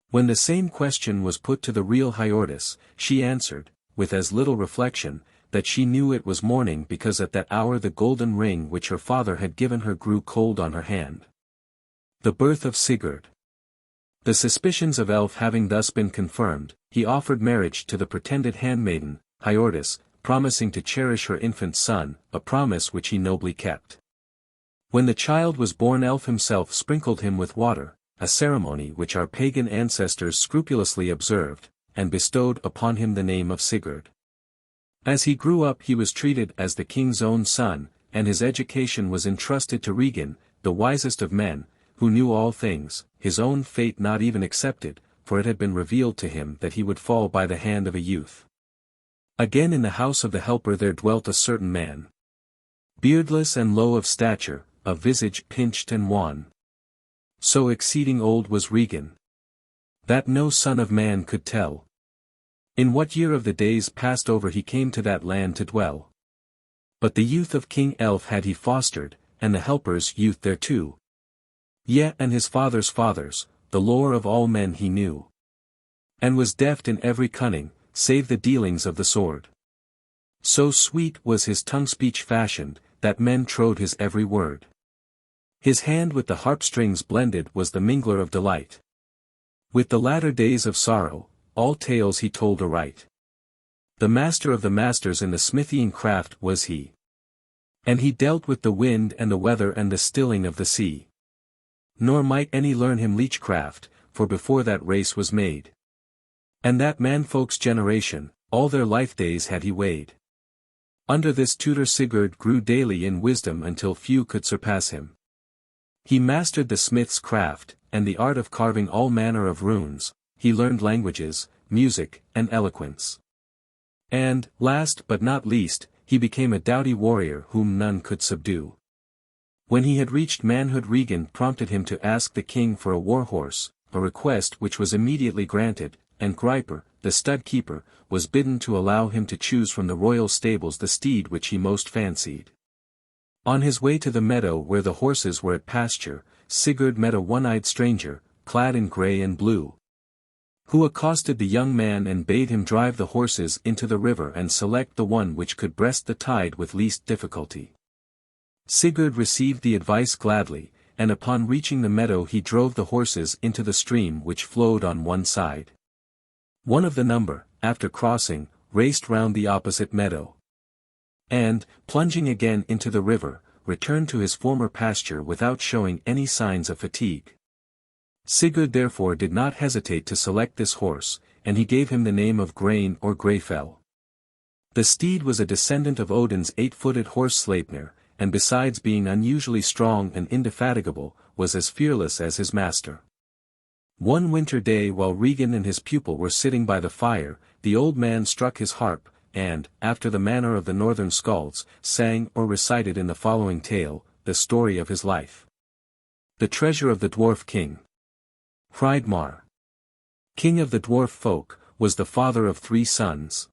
When the same question was put to the real Hiordis, she answered, with as little reflection, that she knew it was morning because at that hour the golden ring which her father had given her grew cold on her hand. The birth of Sigurd. The suspicions of Elf having thus been confirmed, he offered marriage to the pretended handmaiden, Hiordis, promising to cherish her infant son, a promise which he nobly kept. When the child was born, Elf himself sprinkled him with water, a ceremony which our pagan ancestors scrupulously observed, and bestowed upon him the name of Sigurd. As he grew up he was treated as the king's own son, and his education was entrusted to Regan, the wisest of men, who knew all things, his own fate not even excepted, for it had been revealed to him that he would fall by the hand of a youth. Again in the house of the helper there dwelt a certain man. Beardless and low of stature, of visage pinched and wan. So exceeding old was Regan, that no son of man could tell in what year of the days passed over he came to that land to dwell. But the youth of King Elf had he fostered, and the helper's youth thereto. Yea, and his father's fathers, the lore of all men he knew. And was deft in every cunning, save the dealings of the sword. So sweet was his tongue speech fashioned, that men trode his every word. His hand with the harp strings blended was the mingler of delight. With the latter days of sorrow, all tales he told aright. The master of the masters in the smithying craft was he. And he dealt with the wind and the weather and the stilling of the sea. Nor might any learn him leechcraft, for before that race was made. And that manfolk's generation, all their life days had he weighed. Under this tutor Sigurd grew daily in wisdom until few could surpass him. He mastered the smith's craft, and the art of carving all manner of runes, he learned languages, music, and eloquence. And, last but not least, he became a doughty warrior whom none could subdue. When he had reached manhood Regan prompted him to ask the king for a war-horse, a request which was immediately granted, and Griper, the stud-keeper, was bidden to allow him to choose from the royal stables the steed which he most fancied. On his way to the meadow where the horses were at pasture, Sigurd met a one-eyed stranger, clad in grey and blue, who accosted the young man and bade him drive the horses into the river and select the one which could breast the tide with least difficulty. Sigurd received the advice gladly, and upon reaching the meadow he drove the horses into the stream which flowed on one side. One of the number, after crossing, raced round the opposite meadow. And, plunging again into the river, returned to his former pasture without showing any signs of fatigue. Sigurd therefore did not hesitate to select this horse, and he gave him the name of Grain or Greyfell. The steed was a descendant of Odin's 8-footed horse Sleipnir, and besides being unusually strong and indefatigable, was as fearless as his master. One winter day while Regan and his pupil were sitting by the fire, the old man struck his harp, and, after the manner of the northern skalds, sang or recited in the following tale, the story of his life. The treasure of the dwarf king. Hreidmar, king of the dwarf folk, was the father of 3 sons.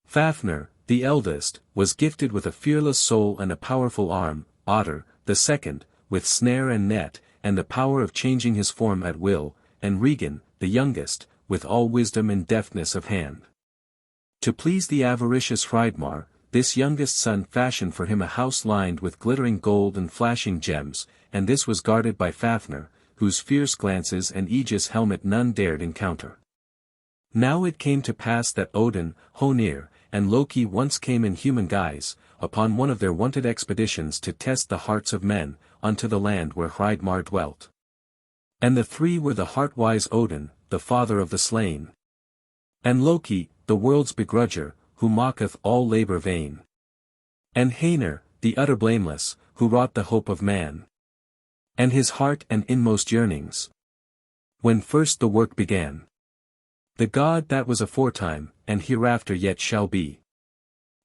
Fafnir, the eldest, was gifted with a fearless soul and a powerful arm, Otter, the second, with snare and net, and the power of changing his form at will, and Regan, the youngest, with all wisdom and deftness of hand. To please the avaricious Hreidmar, this youngest son fashioned for him a house lined with glittering gold and flashing gems, and this was guarded by Fafnir, whose fierce glances and aegis helmet none dared encounter. Now it came to pass that Odin, Honir, and Loki once came in human guise, upon one of their wonted expeditions to test the hearts of men, unto the land where Hreidmar dwelt. And the 3 were the heart-wise Odin, the father of the slain. And Loki, the world's begrudger, who mocketh all labor vain. And Hainr, the utter blameless, who wrought the hope of man. And his heart and inmost yearnings. When first the work began. The God that was aforetime, and hereafter yet shall be.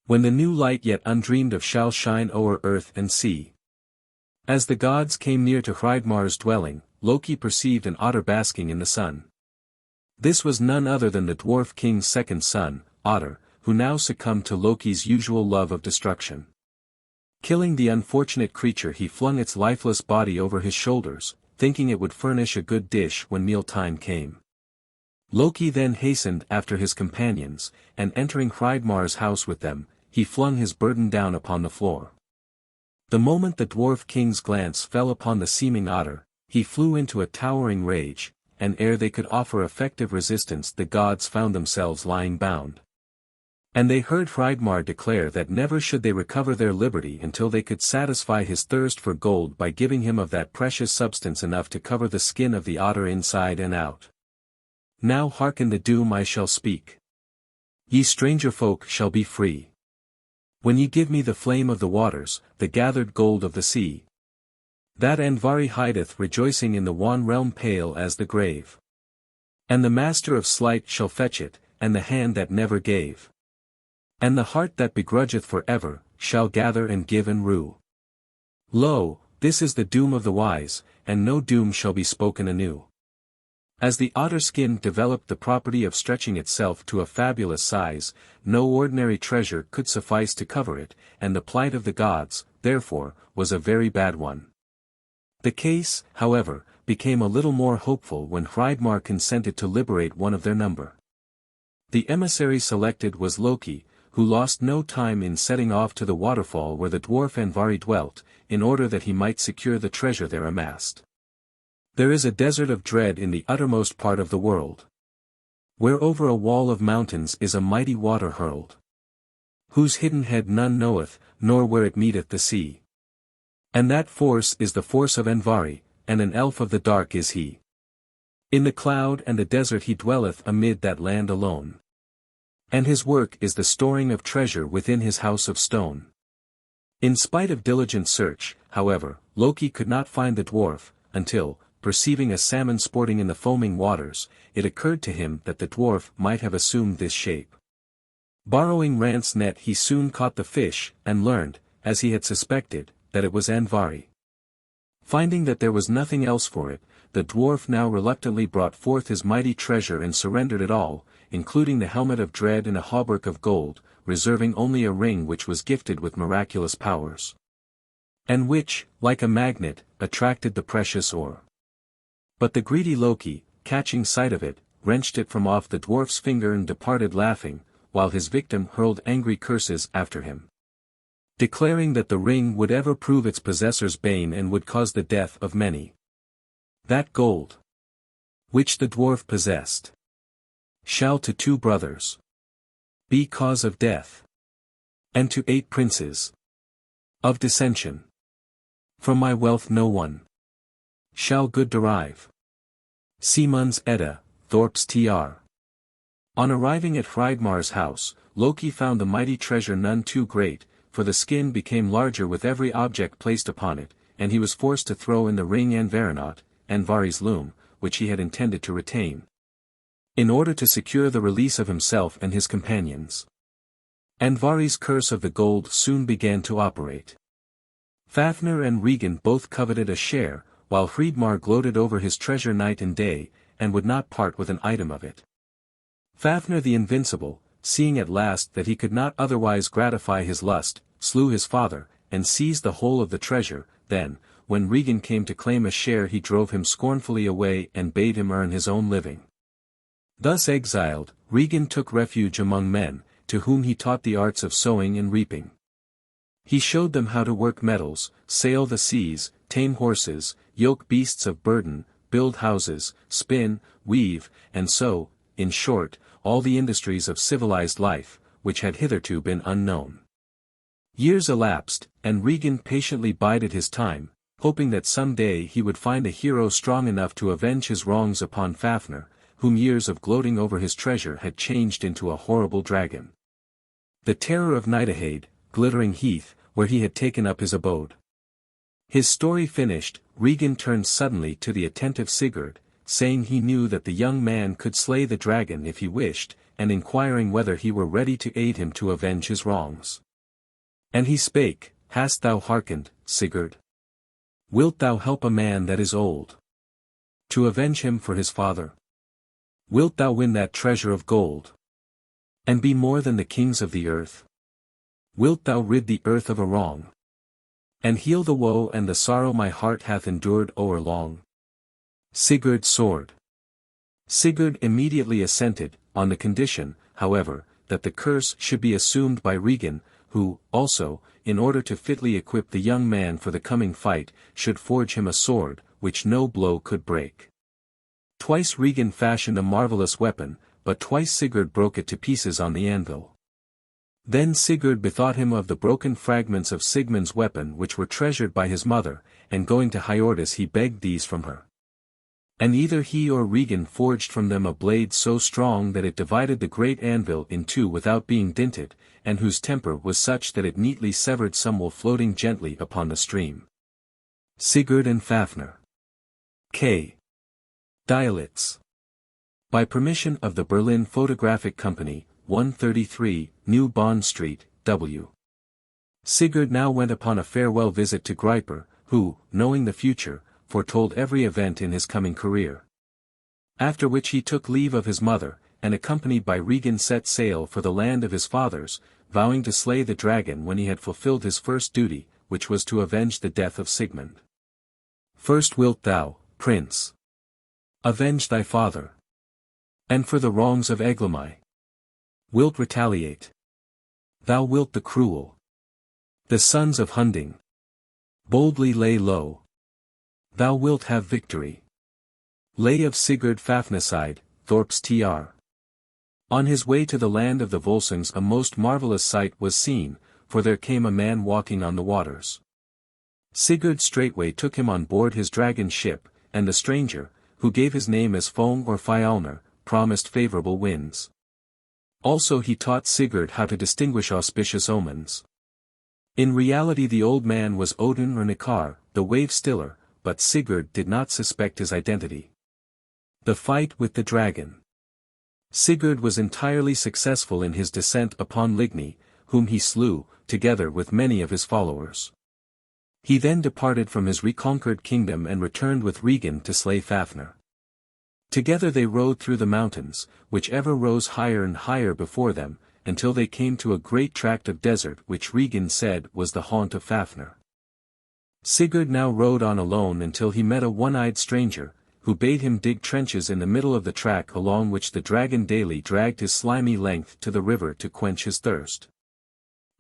When the new light yet undreamed of shall shine o'er earth and sea. As the gods came near to Hreidmar's dwelling, Loki perceived an otter basking in the sun. This was none other than the dwarf king's second son, Otter, who now succumbed to Loki's usual love of destruction. Killing the unfortunate creature he flung its lifeless body over his shoulders, thinking it would furnish a good dish when mealtime came. Loki then hastened after his companions, and entering Hreidmar's house with them, he flung his burden down upon the floor. The moment the dwarf king's glance fell upon the seeming otter, he flew into a towering rage, and ere they could offer effective resistance the gods found themselves lying bound. And they heard Hreidmar declare that never should they recover their liberty until they could satisfy his thirst for gold by giving him of that precious substance enough to cover the skin of the otter inside and out. Now hearken the doom I shall speak. Ye stranger folk shall be free. When ye give me the flame of the waters, the gathered gold of the sea. That Andvari hideth rejoicing in the wan realm pale as the grave. And the master of sleight shall fetch it, and the hand that never gave. And the heart that begrudgeth for ever, shall gather and give and rue. Lo, this is the doom of the wise, and no doom shall be spoken anew. As the otter skin developed the property of stretching itself to a fabulous size, no ordinary treasure could suffice to cover it, and the plight of the gods, therefore, was a very bad one. The case, however, became a little more hopeful when Hreidmar consented to liberate one of their number. The emissary selected was Loki, who lost no time in setting off to the waterfall where the dwarf Andvari dwelt, in order that he might secure the treasure there amassed. There is a desert of dread in the uttermost part of the world, where over a wall of mountains is a mighty water hurled, whose hidden head none knoweth, nor where it meeteth the sea. And that force is the force of Andvari, and an elf of the dark is he. In the cloud and the desert he dwelleth amid that land alone. And his work is the storing of treasure within his house of stone. In spite of diligent search, however, Loki could not find the dwarf, until, perceiving a salmon sporting in the foaming waters, it occurred to him that the dwarf might have assumed this shape. Borrowing Rant's net he soon caught the fish, and learned, as he had suspected, that it was Andvari. Finding that there was nothing else for it, the dwarf now reluctantly brought forth his mighty treasure and surrendered it all, including the helmet of dread and a hauberk of gold, reserving only a ring which was gifted with miraculous powers, and which, like a magnet, attracted the precious ore. But the greedy Loki, catching sight of it, wrenched it from off the dwarf's finger and departed laughing, while his victim hurled angry curses after him, declaring that the ring would ever prove its possessor's bane and would cause the death of many. That gold, which the dwarf possessed, shall to 2 brothers be cause of death, and to 8 princes of dissension. From my wealth no one shall good derive. Simunds Edda, Thorp's tr. On arriving at Hreidmar's house, Loki found the mighty treasure none too great, for the skin became larger with every object placed upon it, and he was forced to throw in the ring Andvarinot, Andvari's loom, which he had intended to retain, in order to secure the release of himself and his companions. Andvari's curse of the gold soon began to operate. Fafnir and Regan both coveted a share, while Hreidmar gloated over his treasure night and day, and would not part with an item of it. Fafnir the Invincible, seeing at last that he could not otherwise gratify his lust, slew his father, and seized the whole of the treasure. Then, when Regan came to claim a share he drove him scornfully away and bade him earn his own living. Thus exiled, Regan took refuge among men, to whom he taught the arts of sowing and reaping. He showed them how to work metals, sail the seas, tame horses, yoke beasts of burden, build houses, spin, weave, and sow, in short, all the industries of civilized life, which had hitherto been unknown. Years elapsed, and Regan patiently bided his time, hoping that some day he would find a hero strong enough to avenge his wrongs upon Fafnir, whom years of gloating over his treasure had changed into a horrible dragon, the terror of Nidahead, glittering heath, where he had taken up his abode. His story finished, Regan turned suddenly to the attentive Sigurd, saying he knew that the young man could slay the dragon if he wished, and inquiring whether he were ready to aid him to avenge his wrongs. And he spake, Hast thou hearkened, Sigurd? Wilt thou help a man that is old, to avenge him for his father? Wilt thou win that treasure of gold, and be more than the kings of the earth? Wilt thou rid the earth of a wrong, and heal the woe and the sorrow my heart hath endured o'er long? Sigurd soared. Sigurd immediately assented, on the condition, however, that the curse should be assumed by Regan, who, also, in order to fitly equip the young man for the coming fight, should forge him a sword, which no blow could break. Twice Regan fashioned a marvelous weapon, but twice Sigurd broke it to pieces on the anvil. Then Sigurd bethought him of the broken fragments of Sigmund's weapon which were treasured by his mother, and going to Hiordis he begged these from her. And either he or Regan forged from them a blade so strong that it divided the great anvil in two without being dinted, and whose temper was such that it neatly severed some wool floating gently upon the stream. Sigurd and Fafnir. K. Dialits. By permission of the Berlin Photographic Company, 133, New Bond Street, W. Sigurd now went upon a farewell visit to Greiper, who, knowing the future, foretold every event in his coming career. After which he took leave of his mother, and accompanied by Regan set sail for the land of his fathers, vowing to slay the dragon when he had fulfilled his first duty, which was to avenge the death of Sigmund. First wilt thou, prince, avenge thy father, and for the wrongs of Eglamour wilt retaliate. Thou wilt the cruel, the sons of Hunding, boldly lay low. Thou wilt have victory. Lay of Sigurd Fafnicide, Thorp's Tr. On his way to the land of the Volsungs a most marvellous sight was seen, for there came a man walking on the waters. Sigurd straightway took him on board his dragon ship, and the stranger, who gave his name as Fong or Fjalnir, promised favourable winds. Also he taught Sigurd how to distinguish auspicious omens. In reality the old man was Odin or Nikar, the wave stiller, but Sigurd did not suspect his identity. The fight with the dragon. Sigurd was entirely successful in his descent upon Ligny, whom he slew, together with many of his followers. He then departed from his reconquered kingdom and returned with Regan to slay Fafnir. Together they rode through the mountains, which ever rose higher and higher before them, until they came to a great tract of desert which Regan said was the haunt of Fafnir. Sigurd now rode on alone until he met a one-eyed stranger, who bade him dig trenches in the middle of the track along which the dragon daily dragged his slimy length to the river to quench his thirst.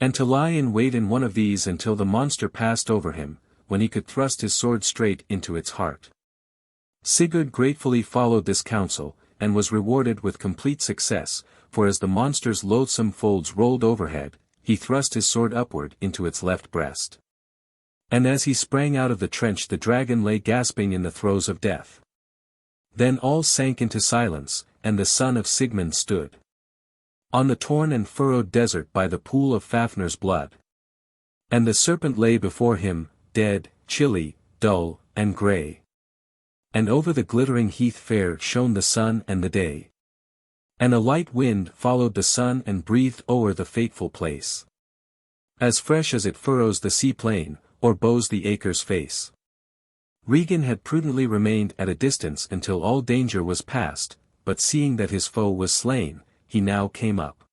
And to lie in wait in one of these until the monster passed over him, when he could thrust his sword straight into its heart. Sigurd gratefully followed this counsel, and was rewarded with complete success, for as the monster's loathsome folds rolled overhead, he thrust his sword upward into its left breast. And as he sprang out of the trench the dragon lay gasping in the throes of death. Then all sank into silence, and the son of Sigmund stood on the torn and furrowed desert by the pool of Fafnir's blood. And the serpent lay before him, dead, chilly, dull, and grey. And over the glittering heath fair shone the sun and the day. And a light wind followed the sun and breathed o'er the fateful place, as fresh as it furrows the sea plain, or bows the acre's face. Regan had prudently remained at a distance until all danger was past, but seeing that his foe was slain, he now came up.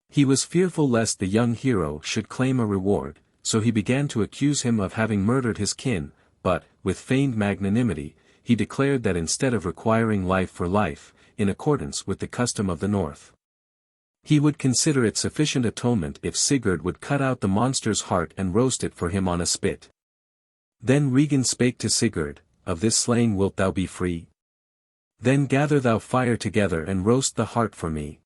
He was fearful lest the young hero should claim a reward, so he began to accuse him of having murdered his kin, but, with feigned magnanimity, he declared that instead of requiring life for life, in accordance with the custom of the North, he would consider it sufficient atonement if Sigurd would cut out the monster's heart and roast it for him on a spit. Then Regan spake to Sigurd, Of this slaying wilt thou be free? Then gather thou fire together and roast the heart for me,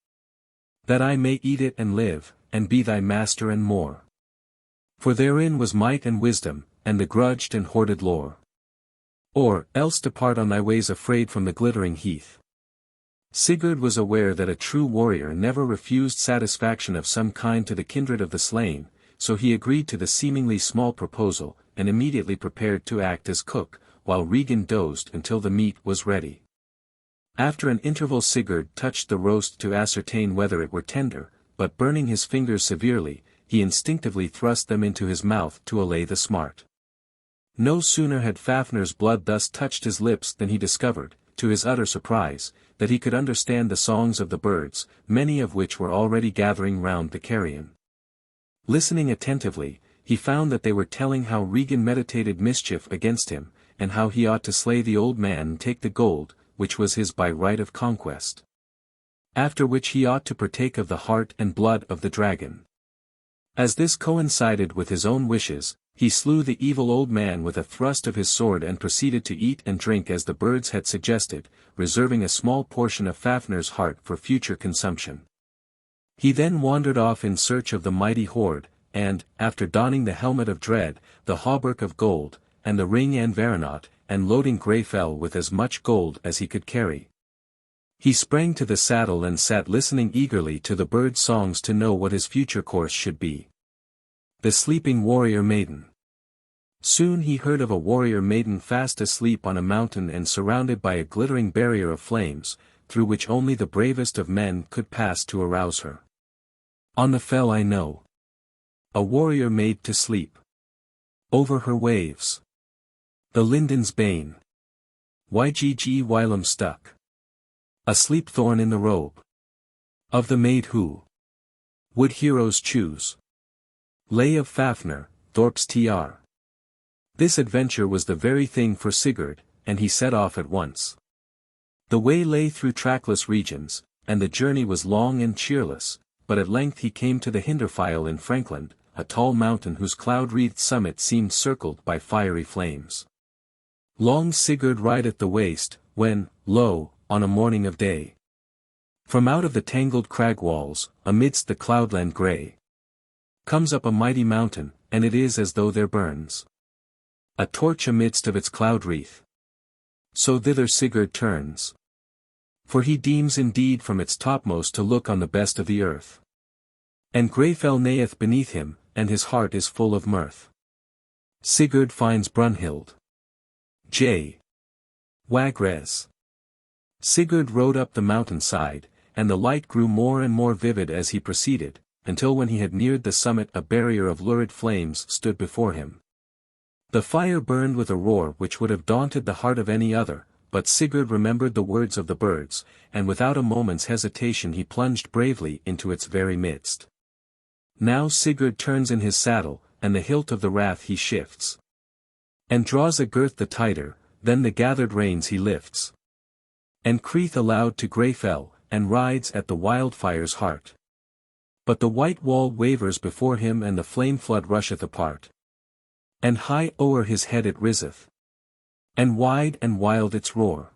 that I may eat it and live, and be thy master and more. For therein was might and wisdom, and the grudged and hoarded lore. Or, else depart on thy ways afraid from the glittering heath. Sigurd was aware that a true warrior never refused satisfaction of some kind to the kindred of the slain, so he agreed to the seemingly small proposal, and immediately prepared to act as cook, while Regan dozed until the meat was ready. After an interval Sigurd touched the roast to ascertain whether it were tender, but burning his fingers severely, he instinctively thrust them into his mouth to allay the smart. No sooner had Fafnir's blood thus touched his lips than he discovered, to his utter surprise, that he could understand the songs of the birds, many of which were already gathering round the carrion. Listening attentively, he found that they were telling how Regan meditated mischief against him, and how he ought to slay the old man and take the gold, which was his by right of conquest. After which he ought to partake of the heart and blood of the dragon. As this coincided with his own wishes, he slew the evil old man with a thrust of his sword and proceeded to eat and drink as the birds had suggested, reserving a small portion of Fafnir's heart for future consumption. He then wandered off in search of the mighty hoard, and, after donning the helmet of dread, the hauberk of gold, and the ring and veronat, and loading Greyfell with as much gold as he could carry. He sprang to the saddle and sat listening eagerly to the birds' songs to know what his future course should be. The sleeping warrior maiden. Soon he heard of a warrior maiden fast asleep on a mountain and surrounded by a glittering barrier of flames, through which only the bravest of men could pass to arouse her. On the fell I know a warrior made to sleep. Over her waves the linden's bane. Ygg whilom stuck. A sleep thorn in the robe of the maid who would heroes choose. Lay of Fafnir, Thorp's Tr. This adventure was the very thing for Sigurd, and he set off at once. The way lay through trackless regions, and the journey was long and cheerless, but at length he came to the Hinderfjall in Frankland, a tall mountain whose cloud-wreathed summit seemed circled by fiery flames. Long Sigurd rideth the waste, when, lo, on a morning of day, from out of the tangled crag walls, amidst the cloudland grey, comes up a mighty mountain, and it is as though there burns a torch amidst of its cloud wreath. So thither Sigurd turns. For he deems indeed from its topmost to look on the best of the earth. And Greyfell neigheth beneath him, and his heart is full of mirth. Sigurd finds Brunhild. J. Wagres. Sigurd rode up the mountain side, and the light grew more and more vivid as he proceeded, until when he had neared the summit a barrier of lurid flames stood before him. The fire burned with a roar which would have daunted the heart of any other, but Sigurd remembered the words of the birds, and without a moment's hesitation he plunged bravely into its very midst. Now Sigurd turns in his saddle, and the hilt of the rath he shifts, and draws a girth the tighter, then the gathered reins he lifts, and creeth aloud to Greyfell, and rides at the wildfire's heart. But the white wall wavers before him and the flame flood rusheth apart. And high o'er his head it riseth, and wide and wild its roar,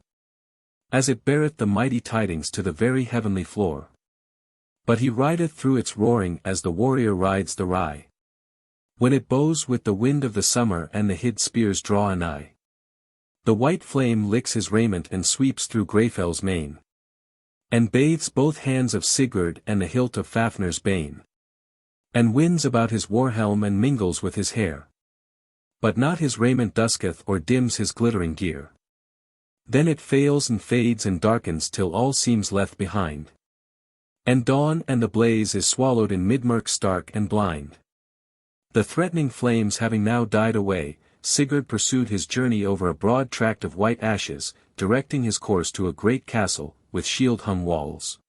as it beareth the mighty tidings to the very heavenly floor. But he rideth through its roaring as the warrior rides the rye, when it bows with the wind of the summer and the hid spears draw anigh. The white flame licks his raiment and sweeps through Greyfell's mane, and bathes both hands of Sigurd and the hilt of Fafnir's bane, and winds about his war-helm and mingles with his hair. But not his raiment dusketh or dims his glittering gear. Then it fails and fades and darkens till all seems left behind. And dawn and the blaze is swallowed in mid-murk stark and blind. The threatening flames having now died away, Sigurd pursued his journey over a broad tract of white ashes, directing his course to a great castle, with shield-hung walls.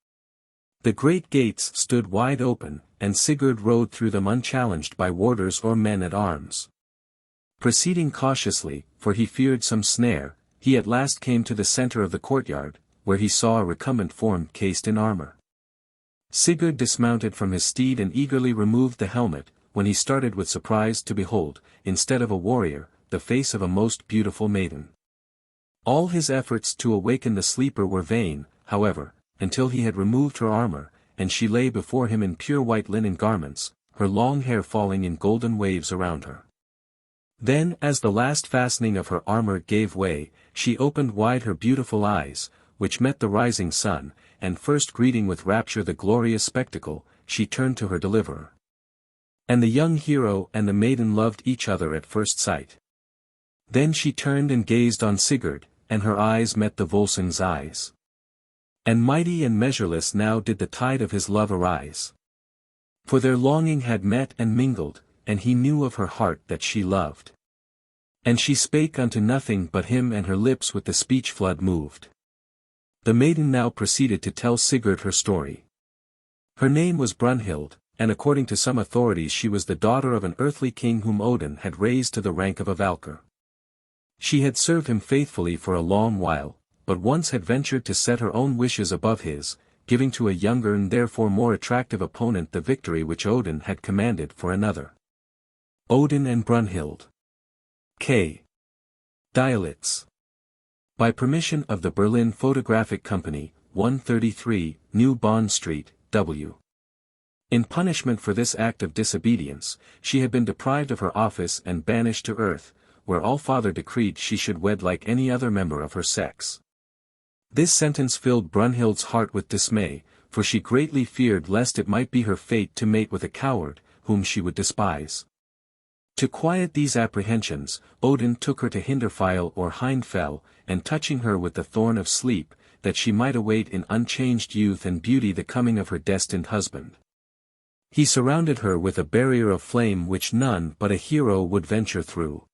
The great gates stood wide open, and Sigurd rode through them unchallenged by warders or men at arms. Proceeding cautiously, for he feared some snare, he at last came to the center of the courtyard, where he saw a recumbent form cased in armor. Sigurd dismounted from his steed and eagerly removed the helmet, when he started with surprise to behold, instead of a warrior, the face of a most beautiful maiden. All his efforts to awaken the sleeper were vain, however, until he had removed her armor, and she lay before him in pure white linen garments, her long hair falling in golden waves around her. Then as the last fastening of her armor gave way, she opened wide her beautiful eyes, which met the rising sun, and first greeting with rapture the glorious spectacle, she turned to her deliverer. And the young hero and the maiden loved each other at first sight. Then she turned and gazed on Sigurd, and her eyes met the Volsung's eyes. And mighty and measureless now did the tide of his love arise. For their longing had met and mingled, and he knew of her heart that she loved. And she spake unto nothing but him, and her lips with the speech flood moved. The maiden now proceeded to tell Sigurd her story. Her name was Brunhild, and according to some authorities she was the daughter of an earthly king whom Odin had raised to the rank of a Valkyr. She had served him faithfully for a long while, but once had ventured to set her own wishes above his, giving to a younger and therefore more attractive opponent the victory which Odin had commanded for another. Odin and Brunhild. K. Dialitz. By permission of the Berlin Photographic Company, 133, New Bond Street, W. In punishment for this act of disobedience, she had been deprived of her office and banished to earth, where All-Father decreed she should wed like any other member of her sex. This sentence filled Brunhild's heart with dismay, for she greatly feared lest it might be her fate to mate with a coward, whom she would despise. To quiet these apprehensions, Odin took her to Hinderfell or Hindfell, and touching her with the thorn of sleep, that she might await in unchanged youth and beauty the coming of her destined husband. He surrounded her with a barrier of flame which none but a hero would venture through.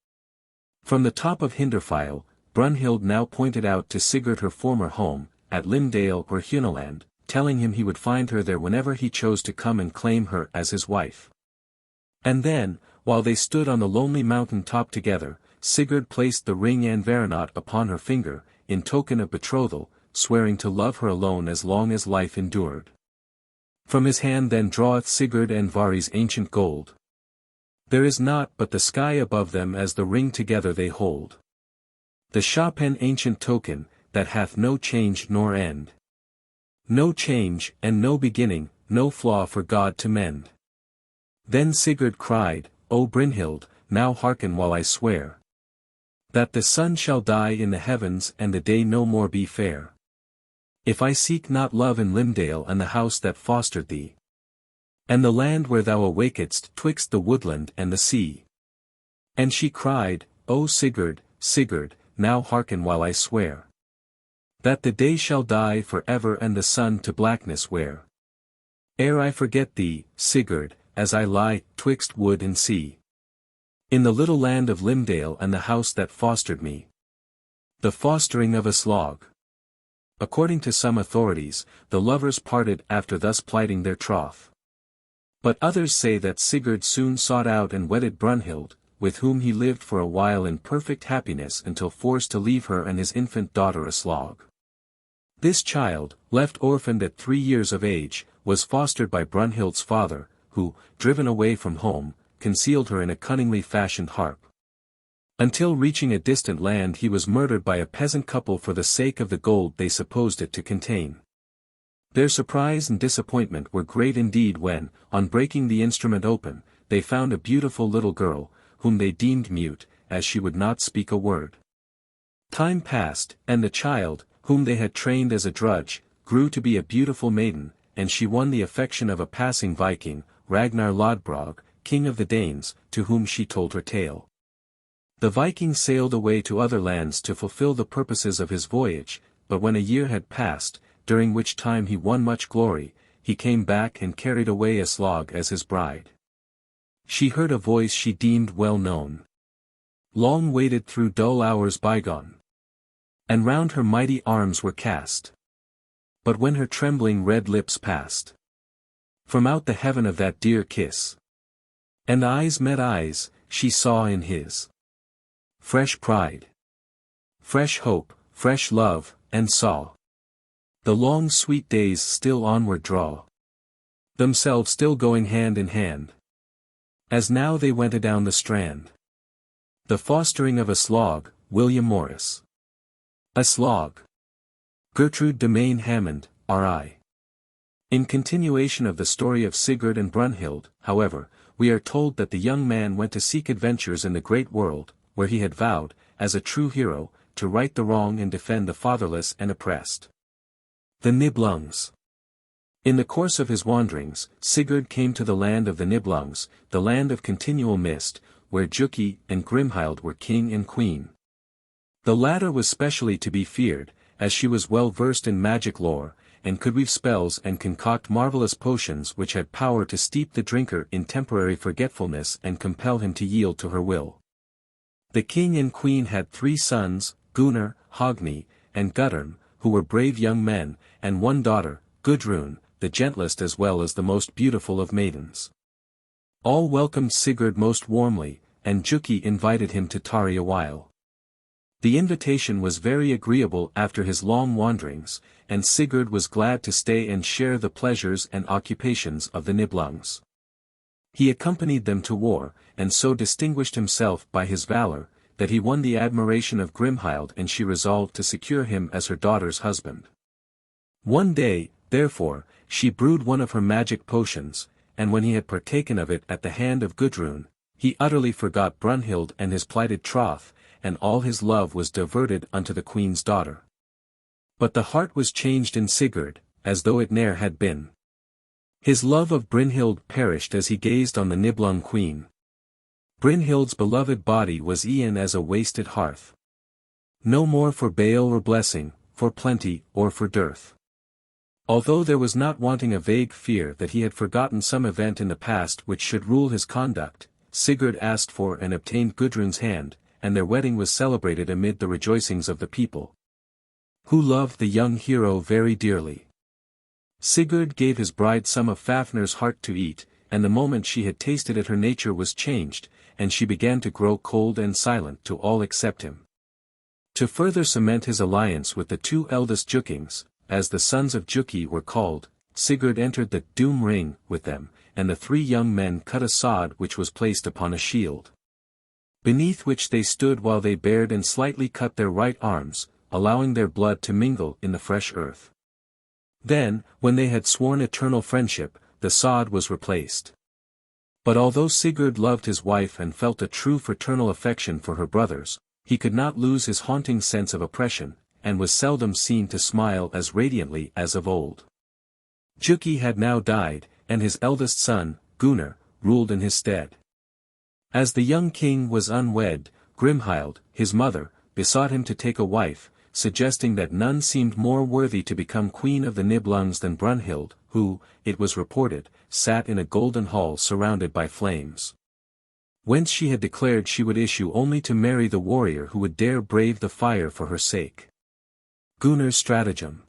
From the top of Hinderfell, Brunhild now pointed out to Sigurd her former home, at Limdale or Hunaland, telling him he would find her there whenever he chose to come and claim her as his wife. And then, while they stood on the lonely mountain top together, Sigurd placed the ring Anvaranot upon her finger, in token of betrothal, swearing to love her alone as long as life endured. From his hand then draweth Sigurd Andvari's ancient gold. There is naught but the sky above them as the ring together they hold. The Chopin ancient token, that hath no change nor end. No change, and no beginning, no flaw for God to mend. Then Sigurd cried, O Brynhild, now hearken while I swear, that the sun shall die in the heavens and the day no more be fair. If I seek not love in Limdale and the house that fostered thee, and the land where thou awakedst twixt the woodland and the sea. And she cried, O Sigurd, Sigurd, now hearken while I swear, that the day shall die for ever and the sun to blackness wear. Ere I forget thee, Sigurd, as I lie, twixt wood and sea. In the little land of Limdale and the house that fostered me. The fostering of a slog. According to some authorities, the lovers parted after thus plighting their troth. But others say that Sigurd soon sought out and wedded Brunhild, with whom he lived for a while in perfect happiness until forced to leave her and his infant daughter Aslog. This child, left orphaned at 3 years of age, was fostered by Brunhild's father, who, driven away from home, concealed her in a cunningly fashioned harp. Until reaching a distant land he was murdered by a peasant couple for the sake of the gold they supposed it to contain. Their surprise and disappointment were great indeed when, on breaking the instrument open, they found a beautiful little girl, whom they deemed mute, as she would not speak a word. Time passed, and the child, whom they had trained as a drudge, grew to be a beautiful maiden, and she won the affection of a passing Viking, Ragnar Lodbrog, king of the Danes, to whom she told her tale. The Viking sailed away to other lands to fulfill the purposes of his voyage, but when a year had passed, during which time he won much glory, he came back and carried away Aslog as his bride. She heard a voice she deemed well known. Long waited through dull hours bygone. And round her mighty arms were cast. But when her trembling red lips passed from out the heaven of that dear kiss, and eyes met eyes, she saw in his fresh pride, fresh hope, fresh love, and saw the long sweet days still onward draw, themselves still going hand in hand, as now they went adown the strand. The fostering of Aslog, William Morris. Aslog. Gertrude Domain Hammond, R.I. In continuation of the story of Sigurd and Brunhild, however, we are told that the young man went to seek adventures in the great world, where he had vowed, as a true hero, to right the wrong and defend the fatherless and oppressed. The Nibelungs. In the course of his wanderings, Sigurd came to the land of the Nibelungs, the land of continual mist, where Juki and Grimhild were king and queen. The latter was specially to be feared, as she was well versed in magic lore, and could weave spells and concoct marvelous potions which had power to steep the drinker in temporary forgetfulness and compel him to yield to her will. The king and queen had 3 sons, Gunnar, Hogni, and Guttorm, who were brave young men, and 1 daughter, Gudrun, the gentlest as well as the most beautiful of maidens. All welcomed Sigurd most warmly, and Juki invited him to tarry a while. The invitation was very agreeable after his long wanderings, and Sigurd was glad to stay and share the pleasures and occupations of the Nibelungs. He accompanied them to war, and so distinguished himself by his valor, that he won the admiration of Grimhild and she resolved to secure him as her daughter's husband. One day, therefore, she brewed one of her magic potions, and when he had partaken of it at the hand of Gudrun, he utterly forgot Brunhild and his plighted troth, and all his love was diverted unto the queen's daughter. But the heart was changed in Sigurd, as though it ne'er had been. His love of Brynhild perished as he gazed on the Nibelung queen. Brynhild's beloved body was e'en as a wasted hearth. No more for bale or blessing, for plenty or for dearth. Although there was not wanting a vague fear that he had forgotten some event in the past which should rule his conduct, Sigurd asked for and obtained Gudrun's hand, and their wedding was celebrated amid the rejoicings of the people, who loved the young hero very dearly. Sigurd gave his bride some of Fafnir's heart to eat, and the moment she had tasted it her nature was changed, and she began to grow cold and silent to all except him. To further cement his alliance with the two eldest Jukings, as the sons of Juki were called, Sigurd entered the Doom Ring with them, and the three young men cut a sod which was placed upon a shield, beneath which they stood while they bared and slightly cut their right arms, allowing their blood to mingle in the fresh earth. Then, when they had sworn eternal friendship, the sod was replaced. But although Sigurd loved his wife and felt a true fraternal affection for her brothers, he could not lose his haunting sense of oppression, and was seldom seen to smile as radiantly as of old. Juki had now died, and his eldest son, Gunnar, ruled in his stead. As the young king was unwed, Grimhild, his mother, besought him to take a wife, suggesting that none seemed more worthy to become queen of the Nibelungs than Brunhild, who, it was reported, sat in a golden hall surrounded by flames, whence she had declared she would issue only to marry the warrior who would dare brave the fire for her sake. Gunnar's stratagem.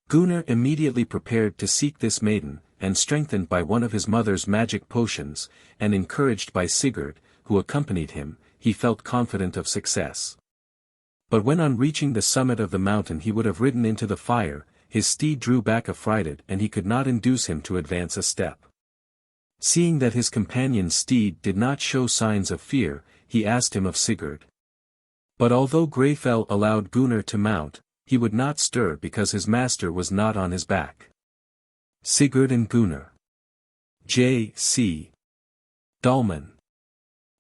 Gunnar immediately prepared to seek this maiden, and strengthened by one of his mother's magic potions, and encouraged by Sigurd, who accompanied him, he felt confident of success. But when on reaching the summit of the mountain he would have ridden into the fire, his steed drew back affrighted and he could not induce him to advance a step. Seeing that his companion's steed did not show signs of fear, he asked him of Sigurd. But although Greyfell allowed Gunnar to mount, he would not stir because his master was not on his back. Sigurd and Gunnar. J.C. Dahlman.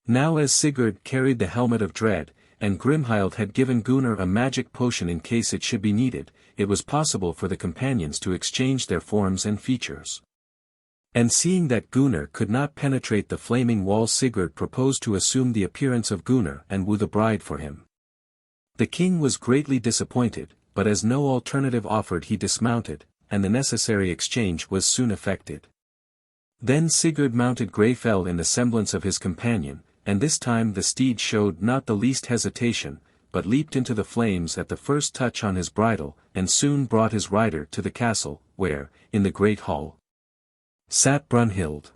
Now as Sigurd carried the helmet of dread, and Grimhild had given Gunnar a magic potion in case it should be needed, it was possible for the companions to exchange their forms and features. And seeing that Gunnar could not penetrate the flaming wall, Sigurd proposed to assume the appearance of Gunnar and woo the bride for him. The king was greatly disappointed, but as no alternative offered he dismounted, and the necessary exchange was soon effected. Then Sigurd mounted Greyfell in the semblance of his companion, and this time the steed showed not the least hesitation, but leaped into the flames at the first touch on his bridle, and soon brought his rider to the castle, where, in the great hall, sat Brunhild.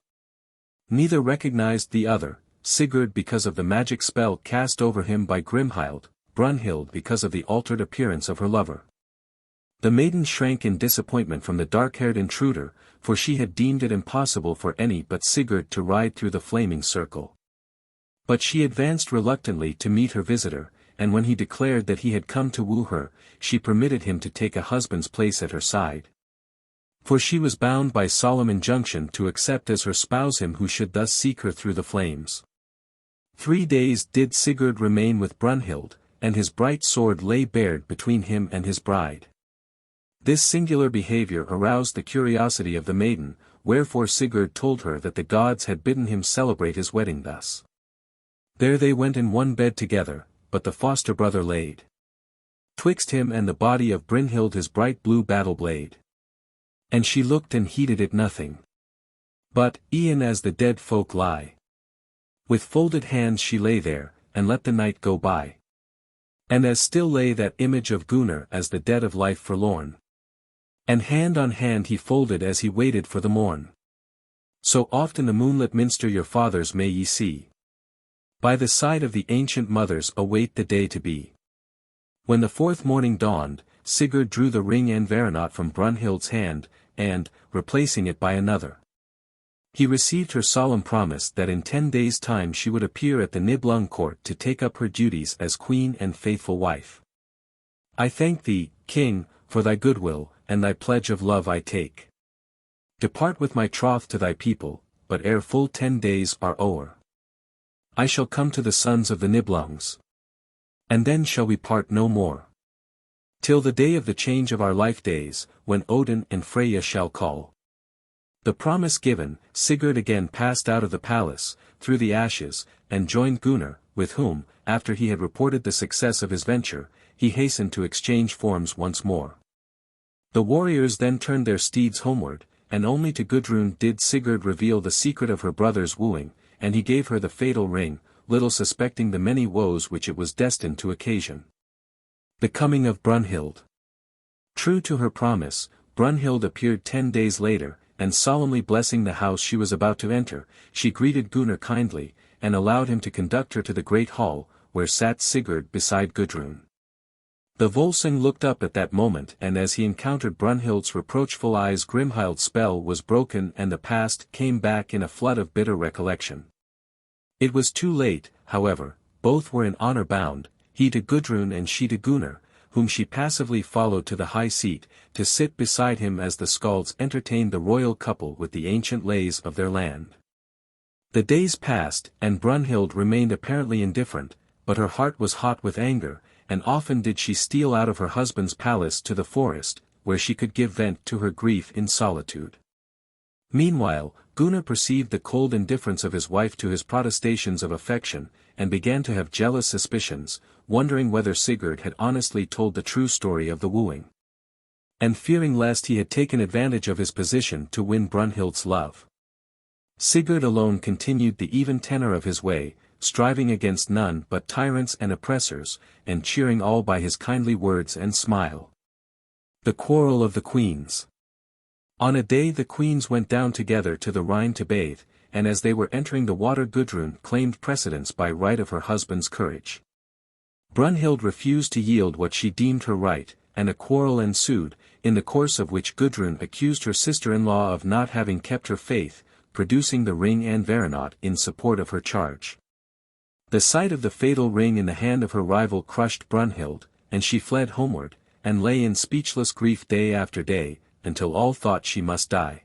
Neither recognized the other, Sigurd because of the magic spell cast over him by Grimhild, Brunhild because of the altered appearance of her lover. The maiden shrank in disappointment from the dark-haired intruder, for she had deemed it impossible for any but Sigurd to ride through the flaming circle. But she advanced reluctantly to meet her visitor, and when he declared that he had come to woo her, she permitted him to take a husband's place at her side. For she was bound by solemn injunction to accept as her spouse him who should thus seek her through the flames. 3 days did Sigurd remain with Brunhild, and his bright sword lay bared between him and his bride. This singular behavior aroused the curiosity of the maiden, wherefore Sigurd told her that the gods had bidden him celebrate his wedding thus. There they went in one bed together, but the foster brother laid 'twixt him and the body of Brynhild his bright blue battle blade. And she looked and heeded it nothing. But, e'en as the dead folk lie, with folded hands she lay there, and let the night go by. And as still lay that image of Gunnar as the dead of life forlorn. And hand on hand he folded as he waited for the morn. So oft in the moonlit minster your fathers may ye see. By the side of the ancient mothers await the day to be. When the fourth morning dawned, Sigurd drew the ring and Veranot from Brunhild's hand, and, replacing it by another, he received her solemn promise that in 10 days' time she would appear at the Nibelung court to take up her duties as queen and faithful wife. I thank thee, king, for thy goodwill, and thy pledge of love I take. Depart with my troth to thy people, but ere full 10 days are o'er, I shall come to the sons of the Nibelungs. And then shall we part no more. Till the day of the change of our life days, when Odin and Freya shall call. The promise given, Sigurd again passed out of the palace, through the ashes, and joined Gunnar, with whom, after he had reported the success of his venture, he hastened to exchange forms once more. The warriors then turned their steeds homeward, and only to Gudrun did Sigurd reveal the secret of her brother's wooing, and he gave her the fatal ring, little suspecting the many woes which it was destined to occasion. The coming of Brunhild. True to her promise, Brunhild appeared 10 days later, and solemnly blessing the house she was about to enter, she greeted Gunnar kindly, and allowed him to conduct her to the great hall, where sat Sigurd beside Gudrun. The Volsung looked up at that moment, and as he encountered Brunhild's reproachful eyes, Grimhild's spell was broken and the past came back in a flood of bitter recollection. It was too late, however, both were in honor bound, he to Gudrun and she to Gunnar, whom she passively followed to the high seat, to sit beside him as the skalds entertained the royal couple with the ancient lays of their land. The days passed, and Brunhild remained apparently indifferent, but her heart was hot with anger, and often did she steal out of her husband's palace to the forest, where she could give vent to her grief in solitude. Meanwhile, Gunnar perceived the cold indifference of his wife to his protestations of affection, and began to have jealous suspicions, wondering whether Sigurd had honestly told the true story of the wooing. And fearing lest he had taken advantage of his position to win Brunhild's love. Sigurd alone continued the even tenor of his way, striving against none but tyrants and oppressors, and cheering all by his kindly words and smile. The Quarrel of the Queens. On a day the queens went down together to the Rhine to bathe, and as they were entering the water Gudrun claimed precedence by right of her husband's courage. Brunhild refused to yield what she deemed her right, and a quarrel ensued, in the course of which Gudrun accused her sister-in-law of not having kept her faith, producing the ring and Veranot in support of her charge. The sight of the fatal ring in the hand of her rival crushed Brunhild, and she fled homeward, and lay in speechless grief day after day, until all thought she must die.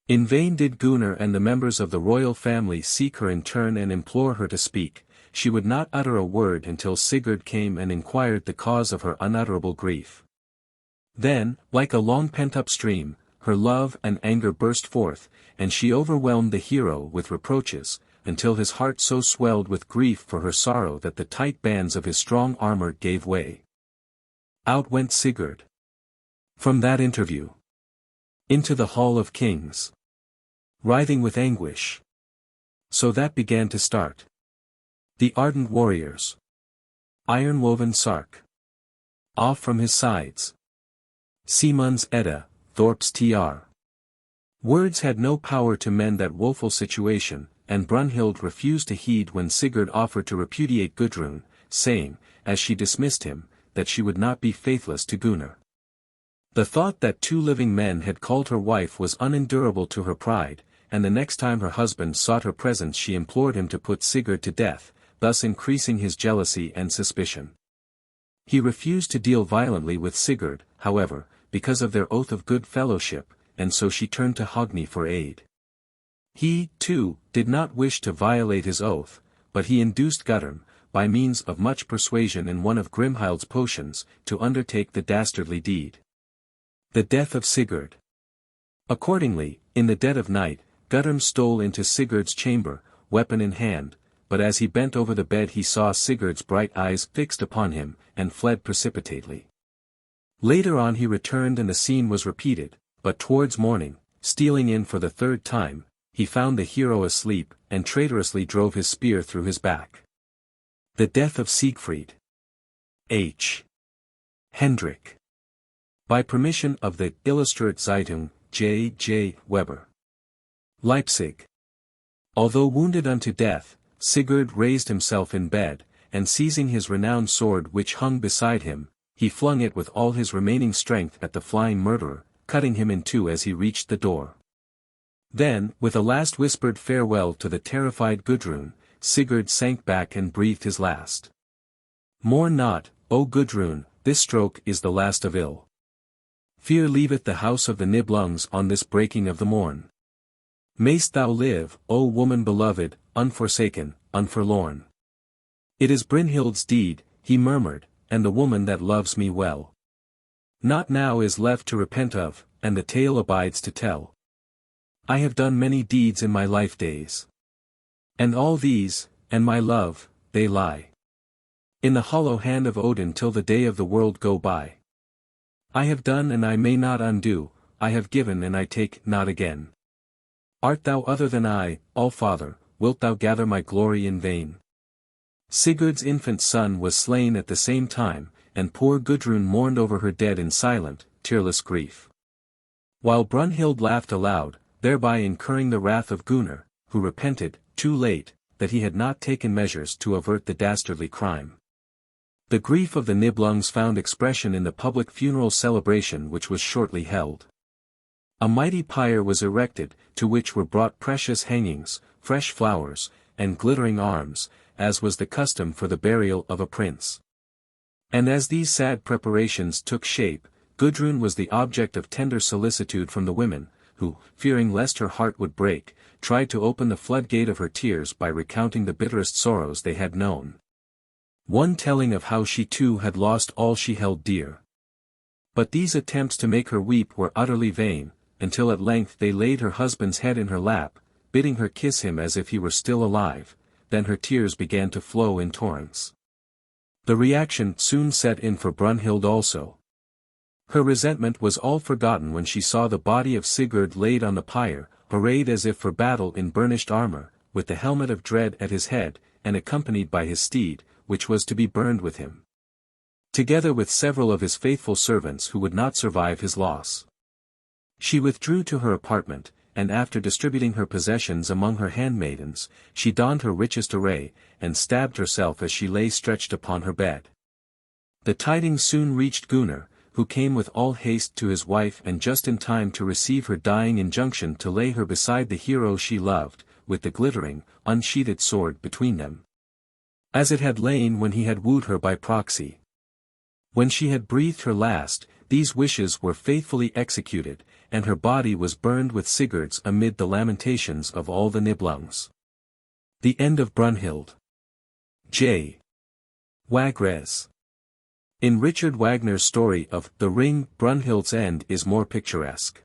In vain did Gunnar and the members of the royal family seek her in turn and implore her to speak, she would not utter a word until Sigurd came and inquired the cause of her unutterable grief. Then, like a long pent-up stream, her love and anger burst forth, and she overwhelmed the hero with reproaches, until his heart so swelled with grief for her sorrow that the tight bands of his strong armor gave way. Out went Sigurd. From that interview. Into the Hall of Kings. Writhing with anguish. So that began to start. The ardent warriors. Iron-woven sark. Off from his sides. Simun's Edda, Thorp's Tr. Words had no power to mend that woeful situation, and Brunhild refused to heed when Sigurd offered to repudiate Gudrun, saying, as she dismissed him, that she would not be faithless to Gunnar. The thought that 2 living men had called her wife was unendurable to her pride, and the next time her husband sought her presence she implored him to put Sigurd to death, thus increasing his jealousy and suspicion. He refused to deal violently with Sigurd, however, because of their oath of good fellowship, and so she turned to Hogni for aid. He, too, did not wish to violate his oath, but he induced Gudrun, by means of much persuasion and one of Grimhild's potions, to undertake the dastardly deed. The death of Sigurd. Accordingly, in the dead of night, Gudrun stole into Sigurd's chamber, weapon in hand, but as he bent over the bed he saw Sigurd's bright eyes fixed upon him, and fled precipitately. Later on he returned and the scene was repeated, but towards morning, stealing in for the 3rd time, he found the hero asleep, and traitorously drove his spear through his back. The death of Siegfried. H. Hendrik. By permission of the Illustrierte Zeitung, J. J. Weber. Leipzig. Although wounded unto death, Sigurd raised himself in bed, and seizing his renowned sword which hung beside him, he flung it with all his remaining strength at the flying murderer, cutting him in 2 as he reached the door. Then, with a last whispered farewell to the terrified Gudrun, Sigurd sank back and breathed his last. Mourn not, O Gudrun, this stroke is the last of ill. Fear leaveth the house of the Nibelungs on this breaking of the morn. Mayst thou live, O woman beloved, unforsaken, unforlorn. It is Brynhild's deed, he murmured, and the woman that loves me well. Naught now is left to repent of, and the tale abides to tell. I have done many deeds in my life days. And all these, and my love, they lie in the hollow hand of Odin till the day of the world go by. I have done and I may not undo, I have given and I take not again. Art thou other than I, All-Father, wilt thou gather my glory in vain? Sigurd's infant son was slain at the same time, and poor Gudrun mourned over her dead in silent, tearless grief. While Brunhild laughed aloud, thereby incurring the wrath of Gunnar, who repented, too late, that he had not taken measures to avert the dastardly crime. The grief of the Nibelungs found expression in the public funeral celebration which was shortly held. A mighty pyre was erected, to which were brought precious hangings, fresh flowers, and glittering arms, as was the custom for the burial of a prince. And as these sad preparations took shape, Gudrun was the object of tender solicitude from the women, who, fearing lest her heart would break, tried to open the floodgate of her tears by recounting the bitterest sorrows they had known. One telling of how she too had lost all she held dear. But these attempts to make her weep were utterly vain, until at length they laid her husband's head in her lap, bidding her kiss him as if he were still alive, then her tears began to flow in torrents. The reaction soon set in for Brunhild also. Her resentment was all forgotten when she saw the body of Sigurd laid on the pyre, arrayed as if for battle in burnished armor, with the helmet of dread at his head, and accompanied by his steed, which was to be burned with him. Together with several of his faithful servants who would not survive his loss. She withdrew to her apartment, and after distributing her possessions among her handmaidens, she donned her richest array, and stabbed herself as she lay stretched upon her bed. The tidings soon reached Gunnar, who came with all haste to his wife and just in time to receive her dying injunction to lay her beside the hero she loved, with the glittering, unsheathed sword between them. As it had lain when he had wooed her by proxy. When she had breathed her last, these wishes were faithfully executed, and her body was burned with Sigurd's amid the lamentations of all the Nibelungs. The end of Brunhild. J. Wagres. In Richard Wagner's story of The Ring, Brunhild's end is more picturesque.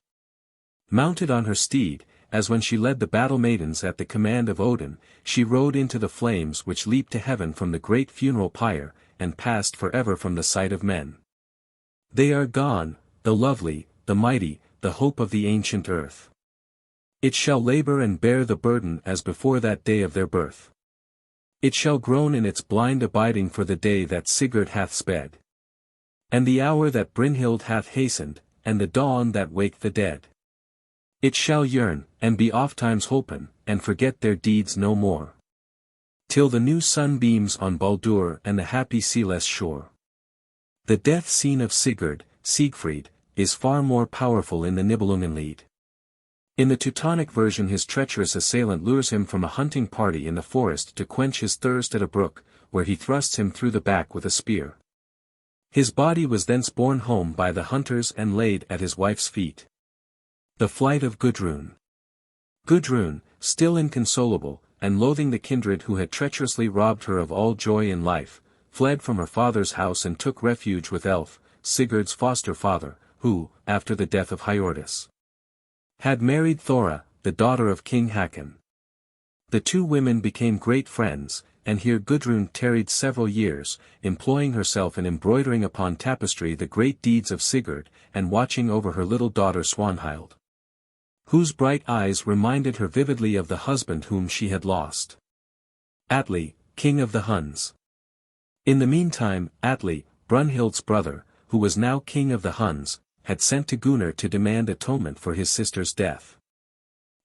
Mounted on her steed, as when she led the battle maidens at the command of Odin, she rode into the flames which leaped to heaven from the great funeral pyre, and passed forever from the sight of men. They are gone, the lovely, the mighty, the hope of the ancient earth. It shall labor and bear the burden as before that day of their birth. It shall groan in its blind abiding for the day that Sigurd hath sped. And the hour that Brynhild hath hastened, and the dawn that waked the dead. It shall yearn, and be ofttimes holpen, and forget their deeds no more. Till the new sun beams on Baldur and the happy sealess shore. The death scene of Sigurd, Siegfried, is far more powerful in the Nibelungenlied. In the Teutonic version his treacherous assailant lures him from a hunting party in the forest to quench his thirst at a brook, where he thrusts him through the back with a spear. His body was thence borne home by the hunters and laid at his wife's feet. The flight of Gudrun. Gudrun, still inconsolable, and loathing the kindred who had treacherously robbed her of all joy in life, fled from her father's house and took refuge with Elf, Sigurd's foster father, who, after the death of Hiordis, had married Thora, the daughter of King Hakon. The two women became great friends, and here Gudrun tarried several years, employing herself in embroidering upon tapestry the great deeds of Sigurd, and watching over her little daughter Swanhild, whose bright eyes reminded her vividly of the husband whom she had lost. Atli, king of the Huns. In the meantime, Atli, Brunhild's brother, who was now king of the Huns, had sent to Gunnar to demand atonement for his sister's death.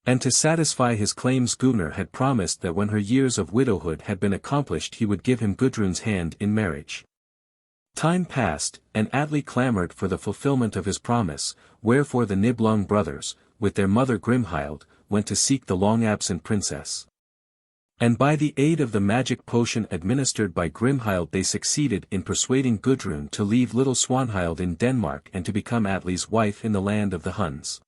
And to satisfy his claims Gunnar had promised that when her years of widowhood had been accomplished he would give him Gudrun's hand in marriage. Time passed, and Atli clamored for the fulfillment of his promise, wherefore the Nibelung brothers, with their mother Grimhild, went to seek the long-absent princess. And by the aid of the magic potion administered by Grimhild they succeeded in persuading Gudrun to leave little Swanhild in Denmark and to become Atli's wife in the land of the Huns.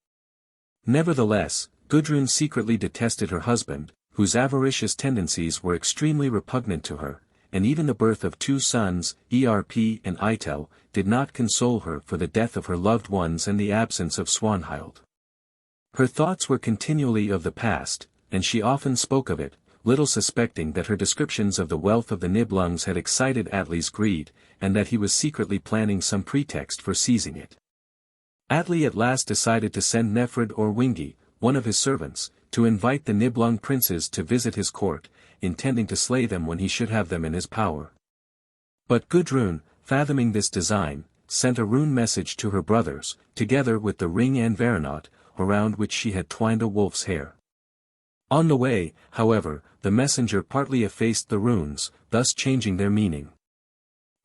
Nevertheless, Gudrun secretly detested her husband, whose avaricious tendencies were extremely repugnant to her, and even the birth of 2 sons, Erp and Eitel, did not console her for the death of her loved ones and the absence of Svanhild. Her thoughts were continually of the past, and she often spoke of it, little suspecting that her descriptions of the wealth of the Nibelungs had excited Atli's greed, and that he was secretly planning some pretext for seizing it. Atli at last decided to send Nefrid or Wingi, one of his servants, to invite the Nibelung princes to visit his court, intending to slay them when he should have them in his power. But Gudrun, fathoming this design, sent a rune message to her brothers, together with the ring and veranot, around which she had twined a wolf's hair. On the way, however, the messenger partly effaced the runes, thus changing their meaning.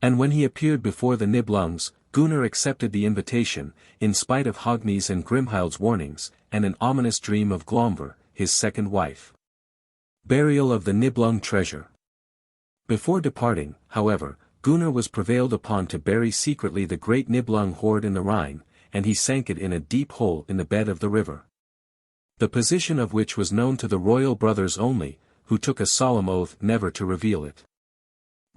And when he appeared before the Nibelungs, Gunnar accepted the invitation, in spite of Hogni's and Grimhild's warnings, and an ominous dream of Glomver, his second wife. Burial of the Nibelung treasure. Before departing, however, Gunnar was prevailed upon to bury secretly the great Nibelung hoard in the Rhine, and he sank it in a deep hole in the bed of the river. The position of which was known to the royal brothers only, who took a solemn oath never to reveal it.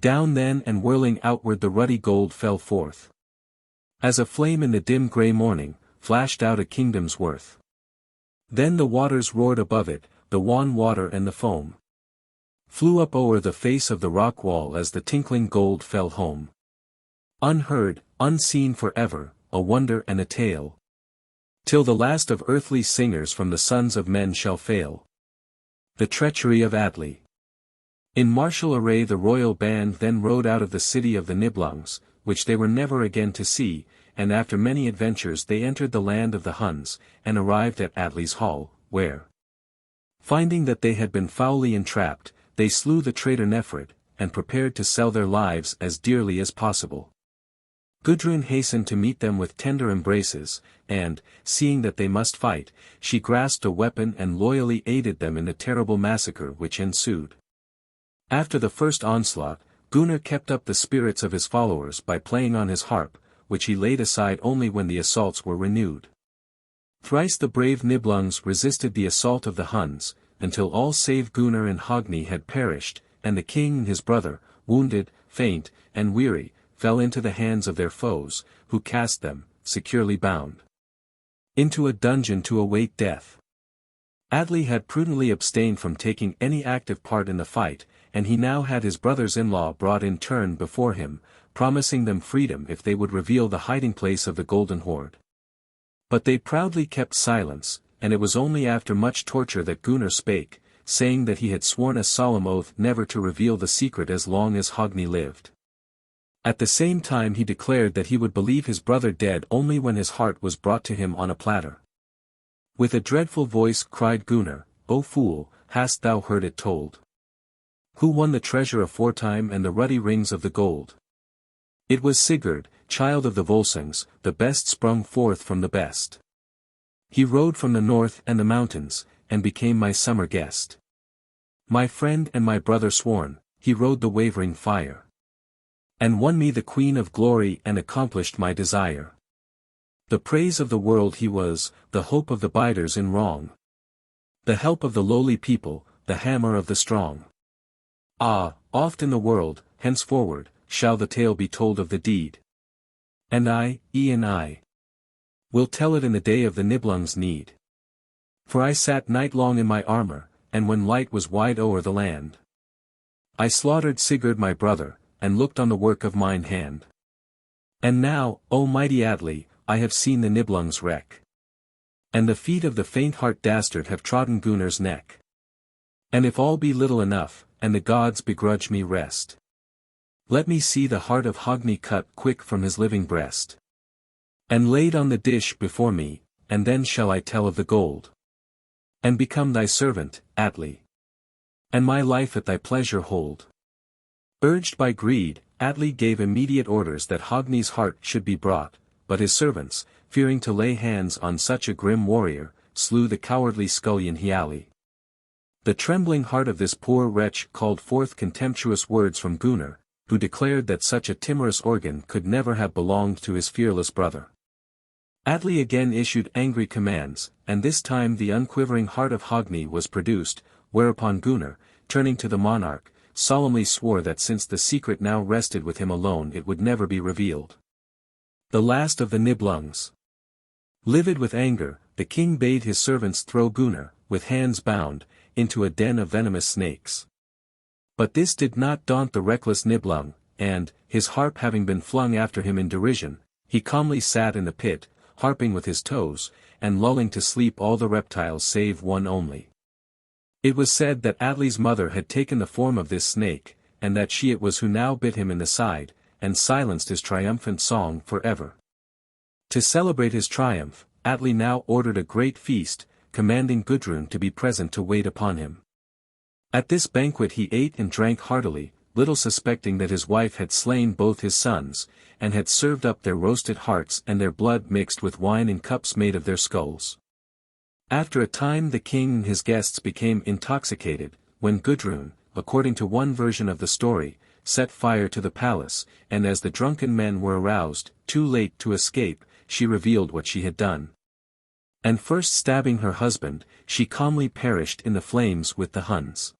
Down then and whirling outward the ruddy gold fell forth. As a flame in the dim grey morning, flashed out a kingdom's worth. Then the waters roared above it, the wan water and the foam flew up o'er the face of the rock wall as the tinkling gold fell home. Unheard, unseen for ever, a wonder and a tale. Till the last of earthly singers from the sons of men shall fail. The treachery of Atli. In martial array the royal band then rode out of the city of the Nibelungs, which they were never again to see, and after many adventures they entered the land of the Huns, and arrived at Atli's hall, where, finding that they had been foully entrapped, they slew the traitor Nefrid, and prepared to sell their lives as dearly as possible. Gudrun hastened to meet them with tender embraces, and, seeing that they must fight, she grasped a weapon and loyally aided them in the terrible massacre which ensued. After the first onslaught, Gunnar kept up the spirits of his followers by playing on his harp, which he laid aside only when the assaults were renewed. Thrice the brave Nibelungs resisted the assault of the Huns, until all save Gunnar and Hogni had perished, and the king and his brother, wounded, faint, and weary, fell into the hands of their foes, who cast them, securely bound, into a dungeon to await death. Atli had prudently abstained from taking any active part in the fight, and he now had his brothers-in-law brought in turn before him, promising them freedom if they would reveal the hiding-place of the Golden Hoard. But they proudly kept silence, and it was only after much torture that Gunnar spake, saying that he had sworn a solemn oath never to reveal the secret as long as Hogni lived. At the same time he declared that he would believe his brother dead only when his heart was brought to him on a platter. With a dreadful voice cried Gunnar, "O fool, hast thou heard it told? Who won the treasure aforetime and the ruddy rings of the gold? It was Sigurd, child of the Volsungs, the best sprung forth from the best. He rode from the north and the mountains, and became my summer guest. My friend and my brother sworn, he rode the wavering fire, and won me the Queen of Glory and accomplished my desire. The praise of the world he was, the hope of the biders in wrong, the help of the lowly people, the hammer of the strong. Ah, oft in the world, henceforward, shall the tale be told of the deed. And I, e'en I, will tell it in the day of the Nibelung's need. For I sat night long in my armor, and when light was wide o'er the land, I slaughtered Sigurd my brother, and looked on the work of mine hand. And now, O mighty Atli, I have seen the Nibelung's wreck, and the feet of the faint-heart dastard have trodden Gunnar's neck. And if all be little enough, and the gods begrudge me rest, let me see the heart of Hogni cut quick from his living breast, and laid on the dish before me, and then shall I tell of the gold, and become thy servant, Atli, and my life at thy pleasure hold." Urged by greed, Atli gave immediate orders that Hogni's heart should be brought, but his servants, fearing to lay hands on such a grim warrior, slew the cowardly scullion Hiali. The trembling heart of this poor wretch called forth contemptuous words from Gunnar, who declared that such a timorous organ could never have belonged to his fearless brother. Atli again issued angry commands, and this time the unquivering heart of Hogni was produced, whereupon Gunnar, turning to the monarch, solemnly swore that since the secret now rested with him alone it would never be revealed. The last of the Nibelungs. Livid with anger, the king bade his servants throw Gunnar, with hands bound, into a den of venomous snakes. But this did not daunt the reckless Nibelung, and, his harp having been flung after him in derision, he calmly sat in the pit, harping with his toes, and lulling to sleep all the reptiles save one only. It was said that Atli's mother had taken the form of this snake, and that she it was who now bit him in the side, and silenced his triumphant song forever. To celebrate his triumph, Atli now ordered a great feast, commanding Gudrun to be present to wait upon him. At this banquet he ate and drank heartily, little suspecting that his wife had slain both his sons, and had served up their roasted hearts and their blood mixed with wine in cups made of their skulls. After a time the king and his guests became intoxicated, when Gudrun, according to one version of the story, set fire to the palace, and as the drunken men were aroused, too late to escape, she revealed what she had done. And first stabbing her husband, she calmly perished in the flames with the Huns.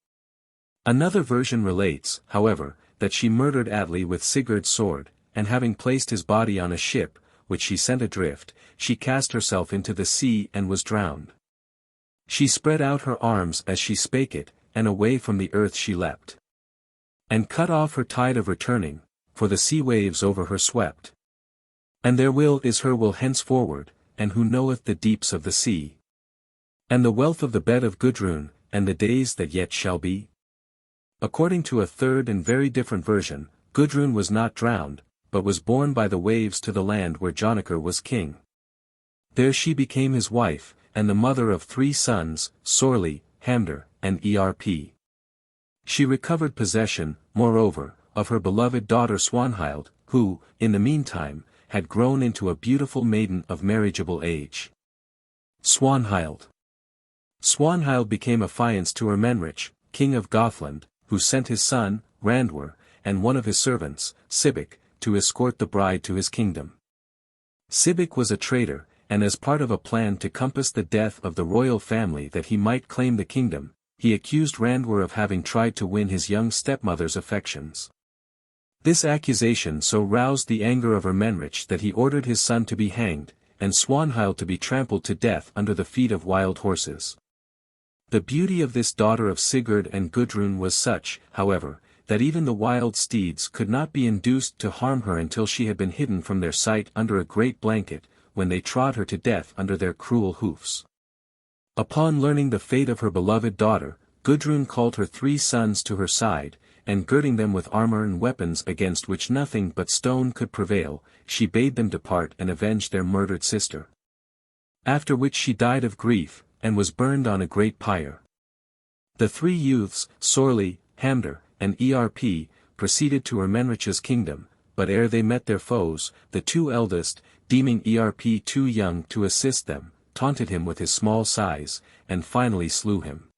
Another version relates, however, that she murdered Atli with Sigurd's sword, and having placed his body on a ship, which she sent adrift, she cast herself into the sea and was drowned. She spread out her arms as she spake it, and away from the earth she leapt. And cut off her tide of returning, for the sea waves over her swept. And their will is her will henceforward, and who knoweth the deeps of the sea? And the wealth of the bed of Gudrun, and the days that yet shall be? According to a third and very different version, Gudrun was not drowned, but was borne by the waves to the land where Jonakr was king. There she became his wife, and the mother of 3 sons, Sorli, Hamdir, and Erp. She recovered possession, moreover, of her beloved daughter Swanhild, who, in the meantime, had grown into a beautiful maiden of marriageable age. Swanhild. Swanhild became affianced to Ermenrich, king of Gothland, who sent his son, Randwer, and one of his servants, Sibik, to escort the bride to his kingdom. Sibik was a traitor, and as part of a plan to compass the death of the royal family that he might claim the kingdom, he accused Randwer of having tried to win his young stepmother's affections. This accusation so roused the anger of Ermenrich that he ordered his son to be hanged, and Swanhild to be trampled to death under the feet of wild horses. The beauty of this daughter of Sigurd and Gudrun was such, however, that even the wild steeds could not be induced to harm her until she had been hidden from their sight under a great blanket, when they trod her to death under their cruel hoofs. Upon learning the fate of her beloved daughter, Gudrun called her 3 sons to her side, and girding them with armor and weapons against which nothing but stone could prevail, she bade them depart and avenge their murdered sister. After which she died of grief, and was burned on a great pyre. The 3 youths, Sorli, Hamdir, and Erp, proceeded to Ermenrich's kingdom, but ere they met their foes, the 2 eldest, deeming Erp too young to assist them, taunted him with his small size, and finally slew him.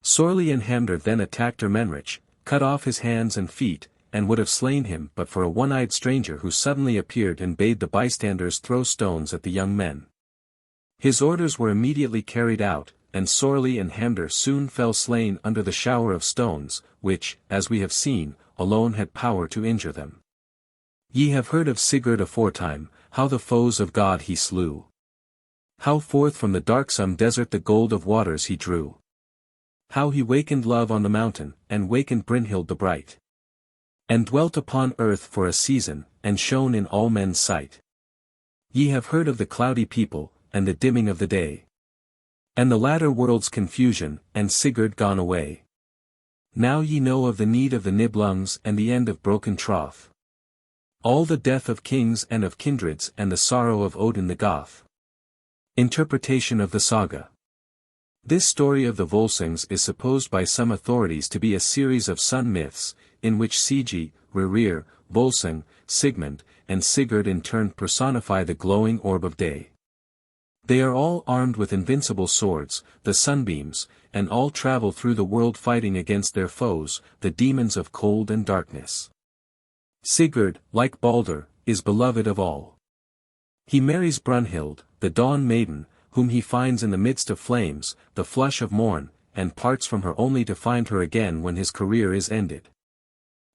Sorli and Hamdir then attacked Ermenrich, cut off his hands and feet, and would have slain him but for a one-eyed stranger who suddenly appeared and bade the bystanders throw stones at the young men. His orders were immediately carried out, and Sorli and Hamdir soon fell slain under the shower of stones, which, as we have seen, alone had power to injure them. Ye have heard of Sigurd aforetime, how the foes of God he slew. How forth from the darksome desert the gold of waters he drew. How he wakened love on the mountain, and wakened Brynhild the bright. And dwelt upon earth for a season, and shone in all men's sight. Ye have heard of the cloudy people, and the dimming of the day. And the latter world's confusion, and Sigurd gone away. Now ye know of the need of the Nibelungs and the end of broken troth. All the death of kings and of kindreds and the sorrow of Odin the Goth. Interpretation of the saga. This story of the Volsungs is supposed by some authorities to be a series of sun myths, in which Sigi, Rerir, Volsung, Sigmund, and Sigurd in turn personify the glowing orb of day. They are all armed with invincible swords, the sunbeams, and all travel through the world fighting against their foes, the demons of cold and darkness. Sigurd, like Balder, is beloved of all. He marries Brunhild, the dawn maiden, whom he finds in the midst of flames, the flush of morn, and parts from her only to find her again when his career is ended.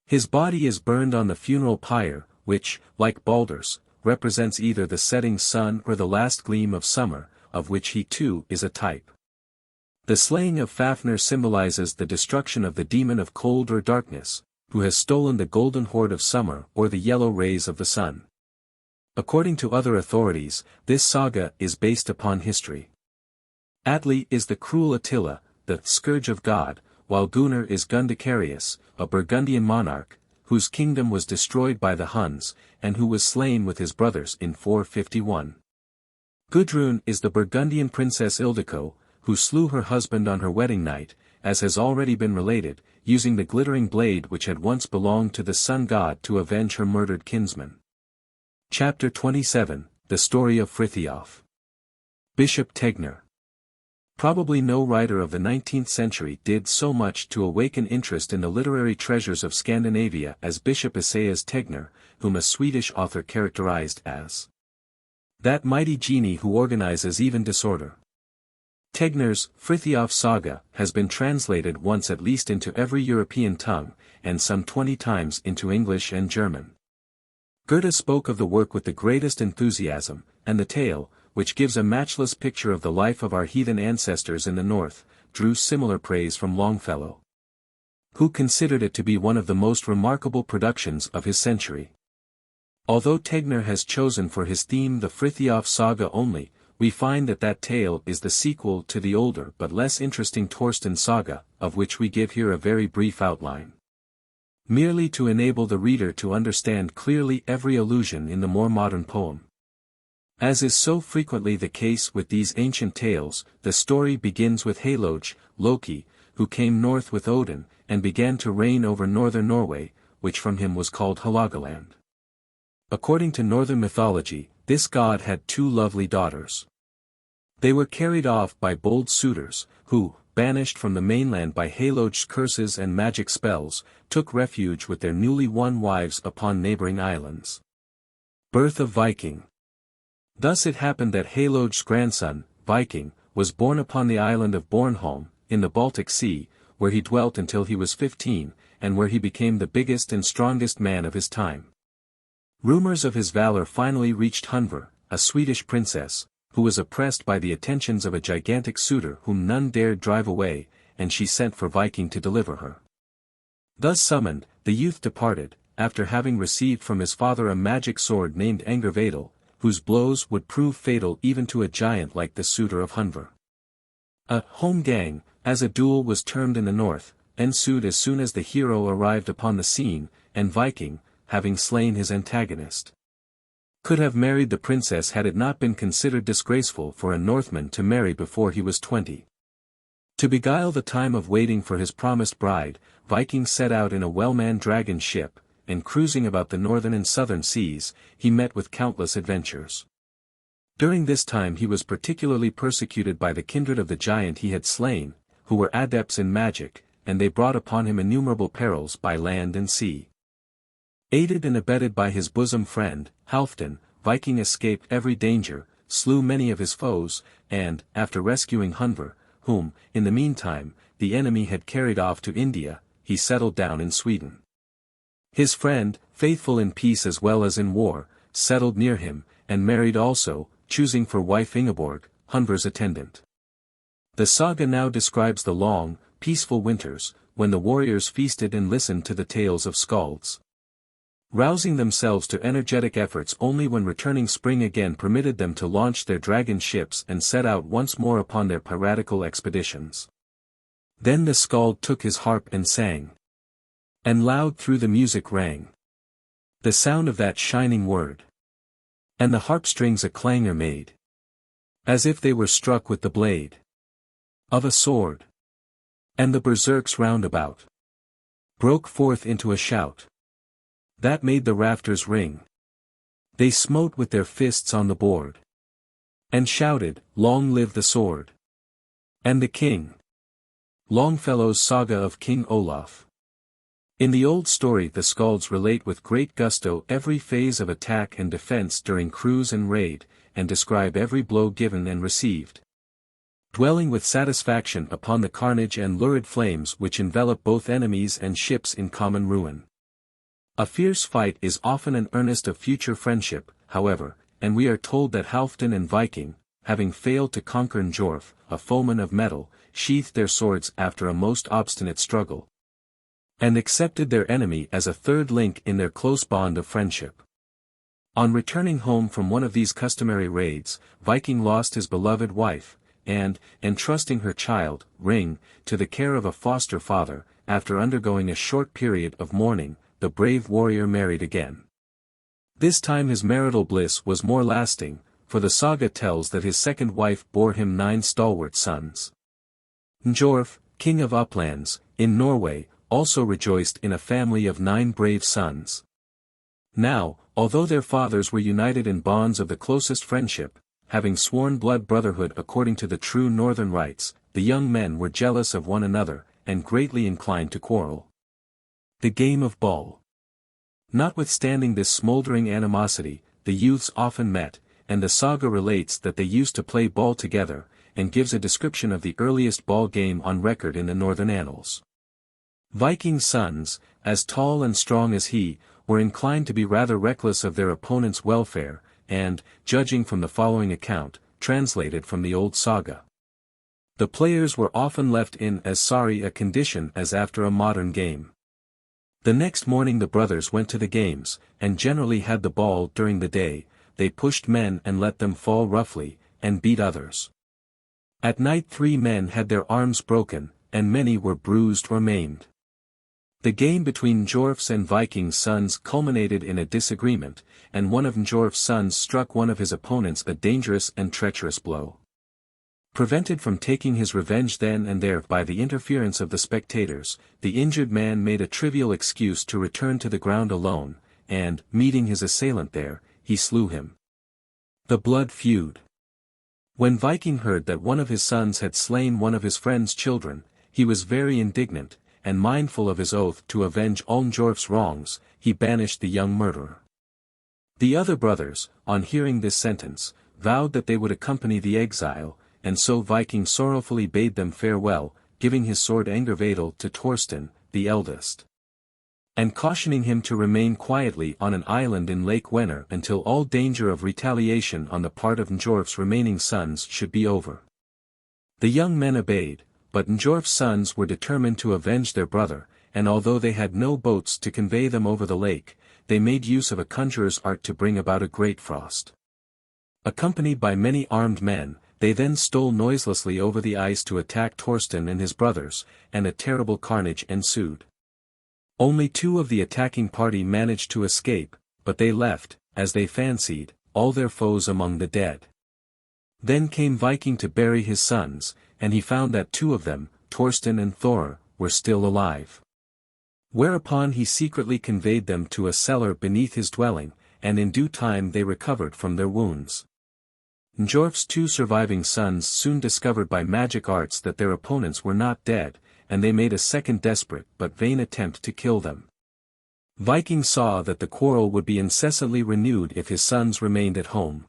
His body is burned on the funeral pyre, which, like Baldur's, represents either the setting sun or the last gleam of summer, of which he too is a type. The slaying of Fafnir symbolizes the destruction of the demon of cold or darkness, who has stolen the golden horde of summer or the yellow rays of the sun. According to other authorities, this saga is based upon history. Atli is the cruel Attila, the scourge of God, while Gunnar is Gundicarius, a Burgundian monarch, whose kingdom was destroyed by the Huns, and who was slain with his brothers in 451. Gudrun is the Burgundian princess Ildiko, who slew her husband on her wedding night, as has already been related, using the glittering blade which had once belonged to the sun god to avenge her murdered kinsman. Chapter 27, The Story of Frithiof. Bishop Tegner. Probably no writer of the 19th century did so much to awaken interest in the literary treasures of Scandinavia as Bishop Esaias Tegner, whom a Swedish author characterized as that mighty genie who organizes even disorder. Tegner's Frithiof Saga has been translated once at least into every European tongue, and some 20 times into English and German. Goethe spoke of the work with the greatest enthusiasm, and the tale, which gives a matchless picture of the life of our heathen ancestors in the north, drew similar praise from Longfellow, who considered it to be one of the most remarkable productions of his century. Although Tegner has chosen for his theme the Frithiof Saga only, we find that tale is the sequel to the older but less interesting Torsten Saga, of which we give here a very brief outline, merely to enable the reader to understand clearly every allusion in the more modern poem. As is so frequently the case with these ancient tales, the story begins with Haloge, Loki, who came north with Odin, and began to reign over northern Norway, which from him was called Hålogaland. According to northern mythology, this god had two lovely daughters. They were carried off by bold suitors, who, banished from the mainland by Haloge's curses and magic spells, took refuge with their newly won wives upon neighboring islands. Birth of Viking. Thus it happened that Haloge's grandson, Viking, was born upon the island of Bornholm, in the Baltic Sea, where he dwelt until he was 15, and where he became the biggest and strongest man of his time. Rumors of his valor finally reached Hunver, a Swedish princess, who was oppressed by the attentions of a gigantic suitor whom none dared drive away, and she sent for Viking to deliver her. Thus summoned, the youth departed, after having received from his father a magic sword named Angervedel, whose blows would prove fatal even to a giant like the suitor of Hunver. A holmgang, as a duel was termed in the north, ensued as soon as the hero arrived upon the scene, and Viking, having slain his antagonist, could have married the princess had it not been considered disgraceful for a Northman to marry before he was 20. To beguile the time of waiting for his promised bride, Viking set out in a well-manned dragon ship, and cruising about the northern and southern seas, he met with countless adventures. During this time he was particularly persecuted by the kindred of the giant he had slain, who were adepts in magic, and they brought upon him innumerable perils by land and sea. Aided and abetted by his bosom friend, Halfdan, Viking escaped every danger, slew many of his foes, and, after rescuing Hunver, whom, in the meantime, the enemy had carried off to India, he settled down in Sweden. His friend, faithful in peace as well as in war, settled near him, and married also, choosing for wife Ingeborg, Hunver's attendant. The saga now describes the long, peaceful winters, when the warriors feasted and listened to the tales of skalds, rousing themselves to energetic efforts only when returning spring again permitted them to launch their dragon ships and set out once more upon their piratical expeditions. Then the skald took his harp and sang, and loud through the music rang the sound of that shining word, and the harp strings a clangor made, as if they were struck with the blade of a sword. And the berserks round about broke forth into a shout that made the rafters ring. They smote with their fists on the board, and shouted, "Long live the sword and the king." Longfellow's Saga of King Olaf. In the old story the skalds relate with great gusto every phase of attack and defense during cruise and raid, and describe every blow given and received. dwelling with satisfaction upon the carnage and lurid flames which envelop both enemies and ships in common ruin. A fierce fight is often an earnest of future friendship, however, and we are told that Halfdan and Viking, having failed to conquer Njorf, a foeman of metal, sheathed their swords after a most obstinate struggle, and accepted their enemy as a third link in their close bond of friendship. On returning home from one of these customary raids, Viking lost his beloved wife, and, entrusting her child, Ring, to the care of a foster father, after undergoing a short period of mourning, the brave warrior married again. This time his marital bliss was more lasting, for the saga tells that his second wife bore him 9 stalwart sons. Njorf, king of uplands, in Norway, also rejoiced in a family of 9 brave sons. Now, although their fathers were united in bonds of the closest friendship, having sworn blood brotherhood according to the true northern rites, the young men were jealous of one another, and greatly inclined to quarrel. The game of ball. Notwithstanding this smoldering animosity, the youths often met, and the saga relates that they used to play ball together, and gives a description of the earliest ball game on record in the northern annals. Viking's sons, as tall and strong as he, were inclined to be rather reckless of their opponent's welfare, and, judging from the following account, translated from the old saga, the players were often left in as sorry a condition as after a modern game. The next morning the brothers went to the games, and generally had the ball during the day. They pushed men and let them fall roughly, and beat others. At night 3 men had their arms broken, and many were bruised or maimed. The game between Njorf's and Viking's sons culminated in a disagreement, and one of Njorf's sons struck one of his opponents a dangerous and treacherous blow. Prevented from taking his revenge then and there by the interference of the spectators, the injured man made a trivial excuse to return to the ground alone, and, meeting his assailant there, he slew him. The blood feud. When Viking heard that one of his sons had slain one of his friend's children, he was very indignant, and mindful of his oath to avenge all Njorf's wrongs, he banished the young murderer. The other brothers, on hearing this sentence, vowed that they would accompany the exile, and so Viking sorrowfully bade them farewell, giving his sword Angervedal to Thorstein, the eldest, and cautioning him to remain quietly on an island in Lake Wenner until all danger of retaliation on the part of Njorf's remaining sons should be over. The young men obeyed, but Njorf's sons were determined to avenge their brother, and although they had no boats to convey them over the lake, they made use of a conjurer's art to bring about a great frost. Accompanied by many armed men, they then stole noiselessly over the ice to attack Thorstein and his brothers, and a terrible carnage ensued. Only 2 of the attacking party managed to escape, but they left, as they fancied, all their foes among the dead. Then came Viking to bury his sons, and he found that 2 of them, Thorstein and Thor, were still alive. Whereupon he secretly conveyed them to a cellar beneath his dwelling, and in due time they recovered from their wounds. Njorf's 2 surviving sons soon discovered by magic arts that their opponents were not dead, and they made a second desperate but vain attempt to kill them. Viking saw that the quarrel would be incessantly renewed if his sons remained at home.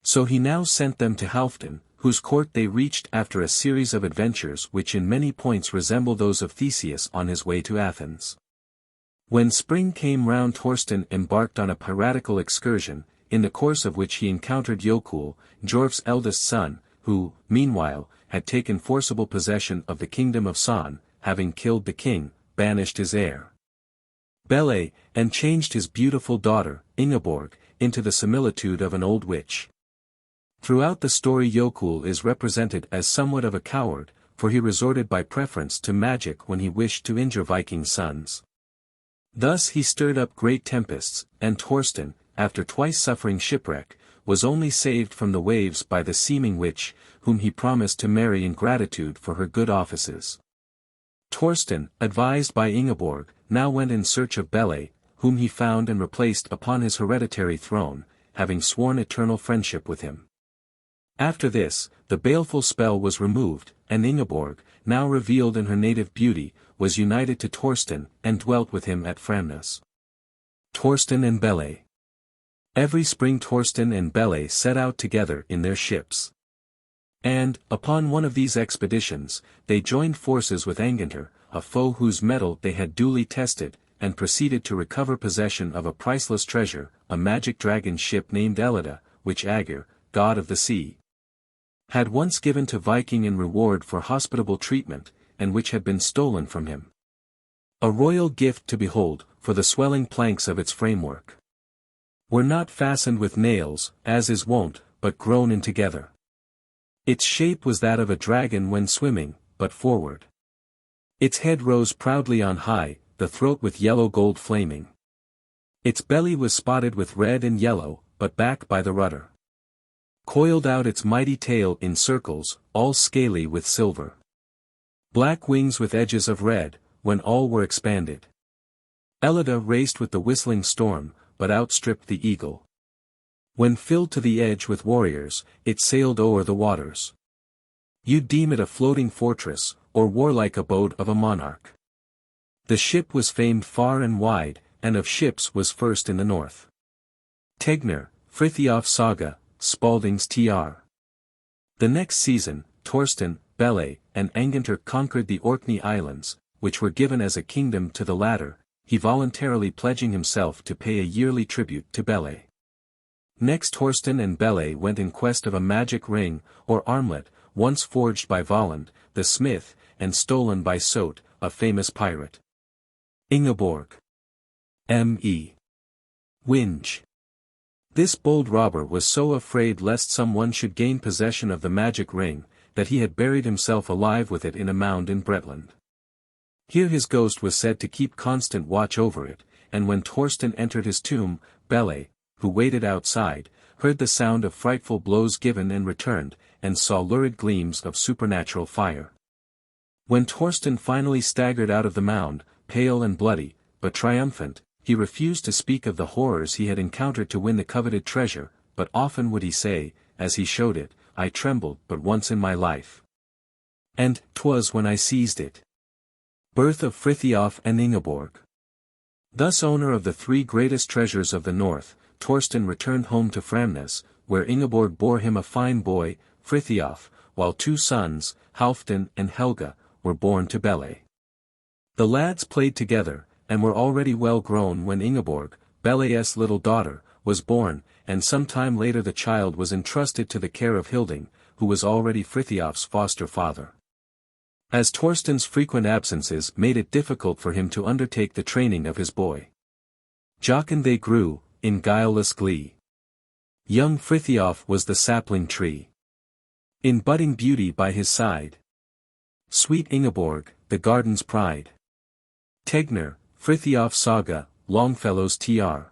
So he now sent them to Halfdan, whose court they reached after a series of adventures which in many points resemble those of Theseus on his way to Athens. When spring came round, Thorstein embarked on a piratical excursion, in the course of which he encountered Jokul, Njorf's eldest son, who, meanwhile, had taken forcible possession of the kingdom of Son, having killed the king, banished his heir, Bele, and changed his beautiful daughter, Ingeborg, into the similitude of an old witch. Throughout the story Jokul is represented as somewhat of a coward, for he resorted by preference to magic when he wished to injure Viking sons. Thus he stirred up great tempests, and Thorstein, after twice suffering shipwreck, was only saved from the waves by the seeming witch, whom he promised to marry in gratitude for her good offices. Thorstein, advised by Ingeborg, now went in search of Bele, whom he found and replaced upon his hereditary throne, having sworn eternal friendship with him. After this, the baleful spell was removed, and Ingeborg, now revealed in her native beauty, was united to Thorstein, and dwelt with him at Framnas. Thorstein and Bele. Every spring Thorstein and Bele set out together in their ships. And, upon one of these expeditions, they joined forces with Angantyr, a foe whose mettle they had duly tested, and proceeded to recover possession of a priceless treasure, a magic dragon ship named Ellida, which Aegir, god of the sea, had once given to Viking in reward for hospitable treatment, and which had been stolen from him. A royal gift to behold, for the swelling planks of its framework were not fastened with nails, as is wont, but grown in together. Its shape was that of a dragon when swimming, but forward. Its head rose proudly on high, the throat with yellow gold flaming. Its belly was spotted with red and yellow, but back by the rudder coiled out its mighty tail in circles, all scaly with silver. Black wings with edges of red, when all were expanded. Ellida raced with the whistling storm, but outstripped the eagle. When filled to the edge with warriors, it sailed o'er the waters. You'd deem it a floating fortress, or warlike abode of a monarch. The ship was famed far and wide, and of ships was first in the north. Tegnir, Frithjof's Saga, Spalding's Tr. The next season, Thorstein, Bele, and Angantyr conquered the Orkney Islands, which were given as a kingdom to the latter, he voluntarily pledging himself to pay a yearly tribute to Bele. Next Thorstein and Bele went in quest of a magic ring, or armlet, once forged by Valand, the smith, and stolen by Sot, a famous pirate. Ingeborg. M.E. Winge. This bold robber was so afraid lest someone should gain possession of the magic ring, that he had buried himself alive with it in a mound in Bretland. Here his ghost was said to keep constant watch over it, and when Thorstein entered his tomb, Bele, who waited outside, heard the sound of frightful blows given and returned, and saw lurid gleams of supernatural fire. When Thorstein finally staggered out of the mound, pale and bloody, but triumphant, he refused to speak of the horrors he had encountered to win the coveted treasure, but often would he say, as he showed it, I trembled but once in my life. And 'twas when I seized it. Birth of Frithjof and Ingeborg. Thus owner of the three greatest treasures of the north, Thorstein returned home to Framnes, where Ingeborg bore him a fine boy, Frithjof, while two sons, Halfdan and Helga, were born to Bele. The lads played together, and were already well grown when Ingeborg, Bele's little daughter, was born, and some time later the child was entrusted to the care of Hilding, who was already Frithjof's foster father. As Thorstein's frequent absences made it difficult for him to undertake the training of his boy. Jocund they grew, in guileless glee. Young Frithjof was the sapling tree, in budding beauty by his side. Sweet Ingeborg, the garden's pride. Tegnir, Frithjof's Saga, Longfellow's Tr.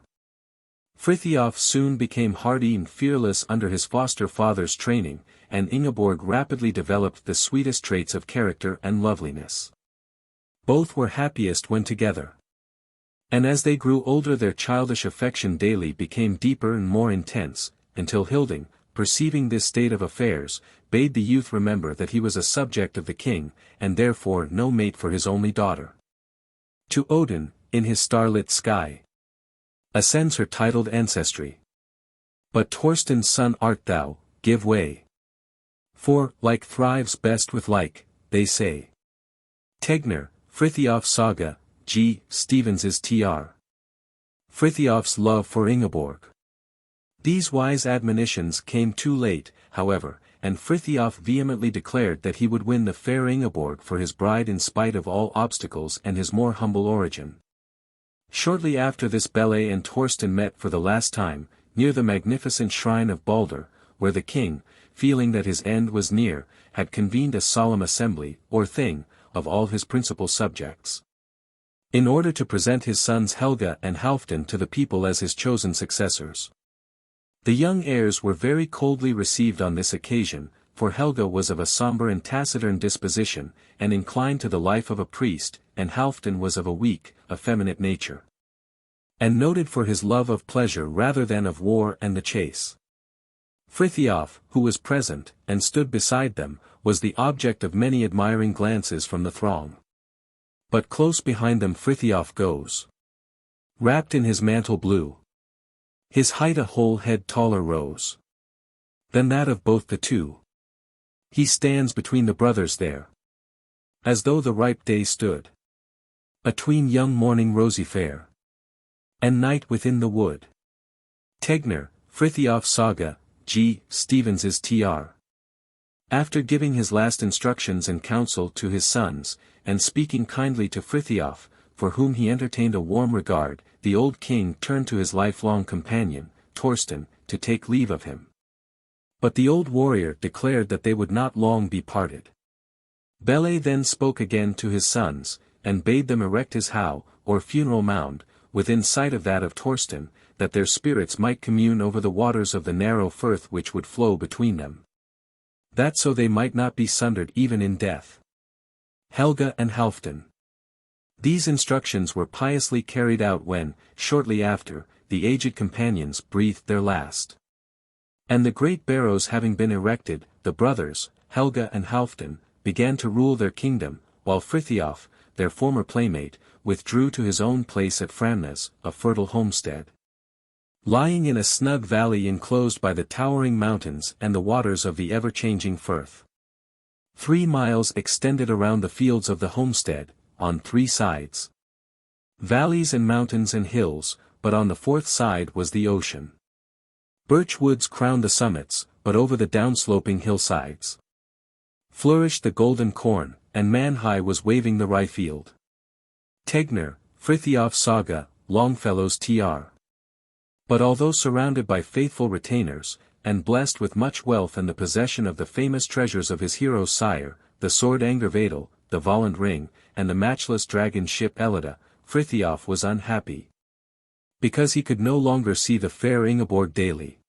Frithjof soon became hardy and fearless under his foster father's training, and Ingeborg rapidly developed the sweetest traits of character and loveliness. Both were happiest when together. And as they grew older their childish affection daily became deeper and more intense, until Hilding, perceiving this state of affairs, bade the youth remember that he was a subject of the king, and therefore no mate for his only daughter. To Odin, in his starlit sky, ascends her titled ancestry. But Thorstein's son art thou, give way. For, like thrives best with like, they say. Tegnir, Frithjof's Saga, G. Stevens's Tr. Frithjof's love for Ingeborg. These wise admonitions came too late, however, and Frithjof vehemently declared that he would win the fair Ingeborg for his bride in spite of all obstacles and his more humble origin. Shortly after this Bele and Thorstein met for the last time, near the magnificent shrine of Balder, where the king, feeling that his end was near, had convened a solemn assembly, or thing, of all his principal subjects, in order to present his sons Helga and Halfdan to the people as his chosen successors. The young heirs were very coldly received on this occasion, for Helga was of a somber and taciturn disposition, and inclined to the life of a priest, and Halfdan was of a weak, effeminate nature, and noted for his love of pleasure rather than of war and the chase. Frithjof, who was present, and stood beside them, was the object of many admiring glances from the throng. But close behind them Frithjof goes, wrapped in his mantle blue. His height a whole head taller rose than that of both the two. He stands between the brothers there, as though the ripe day stood atween young morning rosy fair, and night within the wood. Tegner, Frithiof's Saga, G. Stevens's Tr. After giving his last instructions and counsel to his sons, and speaking kindly to Frithiof, for whom he entertained a warm regard, the old king turned to his lifelong companion, Thorstein, to take leave of him. But the old warrior declared that they would not long be parted. Bele then spoke again to his sons, and bade them erect his howe, or funeral mound, within sight of that of Thorstein, that their spirits might commune over the waters of the narrow firth which would flow between them. That so they might not be sundered even in death. Helga and Halfdan. These instructions were piously carried out when, shortly after, the aged companions breathed their last. And the great barrows having been erected, the brothers, Helga and Halfdan, began to rule their kingdom, while Frithiof, their former playmate, withdrew to his own place at Framnes, a fertile homestead, lying in a snug valley enclosed by the towering mountains and the waters of the ever-changing firth. 3 miles extended around the fields of the homestead, on 3 sides. Valleys and mountains and hills, but on the 4th side was the ocean. Birch woods crowned the summits, but over the downsloping hillsides flourished the golden corn, and man-high was waving the rye field. Tegner, Frithiof's Saga, Longfellow's Tr. But although surrounded by faithful retainers, and blessed with much wealth and the possession of the famous treasures of his hero's sire, the sword Angervedel, the Volund ring, and the matchless dragon ship Ellida, Frithiof was unhappy, because he could no longer see the fair Ingeborg daily.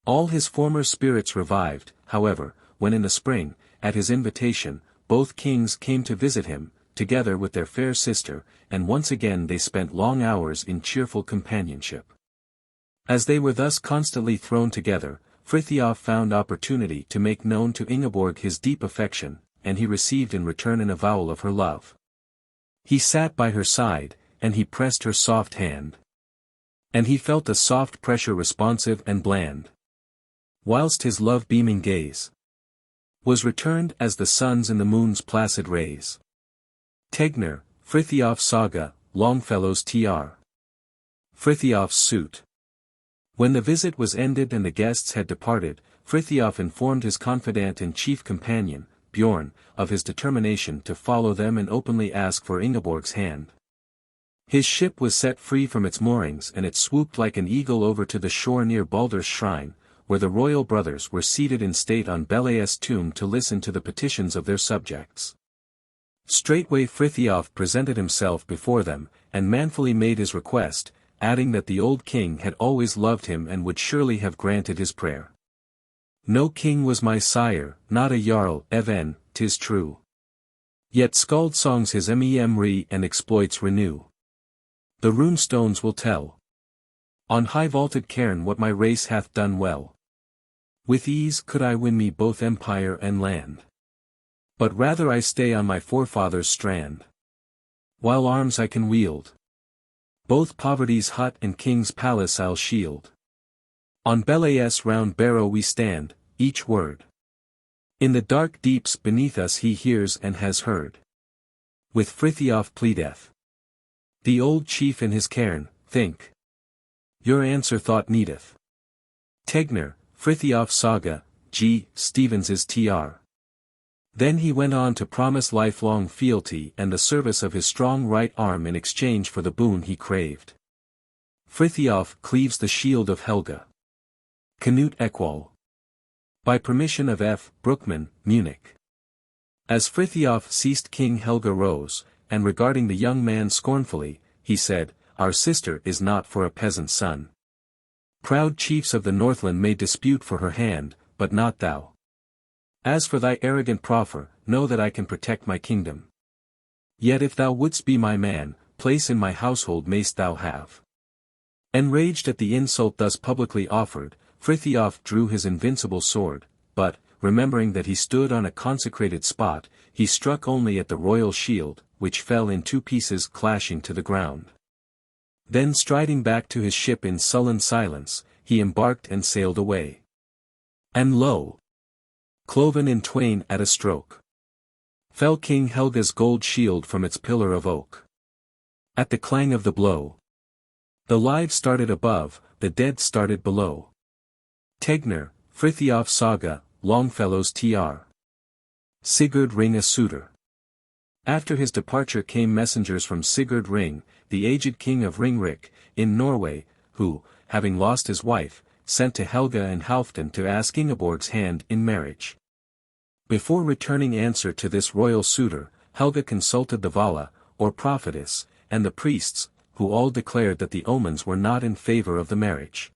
All his former spirits revived, however, when in the spring, at his invitation, both kings came to visit him, together with their fair sister, and once again they spent long hours in cheerful companionship. As they were thus constantly thrown together, Frithiof found opportunity to make known to Ingeborg his deep affection, and he received in return an avowal of her love. He sat by her side, and he pressed her soft hand. And he felt the soft pressure responsive and bland, whilst his love-beaming gaze was returned as the sun's in the moon's placid rays. Tegner, Frithiof's Saga, Longfellow's Tr. Frithiof's Suit. When the visit was ended and the guests had departed, Frithiof informed his confidant and chief companion, Bjorn, of his determination to follow them and openly ask for Ingeborg's hand. His ship was set free from its moorings and it swooped like an eagle over to the shore near Baldur's shrine, where the royal brothers were seated in state on Bele's tomb to listen to the petitions of their subjects. Straightway Frithiof presented himself before them, and manfully made his request, adding that the old king had always loved him and would surely have granted his prayer. No king was my sire, not a jarl, even, 'tis true. Yet skald songs his memory and exploits renew. The rune stones will tell on high vaulted cairn what my race hath done well. With ease could I win me both empire and land. But rather I stay on my forefathers' strand, while arms I can wield. Both poverty's hut and king's palace I'll shield. On Bele's round barrow we stand, each word in the dark deeps beneath us he hears and has heard. With Frithiof pleadeth the old chief in his cairn, think your answer thought needeth. Tegner, Frithiof's Saga, G. Stevens's Tr. Then he went on to promise lifelong fealty and the service of his strong right arm in exchange for the boon he craved. Frithiof cleaves the shield of Helga. Canute Equal. By permission of F. Bruckmann, Munich. As Frithiof ceased, King Helga rose, and regarding the young man scornfully, he said, "Our sister is not for a peasant's son. Proud chiefs of the Northland may dispute for her hand, but not thou. As for thy arrogant proffer, know that I can protect my kingdom. Yet if thou wouldst be my man, place in my household mayst thou have." Enraged at the insult thus publicly offered, Frithiof drew his invincible sword, but, remembering that he stood on a consecrated spot, he struck only at the royal shield, which fell in 2 pieces clashing to the ground. Then striding back to his ship in sullen silence, he embarked and sailed away. And lo! Cloven in twain at a stroke. Fell King Helga's gold shield from its pillar of oak. At the clang of the blow. The live started above, the dead started below. Tegner, Frithiof Saga, Longfellow's Tr. Sigurd Ring a suitor. After his departure came messengers from Sigurd Ring, the aged king of Ringrick, in Norway, who, having lost his wife, sent to Helga and Halfdan to ask Ingeborg's hand in marriage. Before returning answer to this royal suitor, Helga consulted the Vala, or prophetess, and the priests, who all declared that the omens were not in favor of the marriage.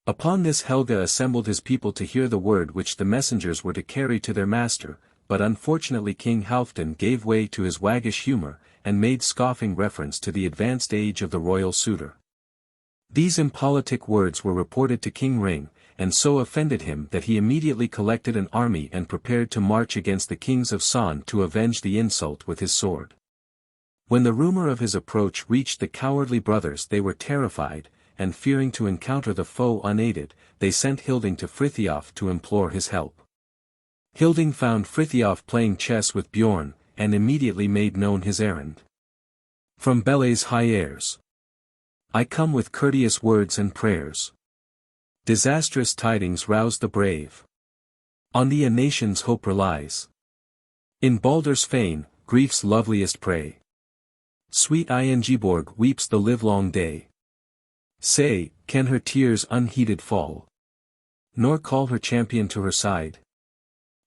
Upon this Helga assembled his people to hear the word which the messengers were to carry to their master, but unfortunately King Halfdan gave way to his waggish humor, and made scoffing reference to the advanced age of the royal suitor. These impolitic words were reported to King Ring, and so offended him that he immediately collected an army and prepared to march against the kings of Son to avenge the insult with his sword. When the rumor of his approach reached the cowardly brothers they were terrified, and fearing to encounter the foe unaided, they sent Hilding to Frithiof to implore his help. Hilding found Frithiof playing chess with Bjorn, and immediately made known his errand. From Bele's high airs. I come with courteous words and prayers. Disastrous tidings rouse the brave. On thee a nation's hope relies. In Baldur's fane, grief's loveliest prey. Sweet Ingeborg weeps the livelong day. Say, can her tears unheeded fall? Nor call her champion to her side?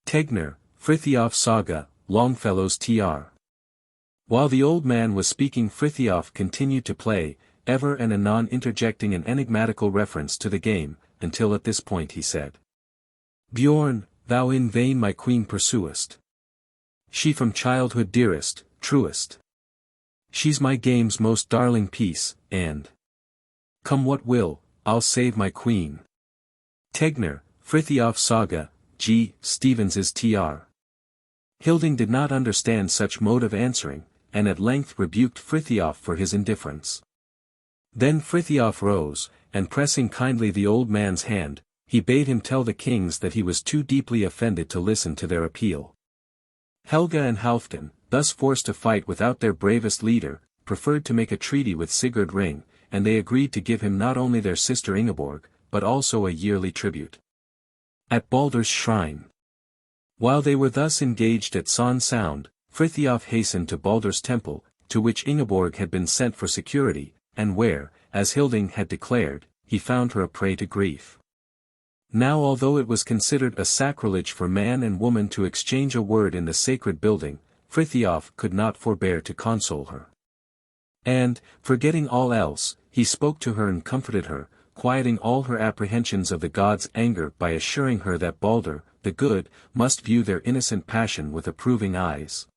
Tegner, Frithiof Saga, Longfellow's Tr. While the old man was speaking Frithiof continued to play, ever and anon interjecting an enigmatical reference to the game, until at this point he said. Bjorn, thou in vain my queen pursuest. She from childhood dearest, truest. She's my game's most darling piece, and come what will, I'll save my queen. Tegner, Frithiof Saga, G. Stevens's Tr. Hilding did not understand such mode of answering, and at length rebuked Frithiof for his indifference. Then Frithiof rose, and pressing kindly the old man's hand, he bade him tell the kings that he was too deeply offended to listen to their appeal. Helga and Halfdan, thus forced to fight without their bravest leader, preferred to make a treaty with Sigurd Ring, and they agreed to give him not only their sister Ingeborg, but also a yearly tribute. At Baldur's shrine. While they were thus engaged at Son Sound, Frithiof hastened to Baldur's temple, to which Ingeborg had been sent for security, and where, as Hilding had declared, he found her a prey to grief. Now although it was considered a sacrilege for man and woman to exchange a word in the sacred building, Frithiof could not forbear to console her. And, forgetting all else, he spoke to her and comforted her, quieting all her apprehensions of the gods' anger by assuring her that Baldur, the good, must view their innocent passion with approving eyes.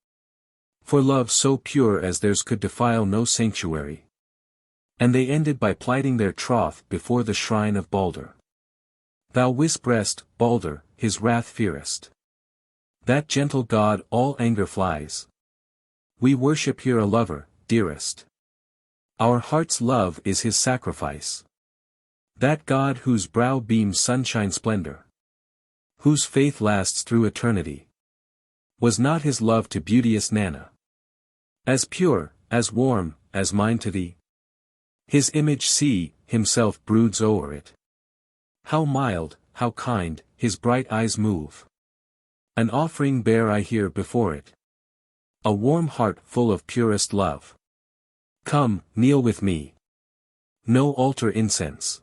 For love so pure as theirs could defile no sanctuary. And they ended by plighting their troth before the shrine of Baldur. Thou whisperest, Baldur, his wrath fearest. That gentle god all anger flies. We worship here a lover, dearest. Our heart's love is his sacrifice. That God whose brow beams sunshine splendor. Whose faith lasts through eternity. Was not his love to beauteous Nanna as pure, as warm, as mine to thee? His image see, himself broods o'er it. How mild, how kind, his bright eyes move. An offering bear I here before it. A warm heart full of purest love. Come, kneel with me. No altar incense.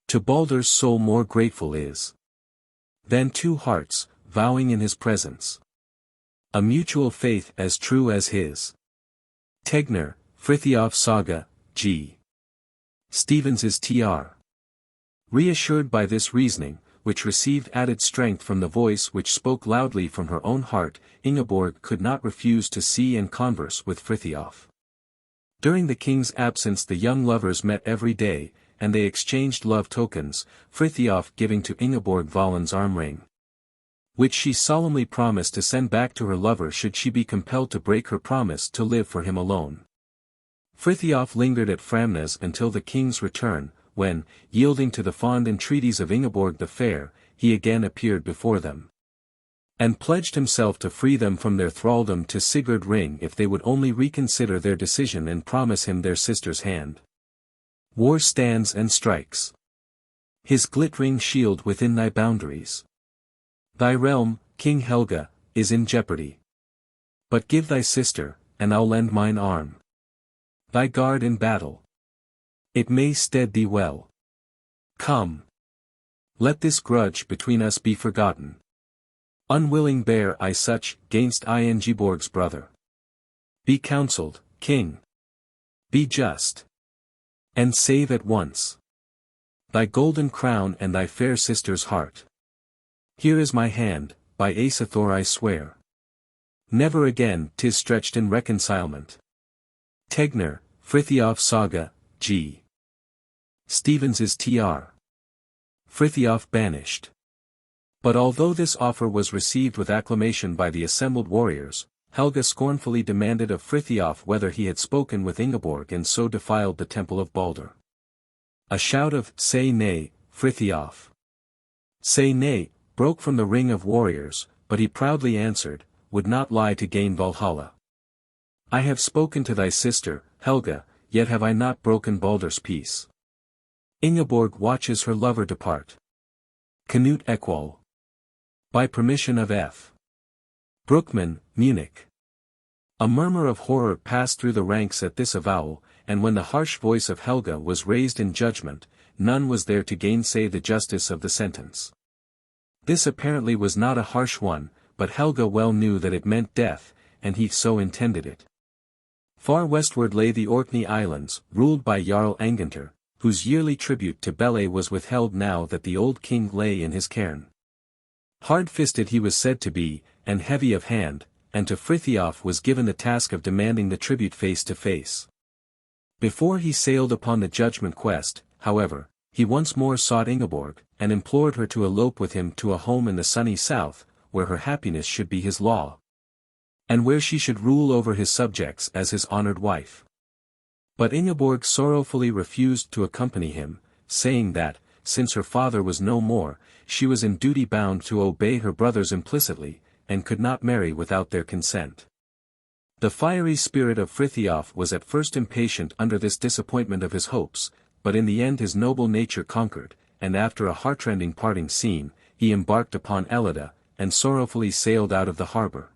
To Baldur's soul more grateful is than two hearts, vowing in his presence. A mutual faith as true as his. Tegner, Frithiof Saga, G. Stevens's Tr. Reassured by this reasoning, which received added strength from the voice which spoke loudly from her own heart, Ingeborg could not refuse to see and converse with Frithiof. During the king's absence the young lovers met every day, and they exchanged love tokens, Frithiof giving to Ingeborg Valin's arm ring, which she solemnly promised to send back to her lover should she be compelled to break her promise to live for him alone. Frithiof lingered at Framnas until the king's return, when, yielding to the fond entreaties of Ingeborg the Fair, he again appeared before them. And pledged himself to free them from their thraldom to Sigurd Ring if they would only reconsider their decision and promise him their sister's hand. War stands and strikes. His glittering shield within thy boundaries. Thy realm, King Helga, is in jeopardy. But give thy sister, and I'll lend mine arm. Thy guard in battle. It may stead thee well. Come. Let this grudge between us be forgotten. Unwilling bear I such, gainst Ingeborg's brother. Be counselled, king. Be just. And save at once thy golden crown and thy fair sister's heart. Here is my hand, by Thor I swear. Never again 'tis stretched in reconcilement. Tegner, Frithiof Saga, G. Stevens is Tr. Frithiof banished. But although this offer was received with acclamation by the assembled warriors, Helga scornfully demanded of Frithiof whether he had spoken with Ingeborg and so defiled the temple of Balder. A shout of, "Say nay, Frithiof! Say nay," broke from the ring of warriors, but he proudly answered, "Would not lie to gain Valhalla. I have spoken to thy sister, Helga, yet have I not broken Balder's peace." Ingeborg watches her lover depart. Canute Equal. By permission of F. Brookman, Munich. A murmur of horror passed through the ranks at this avowal, and when the harsh voice of Helga was raised in judgment, none was there to gainsay the justice of the sentence. This apparently was not a harsh one, but Helga well knew that it meant death, and he so intended it. Far westward lay the Orkney Islands, ruled by Jarl Angantyr, whose yearly tribute to Bele was withheld now that the old king lay in his cairn. Hard-fisted he was said to be, and heavy of hand, and to Frithiof was given the task of demanding the tribute face to face. Before he sailed upon the judgment quest, however, he once more sought Ingeborg, and implored her to elope with him to a home in the sunny south, where her happiness should be his law. And where she should rule over his subjects as his honored wife. But Ingeborg sorrowfully refused to accompany him, saying that, since her father was no more, she was in duty bound to obey her brothers implicitly, and could not marry without their consent. The fiery spirit of Frithiof was at first impatient under this disappointment of his hopes, but in the end his noble nature conquered, and after a heartrending parting scene, he embarked upon Ellida, and sorrowfully sailed out of the harbor.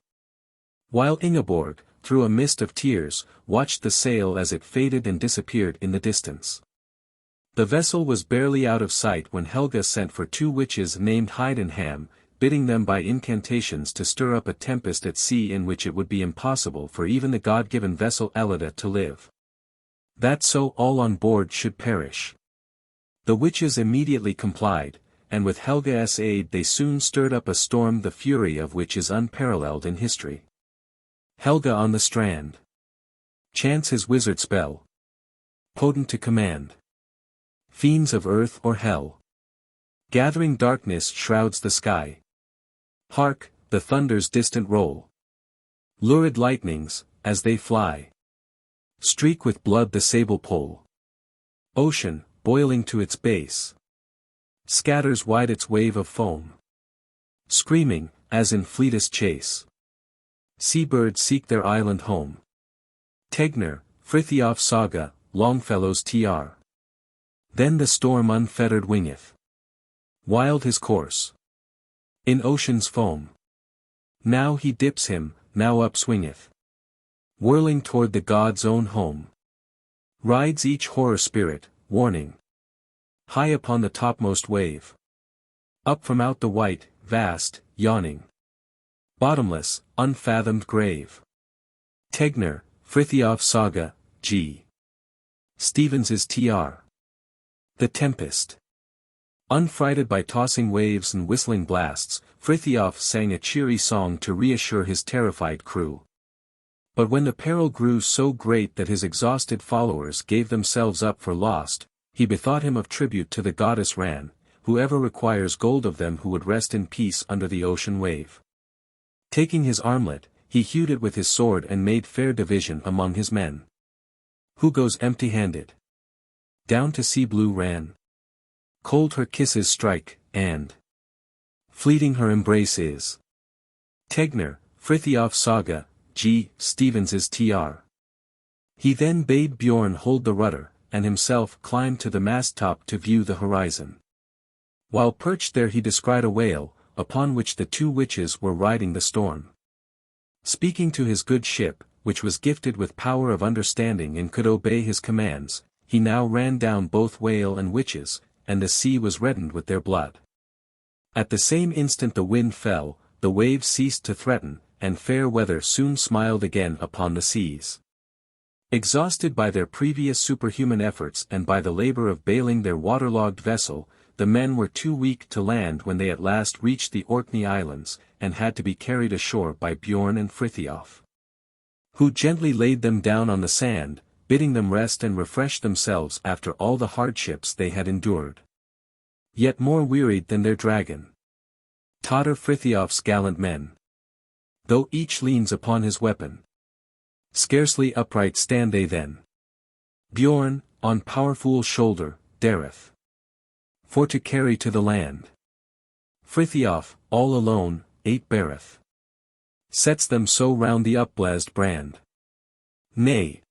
While Ingeborg, through a mist of tears, watched the sail as it faded and disappeared in the distance. The vessel was barely out of sight when Helga sent for two witches named Heid and Ham, bidding them by incantations to stir up a tempest at sea in which it would be impossible for even the god-given vessel Ellida to live. That so all on board should perish. The witches immediately complied, and with Helga's aid they soon stirred up a storm the fury of which is unparalleled in history. Helga on the strand. Chants his wizard spell. Potent to command. Fiends of earth or hell. Gathering darkness shrouds the sky. Hark, the thunder's distant roll. Lurid lightnings, as they fly, streak with blood the sable pole. Ocean, boiling to its base, scatters wide its wave of foam. Screaming, as in fleetest chase, seabirds seek their island home. Tegner, Frithiof Saga, Longfellow's Tr. Then the storm unfettered wingeth. Wild his course. In ocean's foam. Now he dips him, now upswingeth. Whirling toward the god's own home. Rides each horror spirit, warning. High upon the topmost wave. Up from out the white, vast, yawning. Bottomless, unfathomed grave. Tegner, Frithiof Saga, G. Stevens is Tr. The Tempest. Unfrighted by tossing waves and whistling blasts, Frithiof sang a cheery song to reassure his terrified crew. But when the peril grew so great that his exhausted followers gave themselves up for lost, he bethought him of tribute to the goddess Ran, whoever requires gold of them who would rest in peace under the ocean wave. Taking his armlet, he hewed it with his sword and made fair division among his men. Who goes empty-handed? Down to sea blue Ran. Cold her kisses strike, and fleeting her embrace is. Tegner, Frithiof's Saga, G. Stevens's Tr. He then bade Bjorn hold the rudder, and himself climbed to the mast-top to view the horizon. While perched there he descried a whale, upon which the two witches were riding the storm. Speaking to his good ship, which was gifted with power of understanding and could obey his commands, he now ran down both whale and witches, and the sea was reddened with their blood. At the same instant the wind fell, the waves ceased to threaten, and fair weather soon smiled again upon the seas. Exhausted by their previous superhuman efforts and by the labor of bailing their waterlogged vessel, the men were too weak to land when they at last reached the Orkney Islands, and had to be carried ashore by Bjorn and Frithiof, who gently laid them down on the sand, bidding them rest and refresh themselves after all the hardships they had endured. Yet more wearied than their dragon totter Frithiof's gallant men. Though each leans upon his weapon, scarcely upright stand they then. Bjorn, on powerful shoulder, dareth for to carry to the land. Frithiof, all alone, 8 beareth. Sets them so round the upblazed brand. Nay,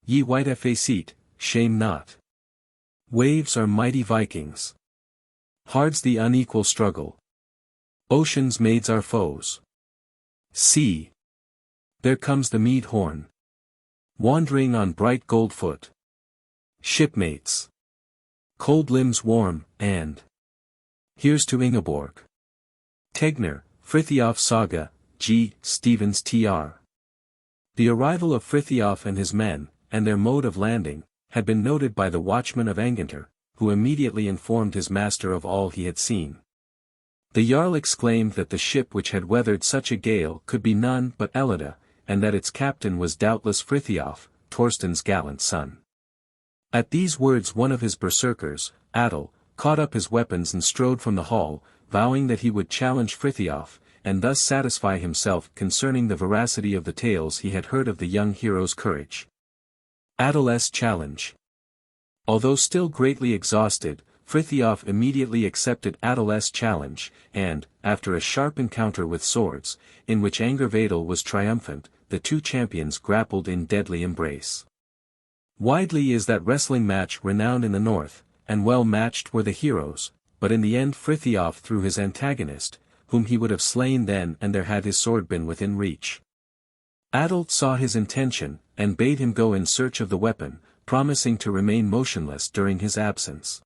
ye white facete, shame not. Waves are mighty Vikings. Hard's the unequal struggle. Ocean's maids are foes. See! There comes the mead horn. Wandering on bright gold foot. Shipmates. Cold limbs warm, and here's to Ingeborg. Tegner, Frithiof's Saga, G. Stevens Tr. The arrival of Frithiof and his men, and their mode of landing, had been noted by the watchman of Angantyr, who immediately informed his master of all he had seen. The Jarl exclaimed that the ship which had weathered such a gale could be none but Ellida, and that its captain was doubtless Frithiof, Thorsten's gallant son. At these words one of his berserkers, Adil, caught up his weapons and strode from the hall, vowing that he would challenge Frithiof, and thus satisfy himself concerning the veracity of the tales he had heard of the young hero's courage. Adil's challenge. Although still greatly exhausted, Frithiof immediately accepted Adil's challenge, and, after a sharp encounter with swords, in which Angervadil was triumphant, the two champions grappled in deadly embrace. Widely is that wrestling match renowned in the north, and well matched were the heroes, but in the end Frithiof threw his antagonist, whom he would have slain then and there had his sword been within reach. Adil saw his intention, and bade him go in search of the weapon, promising to remain motionless during his absence.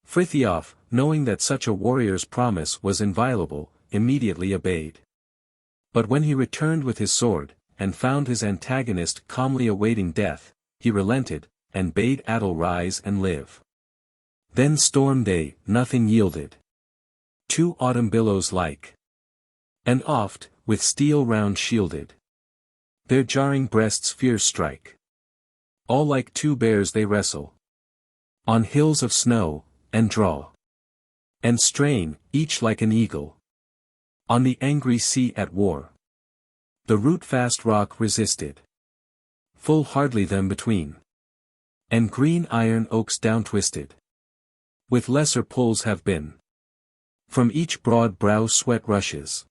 Frithiof, knowing that such a warrior's promise was inviolable, immediately obeyed. But when he returned with his sword, and found his antagonist calmly awaiting death, he relented, and bade Adil rise and live. Then stormed they, nothing yielded. Two autumn billows like. And oft, with steel round shielded, their jarring breasts fierce strike. All like two bears they wrestle. On hills of snow, and draw. And strain, each like an eagle. On the angry sea at war. The root-fast rock resisted. Full hardly them between. And green iron oaks down-twisted. With lesser pulls have been. From each broad brow sweat rushes.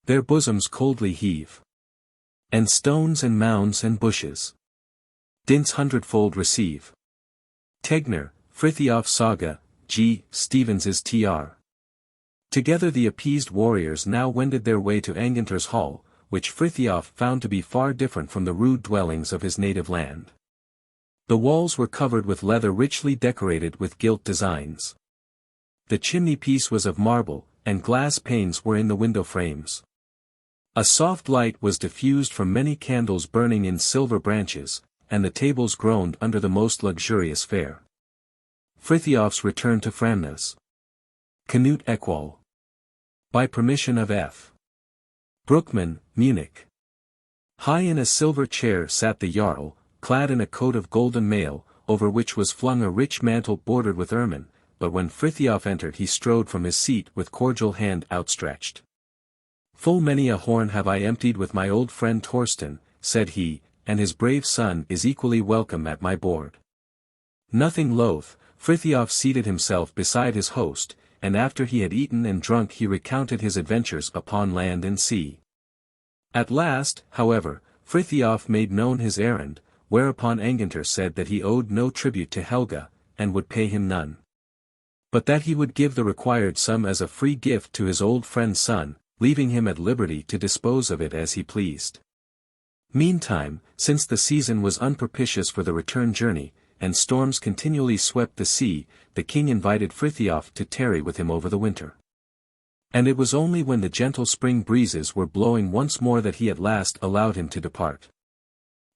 Their bosoms coldly heave. And stones and mounds and bushes dints hundredfold receive. Tegner, Frithiof's Saga, G. Stevens's Tr. Together the appeased warriors now wended their way to Angantyr's hall, which Frithiof found to be far different from the rude dwellings of his native land. The walls were covered with leather richly decorated with gilt designs. The chimney-piece was of marble, and glass panes were in the window frames. A soft light was diffused from many candles burning in silver branches, and the tables groaned under the most luxurious fare. Frithiof's return to Framnas. Canute Equal. By permission of F. Bruckmann, Munich. High in a silver chair sat the Jarl, clad in a coat of golden mail, over which was flung a rich mantle bordered with ermine, but when Frithiof entered he strode from his seat with cordial hand outstretched. Full many a horn have I emptied with my old friend Thorsten, said he, and his brave son is equally welcome at my board. Nothing loath, Frithiof seated himself beside his host, and after he had eaten and drunk he recounted his adventures upon land and sea. At last, however, Frithiof made known his errand, whereupon Angantyr said that he owed no tribute to Helga, and would pay him none. But that he would give the required sum as a free gift to his old friend's son, leaving him at liberty to dispose of it as he pleased. Meantime, since the season was unpropitious for the return journey, and storms continually swept the sea, the king invited Frithiof to tarry with him over the winter. And it was only when the gentle spring breezes were blowing once more that he at last allowed him to depart.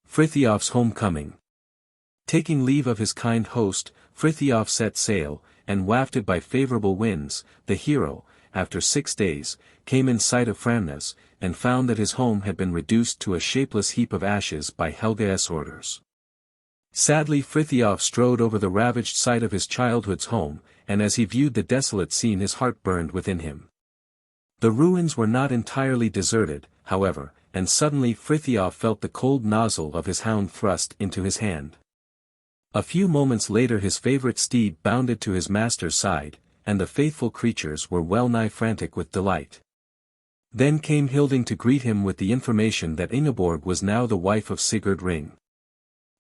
Frithiof's homecoming. Taking leave of his kind host, Frithiof set sail, and wafted by favorable winds, the hero, after 6 days, came in sight of Framnes, and found that his home had been reduced to a shapeless heap of ashes by Helga's orders. Sadly Frithiof strode over the ravaged site of his childhood's home, and as he viewed the desolate scene his heart burned within him. The ruins were not entirely deserted, however, and suddenly Frithiof felt the cold nozzle of his hound thrust into his hand. A few moments later his favorite steed bounded to his master's side, and the faithful creatures were well nigh frantic with delight. Then came Hilding to greet him with the information that Ingeborg was now the wife of Sigurd Ring.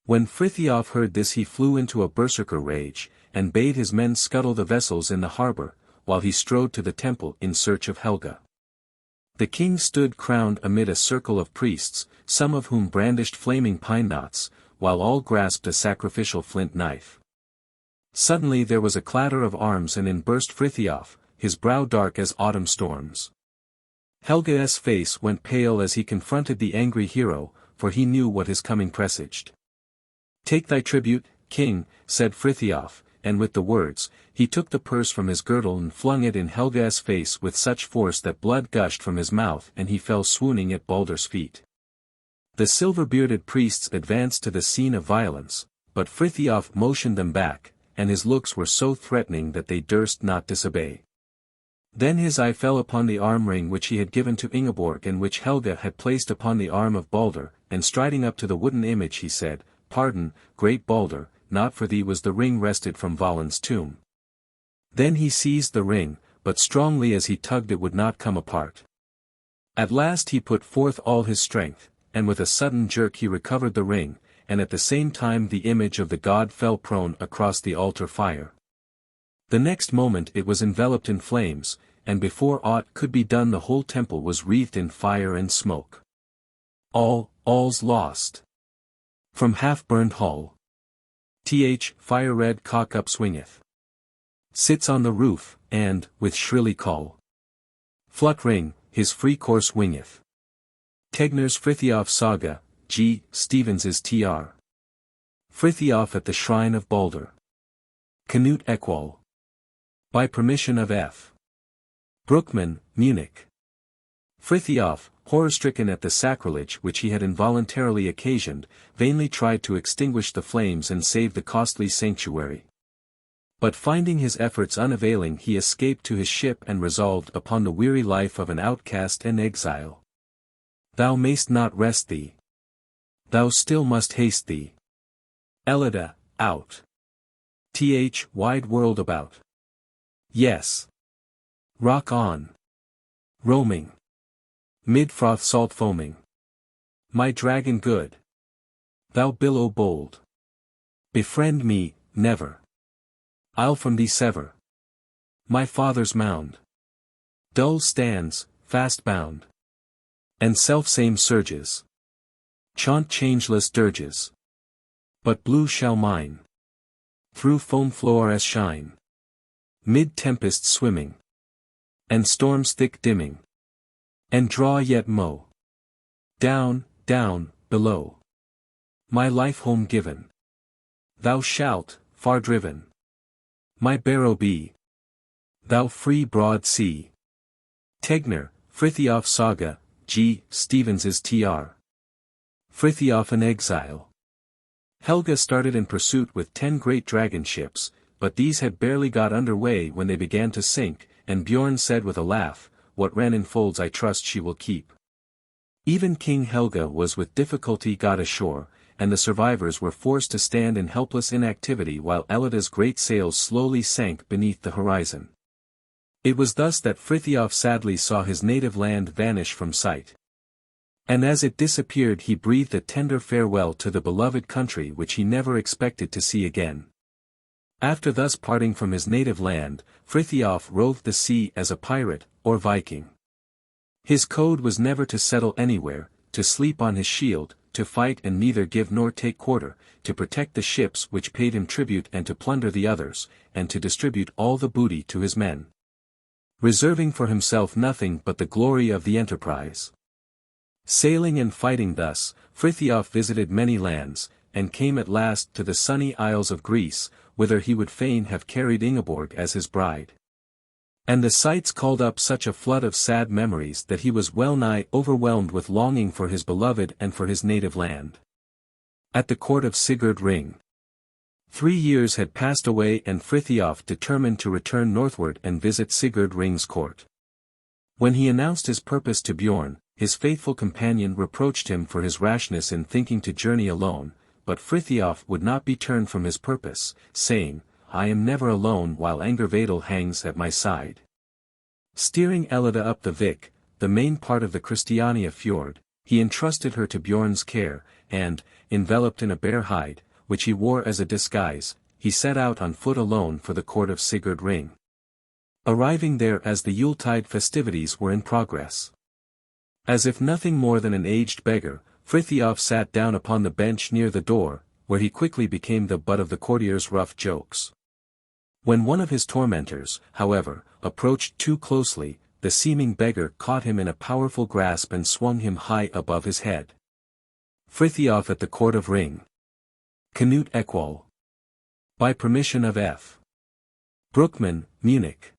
When Frithiof heard this he flew into a berserker rage, and bade his men scuttle the vessels in the harbor, while he strode to the temple in search of Helga. The king stood crowned amid a circle of priests, some of whom brandished flaming pine knots, while all grasped a sacrificial flint knife. Suddenly there was a clatter of arms and in burst Frithiof, his brow dark as autumn storms. Helga's face went pale as he confronted the angry hero, for he knew what his coming presaged. "Take thy tribute, king," said Frithiof, and with the words, he took the purse from his girdle and flung it in Helga's face with such force that blood gushed from his mouth and he fell swooning at Baldur's feet. The silver-bearded priests advanced to the scene of violence, but Frithiof motioned them back, and his looks were so threatening that they durst not disobey. Then his eye fell upon the arm ring which he had given to Ingeborg and which Helga had placed upon the arm of Baldur, and striding up to the wooden image he said, "Pardon, great Baldur, not for thee was the ring wrested from Valin's tomb." Then he seized the ring, but strongly as he tugged it would not come apart. At last he put forth all his strength, and with a sudden jerk he recovered the ring, and at the same time the image of the god fell prone across the altar fire. The next moment it was enveloped in flames, and before aught could be done the whole temple was wreathed in fire and smoke. All's lost. From half-burned hull. Fire-red cock up swingeth. Sits on the roof, and, with shrilly call. Flut ring, his free course wingeth. Tegnér's Frithiof Saga, G. Stevens's Tr. Frithiof at the shrine of Baldur. Canute Equal. By permission of F. Bruckmann, Munich. Frithiof, horror-stricken at the sacrilege which he had involuntarily occasioned, vainly tried to extinguish the flames and save the costly sanctuary. But finding his efforts unavailing he escaped to his ship and resolved upon the weary life of an outcast and exile. Thou mayst not rest thee. Thou still must haste thee. Elida, out. Wide world about. Yes. Rock on. Roaming. Mid froth salt foaming. My dragon good. Thou billow bold. Befriend me, never. I'll from thee sever. My father's mound. Dull stands, fast bound. And self-same surges. Chaunt changeless dirges. But blue shall mine. Through foam floor as shine. Mid tempests swimming. And storms thick dimming. And draw yet mow. Down, below. My life home given. Thou shalt, far driven. My barrow be. Thou free broad sea. Tegnér, Frithiof Saga, G. Stevens's Tr. Frithiof in exile. Helga started in pursuit with 10 great dragon ships, but these had barely got under way when they began to sink, and Bjorn said with a laugh, "What Ren enfolds I trust she will keep." Even King Helga was with difficulty got ashore, and the survivors were forced to stand in helpless inactivity while Elida's great sails slowly sank beneath the horizon. It was thus that Frithiof sadly saw his native land vanish from sight. And as it disappeared he breathed a tender farewell to the beloved country which he never expected to see again. After thus parting from his native land, Frithiof roved the sea as a pirate, or Viking. His code was never to settle anywhere, to sleep on his shield, to fight and neither give nor take quarter, to protect the ships which paid him tribute and to plunder the others, and to distribute all the booty to his men, reserving for himself nothing but the glory of the enterprise. Sailing and fighting thus, Frithiof visited many lands, and came at last to the sunny isles of Greece, whither he would fain have carried Ingeborg as his bride. And the sights called up such a flood of sad memories that he was well-nigh overwhelmed with longing for his beloved and for his native land. At the court of Sigurd Ring. 3 years had passed away and Frithiof determined to return northward and visit Sigurd Ring's court. When he announced his purpose to Bjorn, his faithful companion reproached him for his rashness in thinking to journey alone, but Frithiof would not be turned from his purpose, saying, "I am never alone while Angervedel hangs at my side." Steering Ellida up the Vik, the main part of the Christiania fjord, he entrusted her to Bjorn's care, and, enveloped in a bear hide, which he wore as a disguise, he set out on foot alone for the court of Sigurd Ring. Arriving there as the Yuletide festivities were in progress. As if nothing more than an aged beggar, Frithiof sat down upon the bench near the door, where he quickly became the butt of the courtiers' rough jokes. When one of his tormentors, however, approached too closely, the seeming beggar caught him in a powerful grasp and swung him high above his head. Frithiof at the court of Ring. Canute Equal. By permission of F. Bruckmann, Munich.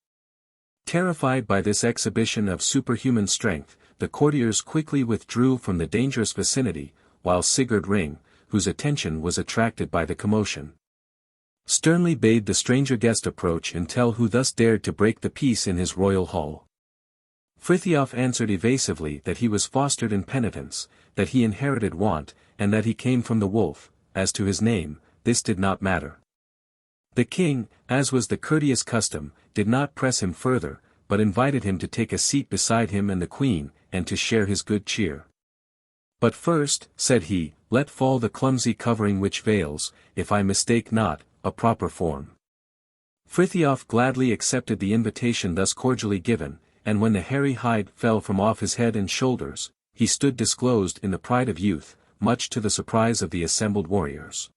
Terrified by this exhibition of superhuman strength, the courtiers quickly withdrew from the dangerous vicinity, while Sigurd Ring, whose attention was attracted by the commotion, sternly bade the stranger guest approach and tell who thus dared to break the peace in his royal hall. Frithiof answered evasively that he was fostered in penitence, that he inherited want, and that he came from the wolf. As to his name, this did not matter. The king, as was the courteous custom, did not press him further, but invited him to take a seat beside him and the queen, and to share his good cheer. "But first," said he, "let fall the clumsy covering which veils, if I mistake not, a proper form." Frithiof gladly accepted the invitation thus cordially given, and when the hairy hide fell from off his head and shoulders, he stood disclosed in the pride of youth, much to the surprise of the assembled warriors.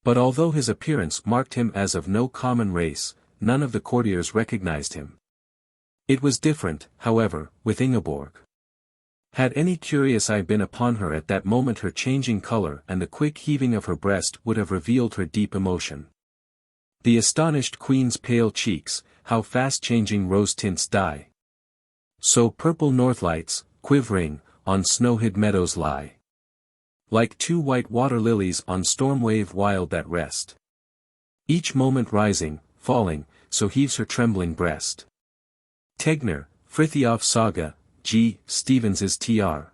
But although his appearance marked him as of no common race, none of the courtiers recognized him. It was different, however, with Ingeborg. Had any curious eye been upon her at that moment, her changing color and the quick heaving of her breast would have revealed her deep emotion. The astonished queen's pale cheeks, how fast changing rose tints dye. So purple northlights, quivering, on snow-hid meadows lie. Like 2 white water lilies on storm-wave wild that rest. Each moment rising, falling, so heaves her trembling breast. Tegner, Frithiof Saga, G. Stevens's Tr.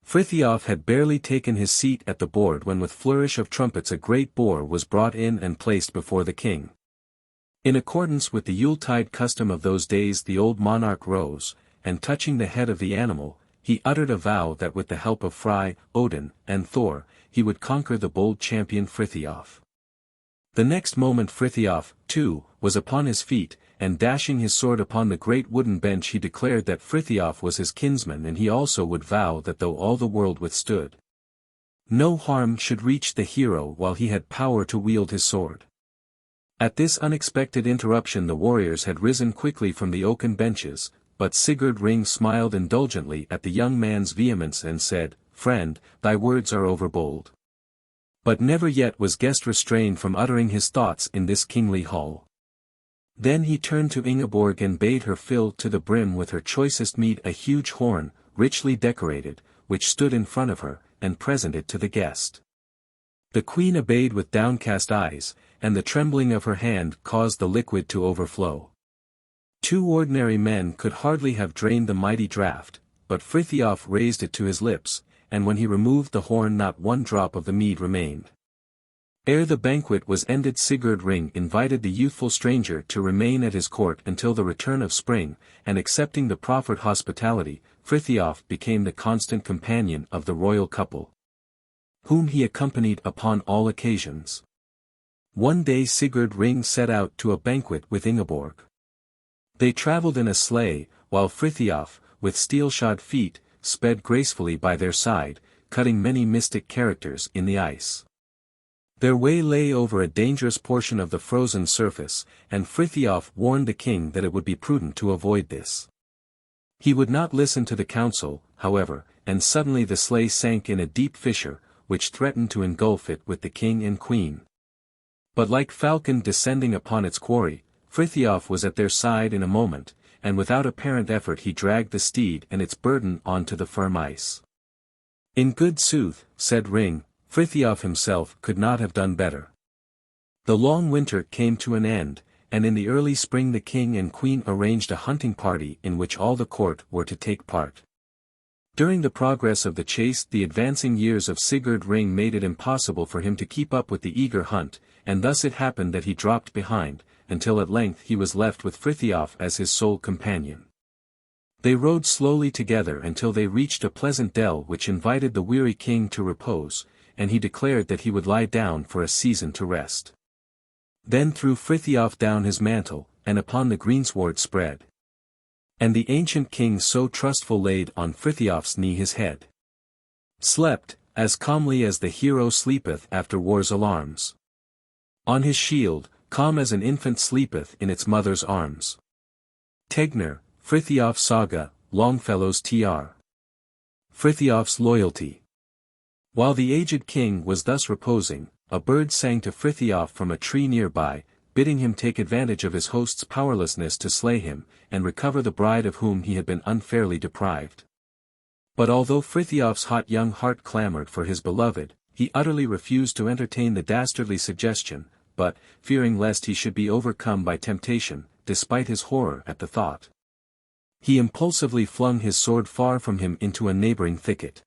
Frithiof had barely taken his seat at the board when with flourish of trumpets a great boar was brought in and placed before the king. In accordance with the Yuletide custom of those days, the old monarch rose, and touching the head of the animal, he uttered a vow that with the help of Frey, Odin, and Thor, he would conquer the bold champion Frithiof. The next moment Frithiof, too, was upon his feet, and dashing his sword upon the great wooden bench he declared that Frithiof was his kinsman, and he also would vow that though all the world withstood, no harm should reach the hero while he had power to wield his sword. At this unexpected interruption the warriors had risen quickly from the oaken benches, but Sigurd Ring smiled indulgently at the young man's vehemence and said, "Friend, thy words are overbold." But never yet was guest restrained from uttering his thoughts in this kingly hall. Then he turned to Ingeborg and bade her fill to the brim with her choicest mead a huge horn, richly decorated, which stood in front of her, and present it to the guest. The queen obeyed with downcast eyes, and the trembling of her hand caused the liquid to overflow. 2 ordinary men could hardly have drained the mighty draught, but Frithiof raised it to his lips, and when he removed the horn not one drop of the mead remained. Ere the banquet was ended, Sigurd Ring invited the youthful stranger to remain at his court until the return of spring, and accepting the proffered hospitality, Frithiof became the constant companion of the royal couple, whom he accompanied upon all occasions. One day Sigurd Ring set out to a banquet with Ingeborg. They travelled in a sleigh, while Frithiof, with steel-shod feet, sped gracefully by their side, cutting many mystic characters in the ice. Their way lay over a dangerous portion of the frozen surface, and Frithiof warned the king that it would be prudent to avoid this. He would not listen to the counsel, however, and suddenly the sleigh sank in a deep fissure, which threatened to engulf it with the king and queen. But like falcon descending upon its quarry, Frithiof was at their side in a moment, and without apparent effort he dragged the steed and its burden onto the firm ice. In good sooth, said Ring, Frithiof himself could not have done better. The long winter came to an end, and in the early spring the king and queen arranged a hunting party in which all the court were to take part. During the progress of the chase, the advancing years of Sigurd Ring made it impossible for him to keep up with the eager hunt, and thus it happened that he dropped behind, until at length he was left with Frithiof as his sole companion. They rode slowly together until they reached a pleasant dell which invited the weary king to repose, and he declared that he would lie down for a season to rest. Then threw Frithiof down his mantle, and upon the greensward spread. And the ancient king so trustful laid on Frithiof's knee his head. Slept, as calmly as the hero sleepeth after war's alarms. On his shield, calm as an infant sleepeth in its mother's arms. Tegner, Frithiof Saga, Longfellow's Tr. Frithiof's loyalty. While the aged king was thus reposing, a bird sang to Frithiof from a tree nearby, bidding him take advantage of his host's powerlessness to slay him, and recover the bride of whom he had been unfairly deprived. But although Frithiof's hot young heart clamored for his beloved, he utterly refused to entertain the dastardly suggestion, but, fearing lest he should be overcome by temptation, despite his horror at the thought, he impulsively flung his sword far from him into a neighboring thicket.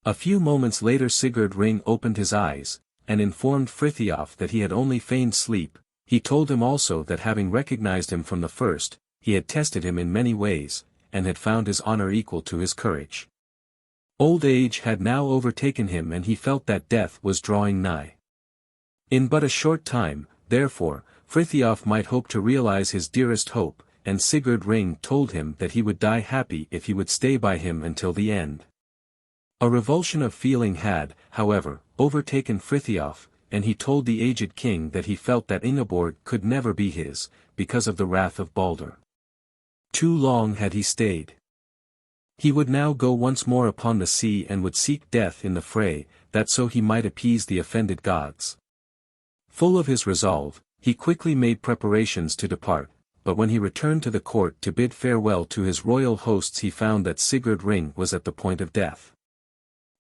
A few moments later Sigurd Ring opened his eyes, and informed Frithiof that he had only feigned sleep. He told him also that having recognized him from the first, he had tested him in many ways, and had found his honor equal to his courage. Old age had now overtaken him and he felt that death was drawing nigh. In but a short time, therefore, Frithiof might hope to realize his dearest hope, and Sigurd Ring told him that he would die happy if he would stay by him until the end. A revulsion of feeling had, however, overtaken Frithiof, and he told the aged king that he felt that Ingeborg could never be his, because of the wrath of Balder. Too long had he stayed. He would now go once more upon the sea and would seek death in the fray, that so he might appease the offended gods. Full of his resolve, he quickly made preparations to depart, but when he returned to the court to bid farewell to his royal hosts he found that Sigurd Ring was at the point of death.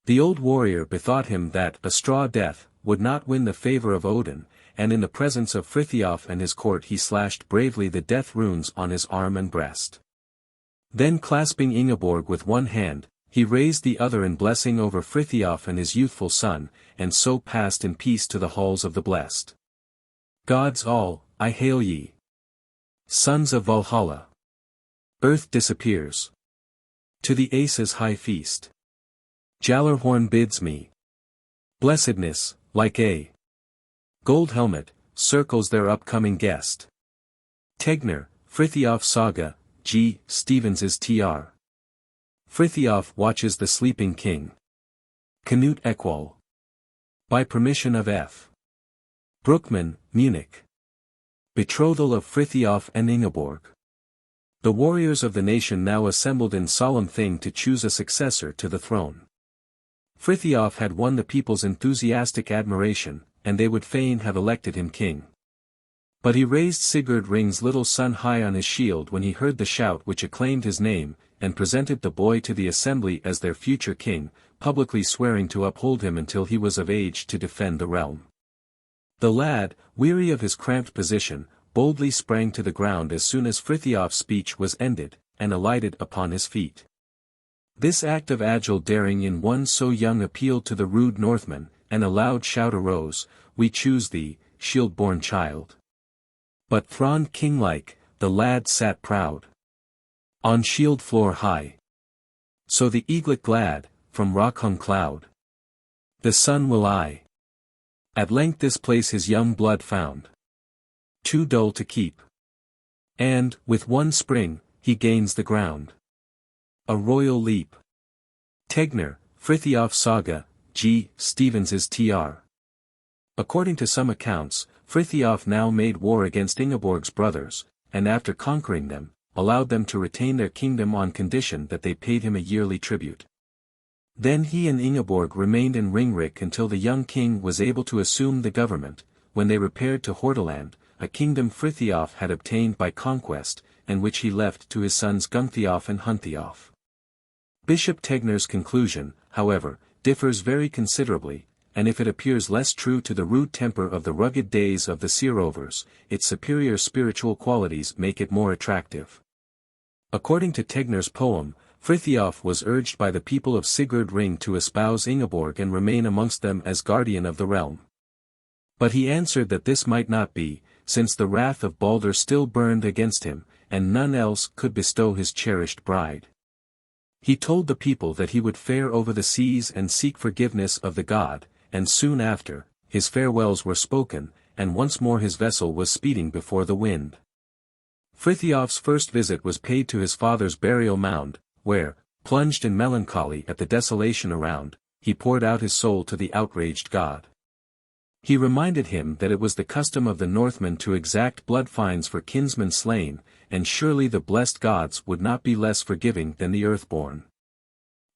The old warrior bethought him that a straw death would not win the favor of Odin, and in the presence of Frithiof and his court he slashed bravely the death runes on his arm and breast. Then clasping Ingeborg with one hand, he raised the other in blessing over Frithiof and his youthful son, and so passed in peace to the halls of the blessed. Gods all, I hail ye. Sons of Valhalla. Earth disappears. To the Aces high feast. Jallarhorn bids me. Blessedness, like a gold helmet, circles their upcoming guest. Tegner, Frithiof Saga, G. Stevens's Tr. Frithiof watches the sleeping king. Canute Equal. By permission of F. Bruckmann, Munich. Betrothal of Frithiof and Ingeborg. The warriors of the nation now assembled in solemn thing to choose a successor to the throne. Frithiof had won the people's enthusiastic admiration, and they would fain have elected him king. But he raised Sigurd Ring's little son high on his shield when he heard the shout which acclaimed his name, and presented the boy to the assembly as their future king, publicly swearing to uphold him until he was of age to defend the realm. The lad, weary of his cramped position, boldly sprang to the ground as soon as Frithiof's speech was ended, and alighted upon his feet. This act of agile daring in one so young appealed to the rude Northmen, and a loud shout arose, "We choose thee, shield-born child." But throned king-like, the lad sat proud on shield floor high. So the eaglet glad, from rock-hung cloud, the sun will eye. At length this place his young blood found too dull to keep. And, with one spring, he gains the ground. A royal leap. Tegner, Frithiof's Saga, G. Stevens's Tr. According to some accounts, Frithiof now made war against Ingeborg's brothers, and after conquering them, allowed them to retain their kingdom on condition that they paid him a yearly tribute. Then he and Ingeborg remained in Ringrick until the young king was able to assume the government, when they repaired to Hordaland, a kingdom Frithiof had obtained by conquest, and which he left to his sons Gunthtiof and Hunthiof. Bishop Tegner's conclusion, however, differs very considerably, and if it appears less true to the rude temper of the rugged days of the Seerovers, its superior spiritual qualities make it more attractive. According to Tegner's poem, Frithiof was urged by the people of Sigurd Ring to espouse Ingeborg and remain amongst them as guardian of the realm. But he answered that this might not be, since the wrath of Balder still burned against him, and none else could bestow his cherished bride. He told the people that he would fare over the seas and seek forgiveness of the god, and soon after, his farewells were spoken, and once more his vessel was speeding before the wind. Frithiof's first visit was paid to his father's burial mound, where, plunged in melancholy at the desolation around, he poured out his soul to the outraged god. He reminded him that it was the custom of the Northmen to exact blood fines for kinsmen slain, and surely the blessed gods would not be less forgiving than the earthborn.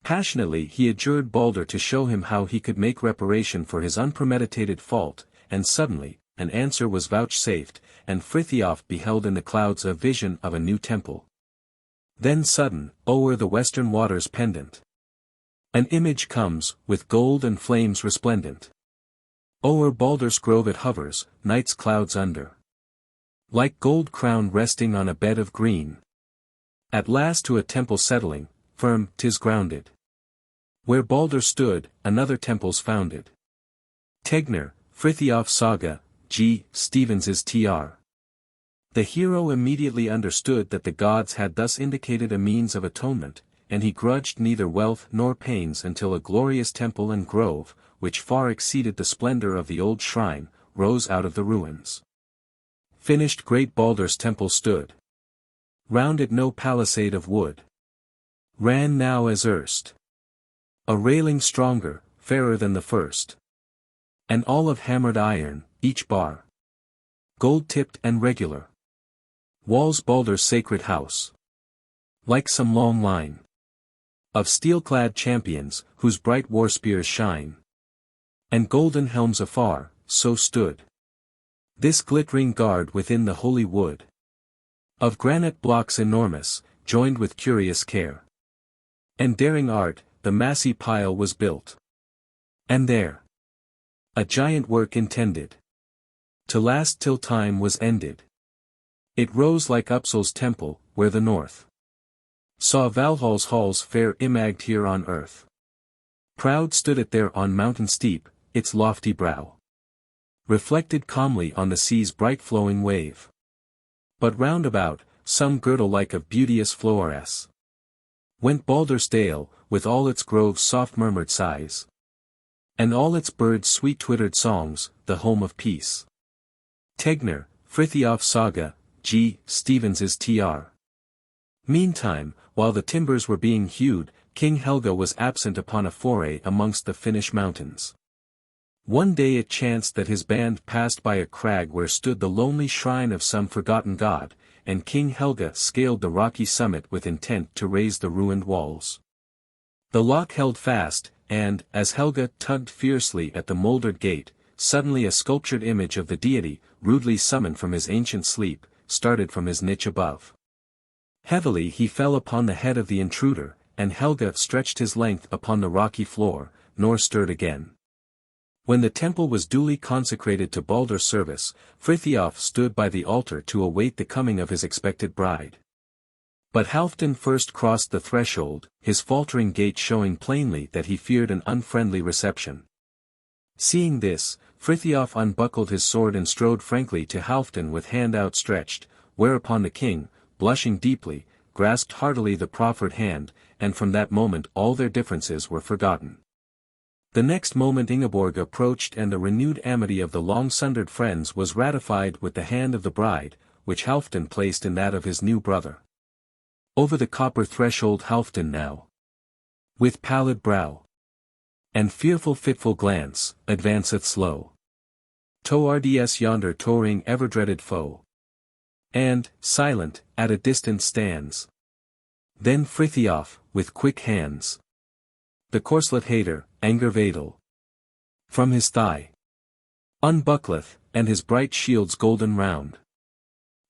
Passionately he adjured Balder to show him how he could make reparation for his unpremeditated fault, and suddenly, an answer was vouchsafed, and Frithiof beheld in the clouds a vision of a new temple. Then sudden, o'er the western waters pendant, an image comes, with gold and flames resplendent. O'er Balder's grove it hovers, night's clouds under. Like gold crown resting on a bed of green. At last to a temple settling, firm 'tis grounded. Where Balder stood, another temple's founded. Tegner, Frithiof's Saga, G. Stevens's Tr. The hero immediately understood that the gods had thus indicated a means of atonement, and he grudged neither wealth nor pains until a glorious temple and grove, which far exceeded the splendor of the old shrine, rose out of the ruins. Finished great Balder's temple stood. Round it no palisade of wood ran now as erst. A railing stronger, fairer than the first. And all of hammered iron, each bar gold-tipped and regular. Walls Balder's sacred house, like some long line of steel-clad champions, whose bright war spears shine. And golden helms afar, so stood this glittering guard within the holy wood. Of granite blocks enormous, joined with curious care and daring art, the massy pile was built. And there, a giant work intended to last till time was ended. It rose like Uppsal's temple, where the north saw Valhall's halls fair imagined here on earth. Proud stood it there on mountain steep, its lofty brow reflected calmly on the sea's bright flowing wave. But round about, some girdle like of beauteous flowers, went Balder's dale, with all its groves soft murmured sighs, and all its birds sweet twittered songs, the home of peace. Tegner, Frithiof's Saga, G. Stevens's Tr. Meantime, while the timbers were being hewed, King Helge was absent upon a foray amongst the Finnish mountains. One day it chanced that his band passed by a crag where stood the lonely shrine of some forgotten god, and King Helge scaled the rocky summit with intent to raise the ruined walls. The lock held fast, and, as Helge tugged fiercely at the mouldered gate, suddenly a sculptured image of the deity, rudely summoned from his ancient sleep, started from his niche above. Heavily he fell upon the head of the intruder, and Helge stretched his length upon the rocky floor, nor stirred again. When the temple was duly consecrated to Balder's service, Frithiof stood by the altar to await the coming of his expected bride. But Halfdan first crossed the threshold, his faltering gait showing plainly that he feared an unfriendly reception. Seeing this, Frithiof unbuckled his sword and strode frankly to Halfdan with hand outstretched, whereupon the king, blushing deeply, grasped heartily the proffered hand, and from that moment all their differences were forgotten. The next moment Ingeborg approached and the renewed amity of the long-sundered friends was ratified with the hand of the bride, which Halfdan placed in that of his new brother. Over the copper threshold Halfdan now, with pallid brow and fearful fitful glance, advanceth slow. Towards yonder towering ever-dreaded foe. And, silent, at a distance stands. Then Frithiof, with quick hands, the corslet hater, anger vadel, from his thigh unbuckleth, and his bright shield's golden round,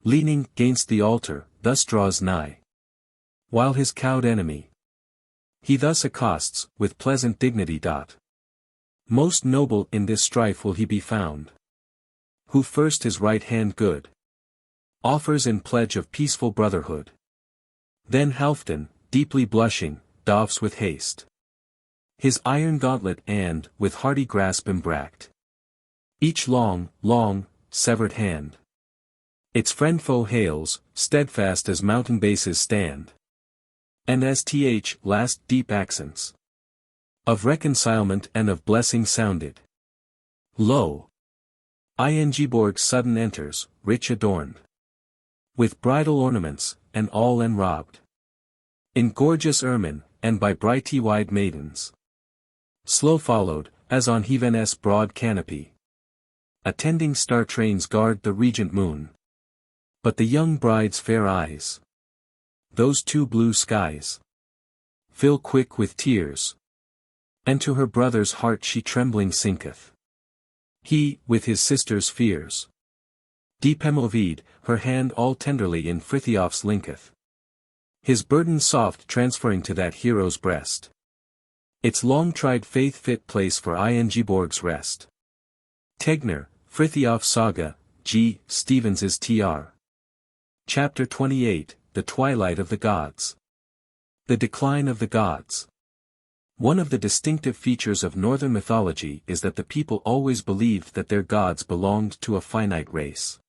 leaning 'gainst the altar, thus draws nigh. While his cowed enemy he thus accosts, with pleasant dignity. Most noble in this strife will he be found, who first his right hand good offers in pledge of peaceful brotherhood. Then Halfdan, deeply blushing, doffs with haste his iron gauntlet and, with hearty grasp embract, each long, severed hand. Its friend foe hails, steadfast as mountain bases stand. And as last deep accents of reconcilement and of blessing sounded. Lo! Ingeborg sudden enters, rich adorned with bridal ornaments, and all enrobed in gorgeous ermine, and by bright-eyed maidens slow followed, as on heaven's broad canopy attending star trains guard the regent moon. But the young bride's fair eyes, those two blue skies, fill quick with tears, and to her brother's heart she trembling sinketh. He, with his sister's fears, deep hemoved, her hand all tenderly in Frithioff's linketh, his burden soft transferring to that hero's breast, its long-tried faith fit place for Ingeborg's rest. Tegner, Frithiof Saga, G. Stevens's Tr. Chapter 28, The Twilight of the Gods. The Decline of the Gods. One of the distinctive features of northern mythology is that the people always believed that their gods belonged to a finite race.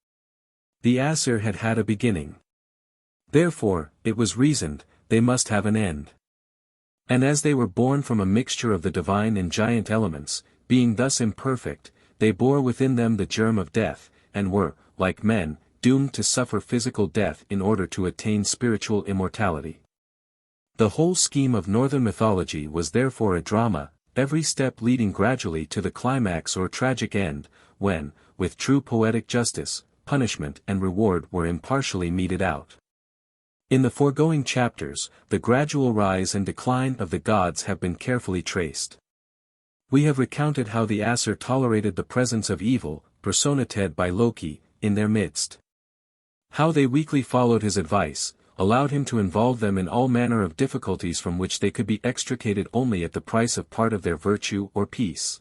The Aesir had had a beginning. Therefore, it was reasoned, they must have an end. And as they were born from a mixture of the divine and giant elements, being thus imperfect, they bore within them the germ of death, and were, like men, doomed to suffer physical death in order to attain spiritual immortality. The whole scheme of northern mythology was therefore a drama, every step leading gradually to the climax or tragic end, when, with true poetic justice, punishment and reward were impartially meted out. In the foregoing chapters, the gradual rise and decline of the gods have been carefully traced. We have recounted how the Aesir tolerated the presence of evil, personated by Loki, in their midst. How they weakly followed his advice, allowed him to involve them in all manner of difficulties from which they could be extricated only at the price of part of their virtue or peace.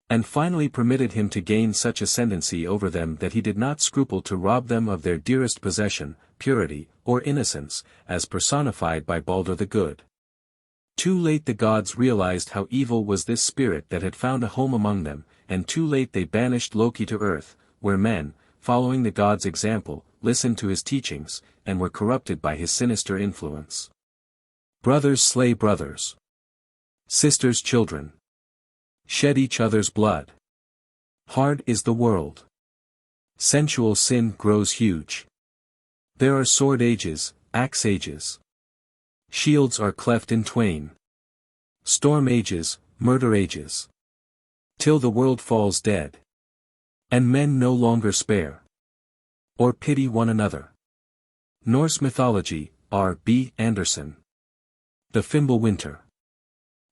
And finally permitted him to gain such ascendancy over them that he did not scruple to rob them of their dearest possession, purity, or innocence, as personified by Balder the Good. Too late the gods realized how evil was this spirit that had found a home among them, and too late they banished Loki to earth, where men, following the god's example, listened to his teachings, and were corrupted by his sinister influence. Brothers slay brothers. Sisters children. Shed each other's blood. Hard is the world. Sensual sin grows huge. There are sword ages, axe ages. Shields are cleft in twain. Storm ages, murder ages. Till the world falls dead. And men no longer spare, or pity one another. Norse Mythology, R. B. Anderson. The Fimbulwinter.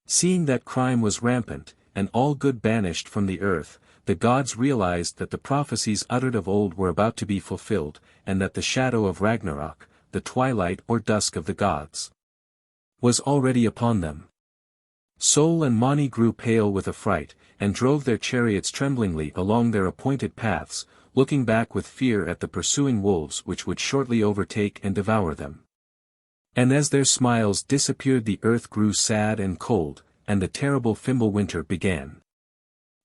Seeing that crime was rampant, and all good banished from the earth, the gods realized that the prophecies uttered of old were about to be fulfilled, and that the shadow of Ragnarok, the twilight or dusk of the gods, was already upon them. Sol and Mani grew pale with affright, and drove their chariots tremblingly along their appointed paths, looking back with fear at the pursuing wolves which would shortly overtake and devour them. And as their smiles disappeared the earth grew sad and cold, and the terrible Fimbulwinter began.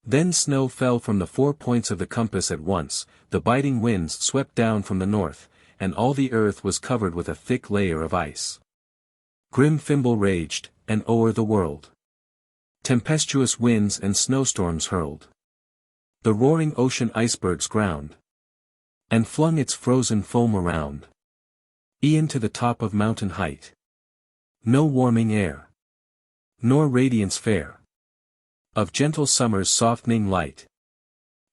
Then snow fell from the 4 points of the compass at once, the biting winds swept down from the north, and all the earth was covered with a thick layer of ice. Grim Fimbul raged, and o'er the world tempestuous winds and snowstorms hurled. The roaring ocean icebergs ground, and flung its frozen foam around, e'en to the top of mountain height. No warming air, nor radiance fair, of gentle summer's softening light,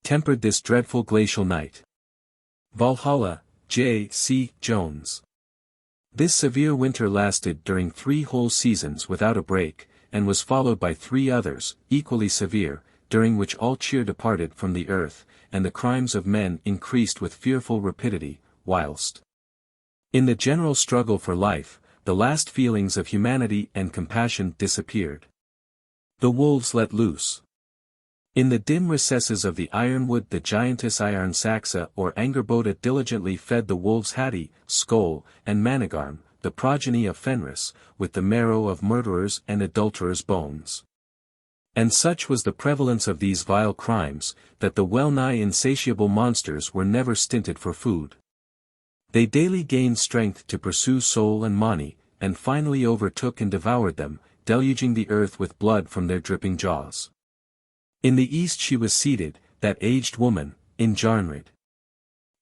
tempered this dreadful glacial night. Valhalla, J. C. Jones. This severe winter lasted during 3 whole seasons without a break, and was followed by 3 others, equally severe, during which all cheer departed from the earth, and the crimes of men increased with fearful rapidity, whilst, in the general struggle for life, the last feelings of humanity and compassion disappeared. The wolves let loose. In the dim recesses of the ironwood the giantess Ironsaxa or Angerboda diligently fed the wolves Hati, Skoll, and Managarm, the progeny of Fenris, with the marrow of murderers' and adulterers' bones. And such was the prevalence of these vile crimes, that the well-nigh insatiable monsters were never stinted for food. They daily gained strength to pursue Soul and Mani, and finally overtook and devoured them, deluging the earth with blood from their dripping jaws. In the east she was seated, that aged woman, in Jarnrid.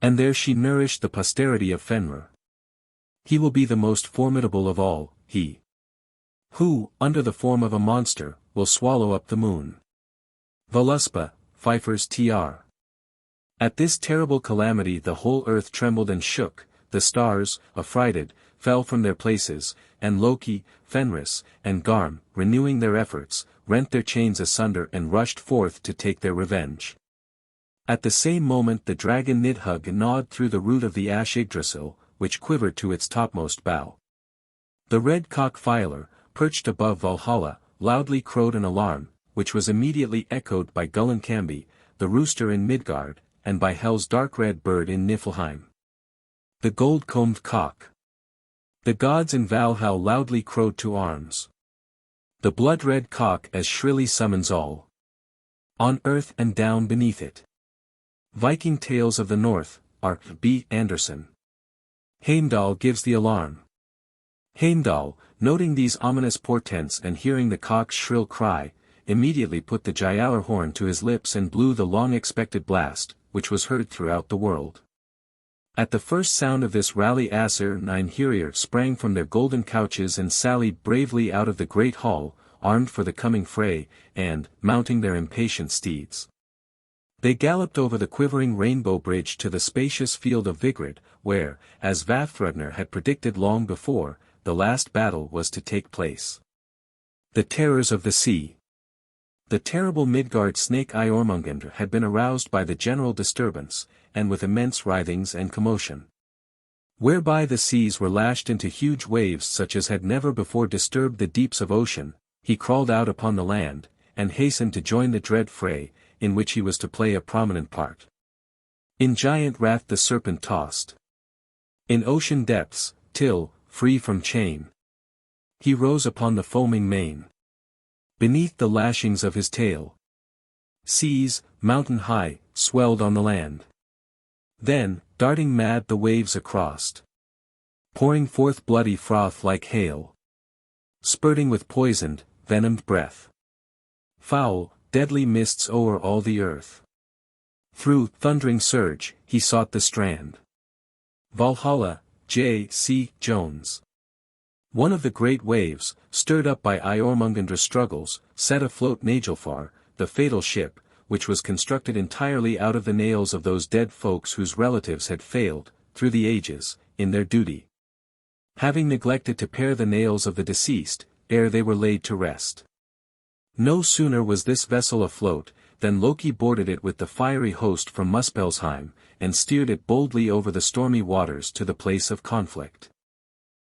And there she nourished the posterity of Fenrir. He will be the most formidable of all, he who, under the form of a monster, will swallow up the moon. Völuspá, Pfeiffer's Tr. At this terrible calamity the whole earth trembled and shook, the stars, affrighted, fell from their places, and Loki, Fenris, and Garm, renewing their efforts, rent their chains asunder and rushed forth to take their revenge. At the same moment the dragon Nidhugg gnawed through the root of the ash Yggdrasil, which quivered to its topmost bough. The red cock Fioler, perched above Valhalla, loudly crowed an alarm, which was immediately echoed by Gullinkambi, the rooster in Midgard, and by Hel's dark red bird in Niflheim. The gold-combed cock. The gods in Valhall loudly crowed to arms. The blood-red cock as shrilly summons all on earth and down beneath it. Viking Tales of the North, Art. B. Anderson. Heimdall gives the alarm. Heimdall, noting these ominous portents and hearing the cock's shrill cry, immediately put the Giallar horn to his lips and blew the long-expected blast, which was heard throughout the world. At the first sound of this rally Aesir and Einherjar sprang from their golden couches and sallied bravely out of the great hall, armed for the coming fray, and, mounting their impatient steeds, they galloped over the quivering rainbow bridge to the spacious field of Vigrid, where, as Vafthrudner had predicted long before, the last battle was to take place. The terrors of the sea. The terrible Midgard snake Iormungandr had been aroused by the general disturbance, and with immense writhings and commotion, whereby the seas were lashed into huge waves such as had never before disturbed the deeps of ocean, he crawled out upon the land, and hastened to join the dread fray, in which he was to play a prominent part. In giant wrath the serpent tossed in ocean depths, till, free from chain, he rose upon the foaming main. Beneath the lashings of his tail, seas, mountain high, swelled on the land. Then, darting mad the waves across, pouring forth bloody froth like hail, spurting with poisoned, venomed breath. Foul, deadly mists o'er all the earth. Through thundering surge, he sought the strand. Valhalla, J. C. Jones. One of the great waves, stirred up by Iormungandra's struggles, set afloat Nagelfar, the fatal ship, which was constructed entirely out of the nails of those dead folks whose relatives had failed, through the ages, in their duty, having neglected to pare the nails of the deceased, ere they were laid to rest. No sooner was this vessel afloat, than Loki boarded it with the fiery host from Muspelheim, and steered it boldly over the stormy waters to the place of conflict.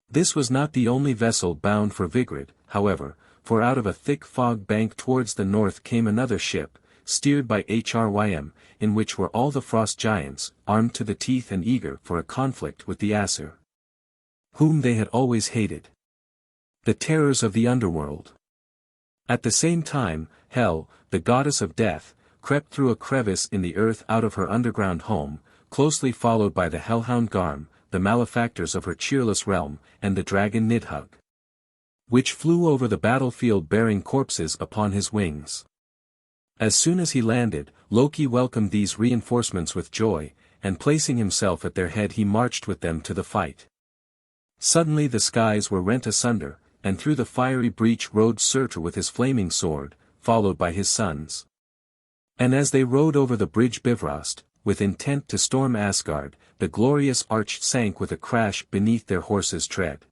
This was not the only vessel bound for Vigrid, however, for out of a thick fog bank towards the north came another ship, steered by Hrym, in which were all the frost giants, armed to the teeth and eager for a conflict with the Aesir, whom they had always hated. The terrors of the underworld. At the same time, Hel, the goddess of death, crept through a crevice in the earth out of her underground home, closely followed by the hellhound Garm, the malefactors of her cheerless realm, and the dragon Nidhugg, which flew over the battlefield bearing corpses upon his wings. As soon as he landed, Loki welcomed these reinforcements with joy, and placing himself at their head he marched with them to the fight. Suddenly the skies were rent asunder, and through the fiery breach rode Surtur with his flaming sword, followed by his sons. And as they rode over the bridge Bifrost, with intent to storm Asgard, the glorious arch sank with a crash beneath their horses' tread.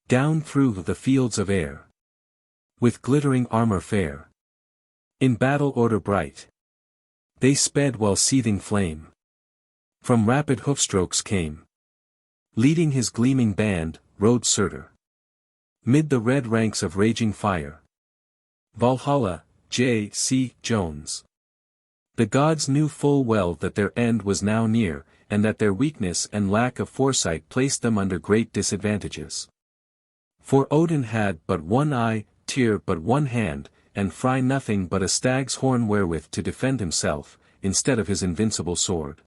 Down through the fields of air, with glittering armor fair, in battle order bright, they sped while seething flame from rapid hoofstrokes came. Leading his gleaming band, rode Surtur, mid the red ranks of raging fire. Valhalla, J. C. Jones. The gods knew full well that their end was now near, and that their weakness and lack of foresight placed them under great disadvantages. For Odin had but one eye, Tyr but one hand, and Frey nothing but a stag's horn wherewith to defend himself, instead of his invincible sword.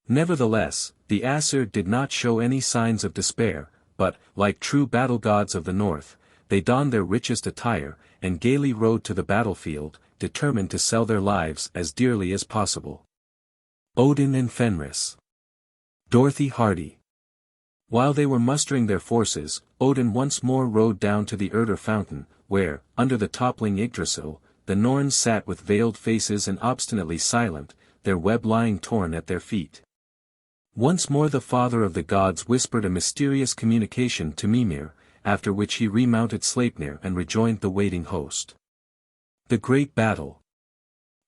Nevertheless, the Aesir did not show any signs of despair, but, like true battle gods of the north, they donned their richest attire, and gaily rode to the battlefield, determined to sell their lives as dearly as possible. Odin and Fenris. Dorothy Hardy. While they were mustering their forces, Odin once more rode down to the Urder fountain, where, under the toppling Yggdrasil, the Norns sat with veiled faces and obstinately silent, their web lying torn at their feet. Once more the father of the gods whispered a mysterious communication to Mimir, after which he remounted Sleipnir and rejoined the waiting host. The great battle.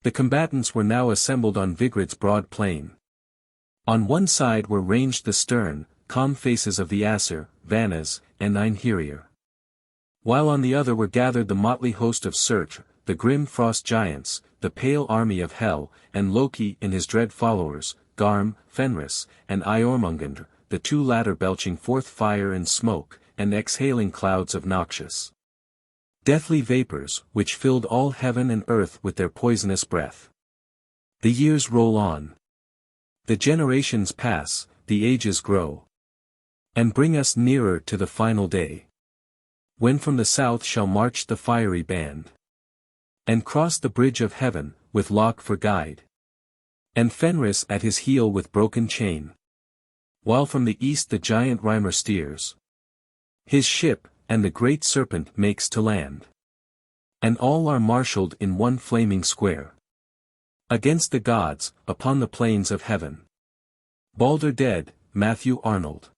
The combatants were now assembled on Vigrid's broad plain. On one side were ranged the stern, calm faces of the Aesir, Vanas, and Einherjar. While on the other were gathered the motley host of Surtur, the grim frost giants, the pale army of Hel, and Loki and his dread followers, Garm, Fenris, and Jormungandr, the two latter belching forth fire and smoke, and exhaling clouds of noxious, deathly vapors, which filled all heaven and earth with their poisonous breath. The years roll on. The generations pass, the ages grow, and bring us nearer to the final day, when from the south shall march the fiery band, and cross the bridge of heaven, with Lok for guide, and Fenris at his heel with broken chain, while from the east the giant Rhymer steers his ship, and the great serpent makes to land. And all are marshalled in one flaming square, against the gods, upon the plains of heaven. Balder dead, Matthew Arnold.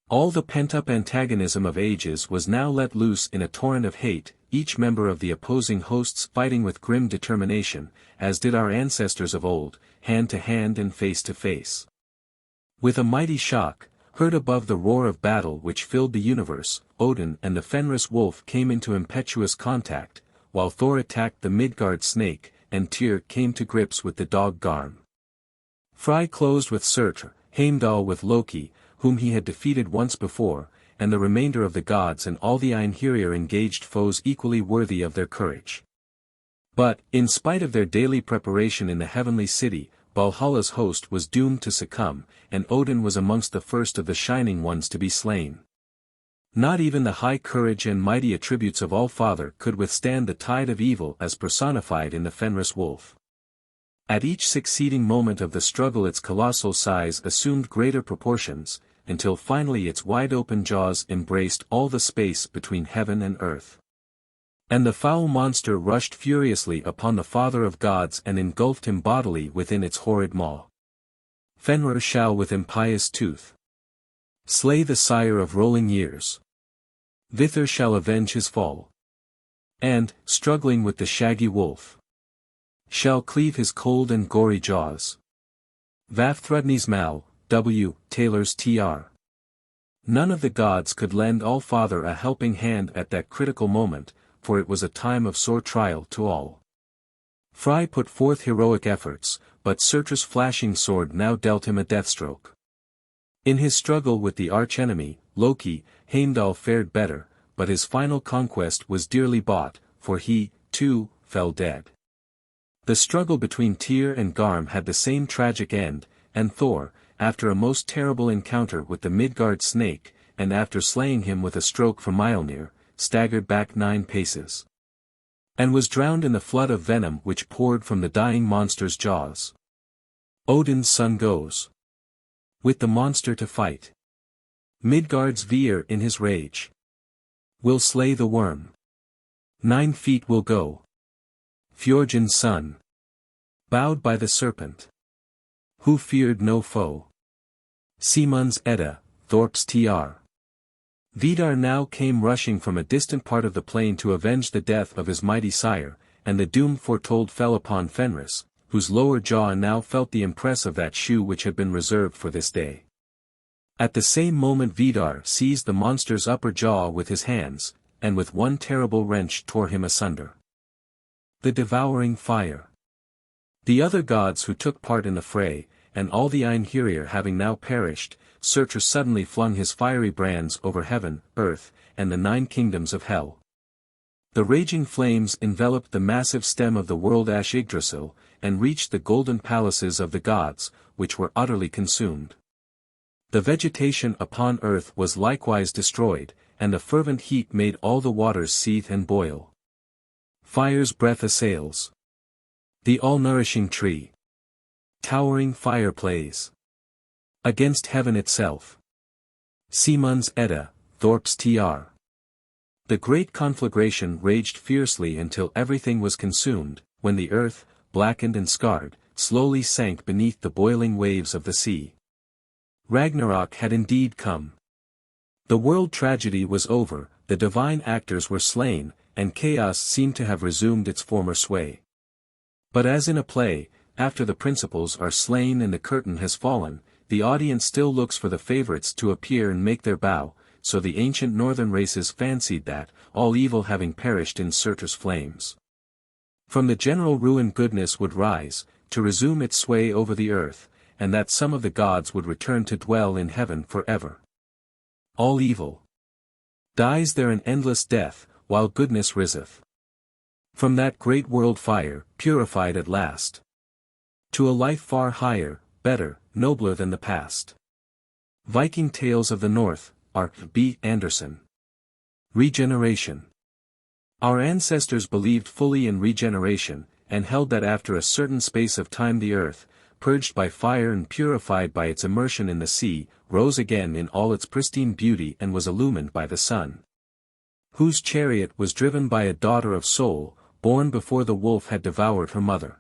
All the pent-up antagonism of ages was now let loose in a torrent of hate, each member of the opposing hosts fighting with grim determination, as did our ancestors of old, hand to hand and face to face. With a mighty shock, heard above the roar of battle which filled the universe, Odin and the Fenris wolf came into impetuous contact, while Thor attacked the Midgard snake, and Tyr came to grips with the dog Garm. Frey closed with Surtur, Heimdall with Loki, whom he had defeated once before, and the remainder of the gods and all the Einherjar engaged foes equally worthy of their courage. But, in spite of their daily preparation in the heavenly city, Valhalla's host was doomed to succumb, and Odin was amongst the first of the Shining Ones to be slain. Not even the high courage and mighty attributes of All-Father could withstand the tide of evil as personified in the Fenris wolf. At each succeeding moment of the struggle its colossal size assumed greater proportions, until finally its wide-open jaws embraced all the space between heaven and earth. And the foul monster rushed furiously upon the Father of Gods and engulfed him bodily within its horrid maw. Fenrir shall with impious tooth slay the sire of rolling years. Vithir shall avenge his fall, and, struggling with the shaggy wolf, shall cleave his cold and gory jaws. Vafthrudni's Mal, W. Taylor's Tr. None of the gods could lend All-Father a helping hand at that critical moment, for it was a time of sore trial to all. Frey put forth heroic efforts, but Surtur's flashing sword now dealt him a deathstroke. In his struggle with the archenemy, Loki, Heimdall fared better, but his final conquest was dearly bought, for he, too, fell dead. The struggle between Tyr and Garm had the same tragic end, and Thor, after a most terrible encounter with the Midgard snake, and after slaying him with a stroke from Mjolnir, staggered back 9 paces. And was drowned in the flood of venom which poured from the dying monster's jaws. Odin's son goes with the monster to fight. Midgard's Vir in his rage will slay the worm. 9 feet will go. Fjordjin's son bowed by the serpent, who feared no foe. Simon's Edda, Thorp's Tr. Vidar now came rushing from a distant part of the plain to avenge the death of his mighty sire, and the doom foretold fell upon Fenris, whose lower jaw now felt the impress of that shoe which had been reserved for this day. At the same moment Vidar seized the monster's upper jaw with his hands, and with one terrible wrench tore him asunder. The devouring fire. The other gods who took part in the fray, and all the Einherjar having now perished, Surtur suddenly flung his fiery brands over heaven, earth, and the 9 kingdoms of hell. The raging flames enveloped the massive stem of the world Ash Yggdrasil, and reached the golden palaces of the gods, which were utterly consumed. The vegetation upon earth was likewise destroyed, and the fervent heat made all the waters seethe and boil. Fire's breath assails the all-nourishing tree. Towering fire plays against heaven itself. Simon's Edda, Thorp's Tr. The great conflagration raged fiercely until everything was consumed, when the earth, blackened and scarred, slowly sank beneath the boiling waves of the sea. Ragnarok had indeed come. The world tragedy was over, the divine actors were slain, and chaos seemed to have resumed its former sway. But as in a play, after the principals are slain and the curtain has fallen, the audience still looks for the favorites to appear and make their bow, so the ancient northern races fancied that, all evil having perished in Surtur's flames, from the general ruin goodness would rise, to resume its sway over the earth, and that some of the gods would return to dwell in heaven forever. All evil dies there in endless death, while goodness riseth from that great world fire, purified at last to a life far higher, better, nobler than the past. Viking Tales of the North, R. B. Anderson. Regeneration. Our ancestors believed fully in regeneration, and held that after a certain space of time the earth, purged by fire and purified by its immersion in the sea, rose again in all its pristine beauty and was illumined by the sun, whose chariot was driven by a daughter of Sol, born before the wolf had devoured her mother.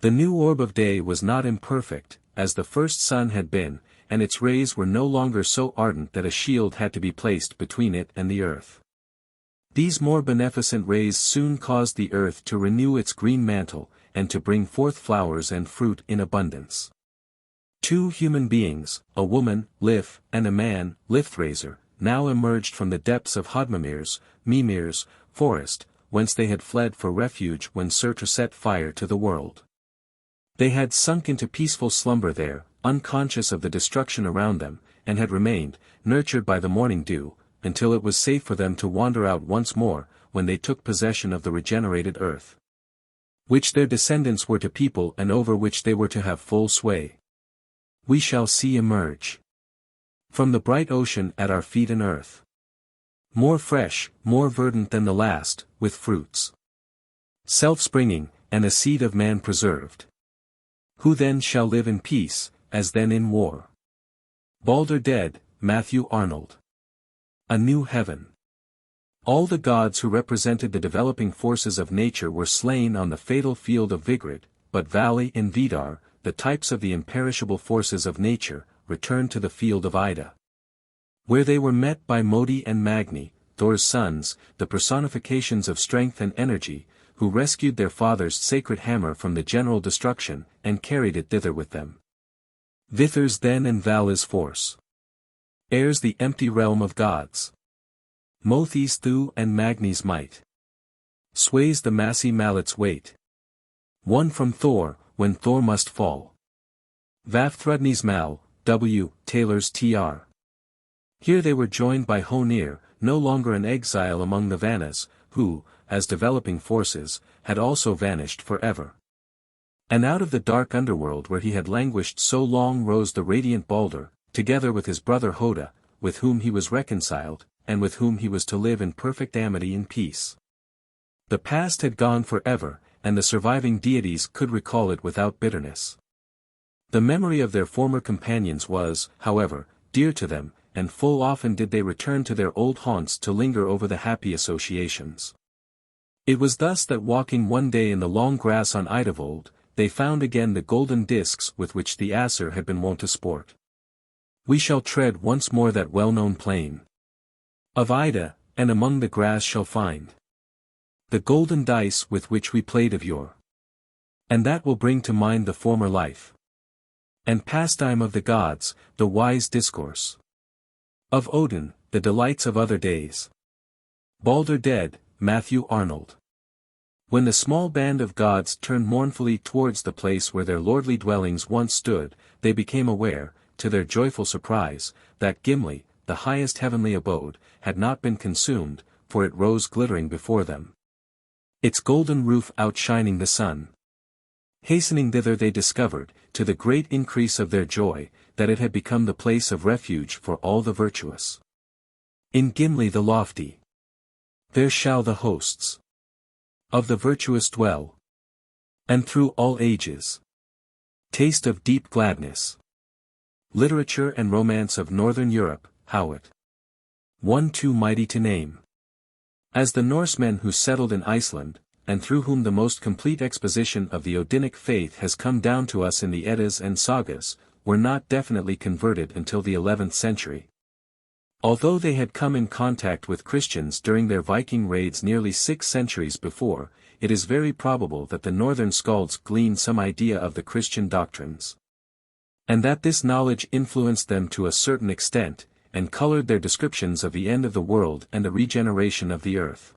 The new orb of day was not imperfect, as the first sun had been, and its rays were no longer so ardent that a shield had to be placed between it and the earth. These more beneficent rays soon caused the earth to renew its green mantle, and to bring forth flowers and fruit in abundance. 2 human beings, a woman, Lif, and a man, Lifthraiser, now emerged from the depths of Hávamál's, Mimir's, forest, whence they had fled for refuge when Surtur set fire to the world. They had sunk into peaceful slumber there, unconscious of the destruction around them, and had remained, nurtured by the morning dew, until it was safe for them to wander out once more, when they took possession of the regenerated earth, which their descendants were to people and over which they were to have full sway. We shall see emerge from the bright ocean at our feet an earth more fresh, more verdant than the last, with fruits self-springing, and a seed of man preserved. Who then shall live in peace, as then in war? Balder dead, Matthew Arnold. A new heaven. All the gods who represented the developing forces of nature were slain on the fatal field of Vigrid, but Vali and Vidar, the types of the imperishable forces of nature, returned to the field of Ida, where they were met by Modi and Magni, Thor's sons, the personifications of strength and energy, who rescued their father's sacred hammer from the general destruction, and carried it thither with them. Vithur's then and Vala's force heirs the empty realm of gods. Mothi's Thu and Magni's might sways the massy mallet's weight. One from Thor, when Thor must fall. Vafthrudni's Mal, W. Taylor's Tr. Here they were joined by Honir, no longer an exile among the Vannas, who, as developing forces, had also vanished forever. And out of the dark underworld where he had languished so long rose the radiant Balder, together with his brother Hoda, with whom he was reconciled, and with whom he was to live in perfect amity and peace. The past had gone forever, and the surviving deities could recall it without bitterness. The memory of their former companions was, however, dear to them, and full often did they return to their old haunts to linger over the happy associations. It was thus that walking one day in the long grass on Idavold, they found again the golden discs with which the Aesir had been wont to sport. We shall tread once more that well-known plain of Ida, and among the grass shall find the golden dice with which we played of yore. And that will bring to mind the former life and pastime of the gods, the wise discourse of Odin, the delights of other days. Balder dead, Matthew Arnold. When the small band of gods turned mournfully towards the place where their lordly dwellings once stood, they became aware, to their joyful surprise, that Gimli, the highest heavenly abode, had not been consumed, for it rose glittering before them, its golden roof outshining the sun. Hastening thither they discovered, to the great increase of their joy, that it had become the place of refuge for all the virtuous. In Gimli the lofty, there shall the hosts of the virtuous dwell, and through all ages taste of deep gladness. Literature and romance of Northern Europe, Howitt. One too mighty to name. As the Norsemen who settled in Iceland, and through whom the most complete exposition of the Odinic faith has come down to us in the Eddas and Sagas, were not definitely converted until the 11th century. Although they had come in contact with Christians during their Viking raids nearly 6 centuries before, it is very probable that the northern skalds gleaned some idea of the Christian doctrines, and that this knowledge influenced them to a certain extent, and colored their descriptions of the end of the world and the regeneration of the earth.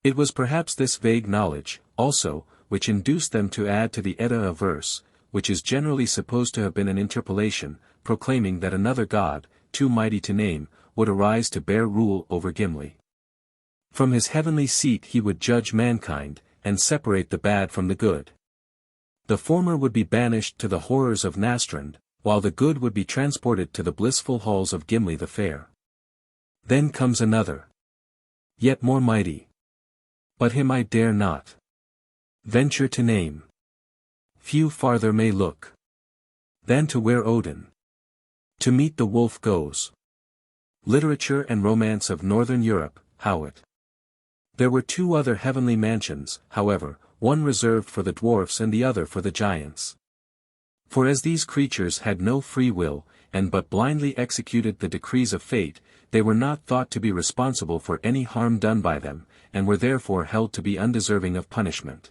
It was perhaps this vague knowledge, also, which induced them to add to the Edda a verse, which is generally supposed to have been an interpolation, proclaiming that another god, too mighty to name, would arise to bear rule over Gimli. From his heavenly seat he would judge mankind, and separate the bad from the good. The former would be banished to the horrors of Nastrand, while the good would be transported to the blissful halls of Gimli the Fair. Then comes another, yet more mighty. But him I dare not venture to name. Few farther may look than to where Odin to meet the wolf goes. Literature and romance of Northern Europe, Howitt. There were 2 other heavenly mansions, however, one reserved for the dwarfs and the other for the giants. For as these creatures had no free will, and but blindly executed the decrees of fate, they were not thought to be responsible for any harm done by them, and were therefore held to be undeserving of punishment.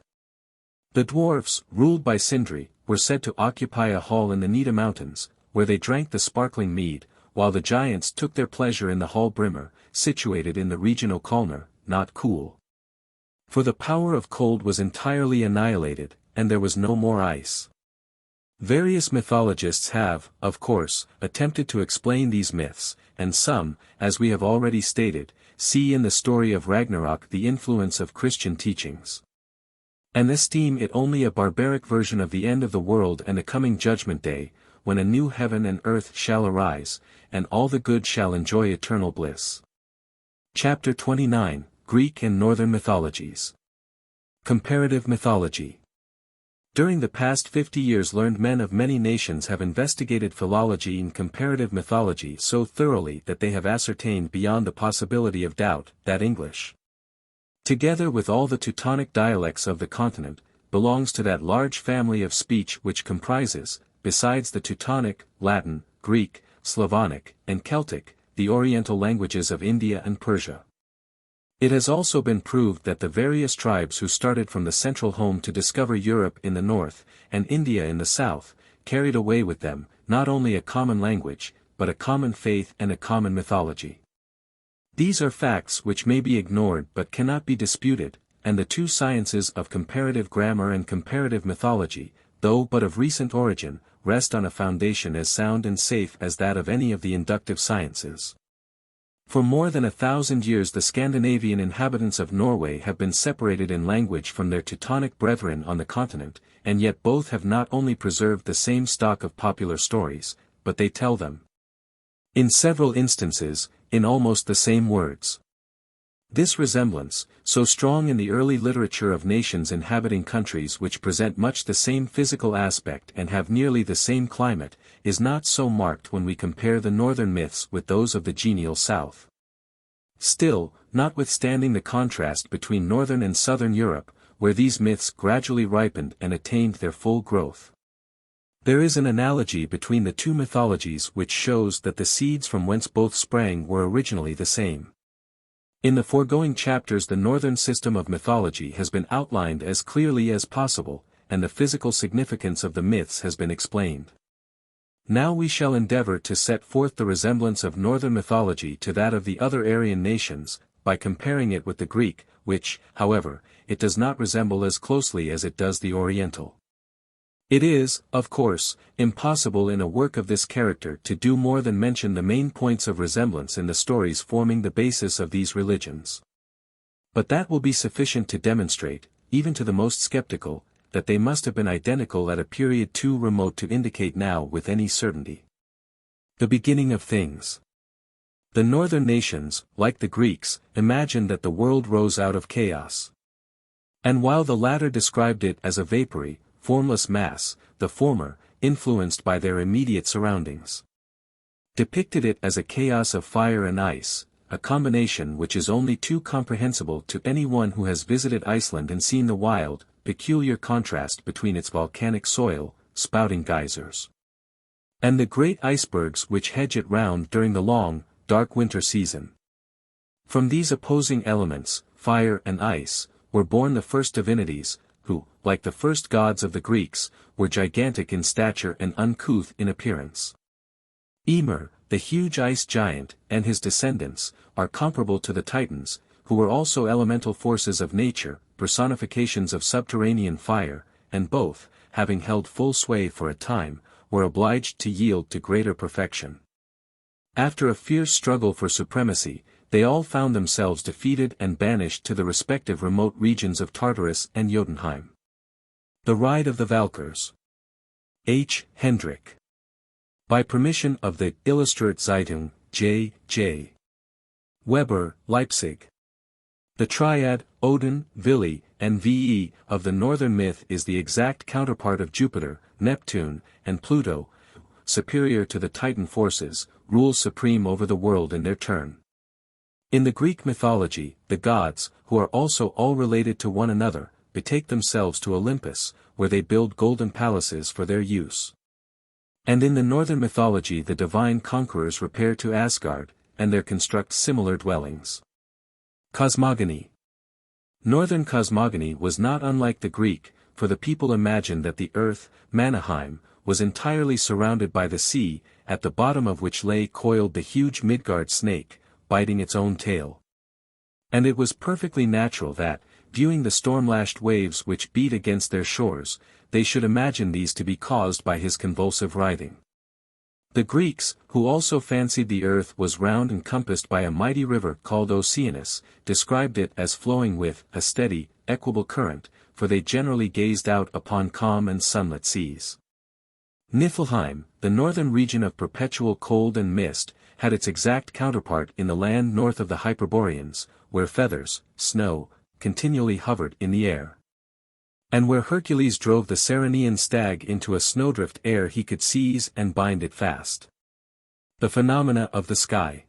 The dwarfs, ruled by Sindri, were said to occupy a hall in the Nida Mountains, where they drank the sparkling mead, while the giants took their pleasure in the hall Brimmer, situated in the region Okalner, not cool. For the power of cold was entirely annihilated, and there was no more ice. Various mythologists have, of course, attempted to explain these myths, and some, as we have already stated, see in the story of Ragnarok the influence of Christian teachings, and esteem it only a barbaric version of the end of the world and a coming judgment day, when a new heaven and earth shall arise, and all the good shall enjoy eternal bliss. Chapter 29, Greek and Northern Mythologies. Comparative Mythology. During the past 50 years learned men of many nations have investigated philology and comparative mythology so thoroughly that they have ascertained beyond the possibility of doubt that English, together with all the Teutonic dialects of the continent, belongs to that large family of speech which comprises, besides the Teutonic, Latin, Greek, Slavonic, and Celtic, the Oriental languages of India and Persia. It has also been proved that the various tribes who started from the central home to discover Europe in the north, and India in the south, carried away with them, not only a common language, but a common faith and a common mythology. These are facts which may be ignored but cannot be disputed, and the 2 sciences of comparative grammar and comparative mythology, though but of recent origin, rest on a foundation as sound and safe as that of any of the inductive sciences. For more than 1,000 years the Scandinavian inhabitants of Norway have been separated in language from their Teutonic brethren on the continent, and yet both have not only preserved the same stock of popular stories, but they tell them, in several instances, in almost the same words. This resemblance, so strong in the early literature of nations inhabiting countries which present much the same physical aspect and have nearly the same climate, is not so marked when we compare the northern myths with those of the genial south. Still, notwithstanding the contrast between northern and southern Europe, where these myths gradually ripened and attained their full growth, there is an analogy between the two mythologies which shows that the seeds from whence both sprang were originally the same. In the foregoing chapters the northern system of mythology has been outlined as clearly as possible, and the physical significance of the myths has been explained. Now we shall endeavor to set forth the resemblance of northern mythology to that of the other Aryan nations, by comparing it with the Greek, which, however, it does not resemble as closely as it does the Oriental. It is, of course, impossible in a work of this character to do more than mention the main points of resemblance in the stories forming the basis of these religions. But that will be sufficient to demonstrate, even to the most skeptical, that they must have been identical at a period too remote to indicate now with any certainty. The beginning of things. The northern nations, like the Greeks, imagined that the world rose out of chaos. And while the latter described it as a vapory, formless mass, the former, influenced by their immediate surroundings, depicted it as a chaos of fire and ice, a combination which is only too comprehensible to anyone who has visited Iceland and seen the wild, peculiar contrast between its volcanic soil, spouting geysers, and the great icebergs which hedge it round during the long, dark winter season. From these opposing elements, fire and ice, were born the first divinities, who, like the first gods of the Greeks, were gigantic in stature and uncouth in appearance. Ymir, the huge ice giant, and his descendants, are comparable to the Titans, who were also elemental forces of nature, personifications of subterranean fire, and both, having held full sway for a time, were obliged to yield to greater perfection. After a fierce struggle for supremacy, they all found themselves defeated and banished to the respective remote regions of Tartarus and Jotunheim. The Ride of the Valkyrs. H. Hendrik. By permission of the Illustrierte Zeitung, J. Weber, Leipzig. The triad, Odin, Vili, and VIII, of the northern myth is the exact counterpart of Jupiter, Neptune, and Pluto, superior to the Titan forces, rules supreme over the world in their turn. In the Greek mythology, the gods, who are also all related to one another, betake themselves to Olympus, where they build golden palaces for their use. And in the northern mythology the divine conquerors repair to Asgard, and there construct similar dwellings. Cosmogony. Northern cosmogony was not unlike the Greek, for the people imagined that the earth, Manaheim, was entirely surrounded by the sea, at the bottom of which lay coiled the huge Midgard snake, biting its own tail. And it was perfectly natural that, viewing the storm-lashed waves which beat against their shores, they should imagine these to be caused by his convulsive writhing. The Greeks, who also fancied the earth was round and compassed by a mighty river called Oceanus, described it as flowing with a steady, equable current, for they generally gazed out upon calm and sunlit seas. Niflheim, the northern region of perpetual cold and mist, had its exact counterpart in the land north of the Hyperboreans, where feathers, snow, continually hovered in the air. And where Hercules drove the Ceryneian stag into a snowdrift ere he could seize and bind it fast. The phenomena of the sky.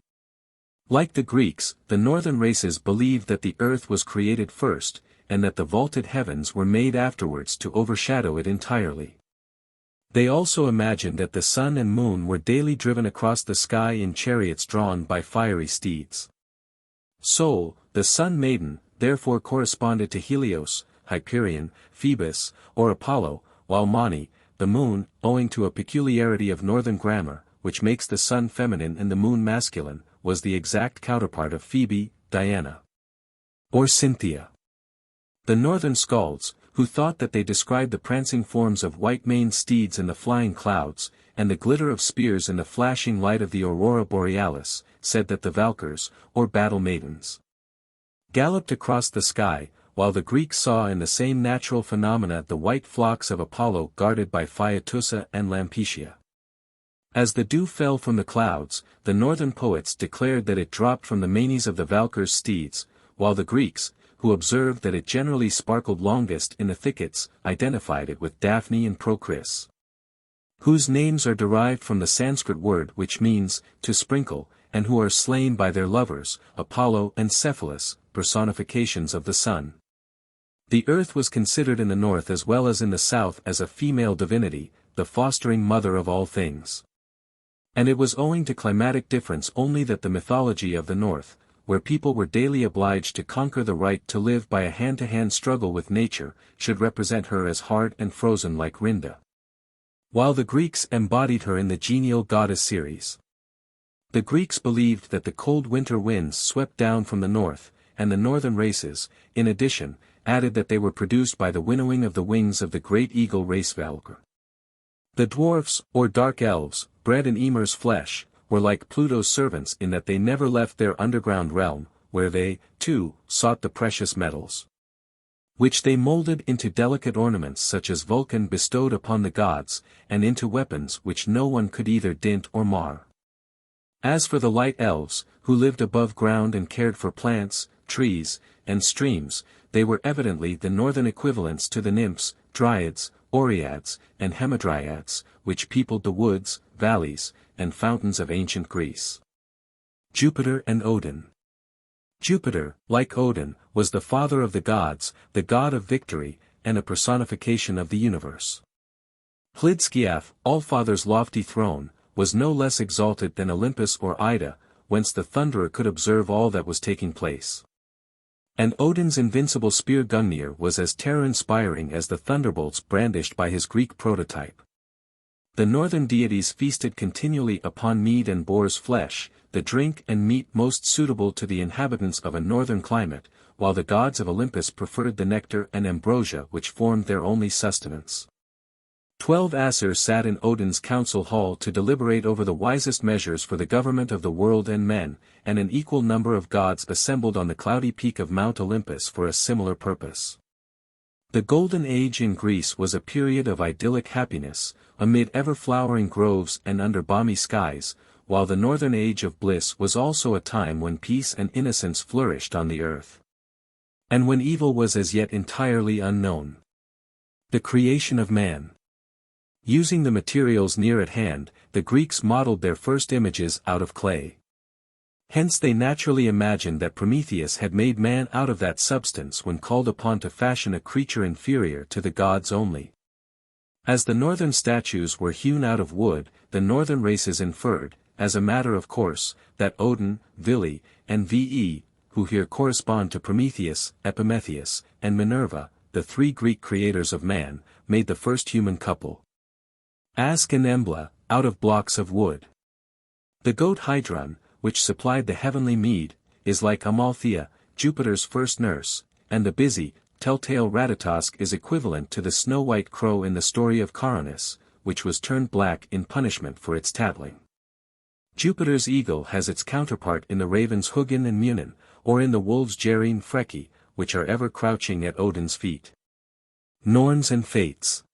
Like the Greeks, the northern races believed that the earth was created first, and that the vaulted heavens were made afterwards to overshadow it entirely. They also imagined that the sun and moon were daily driven across the sky in chariots drawn by fiery steeds. Sol, the sun maiden, therefore corresponded to Helios, Hyperion, Phoebus, or Apollo, while Mani, the moon, owing to a peculiarity of northern grammar, which makes the sun feminine and the moon masculine, was the exact counterpart of Phoebe, Diana, or Cynthia. The northern skalds, who thought that they described the prancing forms of white-maned steeds in the flying clouds, and the glitter of spears in the flashing light of the aurora borealis, said that the Valkyrs, or battle maidens, galloped across the sky, while the Greeks saw in the same natural phenomena the white flocks of Apollo guarded by Phaetusa and Lampetia. As the dew fell from the clouds, the northern poets declared that it dropped from the manes of the Valkyrs' steeds, while the Greeks, who observed that it generally sparkled longest in the thickets, identified it with Daphne and Procris, whose names are derived from the Sanskrit word which means, to sprinkle, and who are slain by their lovers, Apollo and Cephalus, personifications of the sun. The earth was considered in the north as well as in the south as a female divinity, the fostering mother of all things. And it was owing to climatic difference only that the mythology of the north, where people were daily obliged to conquer the right to live by a hand-to-hand struggle with nature, should represent her as hard and frozen like Rinda, while the Greeks embodied her in the genial goddess Ceres. The Greeks believed that the cold winter winds swept down from the north, and the northern races, in addition, added that they were produced by the winnowing of the wings of the great eagle race Valkyr. The dwarfs, or dark elves, bred in Ymir's flesh, were like Pluto's servants in that they never left their underground realm, where they, too, sought the precious metals, which they molded into delicate ornaments such as Vulcan bestowed upon the gods, and into weapons which no one could either dint or mar. As for the light elves, who lived above ground and cared for plants, trees, and streams, they were evidently the northern equivalents to the nymphs, dryads, oreads, and hamadryads, which peopled the woods, valleys, and fountains of ancient Greece. Jupiter and Odin. Jupiter, like Odin, was the father of the gods, the god of victory, and a personification of the universe. Hlidskiath, Allfather's lofty throne, was no less exalted than Olympus or Ida, whence the thunderer could observe all that was taking place. And Odin's invincible spear Gungnir was as terror-inspiring as the thunderbolts brandished by his Greek prototype. The northern deities feasted continually upon mead and boar's flesh, the drink and meat most suitable to the inhabitants of a northern climate, while the gods of Olympus preferred the nectar and ambrosia which formed their only sustenance. 12 Aesir sat in Odin's council hall to deliberate over the wisest measures for the government of the world and men, and an equal number of gods assembled on the cloudy peak of Mount Olympus for a similar purpose. The Golden Age in Greece was a period of idyllic happiness, amid ever-flowering groves and under balmy skies, while the Northern Age of bliss was also a time when peace and innocence flourished on the earth, and when evil was as yet entirely unknown. The creation of man. Using the materials near at hand, the Greeks modeled their first images out of clay. Hence they naturally imagined that Prometheus had made man out of that substance when called upon to fashion a creature inferior to the gods only. As the northern statues were hewn out of wood, the northern races inferred, as a matter of course, that Odin, Vili, and Ve, who here correspond to Prometheus, Epimetheus, and Minerva, the three Greek creators of man, made the first human couple. Ask and Embla, out of blocks of wood. The goat Hydron, which supplied the heavenly mead, is like Amalthea, Jupiter's first nurse, and the busy, telltale Ratatosk is equivalent to the snow-white crow in the story of Coronis, which was turned black in punishment for its tattling. Jupiter's eagle has its counterpart in the ravens Hugin and Munin, or in the wolves Geri and Freki, which are ever crouching at Odin's feet. Norns and Fates.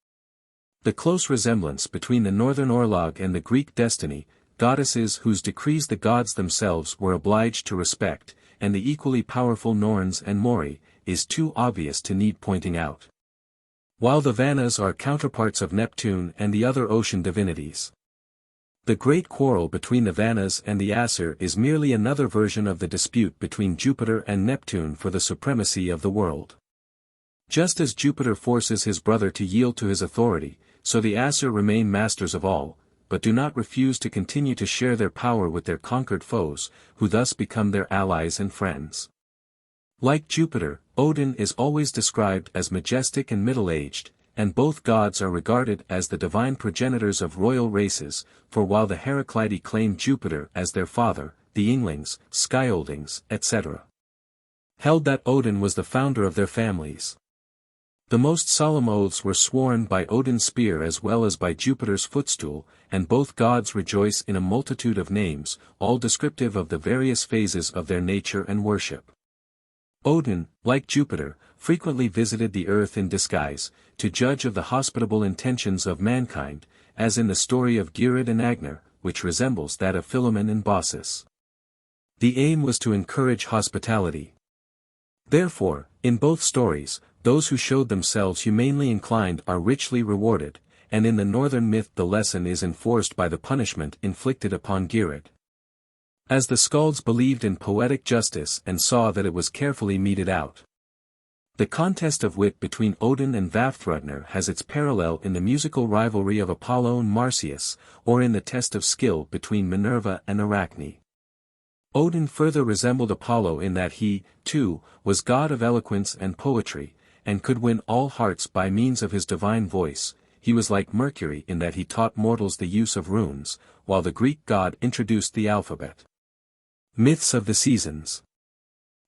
The close resemblance between the northern Orlog and the Greek destiny, goddesses whose decrees the gods themselves were obliged to respect, and the equally powerful Norns and Mori, is too obvious to need pointing out. While the Vannas are counterparts of Neptune and the other ocean divinities. The great quarrel between the Vannas and the Aesir is merely another version of the dispute between Jupiter and Neptune for the supremacy of the world. Just as Jupiter forces his brother to yield to his authority, so the Aesir remain masters of all, but do not refuse to continue to share their power with their conquered foes, who thus become their allies and friends. Like Jupiter, Odin is always described as majestic and middle-aged, and both gods are regarded as the divine progenitors of royal races, for while the Heraclidae claim Jupiter as their father, the Ynglings, Skyoldings, etc., held that Odin was the founder of their families. The most solemn oaths were sworn by Odin's spear as well as by Jupiter's footstool, and both gods rejoice in a multitude of names, all descriptive of the various phases of their nature and worship. Odin, like Jupiter, frequently visited the earth in disguise, to judge of the hospitable intentions of mankind, as in the story of Geirröd and Agnar, which resembles that of Philemon and Baucis. The aim was to encourage hospitality. Therefore, in both stories, those who showed themselves humanely inclined are richly rewarded, and in the northern myth the lesson is enforced by the punishment inflicted upon Geirröd. As the Skalds believed in poetic justice and saw that it was carefully meted out. The contest of wit between Odin and Vafthrûdnir has its parallel in the musical rivalry of Apollo and Marsyas, or in the test of skill between Minerva and Arachne. Odin further resembled Apollo in that he, too, was god of eloquence and poetry, and could win all hearts by means of his divine voice. He was like Mercury in that he taught mortals the use of runes, while the Greek god introduced the alphabet. Myths of the seasons.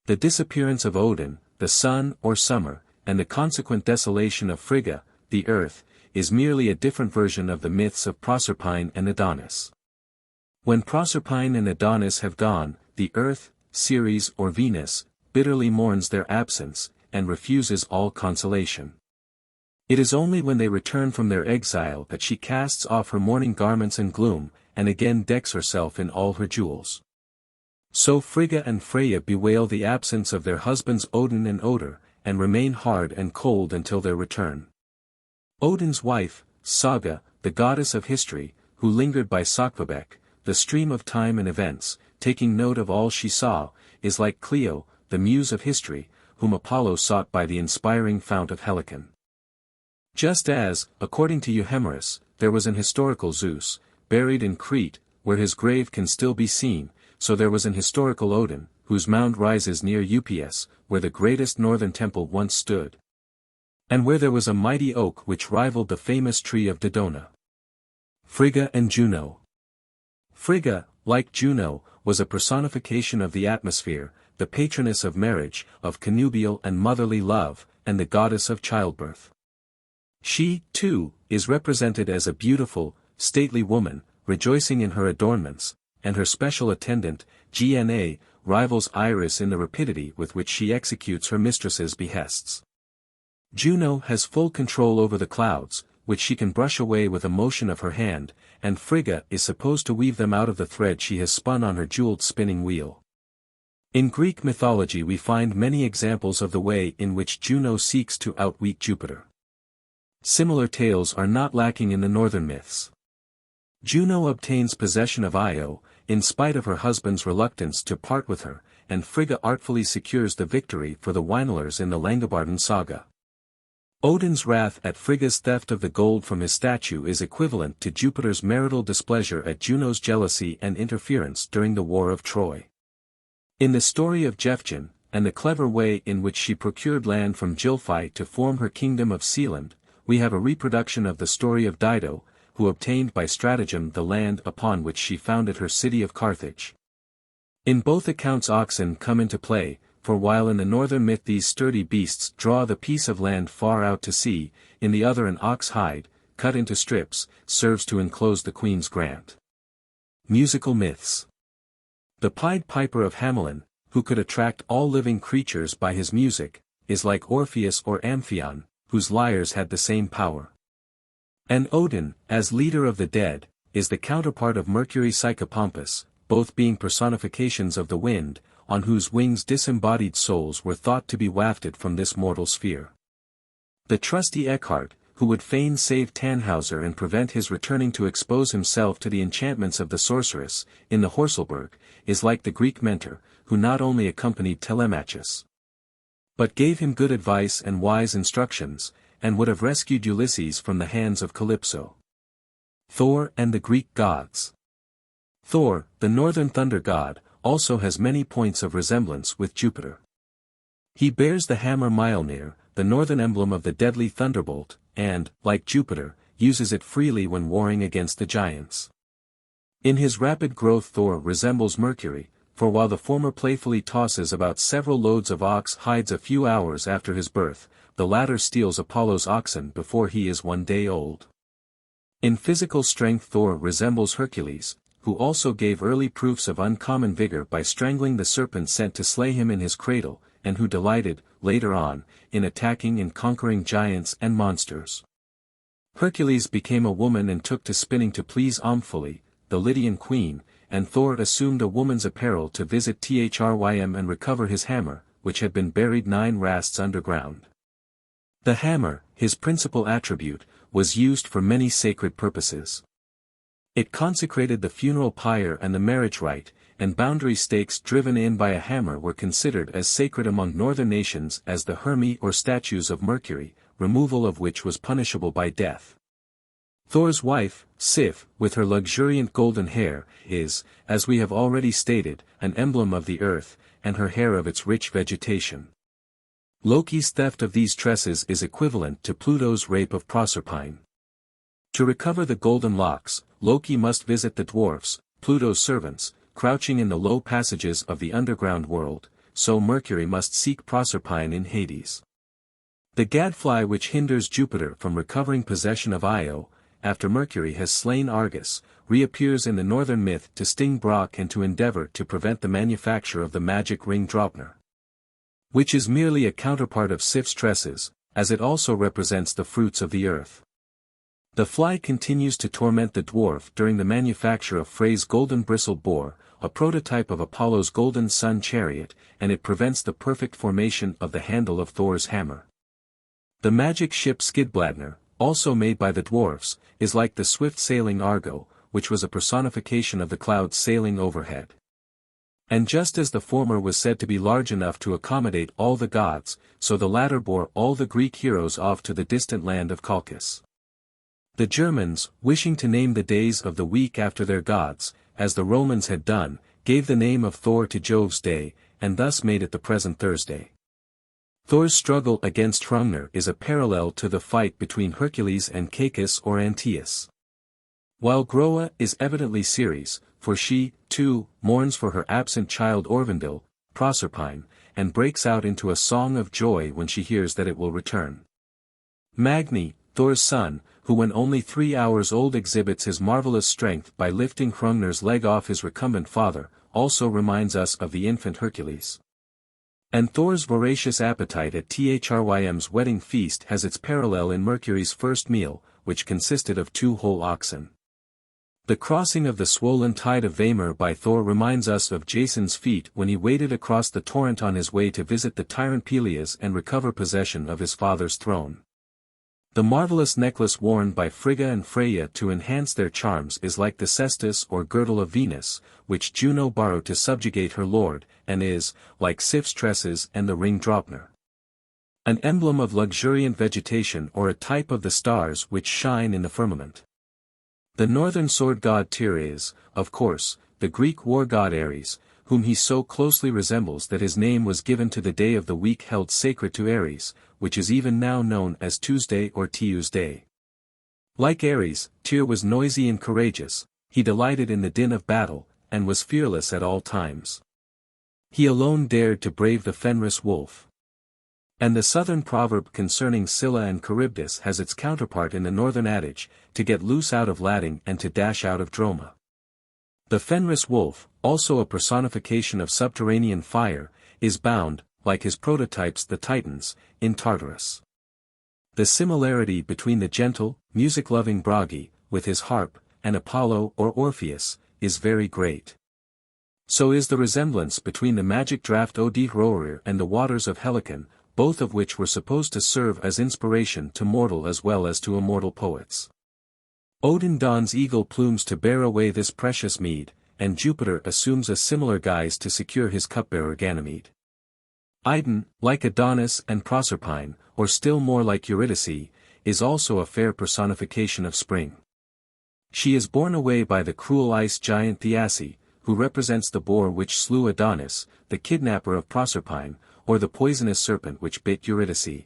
The disappearance of Odin, the sun or summer, and the consequent desolation of Frigga, the earth, is merely a different version of the myths of Proserpine and Adonis. When Proserpine and Adonis have gone, the earth, Ceres or Venus, bitterly mourns their absence, and refuses all consolation. It is only when they return from their exile that she casts off her mourning garments and gloom, and again decks herself in all her jewels. So Frigga and Freya bewail the absence of their husbands Odin and Odr, and remain hard and cold until their return. Odin's wife, Saga, the goddess of history, who lingered by Sakvabek, the stream of time and events, taking note of all she saw, is like Clio, the muse of history, whom Apollo sought by the inspiring fount of Helicon. Just as, according to Euhemerus, there was an historical Zeus, buried in Crete, where his grave can still be seen, so there was an historical Odin, whose mound rises near Ups, where the greatest northern temple once stood. And where there was a mighty oak which rivaled the famous tree of Dodona. Frigga and Juno. Frigga, like Juno, was a personification of the atmosphere, the patroness of marriage, of connubial and motherly love, and the goddess of childbirth. She, too, is represented as a beautiful, stately woman, rejoicing in her adornments, and her special attendant, Gna, rivals Iris in the rapidity with which she executes her mistress's behests. Juno has full control over the clouds, which she can brush away with a motion of her hand, and Frigga is supposed to weave them out of the thread she has spun on her jeweled spinning wheel. In Greek mythology we find many examples of the way in which Juno seeks to outwit Jupiter. Similar tales are not lacking in the northern myths. Juno obtains possession of Io, in spite of her husband's reluctance to part with her, and Frigga artfully secures the victory for the Weinlers in the Langabarden saga. Odin's wrath at Frigga's theft of the gold from his statue is equivalent to Jupiter's marital displeasure at Juno's jealousy and interference during the War of Troy. In the story of Jefgen, and the clever way in which she procured land from Gylfi to form her kingdom of Sealand, we have a reproduction of the story of Dido, who obtained by stratagem the land upon which she founded her city of Carthage. In both accounts oxen come into play, for while in the northern myth these sturdy beasts draw the piece of land far out to sea, in the other an ox hide, cut into strips, serves to enclose the queen's grant. Musical myths. The Pied Piper of Hamelin, who could attract all living creatures by his music, is like Orpheus or Amphion, whose lyres had the same power. And Odin, as leader of the dead, is the counterpart of Mercury Psychopompus, both being personifications of the wind, on whose wings disembodied souls were thought to be wafted from this mortal sphere. The trusty Eckhart, who would fain save Tannhauser and prevent his returning to expose himself to the enchantments of the sorceress, in the Horselberg, is like the Greek Mentor, who not only accompanied Telemachus, but gave him good advice and wise instructions, and would have rescued Ulysses from the hands of Calypso. Thor and the Greek gods. Thor, the northern thunder god, also has many points of resemblance with Jupiter. He bears the hammer Mjolnir, the northern emblem of the deadly thunderbolt, and, like Jupiter, uses it freely when warring against the giants. In his rapid growth Thor resembles Mercury, for while the former playfully tosses about several loads of ox hides a few hours after his birth, the latter steals Apollo's oxen before he is 1 day old. In physical strength Thor resembles Hercules, who also gave early proofs of uncommon vigor by strangling the serpent sent to slay him in his cradle, and who delighted, later on, in attacking and conquering giants and monsters. Hercules became a woman and took to spinning to please Omphale, the Lydian queen, and Thor assumed a woman's apparel to visit Thrym and recover his hammer, which had been buried 9 rasts underground. The hammer, his principal attribute, was used for many sacred purposes. It consecrated the funeral pyre and the marriage rite, and boundary stakes driven in by a hammer were considered as sacred among northern nations as the Hermi or statues of Mercury, removal of which was punishable by death. Thor's wife, Sif, with her luxuriant golden hair, is, as we have already stated, an emblem of the earth, and her hair of its rich vegetation. Loki's theft of these tresses is equivalent to Pluto's rape of Proserpine. To recover the golden locks, Loki must visit the dwarfs, Pluto's servants, crouching in the low passages of the underground world, so Mercury must seek Proserpine in Hades. The gadfly which hinders Jupiter from recovering possession of Io, after Mercury has slain Argus, reappears in the northern myth to sting Brock and to endeavor to prevent the manufacture of the magic ring Draupnir, which is merely a counterpart of Sif's tresses, as it also represents the fruits of the earth. The fly continues to torment the dwarf during the manufacture of Frey's golden bristled boar, a prototype of Apollo's golden sun chariot, and it prevents the perfect formation of the handle of Thor's hammer. The magic ship Skidbladnir, also made by the dwarfs, is like the swift-sailing Argo, which was a personification of the clouds sailing overhead. And just as the former was said to be large enough to accommodate all the gods, so the latter bore all the Greek heroes off to the distant land of Colchis. The Germans, wishing to name the days of the week after their gods, as the Romans had done, gave the name of Thor to Jove's day, and thus made it the present Thursday. Thor's struggle against Hrungnir is a parallel to the fight between Hercules and Cacus or Antaeus. While Groa is evidently Ceres, for she, too, mourns for her absent child Orvandil, Proserpine, and breaks out into a song of joy when she hears that it will return. Magni, Thor's son, who when only 3 hours old exhibits his marvelous strength by lifting Hrungnir's leg off his recumbent father, also reminds us of the infant Hercules. And Thor's voracious appetite at Thrym's wedding feast has its parallel in Mercury's first meal, which consisted of 2 whole oxen. The crossing of the swollen tide of Vamur by Thor reminds us of Jason's feat when he waded across the torrent on his way to visit the tyrant Peleus and recover possession of his father's throne. The marvelous necklace worn by Frigga and Freya to enhance their charms is like the cestus or girdle of Venus, which Juno borrowed to subjugate her lord, and is, like Sif's tresses and the ring Draupnir, an emblem of luxuriant vegetation or a type of the stars which shine in the firmament. The northern sword god Tyr is, of course, the Greek war god Ares, whom he so closely resembles that his name was given to the day of the week held sacred to Ares, which is even now known as Tuesday or Tuesday. Like Ares, Tyr was noisy and courageous, he delighted in the din of battle, and was fearless at all times. He alone dared to brave the Fenris wolf. And the southern proverb concerning Scylla and Charybdis has its counterpart in the northern adage, to get loose out of Lading and to dash out of Droma. The Fenris wolf, also a personification of subterranean fire, is bound, like his prototypes the Titans, in Tartarus. The similarity between the gentle, music-loving Bragi, with his harp, and Apollo or Orpheus, is very great. So is the resemblance between the magic draught Odin and the waters of Helicon, both of which were supposed to serve as inspiration to mortal as well as to immortal poets. Odin dons eagle plumes to bear away this precious mead, and Jupiter assumes a similar guise to secure his cupbearer Ganymede. Idun, like Adonis and Proserpine, or still more like Eurydice, is also a fair personification of spring. She is borne away by the cruel ice giant Thiasse, who represents the boar which slew Adonis, the kidnapper of Proserpine, or the poisonous serpent which bit Eurydice.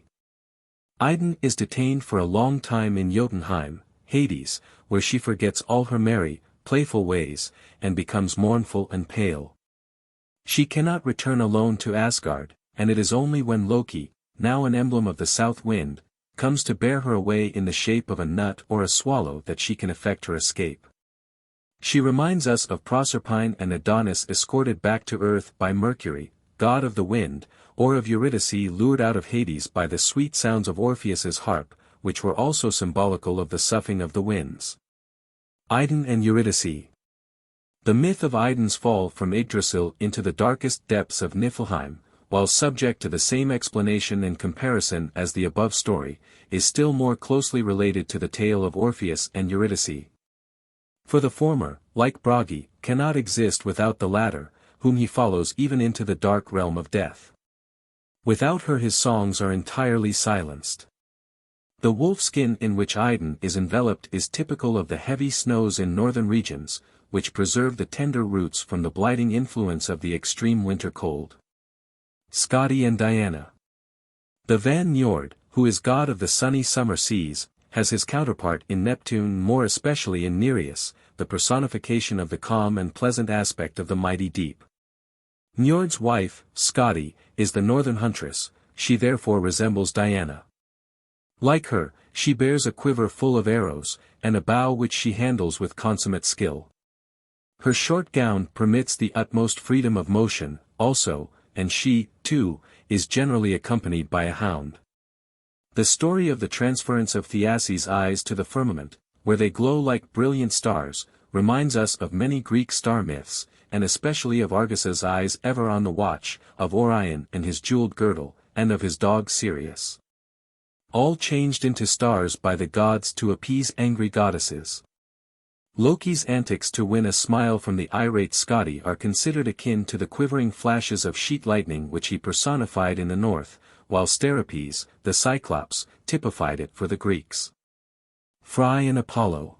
Idun is detained for a long time in Jotunheim, Hades, where she forgets all her merry, playful ways, and becomes mournful and pale. She cannot return alone to Asgard, and it is only when Loki, now an emblem of the south wind, comes to bear her away in the shape of a nut or a swallow that she can effect her escape. She reminds us of Proserpine and Adonis escorted back to earth by Mercury, god of the wind, or of Eurydice lured out of Hades by the sweet sounds of Orpheus's harp, which were also symbolical of the soughing of the winds. Idun and Eurydice. The myth of Idun's fall from Yggdrasil into the darkest depths of Niflheim, while subject to the same explanation and comparison as the above story, is still more closely related to the tale of Orpheus and Eurydice. For the former, like Bragi, cannot exist without the latter, whom he follows even into the dark realm of death. Without her his songs are entirely silenced. The wolf skin in which Idun is enveloped is typical of the heavy snows in northern regions, which preserve the tender roots from the blighting influence of the extreme winter cold. Skadi and Diana. The Van Niörd, who is god of the sunny summer seas, has his counterpart in Neptune, more especially in Nereus, the personification of the calm and pleasant aspect of the mighty deep. Niörd's wife, Skadi, is the northern huntress, she therefore resembles Diana. Like her, she bears a quiver full of arrows, and a bow which she handles with consummate skill. Her short gown permits the utmost freedom of motion, also, and she, too, is generally accompanied by a hound. The story of the transference of Thiasse's eyes to the firmament, where they glow like brilliant stars, reminds us of many Greek star myths, and especially of Argus's eyes ever on the watch, of Orion and his jeweled girdle, and of his dog Sirius. All changed into stars by the gods to appease angry goddesses. Loki's antics to win a smile from the irate Skadi are considered akin to the quivering flashes of sheet lightning which he personified in the north, while Steropes, the Cyclops, typified it for the Greeks. Frey and Apollo.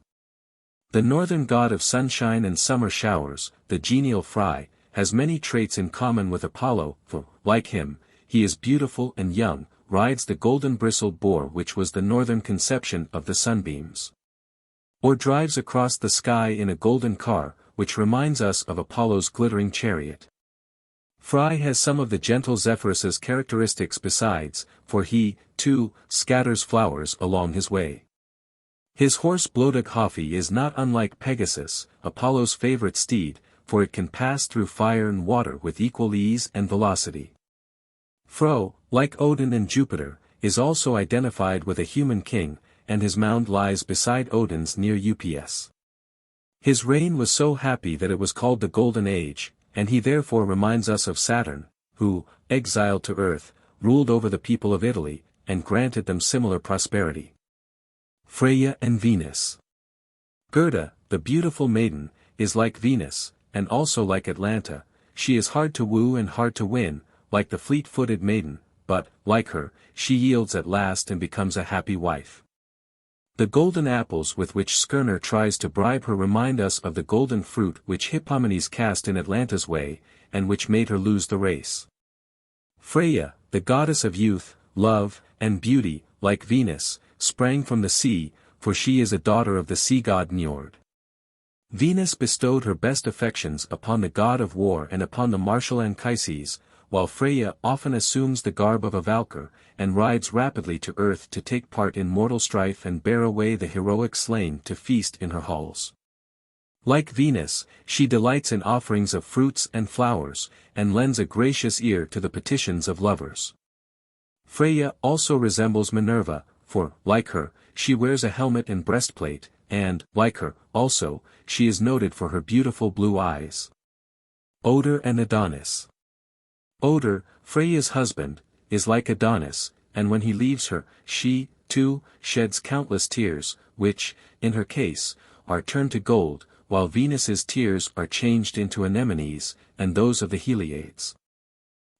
The northern god of sunshine and summer showers, the genial Frey, has many traits in common with Apollo, for, like him, he is beautiful and young, rides the golden-bristled boar which was the northern conception of the sunbeams. Or drives across the sky in a golden car, which reminds us of Apollo's glittering chariot. Frey has some of the gentle Zephyrus's characteristics besides, for he, too, scatters flowers along his way. His horse Blodaghafi is not unlike Pegasus, Apollo's favorite steed, for it can pass through fire and water with equal ease and velocity. Fro, like Odin and Jupiter, is also identified with a human king, and his mound lies beside Odin's near Ups. His reign was so happy that it was called the Golden Age, and he therefore reminds us of Saturn, who, exiled to earth, ruled over the people of Italy, and granted them similar prosperity. Freya and Venus. Gerda, the beautiful maiden, is like Venus, and also like Atlanta, she is hard to woo and hard to win, like the fleet-footed maiden, but, like her, she yields at last and becomes a happy wife. The golden apples with which Skirnir tries to bribe her remind us of the golden fruit which Hippomenes cast in Atlanta's way, and which made her lose the race. Freya, the goddess of youth, love, and beauty, like Venus, sprang from the sea, for she is a daughter of the sea god Niörd. Venus bestowed her best affections upon the god of war and upon the martial Anchises, while Freya often assumes the garb of a Valkyr, and rides rapidly to earth to take part in mortal strife and bear away the heroic slain to feast in her halls. Like Venus, she delights in offerings of fruits and flowers, and lends a gracious ear to the petitions of lovers. Freya also resembles Minerva, for, like her, she wears a helmet and breastplate, and, like her, also, she is noted for her beautiful blue eyes. Odin and Adonis. Odin, Freya's husband, is like Adonis, and when he leaves her, she, too, sheds countless tears, which, in her case, are turned to gold, while Venus's tears are changed into anemones, and those of the Heliades.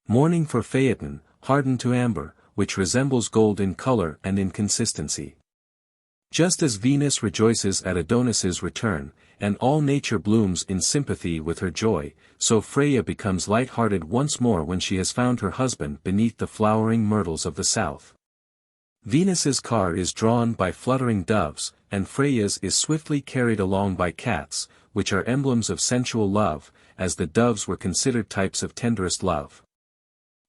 Mourning for Phaeton, hardened to amber, which resembles gold in color and in consistency. Just as Venus rejoices at Adonis's return, and all nature blooms in sympathy with her joy, so Freya becomes light-hearted once more when she has found her husband beneath the flowering myrtles of the south. Venus's car is drawn by fluttering doves, and Freya's is swiftly carried along by cats, which are emblems of sensual love, as the doves were considered types of tenderest love.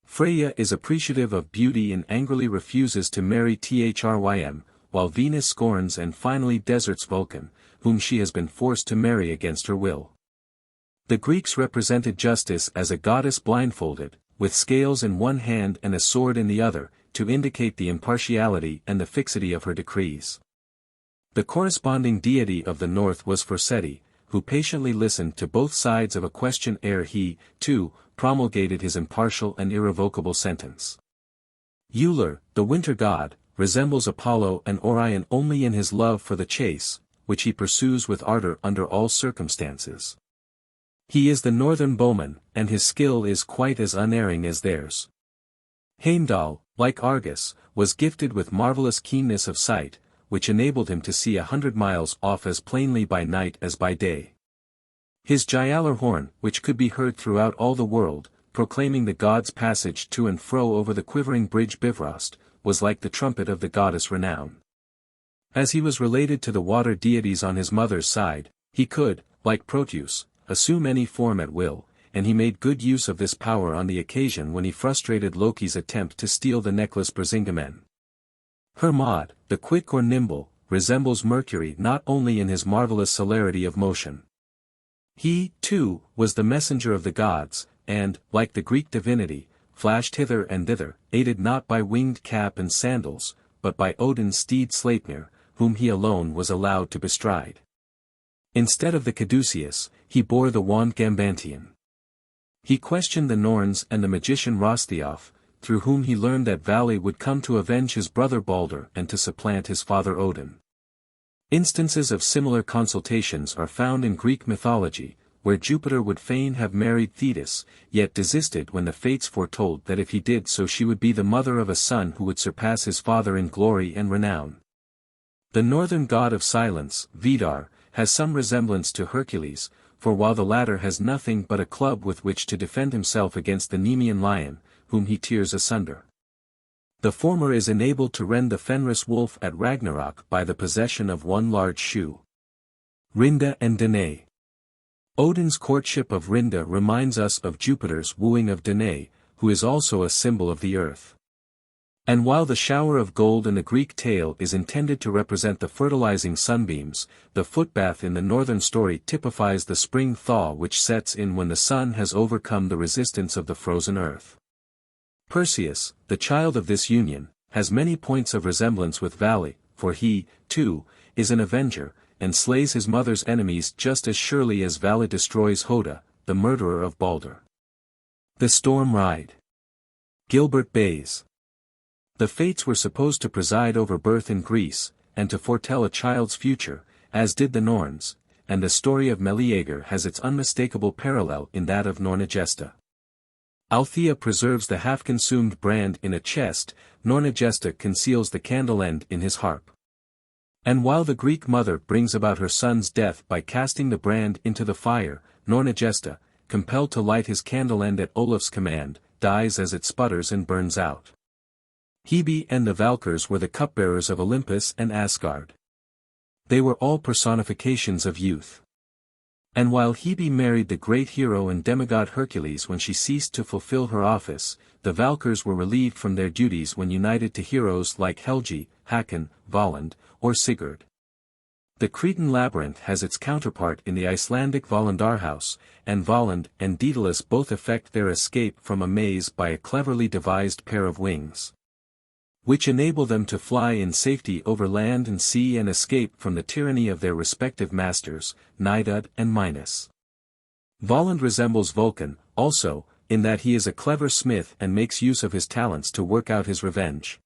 Freya is appreciative of beauty and angrily refuses to marry Thrym, while Venus scorns and finally deserts Vulcan, whom she has been forced to marry against her will. The Greeks represented justice as a goddess blindfolded, with scales in one hand and a sword in the other, to indicate the impartiality and the fixity of her decrees. The corresponding deity of the north was Forseti, who patiently listened to both sides of a question ere he, too, promulgated his impartial and irrevocable sentence. Uller, the winter god, resembles Apollo and Orion only in his love for the chase, which he pursues with ardor under all circumstances. He is the northern bowman, and his skill is quite as unerring as theirs. Heimdall, like Argus, was gifted with marvelous keenness of sight, which enabled him to see 100 miles off as plainly by night as by day. His Giallar horn, which could be heard throughout all the world, proclaiming the god's passage to and fro over the quivering bridge Bifrost, was like the trumpet of the goddess Renown. As he was related to the water deities on his mother's side, he could, like Proteus, assume any form at will, and he made good use of this power on the occasion when he frustrated Loki's attempt to steal the necklace Brisingamen. Hermod, the quick or nimble, resembles Mercury not only in his marvelous celerity of motion. He, too, was the messenger of the gods, and, like the Greek divinity, flashed hither and thither, aided not by winged cap and sandals, but by Odin's steed Sleipnir, whom he alone was allowed to bestride. Instead of the caduceus, he bore the wand Gambantian. He questioned the Norns and the magician Rosthiolf, through whom he learned that Vali would come to avenge his brother Balder and to supplant his father Odin. Instances of similar consultations are found in Greek mythology, where Jupiter would fain have married Thetis, yet desisted when the fates foretold that if he did so she would be the mother of a son who would surpass his father in glory and renown. The northern god of silence, Vidar, has some resemblance to Hercules, for while the latter has nothing but a club with which to defend himself against the Nemean lion, whom he tears asunder. The former is enabled to rend the Fenris wolf at Ragnarok by the possession of one large shoe. Rinda and Danae. Odin's courtship of Rinda reminds us of Jupiter's wooing of Danae, who is also a symbol of the earth. And while the shower of gold in the Greek tale is intended to represent the fertilizing sunbeams, the footbath in the northern story typifies the spring thaw which sets in when the sun has overcome the resistance of the frozen earth. Perseus, the child of this union, has many points of resemblance with Vali, for he, too, is an avenger, and slays his mother's enemies just as surely as Vali destroys Hoda, the murderer of Balder. The Storm Ride. Gilbert Bayes. The Fates were supposed to preside over birth in Greece, and to foretell a child's future, as did the Norns, and the story of Meleager has its unmistakable parallel in that of Nornagesta. Althea preserves the half-consumed brand in a chest, Nornagesta conceals the candle end in his harp. And while the Greek mother brings about her son's death by casting the brand into the fire, Nornagesta, compelled to light his candle end at Olaf's command, dies as it sputters and burns out. Hebe and the Valkyrs were the cupbearers of Olympus and Asgard. They were all personifications of youth. And while Hebe married the great hero and demigod Hercules when she ceased to fulfill her office, the Valkyrs were relieved from their duties when united to heroes like Helgi, Hakon, Valand, or Sigurd. The Cretan labyrinth has its counterpart in the Icelandic Valandarhaus, and Valand and Daedalus both effect their escape from a maze by a cleverly devised pair of wings, which enable them to fly in safety over land and sea and escape from the tyranny of their respective masters, Nidud and Minos. Valand resembles Vulcan, also, in that he is a clever smith and makes use of his talents to work out his revenge.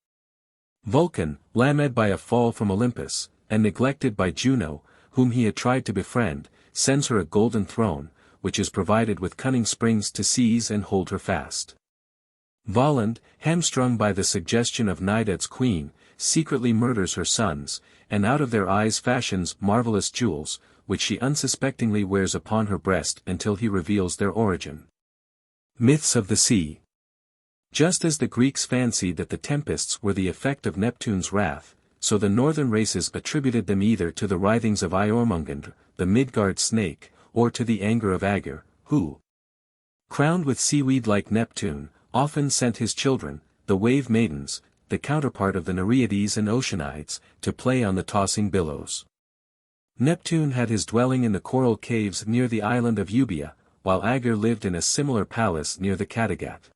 Vulcan, lamed by a fall from Olympus, and neglected by Juno, whom he had tried to befriend, sends her a golden throne, which is provided with cunning springs to seize and hold her fast. Valand, hamstrung by the suggestion of Nidud's queen, secretly murders her sons, and out of their eyes fashions marvelous jewels, which she unsuspectingly wears upon her breast until he reveals their origin. Myths of the Sea. Just as the Greeks fancied that the tempests were the effect of Neptune's wrath, so the northern races attributed them either to the writhings of Iormungandr, the Midgard snake, or to the anger of Aegir, who, crowned with seaweed like Neptune, often sent his children, the wave maidens, the counterpart of the Nereides and Oceanides, to play on the tossing billows. Neptune had his dwelling in the coral caves near the island of Euboea, while Aegir lived in a similar palace near the Kattegat.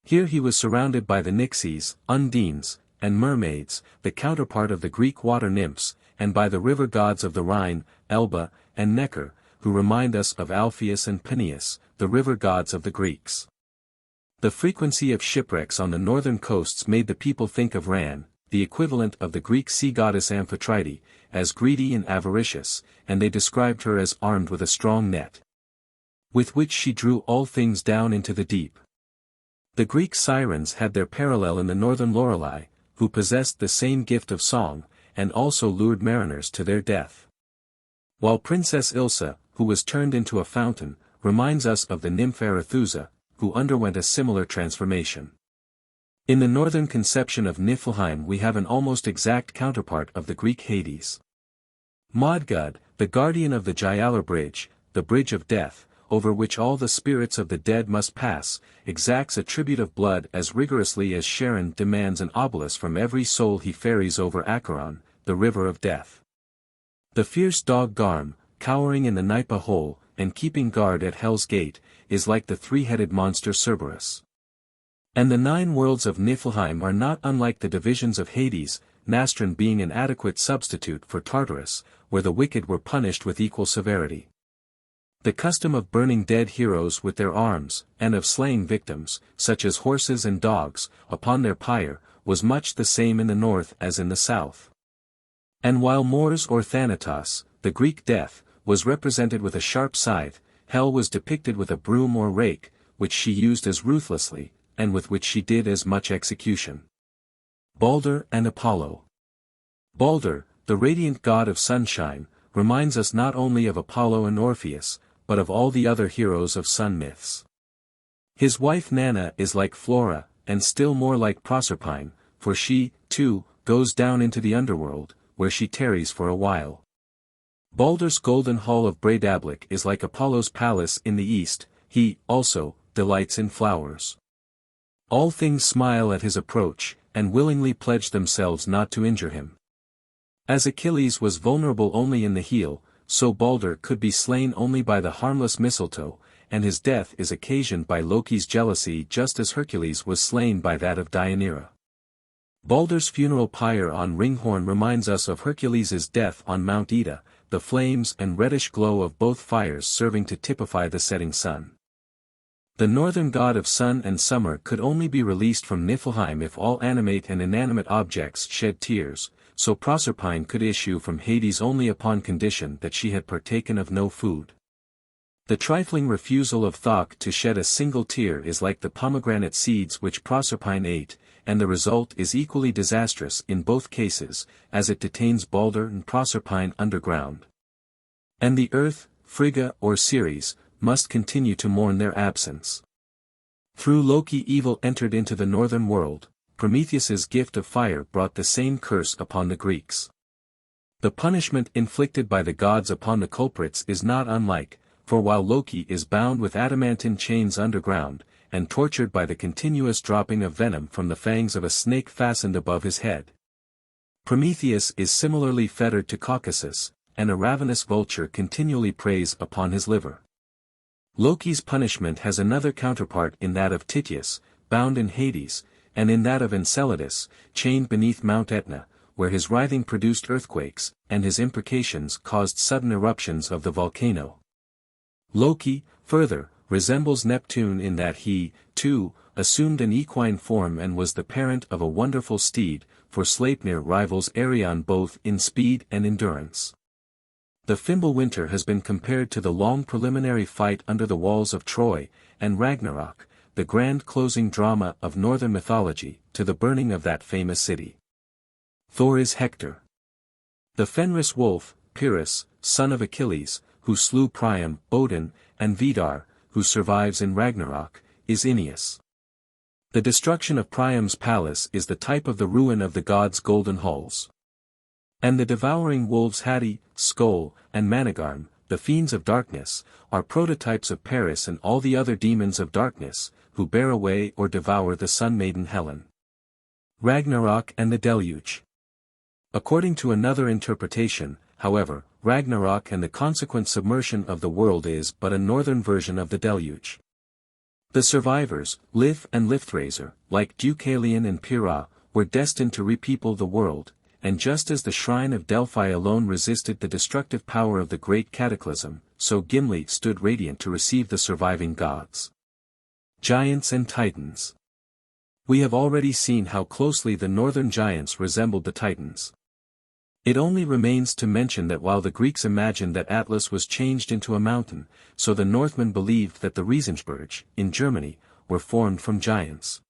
Here he was surrounded by the Nixies, Undines, and mermaids, the counterpart of the Greek water nymphs, and by the river gods of the Rhine, Elba, and Neckar, who remind us of Alpheus and Peneus, the river gods of the Greeks. The frequency of shipwrecks on the northern coasts made the people think of Ran, the equivalent of the Greek sea goddess Amphitrite, as greedy and avaricious, and they described her as armed with a strong net, with which she drew all things down into the deep. The Greek sirens had their parallel in the northern Lorelei, who possessed the same gift of song, and also lured mariners to their death. While Princess Ilsa, who was turned into a fountain, reminds us of the nymph Arethusa, who underwent a similar transformation. In the northern conception of Niflheim we have an almost exact counterpart of the Greek Hades. Modgud, the guardian of the Gialar Bridge, the Bridge of Death, over which all the spirits of the dead must pass, exacts a tribute of blood as rigorously as Charon demands an obelisk from every soul he ferries over Acheron, the river of death. The fierce dog Garm, cowering in the Nipa hole, and keeping guard at Hell's gate, is like the three-headed monster Cerberus. And the 9 worlds of Niflheim are not unlike the divisions of Hades, Nastran being an adequate substitute for Tartarus, where the wicked were punished with equal severity. The custom of burning dead heroes with their arms, and of slaying victims, such as horses and dogs, upon their pyre, was much the same in the north as in the south. And while Mors or Thanatos, the Greek death, was represented with a sharp scythe, Hell was depicted with a broom or rake, which she used as ruthlessly, and with which she did as much execution. Balder and Apollo. Balder, the radiant god of sunshine, reminds us not only of Apollo and Orpheus, but of all the other heroes of sun myths. His wife Nanna is like Flora, and still more like Proserpine, for she, too, goes down into the underworld, where she tarries for a while. Balder's golden hall of Breidablik is like Apollo's palace in the east, he, also, delights in flowers. All things smile at his approach, and willingly pledge themselves not to injure him. As Achilles was vulnerable only in the heel, so Balder could be slain only by the harmless mistletoe, and his death is occasioned by Loki's jealousy just as Hercules was slain by that of Deianira. Balder's funeral pyre on Ringhorn reminds us of Hercules' death on Mount Ida, the flames and reddish glow of both fires serving to typify the setting sun. The northern god of sun and summer could only be released from Niflheim if all animate and inanimate objects shed tears, so Proserpine could issue from Hades only upon condition that she had partaken of no food. The trifling refusal of Thok to shed a single tear is like the pomegranate seeds which Proserpine ate, and the result is equally disastrous in both cases, as it detains Balder and Proserpine underground. And the earth, Frigga or Ceres, must continue to mourn their absence. Through Loki evil entered into the northern world, Prometheus's gift of fire brought the same curse upon the Greeks. The punishment inflicted by the gods upon the culprits is not unlike, for while Loki is bound with adamantine chains underground, and tortured by the continuous dropping of venom from the fangs of a snake fastened above his head, Prometheus is similarly fettered to Caucasus, and a ravenous vulture continually preys upon his liver. Loki's punishment has another counterpart in that of Tityus, bound in Hades, and in that of Enceladus, chained beneath Mount Etna, where his writhing produced earthquakes, and his imprecations caused sudden eruptions of the volcano. Loki, further, resembles Neptune in that he, too, assumed an equine form and was the parent of a wonderful steed, for Sleipnir rivals Arion both in speed and endurance. The Fimbulwinter has been compared to the long preliminary fight under the walls of Troy, and Ragnarok, the grand closing drama of northern mythology, to the burning of that famous city. Thor is Hector. The Fenris wolf, Pyrrhus, son of Achilles, who slew Priam, Odin, and Vidar, who survives in Ragnarok, is Aeneas. The destruction of Priam's palace is the type of the ruin of the gods' golden halls. And the devouring wolves Hati, Skoll, and Managarm, the fiends of darkness, are prototypes of Paris and all the other demons of darkness, who bear away or devour the sun maiden Helen. Ragnarok and the Deluge. According to another interpretation, however, Ragnarok and the consequent submersion of the world is but a northern version of the Deluge. The survivors, Lith and Lifthrasir, like Deucalion and Pyrrha, were destined to repeople the world, and just as the shrine of Delphi alone resisted the destructive power of the great cataclysm, so Gimli stood radiant to receive the surviving gods. Giants and Titans. We have already seen how closely the northern giants resembled the Titans. It only remains to mention that while the Greeks imagined that Atlas was changed into a mountain, so the Northmen believed that the Riesensberg, in Germany, were formed from giants.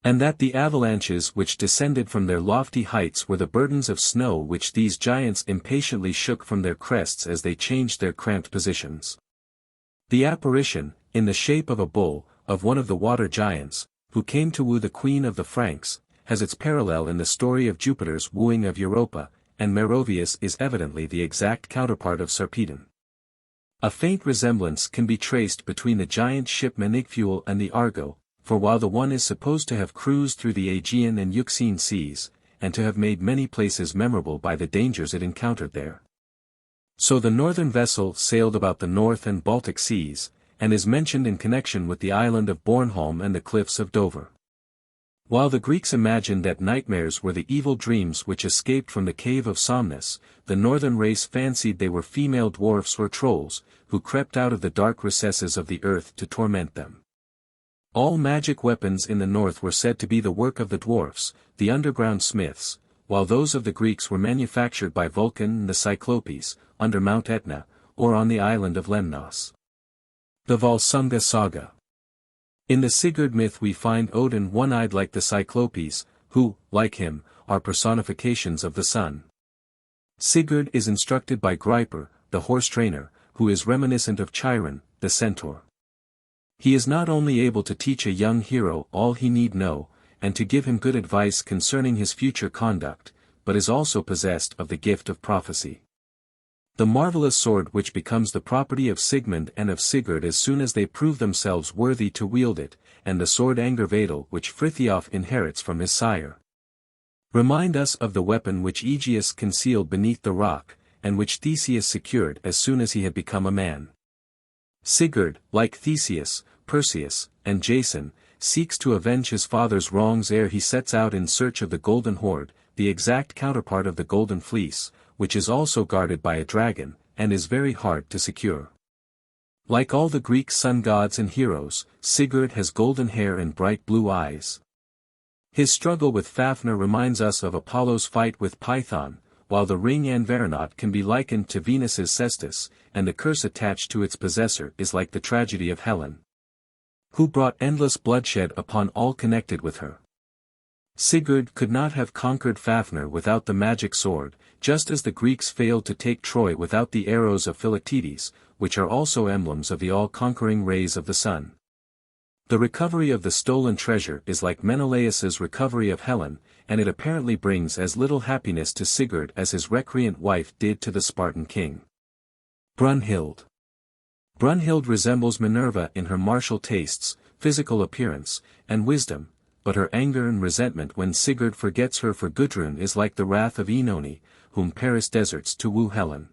And that the avalanches which descended from their lofty heights were the burdens of snow which these giants impatiently shook from their crests as they changed their cramped positions. The apparition, in the shape of a bull, of one of the water giants, who came to woo the queen of the Franks, has its parallel in the story of Jupiter's wooing of Europa, and Meroveus is evidently the exact counterpart of Sarpedon. A faint resemblance can be traced between the giant ship Menigfuel and the Argo, for while the one is supposed to have cruised through the Aegean and Euxine seas, and to have made many places memorable by the dangers it encountered there, so the northern vessel sailed about the North and Baltic seas, and is mentioned in connection with the island of Bornholm and the cliffs of Dover. While the Greeks imagined that nightmares were the evil dreams which escaped from the cave of Somnus, the northern race fancied they were female dwarfs or trolls, who crept out of the dark recesses of the earth to torment them. All magic weapons in the north were said to be the work of the dwarfs, the underground smiths, while those of the Greeks were manufactured by Vulcan and the Cyclopes, under Mount Etna, or on the island of Lemnos. The Volsunga Saga. In the Sigurd myth we find Odin one-eyed like the Cyclopes, who, like him, are personifications of the sun. Sigurd is instructed by Greipr, the horse-trainer, who is reminiscent of Chiron, the centaur. He is not only able to teach a young hero all he need know, and to give him good advice concerning his future conduct, but is also possessed of the gift of prophecy. The marvelous sword which becomes the property of Sigmund and of Sigurd as soon as they prove themselves worthy to wield it, and the sword Angervedel which Frithiof inherits from his sire, remind us of the weapon which Aegeus concealed beneath the rock, and which Theseus secured as soon as he had become a man. Sigurd, like Theseus, Perseus, and Jason, seeks to avenge his father's wrongs ere he sets out in search of the Golden Hoard, the exact counterpart of the Golden Fleece, which is also guarded by a dragon, and is very hard to secure. Like all the Greek sun gods and heroes, Sigurd has golden hair and bright blue eyes. His struggle with Fafnir reminds us of Apollo's fight with Python, while the ring Anverenot can be likened to Venus's cestus, and the curse attached to its possessor is like the tragedy of Helen, who brought endless bloodshed upon all connected with her. Sigurd could not have conquered Fafnir without the magic sword, just as the Greeks failed to take Troy without the arrows of Philoctetes, which are also emblems of the all-conquering rays of the sun. The recovery of the stolen treasure is like Menelaus's recovery of Helen, and it apparently brings as little happiness to Sigurd as his recreant wife did to the Spartan king. Brunhild. Brunhild resembles Minerva in her martial tastes, physical appearance, and wisdom, but her anger and resentment when Sigurd forgets her for Gudrun is like the wrath of Oenone, whom Paris deserts to woo Helen.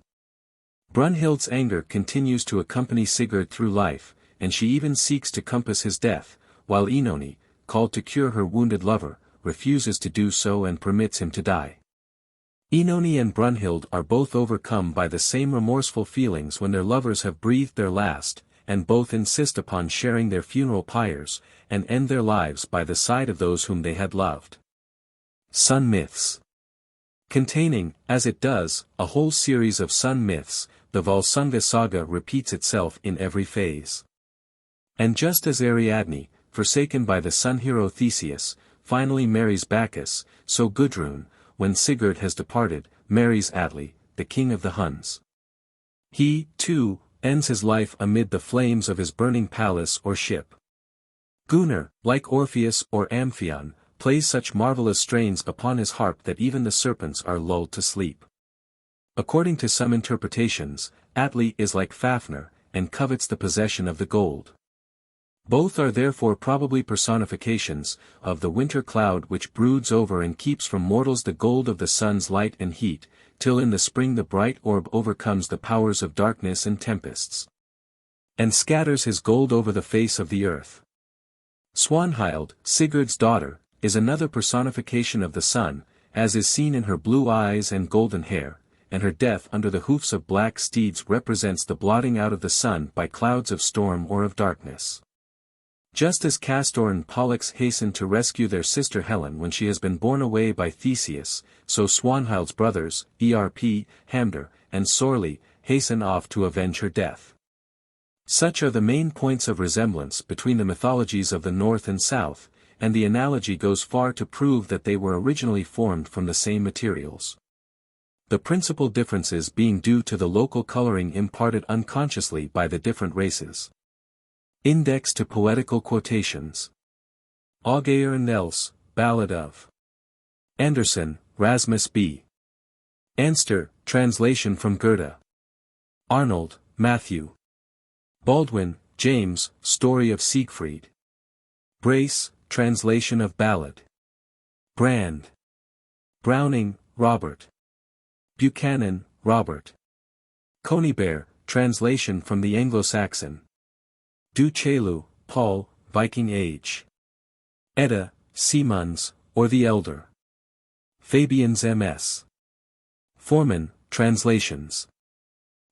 Brunhild's anger continues to accompany Sigurd through life, and she even seeks to compass his death, while Oenone, called to cure her wounded lover, refuses to do so and permits him to die. Oenone and Brunhild are both overcome by the same remorseful feelings when their lovers have breathed their last, and both insist upon sharing their funeral pyres, and end their lives by the side of those whom they had loved. Sun Myths. Containing, as it does, a whole series of sun myths, the Volsunga Saga repeats itself in every phase. And just as Ariadne, forsaken by the sun hero Theseus, finally marries Bacchus, so Gudrun, when Sigurd has departed, marries Atli, the king of the Huns. He, too, ends his life amid the flames of his burning palace or ship. Gunnar, like Orpheus or Amphion, plays such marvelous strains upon his harp that even the serpents are lulled to sleep. According to some interpretations, Atli is like Fafnir, and covets the possession of the gold. Both are therefore probably personifications of the winter cloud which broods over and keeps from mortals the gold of the sun's light and heat, till in the spring the bright orb overcomes the powers of darkness and tempests, and scatters his gold over the face of the earth. Swanhild, Sigurd's daughter, is another personification of the sun, as is seen in her blue eyes and golden hair, and her death under the hoofs of black steeds represents the blotting out of the sun by clouds of storm or of darkness. Just as Castor and Pollux hasten to rescue their sister Helen when she has been borne away by Theseus, so Swanhild's brothers, Hamdir, and Sorli, hasten off to avenge her death. Such are the main points of resemblance between the mythologies of the North and South, and the analogy goes far to prove that they were originally formed from the same materials. The principal differences being due to the local coloring imparted unconsciously by the different races. Index to poetical quotations. Audgeir and Els, Ballad of Anderson, Rasmus B. Anster, translation from Goethe. Arnold, Matthew. Baldwin, James, Story of Siegfried. Brace, translation of Ballad. Brand. Browning, Robert. Buchanan, Robert. Conybeare, translation from the Anglo-Saxon. Du Chaillu, Paul, Viking Age. Edda, Siemens, or the Elder. Fabian's M.S. Forman, translations.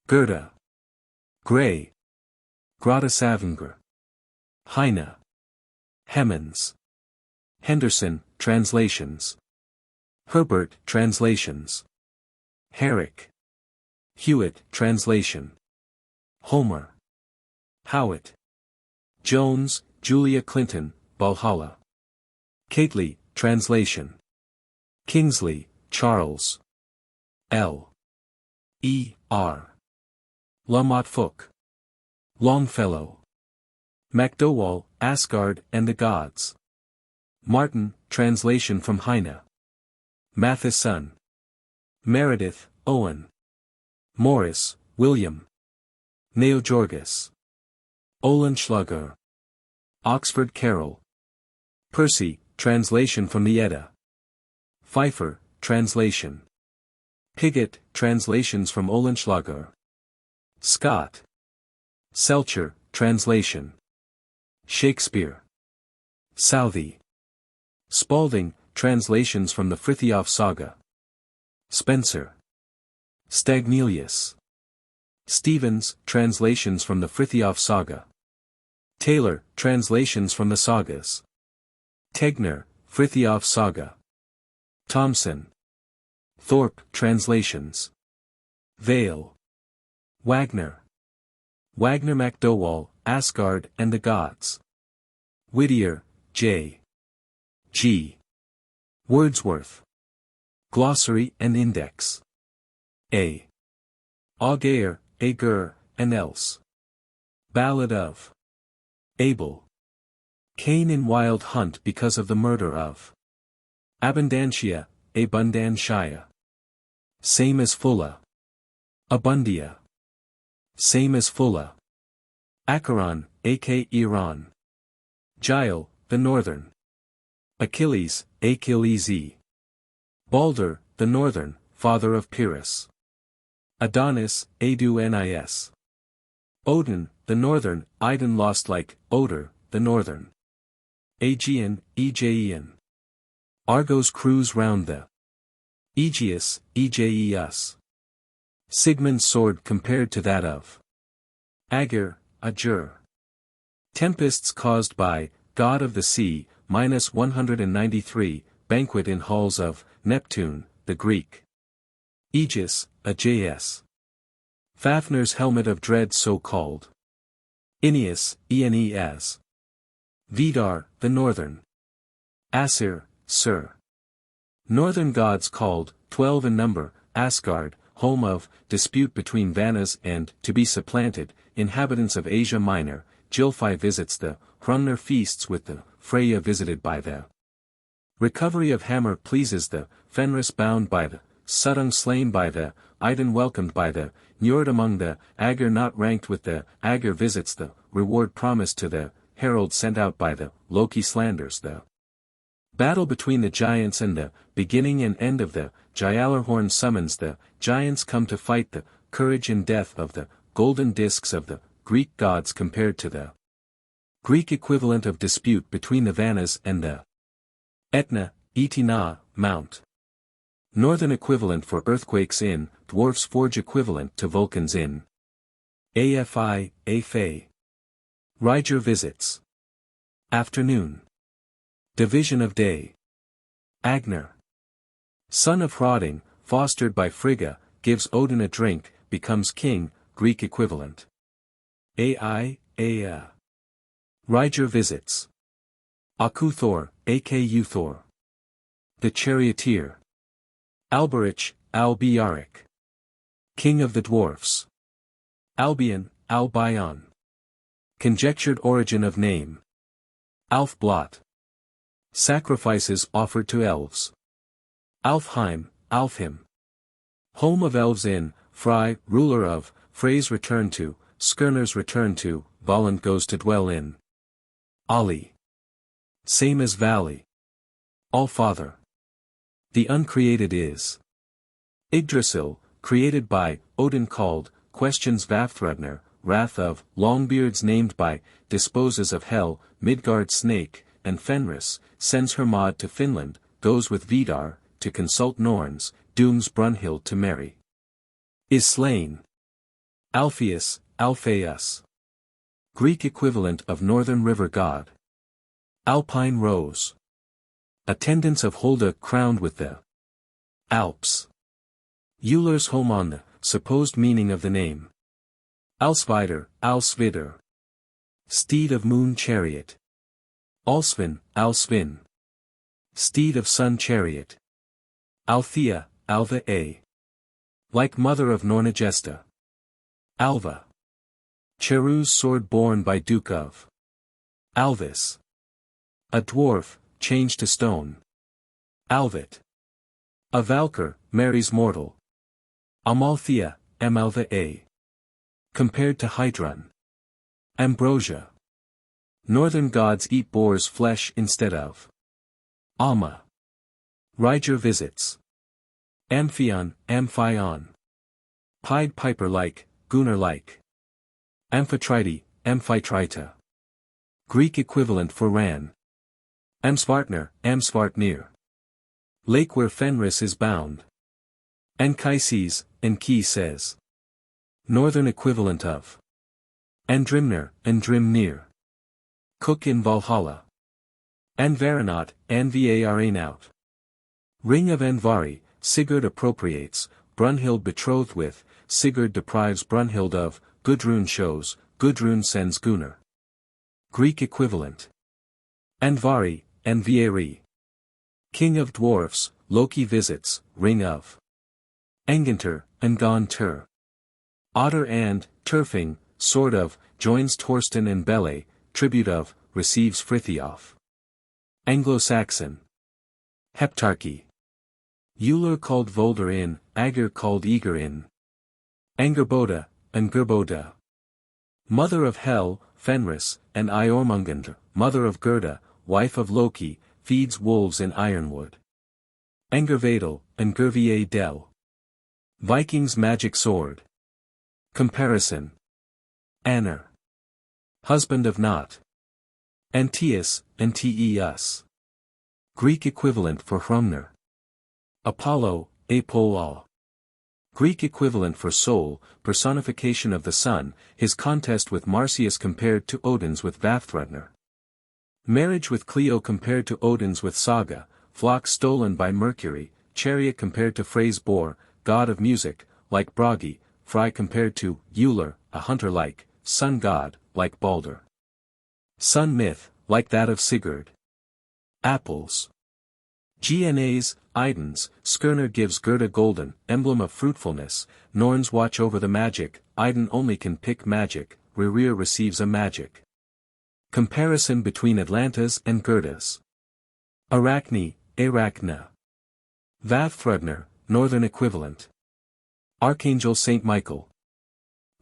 Goethe. Gray. Grotesavanger. Heine. Hemmans. Henderson, translations. Herbert, translations. Herrick. Hewitt, translation. Homer. Howitt. Jones, Julia Clinton, Valhalla. Cately, translation. Kingsley, Charles. L. E. R. Lamotte Fouque. Longfellow. MacDowell, Asgard and the Gods. Martin, translation from Heine. Matheson. Meredith, Owen. Morris, William. Neojorgis. Oehlenschläger. Oxford Carroll. Percy, translation from the Edda. Pfeiffer, translation. Pigott, translations from Oehlenschläger. Scott. Selcher, translation. Shakespeare. Southey. Spalding, translations from the Frithiof Saga. Spencer. Stagnelius. Stevens, translations from the Frithiof Saga. Taylor, translations from the Sagas. Tegner, Frithiof Saga. Thomson. Thorpe, translations. Vale. Wagner. Wagner MacDowell, Asgard and the Gods. Whittier, J. G. Wordsworth. Glossary and Index. A. Audgeir, Agur, and else. Ballad of Abel. Cain in wild hunt because of the murder of Abundantia, Abundantia. Same as Fulla. Abundia. Same as Fulla. Acheron, A.K. Iran. Gile, the Northern. Achilles, Achillesi. Balder, the Northern, father of Pyrrhus. Adonis, Adu-Nis. Odin, the Northern, Idun lost like, Oder, the Northern. Aegean, Aegean. Argos cruise round the Aegeus, Aegeus. Sigmund's sword compared to that of Agur, Agur. Tempests caused by, god of the sea, -193, banquet in halls of, Neptune, the Greek. Aegis, Aegeus. Fafnir's helmet of dread so called. Aeneas, Aeneas. Vidar, the Northern. Asir, Sir. Northern gods called, 12 in number, Asgard, home of, dispute between Vanas and, to be supplanted, inhabitants of Asia Minor, Gylfi visits the, Hrungnir feasts with the, Freya visited by the. Recovery of Hammer pleases the, Fenris bound by the, Suttung slain by the, Idun welcomed by the, Niörd among the, Agur not ranked with the, Agur visits the, reward promised to the, herald sent out by the Loki slanders the battle between the giants, and the beginning and end of the Gjallarhorn summons the giants come to fight. The courage and death of the golden discs of the Greek gods compared to the Greek equivalent of dispute between the Vanas and the Etna, Etina, Mount. Northern equivalent for earthquakes in, Dwarfs forge equivalent to Vulcans in. AFI, Afei. Ryger visits. Afternoon. Division of day. Agnar. Son of Hroding, fostered by Frigga, gives Odin a drink, becomes king, Greek equivalent. Ea. Ryger visits. Thor, Aku Thor. The charioteer. Alberich, Albiaric. King of the dwarfs. Albion, Albion. Conjectured origin of name. Alfblot. Sacrifices offered to elves. Alfheim, Alfhim. Home of elves in, Frey, ruler of, Frey's return to, Skirnir's return to, Voland goes to dwell in. Ali. Same as valley. Allfather. The uncreated is. Yggdrasil, created by, Odin called, questions Vafthrudner, wrath of, Longbeards named by, disposes of Hel, Midgard snake, and Fenris, sends Hermod to Finland, goes with Vidar, to consult Norns, dooms Brunhild to marry. Is slain. Alpheus, Alpheus. Greek equivalent of northern river god. Alpine rose. Attendants of Holda crowned with the Alps. Uller's home on the supposed meaning of the name. Alsvidr, Alsvidr. Steed of moon chariot. Alsvin, Alsvin. Steed of sun chariot. Althea, Alva A. Like mother of Nornagesta. Alva. Cherus sword borne by Duke of Alvis. A dwarf, changed to stone. Alvit. A Valkyr, marries mortal. Amalthea, Amalva A. Compared to Hydrun. Ambrosia. Northern gods eat boar's flesh instead of. Alma. Ryger visits. Amphion, Amphion. Pied Piper like, Gunnar like. Amphitrite, Amphitrita. Greek equivalent for Ran. Amsvartner, Amsvartnir. Lake where Fenris is bound. Anchises, Enki says. Northern equivalent of. Andrimner, Andrimnir. Cook in Valhalla. Anvaranot, Anvaranaut. Ring of Anvari, Sigurd appropriates, Brunhild betrothed with, Sigurd deprives Brunhild of, Gudrun shows, Gudrun sends Gunnar. Greek equivalent. Anvari, Anvieri. King of dwarfs, Loki visits, ring of. Angantur, Angantur. Otter and, Turfing, sword of, joins Torsten and Bele, tribute of, receives Frithiof. Anglo-Saxon. Heptarchy. Uller called Volder in, Ager called Eager in. Angerboda, Angerboda. Mother of Hel, Fenris, and Iormungandr, mother of Gerda, wife of Loki, feeds wolves in Ironwood. Angervadel, Angervie Del. Vikings magic sword. Comparison. Anner. Husband of Not. Antaeus, Antaeus. Greek equivalent for Hrumner. Apollo, Apollo. Greek equivalent for soul, personification of the sun, his contest with Marsyas compared to Odin's with Vafthrudner. Marriage with Clio compared to Odin's with Saga, flock stolen by Mercury, chariot compared to Frey's boar, god of music, like Bragi, Frey compared to Uller, a hunter like, sun god, like Balder. Sun myth, like that of Sigurd. Apples. Gnas, Idun's, Skirnir gives Gerda golden, emblem of fruitfulness, Norns watch over the magic, Idun only can pick magic, Rerir receives a magic. Comparison between Atlantas and Gerdas. Arachne, Arachna. Vafthrudner, northern equivalent. Archangel Saint Michael.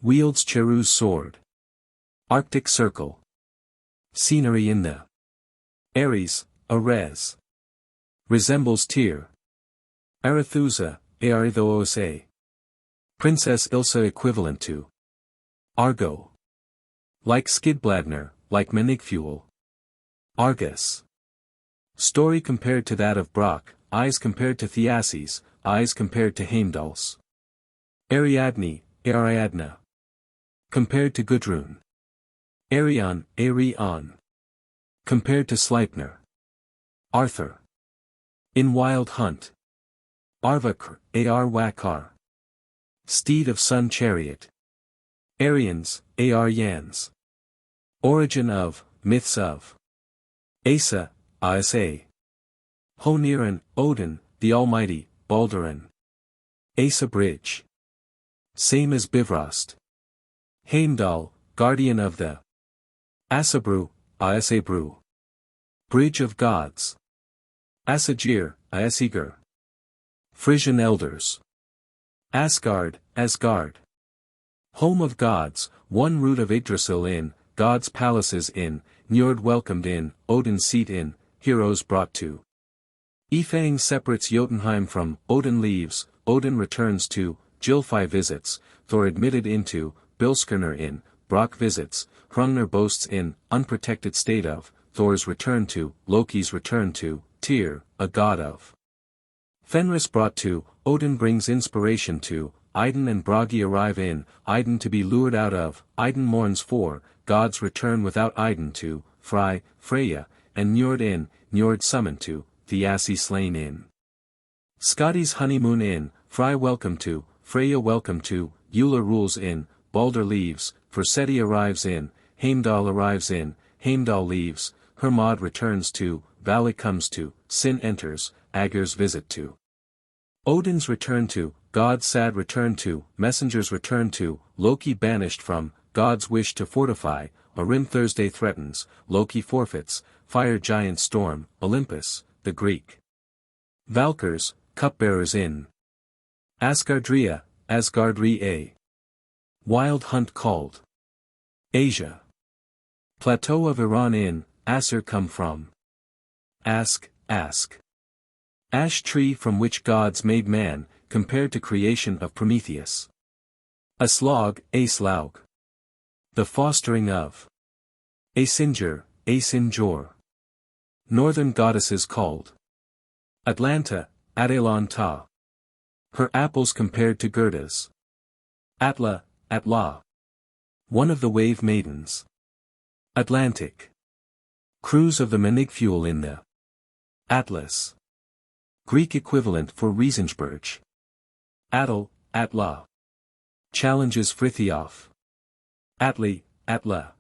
Wields Cherus sword. Arctic circle. Scenery in the Ares, Ares. Resembles Tyr. Arethusa, Arethoose. Princess Ilsa equivalent to Argo. Like Skidbladner, like Menigfuel. Argus. Story compared to that of Brock, eyes compared to Thiasses, eyes compared to Heimdall's. Ariadne, Ariadna. Compared to Gudrun. Arion, Arion. Compared to Sleipnir. Arthur. In Wild Hunt. Arvakr, Arwakar. Steed of Sun Chariot. Aryans, Aryans. Origin of, myths of. Asa, Asa. Honiran, Odin, the Almighty, Baldurin. Asa Bridge. Same as Bifrost. Heimdall, guardian of the Asabru, Asabru. Bridge of Gods. Asagir, Asigir. Frisian Elders. Asgard, Asgard. Home of Gods, one root of Yggdrasil in, God's palaces in, Niörd welcomed in, Odin's seat in, heroes brought to. Ifang separates Jotunheim from, Odin leaves, Odin returns to, Gylfi visits, Thor admitted into, Bilskirnir in, Brock visits, Hrungnir boasts in, unprotected state of, Thor's return to, Loki's return to, Tyr, a god of. Fenris brought to, Odin brings inspiration to, Idun and Bragi arrive in, Idun to be lured out of, Idun mourns for, gods return without Idun to, Frey, Freya, and Niörd in, Niörd summoned to, Thiassi slain in. Skadi's honeymoon in, Frey welcome to, Freya welcome to, Uller rules in, Balder leaves, Forseti arrives in, Heimdall arrives in, Heimdall leaves, Hermod returns to, Vali comes to, Sin enters, Agir's visit to. Odin's return to, God's sad return to, messengers return to, Loki banished from, God's wish to fortify, Orim Thursday threatens, Loki forfeits, fire giant storm, Olympus, the Greek. Valkyrs, cupbearers in. Asgardria, Asgardria. Wild hunt called. Asia. Plateau of Iran in, Asur come from. Ask. Ash tree from which gods made man, compared to creation of Prometheus. Aslaug, Aslaug. The fostering of. Asinjur, Asinjor. Northern goddesses called. Atlanta, Adelon Ta. Her apples compared to Gerdas. Atla, Atla. One of the wave maidens. Atlantic. Cruise of the Menigfuel in the. Atlas. Greek equivalent for Riesensburg. Atl, Atla. Challenges Frithiof. Atli, Atla.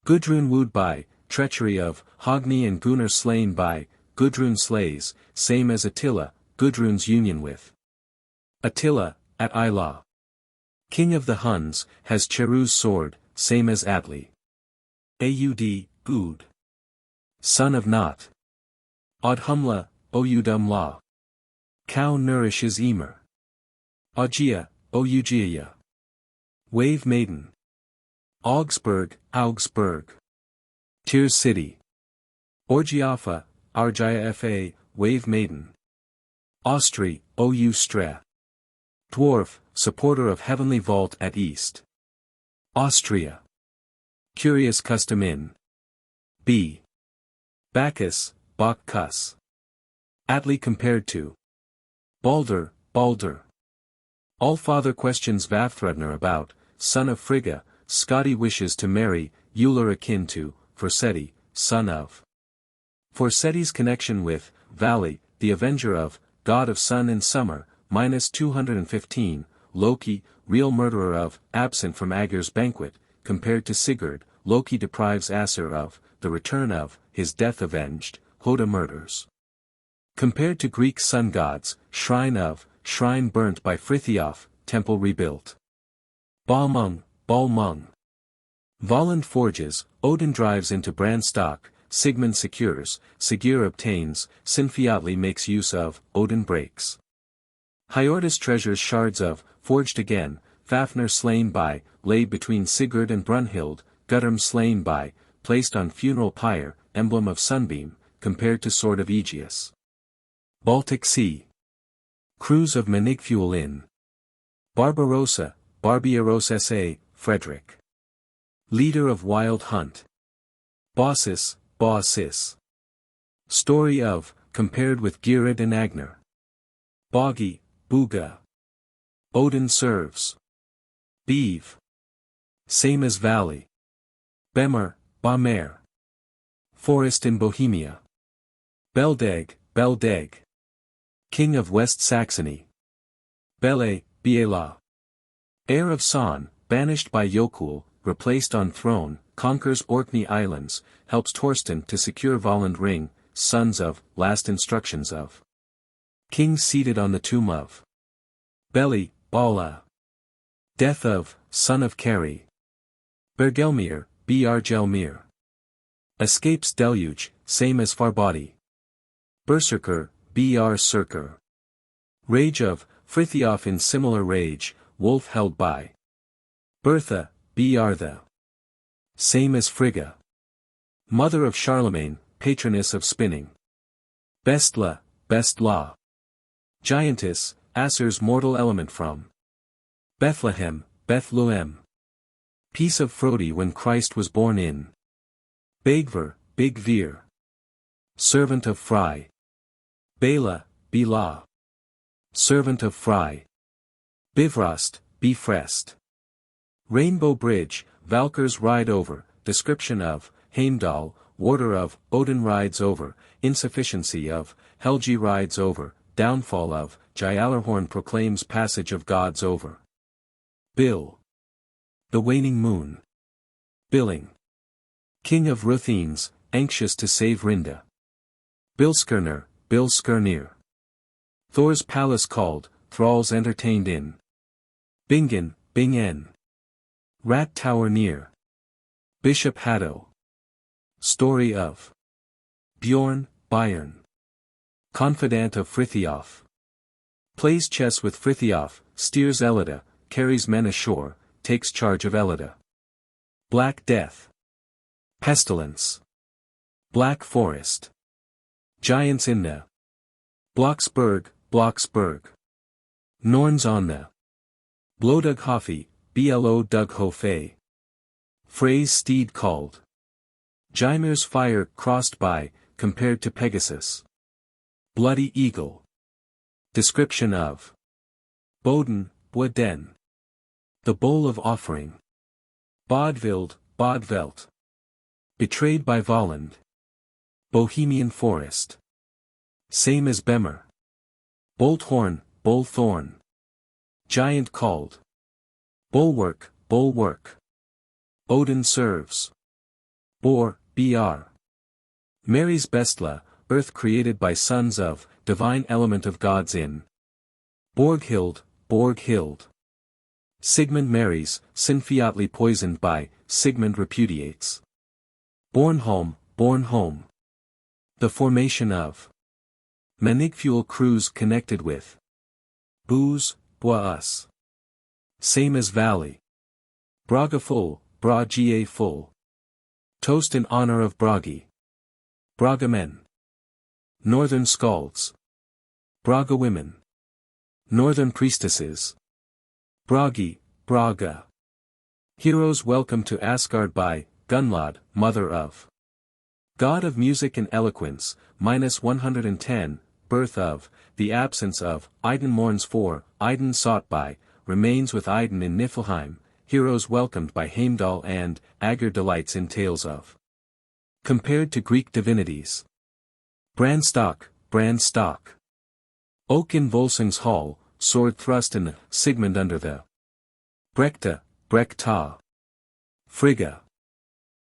Gudrun wooed by, treachery of, Hogni and Gunnar slain by, Gudrun slays, same as Attila, Gudrun's union with. Attila, Attila. King of the Huns, has Cherus's sword, same as Atli. Aud, Ud. Son of Not. Audhumla, Oudumla. Cow nourishes Emer. Augia, Ougia. Wave maiden. Augsburg, Augsburg. Tyr city. Orgiafa, Argia fa, wave maiden. Austri, Oustre. Dwarf, supporter of heavenly vault at east. Austria. Curious custom in. B. Bacchus, Bacchus. Atli compared to. Balder, Balder. Allfather questions Vafthrudner about, son of Frigga, Skadi wishes to marry, Uller akin to, Forseti, son of. Forseti's connection with, Vali, the avenger of, god of sun and summer, -215, Loki, real murderer of, absent from Agir's banquet, compared to Sigurd, Loki deprives Asur of, the return of, his death avenged, Hoda murders. Compared to Greek sun gods, shrine of, shrine burnt by Frithiof, temple rebuilt. Balmung, Balmung. Volund forges, Odin drives into Brandstock, Sigmund secures, Sigir obtains, Sinfiotli makes use of, Odin breaks. Hiordis treasures shards of, forged again, Fafnir slain by, lay between Sigurd and Brunhild, Guttorm slain by, placed on funeral pyre, emblem of sunbeam, compared to sword of Aegeus. Baltic Sea. Cruise of Menigfuel in. Barbarossa, Barbieros Frederick. Leader of wild hunt. Baucis, Baucis. Story of, compared with Geirrid and Agnar. Bogi, Buga. Odin serves. Beeve. Same as valley. Bemer, Bamer. Forest in Bohemia. Beldeg, Beldeg. King of West Saxony. Bele, Biela. Heir of Son, banished by Jokul, replaced on throne, conquers Orkney Islands, helps Torsten to secure Volund Ring, sons of, last instructions of. King seated on the tomb of. Beli, Bala. Death of, son of Keri. Bergelmir, Bjargelmir. Escapes deluge, same as Farbody. Berserker, Br-Serker. Rage of, Frithiof in similar rage, wolf held by. Bertha, Bjartha. Same as Frigga. Mother of Charlemagne, patroness of spinning. Bestla, Bestla. Giantess, Asur's mortal element from. Bethlehem, Bethlehem. Peace of Frodi when Christ was born in. Begver, Bigvir. Servant of Frey. Bela, Bela. Servant of Frey. Bifrost, Bifrest. Rainbow Bridge, Valkyrs ride over, description of, Heimdall, warder of, Odin rides over, insufficiency of, Helgi rides over, downfall of, Gjallarhorn proclaims passage of gods over. Bill. The waning moon. Billing. King of Ruthines, anxious to save Rinda. Bilskirnir, Bilskirnir. Thor's palace called, thralls entertained in. Bingen, Bingen. Rat Tower near. Bishop Haddo. Story of. Bjorn, Bayern. Confidant of Frithiof. Plays chess with Frithiof, steers Elida, carries men ashore, takes charge of Elida. Black Death. Pestilence. Black Forest. Giants in the. Blocksberg, Blocksberg. Norns on the. Blodug Hofi, Blo Dug Hofe. Frey's steed called. Gymir's fire crossed by, compared to Pegasus. Bloody Eagle. Description of. Boden, Boden. The bowl of offering. Bodvild, Bodvelt. Betrayed by Volund. Bohemian forest. Same as Bemer. Bolthorn, Bolthorn. Giant called. Bulwark, Bulwark. Odin serves. Bor, Br. Mary's Bestla, earth created by sons of, divine element of gods in. Borghild, Borghild. Sigmund marries, Sinfiotli poisoned by, Sigmund repudiates. Bornholm, Bornholm. The formation of. Menigfuel cruise connected with. Booze, Boas. Same as valley. Braga full, Bragi full. Toast in honor of Bragi. Braga men. Northern Skalds. Braga women. Northern priestesses. Bragi, Braga. Heroes welcome to Asgard by, Gunlod, mother of. God of music and eloquence, -110, birth of, the absence of, Idun mourns for, Idun sought by, remains with Idun in Niflheim, heroes welcomed by Heimdall and, Agr delights in tales of. Compared to Greek divinities. Brandstock, Brandstock. Oak in Volsung's hall, sword thrust in the, Sigmund under the. Brekta, Brekta. Frigga.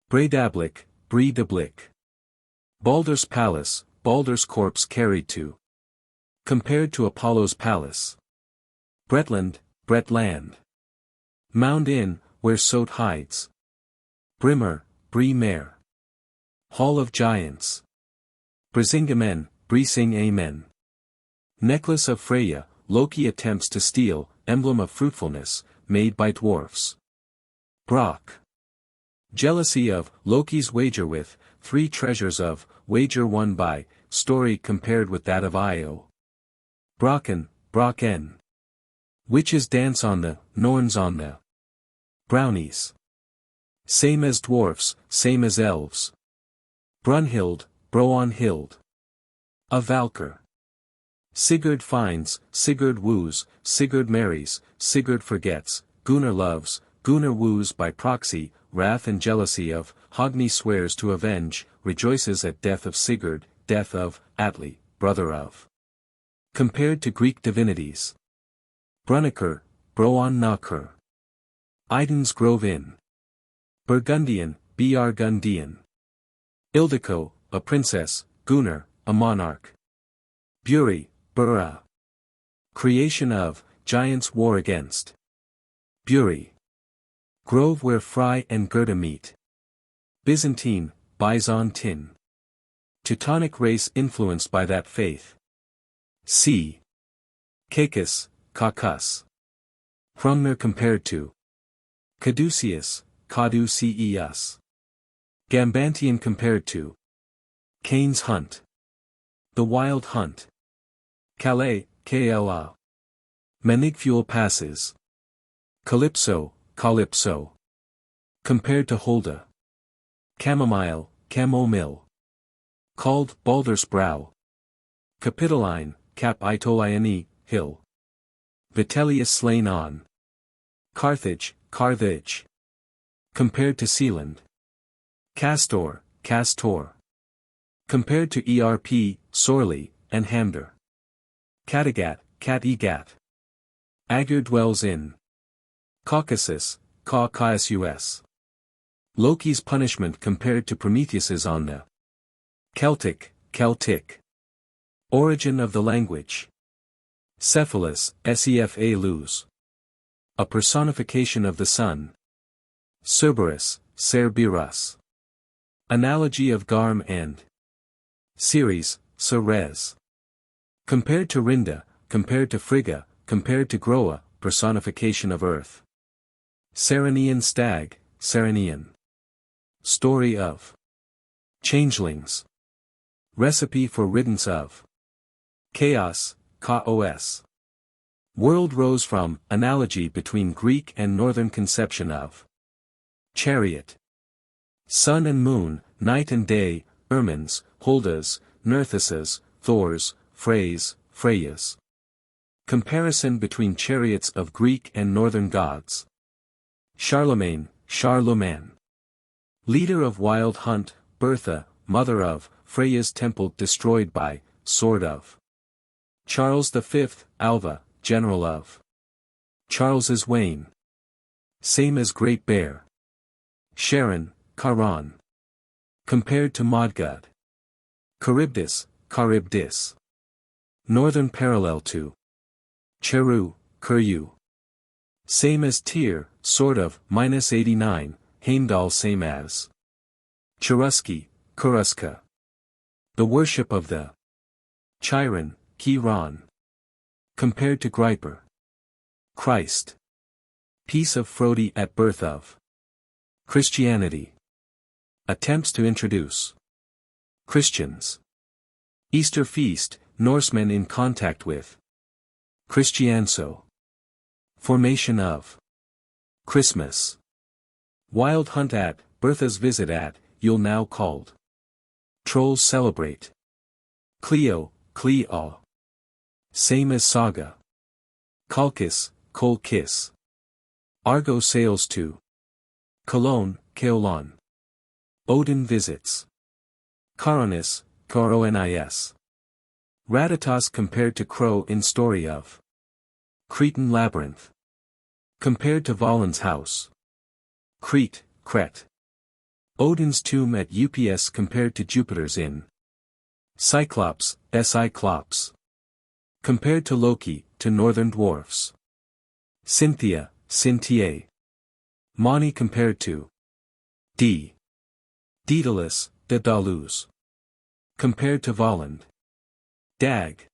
Breidablik, Breidablik. Baldur's palace, Baldur's corpse carried to. Compared to Apollo's palace. Bretland, Bretland. Mound Inn, where Sot hides. Brimmer, Brimare. Hall of Giants. Brisingamen, Brising Amen. Necklace of Freya, Loki attempts to steal, emblem of fruitfulness, made by dwarfs. Brock. Jealousy of Loki's wager with, 3 treasures of, wager won by, story compared with that of Io. Brocken. Witches dance on the, Norns on the. Brownies. Same as dwarfs, same as elves. Brunhild, Broanhild. A Valkyr. Sigurd finds, Sigurd woos, Sigurd marries, Sigurd forgets, Gunnar loves, Gunnar woos by proxy, wrath and jealousy of, Hogni swears to avenge, rejoices at death of Sigurd, death of, Atli, brother of. Compared to Greek divinities. Brunniker, Broannaker. Idun's Grove Inn. Burgundian, Bjargundian. Ildiko, a princess, Gunnar, a monarch. Buri, Bura. Creation of, giants war against. Buri. Grove where Frey and Gerda meet. Byzantine, Byzantin. Teutonic race influenced by that faith. C. Cacus, Caucus. Hrungnir compared to. Caduceus, Caduceus. Gambantian compared to. Cain's Hunt. The Wild Hunt. Calais, Kla. Menigfuel passes. Calypso, Calypso. Compared to Holda. Chamomile, Chamomile. Called Baldur's Brow. Capitoline, Capitoliani, Hill. Vitellius slain on. Carthage, Carthage. Compared to Sealand. Castor, Castor. Compared to ERP, Sorley, and Hamder. Kattegat, Kattegat. Agur dwells in. Caucasus, Caucasus. Loki's punishment compared to Prometheus's on the. Celtic, Celtic. Origin of the language. Cephalus, Sefa luz. A personification of the sun. Cerberus, Cerberus. Analogy of Garm and. Ceres, Ceres. Compared to Rinda, compared to Frigga, compared to Groa, personification of earth. Ceranian stag, Ceranian. Story of. Changelings. Recipe for riddance of. Chaos, Chaos. World rose from, analogy between Greek and Northern conception of. Chariot. Sun and moon, night and day, ermines, Holdas, Nerthusas, Thors, Freys, Freyas. Comparison between chariots of Greek and Northern gods. Charlemagne, Charlemagne. Leader of Wild Hunt, Bertha, mother of, Freya's temple destroyed by, sword of. Charles V, Alva, general of. Charles's Wain. Same as Great Bear. Sharon, Charon. Compared to Modgud. Charybdis, Charybdis. Northern parallel to. Cheru, Kuryu. Same as Tyr, sort of, -89, Heimdall same as. Cheruski, Kuruska. The worship of the. Chiron, Chiron. Compared to Griper. Christ. Peace of Frodi at birth of. Christianity. Attempts to introduce. Christians. Easter feast, Norsemen in contact with. Christianso. Formation of. Christmas. Wild Hunt at, Bertha's visit at, Yule now called. Trolls celebrate. Cleo, Cleo. Same as Saga. Kalkis, Kolkis. Argo sails to. Cologne, Keolon. Odin visits. Coronis, Coronis. Ratatas compared to Crow in story of. Cretan labyrinth. Compared to Valin's house. Crete, Crete. Odin's tomb at Ups compared to Jupiter's in. Cyclops, Cyclops. Compared to Loki, to northern dwarfs. Cynthia, Cynthia. Mani compared to. D. Daedalus, Daedalus. Compared to Valand. Dag.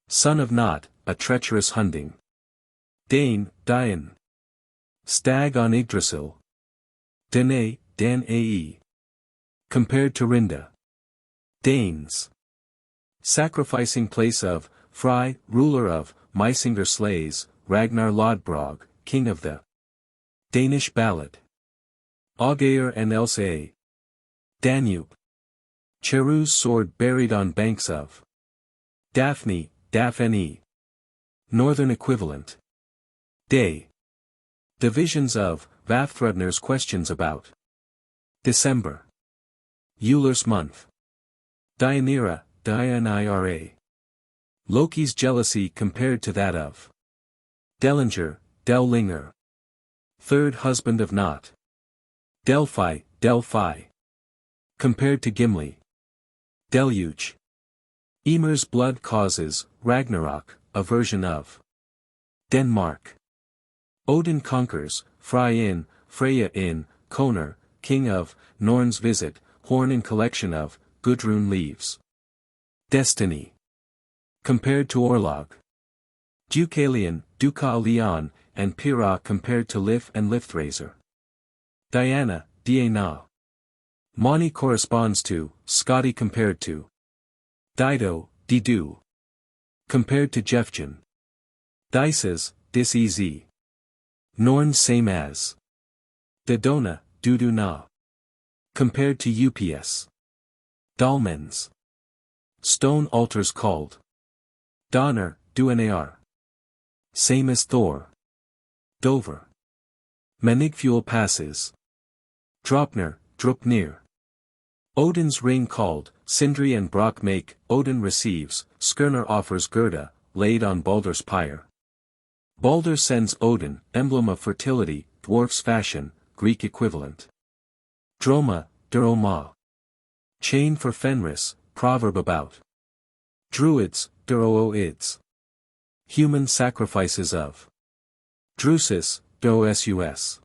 Son of Not, a treacherous hunding. Dane, Dian. Stag on Yggdrasil. Danae, Dan Ae. Compared to Rinda. Danes. Sacrificing place of, Frey, ruler of, Mysinger slays, Ragnar Lodbrog, king of the Danish ballad. Augeir and Else A. Danube. Cherus's sword buried on banks of Daphne, Daphne. Northern equivalent. Day. Divisions of, Vafthrudner's questions about December. Uller's month. Dionira, Dionira. Loki's jealousy compared to that of Dellinger, Dellinger. Third husband of Not. Delphi, Delphi. Compared to Gimli. Deluge. Ymir's blood causes, Ragnarok, a version of Denmark. Odin conquers, Frey in, Freya in, Konar, king of, Norn's visit, Horn in collection of, Gudrun leaves. Destiny. Compared to Orlog. Deucalion, Deucalion, and Pyrrha compared to Lif and Lifthraiser. Diana, Diana. Mani corresponds to, Skadi compared to Dido, Didu. Compared to Jefjan. Dices, Dis-ez. Norn same as Dodona, Duduna. Compared to UPS. Dolmens. Stone altars called Donner, Duenar. Same as Thor. Dover. Menigfuel passes. Dropner, Drupnir. Odin's ring called, Sindri and Brock make, Odin receives, Skirnir offers Gerda, laid on Baldur's pyre. Baldur sends Odin, emblem of fertility, dwarfs fashion, Greek equivalent. Droma, Droma. Chain for Fenris, proverb about Druids, Drooids. Human sacrifices of Drusus, Dosus.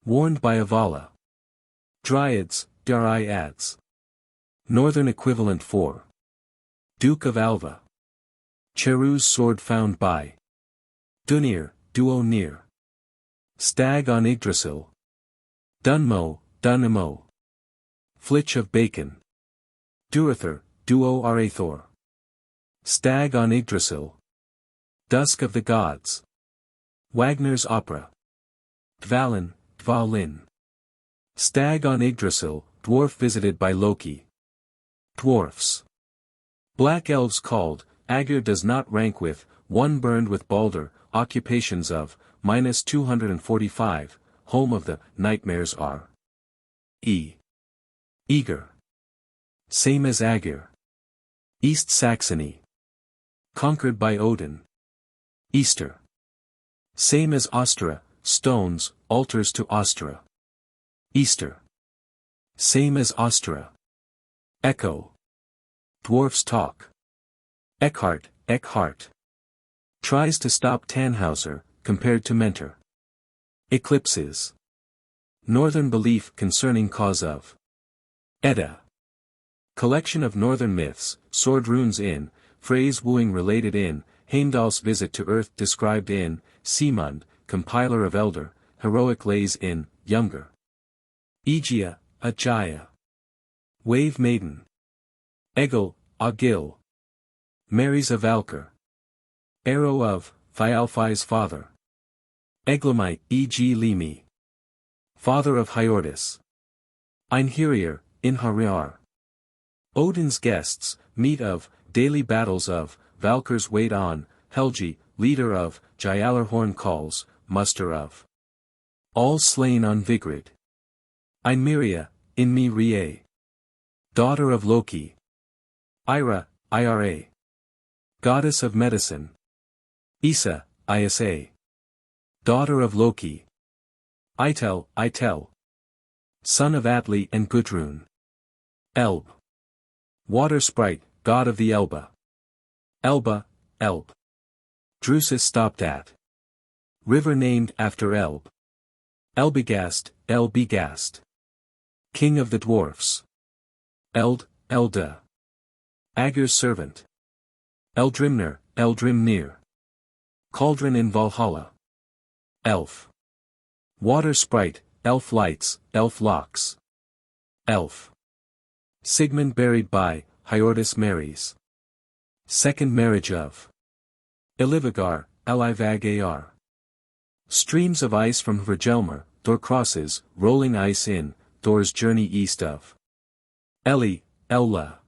Warned by Avala. Dryads, Dryads. Northern equivalent for Duke of Alva. Cherus's sword found by Dunir, Duonir. Stag on Yggdrasil. Dunmo, Dunimo. Flitch of Bacon. Durather, Duo Arathor. Stag on Yggdrasil. Dusk of the Gods. Wagner's Opera. Dvalin, Dvalin. Stag on Yggdrasil, dwarf visited by Loki. Dwarfs. Black elves called, Aegir does not rank with, one burned with Baldur, occupations of, -245, home of the, nightmares are. Eager. Same as Aegir. East Saxony. Conquered by Odin. Easter. Same as Ostra, stones, altars to Ostra. Easter. Same as Ostra. Echo. Dwarfs talk. Eckhart, Eckhart. Tries to stop Tannhauser, compared to Mentor. Eclipses. Northern belief concerning cause of. Edda. Collection of northern myths, sword runes in, Frey's wooing related in, Heimdall's visit to Earth described in, Simund, compiler of elder, heroic lays in, younger. Aegea, Aegea. Wave maiden. Egil, Agil. Marys of Valkyr. Arrow of, Thialfi's father. Eglamite, E.G. Limi. Father of Hyordis. Einherjar, Inhariar. Odin's guests, meet of, daily battles of, Valkyr's wait on, Helgi, leader of, Gjallarhorn calls, muster of. All slain on Vigrid. Einmyria, Inmi Rie. Daughter of Loki. Ira, Ira. Goddess of medicine. Isa, Isa. Daughter of Loki. Eitel, Eitel. Son of Atli and Gudrun. Elb. Water sprite, god of the Elba. Elba, Elb. Drusus stopped at. River named after Elb. Elbegast, Elbegast. King of the dwarfs. Eld, Elda. Aegir's servant. Eldrimner, Eldrimnir. Cauldron in Valhalla. Elf. Water sprite, elf lights, elf locks. Elf. Sigmund buried by, Hiordis marries. Second marriage of. Ilivagar, Elivagar. Streams of ice from Hvergelmir, Thor crosses, rolling ice in, Thor's journey east of. Eli, Ella.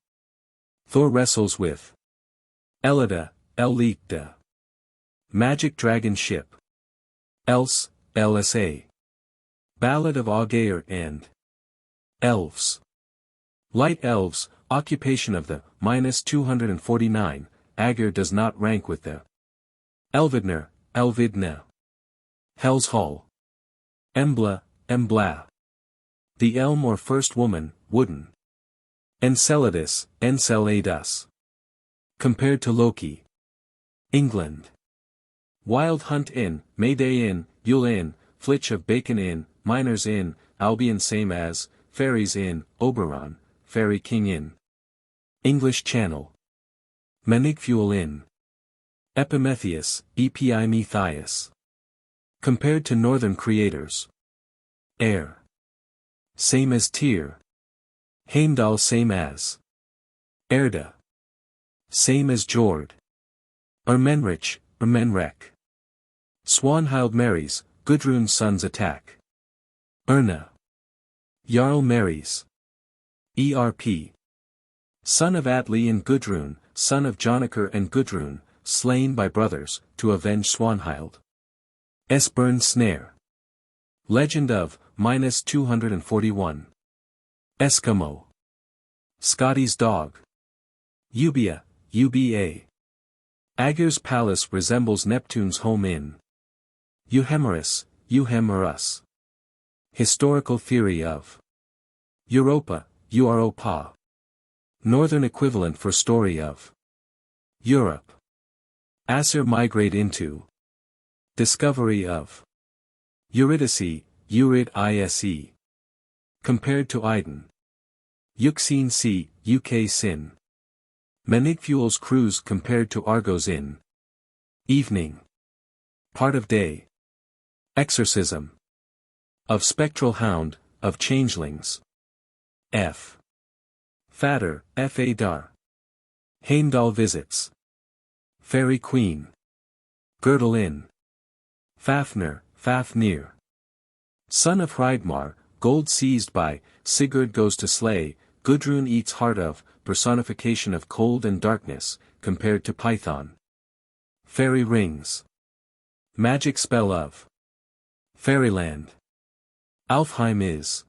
Thor wrestles with. Elida, Elita. Magic dragon ship. Else, LSA. Ballad of Augeir and. Elves. Light elves, occupation of the, -249, Aegir does not rank with the. Elvidner, Elvidna. Hell's Hall. Embla, Embla. The elm or first woman, wooden. Enceladus, Enceladus. Compared to Loki. England. Wild Hunt Inn, Mayday Inn, Yule Inn, Flitch of Bacon Inn, Miners Inn, Albion same as, Fairies Inn, Oberon, Fairy King Inn. English Channel. Menigfuel Inn. Epimetheus, Epi Methias. Compared to northern creators. Air. Same as Tyr. Heimdall same as. Erda. Same as Jord. Ermenrich, Ermenrek. Swanhild marries, Gudrun's sons attack. Erna. Jarl marries. ERP. Son of Atli and Gudrun, son of Jonakr and Gudrun, slain by brothers, to avenge Swanhild. Esbern snare. Legend of, -241. Eskimo. Scotty's dog. Ubia, UBA. Aegir's palace resembles Neptune's home in. Euhemerus, Euhemerus. Historical theory of. Europa, Europa. Northern equivalent for story of. Europe. Aesir migrate into. Discovery of. Eurydice, Eurid Ise. Compared to Idun. Euxine C, UK Sin. Menigfuel's cruise compared to Argo's in. Evening. Part of day. Exorcism. Of spectral hound, of changelings. F. Fader, F. Dar. Heimdall visits. Fairy Queen. Girdle Inn. Fafnir, Fafnir. Son of Hreidmar, gold seized by, Sigurd goes to slay, Gudrun eats heart of, personification of cold and darkness, compared to Python. Fairy Rings. Magic spell of. Fairyland. Alfheim is.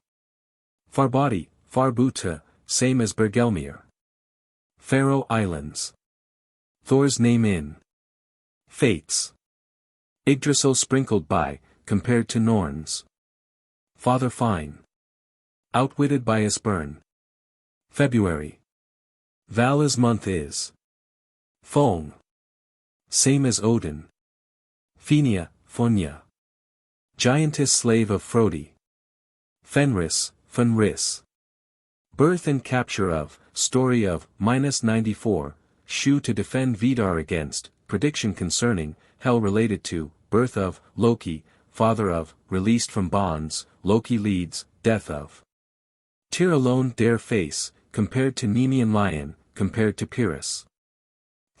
Farbody, Farbuta, same as Bergelmir. Faroe Islands. Thor's name in. Fates. Yggdrasil sprinkled by, compared to Norns. Father Fine. Outwitted by Esbern. February. Vala's month is. Fong. Same as Odin. Fenia, Fonya. Giantess slave of Frodi. Fenris, Fenris. Birth and capture of, story of, -94, Shu to defend Vidar against, prediction concerning, hell related to, birth of, Loki, father of, released from bonds, Loki leads, death of. Tyr alone dare face, compared to Nemean lion, compared to Pyrrhus.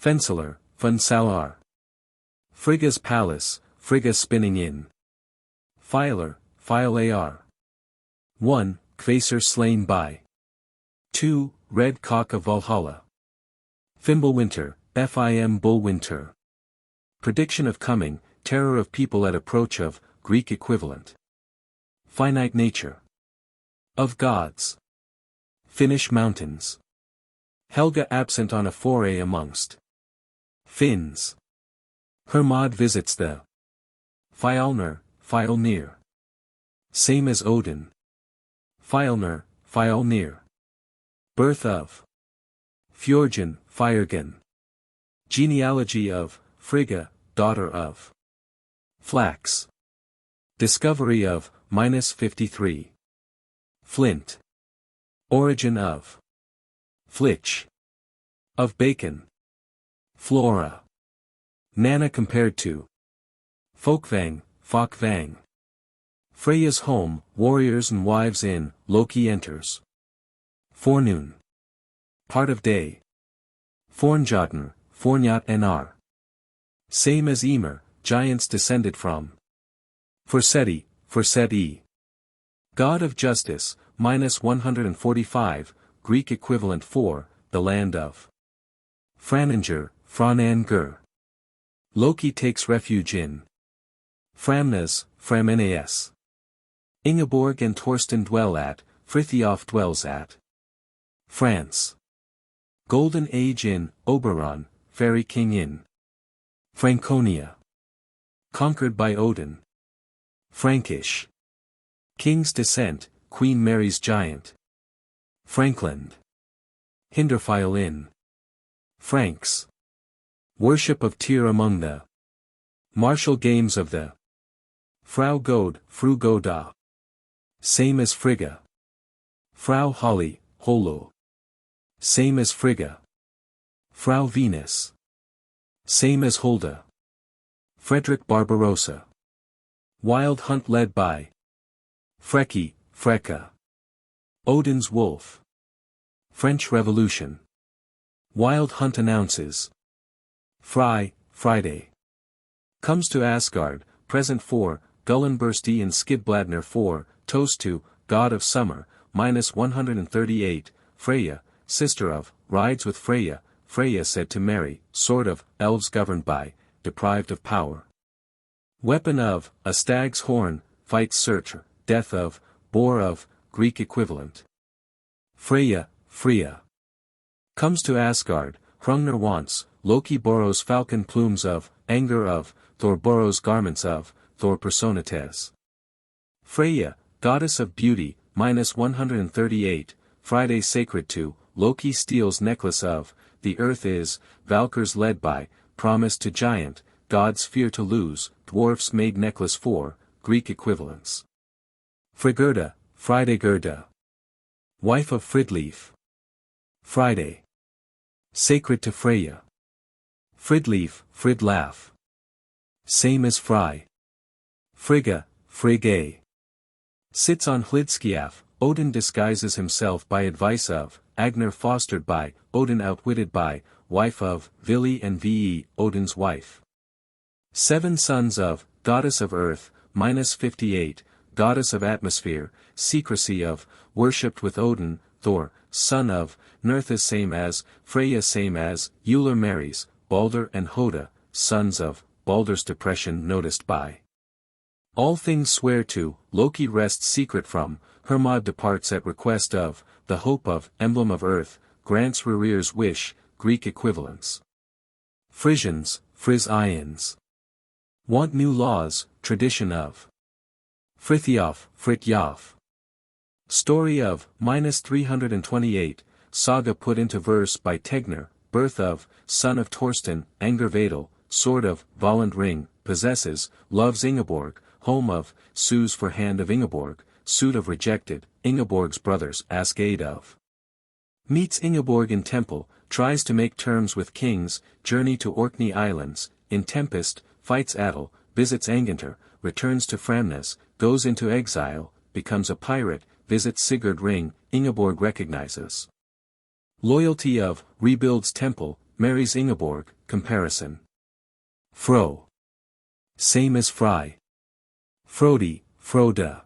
Fensalar, Funsalar. Frigga's palace, Frigga spinning in. Filer, Filear. 1. Kvasir slain by. 2. Red cock of Valhalla. Fimbulwinter, Fim Bullwinter. Prediction of coming, terror of people at approach of, Greek equivalent. Finite nature. Of gods. Finnish mountains. Helga absent on a foray amongst. Finns. Hermod visits the. Fjalnir, Fjalnir. Same as Odin. Fjalnir, Fjalnir. Birth of. Fjorgen, Fjörgen. Genealogy of, Frigga, daughter of. Flax. Discovery of, -53. Flint. Origin of. Flitch. Of bacon. Flora. Nana compared to. Folkvang, Folkvang. Freya's home, warriors and wives in, Loki enters. Forenoon. Part of day. Fornjotn, Fornjot nr. Same as Ymir, giants descended from. Forseti, Forseti. God of justice, -145, Greek equivalent for, the land of. Frananger, Franangr. Loki takes refuge in. Framnas, Framenes. Ingeborg and Thorsten dwell at, Frithiof dwells at. France. Golden Age in, Oberon, Fairy King in. Franconia. Conquered by Odin. Frankish. King's descent, Queen Mary's giant. Frankland. Hinderfile in. Franks. Worship of Tyr among the. Martial games of the. Frau God, Fru Goda. Same as Frigga. Frau Holly, Holo. Same as Frigga. Frau Venus. Same as Hulda. Frederick Barbarossa. Wild hunt led by. Freki, Freka. Odin's wolf. French Revolution. Wild hunt announces. Frey, Friday. Comes to Asgard, present for, Gullenbursti and Skidbladner for, toast to, god of summer, -138, Freya, sister of, rides with Freya, Freya said to marry, sword of, elves governed by, deprived of power. Weapon of, a stag's horn, fight searcher, death of, boar of, Greek equivalent. Freya, Freya. Comes to Asgard, Hrungnir wants, Loki borrows falcon plumes of, anger of, Thor borrows garments of, Thor personates. Freya, goddess of beauty, -138, Friday sacred to, Loki steals necklace of, the earth is, Valkyrs led by, promise to giant, gods fear to lose, dwarfs made necklace for, Greek equivalents. Friggerda, Fridaygurda. Wife of Fridleif. Friday. Sacred to Freya. Fridleif, Fridlaf. Same as Fry. Frigga, Frigga. Sits on Hlidskiaf, Odin disguises himself by advice of, Agnar fostered by, Odin outwitted by, wife of, Vili and VIII, Odin's wife. 7 sons of, goddess of earth, -58, goddess of atmosphere, secrecy of, worshipped with Odin, Thor, son of, Nerthus same as, Freya same as, Uller marries, Balder and Hoda, sons of, Balder's depression noticed by. All things swear to, Loki rests secret from, Hermod departs at request of, the hope of, emblem of earth, grants Rerir's wish, Greek equivalents. Frisians, Frisians. Want new laws, tradition of. Frithiof, Fritjof. Story of, -328, saga put into verse by Tegner, birth of, son of Torsten, Angervadel, sword of, Voland ring, possesses, loves Ingeborg, home of, sues for hand of Ingeborg, suit of rejected, Ingeborg's brothers ask aid of. Meets Ingeborg in temple, tries to make terms with kings, journey to Orkney Islands, in tempest, fights Adel, visits Angantyr, returns to Framnes, goes into exile, becomes a pirate, visits Sigurd Ring, Ingeborg recognizes. Loyalty of, rebuilds temple, marries Ingeborg, comparison. Fro. Same as Fry. Frodi, Froda.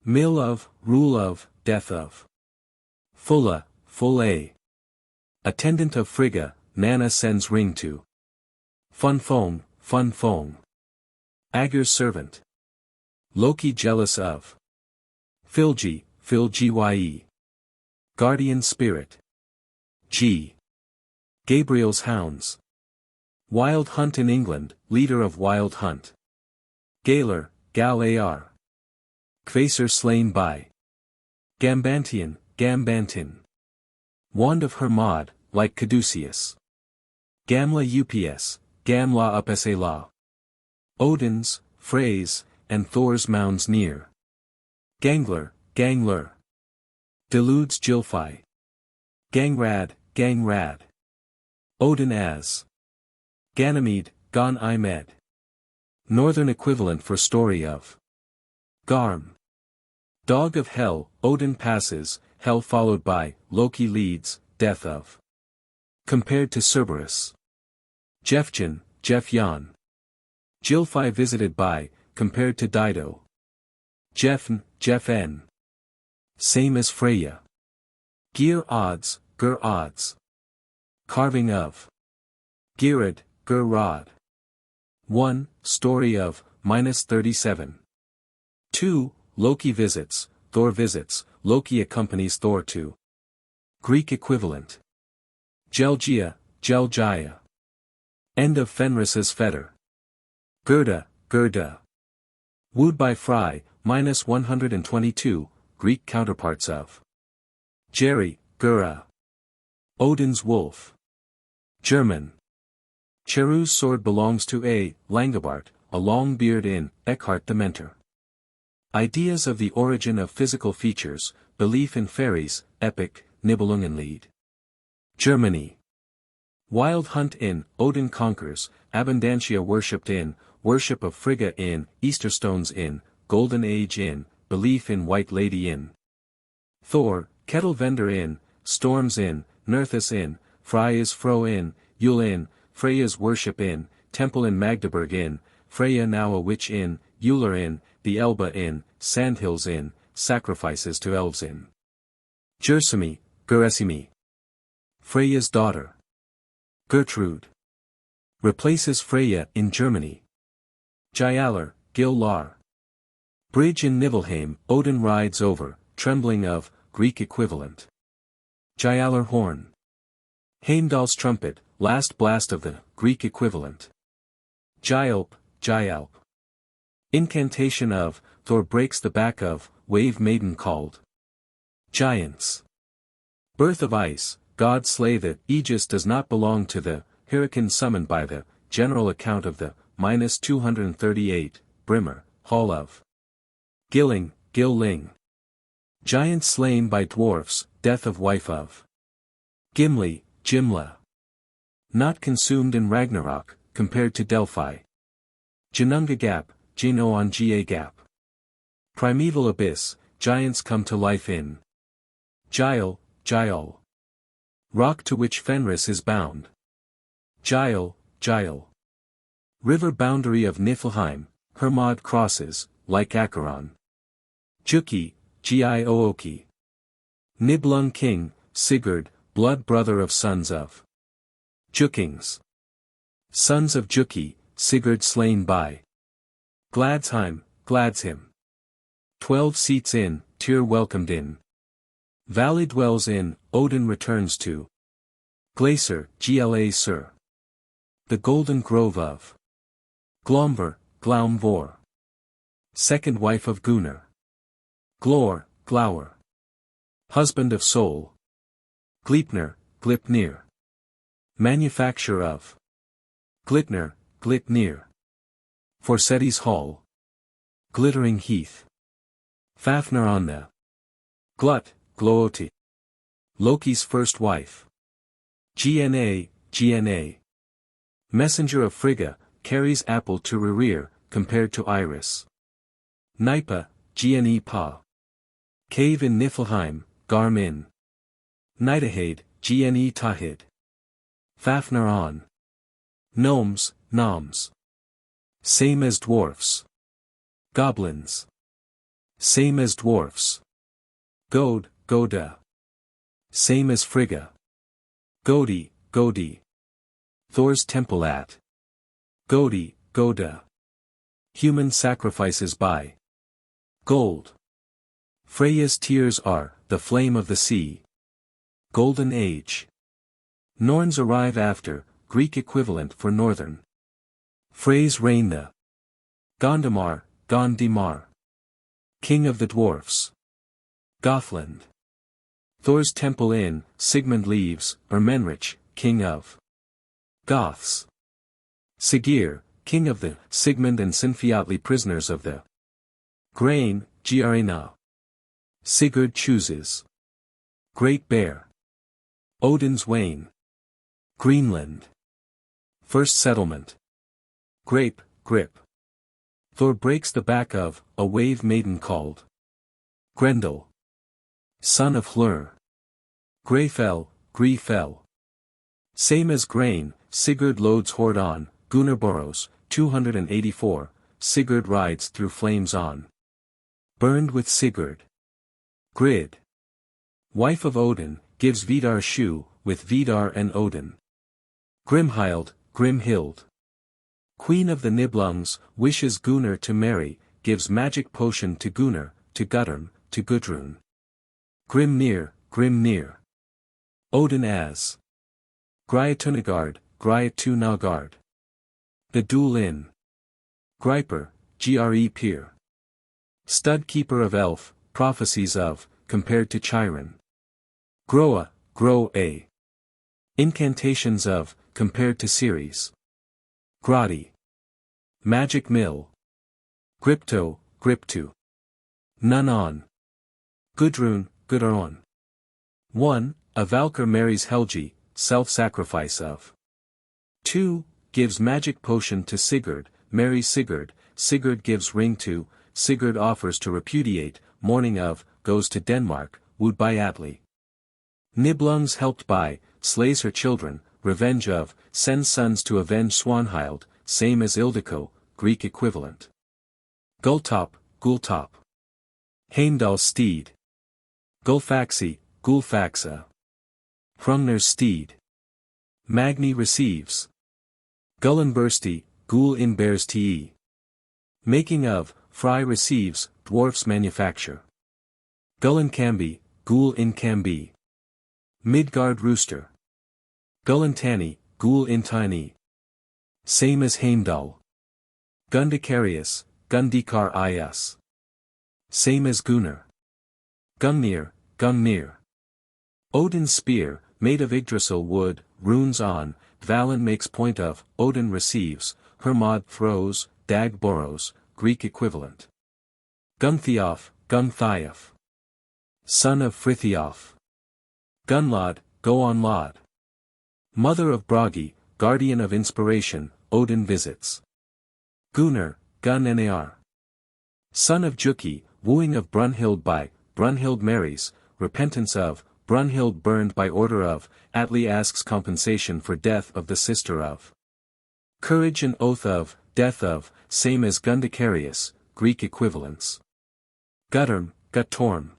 Mill of, rule of, death of. Fulla, Fulle. Attendant of Frigga, Nana sends ring to. Funfong, Funfong. Agur's servant. Loki jealous of. Filgi, Filgye. Guardian spirit. G. Gabriel's hounds. Wild hunt in England, leader of wild hunt. Galer, Gal-Ar. Kvasir slain by. Gambantian, Gambantin. Wand of Hermod, like Caduceus. Gamla ups, Gamla upsala. Odin's, Frey's, and Thor's mounds near. Gangler, Gangler. Deludes Gylfi. Gangrad, Gangrad. Odin as. Ganymede, Gan-Imed. Northern equivalent for story of. Garm. Dog of Hell, Odin passes, Hell followed by, Loki leads, death of. Compared to Cerberus. Jefjan, Jefjan. Gylfi visited by, compared to Dido. Jefn, Jefn. Same as Freya. Gear odds, Gur odds. Carving of. Girad, Gur rod. 1. Story of, -37. 2. Loki visits, Thor visits, Loki accompanies Thor to. Greek equivalent. Gelgia, Gelgia. End of Fenris's fetter. Gerda, Gerda. Wooed by Frey, -122, Greek counterparts of. Jerry, Gura. Odin's wolf. German. Cherus's sword belongs to A. Langobart, a long beard in, Eckhart the Mentor. Ideas of the origin of physical features, belief in fairies, epic, Nibelungenlied. Germany. Wild hunt in, Odin conquers, Abundantia worshipped in, worship of Frigga in, Easterstones in, Golden Age in, belief in White Lady in. Thor, kettle vendor in, storms in, Nerthus in, Frey is Fro in, Yule in, Freya's worship in, temple in Magdeburg in, Freya now a witch in, Uller in, the Elba in, Sandhills in, sacrifices to elves in. Gersimi, Geresimi. Freya's daughter. Gertrude. Replaces Freya in Germany. Gjallar, Gil-lar. Bridge in Nibelheim, Odin rides over, trembling of, Greek equivalent. Gjallar horn. Heimdall's trumpet, last blast of the, Greek equivalent. Gialp, Gialp. Incantation of, Thor breaks the back of, wave maiden called. Giants. Birth of ice, God slay the, Aegis does not belong to the, hurricane summoned by the, general account of the, -238, Brimmer, hall of. Gilling, Gilling. Giant slain by dwarfs, death of wife of. Gimli, Gimla. Not consumed in Ragnarok, compared to Delphi. Janunga Gap, Jinoanga Gap. Primeval abyss, giants come to life in. Gial, Gial. Rock to which Fenris is bound. Gial, Gial. River boundary of Niflheim, Hermod crosses, like Acheron. Juki, Giooki. Nibelung king, Sigurd, blood brother of sons of. Jukings. Sons of Juki, Sigurd slain by. Gladsheim, Gladshim. 12 seats in, Tyr welcomed in. Valley dwells in, Odin returns to. Glacier, Gla Sir. The golden grove of. Glomver, Glaumvor. Second wife of Gunnar. Glor, Glower. Husband of soul. Gleipnir, Glipnir. Manufacture of. Glitnir, Glitnir. Forseti's hall. Glittering heath. Fafnir on the. Glut, Glooti. Loki's first wife. Gna, Gna. Messenger of Frigga, carries apple to Rerir, compared to Iris. Nipa, Gne Pa. Cave in Niflheim, Garmin. Nidahade, Gne Tahid. Fafnir on. Gnomes, Noms. Same as dwarfs. Goblins. Same as dwarfs. Gode, Goda. Same as Frigga. Godi, Godi. Thor's temple at. Godi, Goda. Human sacrifices by. Gold. Freya's tears are, the flame of the sea. Golden Age. Norns arrive after, Greek equivalent for northern. Frey's reign the. Gondomar, Gondimar. King of the dwarfs. Gothland. Thor's temple in, Sigmund leaves, Ermenrich, king of. Goths. Sigir, king of the, Sigmund and Sinfiotli prisoners of the. Grain, Giarena. Sigurd chooses. Great Bear. Odin's Wain. Greenland. First settlement. Grape, Grip. Thor breaks the back of a wave maiden called Grendel, son of Hlur. Grey fell. Same as grain, Sigurd loads hoard on, Gunnar borrows, 284, Sigurd rides through flames on. Burned with Sigurd. Grid, wife of Odin, gives Vidar shoe, with Vidar and Odin. Grimhild, queen of the Nibelungs, wishes Gunnar to marry, gives magic potion to Gunnar, to Guttorm, to Gudrun. Grimnir, Odin as Gryatunagard, The duel in Griper, Peer. Stud keeper of elf, prophecies of, compared to Chiron. Groa, incantations of, compared to Ceres. Grotti, magic mill. Griptu. None on. Gudrun, 1. A Valkyr marries Helgi, self-sacrifice of. 2. Gives magic potion to Sigurd, marries Sigurd, Sigurd gives ring to, Sigurd offers to repudiate, mourning of, goes to Denmark, wooed by Atli. Nibelungs helped by, slays her children, revenge of, sends sons to avenge Swanhild, same as Ildiko, Greek equivalent. Gultop. Heimdall's steed. Gulfaxa. Hrungnir's steed. Magni receives. Gullinbursti, Gul in bears te. Making of, Frey receives, dwarfs manufacture. Gullincambi, Gul in Cambi. Midgard rooster. Gullintani, Gul in tiny. Same as Heimdall. Gundicarius, Gundikar is. Same as Gunnar. Gungnir. Odin's spear, made of Yggdrasil wood, runes on, Dvalin makes point of, Odin receives, Hermod throws, Dag borrows, Greek equivalent. Gunthiof, son of Frithiof. Gunlod, go on Lod. Mother of Bragi, guardian of inspiration, Odin visits. Gunnar, Nar. Son of Juki, wooing of Brunhild by, Brunhild marries, repentance of, Brunhild burned by order of, Atli asks compensation for death of the sister of. Courage and oath of, death of, same as Gundicarius, Greek equivalents. Guttorm.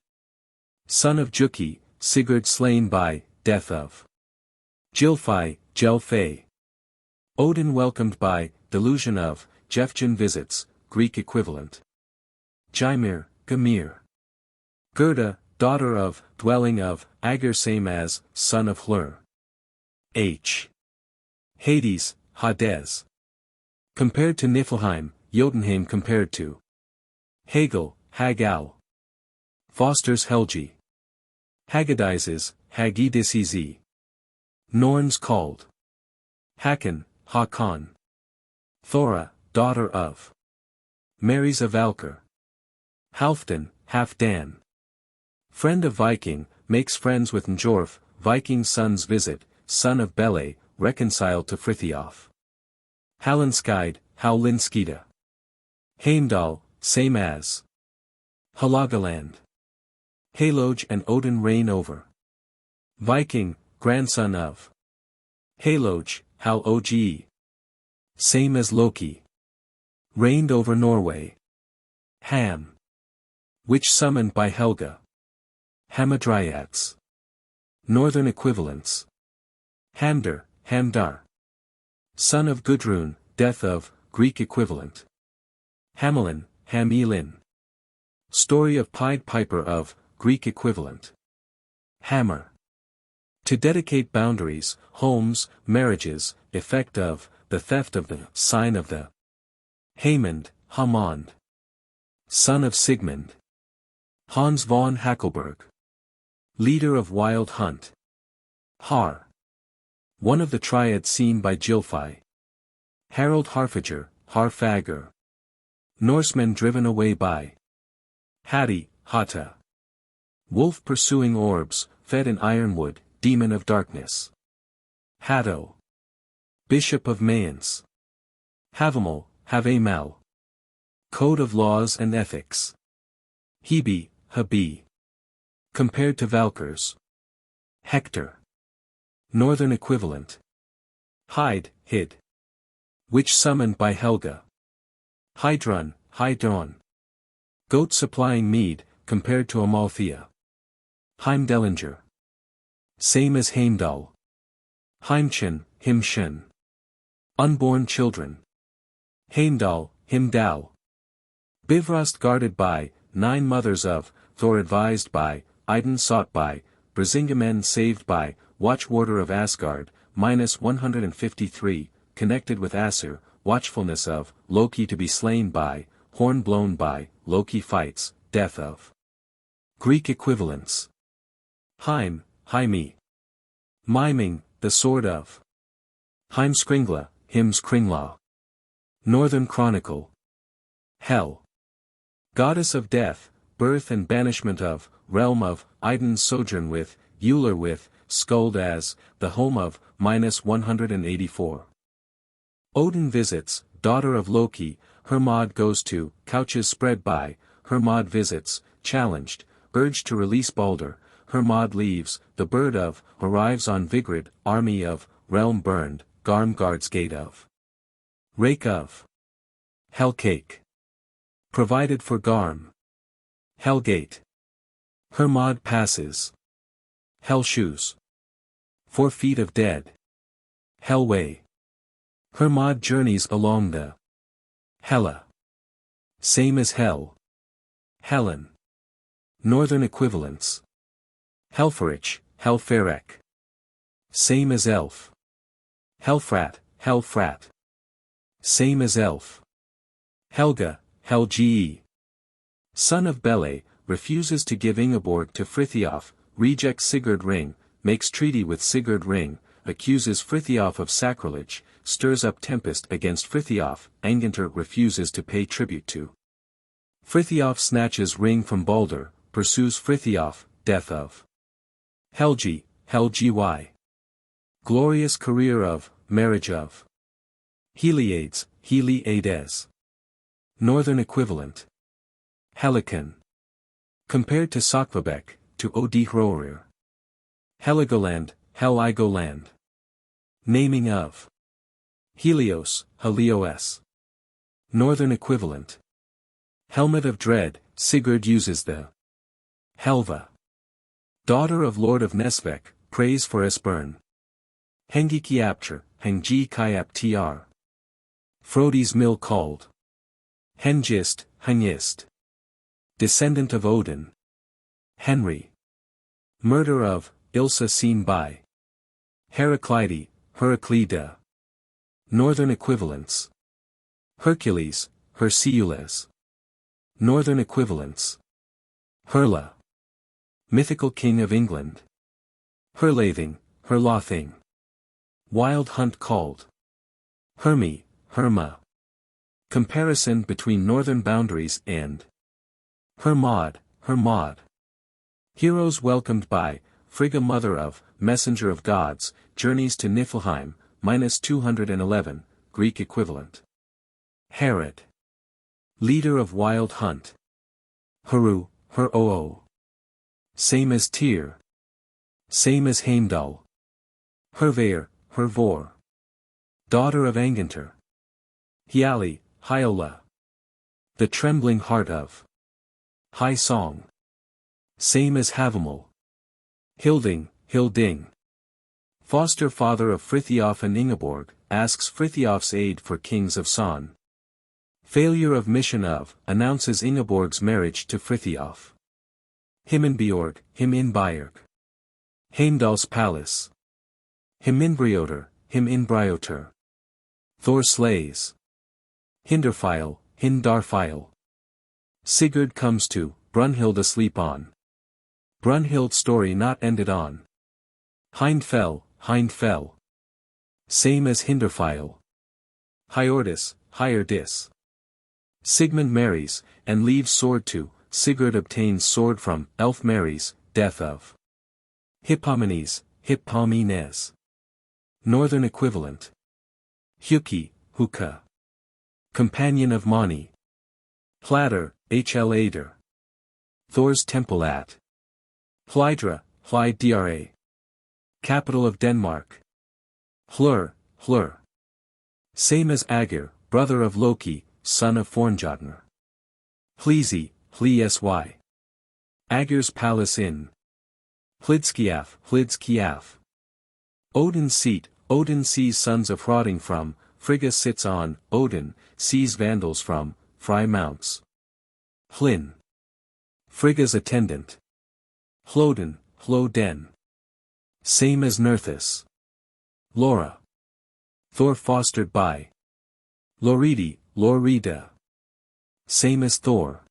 Son of Juki, Sigurd slain by, death of. Gelfey. Odin welcomed by, delusion of, Jefjun visits, Greek equivalent. Gymir. Gerda, daughter of, dwelling of, Ager same as, son of Hlur. Hades, Hades. Compared to Niflheim, Jotunheim compared to. Hagal. Fosters Helgi. Haggadizes, Hagidisizi. Norns called. Hakon. Thora, daughter of. Marries a Valkyr. Halfdan. Friend of Viking, makes friends with Njorf, Viking sons visit, son of Bele, reconciled to Frithiof. Howlinskida. Heimdall, same as. Halagaland. Haloj and Odin reign over. Viking, grandson of. Haloj, Hal-Og. Same as Loki. Reigned over Norway. Ham. Which summoned by Helga. Hamadryats. Northern equivalents. Hamdar. Son of Gudrun, death of, Greek equivalent. Hamelin. Story of Pied Piper of, Greek equivalent. Hammer. To dedicate boundaries, homes, marriages, effect of, the theft of the, sign of the. Hamond. Son of Sigmund. Hans von Hackelberg. Leader of Wild Hunt. Har. One of the triad seen by Gylfi. Harald Harfager, Harfagr. Norsemen driven away by. Hata. Wolf pursuing orbs, fed in ironwood, demon of darkness. Hatto. Bishop of Mayence. Hávamál. Code of laws and ethics. Hebe, Habi. Compared to Valkyrs. Hector. Northern equivalent. Hide, hid. Witch summoned by Helga. Heidrun, Heidrun. Goat supplying mead, compared to Amalthea. Heimdellinger. Same as Heimdall. Heimchen, Himchen. Unborn children. Heimdall, Himdall. Bifrost guarded by, 9 mothers of, Thor advised by, Idun sought by, Brisingamen saved by, Watchwarder of Asgard, -153, connected with Asur, watchfulness of, Loki to be slain by, horn blown by, Loki fights, death of. Greek equivalents. Heim, Heimi. Miming, the sword of. Heimskringla, Himskringla. Northern Chronicle. Hel. Goddess of death, birth and banishment of, realm of, Idun's sojourn with, Uller with, Skuld as, the home of, -184. Odin visits, daughter of Loki, Hermod goes to, couches spread by, Hermod visits, challenged, urged to release Balder, Hermod leaves, the bird of, arrives on Vigrid, army of, realm burned, Garm guards gate of. Rake of. Hellcake. Provided for Garm. Hellgate. Hermod passes. Hell shoes. 4 feet of dead. Hellway. Hermod journeys along the. Hella. Same as Hell. Helen. Northern equivalents. Helferich, Helferek. Same as Elf. Helfrat, Helfrat. Same as Elf. Helga, Helge. Son of Bele, refuses to give Ingeborg to Frithiof, rejects Sigurd Ring, makes treaty with Sigurd Ring, accuses Frithiof of sacrilege, stirs up tempest against Frithiof, Angantyr refuses to pay tribute to. Frithiof snatches ring from Balder, pursues Frithiof, death of. Helgi, Helgy. Glorious career of, marriage of. Heliades, Heliades. Northern equivalent. Helican. Compared to Sakvabek, to Odihrorir. Heligoland, Heligoland. Naming of. Helios, Helios. Northern equivalent. Helmet of Dread, Sigurd uses the. Helva. Daughter of Lord of Nesvek, prays for Esbern. Hengikiaptr, Hengikiaptr. Frodi's mill called. Hengist, Hengist. Descendant of Odin. Henry. Murder of, Ilsa seen by. Heraclide, Heraclida. Northern equivalents. Hercules, Hercules. Northern equivalents. Herla. Mythical king of England. Herlathing, Herlothing. Wild hunt called. Hermi, Herma. Comparison between northern boundaries and. Hermod, Hermod. Heroes welcomed by, Frigga mother of, messenger of gods, journeys to Niflheim, -211, Greek equivalent. Herod. Leader of wild hunt. Heru, Her-oo. Same as Tyr. Same as Heimdall. Hervair, Hervor. Daughter of Angantyr. Hiali, Hyola. The trembling heart of. High song. Same as Hávamál. Hilding, Hilding. Foster father of Frithiof and Ingeborg, asks Frithiof's aid for kings of Son. Failure of mission of, announces Ingeborg's marriage to Frithiof. Himinbjorg, Himinbjorg. Heimdall's palace. Himinbrioter, Himinbrioter. Thor slays. Hindarfile, Hindarfile. Sigurd comes to, Brunhild asleep on. Brunhild story not ended on. Hindfell, Hindfell. Same as Hindarfile. Hyordis, Hyordis. Sigmund marries, and leaves sword to, Sigurd obtains sword from, Elf marries, death of. Hippomenes, Hippomenes. Northern equivalent. Huki, Huka. Companion of Mani. Platter, Hl. Thor's temple at Hlidra, Hlidra. Capital of Denmark. Hlur. Same as Agir, brother of Loki, son of Fornjotnir. Hlesy. Agir's palace in Hlidskiaf. Odin's seat, Odin sees sons of Hroding from, Frigga sits on, Odin, sees Vandals from, Frey mounts. Hlin. Frigga's attendant. Hlodin. Same as Nerthus. Laura. Thor fostered by. Lorida. Same as Thor.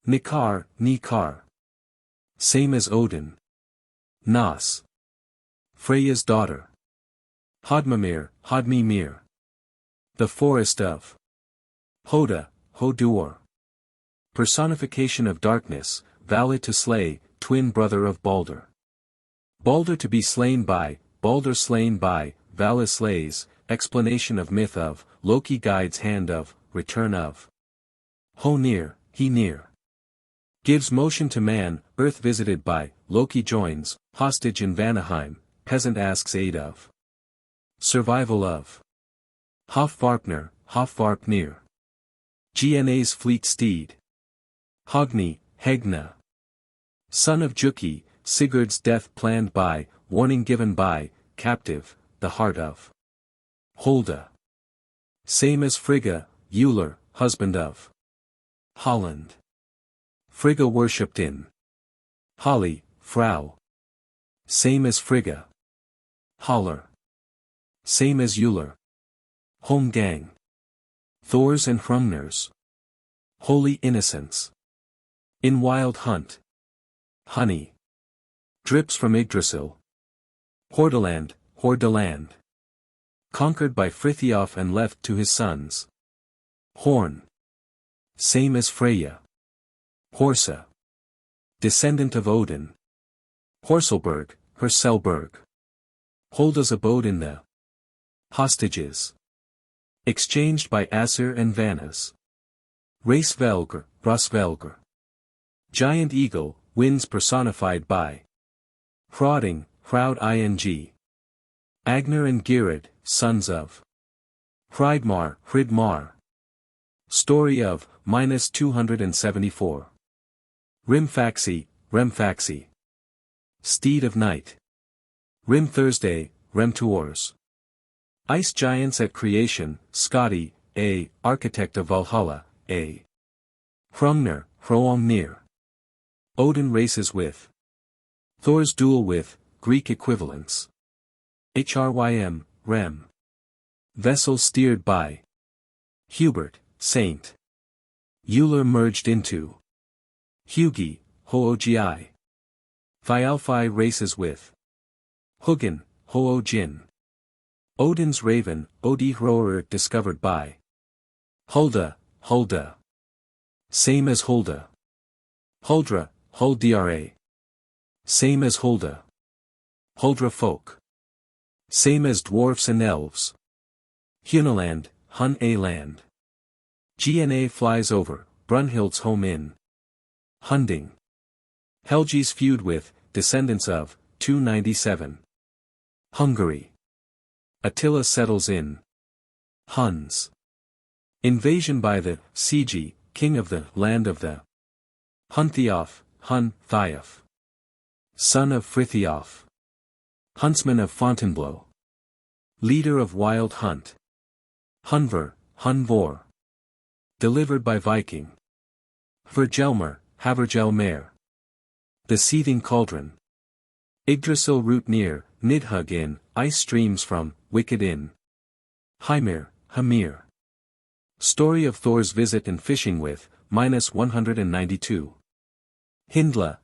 Nikar. Same as Odin. Nas. Freya's daughter. Hodmamir. The forest of. Hodur. Personification of darkness, valid to slay, twin brother of Balder. Balder to be slain by, Balder slain by, Vala slays, explanation of myth of, Loki guides hand of, return of. He near. Gives motion to man, earth visited by, Loki joins, hostage in Vanaheim, peasant asks aid of. Survival of. Hofvarpnir. Gna's fleet steed. Hegna. Son of Juki, Sigurd's death planned by, warning given by, captive, the heart of. Holda. Same as Frigga, Uller, husband of. Holland. Frigga worshipped in. Holly, Frau. Same as Frigga. Holler. Same as Uller. Holmgang. Thors and Hrumners. Holy innocence. In wild hunt. Honey. Drips from Yggdrasil. Hordaland. Conquered by Frithiof and left to his sons. Horn. Same as Freya. Horsa. Descendant of Odin. Horselberg. Holda's abode in the. Hostages. Exchanged by Asir and Vanas. Rasvelgr. Giant eagle, winds personified by. Hroding, ing. Agnar and Geirrid, sons of. Hridmar. Story of, -274. Remfaxi. Steed of night. Rim Thursday, Remtuors. Ice giants at creation, Skadi, A, architect of Valhalla, A. Hroamnir. Odin races with. Thor's duel with, Greek equivalents. Rem. Vessel steered by. Hubert, Saint. Uller merged into. Hugi, Hoogi. Thialfi races with. Hugin, Hoojin. Odin's raven, Odihroer discovered by. Hulda. Same as Hulda. Huldra. Same as Hulda. Huldra folk. Same as dwarfs and elves. Hunaland, Hun-A-land. Gna flies over, Brunhild's home in. Hunding. Helgi's feud with, descendants of, 297. Hungary. Attila settles in. Huns. Invasion by the, Sigi, king of the, land of the. Hunthiof, Hun-Thiof. Son of Frithiof. Huntsman of Fontainebleau. Leader of wild hunt. Hunvor. Delivered by Viking. Havergelmer. The seething cauldron. Yggdrasil root near, Nidhug in, ice streams from, wicked in. Hamir. Story of Thor's visit and fishing with, -192. Hendla.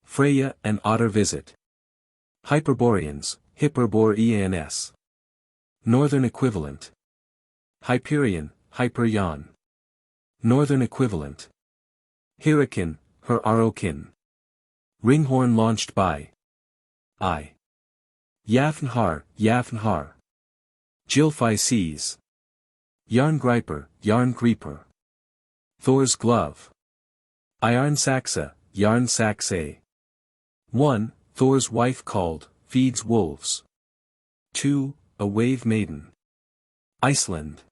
Freya and Otter visit. Hyperboreans, Hyperboreans. Northern equivalent. Hyperion, Hyperyon. Northern equivalent. Hirakin, Arokin. Ringhorn launched by. I. Yafnhar. Jilfi sees. Yarngriper. Thor's glove. Iarnsaxa, Yarnsaxe. 1. Thor's wife called, feeds wolves. 2. A wave maiden. Iceland.